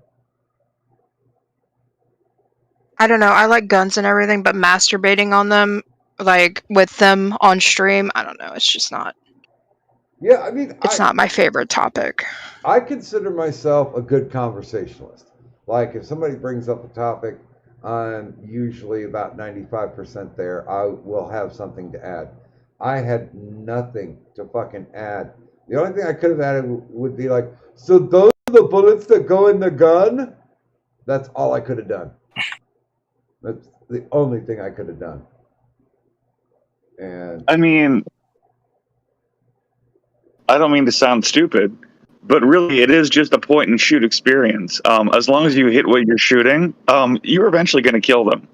I don't know. I like guns and everything, but masturbating on them, like with them on stream, I don't know. It's just not. Yeah, I mean, it's not my favorite topic. I consider myself a good conversationalist. Like, if somebody brings up a topic, I'm usually about 95% there. I will have something to add. I had nothing to fucking add. The only thing I could have added would be like, so those are the bullets that go in the gun? That's all I could have done. That's the only thing I could have done. And I mean, I don't mean to sound stupid, but really it is just a point and shoot experience. As long as you hit what you're shooting, you're eventually going to kill them.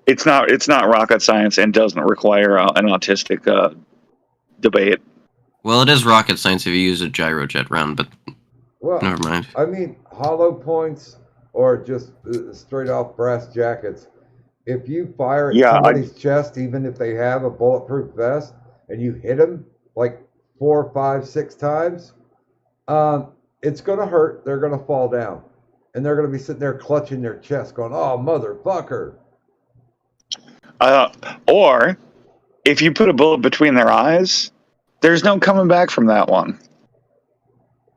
It's not rocket science and doesn't require an autistic debate. Well, it is rocket science if you use a gyrojet round, but never mind. I mean, hollow points or just straight off brass jackets. If you fire at somebody's chest, even if they have a bulletproof vest, and you hit them like 4, 5, 6 times, it's going to hurt. They're going to fall down. And they're going to be sitting there clutching their chest going, oh, motherfucker. Or if you put a bullet between their eyes, there's no coming back from that one.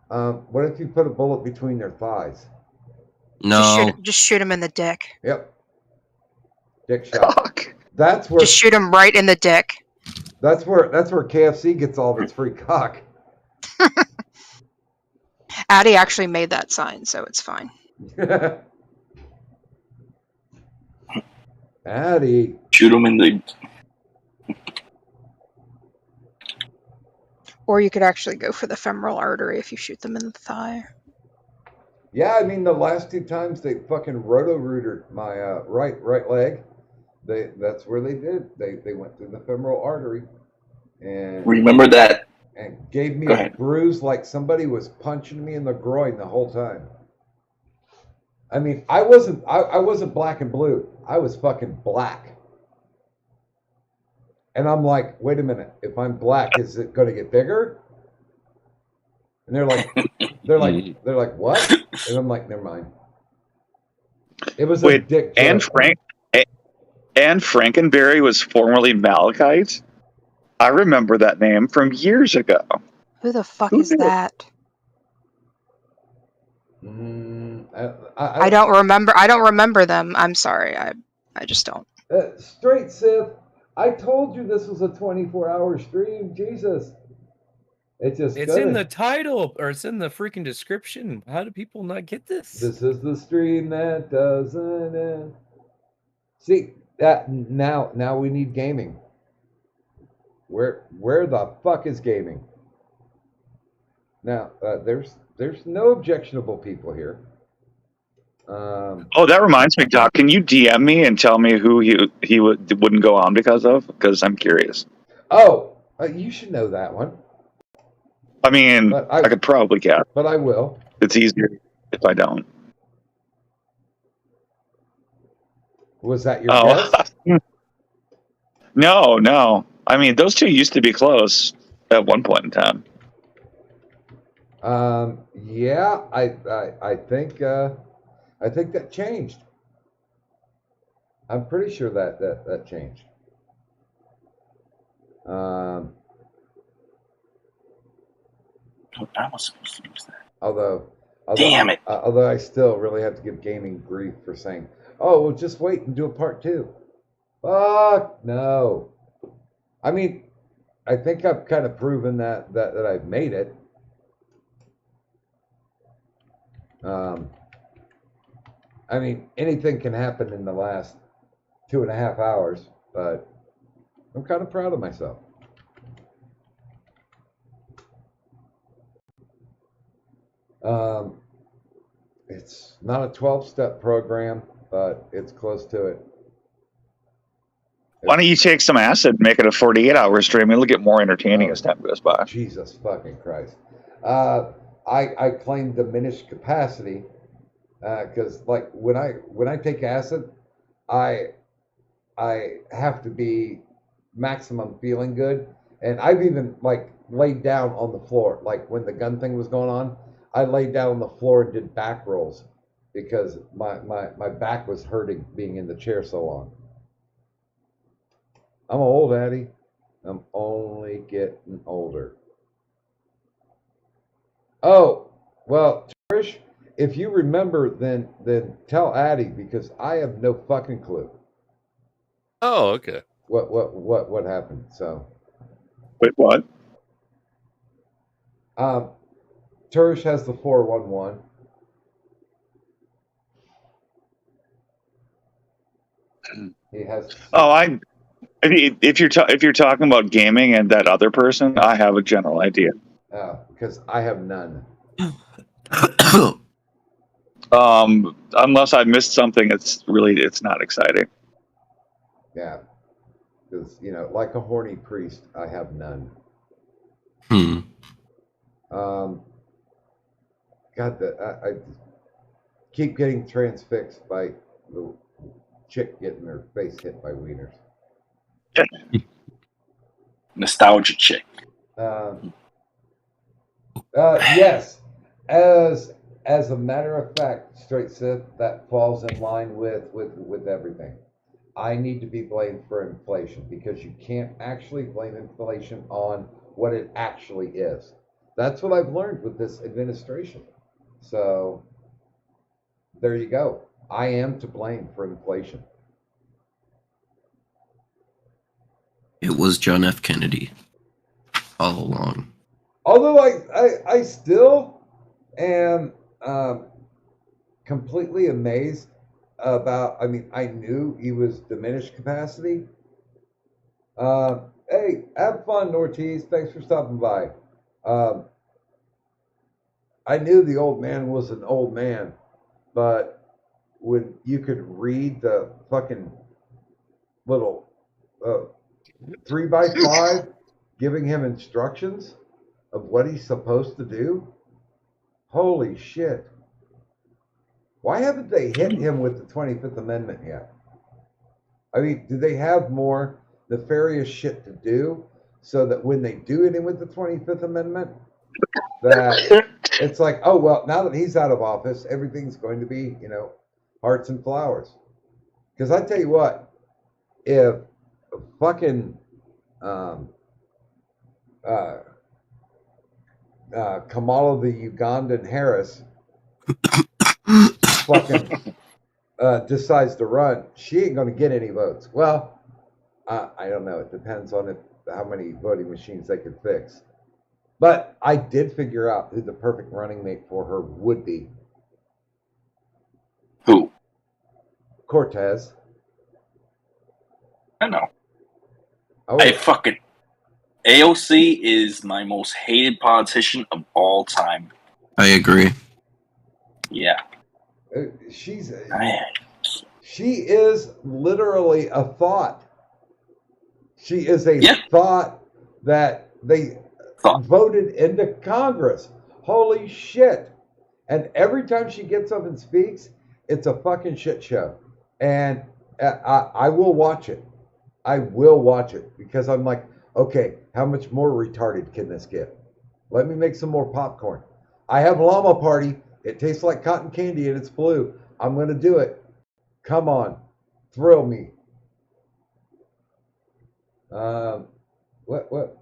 What if you put a bullet between their thighs? No. Just shoot him in the dick. Yep. Dick shot. That's where. Just shoot him right in the dick. That's where KFC gets all of its free cock. Addie actually made that sign, so it's fine. Addie. Shoot him in the. Or you could actually go for the femoral artery if you shoot them in the thigh. Yeah, I mean the last 2 times they fucking roto-rooted my right leg. That's where they did. They went through the femoral artery, and Remember that? And gave me Go a ahead. bruise like somebody was punching me in the groin the whole time. I mean, I wasn't black and blue. I was fucking black. And I'm like, wait a minute. If I'm black, is it going to get bigger? And they're like, what? And I'm like, never mind. It was a dick joke. And Frankenberry was formerly Malachite. I remember that name from years ago. Who the fuck is that? I don't remember. I don't remember them. I'm sorry. I just don't. Straight Sith. I told you this was a 24-hour stream. Jesus. It's in the title, or it's in the freaking description. How do people not get this? This is the stream that doesn't end. See, now we need gaming. Where the fuck is gaming? Now, there's no objectionable people here. That reminds me, Doc. Can you DM me and tell me who he wouldn't go on because of? Because I'm curious. Oh, you should know that one. I mean, I could probably guess. But I will. It's easier if I don't. Was that your guess? No. I mean, those two used to be close at one point in time. Yeah, I think that changed. I'm pretty sure that changed. I was supposed to use that. Although, Damn it. Although I still really have to give gaming grief for saying, "Oh, well, just wait and do a part 2." Fuck no. I mean, I think I've kind of proven that I've made it. I mean, anything can happen in the last 2.5 hours, but I'm kind of proud of myself. It's not a 12-step program, but it's close to it. Why don't you take some acid and make it a 48-hour stream? It'll get more entertaining as time goes by. Jesus fucking Christ. I claim diminished capacity because like when I take acid, I have to be maximum feeling good, and I've even like laid down on the floor. Like when the gun thing was going on, I laid down on the floor and did back rolls because my back was hurting being in the chair so long. I'm old, Addie. I'm only getting older. Oh, well, Trish, if you remember, then tell Addie because I have no fucking clue. Oh, okay. What happened? So. Wait, what? Turish has the 411. He has. Oh, if you're talking about gaming and that other person, I have a general idea. Because I have none. Unless I missed something, it's not exciting. Yeah, because like a horny priest, I have none. God, I keep getting transfixed by the chick getting her face hit by wieners. Nostalgia chick. Yes. as a matter of fact, straight Sith, that falls in line with everything. I need to be blamed for inflation because you can't actually blame inflation on what it actually is. That's what I've learned with this administration. So there you go. I am to blame for inflation. It was John F. Kennedy all along. Although I still am completely amazed about, I mean, I knew he was diminished capacity. Hey, have fun, Ortiz. Thanks for stopping by. I knew the old man was an old man, but when you could read the fucking little 3x5 giving him instructions of what he's supposed to do, holy shit. Why haven't they hit him with the 25th Amendment yet? I mean, do they have more nefarious shit to do so that when they do hit him with the 25th Amendment, that it's like, oh, well, now that he's out of office, everything's going to be, hearts and flowers. Because I tell you what, if fucking Kamala the Ugandan Harris fucking decides to run, she ain't going to get any votes. Well, I don't know. It depends on how many voting machines they can fix. But I did figure out who the perfect running mate for her would be. Who? Cortez. I know. Oh, I fucking AOC is my most hated politician of all time. I agree. Yeah. She is literally a thought. She is a thought that they voted into Congress. Holy shit. And every time she gets up and speaks, it's a fucking shit show. And I will watch it. I will watch it because I'm like, okay, how much more retarded can this get? Let me make some more popcorn. I have llama party. It tastes like cotton candy and it's blue. I'm going to do it. Come on. Thrill me. What?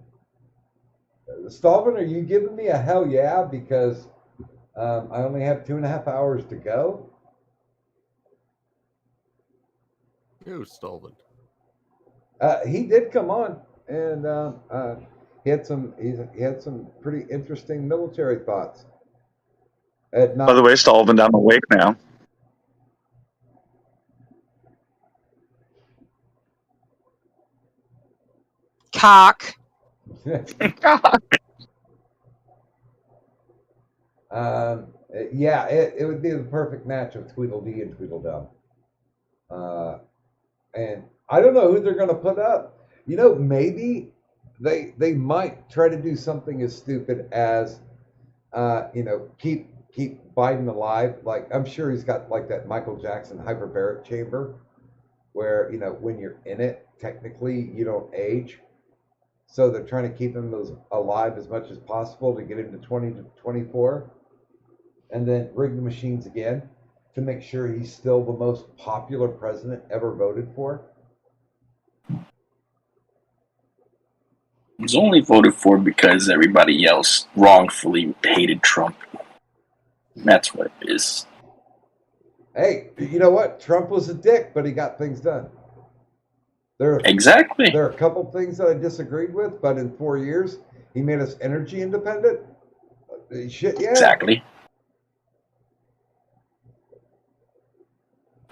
Stalvin, are you giving me a hell yeah? Because I only have 2.5 hours to go. Who's Stalvin? He did come on, and he had some pretty interesting military thoughts. By the way, Stalvin, I'm awake now. Cock. Yeah, it would be the perfect match of Tweedledee and Tweedledum. And I don't know who they're going to put up. Maybe they might try to do something as stupid as, keep Biden alive. Like, I'm sure he's got like that Michael Jackson hyperbaric chamber where, when you're in it, technically you don't age. So they're trying to keep him alive as much as possible to get him to 2024 and then rig the machines again to make sure he's still the most popular president ever voted for. He's only voted for because everybody else wrongfully hated Trump. That's what it is. Hey, you know what? Trump was a dick, but he got things done. Exactly. There are a couple things that I disagreed with, but in 4 years, he made us energy independent. Shit, yeah. Exactly.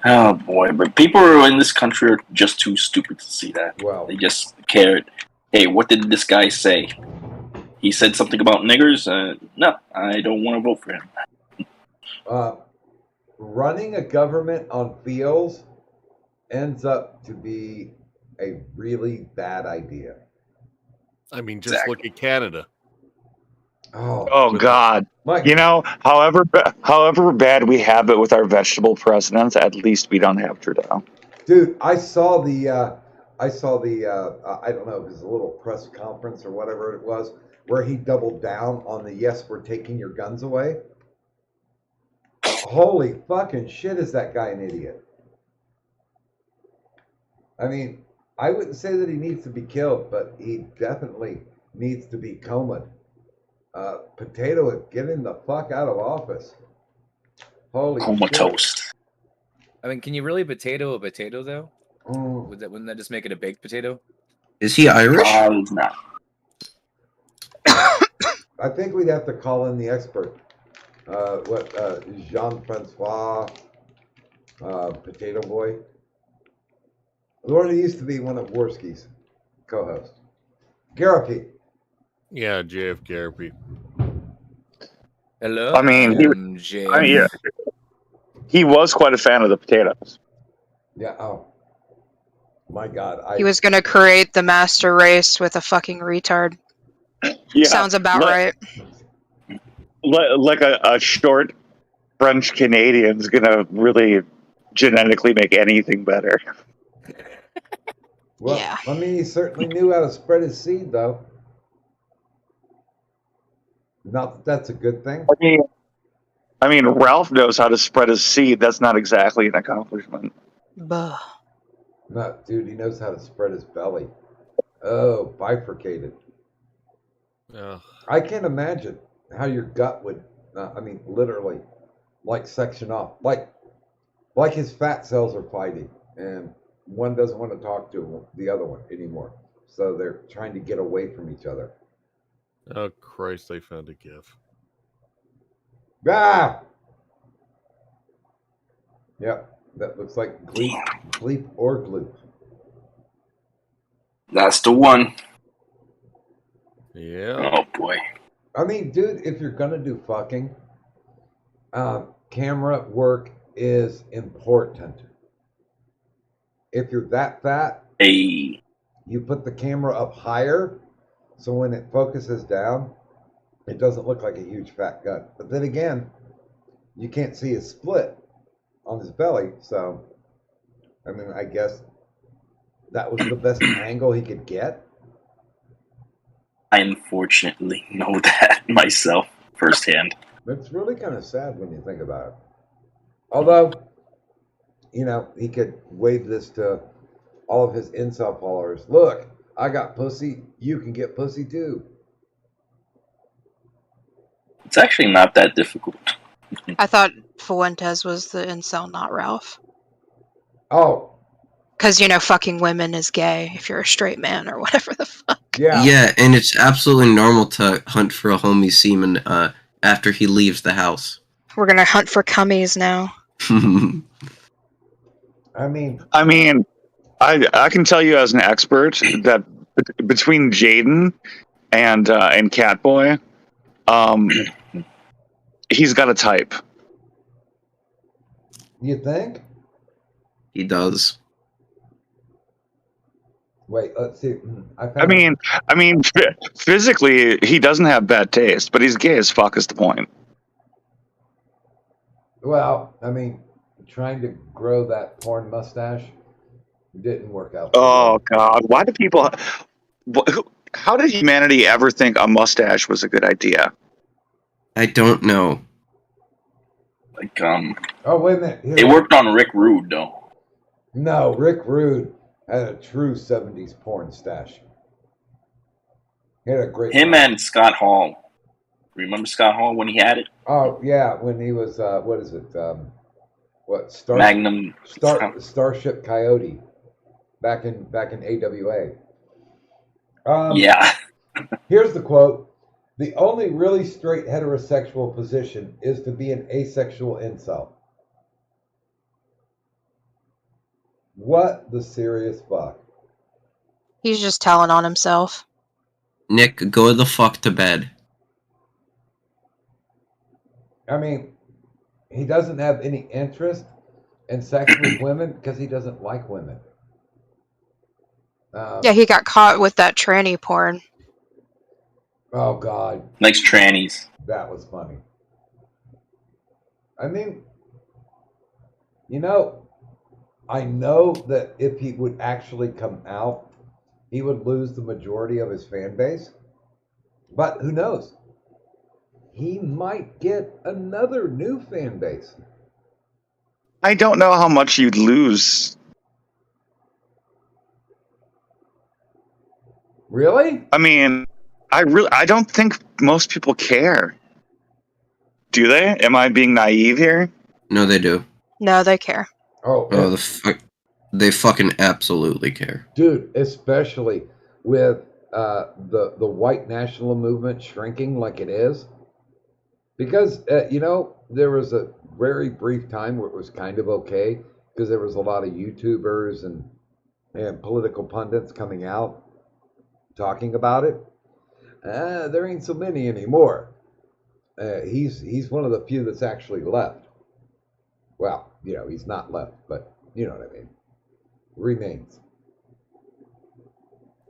Oh boy, but people in this country are just too stupid to see that. Wow. They just cared. Hey, what did this guy say? He said something about niggers? No, I don't want to vote for him. Running a government on feels ends up to be a really bad idea. I mean, just look at Canada. Oh God! However bad we have it with our vegetable presidents, at least we don't have Trudeau. Dude, I saw the I don't know, it was a little press conference or whatever it was, where he doubled down on the yes, we're taking your guns away. Holy fucking shit, is that guy an idiot? I mean, I wouldn't say that he needs to be killed, but he definitely needs to be combed. Potato, get him the fuck out of office. Holy Comatose. shit. I mean, can you really potato a potato though? Mm. Wouldn't that just make it a baked potato? Is he Irish? No. I think we'd have to call in the expert. Jean-Francois Potato Boy. The one who used to be one of Worski's co-hosts. Garapy. Yeah, JF Garapy. Hello? I mean, he was quite a fan of the potatoes. Yeah, oh. My God. He was gonna create the master race with a fucking retard. Yeah, Sounds about right. Like a short French Canadian's gonna really genetically make anything better. Well, yeah. I mean, he certainly knew how to spread his seed, though. Not that that's a good thing. I mean, Ralph knows how to spread his seed. That's not exactly an accomplishment. Buh. No, dude, he knows how to spread his belly. Oh, bifurcated. Ugh. I can't imagine how your gut would, I mean, literally, like section off. Like his fat cells are fighting, and one doesn't want to talk to the other one anymore. So they're trying to get away from each other. Oh, Christ, I found a GIF. Ah! Yep, that looks like Gleep or Gloop. That's the one. Yeah. Oh boy. I mean, dude, if you're gonna do fucking, camera work is important. If you're that fat, hey, you put the camera up higher, so when it focuses down, it doesn't look like a huge fat gut. But then again, you can't see his split on his belly, so I mean, I guess that was the best angle he could get. I unfortunately know that myself firsthand. It's really kind of sad when you think about it. Although, you know, he could wave this to all of his incel followers. Look, I got pussy. You can get pussy too. It's actually not that difficult. I thought Fuentes was the incel, not Ralph. Oh. Because, you know, fucking women is gay if you're a straight man or whatever the fuck. Yeah, and it's absolutely normal to hunt for a homie semen after he leaves the house. We're gonna hunt for cummies now. I mean, I can tell you as an expert that between Jaden and Catboy, he's got a type. You think? He does. Wait, let's see. I mean, physically he doesn't have bad taste, but he's gay as fuck. Is the point? Well, I mean, trying to grow that porn mustache didn't work out. Oh God! Why do people? How did humanity ever think a mustache was a good idea? I don't know. Like, Oh, wait a minute. Here, it worked on Rick Rude though. No, Rick Rude had a true 70s porn stash. He had a great Him and Scott Hall. Remember Scott Hall when he had it? Oh, yeah, when he was, what is it? Magnum. Starship Coyote. Back in AWA. Yeah. Here's the quote. The only really straight heterosexual position is to be an asexual incel. What the serious fuck? He's just telling on himself. Nick, go the fuck to bed. I mean, he doesn't have any interest in sex with women because he doesn't like women. Yeah, he got caught with that tranny porn. Oh, God. Likes trannies. That was funny. I mean, you know, I know that if he would actually come out, he would lose the majority of his fan base. But who knows? He might get another new fan base. I don't know how much you'd lose. Really? I mean, I don't think most people care. Do they? Am I being naive here? No, they do. No, they care. Oh, They fucking absolutely care. dude, especially with the white national movement shrinking like it is, because there was a very brief time where it was kind of okay because there was a lot of YouTubers and political pundits coming out talking about it. There ain't so many anymore. He's one of the few that's actually left. Well, he's not left, but you know what I mean. Remains.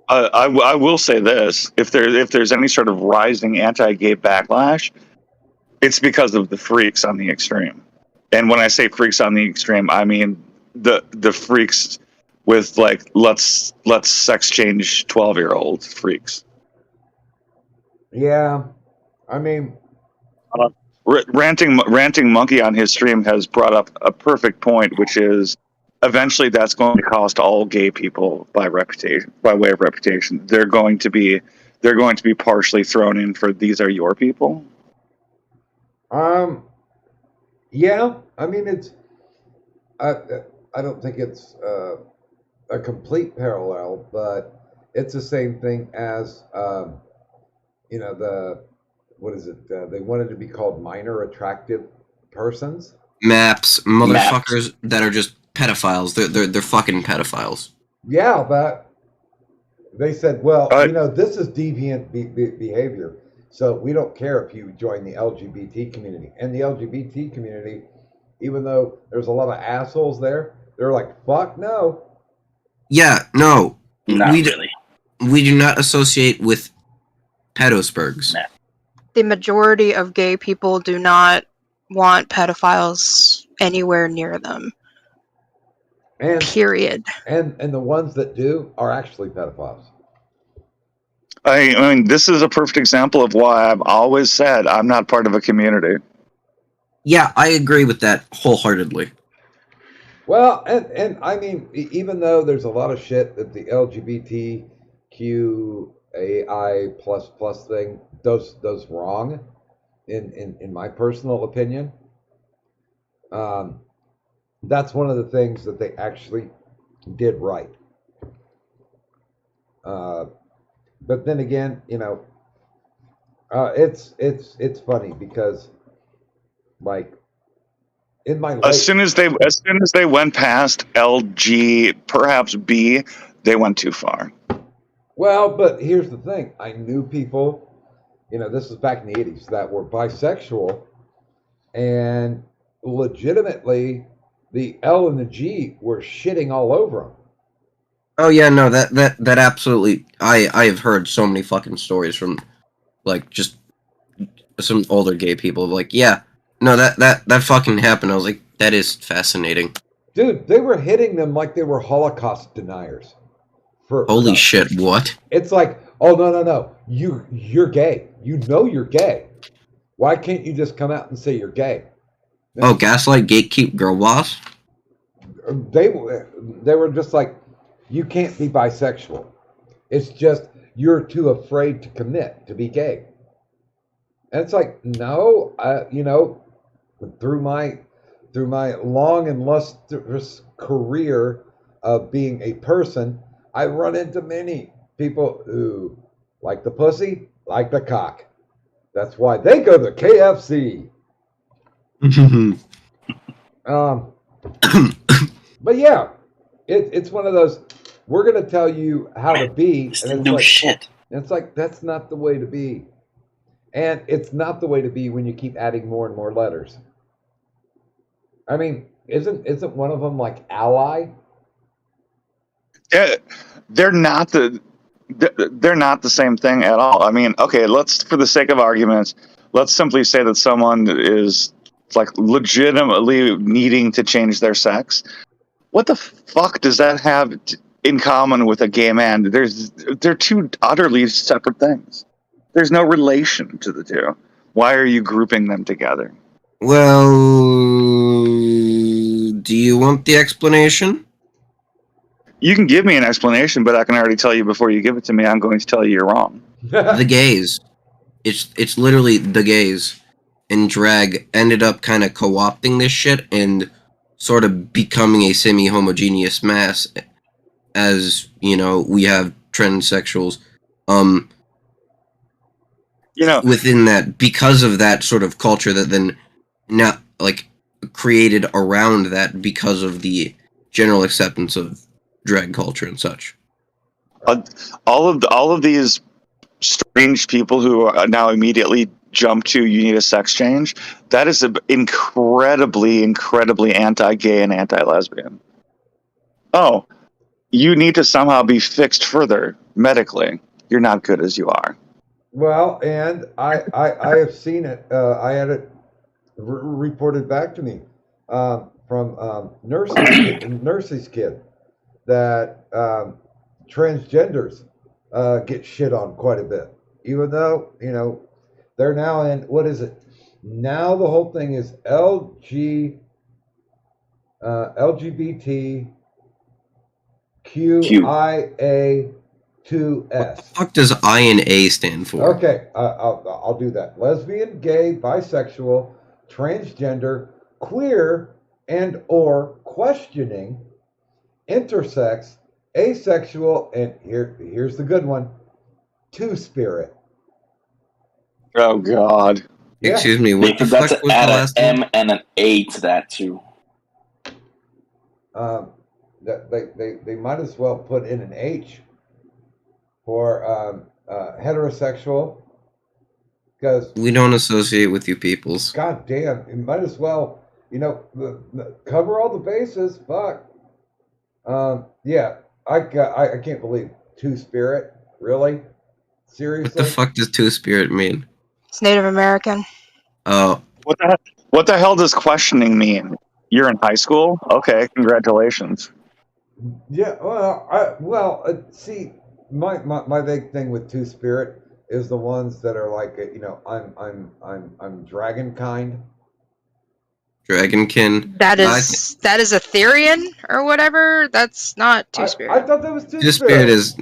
I will say this: if there's any sort of rising anti-gay backlash, it's because of the freaks on the extreme. And when I say freaks on the extreme, I mean the freaks with like let's sex change 12-year-old freaks. Yeah, I mean, ranting monkey on his stream has brought up a perfect point, which is eventually that's going to cost all gay people by way of reputation. They're going to be partially thrown in for these are your people. Yeah, I mean it's I don't think it's a complete parallel, but it's the same thing as what is it? They wanted to be called minor attractive persons. Maps, motherfuckers that are just pedophiles. They're fucking pedophiles. Yeah, but they said, well, this is deviant behavior, so we don't care if you join the LGBT community. And the LGBT community, even though there's a lot of assholes there, they're like, fuck no. Yeah, no. Not really. We do not associate with pedospergs. The majority of gay people do not want pedophiles anywhere near them. And period. And the ones that do are actually pedophiles. I mean, this is a perfect example of why I've always said I'm not part of a community. Yeah, I agree with that wholeheartedly. Well, and I mean, even though there's a lot of shit that the LGBTQAI++ thing does wrong, in my personal opinion, that's one of the things that they actually did right. But then again, it's funny because, like, in my life, As soon as they went past LG, perhaps B, they went too far. well, but here's the thing: I knew people, this was back in the '80s, that were bisexual, and legitimately, the L and the G were shitting all over them. Oh yeah, no, that absolutely. I have heard so many fucking stories from, like, just some older gay people. Like, yeah, no, that fucking happened. I was like, that is fascinating. Dude, they were hitting them like they were Holocaust deniers. Holy shit! What? It's like, oh no, you're gay. You're gay. Why can't you just come out and say you're gay? Oh, gaslight, gatekeep, girl boss. They were just like, you can't be bisexual. It's just you're too afraid to commit to be gay. And it's like, no, through my long and lustrous career of being a person, I run into many people who like the pussy, like the cock. That's why they go to KFC. But yeah, it's one of those. We're gonna tell you how to be, and it's like, shit. It's like that's not the way to be, and it's not the way to be when you keep adding more and more letters. I mean, isn't one of them like ally? Yeah, they're not the same thing at all. I mean, okay, for the sake of arguments, let's simply say that someone is like legitimately needing to change their sex. What the fuck does that have in common with a gay man? They're two utterly separate things. There's no relation to the two. Why are you grouping them together? Well, Do you want the explanation? You can give me an explanation, but I can already tell you before you give it to me, I'm going to tell you you're wrong. The gays. It's literally the gays. And drag ended up kind of co-opting this shit and sort of becoming a semi-homogeneous mass as, you know, we have transsexuals. You know, within that, because of that sort of culture that then now, like, created around that because of the general acceptance of drag culture and such. All of these strange people who are now immediately jump to you need a sex change. That is incredibly anti-gay and anti-lesbian. Oh, you need to somehow be fixed further medically. You're not good as you are. Well, and I have seen it. I had it reported back to me from nurse's kid that transgenders get shit on quite a bit, even though, you know, they're now in, what is it? Now the whole thing is LGBTQIA2S. What the fuck does I and A stand for? Okay, I'll do that. Lesbian, gay, bisexual, transgender, queer, and or questioning, intersex, asexual, and here's the good one, two-spirit. Oh God! Yeah. Excuse me. What They the forgot fuck to was add the an last name? M and an A to that too. They might as well put in an H for heterosexual, because We don't associate with you peoples. God damn, you might as well, you know, cover all the bases. Fuck. Yeah, I can't believe two-spirit. Really? Seriously? What the fuck does two-spirit mean? It's Native American. Oh. What the hell does questioning mean? You're in high school? Okay, congratulations. Yeah, see, my big thing with two spirit is the ones that are like, you know, I'm dragon kind. Dragonkin. That is Etherean or whatever. That's not Two Spirit. I thought that was two Two-spirit is.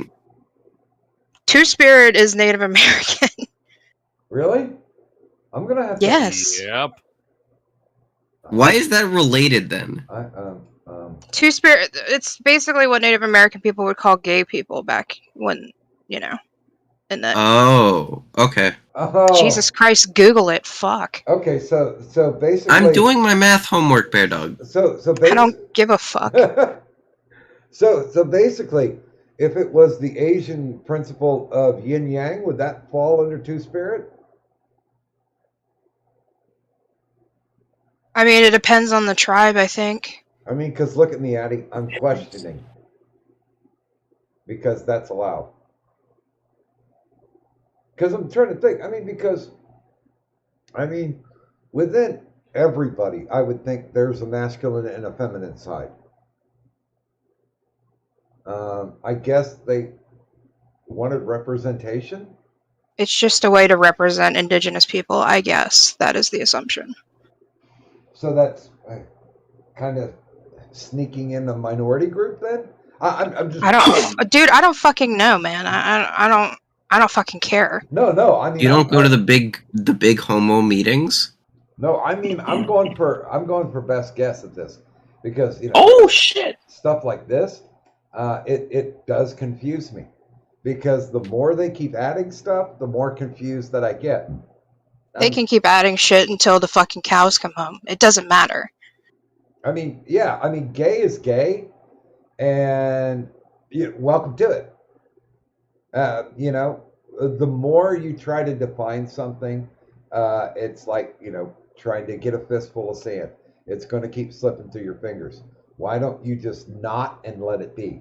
Two Spirit is Native American. Really? I'm gonna have to. Yes. Yep. Why is that related then? Two Spirit. It's basically what Native American people would call gay people back when, you know, in that. Oh, okay. Oh. Jesus Christ, Google it. Fuck. Okay, so basically, I'm doing my math homework, Bear Dog. So I don't give a fuck. So basically, if it was the Asian principle of yin yang, would that fall under two spirit? I mean, it depends on the tribe, I think. I mean, because look at me, Addy. I'm questioning because that's allowed. Because I'm trying to think. I mean, within everybody, I would think there's a masculine and a feminine side. I guess they wanted representation. It's just a way to represent indigenous people, I guess. That is the assumption. So that's kind of sneaking in the minority group then? I'm just. Dude, I don't fucking know, man. I don't fucking care. No. I mean, You don't go to the big homo meetings? No, I mean, I'm going for best guess at this because, you know. Oh shit! Stuff like this, it does confuse me because the more they keep adding stuff, the more confused that I get. They can keep adding shit until the fucking cows come home. It doesn't matter. I mean, yeah. I mean, gay is gay, and welcome to it. You know, the more you try to define something, it's like, you know, trying to get a fistful of sand. It's going to keep slipping through your fingers. Why don't you just not and let it be?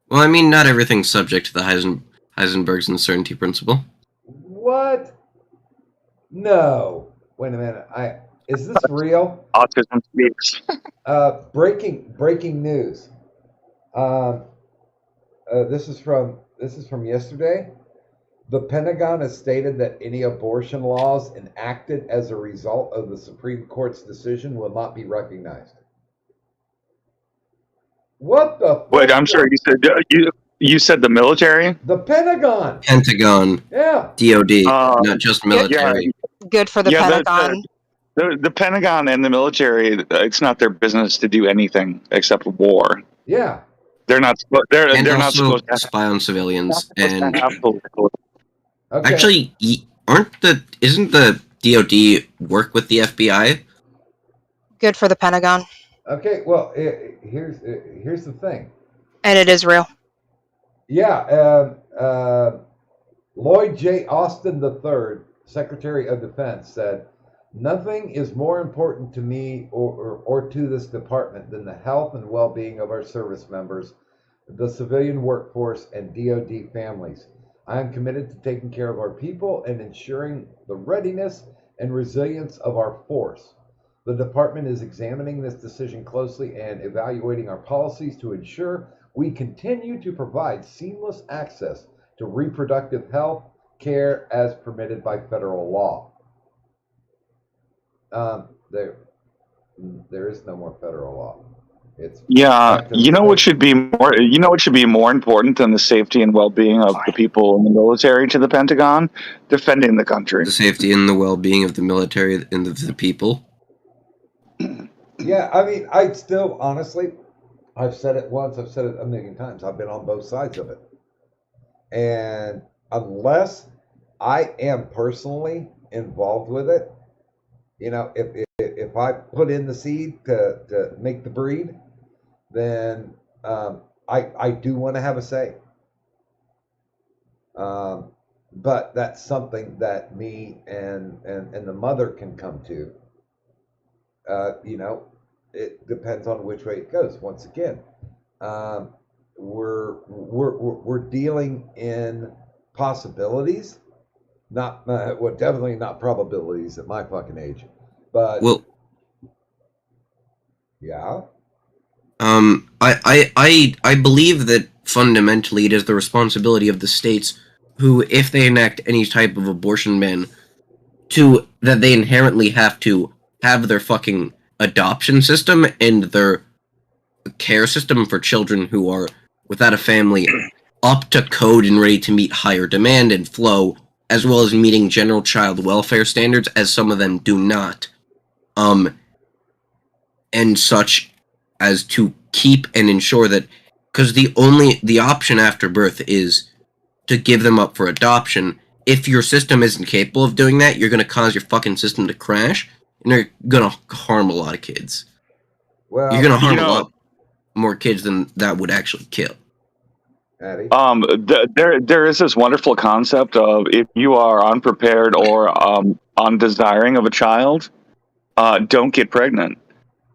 Well, I mean, not everything's subject to the Heisenberg's uncertainty principle. What? No. Wait a minute. Is this real? Autism speaks. Breaking news. This is from yesterday. The Pentagon has stated that any abortion laws enacted as a result of the Supreme Court's decision will not be recognized. What the fuck? Wait, I'm sorry. You said the military? The Pentagon. Pentagon. Yeah. DOD, not just military. Good for the Pentagon. The Pentagon and the military, it's not their business to do anything except war. Yeah. They're not. They're And not also supposed to spy on civilians. And Okay. actually, isn't the DOD work with the FBI? Good for the Pentagon. Okay. Well, here's the thing. And it is real. Yeah. Lloyd J. Austin III, Secretary of Defense, said, "Nothing is more important to me or to this department than the health and well-being of our service members, the civilian workforce, and DoD families. I am committed to taking care of our people and ensuring the readiness and resilience of our force. The department is examining this decision closely and evaluating our policies to ensure we continue to provide seamless access to reproductive health care as permitted by federal law." There is no more federal law. It's you know what should be more. You know what should be more important than the safety and well-being of the people in the military to the Pentagon? Defending the country. The safety and the well-being of the military and the people. Yeah, I mean, I still, honestly, I've said it once, I've said it a million times. I've been on both sides of it. And unless I am personally involved with it, you know, if I put in the seed to make the breed, then I do want to have a say. But that's something that me and the mother can come to. You know, it depends on which way it goes. Once again, we're dealing in possibilities, not well, definitely not probabilities at my fucking age. But well, yeah. I believe that fundamentally it is the responsibility of the states who, if they enact any type of abortion ban, that they inherently have to have their fucking adoption system and their care system for children who are without a family up to code and ready to meet higher demand and flow, as well as meeting general child welfare standards, as some of them do not. And such as to keep and ensure that, because the option after birth is to give them up for adoption. If your system isn't capable of doing that, you're going to cause your fucking system to crash, and you're going to harm a lot of kids. Well, you're going to harm a lot more kids than that would actually kill. Addy? There is this wonderful concept of if you are unprepared or undesiring of a child, don't get pregnant,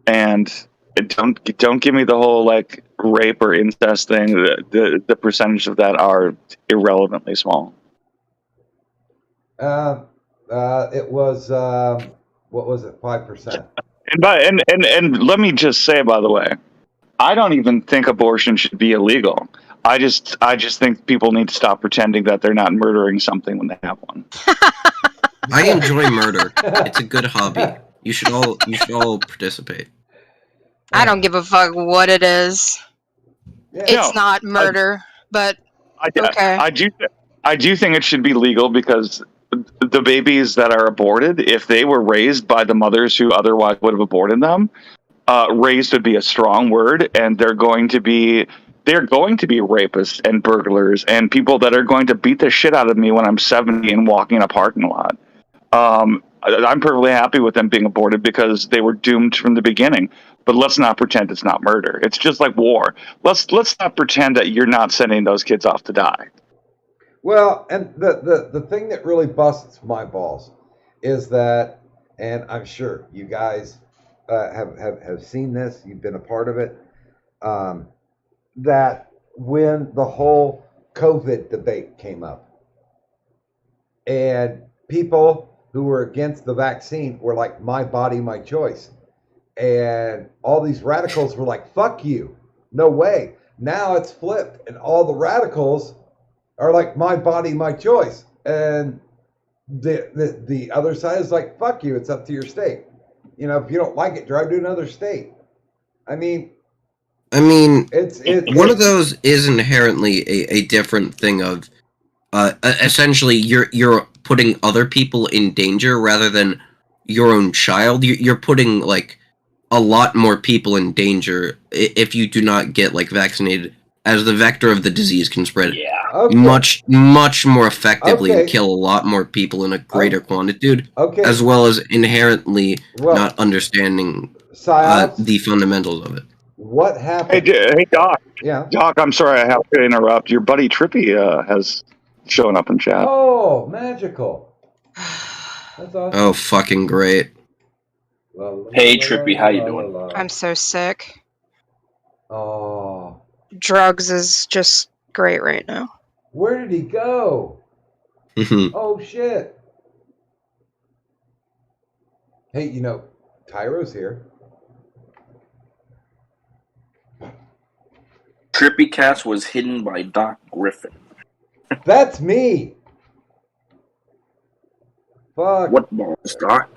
and don't give me the whole like rape or incest thing. The percentage of that are irrelevantly small. It was what was it, 5%? And let me just say, by the way, I don't even think abortion should be illegal. I just think people need to stop pretending that they're not murdering something when they have one. I enjoy murder. It's a good hobby. You should all participate. I don't give a fuck what it is. Yeah. It's not murder, but okay. I do think it should be legal because the babies that are aborted, if they were raised by the mothers who otherwise would have aborted them, raised would be a strong word, and they're going to be rapists and burglars and people that are going to beat the shit out of me when I'm 70 and walking in a parking lot. I'm perfectly happy with them being aborted because they were doomed from the beginning. But let's not pretend it's not murder. It's just like war. Let's not pretend that you're not sending those kids off to die. Well, and the thing that really busts my balls is that, and I'm sure you guys have seen this, you've been a part of it, that when the whole COVID debate came up, and people who were against the vaccine were like, my body, my choice. And all these radicals were like, fuck you. No way. Now it's flipped. And all the radicals are like, my body, my choice. And the other side is like, fuck you. It's up to your state. You know, if you don't like it, drive to another state. I mean, I mean, It's one of those is inherently a different thing of, essentially you're putting other people in danger rather than your own child. You're putting like a lot more people in danger if you do not get like vaccinated, as the vector of the disease can spread much more effectively and kill a lot more people in a greater quantitude, as well as inherently not understanding the fundamentals of it. What Hey, happened? hey, Doc. Yeah. Doc, I'm sorry I have to interrupt. Your buddy Trippy has shown up in chat. Oh, magical. That's awesome. Oh, fucking great. Hey, Trippy, how you doing? I'm so sick. Oh. Drugs is just great right now. Where did he go? Oh, shit. Hey, you know, Tyro's here. Trippy Cast was hidden by Doc Griffin. That's me. Fuck. What balls, Doc?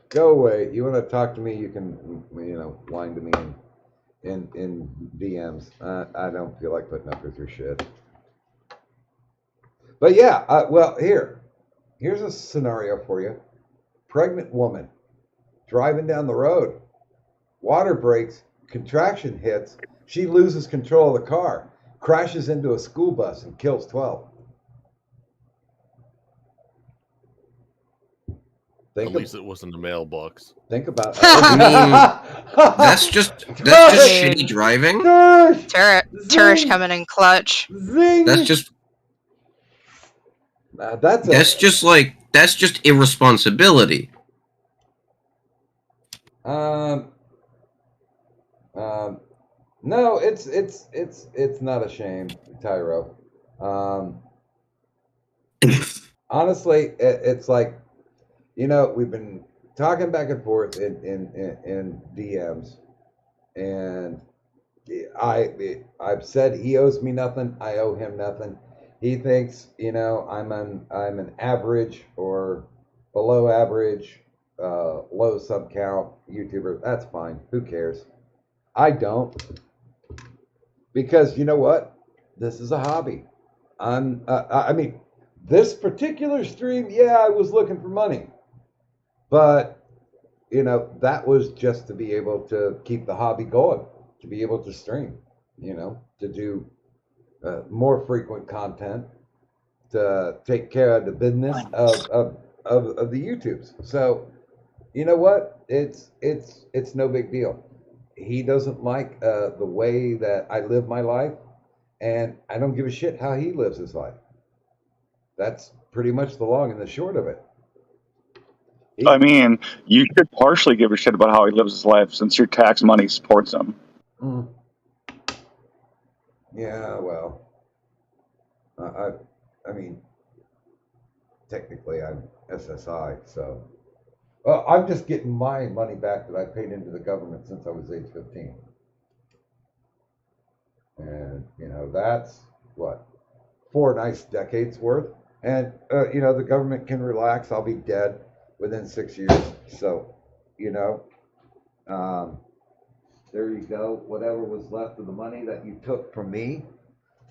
Go away. You want to talk to me? You can, you know, whine to me in DMs. I don't feel like putting up with your shit. But yeah, well, here's a scenario for you. Pregnant woman driving down the road. Water breaks. Contraction hits. She loses control of the car. Crashes into a school bus and kills 12. At least it wasn't a mailbox. Think about that's just shitty driving. Turish coming in clutch. That's just that's just irresponsibility. No, it's not a shame, Tyro. Honestly, it's like, you know, we've been talking back and forth in DMs, and I've said he owes me nothing. I owe him nothing. He thinks, you know, I'm an average or below average, low sub count YouTuber. That's fine. Who cares? I don't, because you know what? This is a hobby. I mean, this particular stream, yeah, I was looking for money. But, you know, that was just to be able to keep the hobby going, to be able to stream, you know, to do more frequent content, to take care of the business of the YouTubes. So, you know what? It's no big deal. He doesn't like the way that I live my life, and I don't give a shit how he lives his life. That's pretty much the long and the short of it. I mean, you should partially give a shit about how he lives his life since your tax money supports him. Mm. Yeah, well, I mean, technically I'm SSI, so I'm just getting my money back that I paid into the government since I was age 15. And, you know, that's what, 4 nice decades worth. And, you know, the government can relax. I'll be dead within 6 years. So, you know, there you go. Whatever was left of the money that you took from me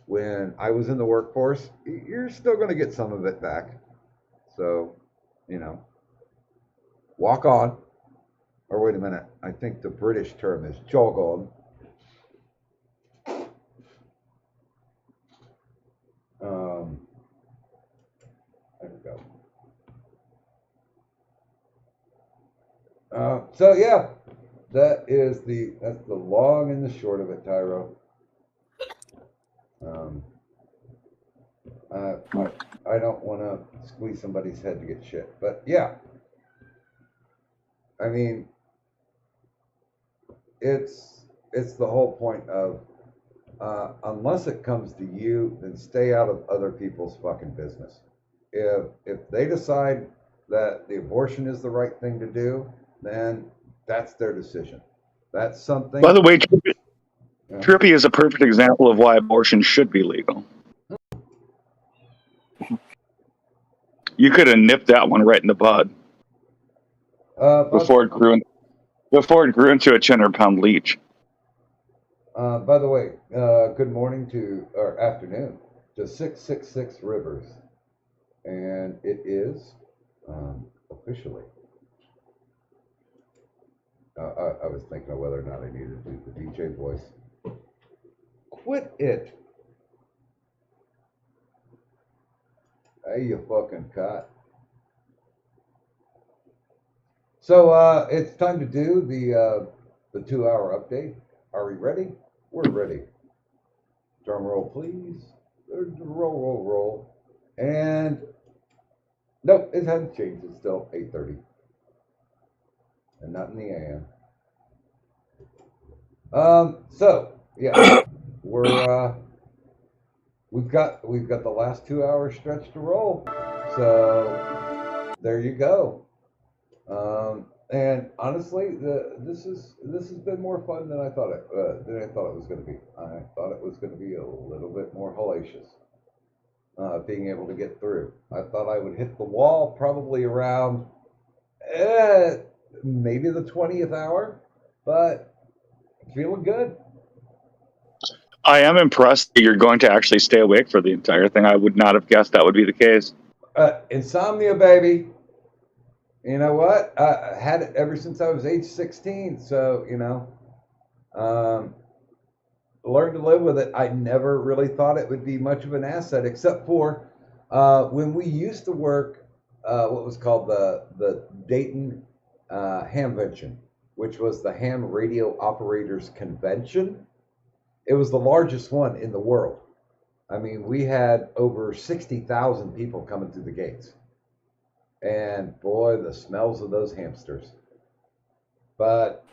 when I was in the workforce, you're still going to get some of it back. So, you know, walk on. Or wait a minute. I think the British term is jog on. There we go. So yeah, that's the long and the short of it, Tyro. I don't want to squeeze somebody's head to get shit, but yeah. I mean, it's the whole point of unless it comes to you, then stay out of other people's fucking business. If they decide that the abortion is the right thing to do, then that's their decision. That's something. By the way, Trippy is a perfect example of why abortion should be legal. You could have nipped that one right in the bud before it grew into a 200-pound leech. By the way, good morning to, or afternoon, to 666 Rivers. And it is officially. I was thinking of whether or not I needed to do the DJ voice. Quit it. Hey, you fucking cut. So it's time to do the 2-hour update. Are we ready? We're ready. Drum roll, please. Roll. And nope, it hasn't changed. It's still 8:30, and not in the AM. So yeah, we've got the last 2 hour stretch to roll. So there you go. And honestly, this has been more fun than I thought it was going to be. I thought it was going to be a little bit more hellacious. Being able to get through. I thought I would hit the wall probably around maybe the 20th hour, but feeling good. I am impressed that you're going to actually stay awake for the entire thing. I would not have guessed that would be the case. Insomnia, baby. You know what? I had it ever since I was age 16. So, learned to live with it. I never really thought it would be much of an asset, except for when we used to work what was called the Dayton Hamvention, which was the Ham Radio Operators Convention. It was the largest one in the world. I mean, we had over 60,000 people coming through the gates. And boy, the smells of those hamsters. But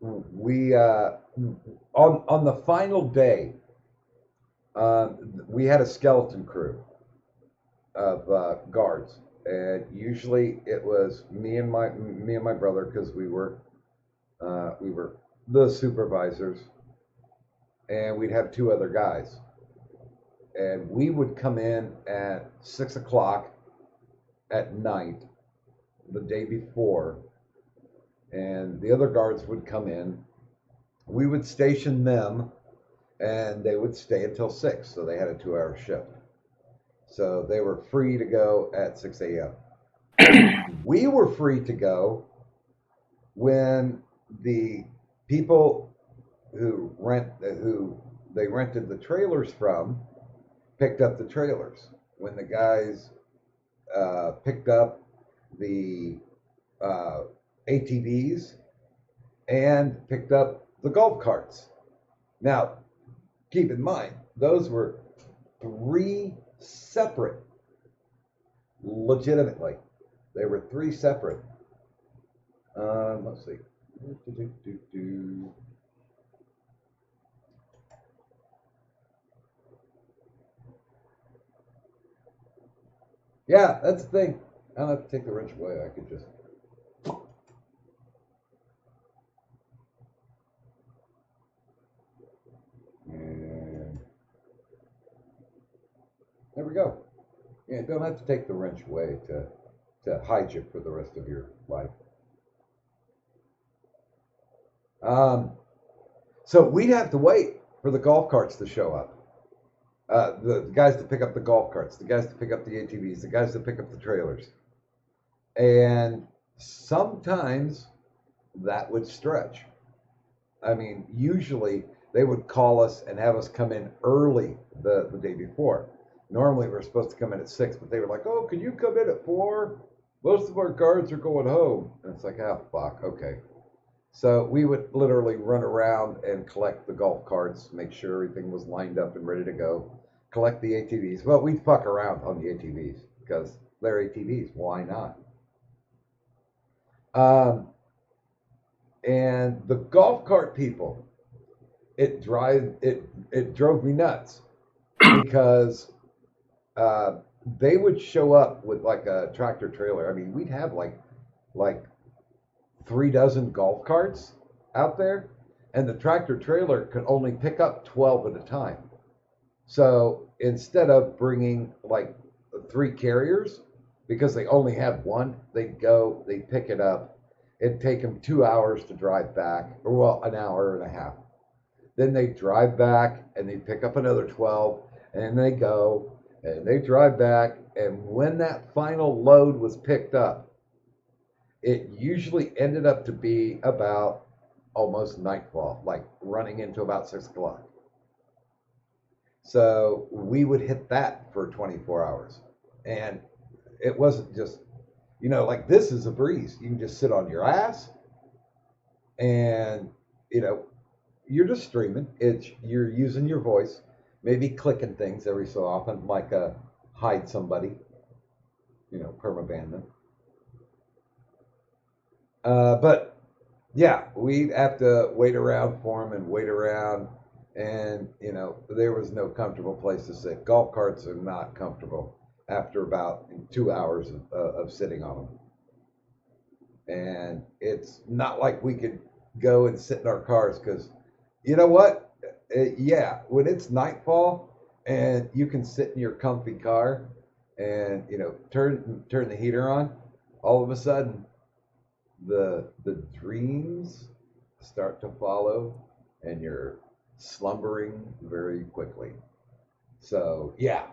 we on the final day, we had a skeleton crew of guards, and usually it was me and my brother, because we were the supervisors, and we'd have 2 other guys. And we would come in at 6 o'clock at night the day before, and the other guards would come in. We would station them, and they would stay until 6, so they had a 2-hour shift. So they were free to go at 6 a.m. We were free to go when the people who they rented the trailers from picked up the trailers. When the guys picked up the ATVs and picked up the golf carts. Now, keep in mind, those were 3 separate, legitimately. They were 3 separate. Let's see. Yeah, that's the thing. I don't have to take the wrench away. I could just. And there we go. Yeah, don't have to take the wrench away to hide you for the rest of your life. So we'd have to wait for the golf carts to show up. The guys to pick up the golf carts, the guys to pick up the ATVs, the guys to pick up the trailers. And sometimes that would stretch. I mean, usually they would call us and have us come in early the day before. Normally we're supposed to come in at 6, but they were like, "Oh, can you come in at 4? Most of our guards are going home." And it's like, "Oh, fuck, okay." So we would literally run around and collect the golf carts, make sure everything was lined up and ready to go, collect the ATVs. Well, we'd fuck around on the ATVs because they're ATVs. Why not? And the golf cart people, it drove me nuts because they would show up with like a tractor trailer. I mean, we'd have like 3 dozen golf carts out there, and the tractor trailer could only pick up 12 at a time. So instead of bringing like 3 carriers, because they only had one, they'd pick it up, It'd take them 2 hours to drive back, or well, an hour and a half. Then they drive back and they pick up another 12 and they go and they drive back. And when that final load was picked up, it usually ended up to be about almost nightfall, like running into about 6 o'clock. So we would hit that for 24 hours. And it wasn't just, like this is a breeze. You can just sit on your ass and, you're just streaming. You're using your voice, maybe clicking things every so often, like hide somebody, permaban them. But yeah, we'd have to wait around for them and wait around, and there was no comfortable place to sit. Golf carts are not comfortable after about 2 hours of sitting on them, and it's not like we could go and sit in our cars because. You know what? When it's nightfall and you can sit in your comfy car and turn the heater on, all of a sudden the dreams start to follow and you're slumbering very quickly. So yeah,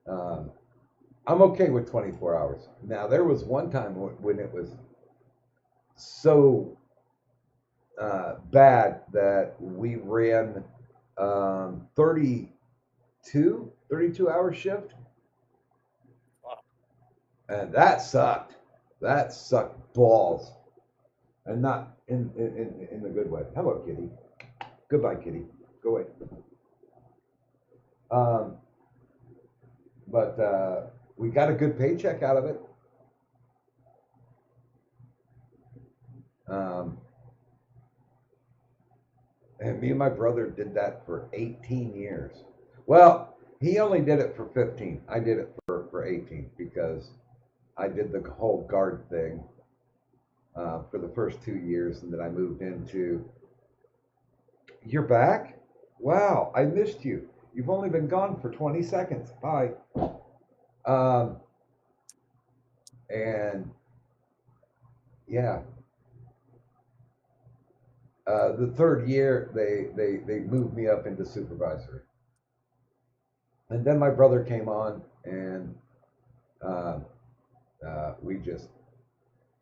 I'm okay with 24 hours. Now there was one time when it was so bad that we ran 32 hour shift. Wow. And that sucked. That sucked balls. And not in the good way. How about Kitty? Goodbye, Kitty. Go away. But we got a good paycheck out of it. And me and my brother did that for 18 years. Well, he only did it for 15. I did it for 18 because I did the whole guard thing for the first 2 years, and then I moved into. You're back? Wow, I missed you. You've only been gone for 20 seconds. Bye. And yeah. The third year, they moved me up into supervisory. And then my brother came on, and we just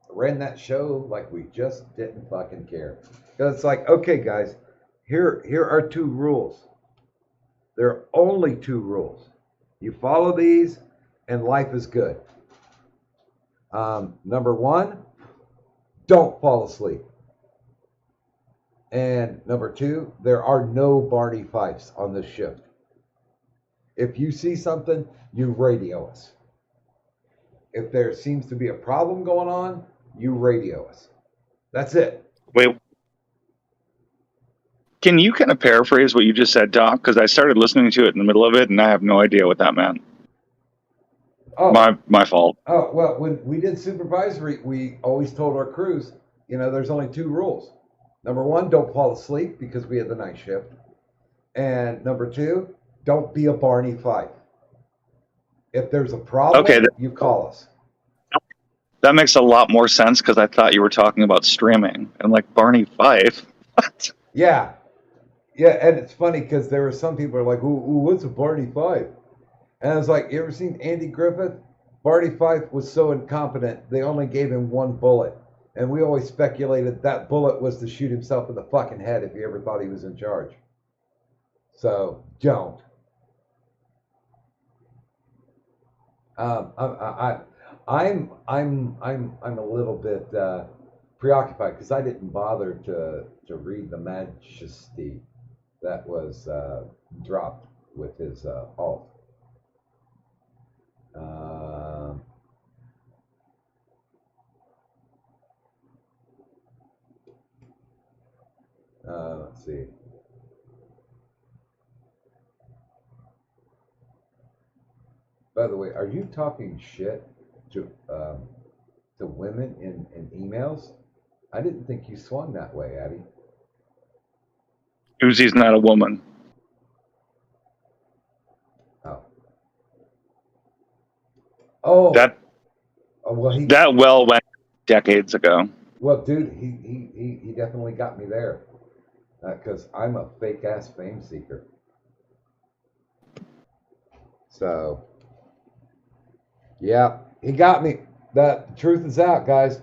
ran that show like we just didn't fucking care. Because it's like, okay, guys, here are 2 rules. There are only 2 rules. You follow these, and life is good. Number 1, don't fall asleep. And number 2, there are no Barney Fifes on this shift. If you see something, you radio us. If there seems to be a problem going on, you radio us. That's it. Wait. Can you kind of paraphrase what you just said, Doc? Because I started listening to it in the middle of it, and I have no idea what that meant. Oh, my fault. Oh, well, when we did supervisory, we always told our crews, there's only 2 rules. Number 1, don't fall asleep because we had the night shift. And number 2, don't be a Barney Fife. If there's a problem, you call us. That makes a lot more sense because I thought you were talking about streaming and like Barney Fife. Yeah. Yeah, and it's funny because there were some people who are like, ooh, what's a Barney Fife? And I was like, you ever seen Andy Griffith? Barney Fife was so incompetent, they only gave him 1 bullet. And we always speculated that bullet was to shoot himself in the fucking head if he ever thought he was in charge. So don't. I'm a little bit preoccupied because I didn't bother to read the majesty that was dropped with his alt. Let's see. By the way, are you talking shit to women in emails? I didn't think you swung that way, Abby. Uzi's not a woman. Oh. That well, that well went decades ago. Well, dude, he definitely got me there because I'm a fake ass fame seeker. So, yeah, he got me. The truth is out, guys.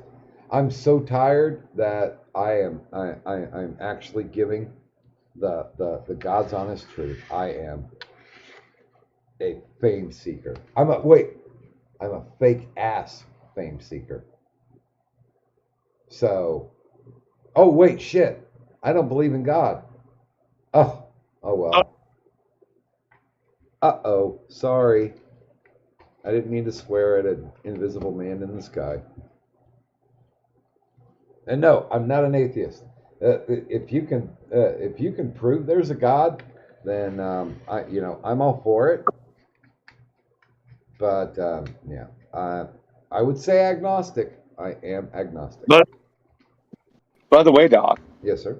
I'm so tired that I'm actually giving the God's honest truth. I am a fame seeker. I'm a fake ass fame seeker. So, oh wait, shit. I don't believe in God. Oh well. Uh-oh. Sorry. I didn't mean to swear at an invisible man in the sky. And no, I'm not an atheist. If you can prove there's a God, then I'm all for it. But yeah, I would say agnostic. I am agnostic. But by the way, Doc. Yes, sir.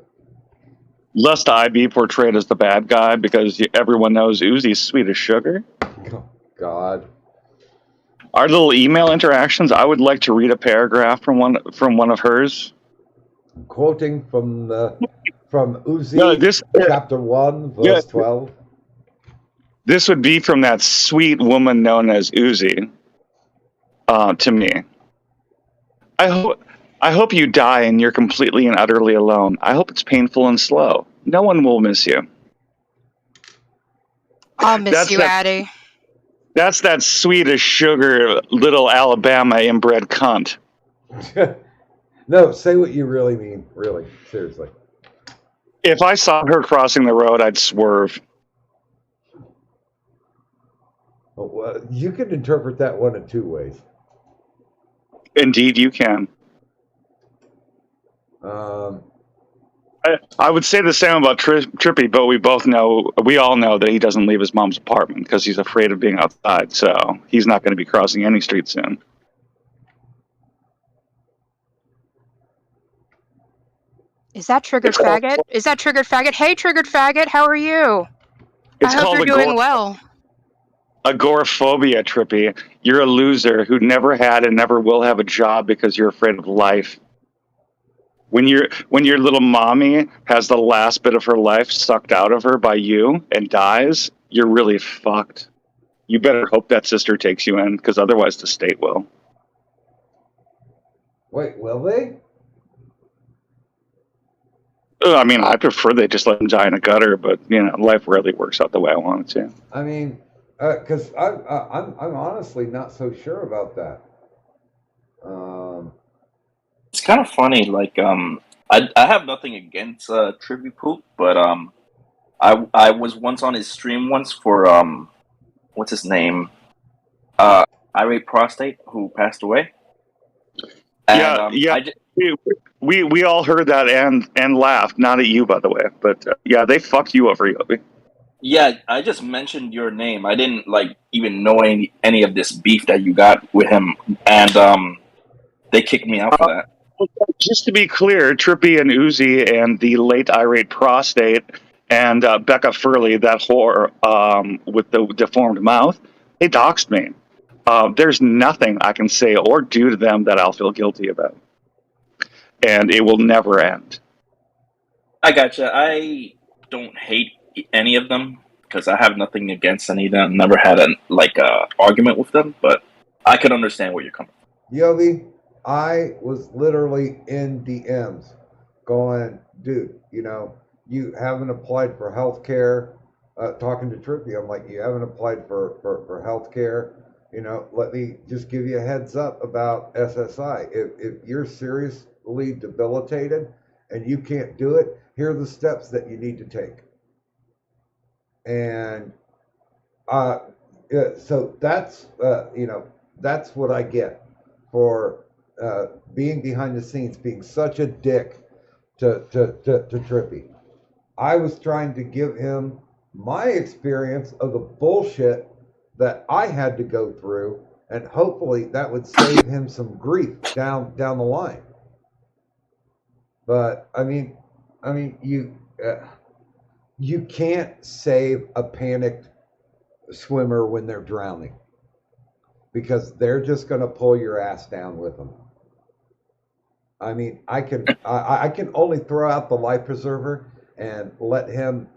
Lest I be portrayed as the bad guy because everyone knows Uzi's sweet as sugar. Oh, God. Our little email interactions. I would like to read a paragraph from one of hers. I'm quoting from Uzi, chapter 1, verse 12. This would be from that sweet woman known as Uzi. To me, I hope you die and you're completely and utterly alone. I hope it's painful and slow. No one will miss you. I'll miss you, Addie. That's that sweet as sugar little Alabama inbred cunt. No, say what you really mean. Really, seriously. If I saw her crossing the road, I'd swerve. Well, you can interpret that one of two ways. Indeed, you can. I would say the same about Trippy, but we all know that he doesn't leave his mom's apartment because he's afraid of being outside. So he's not going to be crossing any street soon. Is that Triggered Faggot? Is that Triggered Faggot? Hey, Triggered Faggot, how are you? I hope you're doing well. Agoraphobia, Trippy. You're a loser who never had and never will have a job because you're afraid of life. When your little mommy has the last bit of her life sucked out of her by you and dies, you're really fucked. You better hope that sister takes you in, because otherwise the state will. Wait, will they? I mean, I prefer they just let them die in a gutter, but life rarely works out the way I want it to. I mean, because I'm honestly not so sure about that. It's kind of funny. Like, I have nothing against Trippy Poop, but I was once on his stream once for what's his name, Irate Prostate, who passed away. And, we all heard that and laughed. Not at you, by the way, but yeah, they fucked you over, Yobi. Yeah, I just mentioned your name. I didn't even know any of this beef that you got with him, and they kicked me out for that. Just to be clear, Trippy and Uzi and the late Irate Prostate and Becca Furley, that whore with the deformed mouth, they doxed me. There's nothing I can say or do to them that I'll feel guilty about. And it will never end. I gotcha. I don't hate any of them because I have nothing against any of them. Never had an argument with them, but I can understand where you're coming from. Yobi, I was literally in DMs going, dude, you haven't applied for health care. Talking to Trippy, I'm like, you haven't applied for health care. Let me just give you a heads up about SSI. If you're seriously debilitated and you can't do it, here are the steps that you need to take. And so that's that's what I get for being behind the scenes, being such a dick to Trippy. I was trying to give him my experience of the bullshit that I had to go through, and hopefully that would save him some grief down the line. But I mean, you can't save a panicked swimmer when they're drowning, because they're just going to pull your ass down with them. I mean, I can only throw out the life preserver and let him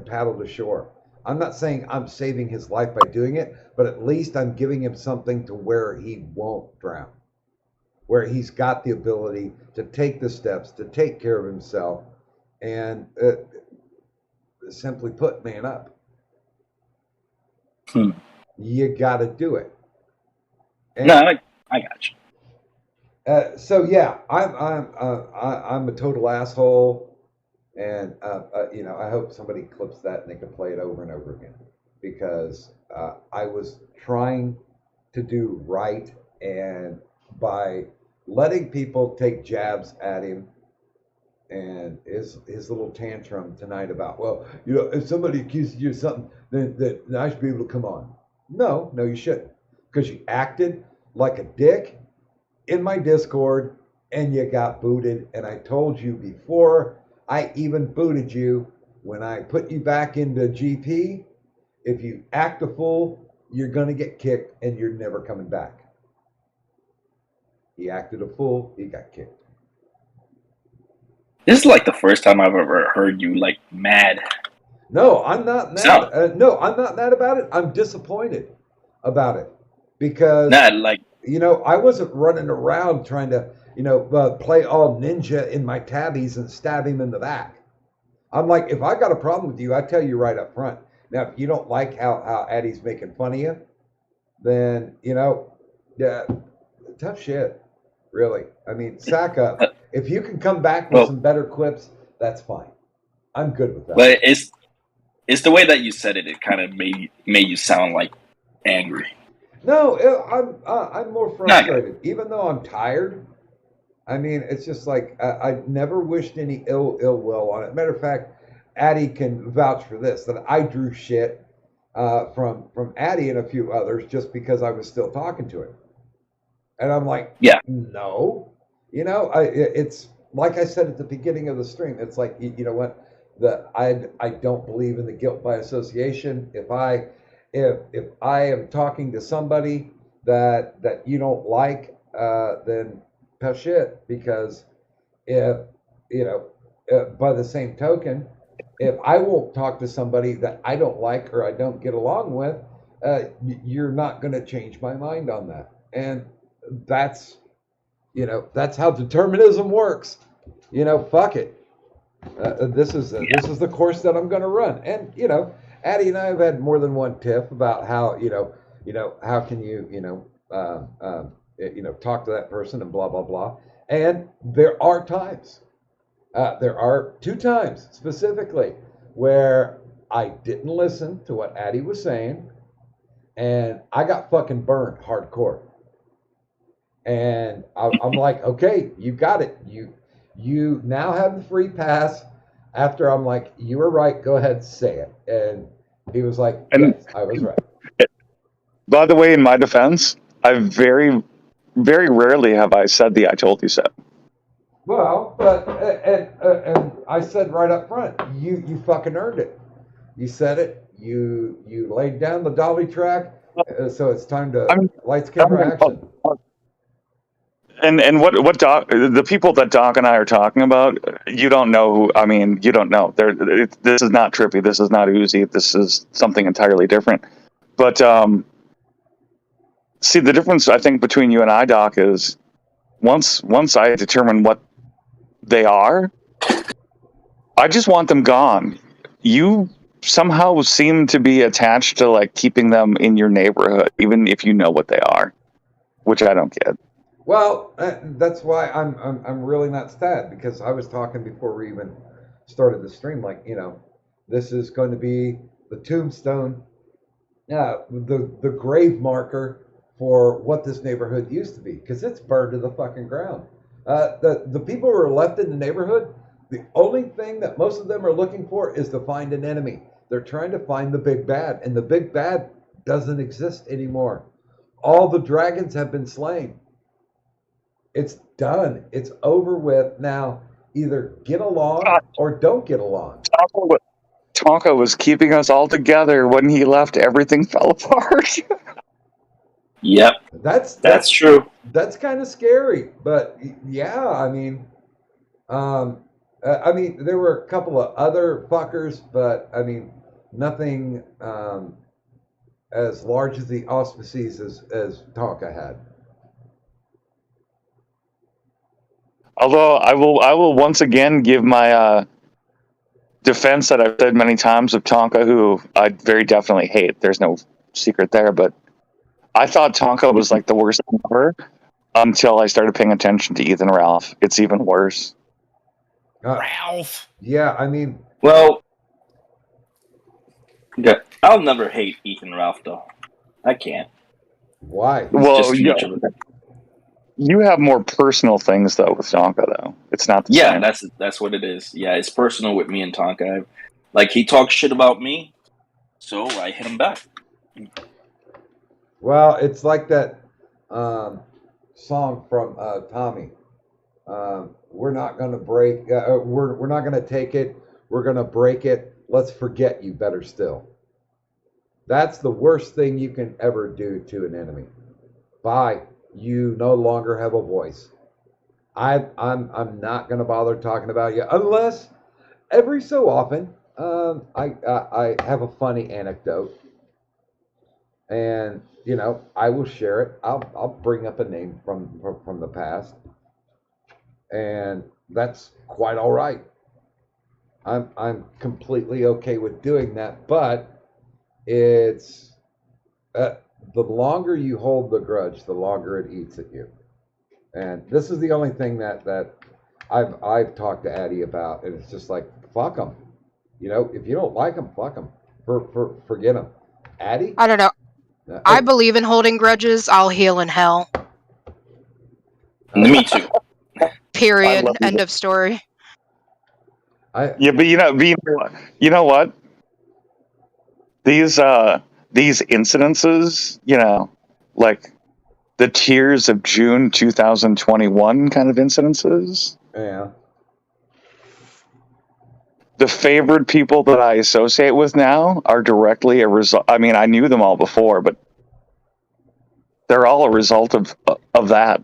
paddle to shore. I'm not saying I'm saving his life by doing it, but at least I'm giving him something to where he won't drown, where he's got the ability to take the steps to take care of himself, and simply put, man up. You got to do it. And, no, I got you. So yeah, I'm a total asshole, and you know, I hope somebody clips that and they can play it over and over again, because I was trying to do right, and by letting people take jabs at him, and his little tantrum tonight about, well, you know, if somebody accuses you of something, then I should be able to come on. No, you shouldn't, because you acted like a dick in my Discord, and you got booted. And I told you before I even booted you, when I put you back into GP, if you act a fool, you're going to get kicked and you're never coming back. He acted a fool, he got kicked. This is like the first time I've ever heard you like mad. No, I'm not mad. No, I'm not mad about it. I'm disappointed about it, because you know, I wasn't running around trying to, you know, play all ninja in my tabbies and stab him in the back. I'm like, if I got a problem with you, I tell you right up front. Now, if you don't like how Addie's making fun of you, then, you know, yeah, tough shit, really. I mean, sack up. If you can come back with some better clips, that's fine. I'm good with that. But it's the way that you said it. It kind of made you sound like angry. No, I'm more frustrated, even though I'm tired. I mean, it's just like I never wished any ill will on it. Matter of fact, Addie can vouch for this, that I drew shit from Addie and a few others just because I was still talking to him, and I'm like, no, you know, it's like I said at the beginning of the stream. It's like, you know what, I don't believe in the guilt by association. If I am talking to somebody that you don't like, then tough shit, because if, you know, by the same token, if I won't talk to somebody that I don't like or I don't get along with, you're not going to change my mind on that. And that's, you know, that's how determinism works. You know, fuck it. This is the course that I'm going to run. And, you know, Addie and I have had more than one tiff about how, you know, how can you talk to that person and blah, blah, blah. And there are times, there are 2 times specifically where I didn't listen to what Addie was saying, and I got fucking burned hardcore. And I'm like, okay, you got it. You now have the free pass. After I'm like, you were right, go ahead, say it. And he was like, yes, I was right. By the way, in my defense, I very, very rarely have I said the "I told you so." Well, but and I said right up front, you fucking earned it. You said it. You laid down the dolly track. So it's time to lights, camera, action. And what Doc, the people that Doc and I are talking about, you don't know who. I mean, you don't know. This is not Trippy. This is not Uzi. This is something entirely different. But see, the difference I think between you and I, Doc, is once I determine what they are, I just want them gone. You somehow seem to be attached to like keeping them in your neighborhood, even if you know what they are, which I don't get. Well, that's why I'm really not sad, because I was talking before we even started the stream, like, you know, this is going to be the tombstone, the grave marker for what this neighborhood used to be, because it's burned to the fucking ground. The people who are left in the neighborhood, the only thing that most of them are looking for is to find an enemy. They're trying to find the big bad, and the big bad doesn't exist anymore. All the dragons have been slain. It's done. It's over with. Now, either get along or don't get along. Tonka was keeping us all together. When he left, everything fell apart. Yep. That's true. That's kind of scary, but yeah, I mean, there were a couple of other fuckers, but I mean, nothing as large as the auspices as Tonka had. Although I will once again give my defense that I've said many times of Tonka, who I very definitely hate. There's no secret there, but I thought Tonka was like the worst thing ever until I started paying attention to Ethan Ralph. It's even worse. Ralph. Yeah, I mean, well, yeah, I'll never hate Ethan Ralph though. I can't. Why? He's Well, just too yeah, much of a... you have more personal things though with Tonka, though. It's not the Yeah, same. that's what it is. Yeah, it's personal with me and Tonka. Like, he talks shit about me, so I hit him back. Well, it's like that song from Tommy. We're not going to break. We're not going to take it. We're going to break it. Let's forget you better still. That's the worst thing you can ever do to an enemy. Bye. You no longer have a voice. I'm not going to bother talking about you unless every so often I have a funny anecdote, and I will share it. I'll bring up a name from the past, and that's quite all right. I'm completely okay with doing that, but it's the longer you hold the grudge, the longer it eats at you. And this is the only thing that I've talked to Addie about, and it's just like, fuck them. If you don't like them, fuck them. Forget them. Addie? I don't know. I believe in holding grudges. I'll heal in hell. Me too. Period. End of story. Yeah, but you know what? These incidences, like the Tears of June 2021 kind of incidences. Yeah. The favored people that I associate with now are directly a result. I mean, I knew them all before, but they're all a result of that.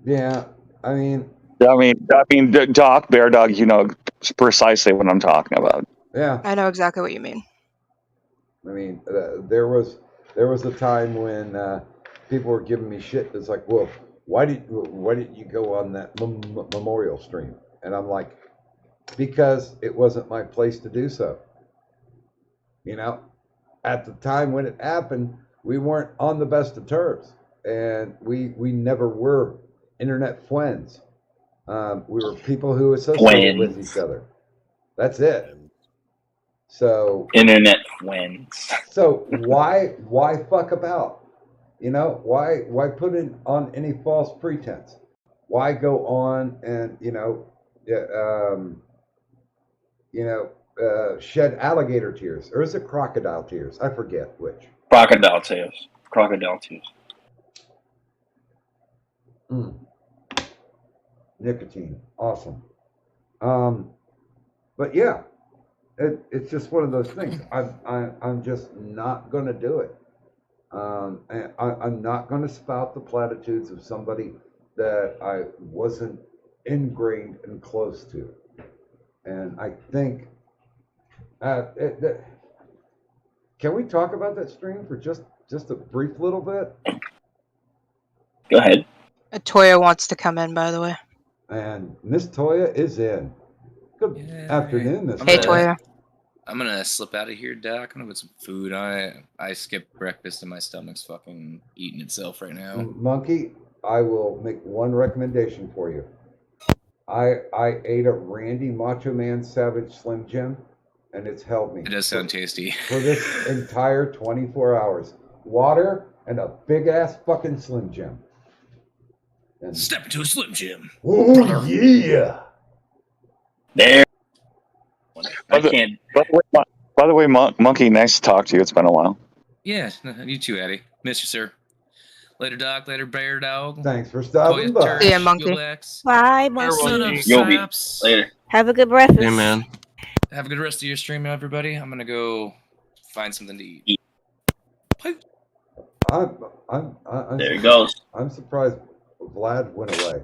Yeah, I mean, Doc, Bear Dog, you know precisely what I'm talking about. Yeah. I know exactly what you mean. I mean, there was a time when people were giving me shit. It's like, well, why did you go on that memorial stream? And I'm like, because it wasn't my place to do so. At the time when it happened, we weren't on the best of terms, and we never were internet friends. We were people who associated with each other. That's it. So internet friends. So why fuck about? Why put it on any false pretense? Why go on and shed alligator tears, or is it crocodile tears? I forget which. Crocodile tears. Crocodile tears. Nicotine, awesome. But yeah, it's just one of those things. I'm just not going to do it. And I'm not going to spout the platitudes of somebody that I wasn't ingrained and close to. And I think, can we talk about that stream for just a brief little bit? Go ahead. Toya wants to come in, by the way. And Miss Toya is in. Good afternoon, Miss Hey, Toya. I'm gonna slip out of here, Doc. I'm gonna put some food. I skipped breakfast and my stomach's fucking eating itself right now. Monkey, I will make one recommendation for you. I ate a Randy Macho Man Savage Slim Jim, and it's held me. It does sound tasty. For this entire 24 hours. Water and a big ass fucking Slim Jim. And step into a Slim Jim. Oh yeah. There. By the way, Monkey, nice to talk to you. It's been a while. Yeah, you too, Addy. Miss you, sir. Later, Doc. Later, Bear Dog. Thanks for stopping by. Yeah, Monkey. Bye, Monkey. Later. Have a good breakfast. Hey, man. Have a good rest of your stream, everybody. I'm gonna go find something to eat. There it goes. I'm surprised Vlad went away.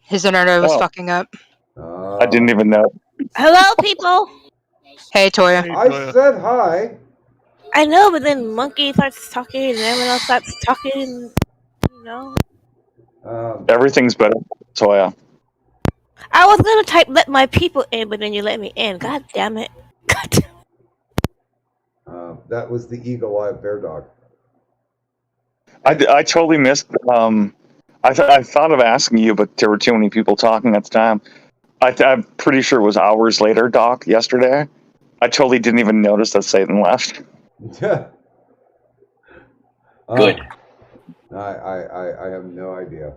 His internet was Oh. fucking up. I didn't even know. Hello, people. Hey, Toya. I said hi. I know, but then Monkey starts talking, and everyone else starts talking. You know. Everything's better, Toya. I was gonna type "let my people in," but then you let me in. God damn it. That was the eagle-eyed bear dog. I totally missed. I thought of asking you, but there were too many people talking at the time. I'm pretty sure it was hours later, Doc, yesterday. I totally didn't even notice that Satan left. Good. I have no idea.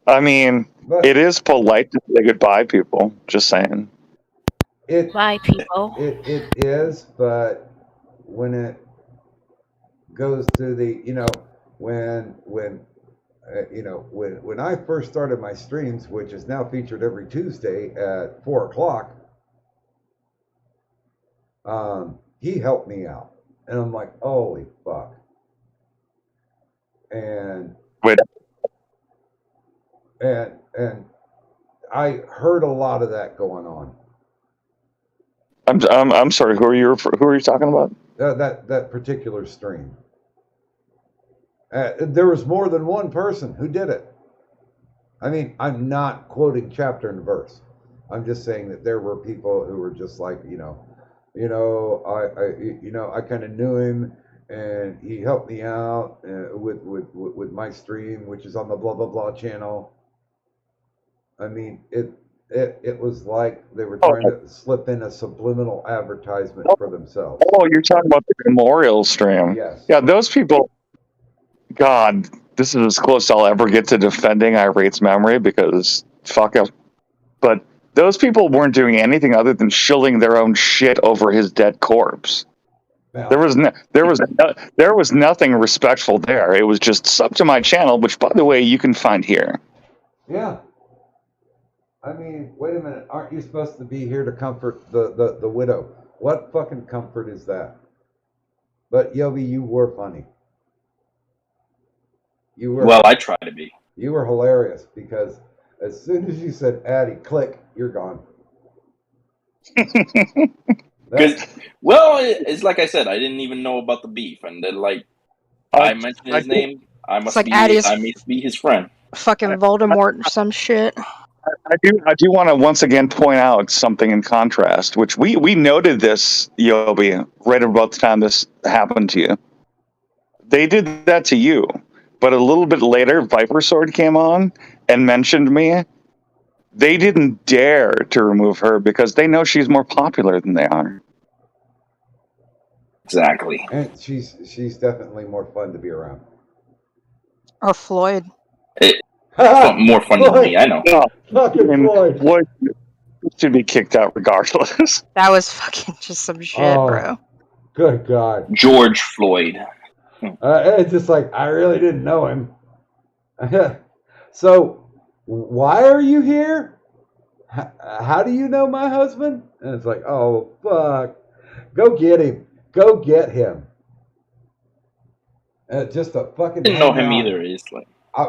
I mean, it is polite to say goodbye, people. Just saying. Bye, people. It is, but when it goes to the, when I first started my streams, which is now featured every Tuesday at 4:00, he helped me out, and I'm like, holy fuck. And wait, and I heard a lot of that going on. I'm sorry. Who are you talking about? That particular stream. There was more than one person who did it. I mean, I'm not quoting chapter and verse. I'm just saying that there were people who were just like, I kind of knew him, and he helped me out with my stream, which is on the blah blah blah channel. I mean, it was like they were trying to slip in a subliminal advertisement for themselves. Oh, you're talking about the memorial stream. Yes. Yeah, those people. God, this is as close I'll ever get to defending Irate's memory because fuck up. But those people weren't doing anything other than shilling their own shit over his dead corpse. Yeah. There was nothing respectful there. It was just sub to my channel, which, by the way, you can find here. Yeah. I mean, wait a minute. Aren't you supposed to be here to comfort the widow? What fucking comfort is that? But Yobi, you were funny. You were. Well, I try to be. You were hilarious because as soon as you said Addy, click, you're gone. Well, it's like I said, I didn't even know about the beef, and then I mentioned his name. I must be his friend. Fucking Voldemort or some shit. I do want to once again point out something in contrast, which we noted this, Yobi, right about the time this happened to you. They did that to you, but a little bit later, Viper Sword came on and mentioned me. They didn't dare to remove her because they know she's more popular than they are. Exactly. And she's definitely more fun to be around. Or Floyd. More fun than me, I know. Fucking Floyd. Floyd should be kicked out regardless. That was fucking just some shit, bro. Good God. George Floyd. It's just like, I really didn't know him. So, why are you here? How do you know my husband? And it's like, oh, fuck. Go get him. Go get him. Just a fucking. Didn't know him either. It's like. I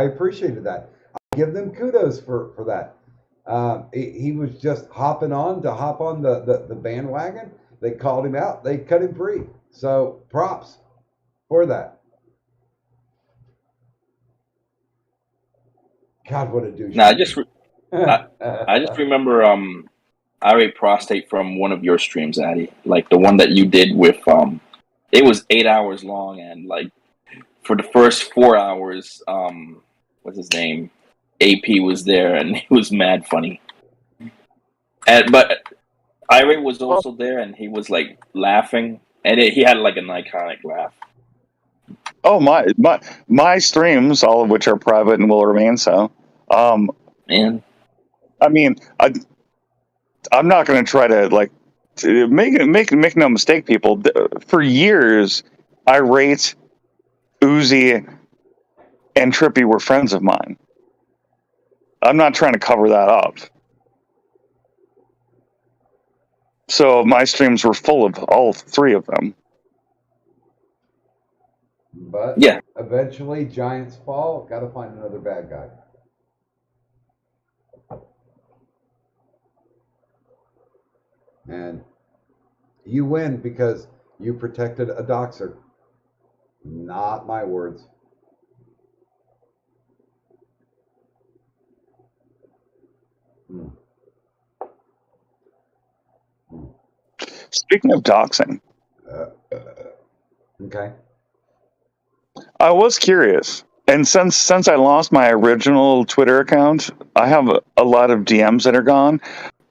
appreciated that. I give them kudos for that. He was just hop on the bandwagon. They called him out. They cut him free. So props for that. God, what a douche. Nah, I just remember Irate Prostate from one of your streams, Addy. Like the one that you did with it was 8 hours long, and like for the first 4 hours, what's his name? AP was there, and it was mad funny. But Irate was also there, and he was like laughing, and he had like an iconic laugh. Oh my streams, all of which are private and will remain so. Man, I mean, I'm not going to try to like make no mistake, people. For years, Irate, Uzi, and Trippy were friends of mine. I'm not trying to cover that up. So my streams were full of all three of them. But Yeah. eventually, giants fall. Got to find another bad guy. And you win because you protected a doxer. Not my words. Hmm. Speaking of doxing, Okay. I was curious, and since I lost my original Twitter account, I have a lot of DMs that are gone,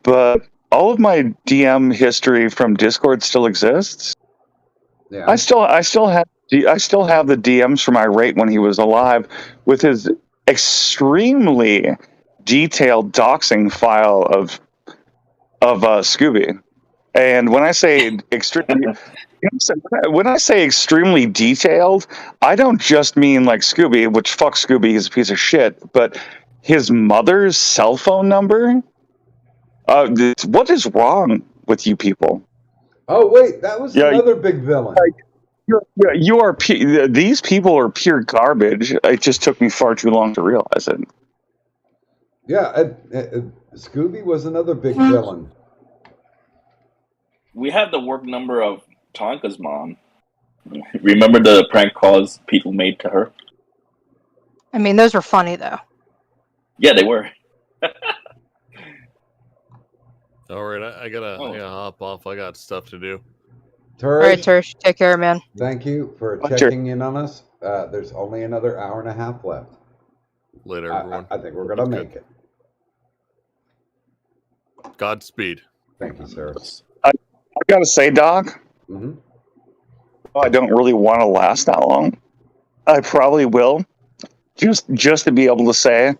but all of my DM history from Discord still exists. Yeah. I still have the DMs from Irate when he was alive, with his extremely detailed doxing file of Scooby. And when I say extremely, when I say extremely detailed, I don't just mean like Scooby, which fuck Scooby, he's a piece of shit, but his mother's cell phone number. What is wrong with you people? Oh wait, that was another big villain. You are. These people are pure garbage. It just took me far too long to realize it. Yeah, Scooby was another big villain. We have the work number of Tonka's mom. Remember the prank calls people made to her? I mean, those were funny though. Yeah, they were. All right, I gotta hop off. I got stuff to do. Tersh, All right, Tersh, take care, man. thank you for Sure. checking in on us. There's only another hour and a half left. Later, everyone. I think we're gonna make it. Godspeed. Thank you, sir. I gotta say, Doc, Mm-hmm. I don't really want to last that long. I probably will, just to be able to say,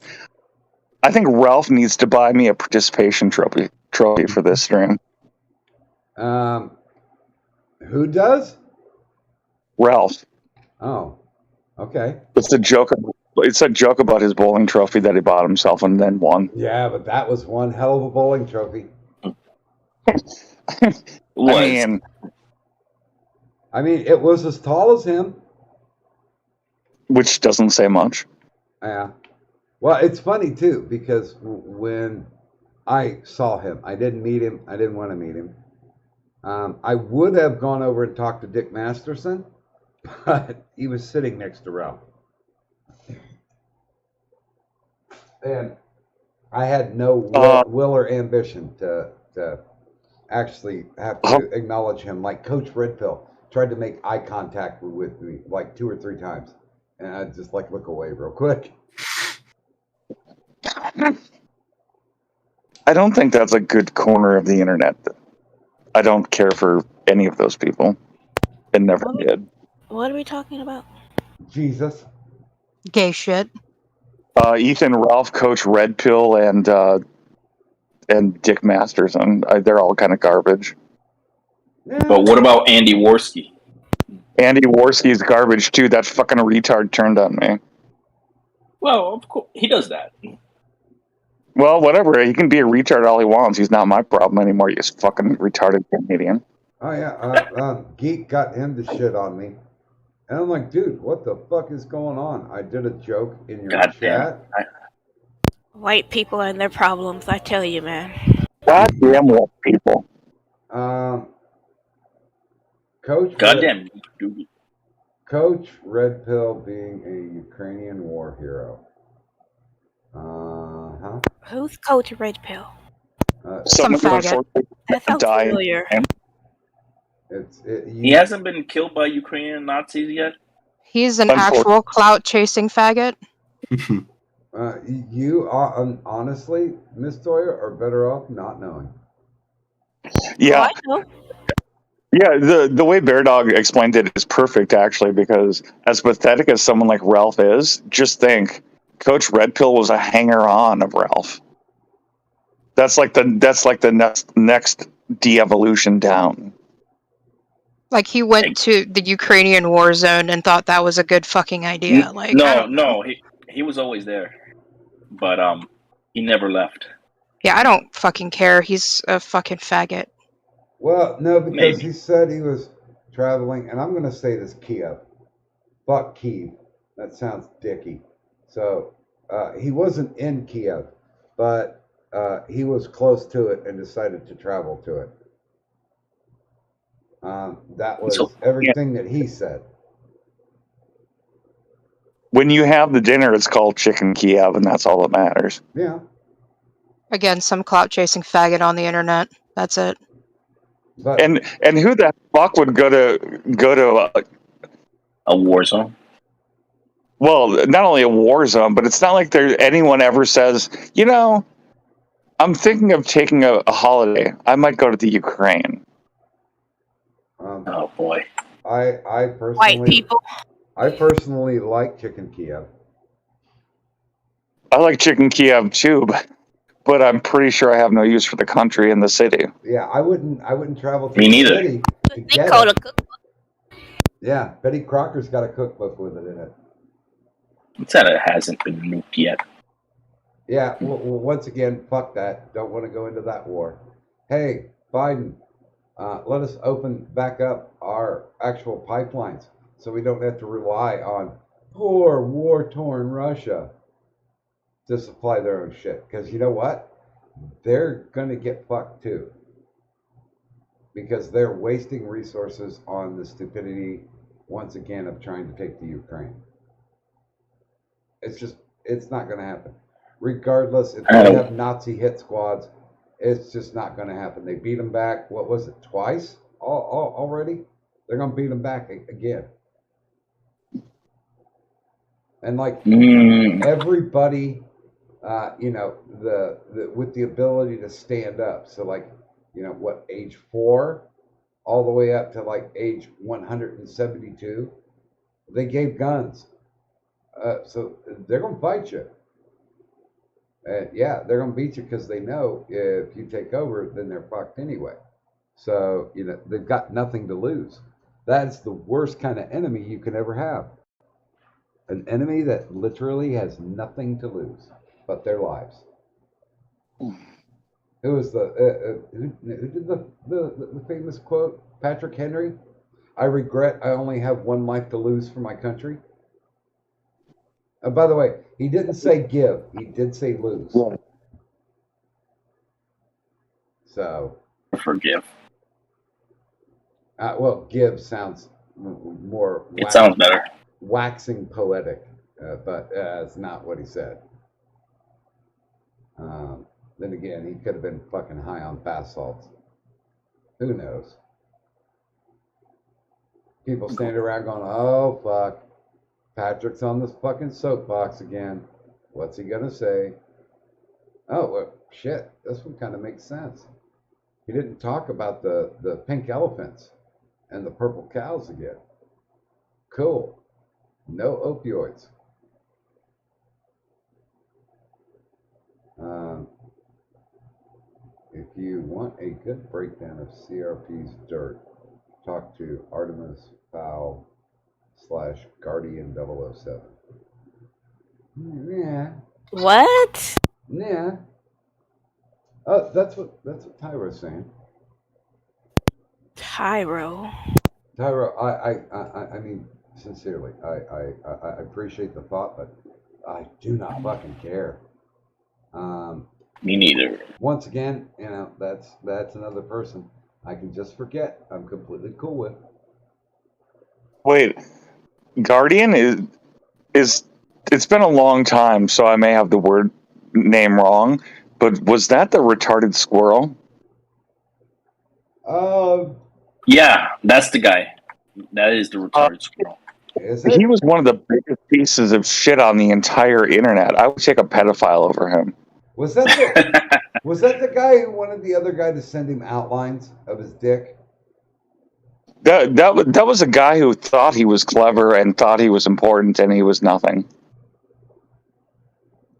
I think Ralph needs to buy me a participation trophy for this stream. Who does? Ralph. Oh, okay. It's a joke. It's a joke about his bowling trophy that he bought himself and then won. Yeah, but that was one hell of a bowling trophy. I mean, it was as tall as him. Which doesn't say much. Yeah. Well, it's funny too because when I saw him, I didn't meet him. I didn't want to meet him. I would have gone over and talked to Dick Masterson, but he was sitting next to Ralph. And I had no will or ambition to actually have to acknowledge him. Like Coach Redpill tried to make eye contact with me like 2 or 3 times. And I just like look away real quick. I don't think that's a good corner of the internet. I don't care for any of those people. And never did. What are we talking about? Jesus. Gay shit. Ethan, Ralph, Coach Red Pill, and Dick Masterson. They're all kind of garbage. But what about Andy Worski? Andy Worski is garbage too. That fucking retard turned on me. Well, of course he does that. Well, whatever. He can be a retard all he wants. He's not my problem anymore. You fucking retarded Canadian. Oh yeah, Geek got him to shit on me. And I'm like, dude, what the fuck is going on? I did a joke in your chat. White people and their problems, I tell you, man. Goddamn white people. Coach Red Pill being a Ukrainian war hero. Who's Coach Red Pill? Some faggot. That sounds familiar. He hasn't been killed by Ukrainian Nazis yet? He's an actual clout-chasing faggot. You are, honestly, Miss Toya, are better off not knowing. Yeah. Oh, I know. Yeah, the way Bear Dog explained it is perfect, actually, because as pathetic as someone like Ralph is, just think, Coach Red Pill was a hanger-on of Ralph. That's like the next de-evolution down. Like he went to the Ukrainian war zone and thought that was a good fucking idea. Like No, he was always there, but he never left. Yeah, I don't fucking care. He's a fucking faggot. Well, no, because Maybe. he said he was traveling, and I'm going to say this Kiev. Fuck Kiev. That sounds dicky. So he wasn't in Kiev, but he was close to it and decided to travel to it. That was So, everything that he said. when you have the dinner, it's called chicken Kiev, and that's all that matters. Yeah. Again, some clout chasing faggot on the internet. That's it. But And who the fuck would go to a war zone? Well, not only a war zone, but it's not like anyone ever says, you know, I'm thinking of taking a holiday. I might go to the Ukraine. Oh boy. I personally White people. I personally like chicken Kiev. I like chicken Kiev too, but I'm pretty sure I have no use for the country and the city. Yeah, I wouldn't travel to Me the neither. city to They get call it it. a cookbook. Yeah, Betty Crocker's got a cookbook with it in it. It's that it hasn't been nuked yet. Yeah, well, once again, fuck that. Don't want to go into that war. Hey, Biden, let us open back up our actual pipelines so we don't have to rely on poor war-torn Russia to supply their own shit. Because you know what? They're going to get fucked too. Because they're wasting resources on the stupidity, once again, of trying to take the Ukraine. It's not going to happen. Regardless, if they have Nazi hit squads, it's just not going to happen. They beat them back, what was it, twice already? They're going to beat them back again. And like everybody, the with the ability to stand up. So like, age 4 all the way up to like age 172, they gave guns. So they're going to fight you. And yeah, they're going to beat you because they know if you take over, then they're fucked anyway. So, they've got nothing to lose. That's the worst kind of enemy you can ever have. An enemy that literally has nothing to lose but their lives. Who was who did the famous quote? Patrick Henry? I regret I only have one life to lose for my country. By the way, he didn't say give. He did say lose. Yeah. So. Forgive. Well, give sounds more. It sounds better. Waxing poetic, but that's not what he said. Then again, he could have been fucking high on bath salts. Who knows? People standing around going, "Oh fuck, Patrick's on this fucking soapbox again. What's he gonna say?" Oh well, shit. This one kind of makes sense. He didn't talk about the pink elephants and the purple cows again. Cool. No opioids. If you want a good breakdown of CRP's dirt, talk to Artemis Fowl / Guardian 007. Yeah. What? Yeah. Oh, that's what Tyro's saying. Tyro. Tyro, I mean, sincerely, I appreciate the thought, but I do not fucking care. Me neither. Once again, that's another person I can just forget. I'm completely cool with. Wait, Guardian is it's been a long time, so I may have the word name wrong, but was that the retarded squirrel? Yeah, that's the guy. That is the retarded squirrel. He was one of the biggest pieces of shit on the entire internet. I would take a pedophile over him. Was that the guy who wanted the other guy to send him outlines of his dick? That was a guy who thought he was clever and thought he was important, and he was nothing.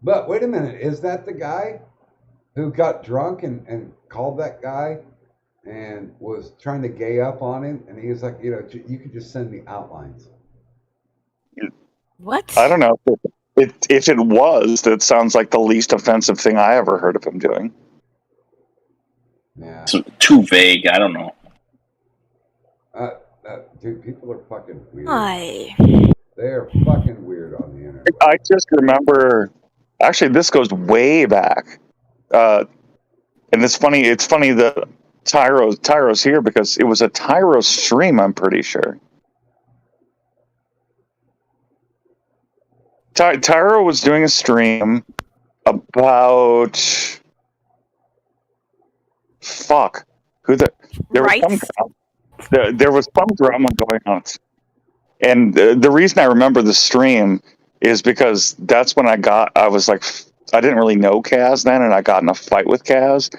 But wait a minute, is that the guy who got drunk and called that guy and was trying to gay up on him? And he was like, you could just send me outlines. What? I don't know. If it was, that sounds like the least offensive thing I ever heard of him doing. Yeah. It's too vague. I don't know. Dude, people are fucking weird. Why? They're fucking weird on the internet. I just remember. Actually, this goes way back, and it's funny. It's funny that Tyro's here because it was a Tyro stream. I'm pretty sure. Tyro was doing a stream about there was some drama going on, and the reason I remember the stream is because that's when I didn't really know Kaz then, and I got in a fight with Kaz,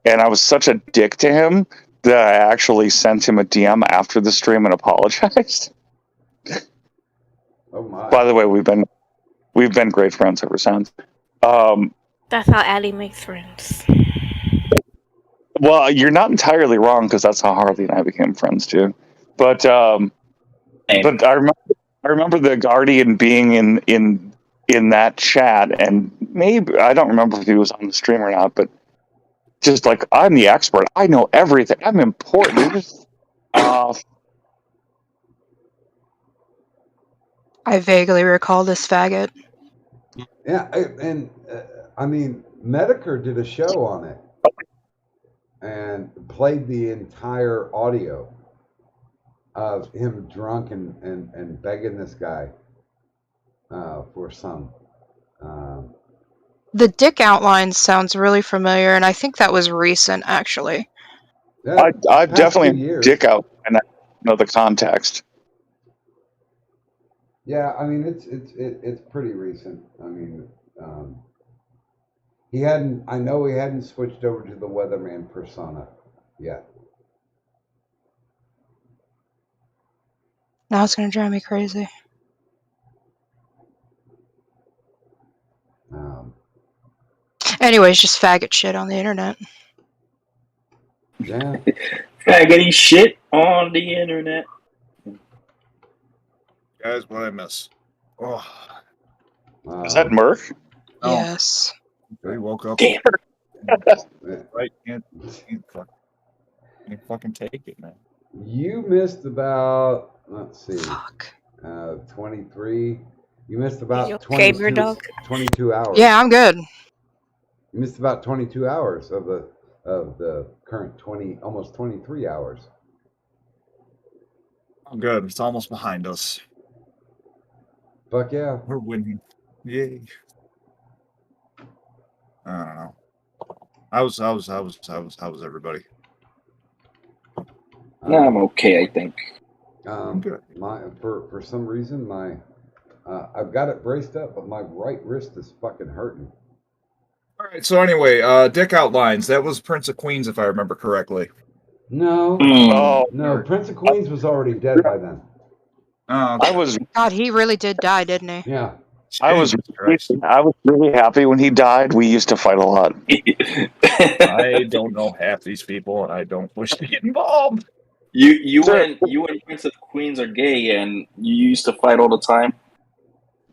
and I was such a dick to him that I actually sent him a DM after the stream and apologized. Oh my! By the way, we've been great friends ever since. That's how Addie makes friends. Well, you're not entirely wrong because that's how Harley and I became friends too. But I remember the Guardian being in that chat, and maybe I don't remember if he was on the stream or not, but just like, I'm the expert, I know everything, I'm important. I vaguely recall this faggot. Yeah, I mean, Medicare did a show on it and played the entire audio of him drunk and begging this guy for some. The dick outline sounds really familiar, and I think that was recent, actually. I definitely dick out and I know the context. Yeah, I mean it's pretty recent. I mean, I know he hadn't switched over to the weatherman persona yet. Now it's gonna drive me crazy. Anyways, just faggot shit on the internet. Yeah. Faggoty shit on the internet. Guys, what I miss? Oh, Is that Murph? Yes. He woke up. Damn. Right? Can't fucking take it, man. You missed about, let's see, 23. You missed about You okay, 22, Dog? 22 hours. Yeah, I'm good. You missed about 22 hours of the current almost 23 hours. I'm good. It's almost behind us. Fuck yeah. We're winning. Yay. I don't know. How's everybody? No, I'm okay, I think. For some reason I've got it braced up, but my right wrist is fucking hurting. All right. So anyway, Dick Outlines. That was Prince of Queens, if I remember correctly. No, no, Prince of Queens was already dead by then. God, he really did die, didn't he? Yeah. I was really happy when he died. We used to fight a lot. I don't know half these people, and I don't wish to get involved. You and Prince of Queens are gay, and you used to fight all the time.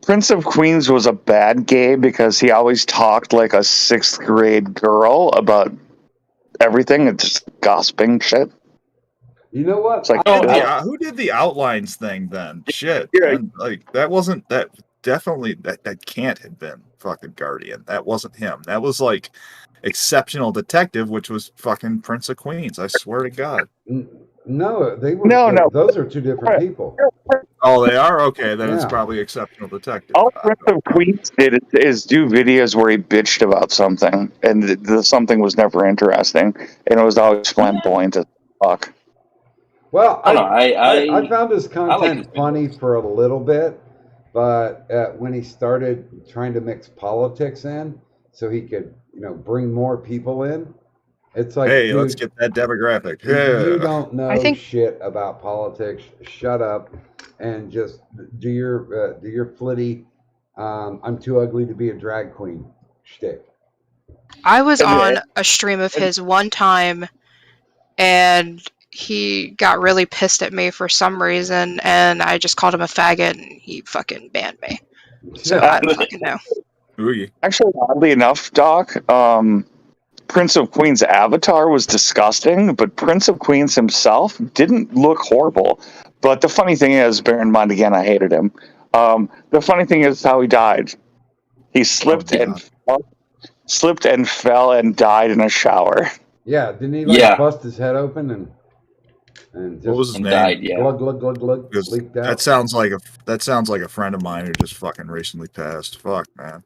Prince of Queens was a bad gay because he always talked like a 6th grade girl about everything and just gossiping shit. You know what? It's like, who did the outlines thing then? Shit. And, like, that wasn't that. Definitely, that can't have been fucking Guardian. That wasn't him. That was like Exceptional Detective, which was fucking Prince of Queens. I swear to God. No, they were. Those are two different people. Oh, they are? Okay, then it's Yeah. probably Exceptional Detective. All Prince of Queens did is do videos where he bitched about something, and the something was never interesting, and it was always flamboyant as fuck. Well, I found his like content funny for a little bit, but when he started trying to mix politics in, so he could, bring more people in, it's like, hey, dude, let's get that demographic. You Yeah. don't know shit about politics. Shut up and just do your flitty. I'm too ugly to be a drag queen shtick. I was on a stream of his one time, and he got really pissed at me for some reason, and I just called him a faggot, and he fucking banned me. So I don't fucking know. Actually, oddly enough, Doc, Prince of Queens' avatar was disgusting, but Prince of Queens himself didn't look horrible. But the funny thing is, bear in mind again, I hated him. The funny thing is how he died. He slipped and fell and died in a shower. Yeah, didn't he bust his head open and just What was his name? died, yeah. glug glug glug glug Because leaked out? that sounds like a friend of mine who just fucking recently passed. Fuck, man.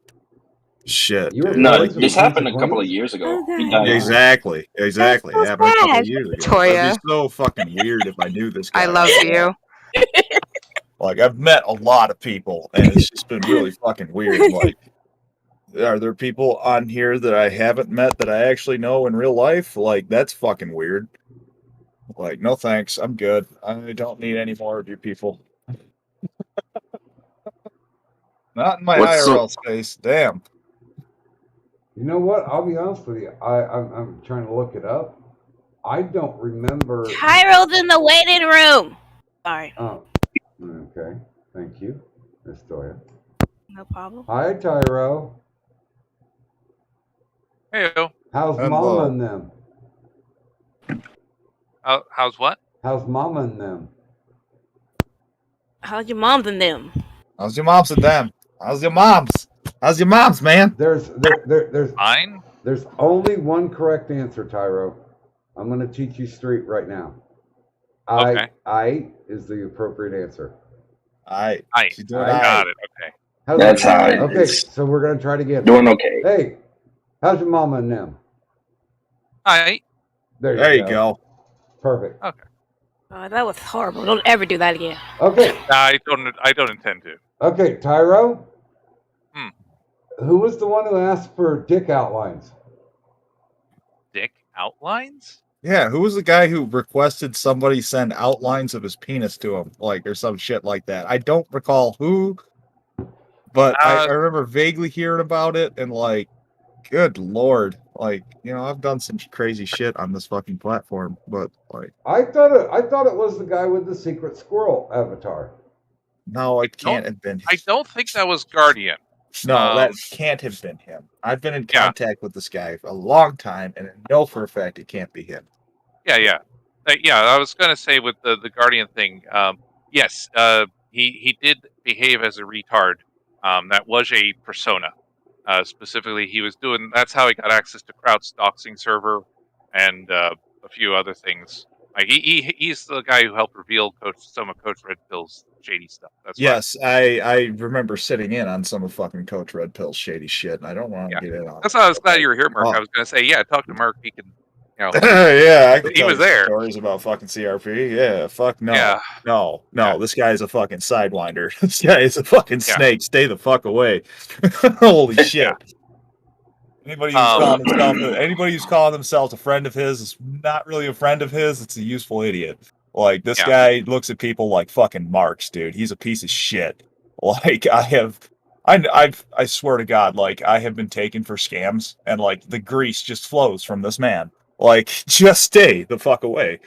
Shit, You were dude. No, Like, this happened a couple of years ago. He died. exactly. It happened a couple of years ago. Toya. It'd be so fucking weird if I knew this guy. I love you. Like, I've met a lot of people, and it's just been really fucking weird. Like, are there people on here that I haven't met that I actually know in real life? Like, that's fucking weird. Like, no thanks. I'm good. I don't need any more of you people. Not in my IRL space. Damn. You know what? I'll be honest with you. I'm trying to look it up. I don't remember. Tyro's in the waiting room. Sorry. Oh, okay. Thank you, Miss Toya. No problem. Hi, Tyro. Hey, How's Hello. Mama and them? how's what? How's Mama and them? How's your moms and them? How's your moms and them? How's your moms? How's your moms, man? There's Fine. There's only one correct answer, Tyro. I'm going to teach you straight right now. Okay. I is the appropriate answer. I got it. Okay. How's That's it- how it Okay, is. so we're going to try it again. Doing okay. Hey, how's your mama and them? Hi. There you go. Perfect. Okay. That was horrible. Don't ever do that again. Okay. I don't intend to. Okay, Tyro. Hmm. Who was the one who asked for dick outlines? Dick outlines? Yeah, who was the guy who requested somebody send outlines of his penis to him, like, or some shit like that? I don't recall who, but I remember vaguely hearing about it, and like, good lord, like, you know, I've done some crazy shit on this fucking platform, but like, I thought it was the guy with the secret squirrel avatar. no, it can't have been. I don't think that was Guardian. No, that can't have been him. I've been in contact with this guy for a long time, and I know for a fact it can't be him. Yeah. I was gonna say with the Guardian thing. Yes, he did behave as a retard. That was a persona. Specifically, he was doing. That's how he got access to Kraut's doxing server and a few other things. Like he's the guy who helped reveal some of Coach Red Pill's shady stuff. That's Yes, I remember sitting in on some of fucking Coach Red Pill's shady shit, and I don't want to get in on That's why I was glad you were here, Mark. Oh. I was gonna say, talk to Mark. He can, yeah, I could he tell was you there. stories about fucking CRP. Yeah, fuck no. Yeah. No, this guy's a fuking sidewinder. This guy is a fucking snake. Stay the fuck away. Holy shit. Anybody who's calling themselves a friend of his is not really a friend of his. It's a useful idiot. Like, this guy looks at people like fucking marks, dude. He's a piece of shit. Like, I swear to God, like, I have been taken for scams, and like the grease just flows from this man. Like, just stay the fuck away.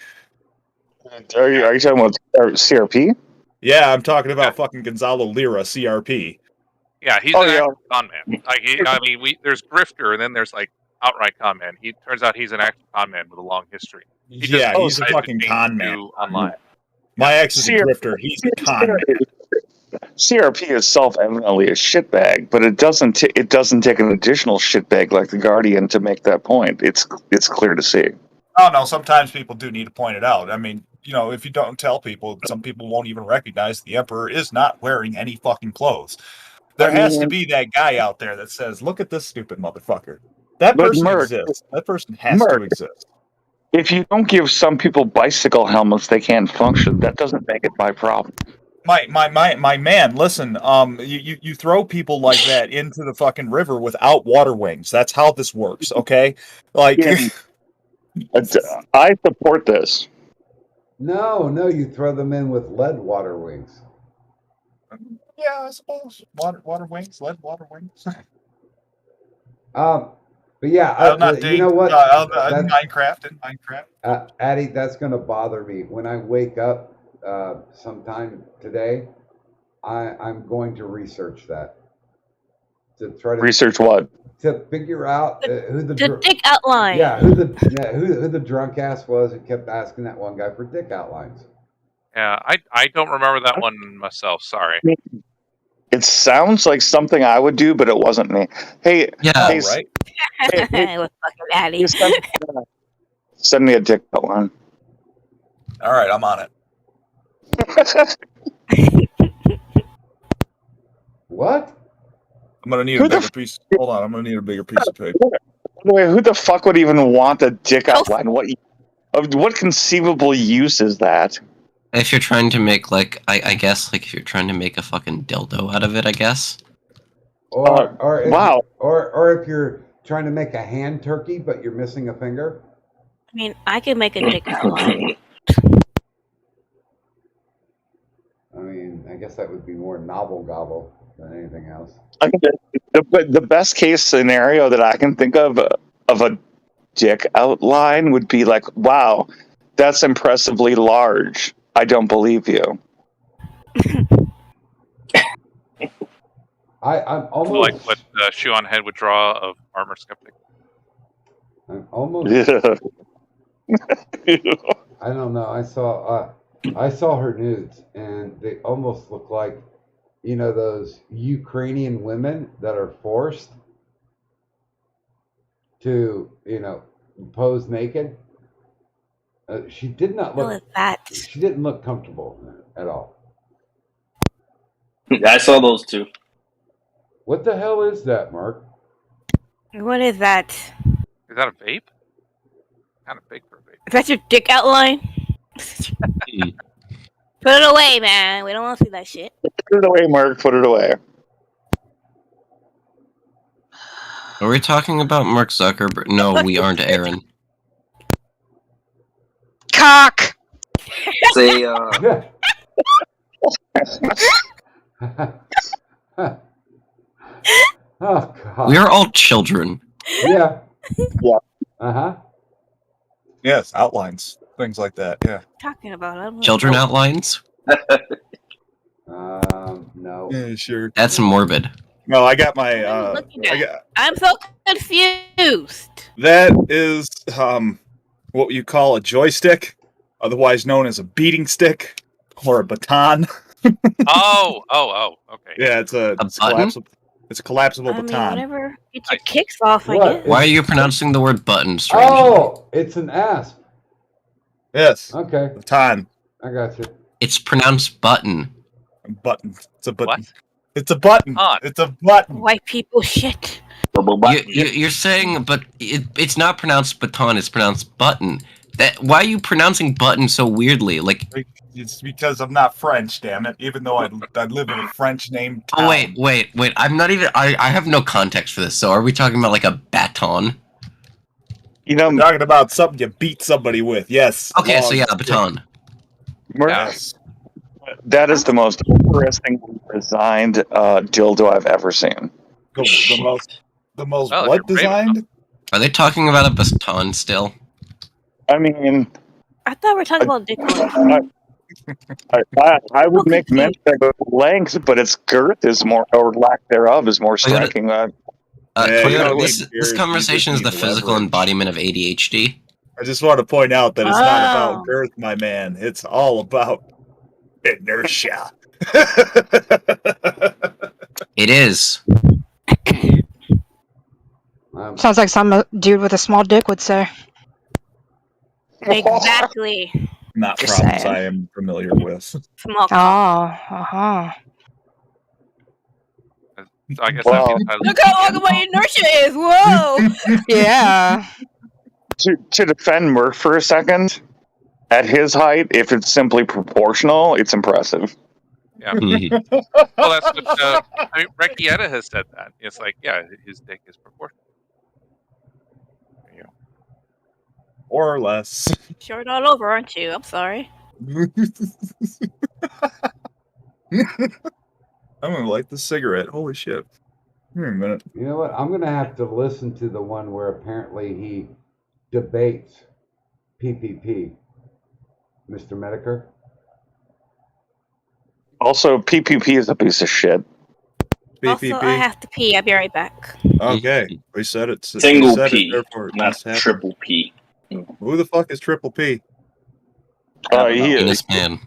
Are you talking about CRP? Yeah, I'm talking about fucking Gonzalo Lira, CRP. Yeah, he's an active con man. Like, there's grifter, and then there's like outright con man. He turns out he's an active con man with a long history. He's a fucking con man. Online. My ex is a grifter. He's a con man. CRP is self-evidently a shitbag, but it doesn't take an additional shitbag like the Guardian to make that point. It's clear to see. Oh no, sometimes people do need to point it out. I mean, you know, if you don't tell people, some people won't even recognize the Emperor is not wearing any fucking clothes. There has to be that guy out there that says, "Look at this stupid motherfucker." That person exists. That person has to exist. If you don't give some people bicycle helmets, they can't function. That doesn't make it my problem. My man, listen, you throw people like that into the fucking river without water wings. That's how this works, okay? Like, I support this. No, you throw them in with lead water wings. Yeah, I suppose water wings, lead water wings. But yeah, you know what? Minecraft. Addy, that's going to bother me when I wake up sometime today. I'm going to research that to try to Research what? to figure out who the The dick outline. Yeah, who the drunk ass was who kept asking that one guy for dick outlines. Yeah, I don't remember that one myself. Sorry. It sounds like something I would do, but it wasn't me. Hey, Yeah, hey, right. I was fucking Addy. Send me a dick outline. All right, I'm on it. What? I'm gonna need Who a the bigger piece. Hold on, I'm gonna need a bigger piece of paper. By the way, who the fuck would even want a dick outline? What conceivable use is that? If you're trying to make like, I guess like if you're trying to make a fucking dildo out of it, I guess. Or if, wow. Or if you're trying to make a hand turkey but you're missing a finger. I mean, I could make a dick outline. I mean, I guess that would be more novel gobble than anything else. I think the best case scenario that I can think of a dick outline would be like, wow, that's impressively large. I don't believe you. I'm almost Like what Shoe on Head would draw of Armor Skeptic. I'm almost. Yeah. I don't know. I saw her nudes, and they almost look like, you know, those Ukrainian women that are forced to, you know, pose naked. She did not look. What is that? She didn't look comfortable at all. I saw those too. What the hell is that, Mark? What is that? Is that a vape? Kind of big for a vape. Is that your dick outline? Put it away, man. We don't want to see that shit. Put it away, Mark. Put it away. Are we talking about Mark Zuckerberg? No, we aren't, Aaron. Cock. Say, Oh God. We are all children. Yeah. Yeah. Uh-huh. Yes, outlines, things like that. Yeah. Talking about I don't know. Children outlines? No. Yeah, sure. That's morbid. No, I got my. Looking at? I'm so confused. That is what you call a joystick, otherwise known as a beating stick or a baton. Oh, okay. Yeah, it's a collapsible. It's a collapsible I mean, baton. whatever. Get your kicks off, I What? guess. Why are you pronouncing the word button strangely? Oh, it's an asp. Yes. Okay. Baton. I got you. It's pronounced button. Button. It's a button. What? It's a button. It's a button. White people shit. You're saying, but it's not pronounced baton. It's pronounced button. Why are you pronouncing button so weirdly? Like, it's because I'm not French, damn it. Even though I live in a French named town. oh wait. I'm not even. I have no context for this. So, are we talking about like a baton? You know, I'm talking about something you beat somebody with. Yes. Okay, so yeah, a baton. Yes. That is the most interestingly designed dildo I've ever seen. The most Oh, what you're brave designed? Are they talking about a baton still? I mean, I thought we were talking about dick length. I would make mention of length, but its girth is more, or lack thereof, is more striking. Clear, this conversation is the physical embodiment of ADHD. I just want to point out that it's not about girth, my man. It's all about inertia. It is. Sounds like some dude with a small dick would say. Exactly. Not Just problems saying. I am familiar with. Small. Oh, uh-huh. So I guess Well, that means Look how long my inertia is. Whoa. Yeah. To defend Murph for a second, at his height, if it's simply proportional, it's impressive. Yeah. Well, that's what I mean, Regrettable has said that. It's like, yeah, his dick is proportional. There you go. Or less. Short all over, aren't you? I'm sorry. I'm gonna light the cigarette. Holy shit. Here a minute. You know what? I'm going to have to listen to the one where apparently he debates PPP. Mr. Medicare? Also, PPP is a piece of shit. Also, I have to pee. I'll be right back. Okay, we said it. Single we said P, it, therefore it not must happen. triple P. Who the fuck is Triple P? Penis man.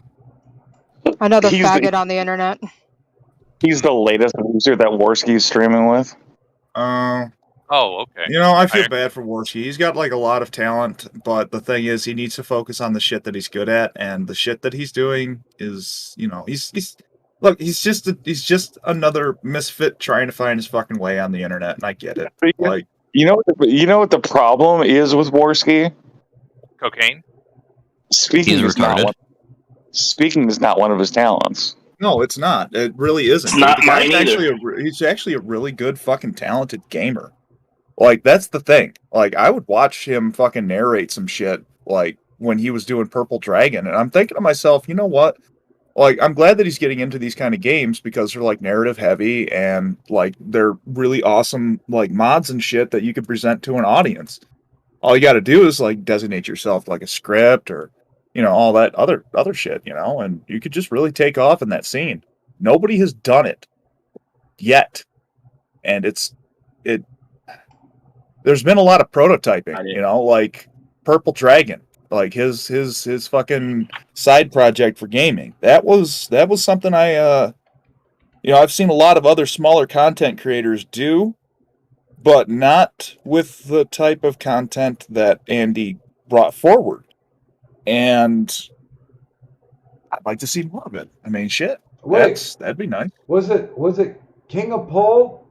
Another He's faggot on the internet. He's the latest loser that Worski's streaming with. Oh, okay. You know, I feel bad for Warshi. He's got like a lot of talent, but the thing is, he needs to focus on the shit that he's good at, and the shit that he's doing is, you know, he's just another misfit trying to find his fucking way on the internet, and I get it. Like, you know what the problem is with Worski? Cocaine? Speaking is not one of his talents. no, it's not. It really isn't. It's not The guy's mine either. he's actually a really good fucking talented gamer. Like, that's the thing. Like, I would watch him fucking narrate some shit, like, when he was doing Purple Dragon, and I'm thinking to myself, you know what? Like, I'm glad that he's getting into these kind of games because they're, like, narrative heavy, and, like, they're really awesome, like, mods and shit that you can present to an audience. All you gotta do is, like, designate yourself like a script or, you know, all that other shit, you know, and you could just really take off in that scene. Nobody has done it yet. And there's been a lot of prototyping, you know, like Purple Dragon, like his fucking side project for gaming. That was something I've seen a lot of other smaller content creators do, but not with the type of content that Andy brought forward. And I'd like to see more of it. I mean, shit. That'd be nice. Was it King of Pole?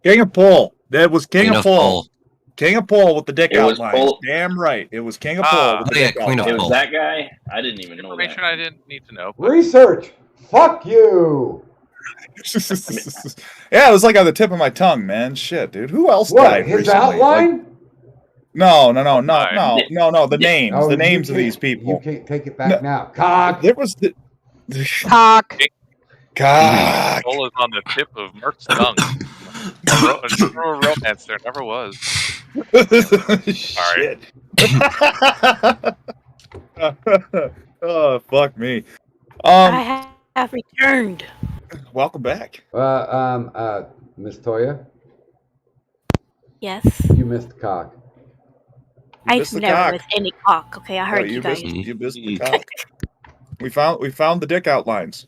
King of Pole. That was King of Pole. King of Pole with the dick outlines. Damn right. It was King of Pole with the dick outlines. It was that guy? I didn't even know that. Information I didn't need to know. Research. Fuck you. Yeah, it was like on the tip of my tongue, man. Shit, dude. Who else What, died his recently? outline? Like, no. The names. Oh, the you names of can't- these people. You can't take it back now. Cock. There was the Cock. Cock. Soul is on the tip of Merc's tongue. A true romance there never was. Sorry. Oh, fuck me. I have returned. Welcome back. Miss Toya, Yes. you missed cock. I've missed the never cock. missed any cock. Okay, I heard Oh, you guys. You missed the cock. We found the dick outlines.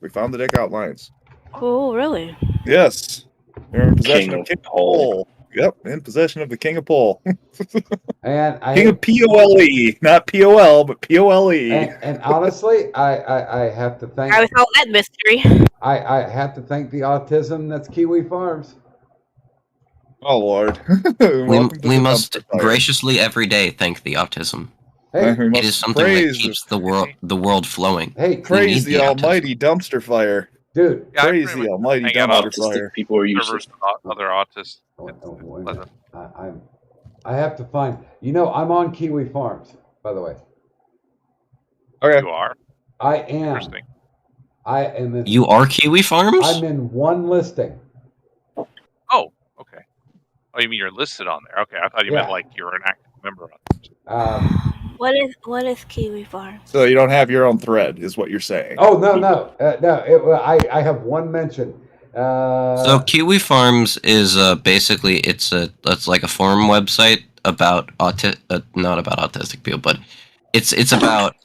Oh, really? Yes. They're in possession King of King of of Pole. Yep, in possession of the King of Pole. And King of P-O-L-E. Not P-O-L, but P-O-L-E. and honestly, I have to thank. I was all that mystery. I have to thank the autism that's Kiwi Farms. Oh, Lord. We must graciously every day thank the autism. Hey, It is something that keeps the world flowing. Hey, praise the almighty dumpster fire. Dude, Yeah, praise the almighty hang out dumpster autistic fire. People are Servers useless. with other autists. I have to find. You know, I'm on Kiwi Farms, by the way. Okay. You are? I am. Interesting. I am. In, You are Kiwi Farms? I'm in one listing. Oh, okay. Oh, you mean you're listed on there? Okay, I thought you meant Yeah. like you're an active member on there. What is Kiwi Farm? So you don't have your own thread, is what you're saying. Oh no. I have one mention. So Kiwi Farms is basically it's like a forum website about not about autistic people, but it's about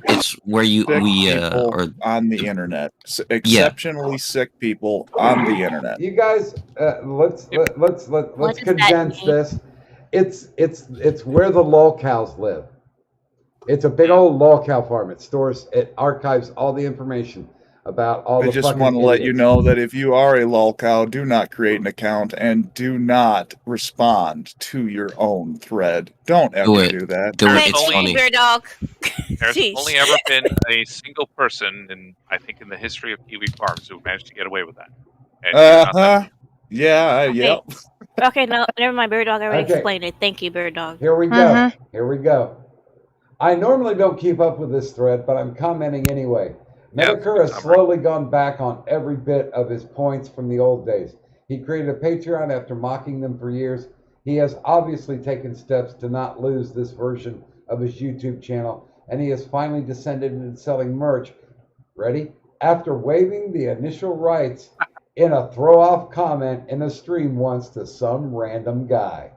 it's where People or on the internet, exceptionally sick people on the internet. You guys, let's condense this. It's where the lolcows live. It's a big old lolcow farm. It archives all the information about all the. I just fucking want to let you idiots. know that if you are a lolcow, do not create an account and do not respond to your own thread. Don't ever do that. It's funny. Bear dog. There's Jeez. only ever been a single person I think in the history of Kiwi Farms who managed to get away with that. And you're not that Yeah. Yep. Okay, no, never mind. Bear dog. I already Okay. explained it. Thank you, Bear dog. Here we go. Here we go. I normally don't keep up with this thread, but I'm commenting anyway. Medicare has slowly gone back on every bit of his points from the old days. He created a Patreon after mocking them for years. He has obviously taken steps to not lose this version of his YouTube channel, and he has finally descended into selling merch. Ready? After waiving the initial rights in a throw-off comment in a stream once to some random guy.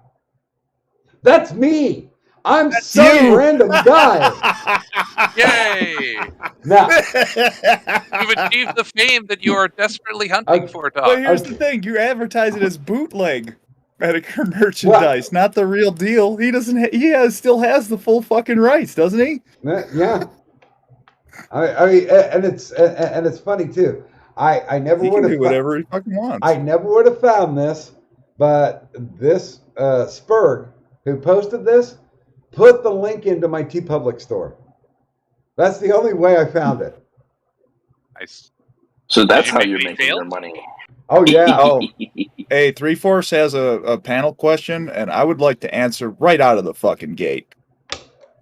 That's me. I'm some random guy. Yay! Now, You've achieved the fame that you are desperately hunting for, Doc. But here's the thing: you advertise it as bootleg Medicare merchandise, not the real deal. He doesn't. Still has the full fucking rights, doesn't he? Yeah. I mean, and it's funny too. I never He would can have do whatever he fucking wants. I never would have found this, but this Spurg who posted this put the link into my TeePublic store. That's the only way I found it. Nice. So that's how you're making your money. Oh yeah. Oh, hey, 3/4 has a panel question, and I would like to answer right out of the fucking gate.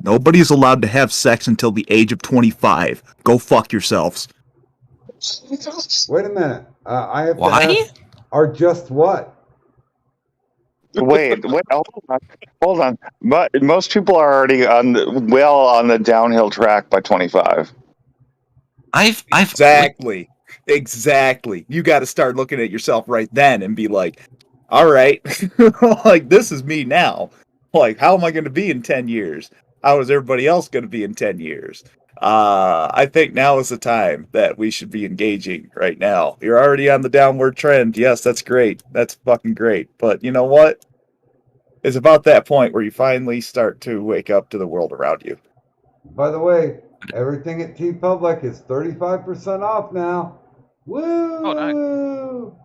Nobody's allowed to have sex until the age of 25. Go fuck yourselves. Wait a minute. I have Why? to ask, are just what? Wait, hold on. But most people are already on the downhill track by 25. Exactly. You got to start looking at yourself right then and be like, all right, like this is me now. Like, how am I going to be in 10 years? How is everybody else going to be in 10 years? I think now is the time that we should be engaging right now. You're already on the downward trend. Yes, that's great. That's fucking great. But you know what? It's about that point where you finally start to wake up to the world around you. By the way, everything at TeePublic is 35% off now. Woo! Oh,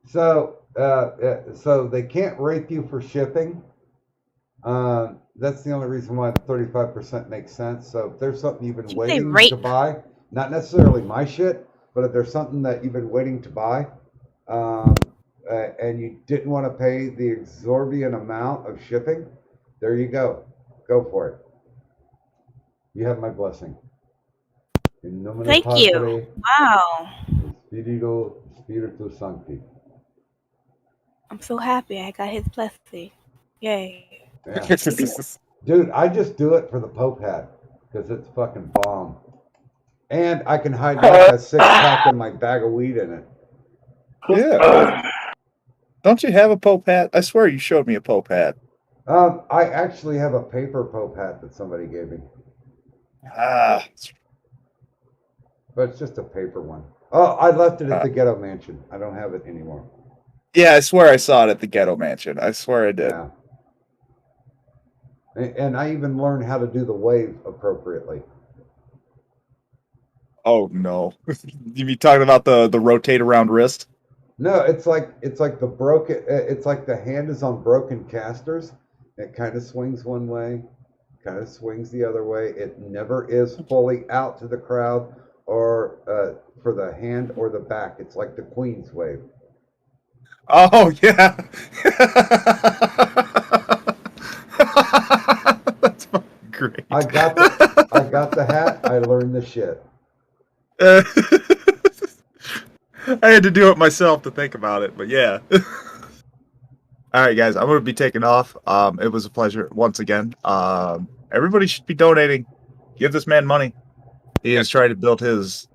nice. So they can't rape you for shipping. That's the only reason why the 35% makes sense. So if there's something you've been waiting to buy, not necessarily my shit, but if there's something that you've been waiting to buy, and you didn't want to pay the exorbitant amount of shipping, there you go. Go for it. You have my blessing. In nomine Thank Patri, you. Wow. Spiritus Sancti. I'm so happy I got his blessing. Yay. Yeah. Dude, I just do it for the Pope hat because it's fucking bomb. And I can hide like a 6-pack in my bag of weed in it. Yeah. Don't you have a Pope hat? I swear you showed me a Pope hat. I actually have a paper Pope hat that somebody gave me. Ah. But it's just a paper one. Oh, I left it at the Ghetto Mansion. I don't have it anymore. Yeah, I swear I saw it at the Ghetto Mansion. I swear I did. Yeah. And I even learned how to do the wave appropriately. Oh no. You be talking about the rotate around wrist? No, it's like the broken. It's like the hand is on broken casters. It kind of swings one way, kind of swings the other way. It never is fully out to the crowd or for the hand or the back. It's like the Queen's wave. Oh yeah. That's fucking great. I got the hat. I learned the shit. I had to do it myself to think about it, but yeah. All right, guys, I'm going to be taking off. It was a pleasure once again. Everybody should be donating. Give this man money. He is trying to build his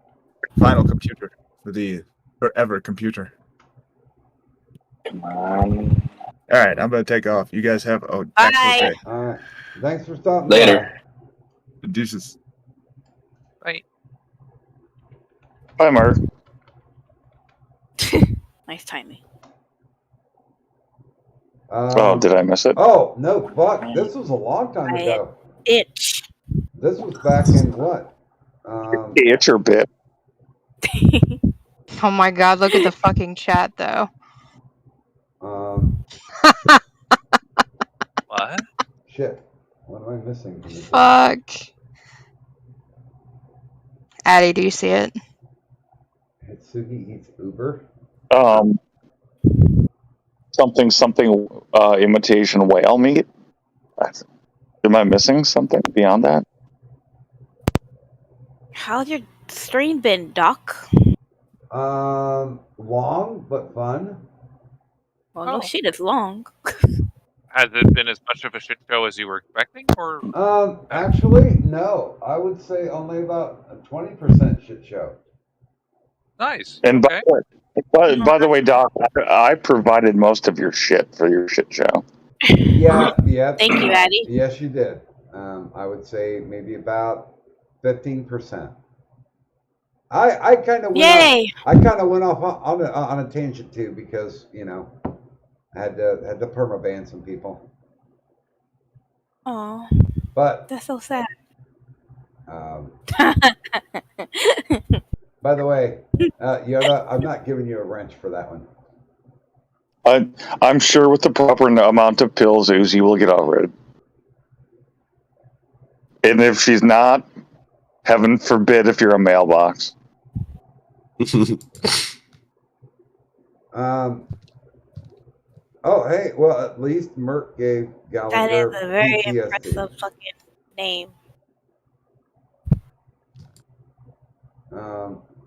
final computer for the forever computer. Come on. All right, I'm going to take off. You guys have an excellent day. All right. Thanks for stopping Later. by. Deuces. Bye. Bye, Mark. Nice timing. Oh, did I miss it? Oh, no, fuck. This was a long time ago. Itch. This was back in what? It's your bit. Oh my god, look at the fucking chat though. What? Shit. What am I missing? From the Fuck. Addie, do you see it? Hitsugi eats Uber. Something imitation whale meat. Am I missing something beyond that? How's your stream been, Doc? Long but fun. Well, no shit, it's long. Has it been as much of a shit show as you were expecting, or? Actually, no. I would say only about a 20% shit show. Nice. And Okay. by the way, Doc, I provided most of your shit for your shit show. Yeah. Thank you, Addie. Yes, you did. I would say maybe about 15%. I kind of went Yay! off. I kind of went off on a tangent too because I had to permaban some people. Oh, But that's so sad. By the way, Yoda, I'm not giving you a wrench for that one. I'm sure with the proper amount of pills, Uzi will get over it. And if she's not, heaven forbid if you're a mailbox. Oh, hey, well, at least Merc gave That Gallagher is a very PTSD. impressive fucking name.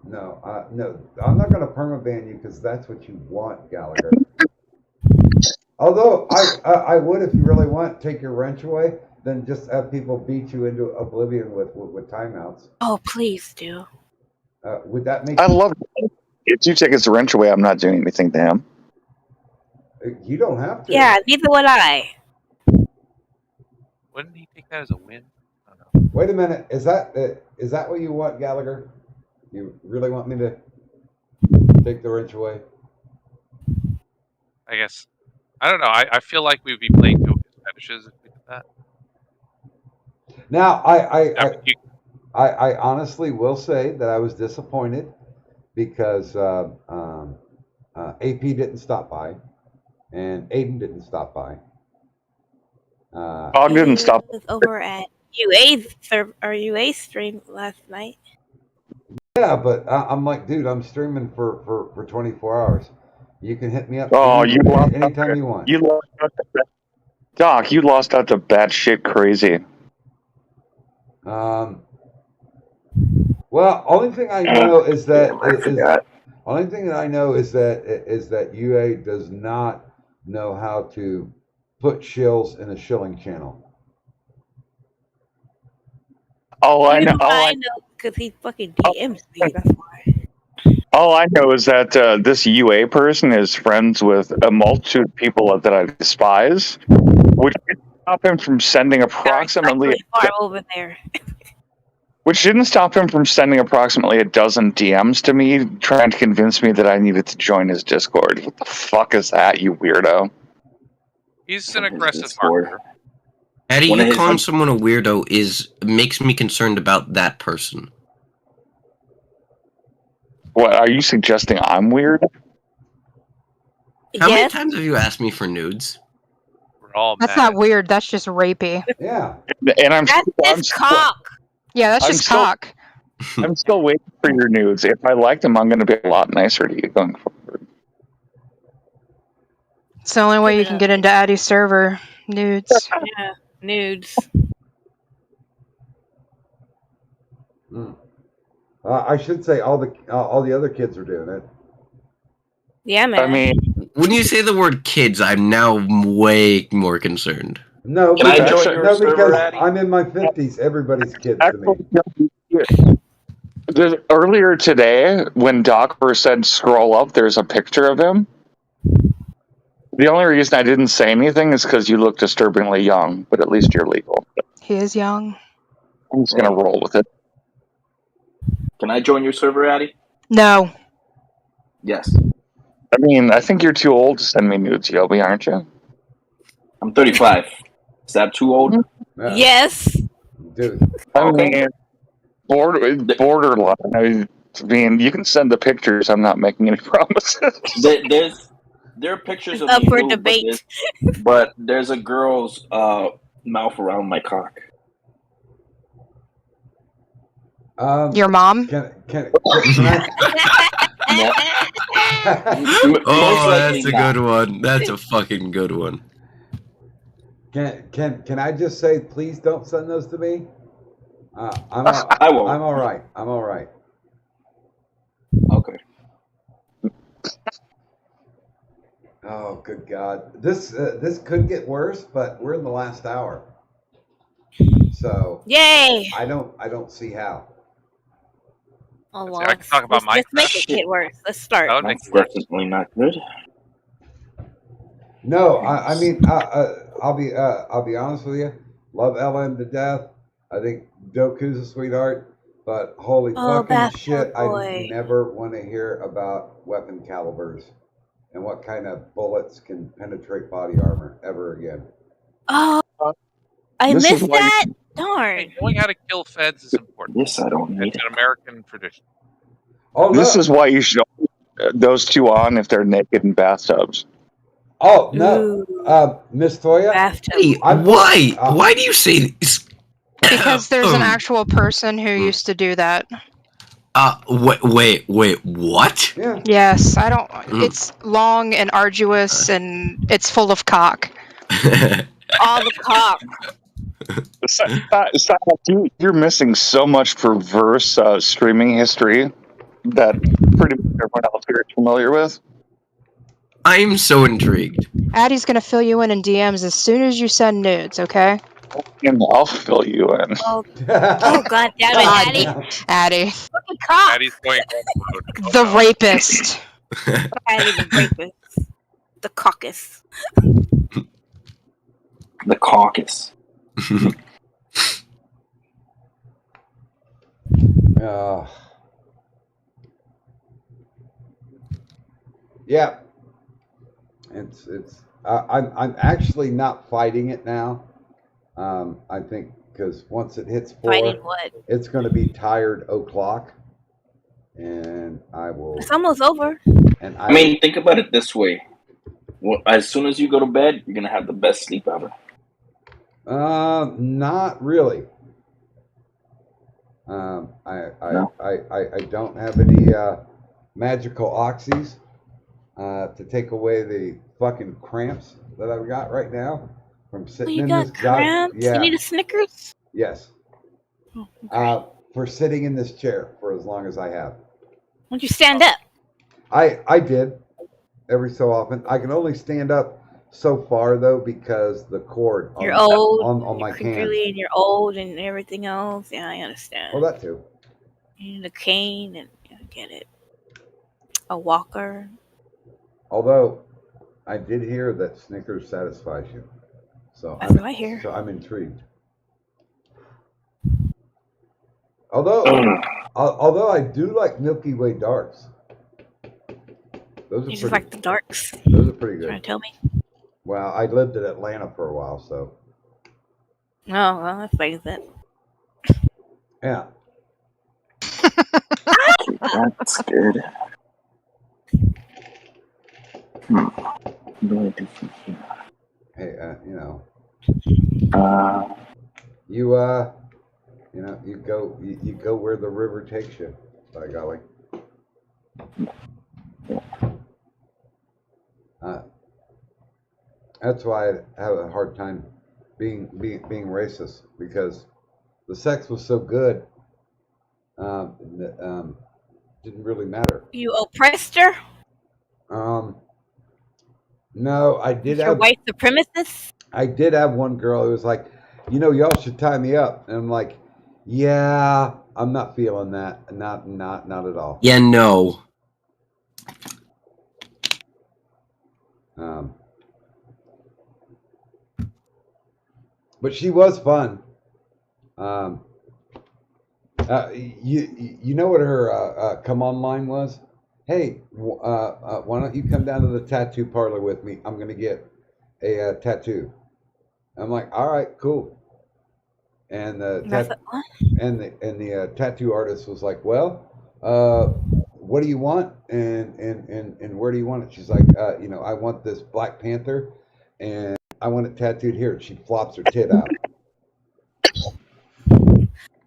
No, I'm not going to permaban you because that's what you want, Gallagher. Although I would, if you really want, take your wrench away, then just have people beat you into oblivion with timeouts. Oh, please do. Would that make? I love it. If you take his wrench away, I'm not doing anything to him. You don't have to. Yeah, neither would I. Wouldn't he take that as a win? Wait a minute. Is that what you want, Gallagher? You really want me to take the wrench away? I guess. I don't know. I feel like we'd be playing to his fetishes if we did that. Now, I honestly will say that I was disappointed because AP didn't stop by, and Aiden didn't stop by. Dog didn't stop. Was over at UA stream last night. Yeah, but I'm like, dude, I'm streaming for 24 hours. You can hit me up. Oh, you lost anytime you want. You lost out to Doc. You lost out to batshit crazy. Well, only thing I know is that only thing that I know is that UA does not know how to put shills in a shilling channel. Oh, I know. I know because he fucking DMs me. That's why. All I know is that this UA person is friends with a multitude of people that I despise, which didn't stop him from sending approximately. Far over there. Which didn't stop him from sending approximately a dozen DMs to me, trying to convince me that I needed to join his Discord. What the fuck is that, you weirdo? He's an aggressive marketer. Eddie, you calling someone a weirdo makes me concerned about that person. What, are you suggesting I'm weird? How many times have you asked me for nudes? We're all That's not weird. That's just rapey. Yeah. And I'm cock. Yeah, that's just cock. I'm still waiting for your nudes. If I like them, I'm going to be a lot nicer to you going forward. It's the only way you can get into Addie's server. Nudes. Yeah, nudes. I should say all the other kids are doing it. Yeah, man. I mean, when you say the word kids, I'm now way more concerned. No, Can I join your because server, Addy? I'm in my 50s. Everybody's kids to me. Earlier today, when Doc first said scroll up, there's a picture of him. The only reason I didn't say anything is because you look disturbingly young, but at least you're legal. He is young. I'm just going to roll with it. Can I join your server, Addy? No. Yes. I mean, I think you're too old to send me nudes, Yobi, aren't you? I'm 35. Is that too old? Yes. Dude. I mean, borderline. I mean, you can send the pictures. I'm not making any promises. There are pictures of Up me for nude, debate. but there's a girl's mouth around my cock. Your mom? Can Oh, that's a good one. That's a fucking good one. Can I just say, please don't send those to me? I won't. I'm all right. I'm all right. Okay. Oh, good God! This could get worse, but we're in the last hour, so yay! I don't see how. Oh See, well, I can talk about let's make Minecraft. it get worse. Let's start. That would make That's it worse. definitely not good. No, I mean, I'll be honest with you. Love Ellen to death. I think Doku's a sweetheart, but holy Oh, fucking Bathtub shit, I Boy. never want to hear about weapon calibers and what kind of bullets can penetrate body armor ever again. Oh, I This is missed why you- that. Darn. Hey, knowing how to kill feds is important. This I don't need. It's an American tradition. Oh, This look. is why you should those two on if they're naked in bathtubs. Oh no, Miss Toya. Hey, why? Why do you say this? Because there's an actual person who used to do that. Wait, what? Yeah. Yes, I don't. It's long and arduous, and it's full of cock. All the cock. You're missing so much perverse streaming history that pretty much everyone else here is familiar with. I'm so intrigued. Addie's gonna fill you in DMs as soon as you send nudes, okay? And I'll fill you in. Oh god damn it, Addie. Addie. Fucking cock. Daddy's going overload. The rapist. Addie the rapist. The caucus. The caucus. Yeah. I'm actually not fighting it now. I think because once it hits 4, Fighting what? it's going to be tired o'clock, and I will. It's almost over. And I mean, think about it this way: as soon as you go to bed, you're gonna have the best sleep ever. Not really. I don't have any magical oxys to take away the fucking cramps that I've got right now from sitting You in got this job. cramps? Yeah. You need a Snickers? Yes. For sitting in this chair for as long as I have. Why don't you stand up? I did every so often. I can only stand up so far though because the cord You're old. on my Creepily, hand. and you're old and everything else. Yeah, I understand. Well, that too. You need a cane and I get it. A walker. Although I did hear that Snickers satisfies you, so That's what I hear. So I'm intrigued. Although I do like Milky Way darks. Those are You just pretty, like the darks. those are pretty good. Trying to tell me? Well, I lived in Atlanta for a while, so No, well, that explains it. yeah. That's good. What do I do from here? Hey, you go where the river takes you. By golly. That's why I have a hard time being racist because the sex was so good. Didn't really matter. You oppressed her? No, I did You're have white supremacist? I did have one girl who was like, y'all should tie me up, and I'm like, yeah, I'm not feeling that, not at all. Yeah, no. But she was fun. You know what her come on line was? Hey, why don't you come down to the tattoo parlor with me? I'm gonna get a tattoo. I'm like, all right, cool. And the tattoo artist was like, well, what do you want and where do you want it? She's like, I want this Black Panther and I want it tattooed here. She flops her tit out.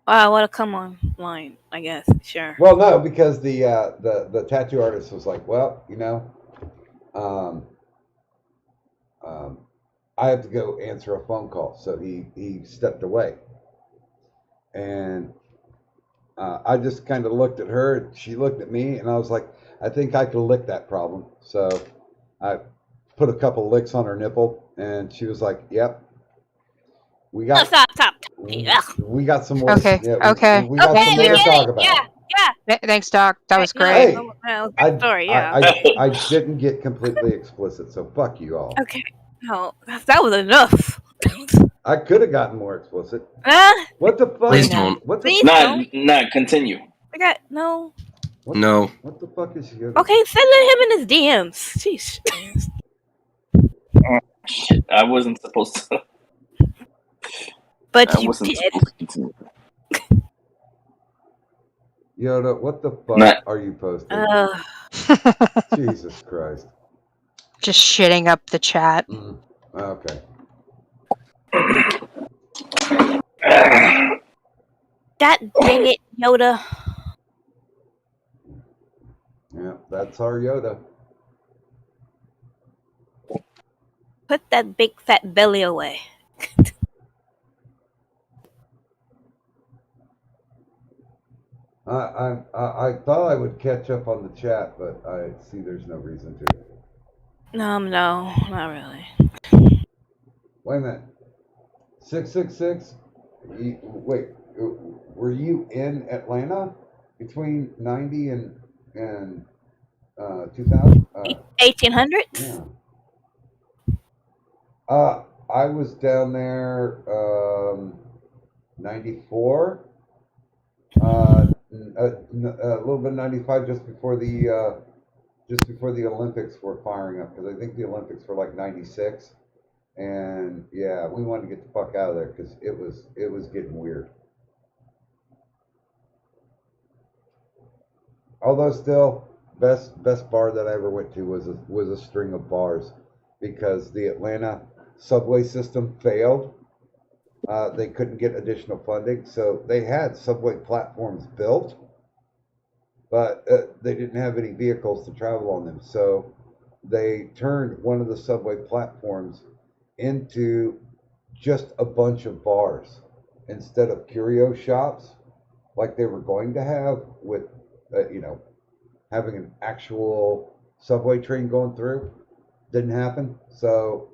I want to come online, I guess. Sure. Well, no, because the tattoo artist was like, well, I have to go answer a phone call, so he stepped away, and I just kind of looked at her, and she looked at me, and I was like, I think I could lick that problem. So I put a couple licks on her nipple, and she was like, yep. We got Stop. we got some more. Okay, yeah, okay. We got some more to talk about. Yeah. Thanks, Doc. That was great. Hey, No, great story, yeah. I didn't get completely explicit, so fuck you all. Okay, no, that was enough. I could have gotten more explicit. What the fuck? Please don't. What the Please fuck? Nah, continue. I got no. No. What the fuck is here? Okay, send him in his DMs. Jeez. Shit, I wasn't supposed to. But I you wasn't did. supposed to continue. Yoda, what the fuck Nah. are you posting? Jesus Christ. Just shitting up the chat. Okay. God dang it, Yoda. Yeah, that's our Yoda. Put that big fat belly away. I thought I would catch up on the chat, but I see there's no reason to. No, not really. Wait a minute. 666? Wait, were you in Atlanta between 90 and 2000? 1800? Yeah. I was down there 94. A little bit 95 just before the Olympics were firing up, because I think the Olympics were like 96. And yeah, we wanted to get the fuck out of there because it was getting weird. Although still, best bar that I ever went to was a string of bars, because the Atlanta subway system failed. They couldn't get additional funding, so they had subway platforms built, but they didn't have any vehicles to travel on them. So they turned one of the subway platforms into just a bunch of bars instead of curio shops like they were going to have with having an actual subway train going through. Didn't happen. So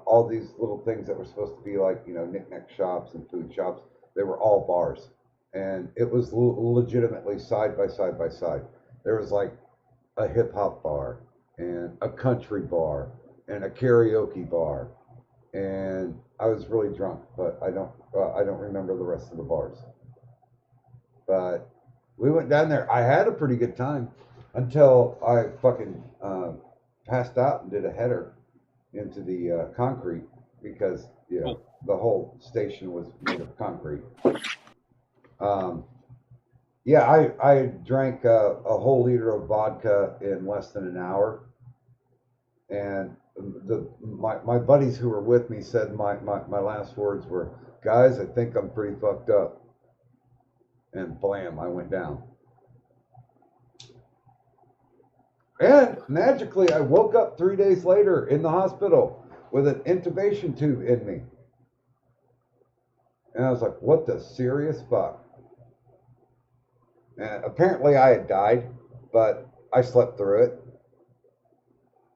all these little things that were supposed to be like knick-knack shops and food shops, they were all bars, and it was legitimately side by side by side. There was like a hip-hop bar and a country bar and a karaoke bar, and I was really drunk, but I don't remember the rest of the bars. But we went down there. I had a pretty good time until I fucking passed out and did a header into the concrete, because the whole station was made of concrete. Yeah, I drank a whole liter of vodka in less than an hour, and my buddies who were with me said my last words were, "Guys, I think I'm pretty fucked up." And blam, I went down. And magically, I woke up 3 days later in the hospital with an intubation tube in me. And I was like, what the serious fuck? And apparently I had died, but I slept through it.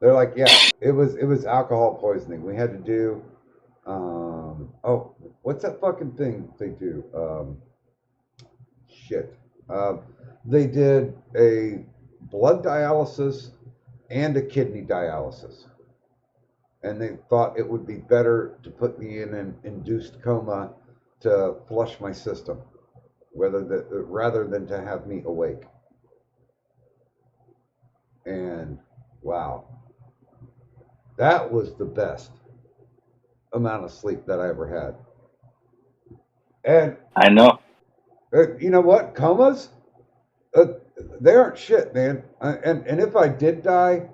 They're like, yeah, it was alcohol poisoning. We had to do, what's that fucking thing they do? They did a blood dialysis and a kidney dialysis, and they thought it would be better to put me in an induced coma to flush my system, rather than to have me awake. And wow, that was the best amount of sleep that I ever had. And I know. You know what? Comas? They aren't shit, man. And if I did die,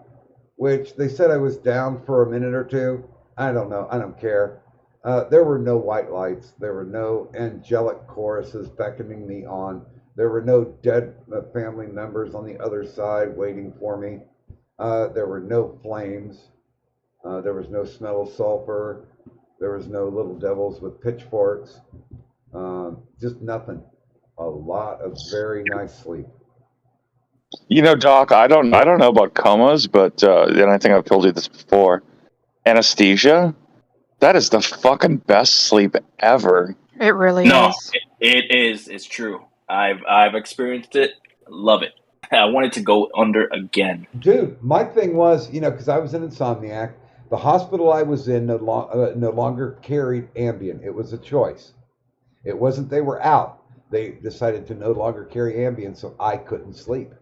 which they said I was down for a minute or two, I don't know. I don't care. There were no white lights. There were no angelic choruses beckoning me on. There were no dead family members on the other side waiting for me. There were no flames. There was no smell of sulfur. There was no little devils with pitchforks. Just nothing. A lot of very nice sleep. Doc, I don't know about comas, but and I think I've told you this before. Anesthesia, that is the fucking best sleep ever. It really No, is. it is. It's true. I've experienced it Love it. I wanted to go under again. Dude, my thing was, because I was an insomniac, the hospital I was in no longer carried Ambien. It was a choice. It wasn't they were out. They decided to no longer carry Ambien, so I couldn't sleep.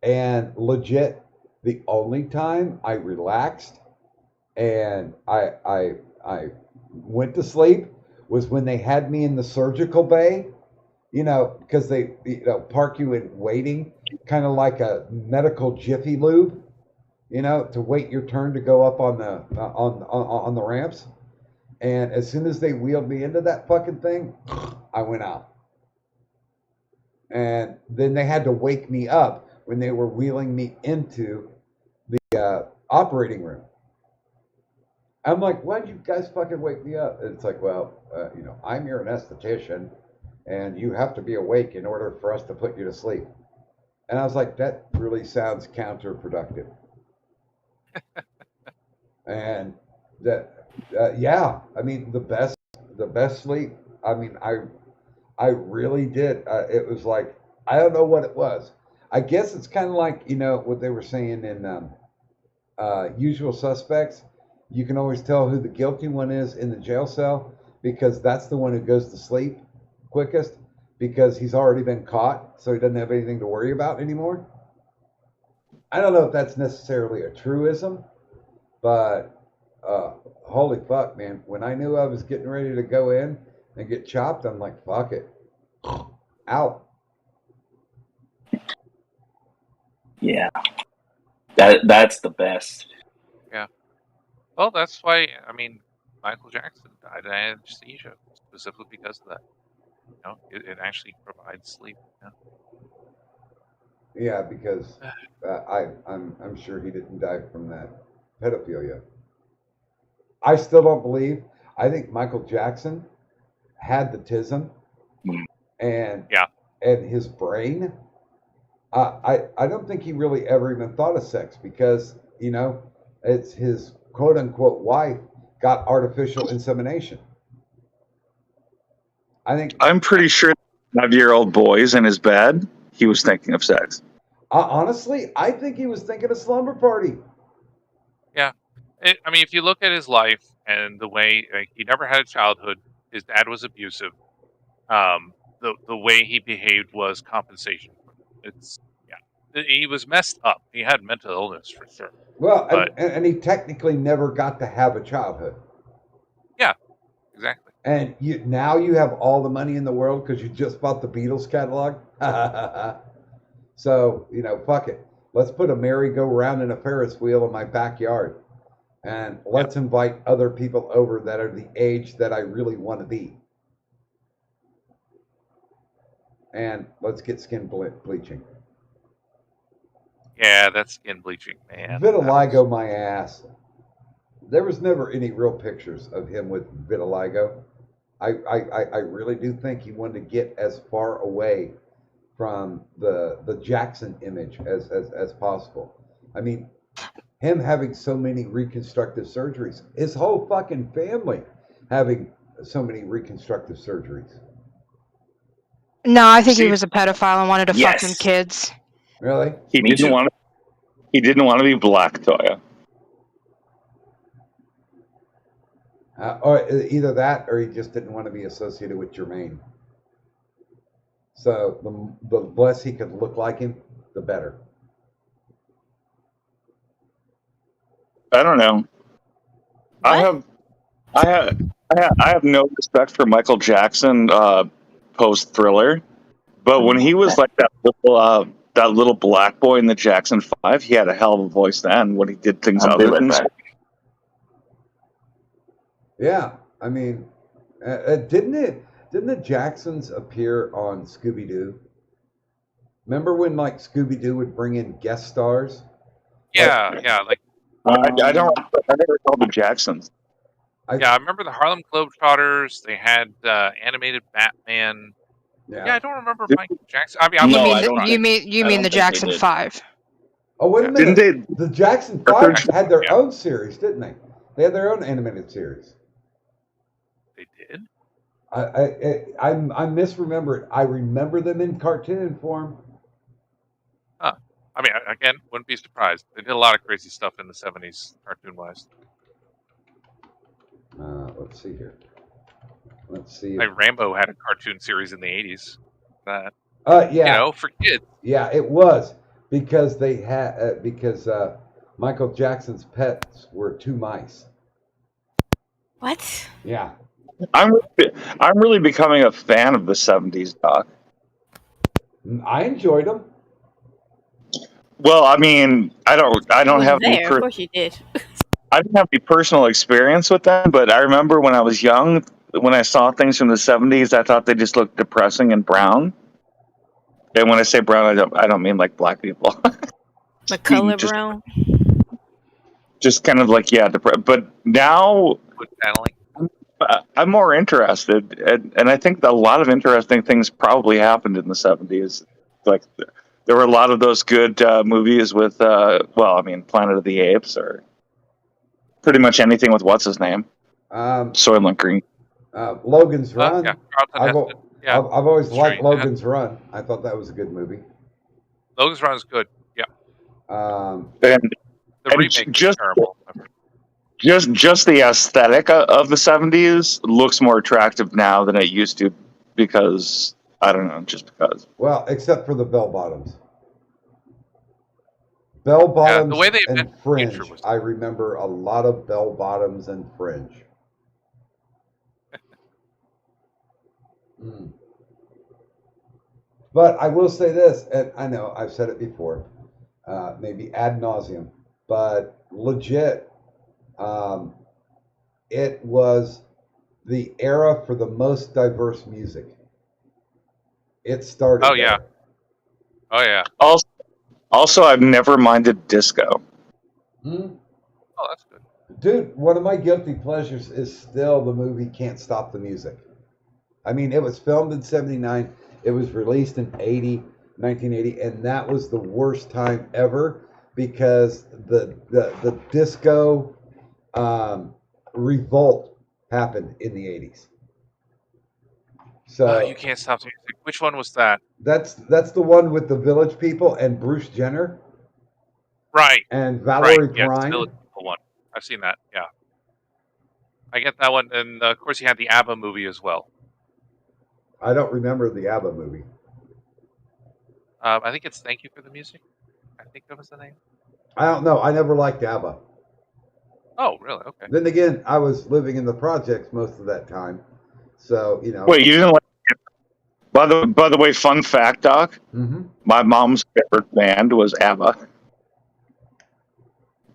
And legit, the only time I relaxed and I went to sleep was when they had me in the surgical bay, because they park you in waiting, kind of like a medical Jiffy Lube, to wait your turn to go up on the ramps. And as soon as they wheeled me into that fucking thing, I went out. And then they had to wake me up when they were wheeling me into the operating room. I'm like, why'd you guys fucking wake me up? And it's like, well, I'm your anesthetician, and you have to be awake in order for us to put you to sleep. And I was like, that really sounds counterproductive. And that, yeah, I mean, the best sleep. I mean, I really did. It was like, I don't know what it was. I guess it's kind of like, what they were saying in Usual Suspects. You can always tell who the guilty one is in the jail cell because that's the one who goes to sleep quickest because he's already been caught, so he doesn't have anything to worry about anymore. I don't know if that's necessarily a truism, but holy fuck, man. When I knew I was getting ready to go in and get chopped, I'm like, fuck it. Out. Yeah. That's the best. Yeah. Well, that's why, Michael Jackson died of anesthesia, specifically because of that. It actually provides sleep. Yeah. Yeah, because I'm sure he didn't die from that pedophilia. I still don't believe. I think Michael Jackson had the tism, and his brain. I don't think he really ever even thought of sex because it's his quote unquote wife got artificial insemination. I'm pretty sure 5-year-old boys in his bed, he was thinking of sex. Honestly, I think he was thinking of slumber party. Yeah. If you look at his life and the way he never had a childhood, his dad was abusive. The way he behaved was compensation. He was messed up. He had mental illness for sure. Well, but and he technically never got to have a childhood. Yeah, exactly. And now you have all the money in the world because you just bought the Beatles catalog. So, fuck it. Let's put a merry-go-round and a Ferris wheel in my backyard. And let's invite other people over that are the age that I really want to be. And let's get skin bleaching. Yeah, that's skin bleaching, man. Vitiligo my ass. There was never any real pictures of him with vitiligo. I really do think he wanted to get as far away from the Jackson image as possible. I mean, him having so many reconstructive surgeries, his whole fucking family having so many reconstructive surgeries. No, I think he was a pedophile and wanted to fuck them kids. Really? He didn't want to be black, Toya. Or either that, or he just didn't want to be associated with Jermaine. So the less he could look like him, the better. I don't know. I have no respect for Michael Jackson post Thriller, but when he was like that little black boy in the Jackson 5, he had a hell of a voice then when he did things other than. Yeah, I mean, didn't the Jacksons appear on Scooby-Doo? Remember when like Scooby-Doo would bring in guest stars? Yeah, I never saw the Jacksons. I remember the Harlem Globetrotters. They had animated Batman. Yeah, I don't remember Michael Jackson. You mean the Jackson 5? Oh, wait a minute. The Jackson 5 had their own series, didn't they? They had their own animated series. They did? I misremember it. I remember them in cartoon form. I mean, again, wouldn't be surprised. They did a lot of crazy stuff in the 70s, cartoon-wise. Let's see here. Let's see. Like Rambo had a cartoon series in the 80s. That Yeah. you know, for kids. Yeah, it was because they had because Michael Jackson's pets were 2 mice. What? Yeah. I'm really becoming a fan of the 70s, Doc. I enjoyed them. Well, I mean, I don't have any Of course you did. I didn't have any personal experience with them, but I remember when I was young, when I saw things from the 70s, I thought they just looked depressing and brown. And when I say brown, I don't mean like black people. The color brown. Just kind of like, yeah, but now I'm more interested, and I think a lot of interesting things probably happened in the 70s. Like there were a lot of those good movies with, well, I mean, Planet of the Apes, or pretty much anything with what's his name, Soylent Green. Logan's Run. Yeah, I've always liked right. Logan's Run. I thought that was a good movie. Logan's Run is good. Yeah. And The remake is terrible. Just the aesthetic of the 70s looks more attractive now than it used to, because I don't know, just because. Well, except for the bell bottoms. Bell bottoms the way they and Fringe. I remember a lot of bell bottoms and Fringe. But I will say this, and I know I've said it before, maybe ad nauseum, but legit, it was the era for the most diverse music. It started. Oh yeah. there. Oh yeah. Also, I've never minded disco. Oh, that's good. Dude, one of my guilty pleasures is still the movie Can't Stop the Music. I mean, it was filmed in 79. It was released in 1980, and that was the worst time ever because the disco revolt happened in the 80s. So You Can't Stop the Music. Which one was that? that's the one with the Village People and Bruce Jenner. Right. And Valerie right. Yeah, it's the Grine. Village People one. I've seen that. Yeah. I get that one, and of course you had the ABBA movie as well. I don't remember the ABBA movie. I think it's Thank You for the Music. I think that was the name. I don't know. I never liked ABBA. Oh, really? Okay. Then again, I was living in the projects most of that time, so you know. Wait, you didn't like it? By the way, fun fact, Doc. Mhm. My mom's favorite band was ABBA,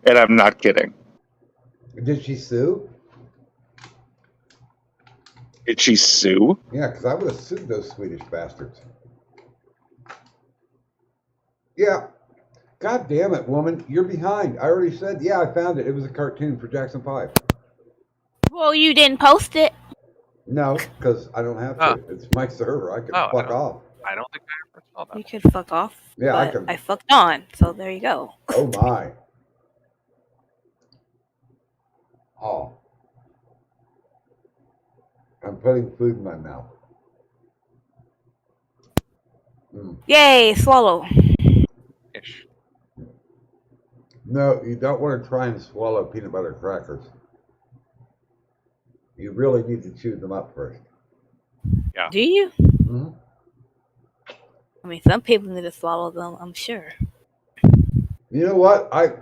and I'm not kidding. Did she sue? Did she sue? Yeah, because I would have sued those Swedish bastards. Yeah. God damn it, woman. You're behind. I already said, yeah, I found it. It was a cartoon for Jackson 5. Well, you didn't post it. No, because I don't have to. It's my server. I can fuck off. I don't think I ever saw that. You could fuck off. Yeah, I but can. I fucked on, so there you go. Oh, my. Oh. I'm putting food in my mouth. Yay, swallow. No, you don't want to try and swallow peanut butter crackers. You really need to chew them up first. Yeah. Do you? Mm-hmm. I mean, some people need to swallow them, I'm sure. You know what? I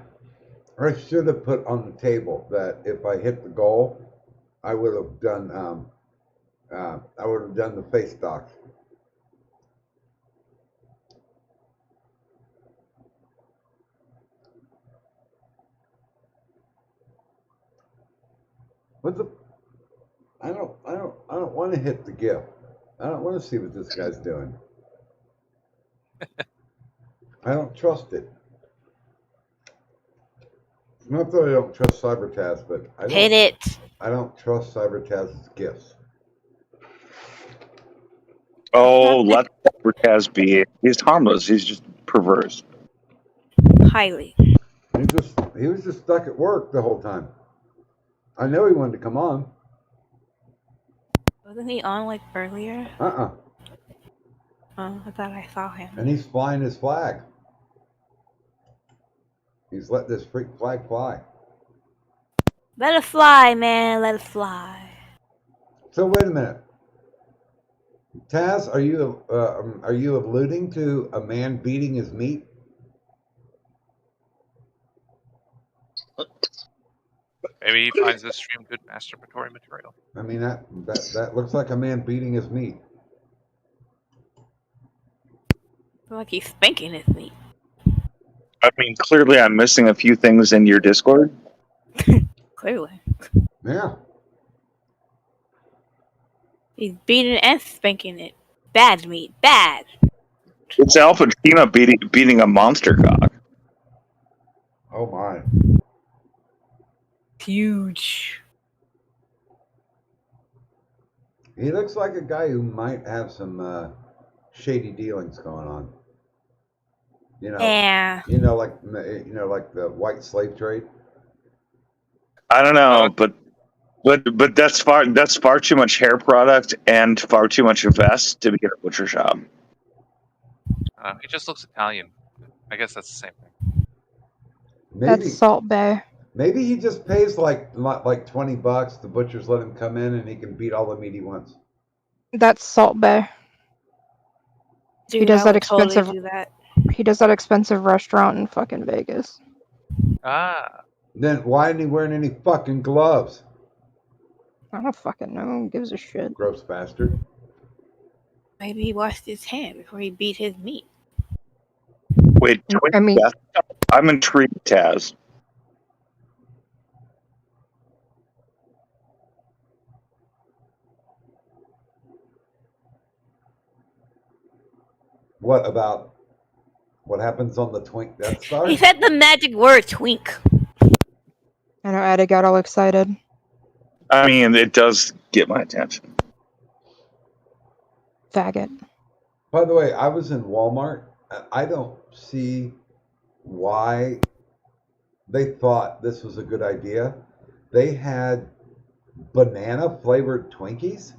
should have put on the table that if I hit the goal, I would have done the face docs. What's the? I don't want to hit the GIF. I don't want to see what this guy's doing. I don't trust it. Not that I don't trust Cybertaz, but I don't, Hit it. I don't trust Cybertaz's gifts. Oh, let Cortez be. He's harmless. He's just perverse. Highly. He was just stuck at work the whole time. I know he wanted to come on. Wasn't he on like earlier? Oh, I thought I saw him. and he's flying his flag. He's let this freak flag fly. Let it fly, man. Let it fly. So wait a minute. Taz, are you alluding to a man beating his meat? Maybe he finds this stream good masturbatory material. I mean, that looks like a man beating his meat. Like he's spanking his meat. I mean, clearly I'm missing a few things in your Discord. Clearly. Yeah. He's beating and spanking it. Bad meat. Bad. It's Al Pacino beating a monster cock. Oh my. Huge. He looks like a guy who might have some shady dealings going on. You know. Yeah. Like the white slave trade. I don't know, but that's far too much hair product and far too much vest to be at a butcher shop. He just looks Italian. I guess that's the same thing. Maybe, That's Salt Bay. maybe he just pays like $20. The butchers let him come in and he can beat all the meat he wants. That's Salt Bay. Dude, he does I that would totally expensive. do that. He does that expensive restaurant in fucking Vegas. Ah. Then why isn't he wearing any fucking gloves? I don't fucking know. Who gives a shit? Gross bastard. Maybe he washed his hand before he beat his meat. Wait, I mean, I'm intrigued, Taz. What about what happens on the Twink Death Star? He said the magic word, twink. I know Eddie got all excited. I mean, it does get my attention. Faggot. By the way, I was in Walmart. I don't see why they thought this was a good idea. They had banana flavored Twinkies.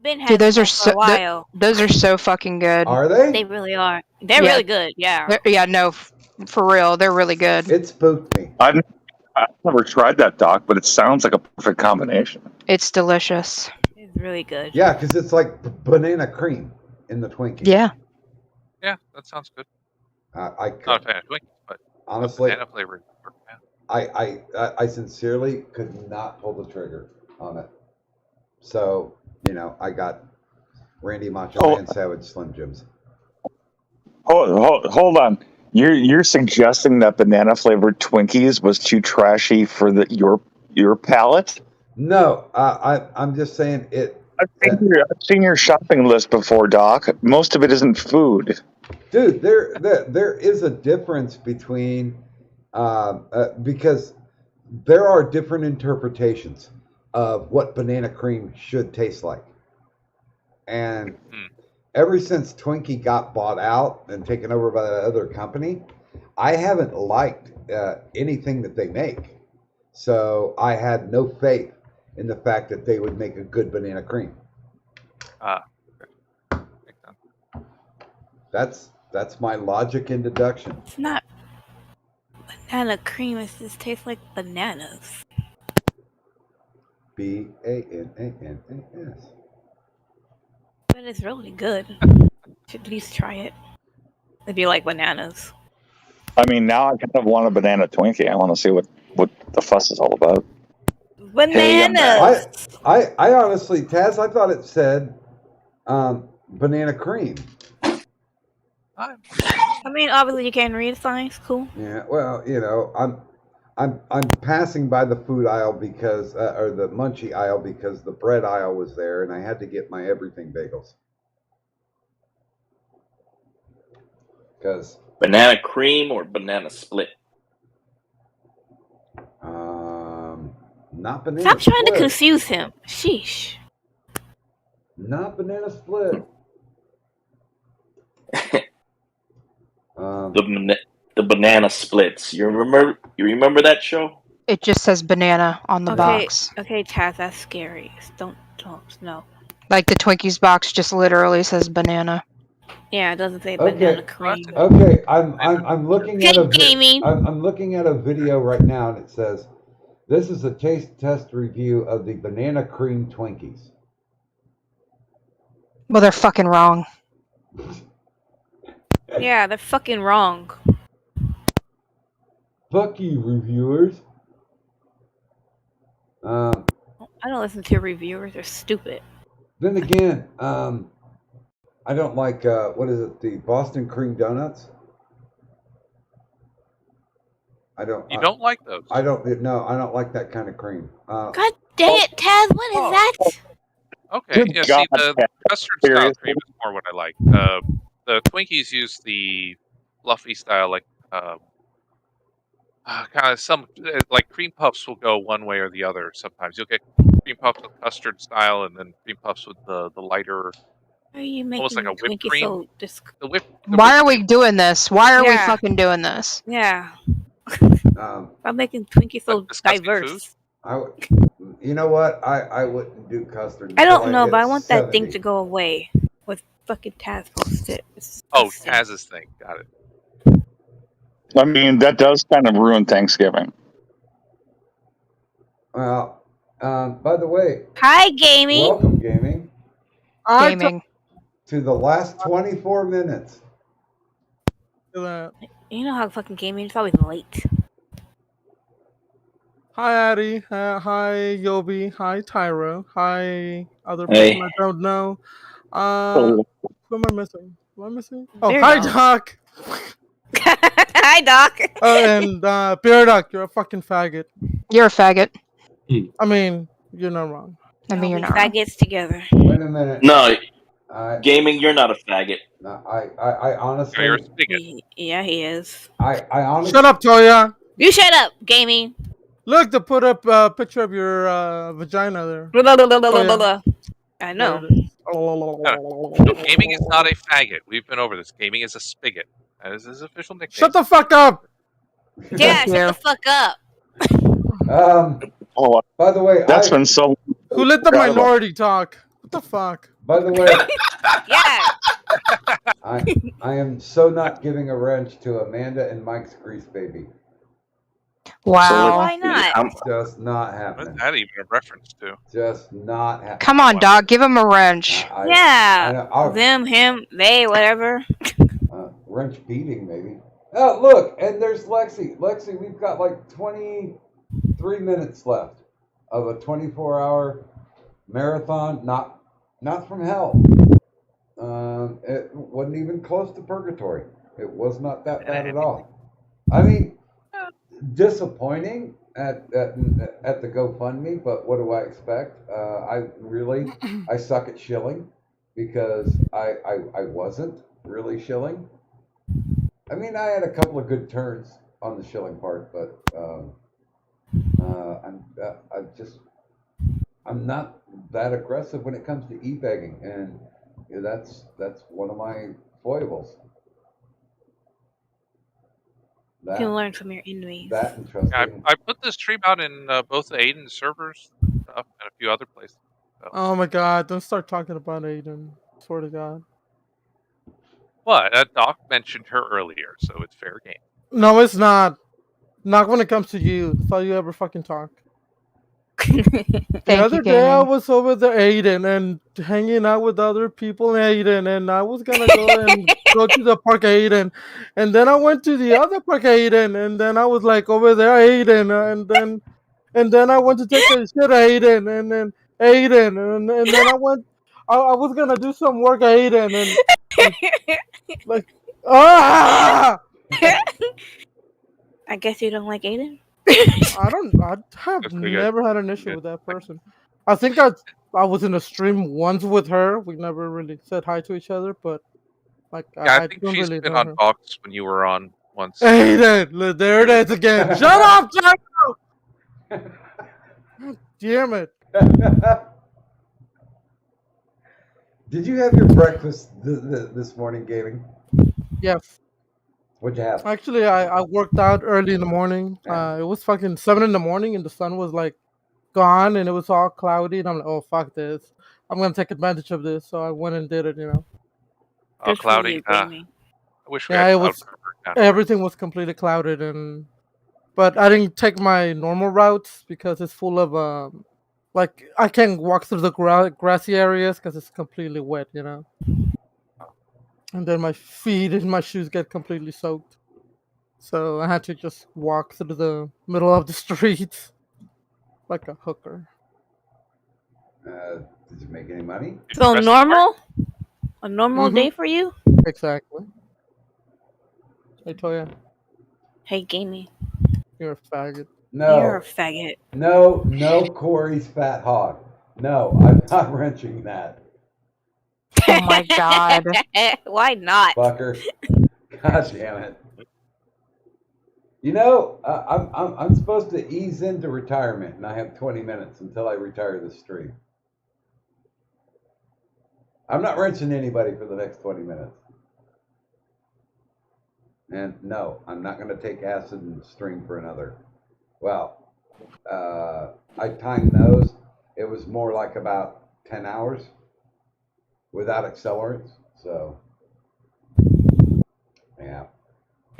Been Dude, those are for a while. those are so fucking good. Are they? They really are. They're Yeah. really good. Yeah. Yeah, no, for real, they're really good. It spooked me. I've never tried that, Doc, but it sounds like a perfect combination. It's delicious. It's really good. Yeah, because it's like banana cream in the Twinkie. Yeah. Yeah, that sounds good. I Not a fan of Twinkies, but honestly, banana flavored. I sincerely could not pull the trigger on it. So, I got Randy Macho Man Savage Slim Jims. Hold on. You're suggesting that banana flavored Twinkies was too trashy for your palate? No, I'm just saying it. I've seen your shopping list before, Doc. Most of it isn't food. Dude, there is a difference between because there are different interpretations of what banana cream should taste like. And ever since Twinkie got bought out and taken over by that other company, I haven't liked anything that they make. So I had no faith in the fact that they would make a good banana cream. That's my logic and deduction. It's not banana cream. It just tastes like bananas. BANANAS. But it's really good. Should at least try it. If you like bananas. I mean, now I kind of want a banana Twinkie. I want to see what the fuss is all about. Bananas! I honestly, Taz, I thought it said banana cream. I mean, obviously you can't read signs. Cool. Yeah, well, I'm passing by the food aisle because, or the munchie aisle because the bread aisle was there, and I had to get my everything bagels. Because banana cream or banana split. Not banana. Stop trying split. to confuse him. Sheesh. Not banana split. The banana splits. You remember that show? It just says banana on the box. Okay, Taz, that's scary. Don't, no. Like the Twinkies box just literally says banana. Yeah, it doesn't say Okay. banana cream. Okay, I'm looking at a Gaming. I'm looking at a video right now, and it says this is a taste test review of the banana cream Twinkies. Well, they're fucking wrong. Yeah, they're fucking wrong. Fuck you, reviewers. I don't listen to reviewers. They're stupid. Then again, I don't like what is it? The Boston cream donuts. I don't. You don't like those? I don't. No, I don't like that kind of cream. God dang it, Taz! What is that? Okay, Good yeah. God, See, the Ted. custard style Seriously? cream is more what I like. The Twinkies use the fluffy style, like kind of some like cream puffs will go one way or the other. Sometimes you'll get cream puffs with custard style, and then cream puffs with the lighter, Why are you making almost like a whipped Twinkies cream. so Why are we doing this? Why are we fucking doing this? Yeah. I'm making Twinkies so diverse. You know what? I wouldn't do custard. I until don't know, hit but I want that 70. thing to go away. With fucking Taz posted. Oh, Taz's thing. Got it. I mean, that does kind of ruin Thanksgiving. Well, by the way, Hi, gaming. welcome, gaming. Gaming. To the last 24 minutes. You know how fucking gaming is always late. Hi, Addy. Hi, Yobi. Hi, Tyro. Hi, other Hey. person I don't know. Oh. Who am I missing? Am I missing? Oh, Beer hi, Dog. Doc. Hi, Doc. Oh, and Beer Doc, you're a fucking faggot. You're a faggot. I mean, you're not wrong. I mean, you're We not wrong. faggots together. Wait a minute. No, gaming, you're not a faggot. No, I honestly. You're a spigot. Yeah, he is. I honestly. Shut up, Toya. You shut up, gaming. Look, to put up a picture of your vagina there. Blah, blah, blah, blah, blah, Toya. blah, blah. I know. There it is. No, gaming is not a faggot. We've been over this. Gaming is a spigot. That is his official nickname. Shut the fuck up. Yeah, shut the fuck up. Oh, by the way, that's been so. Who let the Regrettable. minority talk? What the fuck? By the way, Yeah. I am so not giving a wrench to Amanda and Mike's grease baby. Wow. Why not? Just not What's happening. that even a reference to? Just not happening. Come on, dog. Give him a wrench. Yeah. Them, him, they, whatever. Wrench beating, maybe. Oh, look, and there's Lexi. Lexi, we've got like 23 minutes left of a 24-hour marathon. Not from hell. It wasn't even close to purgatory. It was not that bad at all. I mean, disappointing at the GoFundMe, but what do I expect? I suck at shilling because I wasn't really shilling. I mean, I had a couple of good turns on the shilling part, but I'm not that aggressive when it comes to e-begging, and that's one of my foibles. You can learn from your enemies. That and trusting. I put this stream out in both the Aiden servers and a few other places. So. Oh my god, don't start talking about Aiden. Swear to God. What? Doc mentioned her earlier, so it's fair game. No, it's not. Not when it comes to you. That's all you ever fucking talk. The other day I was over the Aiden and hanging out with other people in Aiden, and I was gonna go and go to the park Aiden, and then I went to the other park Aiden, and then I was like over there Aiden, and then I went to take a shit Aiden, and then Aiden, and then I went. I was gonna do some work Aiden, and like ah. I guess you don't like Aiden? I have never had an issue with that person. I think I was in a stream once with her. We never really said hi to each other, but like Yeah, I think don't she's really been know on her. Box when you were on once. Aiden, there it is again. Shut up, Jaco! Damn it. Did you have your breakfast this morning, gaming? Yes. What'd you have? Actually, I worked out early in the morning. It was fucking 7 in the morning, and the sun was like gone, and it was all cloudy. And I'm like, oh fuck this! I'm gonna take advantage of this. So I went and did it. Oh, Good for cloudy. you, Jamie. I wish we Yeah, had it cloud was. cover down. Everything was completely clouded, but I didn't take my normal routes because it's full of like I can't walk through the grassy areas because it's completely wet, you know. And then my feet and my shoes get completely soaked, so I had to just walk through the middle of the street like a hooker. Did you make any money? So normal? A normal Mhm. day for you? Exactly. Hey Toya, Hey, Gamey. you're a faggot. You're a No. faggot. No, Corey's fat hog. No, I'm not wrenching that. Oh my god. Why not? Fucker. God damn it. You know, I'm supposed to ease into retirement, and I have 20 minutes until I retire the stream. I'm not wrenching anybody for the next 20 minutes. And no, I'm not going to take acid and stream for another. Well, I timed those. It was more like about 10 hours without accelerants. So, yeah.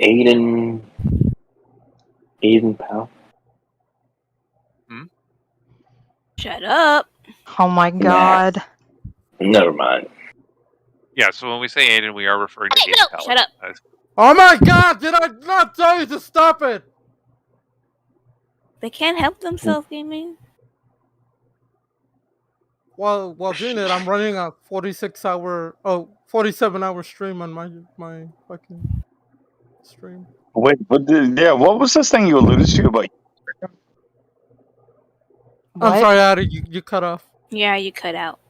Aiden Powell. Shut up. Oh my god. Never mind. Yeah, so when we say Aiden, we are referring to Okay, Aiden no, Powell. shut up. Oh my god! Did I not tell you to stop it? They can't help themselves, Gaming. While doing it, I'm running a 47-hour stream on my fucking stream. Wait, what was this thing you alluded to about? I'm sorry, Addy, you cut off. Yeah, you cut out.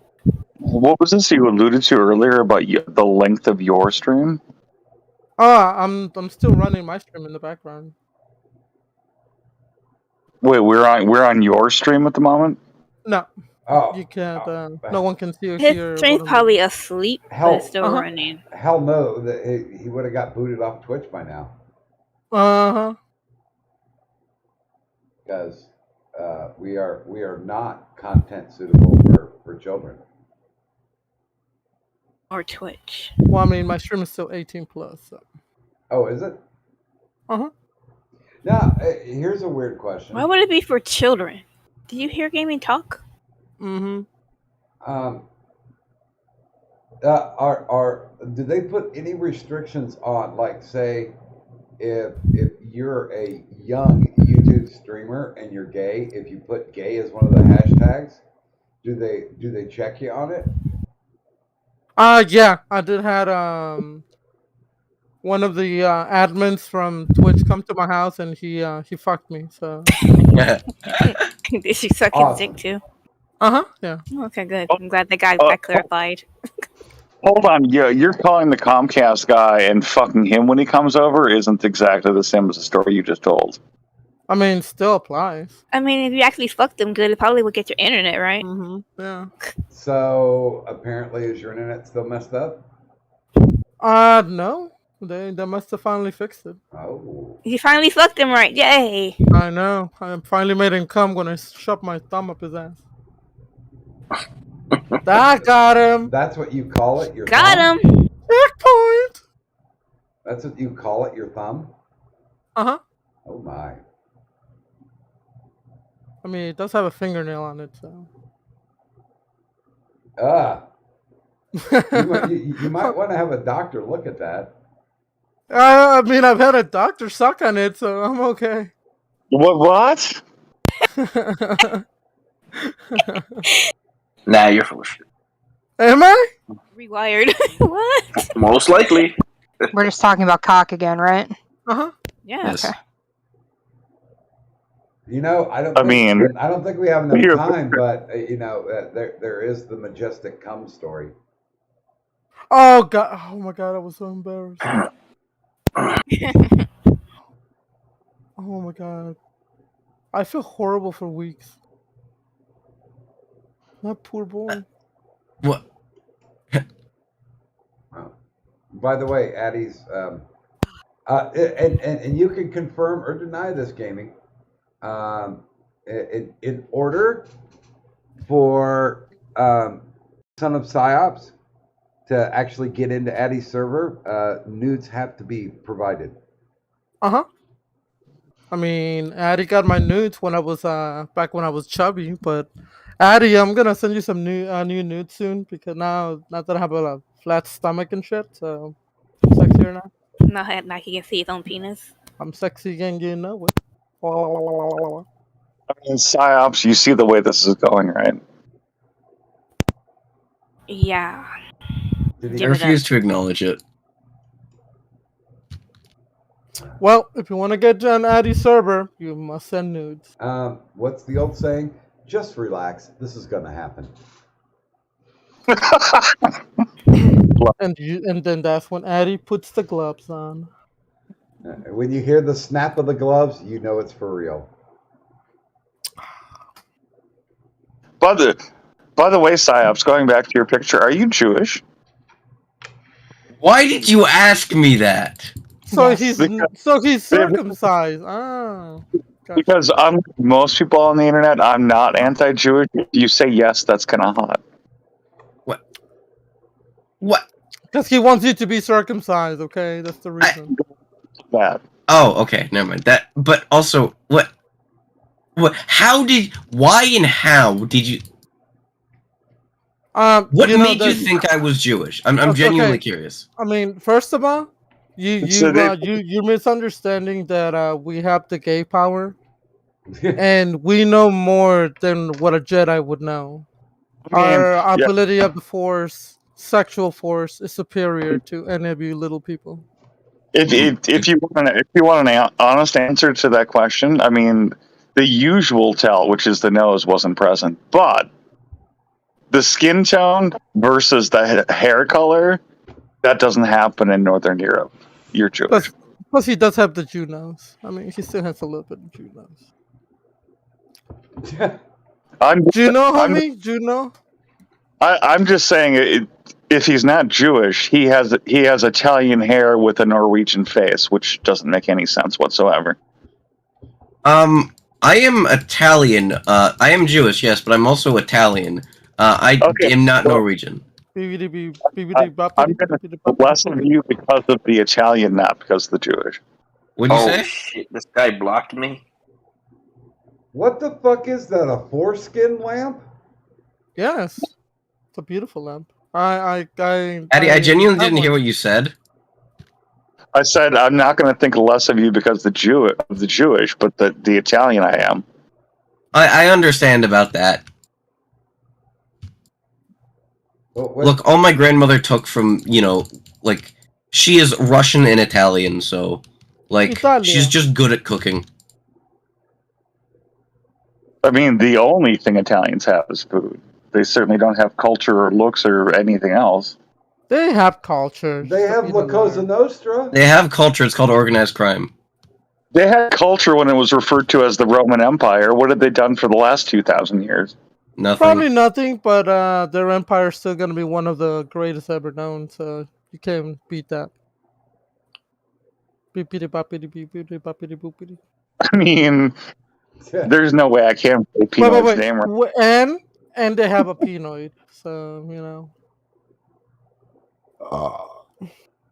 What was this you alluded to earlier about the length of your stream? Oh, I'm still running my stream in the background. Wait, we're on your stream at the moment. No, Oh, you can't. No one can see or His hear. stream's what I'm probably asleep, but Hell, it's still running. hell no, he would have got booted off Twitch by now. Uh-huh. Because we are not content suitable for children. Or Twitch. Well, I mean, my stream is still 18 plus. So. Oh, is it? Uh-huh. Now, here's a weird question. Why would it be for children? Do you hear Gaming talk? Mm-hmm. Do they put any restrictions on, like, say, if you're a young YouTube streamer and you're gay, if you put gay as one of the hashtags, do they check you on it? Yeah, I did had one of the admins from Twitch come to my house and he fucked me. So. Did she suck his dick too? Uh-huh. Yeah. Okay, good. I'm glad that got clarified. Hold on, you're calling the Comcast guy and fucking him when he comes over isn't exactly the same as the story you just told. I mean, still applies. I mean, if you actually fucked them good, it probably would get your internet, right? Mm-hmm. Yeah. So apparently, is your internet still messed up? No. They must have finally fixed it. Oh. You finally fucked him right. Yay. I know. I finally made him come when I shoved my thumb up his ass. That got him. That's what you call it? Your Got thumb? him. Checkpoint. That's what you call it? Your thumb? Uh-huh. Oh my. I mean, it does have a fingernail on it, so. You might want to have a doctor look at that. I mean, I've had a doctor suck on it, so I'm okay. What? Nah, you're full of shit. Am I? Rewired. What? Most likely. We're just talking about cock again, right? Uh-huh. Yeah. Yes. Okay. You know, I don't think we have enough time, but there is the majestic cum story. Oh god! Oh my god! I was so embarrassed. Oh my god! I feel horrible for weeks. That poor boy. What? By the way, Addie's, and you can confirm or deny this, Gaming. In order for Son of Psyops to actually get into Addy's server, nudes have to be provided. Uh-huh. I mean, Addy got my nudes when I was back when I was chubby, but Addy, I'm gonna send you some new nudes soon because now that I have a flat stomach and shit, so I'm sexier now. Now he can see his own penis. I'm sexy again, you know it. I mean, psyops. You see the way this is going, right? Yeah. I refuse to acknowledge it. Well, if you want to get on Addy's server, you must send nudes. What's the old saying? Just relax. This is going to happen. And then that's when Addy puts the gloves on. When you hear the snap of the gloves, you know it's for real. By the way, psyops. Going back to your picture, are you Jewish? Why did you ask me that? So he's circumcised. Oh. Gotcha. Because most people on the internet, I'm not anti-Jewish. If you say yes, that's kind of hot. What? Because he wants you to be circumcised, okay? That's the reason. That. Oh, okay, never mind. That, but also, what? Why and how did you? What made you think I was Jewish? I'm genuinely curious. I mean, first of all, you're misunderstanding that we have the gay power, and we know more than what a Jedi would know. Our ability of the Force, sexual force, is superior to any of you little people. If you want an honest answer to that question, I mean, the usual tell, which is the nose, wasn't present, but the skin tone versus the hair color, that doesn't happen in Northern Europe. You're Jewish. Plus, he does have the Jew nose. I mean, he still has a little bit of Jew nose. Juno, homie? Juno? I'm just saying, if he's not Jewish, he has Italian hair with a Norwegian face, which doesn't make any sense whatsoever. I am Italian. I am Jewish, yes, but I'm also Italian. I am not Norwegian. I'm going to less of you because of the Italian, not because of the Jewish. What'd you say? Shit, this guy blocked me. What the fuck is that? A foreskin lamp? Yes, it's a beautiful lamp. Addy, I genuinely didn't hear what you said. I said I'm not going to think less of you because of the Jewish, but the Italian I am. I understand about that. Look, all my grandmother took from, she is Russian and Italian, so, she's just good at cooking. I mean, the only thing Italians have is food. They certainly don't have culture or looks or anything else. They have culture. They have La Cosa Nostra. They have culture. It's called organized crime. They had culture when it was referred to as the Roman Empire. What have they done for the last 2,000 years? Nothing. Probably nothing, but their empire is still going to be one of the greatest ever known, so you can't beat that. I mean, there's no way I can't say Pinoy's name right. And they have a Pinoid, so,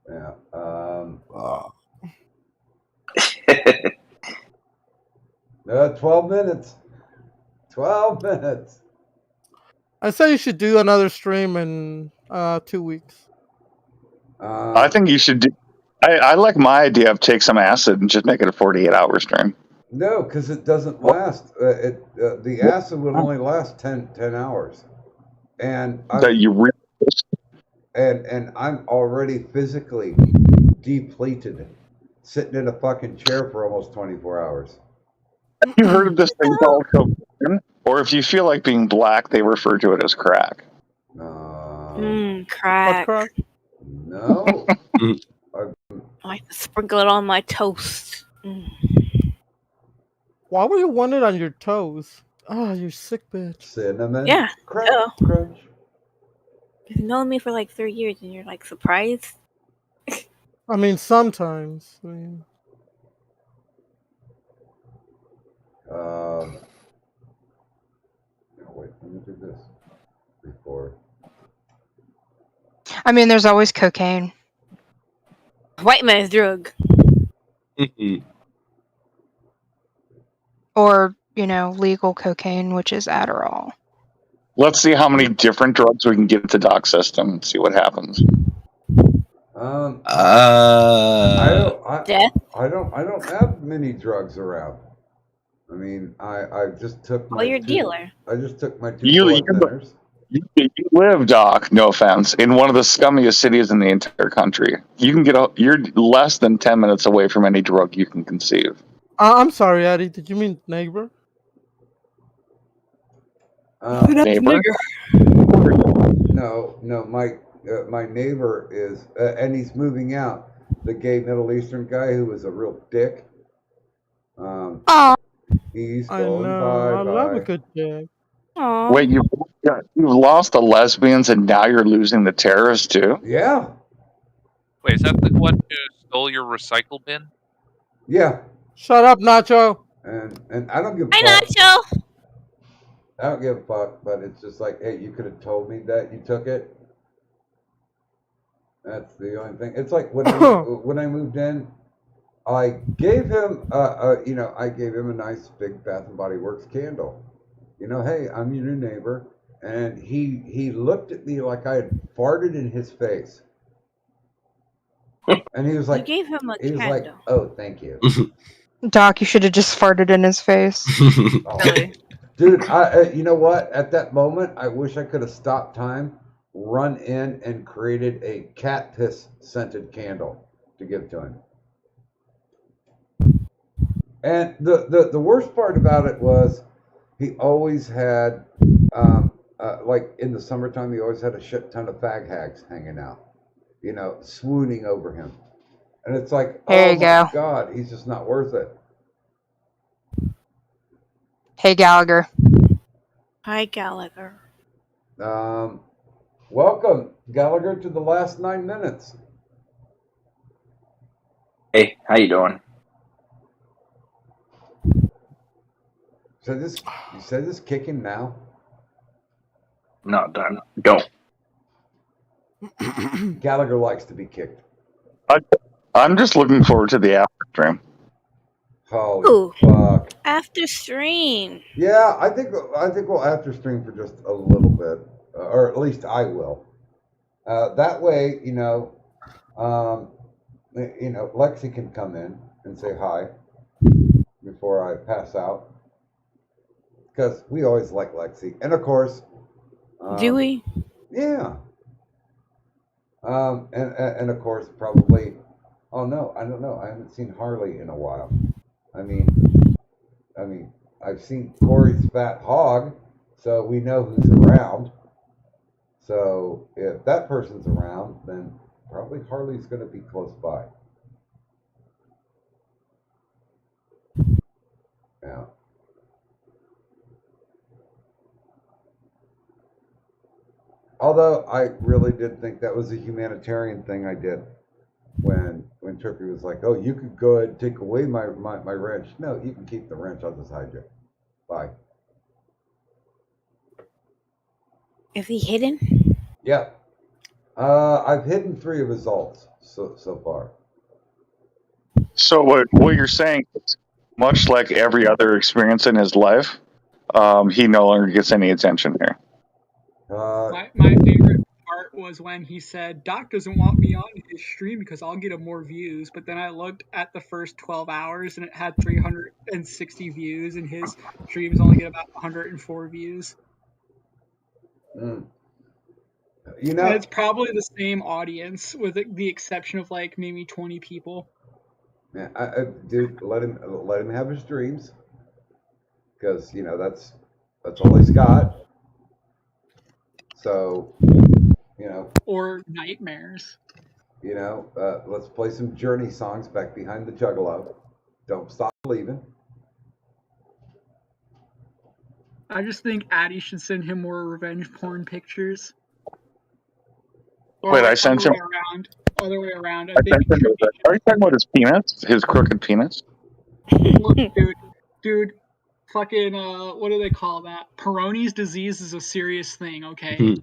Yeah. 12 minutes. 12 minutes. I say you should do another stream in 2 weeks. I think you should do. I like my idea of take some acid and just make it a 48-hour stream. No, because it doesn't last. The acid would only last 10 hours. And and I'm already physically depleted, sitting in a fucking chair for almost 24 hours. Have you heard of this thing called cocaine? Or if you feel like being black, they refer to it as crack. Crack. No. I like to sprinkle it on my toast. Why would you want it on your toes? Oh, you sick bitch. Cinnamon. Yeah. Crunch. You've known me for like 3 years and you're like surprised? I mean, sometimes. Wait, let me do this before. I mean, there's always cocaine. White man's drug. Or, legal cocaine, which is Adderall. Let's see how many different drugs we can get into the doc system and see what happens. I Death? don't have many drugs around. I mean, I just took my you're a dealer. I just took my 2 You blood thinners. live, Doc, no offense, in one of the scummiest cities in the entire country. You can you're less than 10 minutes away from any drug you can conceive. I'm sorry, Addie. Did you mean neighbor? Neighbor? No, my neighbor is, and he's moving out. The gay Middle Eastern guy who was a real dick. He's going I love a bye. good dick. Wait, you've lost the lesbians and now you're losing the terrorists too? Yeah. Wait, is that the one who stole your recycle bin? Yeah. Shut up, Nacho. And I don't give a Hi, fuck. Nacho. I don't give a fuck, but it's just like, hey, you could have told me that you took it. That's the only thing. It's like when I moved in, I gave him I gave him a nice big Bath and Body Works candle. Hey, I'm your new neighbor, and he looked at me like I had farted in his face, and he was like, You gave him a he was candle. like, oh, thank you. Doc, you should have just farted in his face. Oh. Dude, you know what? At that moment, I wish I could have stopped time, run in, and created a cat piss scented candle to give to him. And the worst part about it was he always had, like in the summertime, he always had a shit ton of fag hags hanging out, swooning over him. And it's like, There oh you my go. God, he's just not worth it. Hey, Gallagher. Hi, Gallagher. Welcome, Gallagher, to the last 9 minutes. Hey, how you doing? You said this kicking now? No, done. Don't. Gallagher likes to be kicked. I'm just looking forward to the after stream. Holy fuck. After stream. Yeah, I think we'll after stream for just a little bit, or at least I will. That way, Lexi can come in and say hi before I pass out, because we always like Lexi, and of course. Do we? Yeah. And of course, probably. Oh no, I don't know. I haven't seen Harley in a while. I mean, I've seen Corey's fat hog, so we know who's around. So if that person's around, then probably Harley's going to be close by. Yeah. Although I really did think that was a humanitarian thing I did when Turkey was like, "Oh, you could go ahead and take away my wrench." No, you can keep the wrench. I'll just hide you. Bye. Is he hidden? Yeah. I've hidden 3 of his alts so far. So what you're saying is, much like every other experience in his life, he no longer gets any attention here. My favorite part was when he said, Doc doesn't want me on his stream because I'll get him more views. But then I looked at the first 12 hours and it had 360 views, and his streams only get about 104 views. Mm. And it's probably the same audience, with the exception of like maybe 20 people. Yeah, dude, let him have his dreams, because that's all he's got. So, Or nightmares. Let's play some Journey songs back behind the Juggalo. Don't stop believing. I just think Addie should send him more revenge porn pictures. Or Wait, like I sent him. Other way around. Are you talking about his penis? His crooked penis? Look, dude, fucking, what do they call that? Peyronie's disease is a serious thing, okay?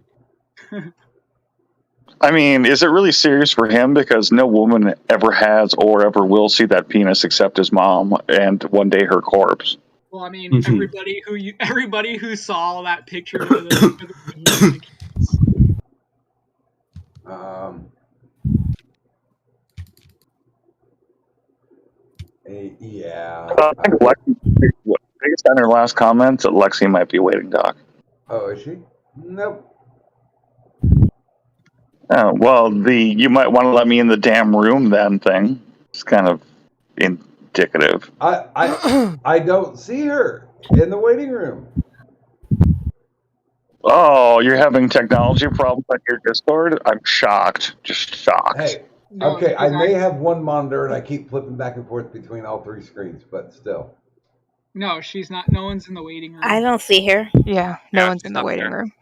I mean, is it really serious for him? Because no woman ever has or ever will see that penis except his mom, and one day her corpse. Well, I mean, everybody who saw that picture of the Yeah. I think Lexi, based on her last comment, that Lexi might be waiting, Doc. Oh, is she? Nope. Oh, well, you might want to let me in the damn room then thing. It's kind of indicative. I don't see her in the waiting room. Oh, you're having technology problems on your Discord? I'm shocked. Just shocked. Hey, okay, I may have one monitor and I keep flipping back and forth between all three screens, but still. No, she's not. No one's in the waiting room. I don't see her. Yeah, no one's in the waiting room.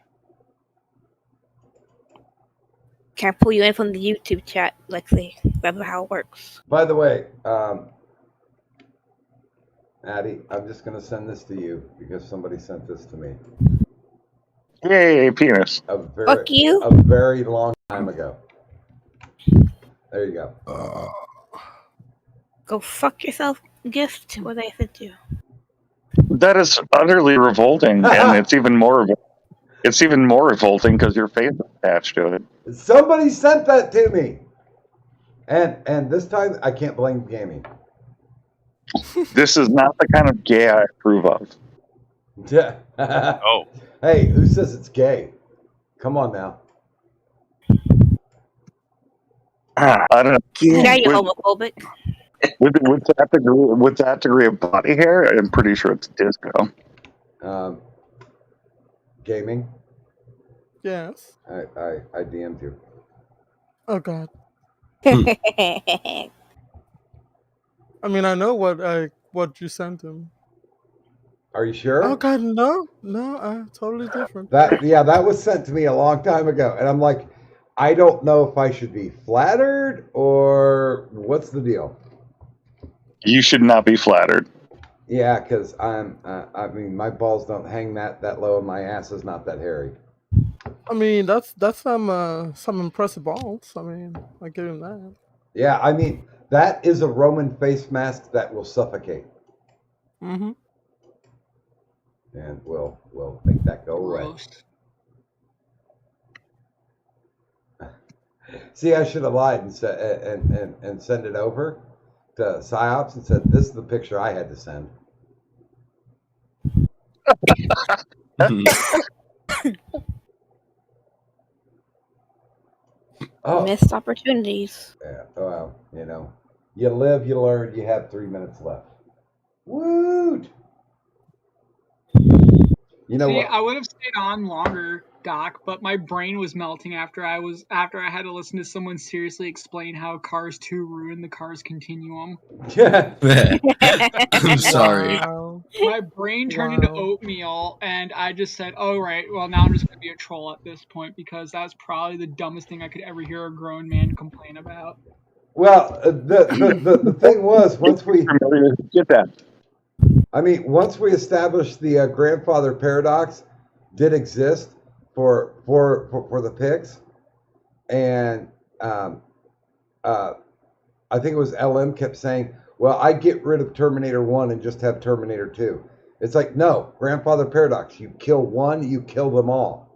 Can't pull you in from the YouTube chat, Lexi. That's how it works. By the way, Addie, I'm just going to send this to you because somebody sent this to me. Yay, penis. Fuck you. A very long time ago. There you go. Go fuck yourself, gift. What I sent you. That is utterly revolting, and it's even more revolting because your face is attached to it. Somebody sent that to me. And this time, I can't blame gaming. This is not the kind of gay I approve of. Oh. Hey, who says it's gay? Come on now. I don't know. Yeah, you're homophobic. With that degree of body hair, I'm pretty sure it's disco. Gaming? Yes. I DM'd you. Oh God. I mean, I know what you sent him. Are you sure? Oh God, no, totally different. That was sent to me a long time ago, and I'm like, I don't know if I should be flattered or what's the deal. You should not be flattered. Yeah, because I mean, my balls don't hang that low, and my ass is not that hairy. I mean, that's some impressive balls. I mean, I give him that. Yeah, I mean, that is a Roman face mask that will suffocate. Mm-hmm. And we'll make that go away. See, I should have lied and send it over to PsyOps and said, "This is the picture I had to send." Missed opportunities. Yeah. Well, you live, you learn. You have 3 minutes left. Woot! You know what? I would have stayed on longer, Doc, but my brain was melting after I had to listen to someone seriously explain how Cars 2 ruined the Cars continuum. I'm sorry. My brain turned into oatmeal, and I just said, "Oh right, well now I'm just gonna be a troll at this point because that's probably the dumbest thing I could ever hear a grown man complain about." Well, the thing was once we get that. I mean, once we established the grandfather paradox did exist for the pigs, and I think it was LM kept saying, "Well, I get rid of Terminator 1 and just have Terminator 2." It's like, no, grandfather paradox. You kill one, you kill them all.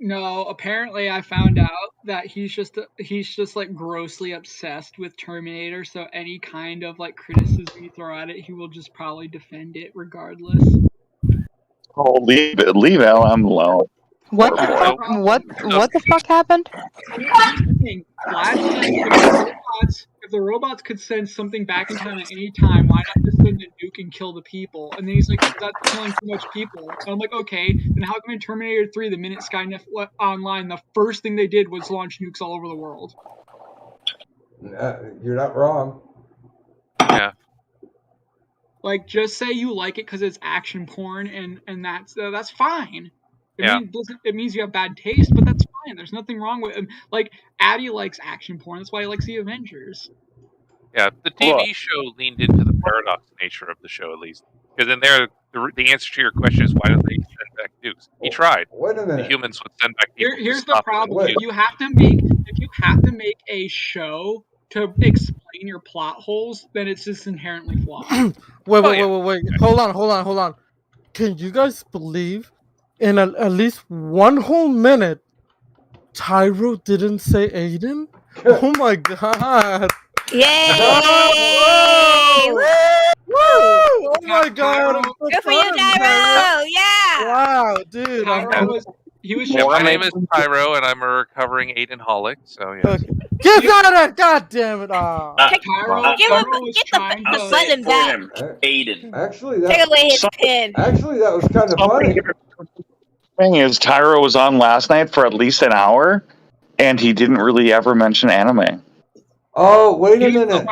No, apparently I found out that he's just like grossly obsessed with Terminator, so any kind of like criticism you throw at it, he will just probably defend it regardless. Oh, leave LM alone. What the fuck? What the fuck happened? Here's the thing. Vlad said if the robots could send something back in time at any time, why not just send a nuke and kill the people? And then he's like, that's killing too much people. And I'm like, okay, then how come in Terminator 3, the minute Skynet went online, the first thing they did was launch nukes all over the world? You're not wrong. Yeah. Like, just say you like it because it's action porn, and that's fine. It means you have bad taste, but that's fine. There's nothing wrong with it. Like, Addy likes action porn. That's why he likes the Avengers. Yeah, the TV show leaned into the paradox nature of the show, at least. Because in there, the answer to your question is, why don't they send back Dukes. He tried. Wait a The minute. humans would send back people. Here's to the stop problem: it. if you have to make a show to explain your plot holes, then it's just inherently flawed. Wait. Hold on. Can you guys believe in at least one whole minute Tyro didn't say Aiden? Oh my god. Yay! Whoa! Woo! Oh my god. I'm so Good for you, proud of Tyro! Yeah! Wow, dude. My name is Pyro, and I'm a recovering Aiden-holic, so yes. Get out of that! God damn it! Ah. Get the button back. Aiden. Actually, Take away his pin. Actually, that was kind of funny. Thing is, Tyro was on last night for at least an hour, and he didn't really ever mention anime. Oh, wait a minute.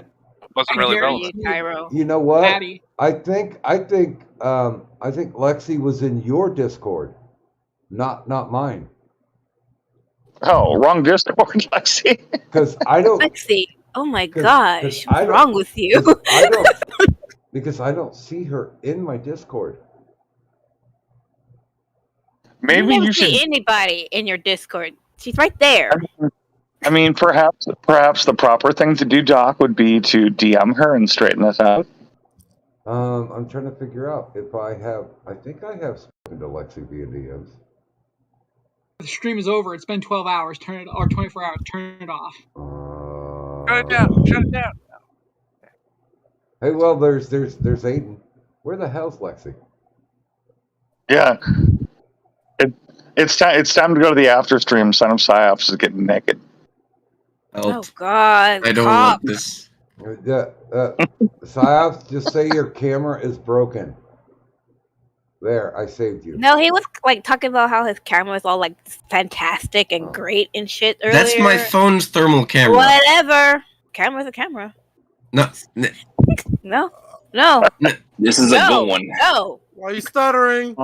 Wasn't really relevant. Tyro. You know what? Patty. I think Lexi was in your Discord, not mine. Oh, wrong Discord, Lexi. Because I don't. Lexi, oh my gosh, I what's don't- wrong with you? Because I don't see her in my Discord. Maybe never you see should. anybody in your Discord. She's right there. I mean, perhaps the proper thing to do, Doc, would be to DM her and straighten this out. I'm trying to figure out if I have. I think I have spoken to Lexi via DMs. The stream is over. It's been 12 hours. Turn it, or 24 hours. Turn it off. Shut it down. Shut it down. Hey, well, there's Aiden. Where the hell's Lexi? Yeah, it's time to go to the after stream. Son of Psyops is getting naked. Oh God! I don't Cop. want this. Psyops, just say your camera is broken. There, I saved you. No, he was like talking about how his camera is all like fantastic and great and shit earlier. That's my phone's thermal camera. Whatever. Camera's a camera. No. No. No. This is a good one. No. Why are you stuttering?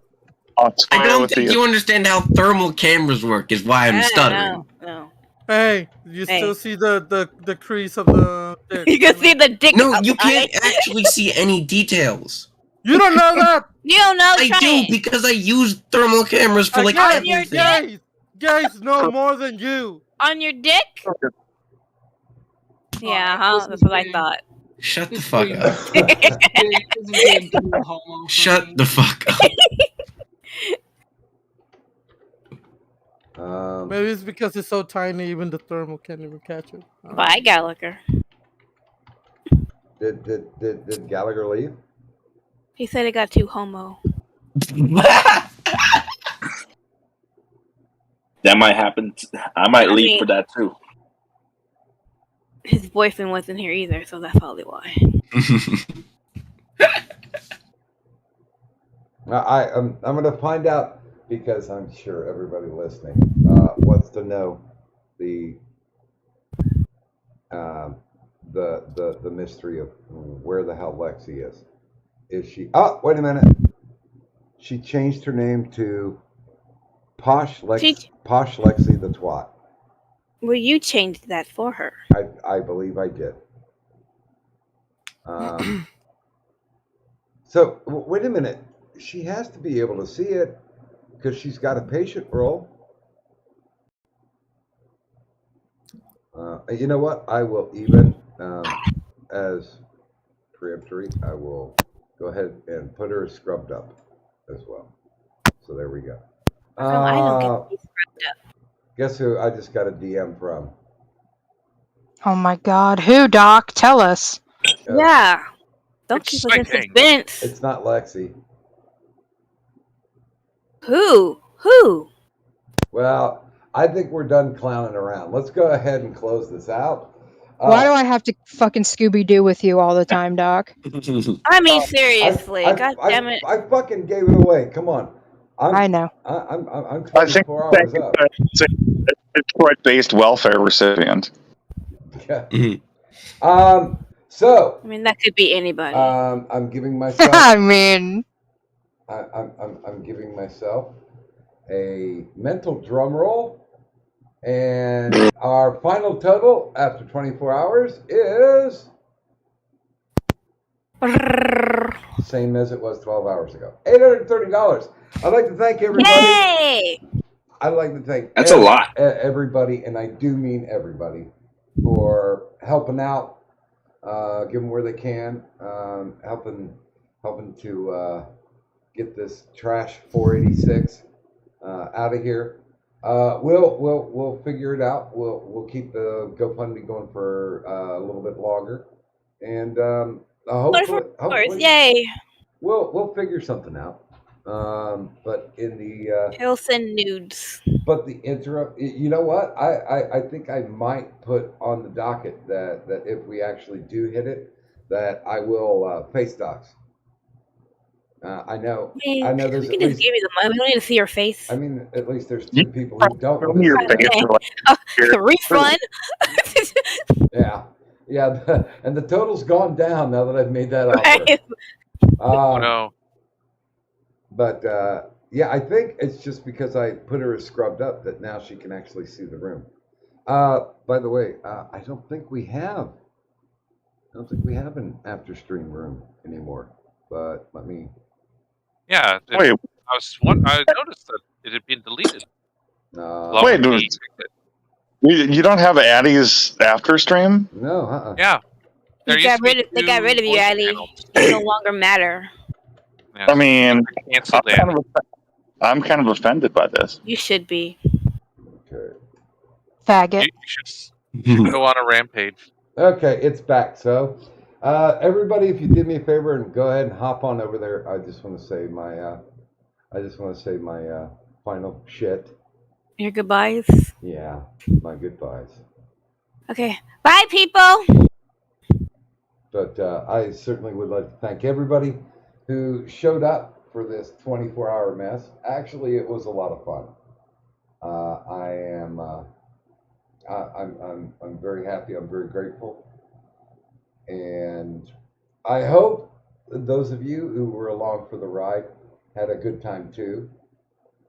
I don't think you understand how thermal cameras work. Is why I'm stuttering. No. Hey, you still see the crease of the dick. You can see the dick. No, you can't actually see any details. You don't know that. You don't know. I do because I use thermal cameras for like Guys, everything. guys know more than you. On your dick? Yeah, huh? That's what I thought. Shut the fuck up. Shut the fuck up. Maybe it's because it's so tiny, even the thermal can't even catch it. Bye, Gallagher. Did Gallagher leave? He said it got too homo. That might happen. I might leave for that too. His boyfriend wasn't here either, so that's probably why. I'm gonna find out because I'm sure everybody listening wants to know the mystery of where the hell Lexi is. Is she? Oh, wait a minute. She changed her name to Posh Lexi the Twat. Well, you changed that for her. I believe I did. So wait a minute. She has to be able to see it because she's got a patient role. You know what? I will even as peremptory. I will go ahead and put her scrubbed up as well. So there we go. I don't get these scrubbed up. Guess who I just got a DM from? Oh my God, who, Doc? Tell us. Yeah. Don't keep us in suspense. It's not Lexi. Who? Well, I think we're done clowning around. Let's go ahead and close this out. Why do I have to fucking Scooby-Doo with you all the time, Doc? I mean, seriously. God damn it. I fucking gave it away. Come on. I know. I'm I think 24 hours up. it's a Detroit-based welfare recipient. Yeah. So. I mean, that could be anybody. I'm giving myself. I mean. I'm giving myself a mental drum roll, and our final total after 24 hours is same as it was 12 hours ago. $830. I'd like to thank everybody. Yay! I'd like to thank That's a lot. Everybody, and I do mean everybody, for helping out, giving where they can, helping to get this trash 486 out of here. We'll figure it out. We'll keep the GoFundMe going for a little bit longer, and hopefully, yay! We'll figure something out. But in the He'll send nudes. but the interrupt, you know what? I think I might put on the docket that if we actually do hit it, that I will face docs. I know I mean, there's we at can just least, give you the money. We don't need to see your face. I mean, at least there's two people who don't Show want me to your see face. that. Oh, refund. Yeah, and the total's gone down now that I've made that offer. Right. No. But yeah, I think it's just because I put her as scrubbed up that now she can actually see the room. By the way, I don't think we have an after stream room anymore. But let me. Yeah. Wait. I noticed that it had been deleted. Wait, you don't have Addie's after stream? No, Yeah. They got rid of you, Addy. You no longer matter. Yeah, I mean, canceled I'm kind of offended by this. You should be. Okay. Faggot. You should go on a rampage. Okay, it's back. So, everybody, if you did me a favor and go ahead and hop on over there, I just want to say my final shit. Your goodbyes. Yeah, my goodbyes. Okay. Bye, people. But I certainly would like to thank everybody who showed up for this 24-hour mess. Actually, it was a lot of fun. I'm very happy. I'm very grateful, and I hope those of you who were along for the ride had a good time too.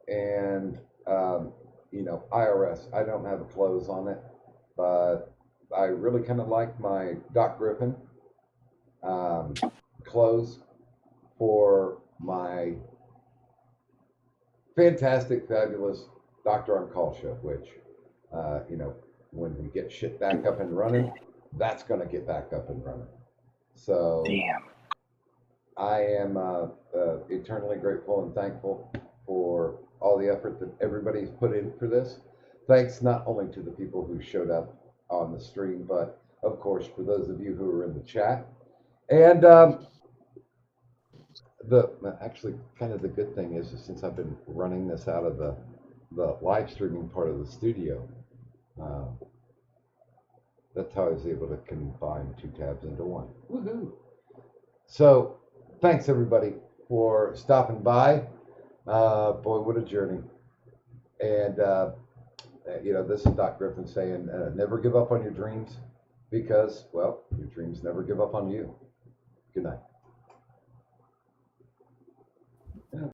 And IRS. I don't have a close on it, but I really kind of like my Doc Griffin close for my fantastic, fabulous Doctor on Call show, which, when we get shit back up and running, that's going to get back up and running. So, damn, I am eternally grateful and thankful for all the effort that everybody's put in for this. Thanks not only to the people who showed up on the stream, but of course for those of you who are in the chat. And the good thing is since I've been running this out of the live streaming part of the studio, that's how I was able to combine two tabs into one. Woohoo! So thanks everybody for stopping by. Boy, what a journey. And this is Doc Griffin saying, never give up on your dreams, because, well, your dreams never give up on you. Good night.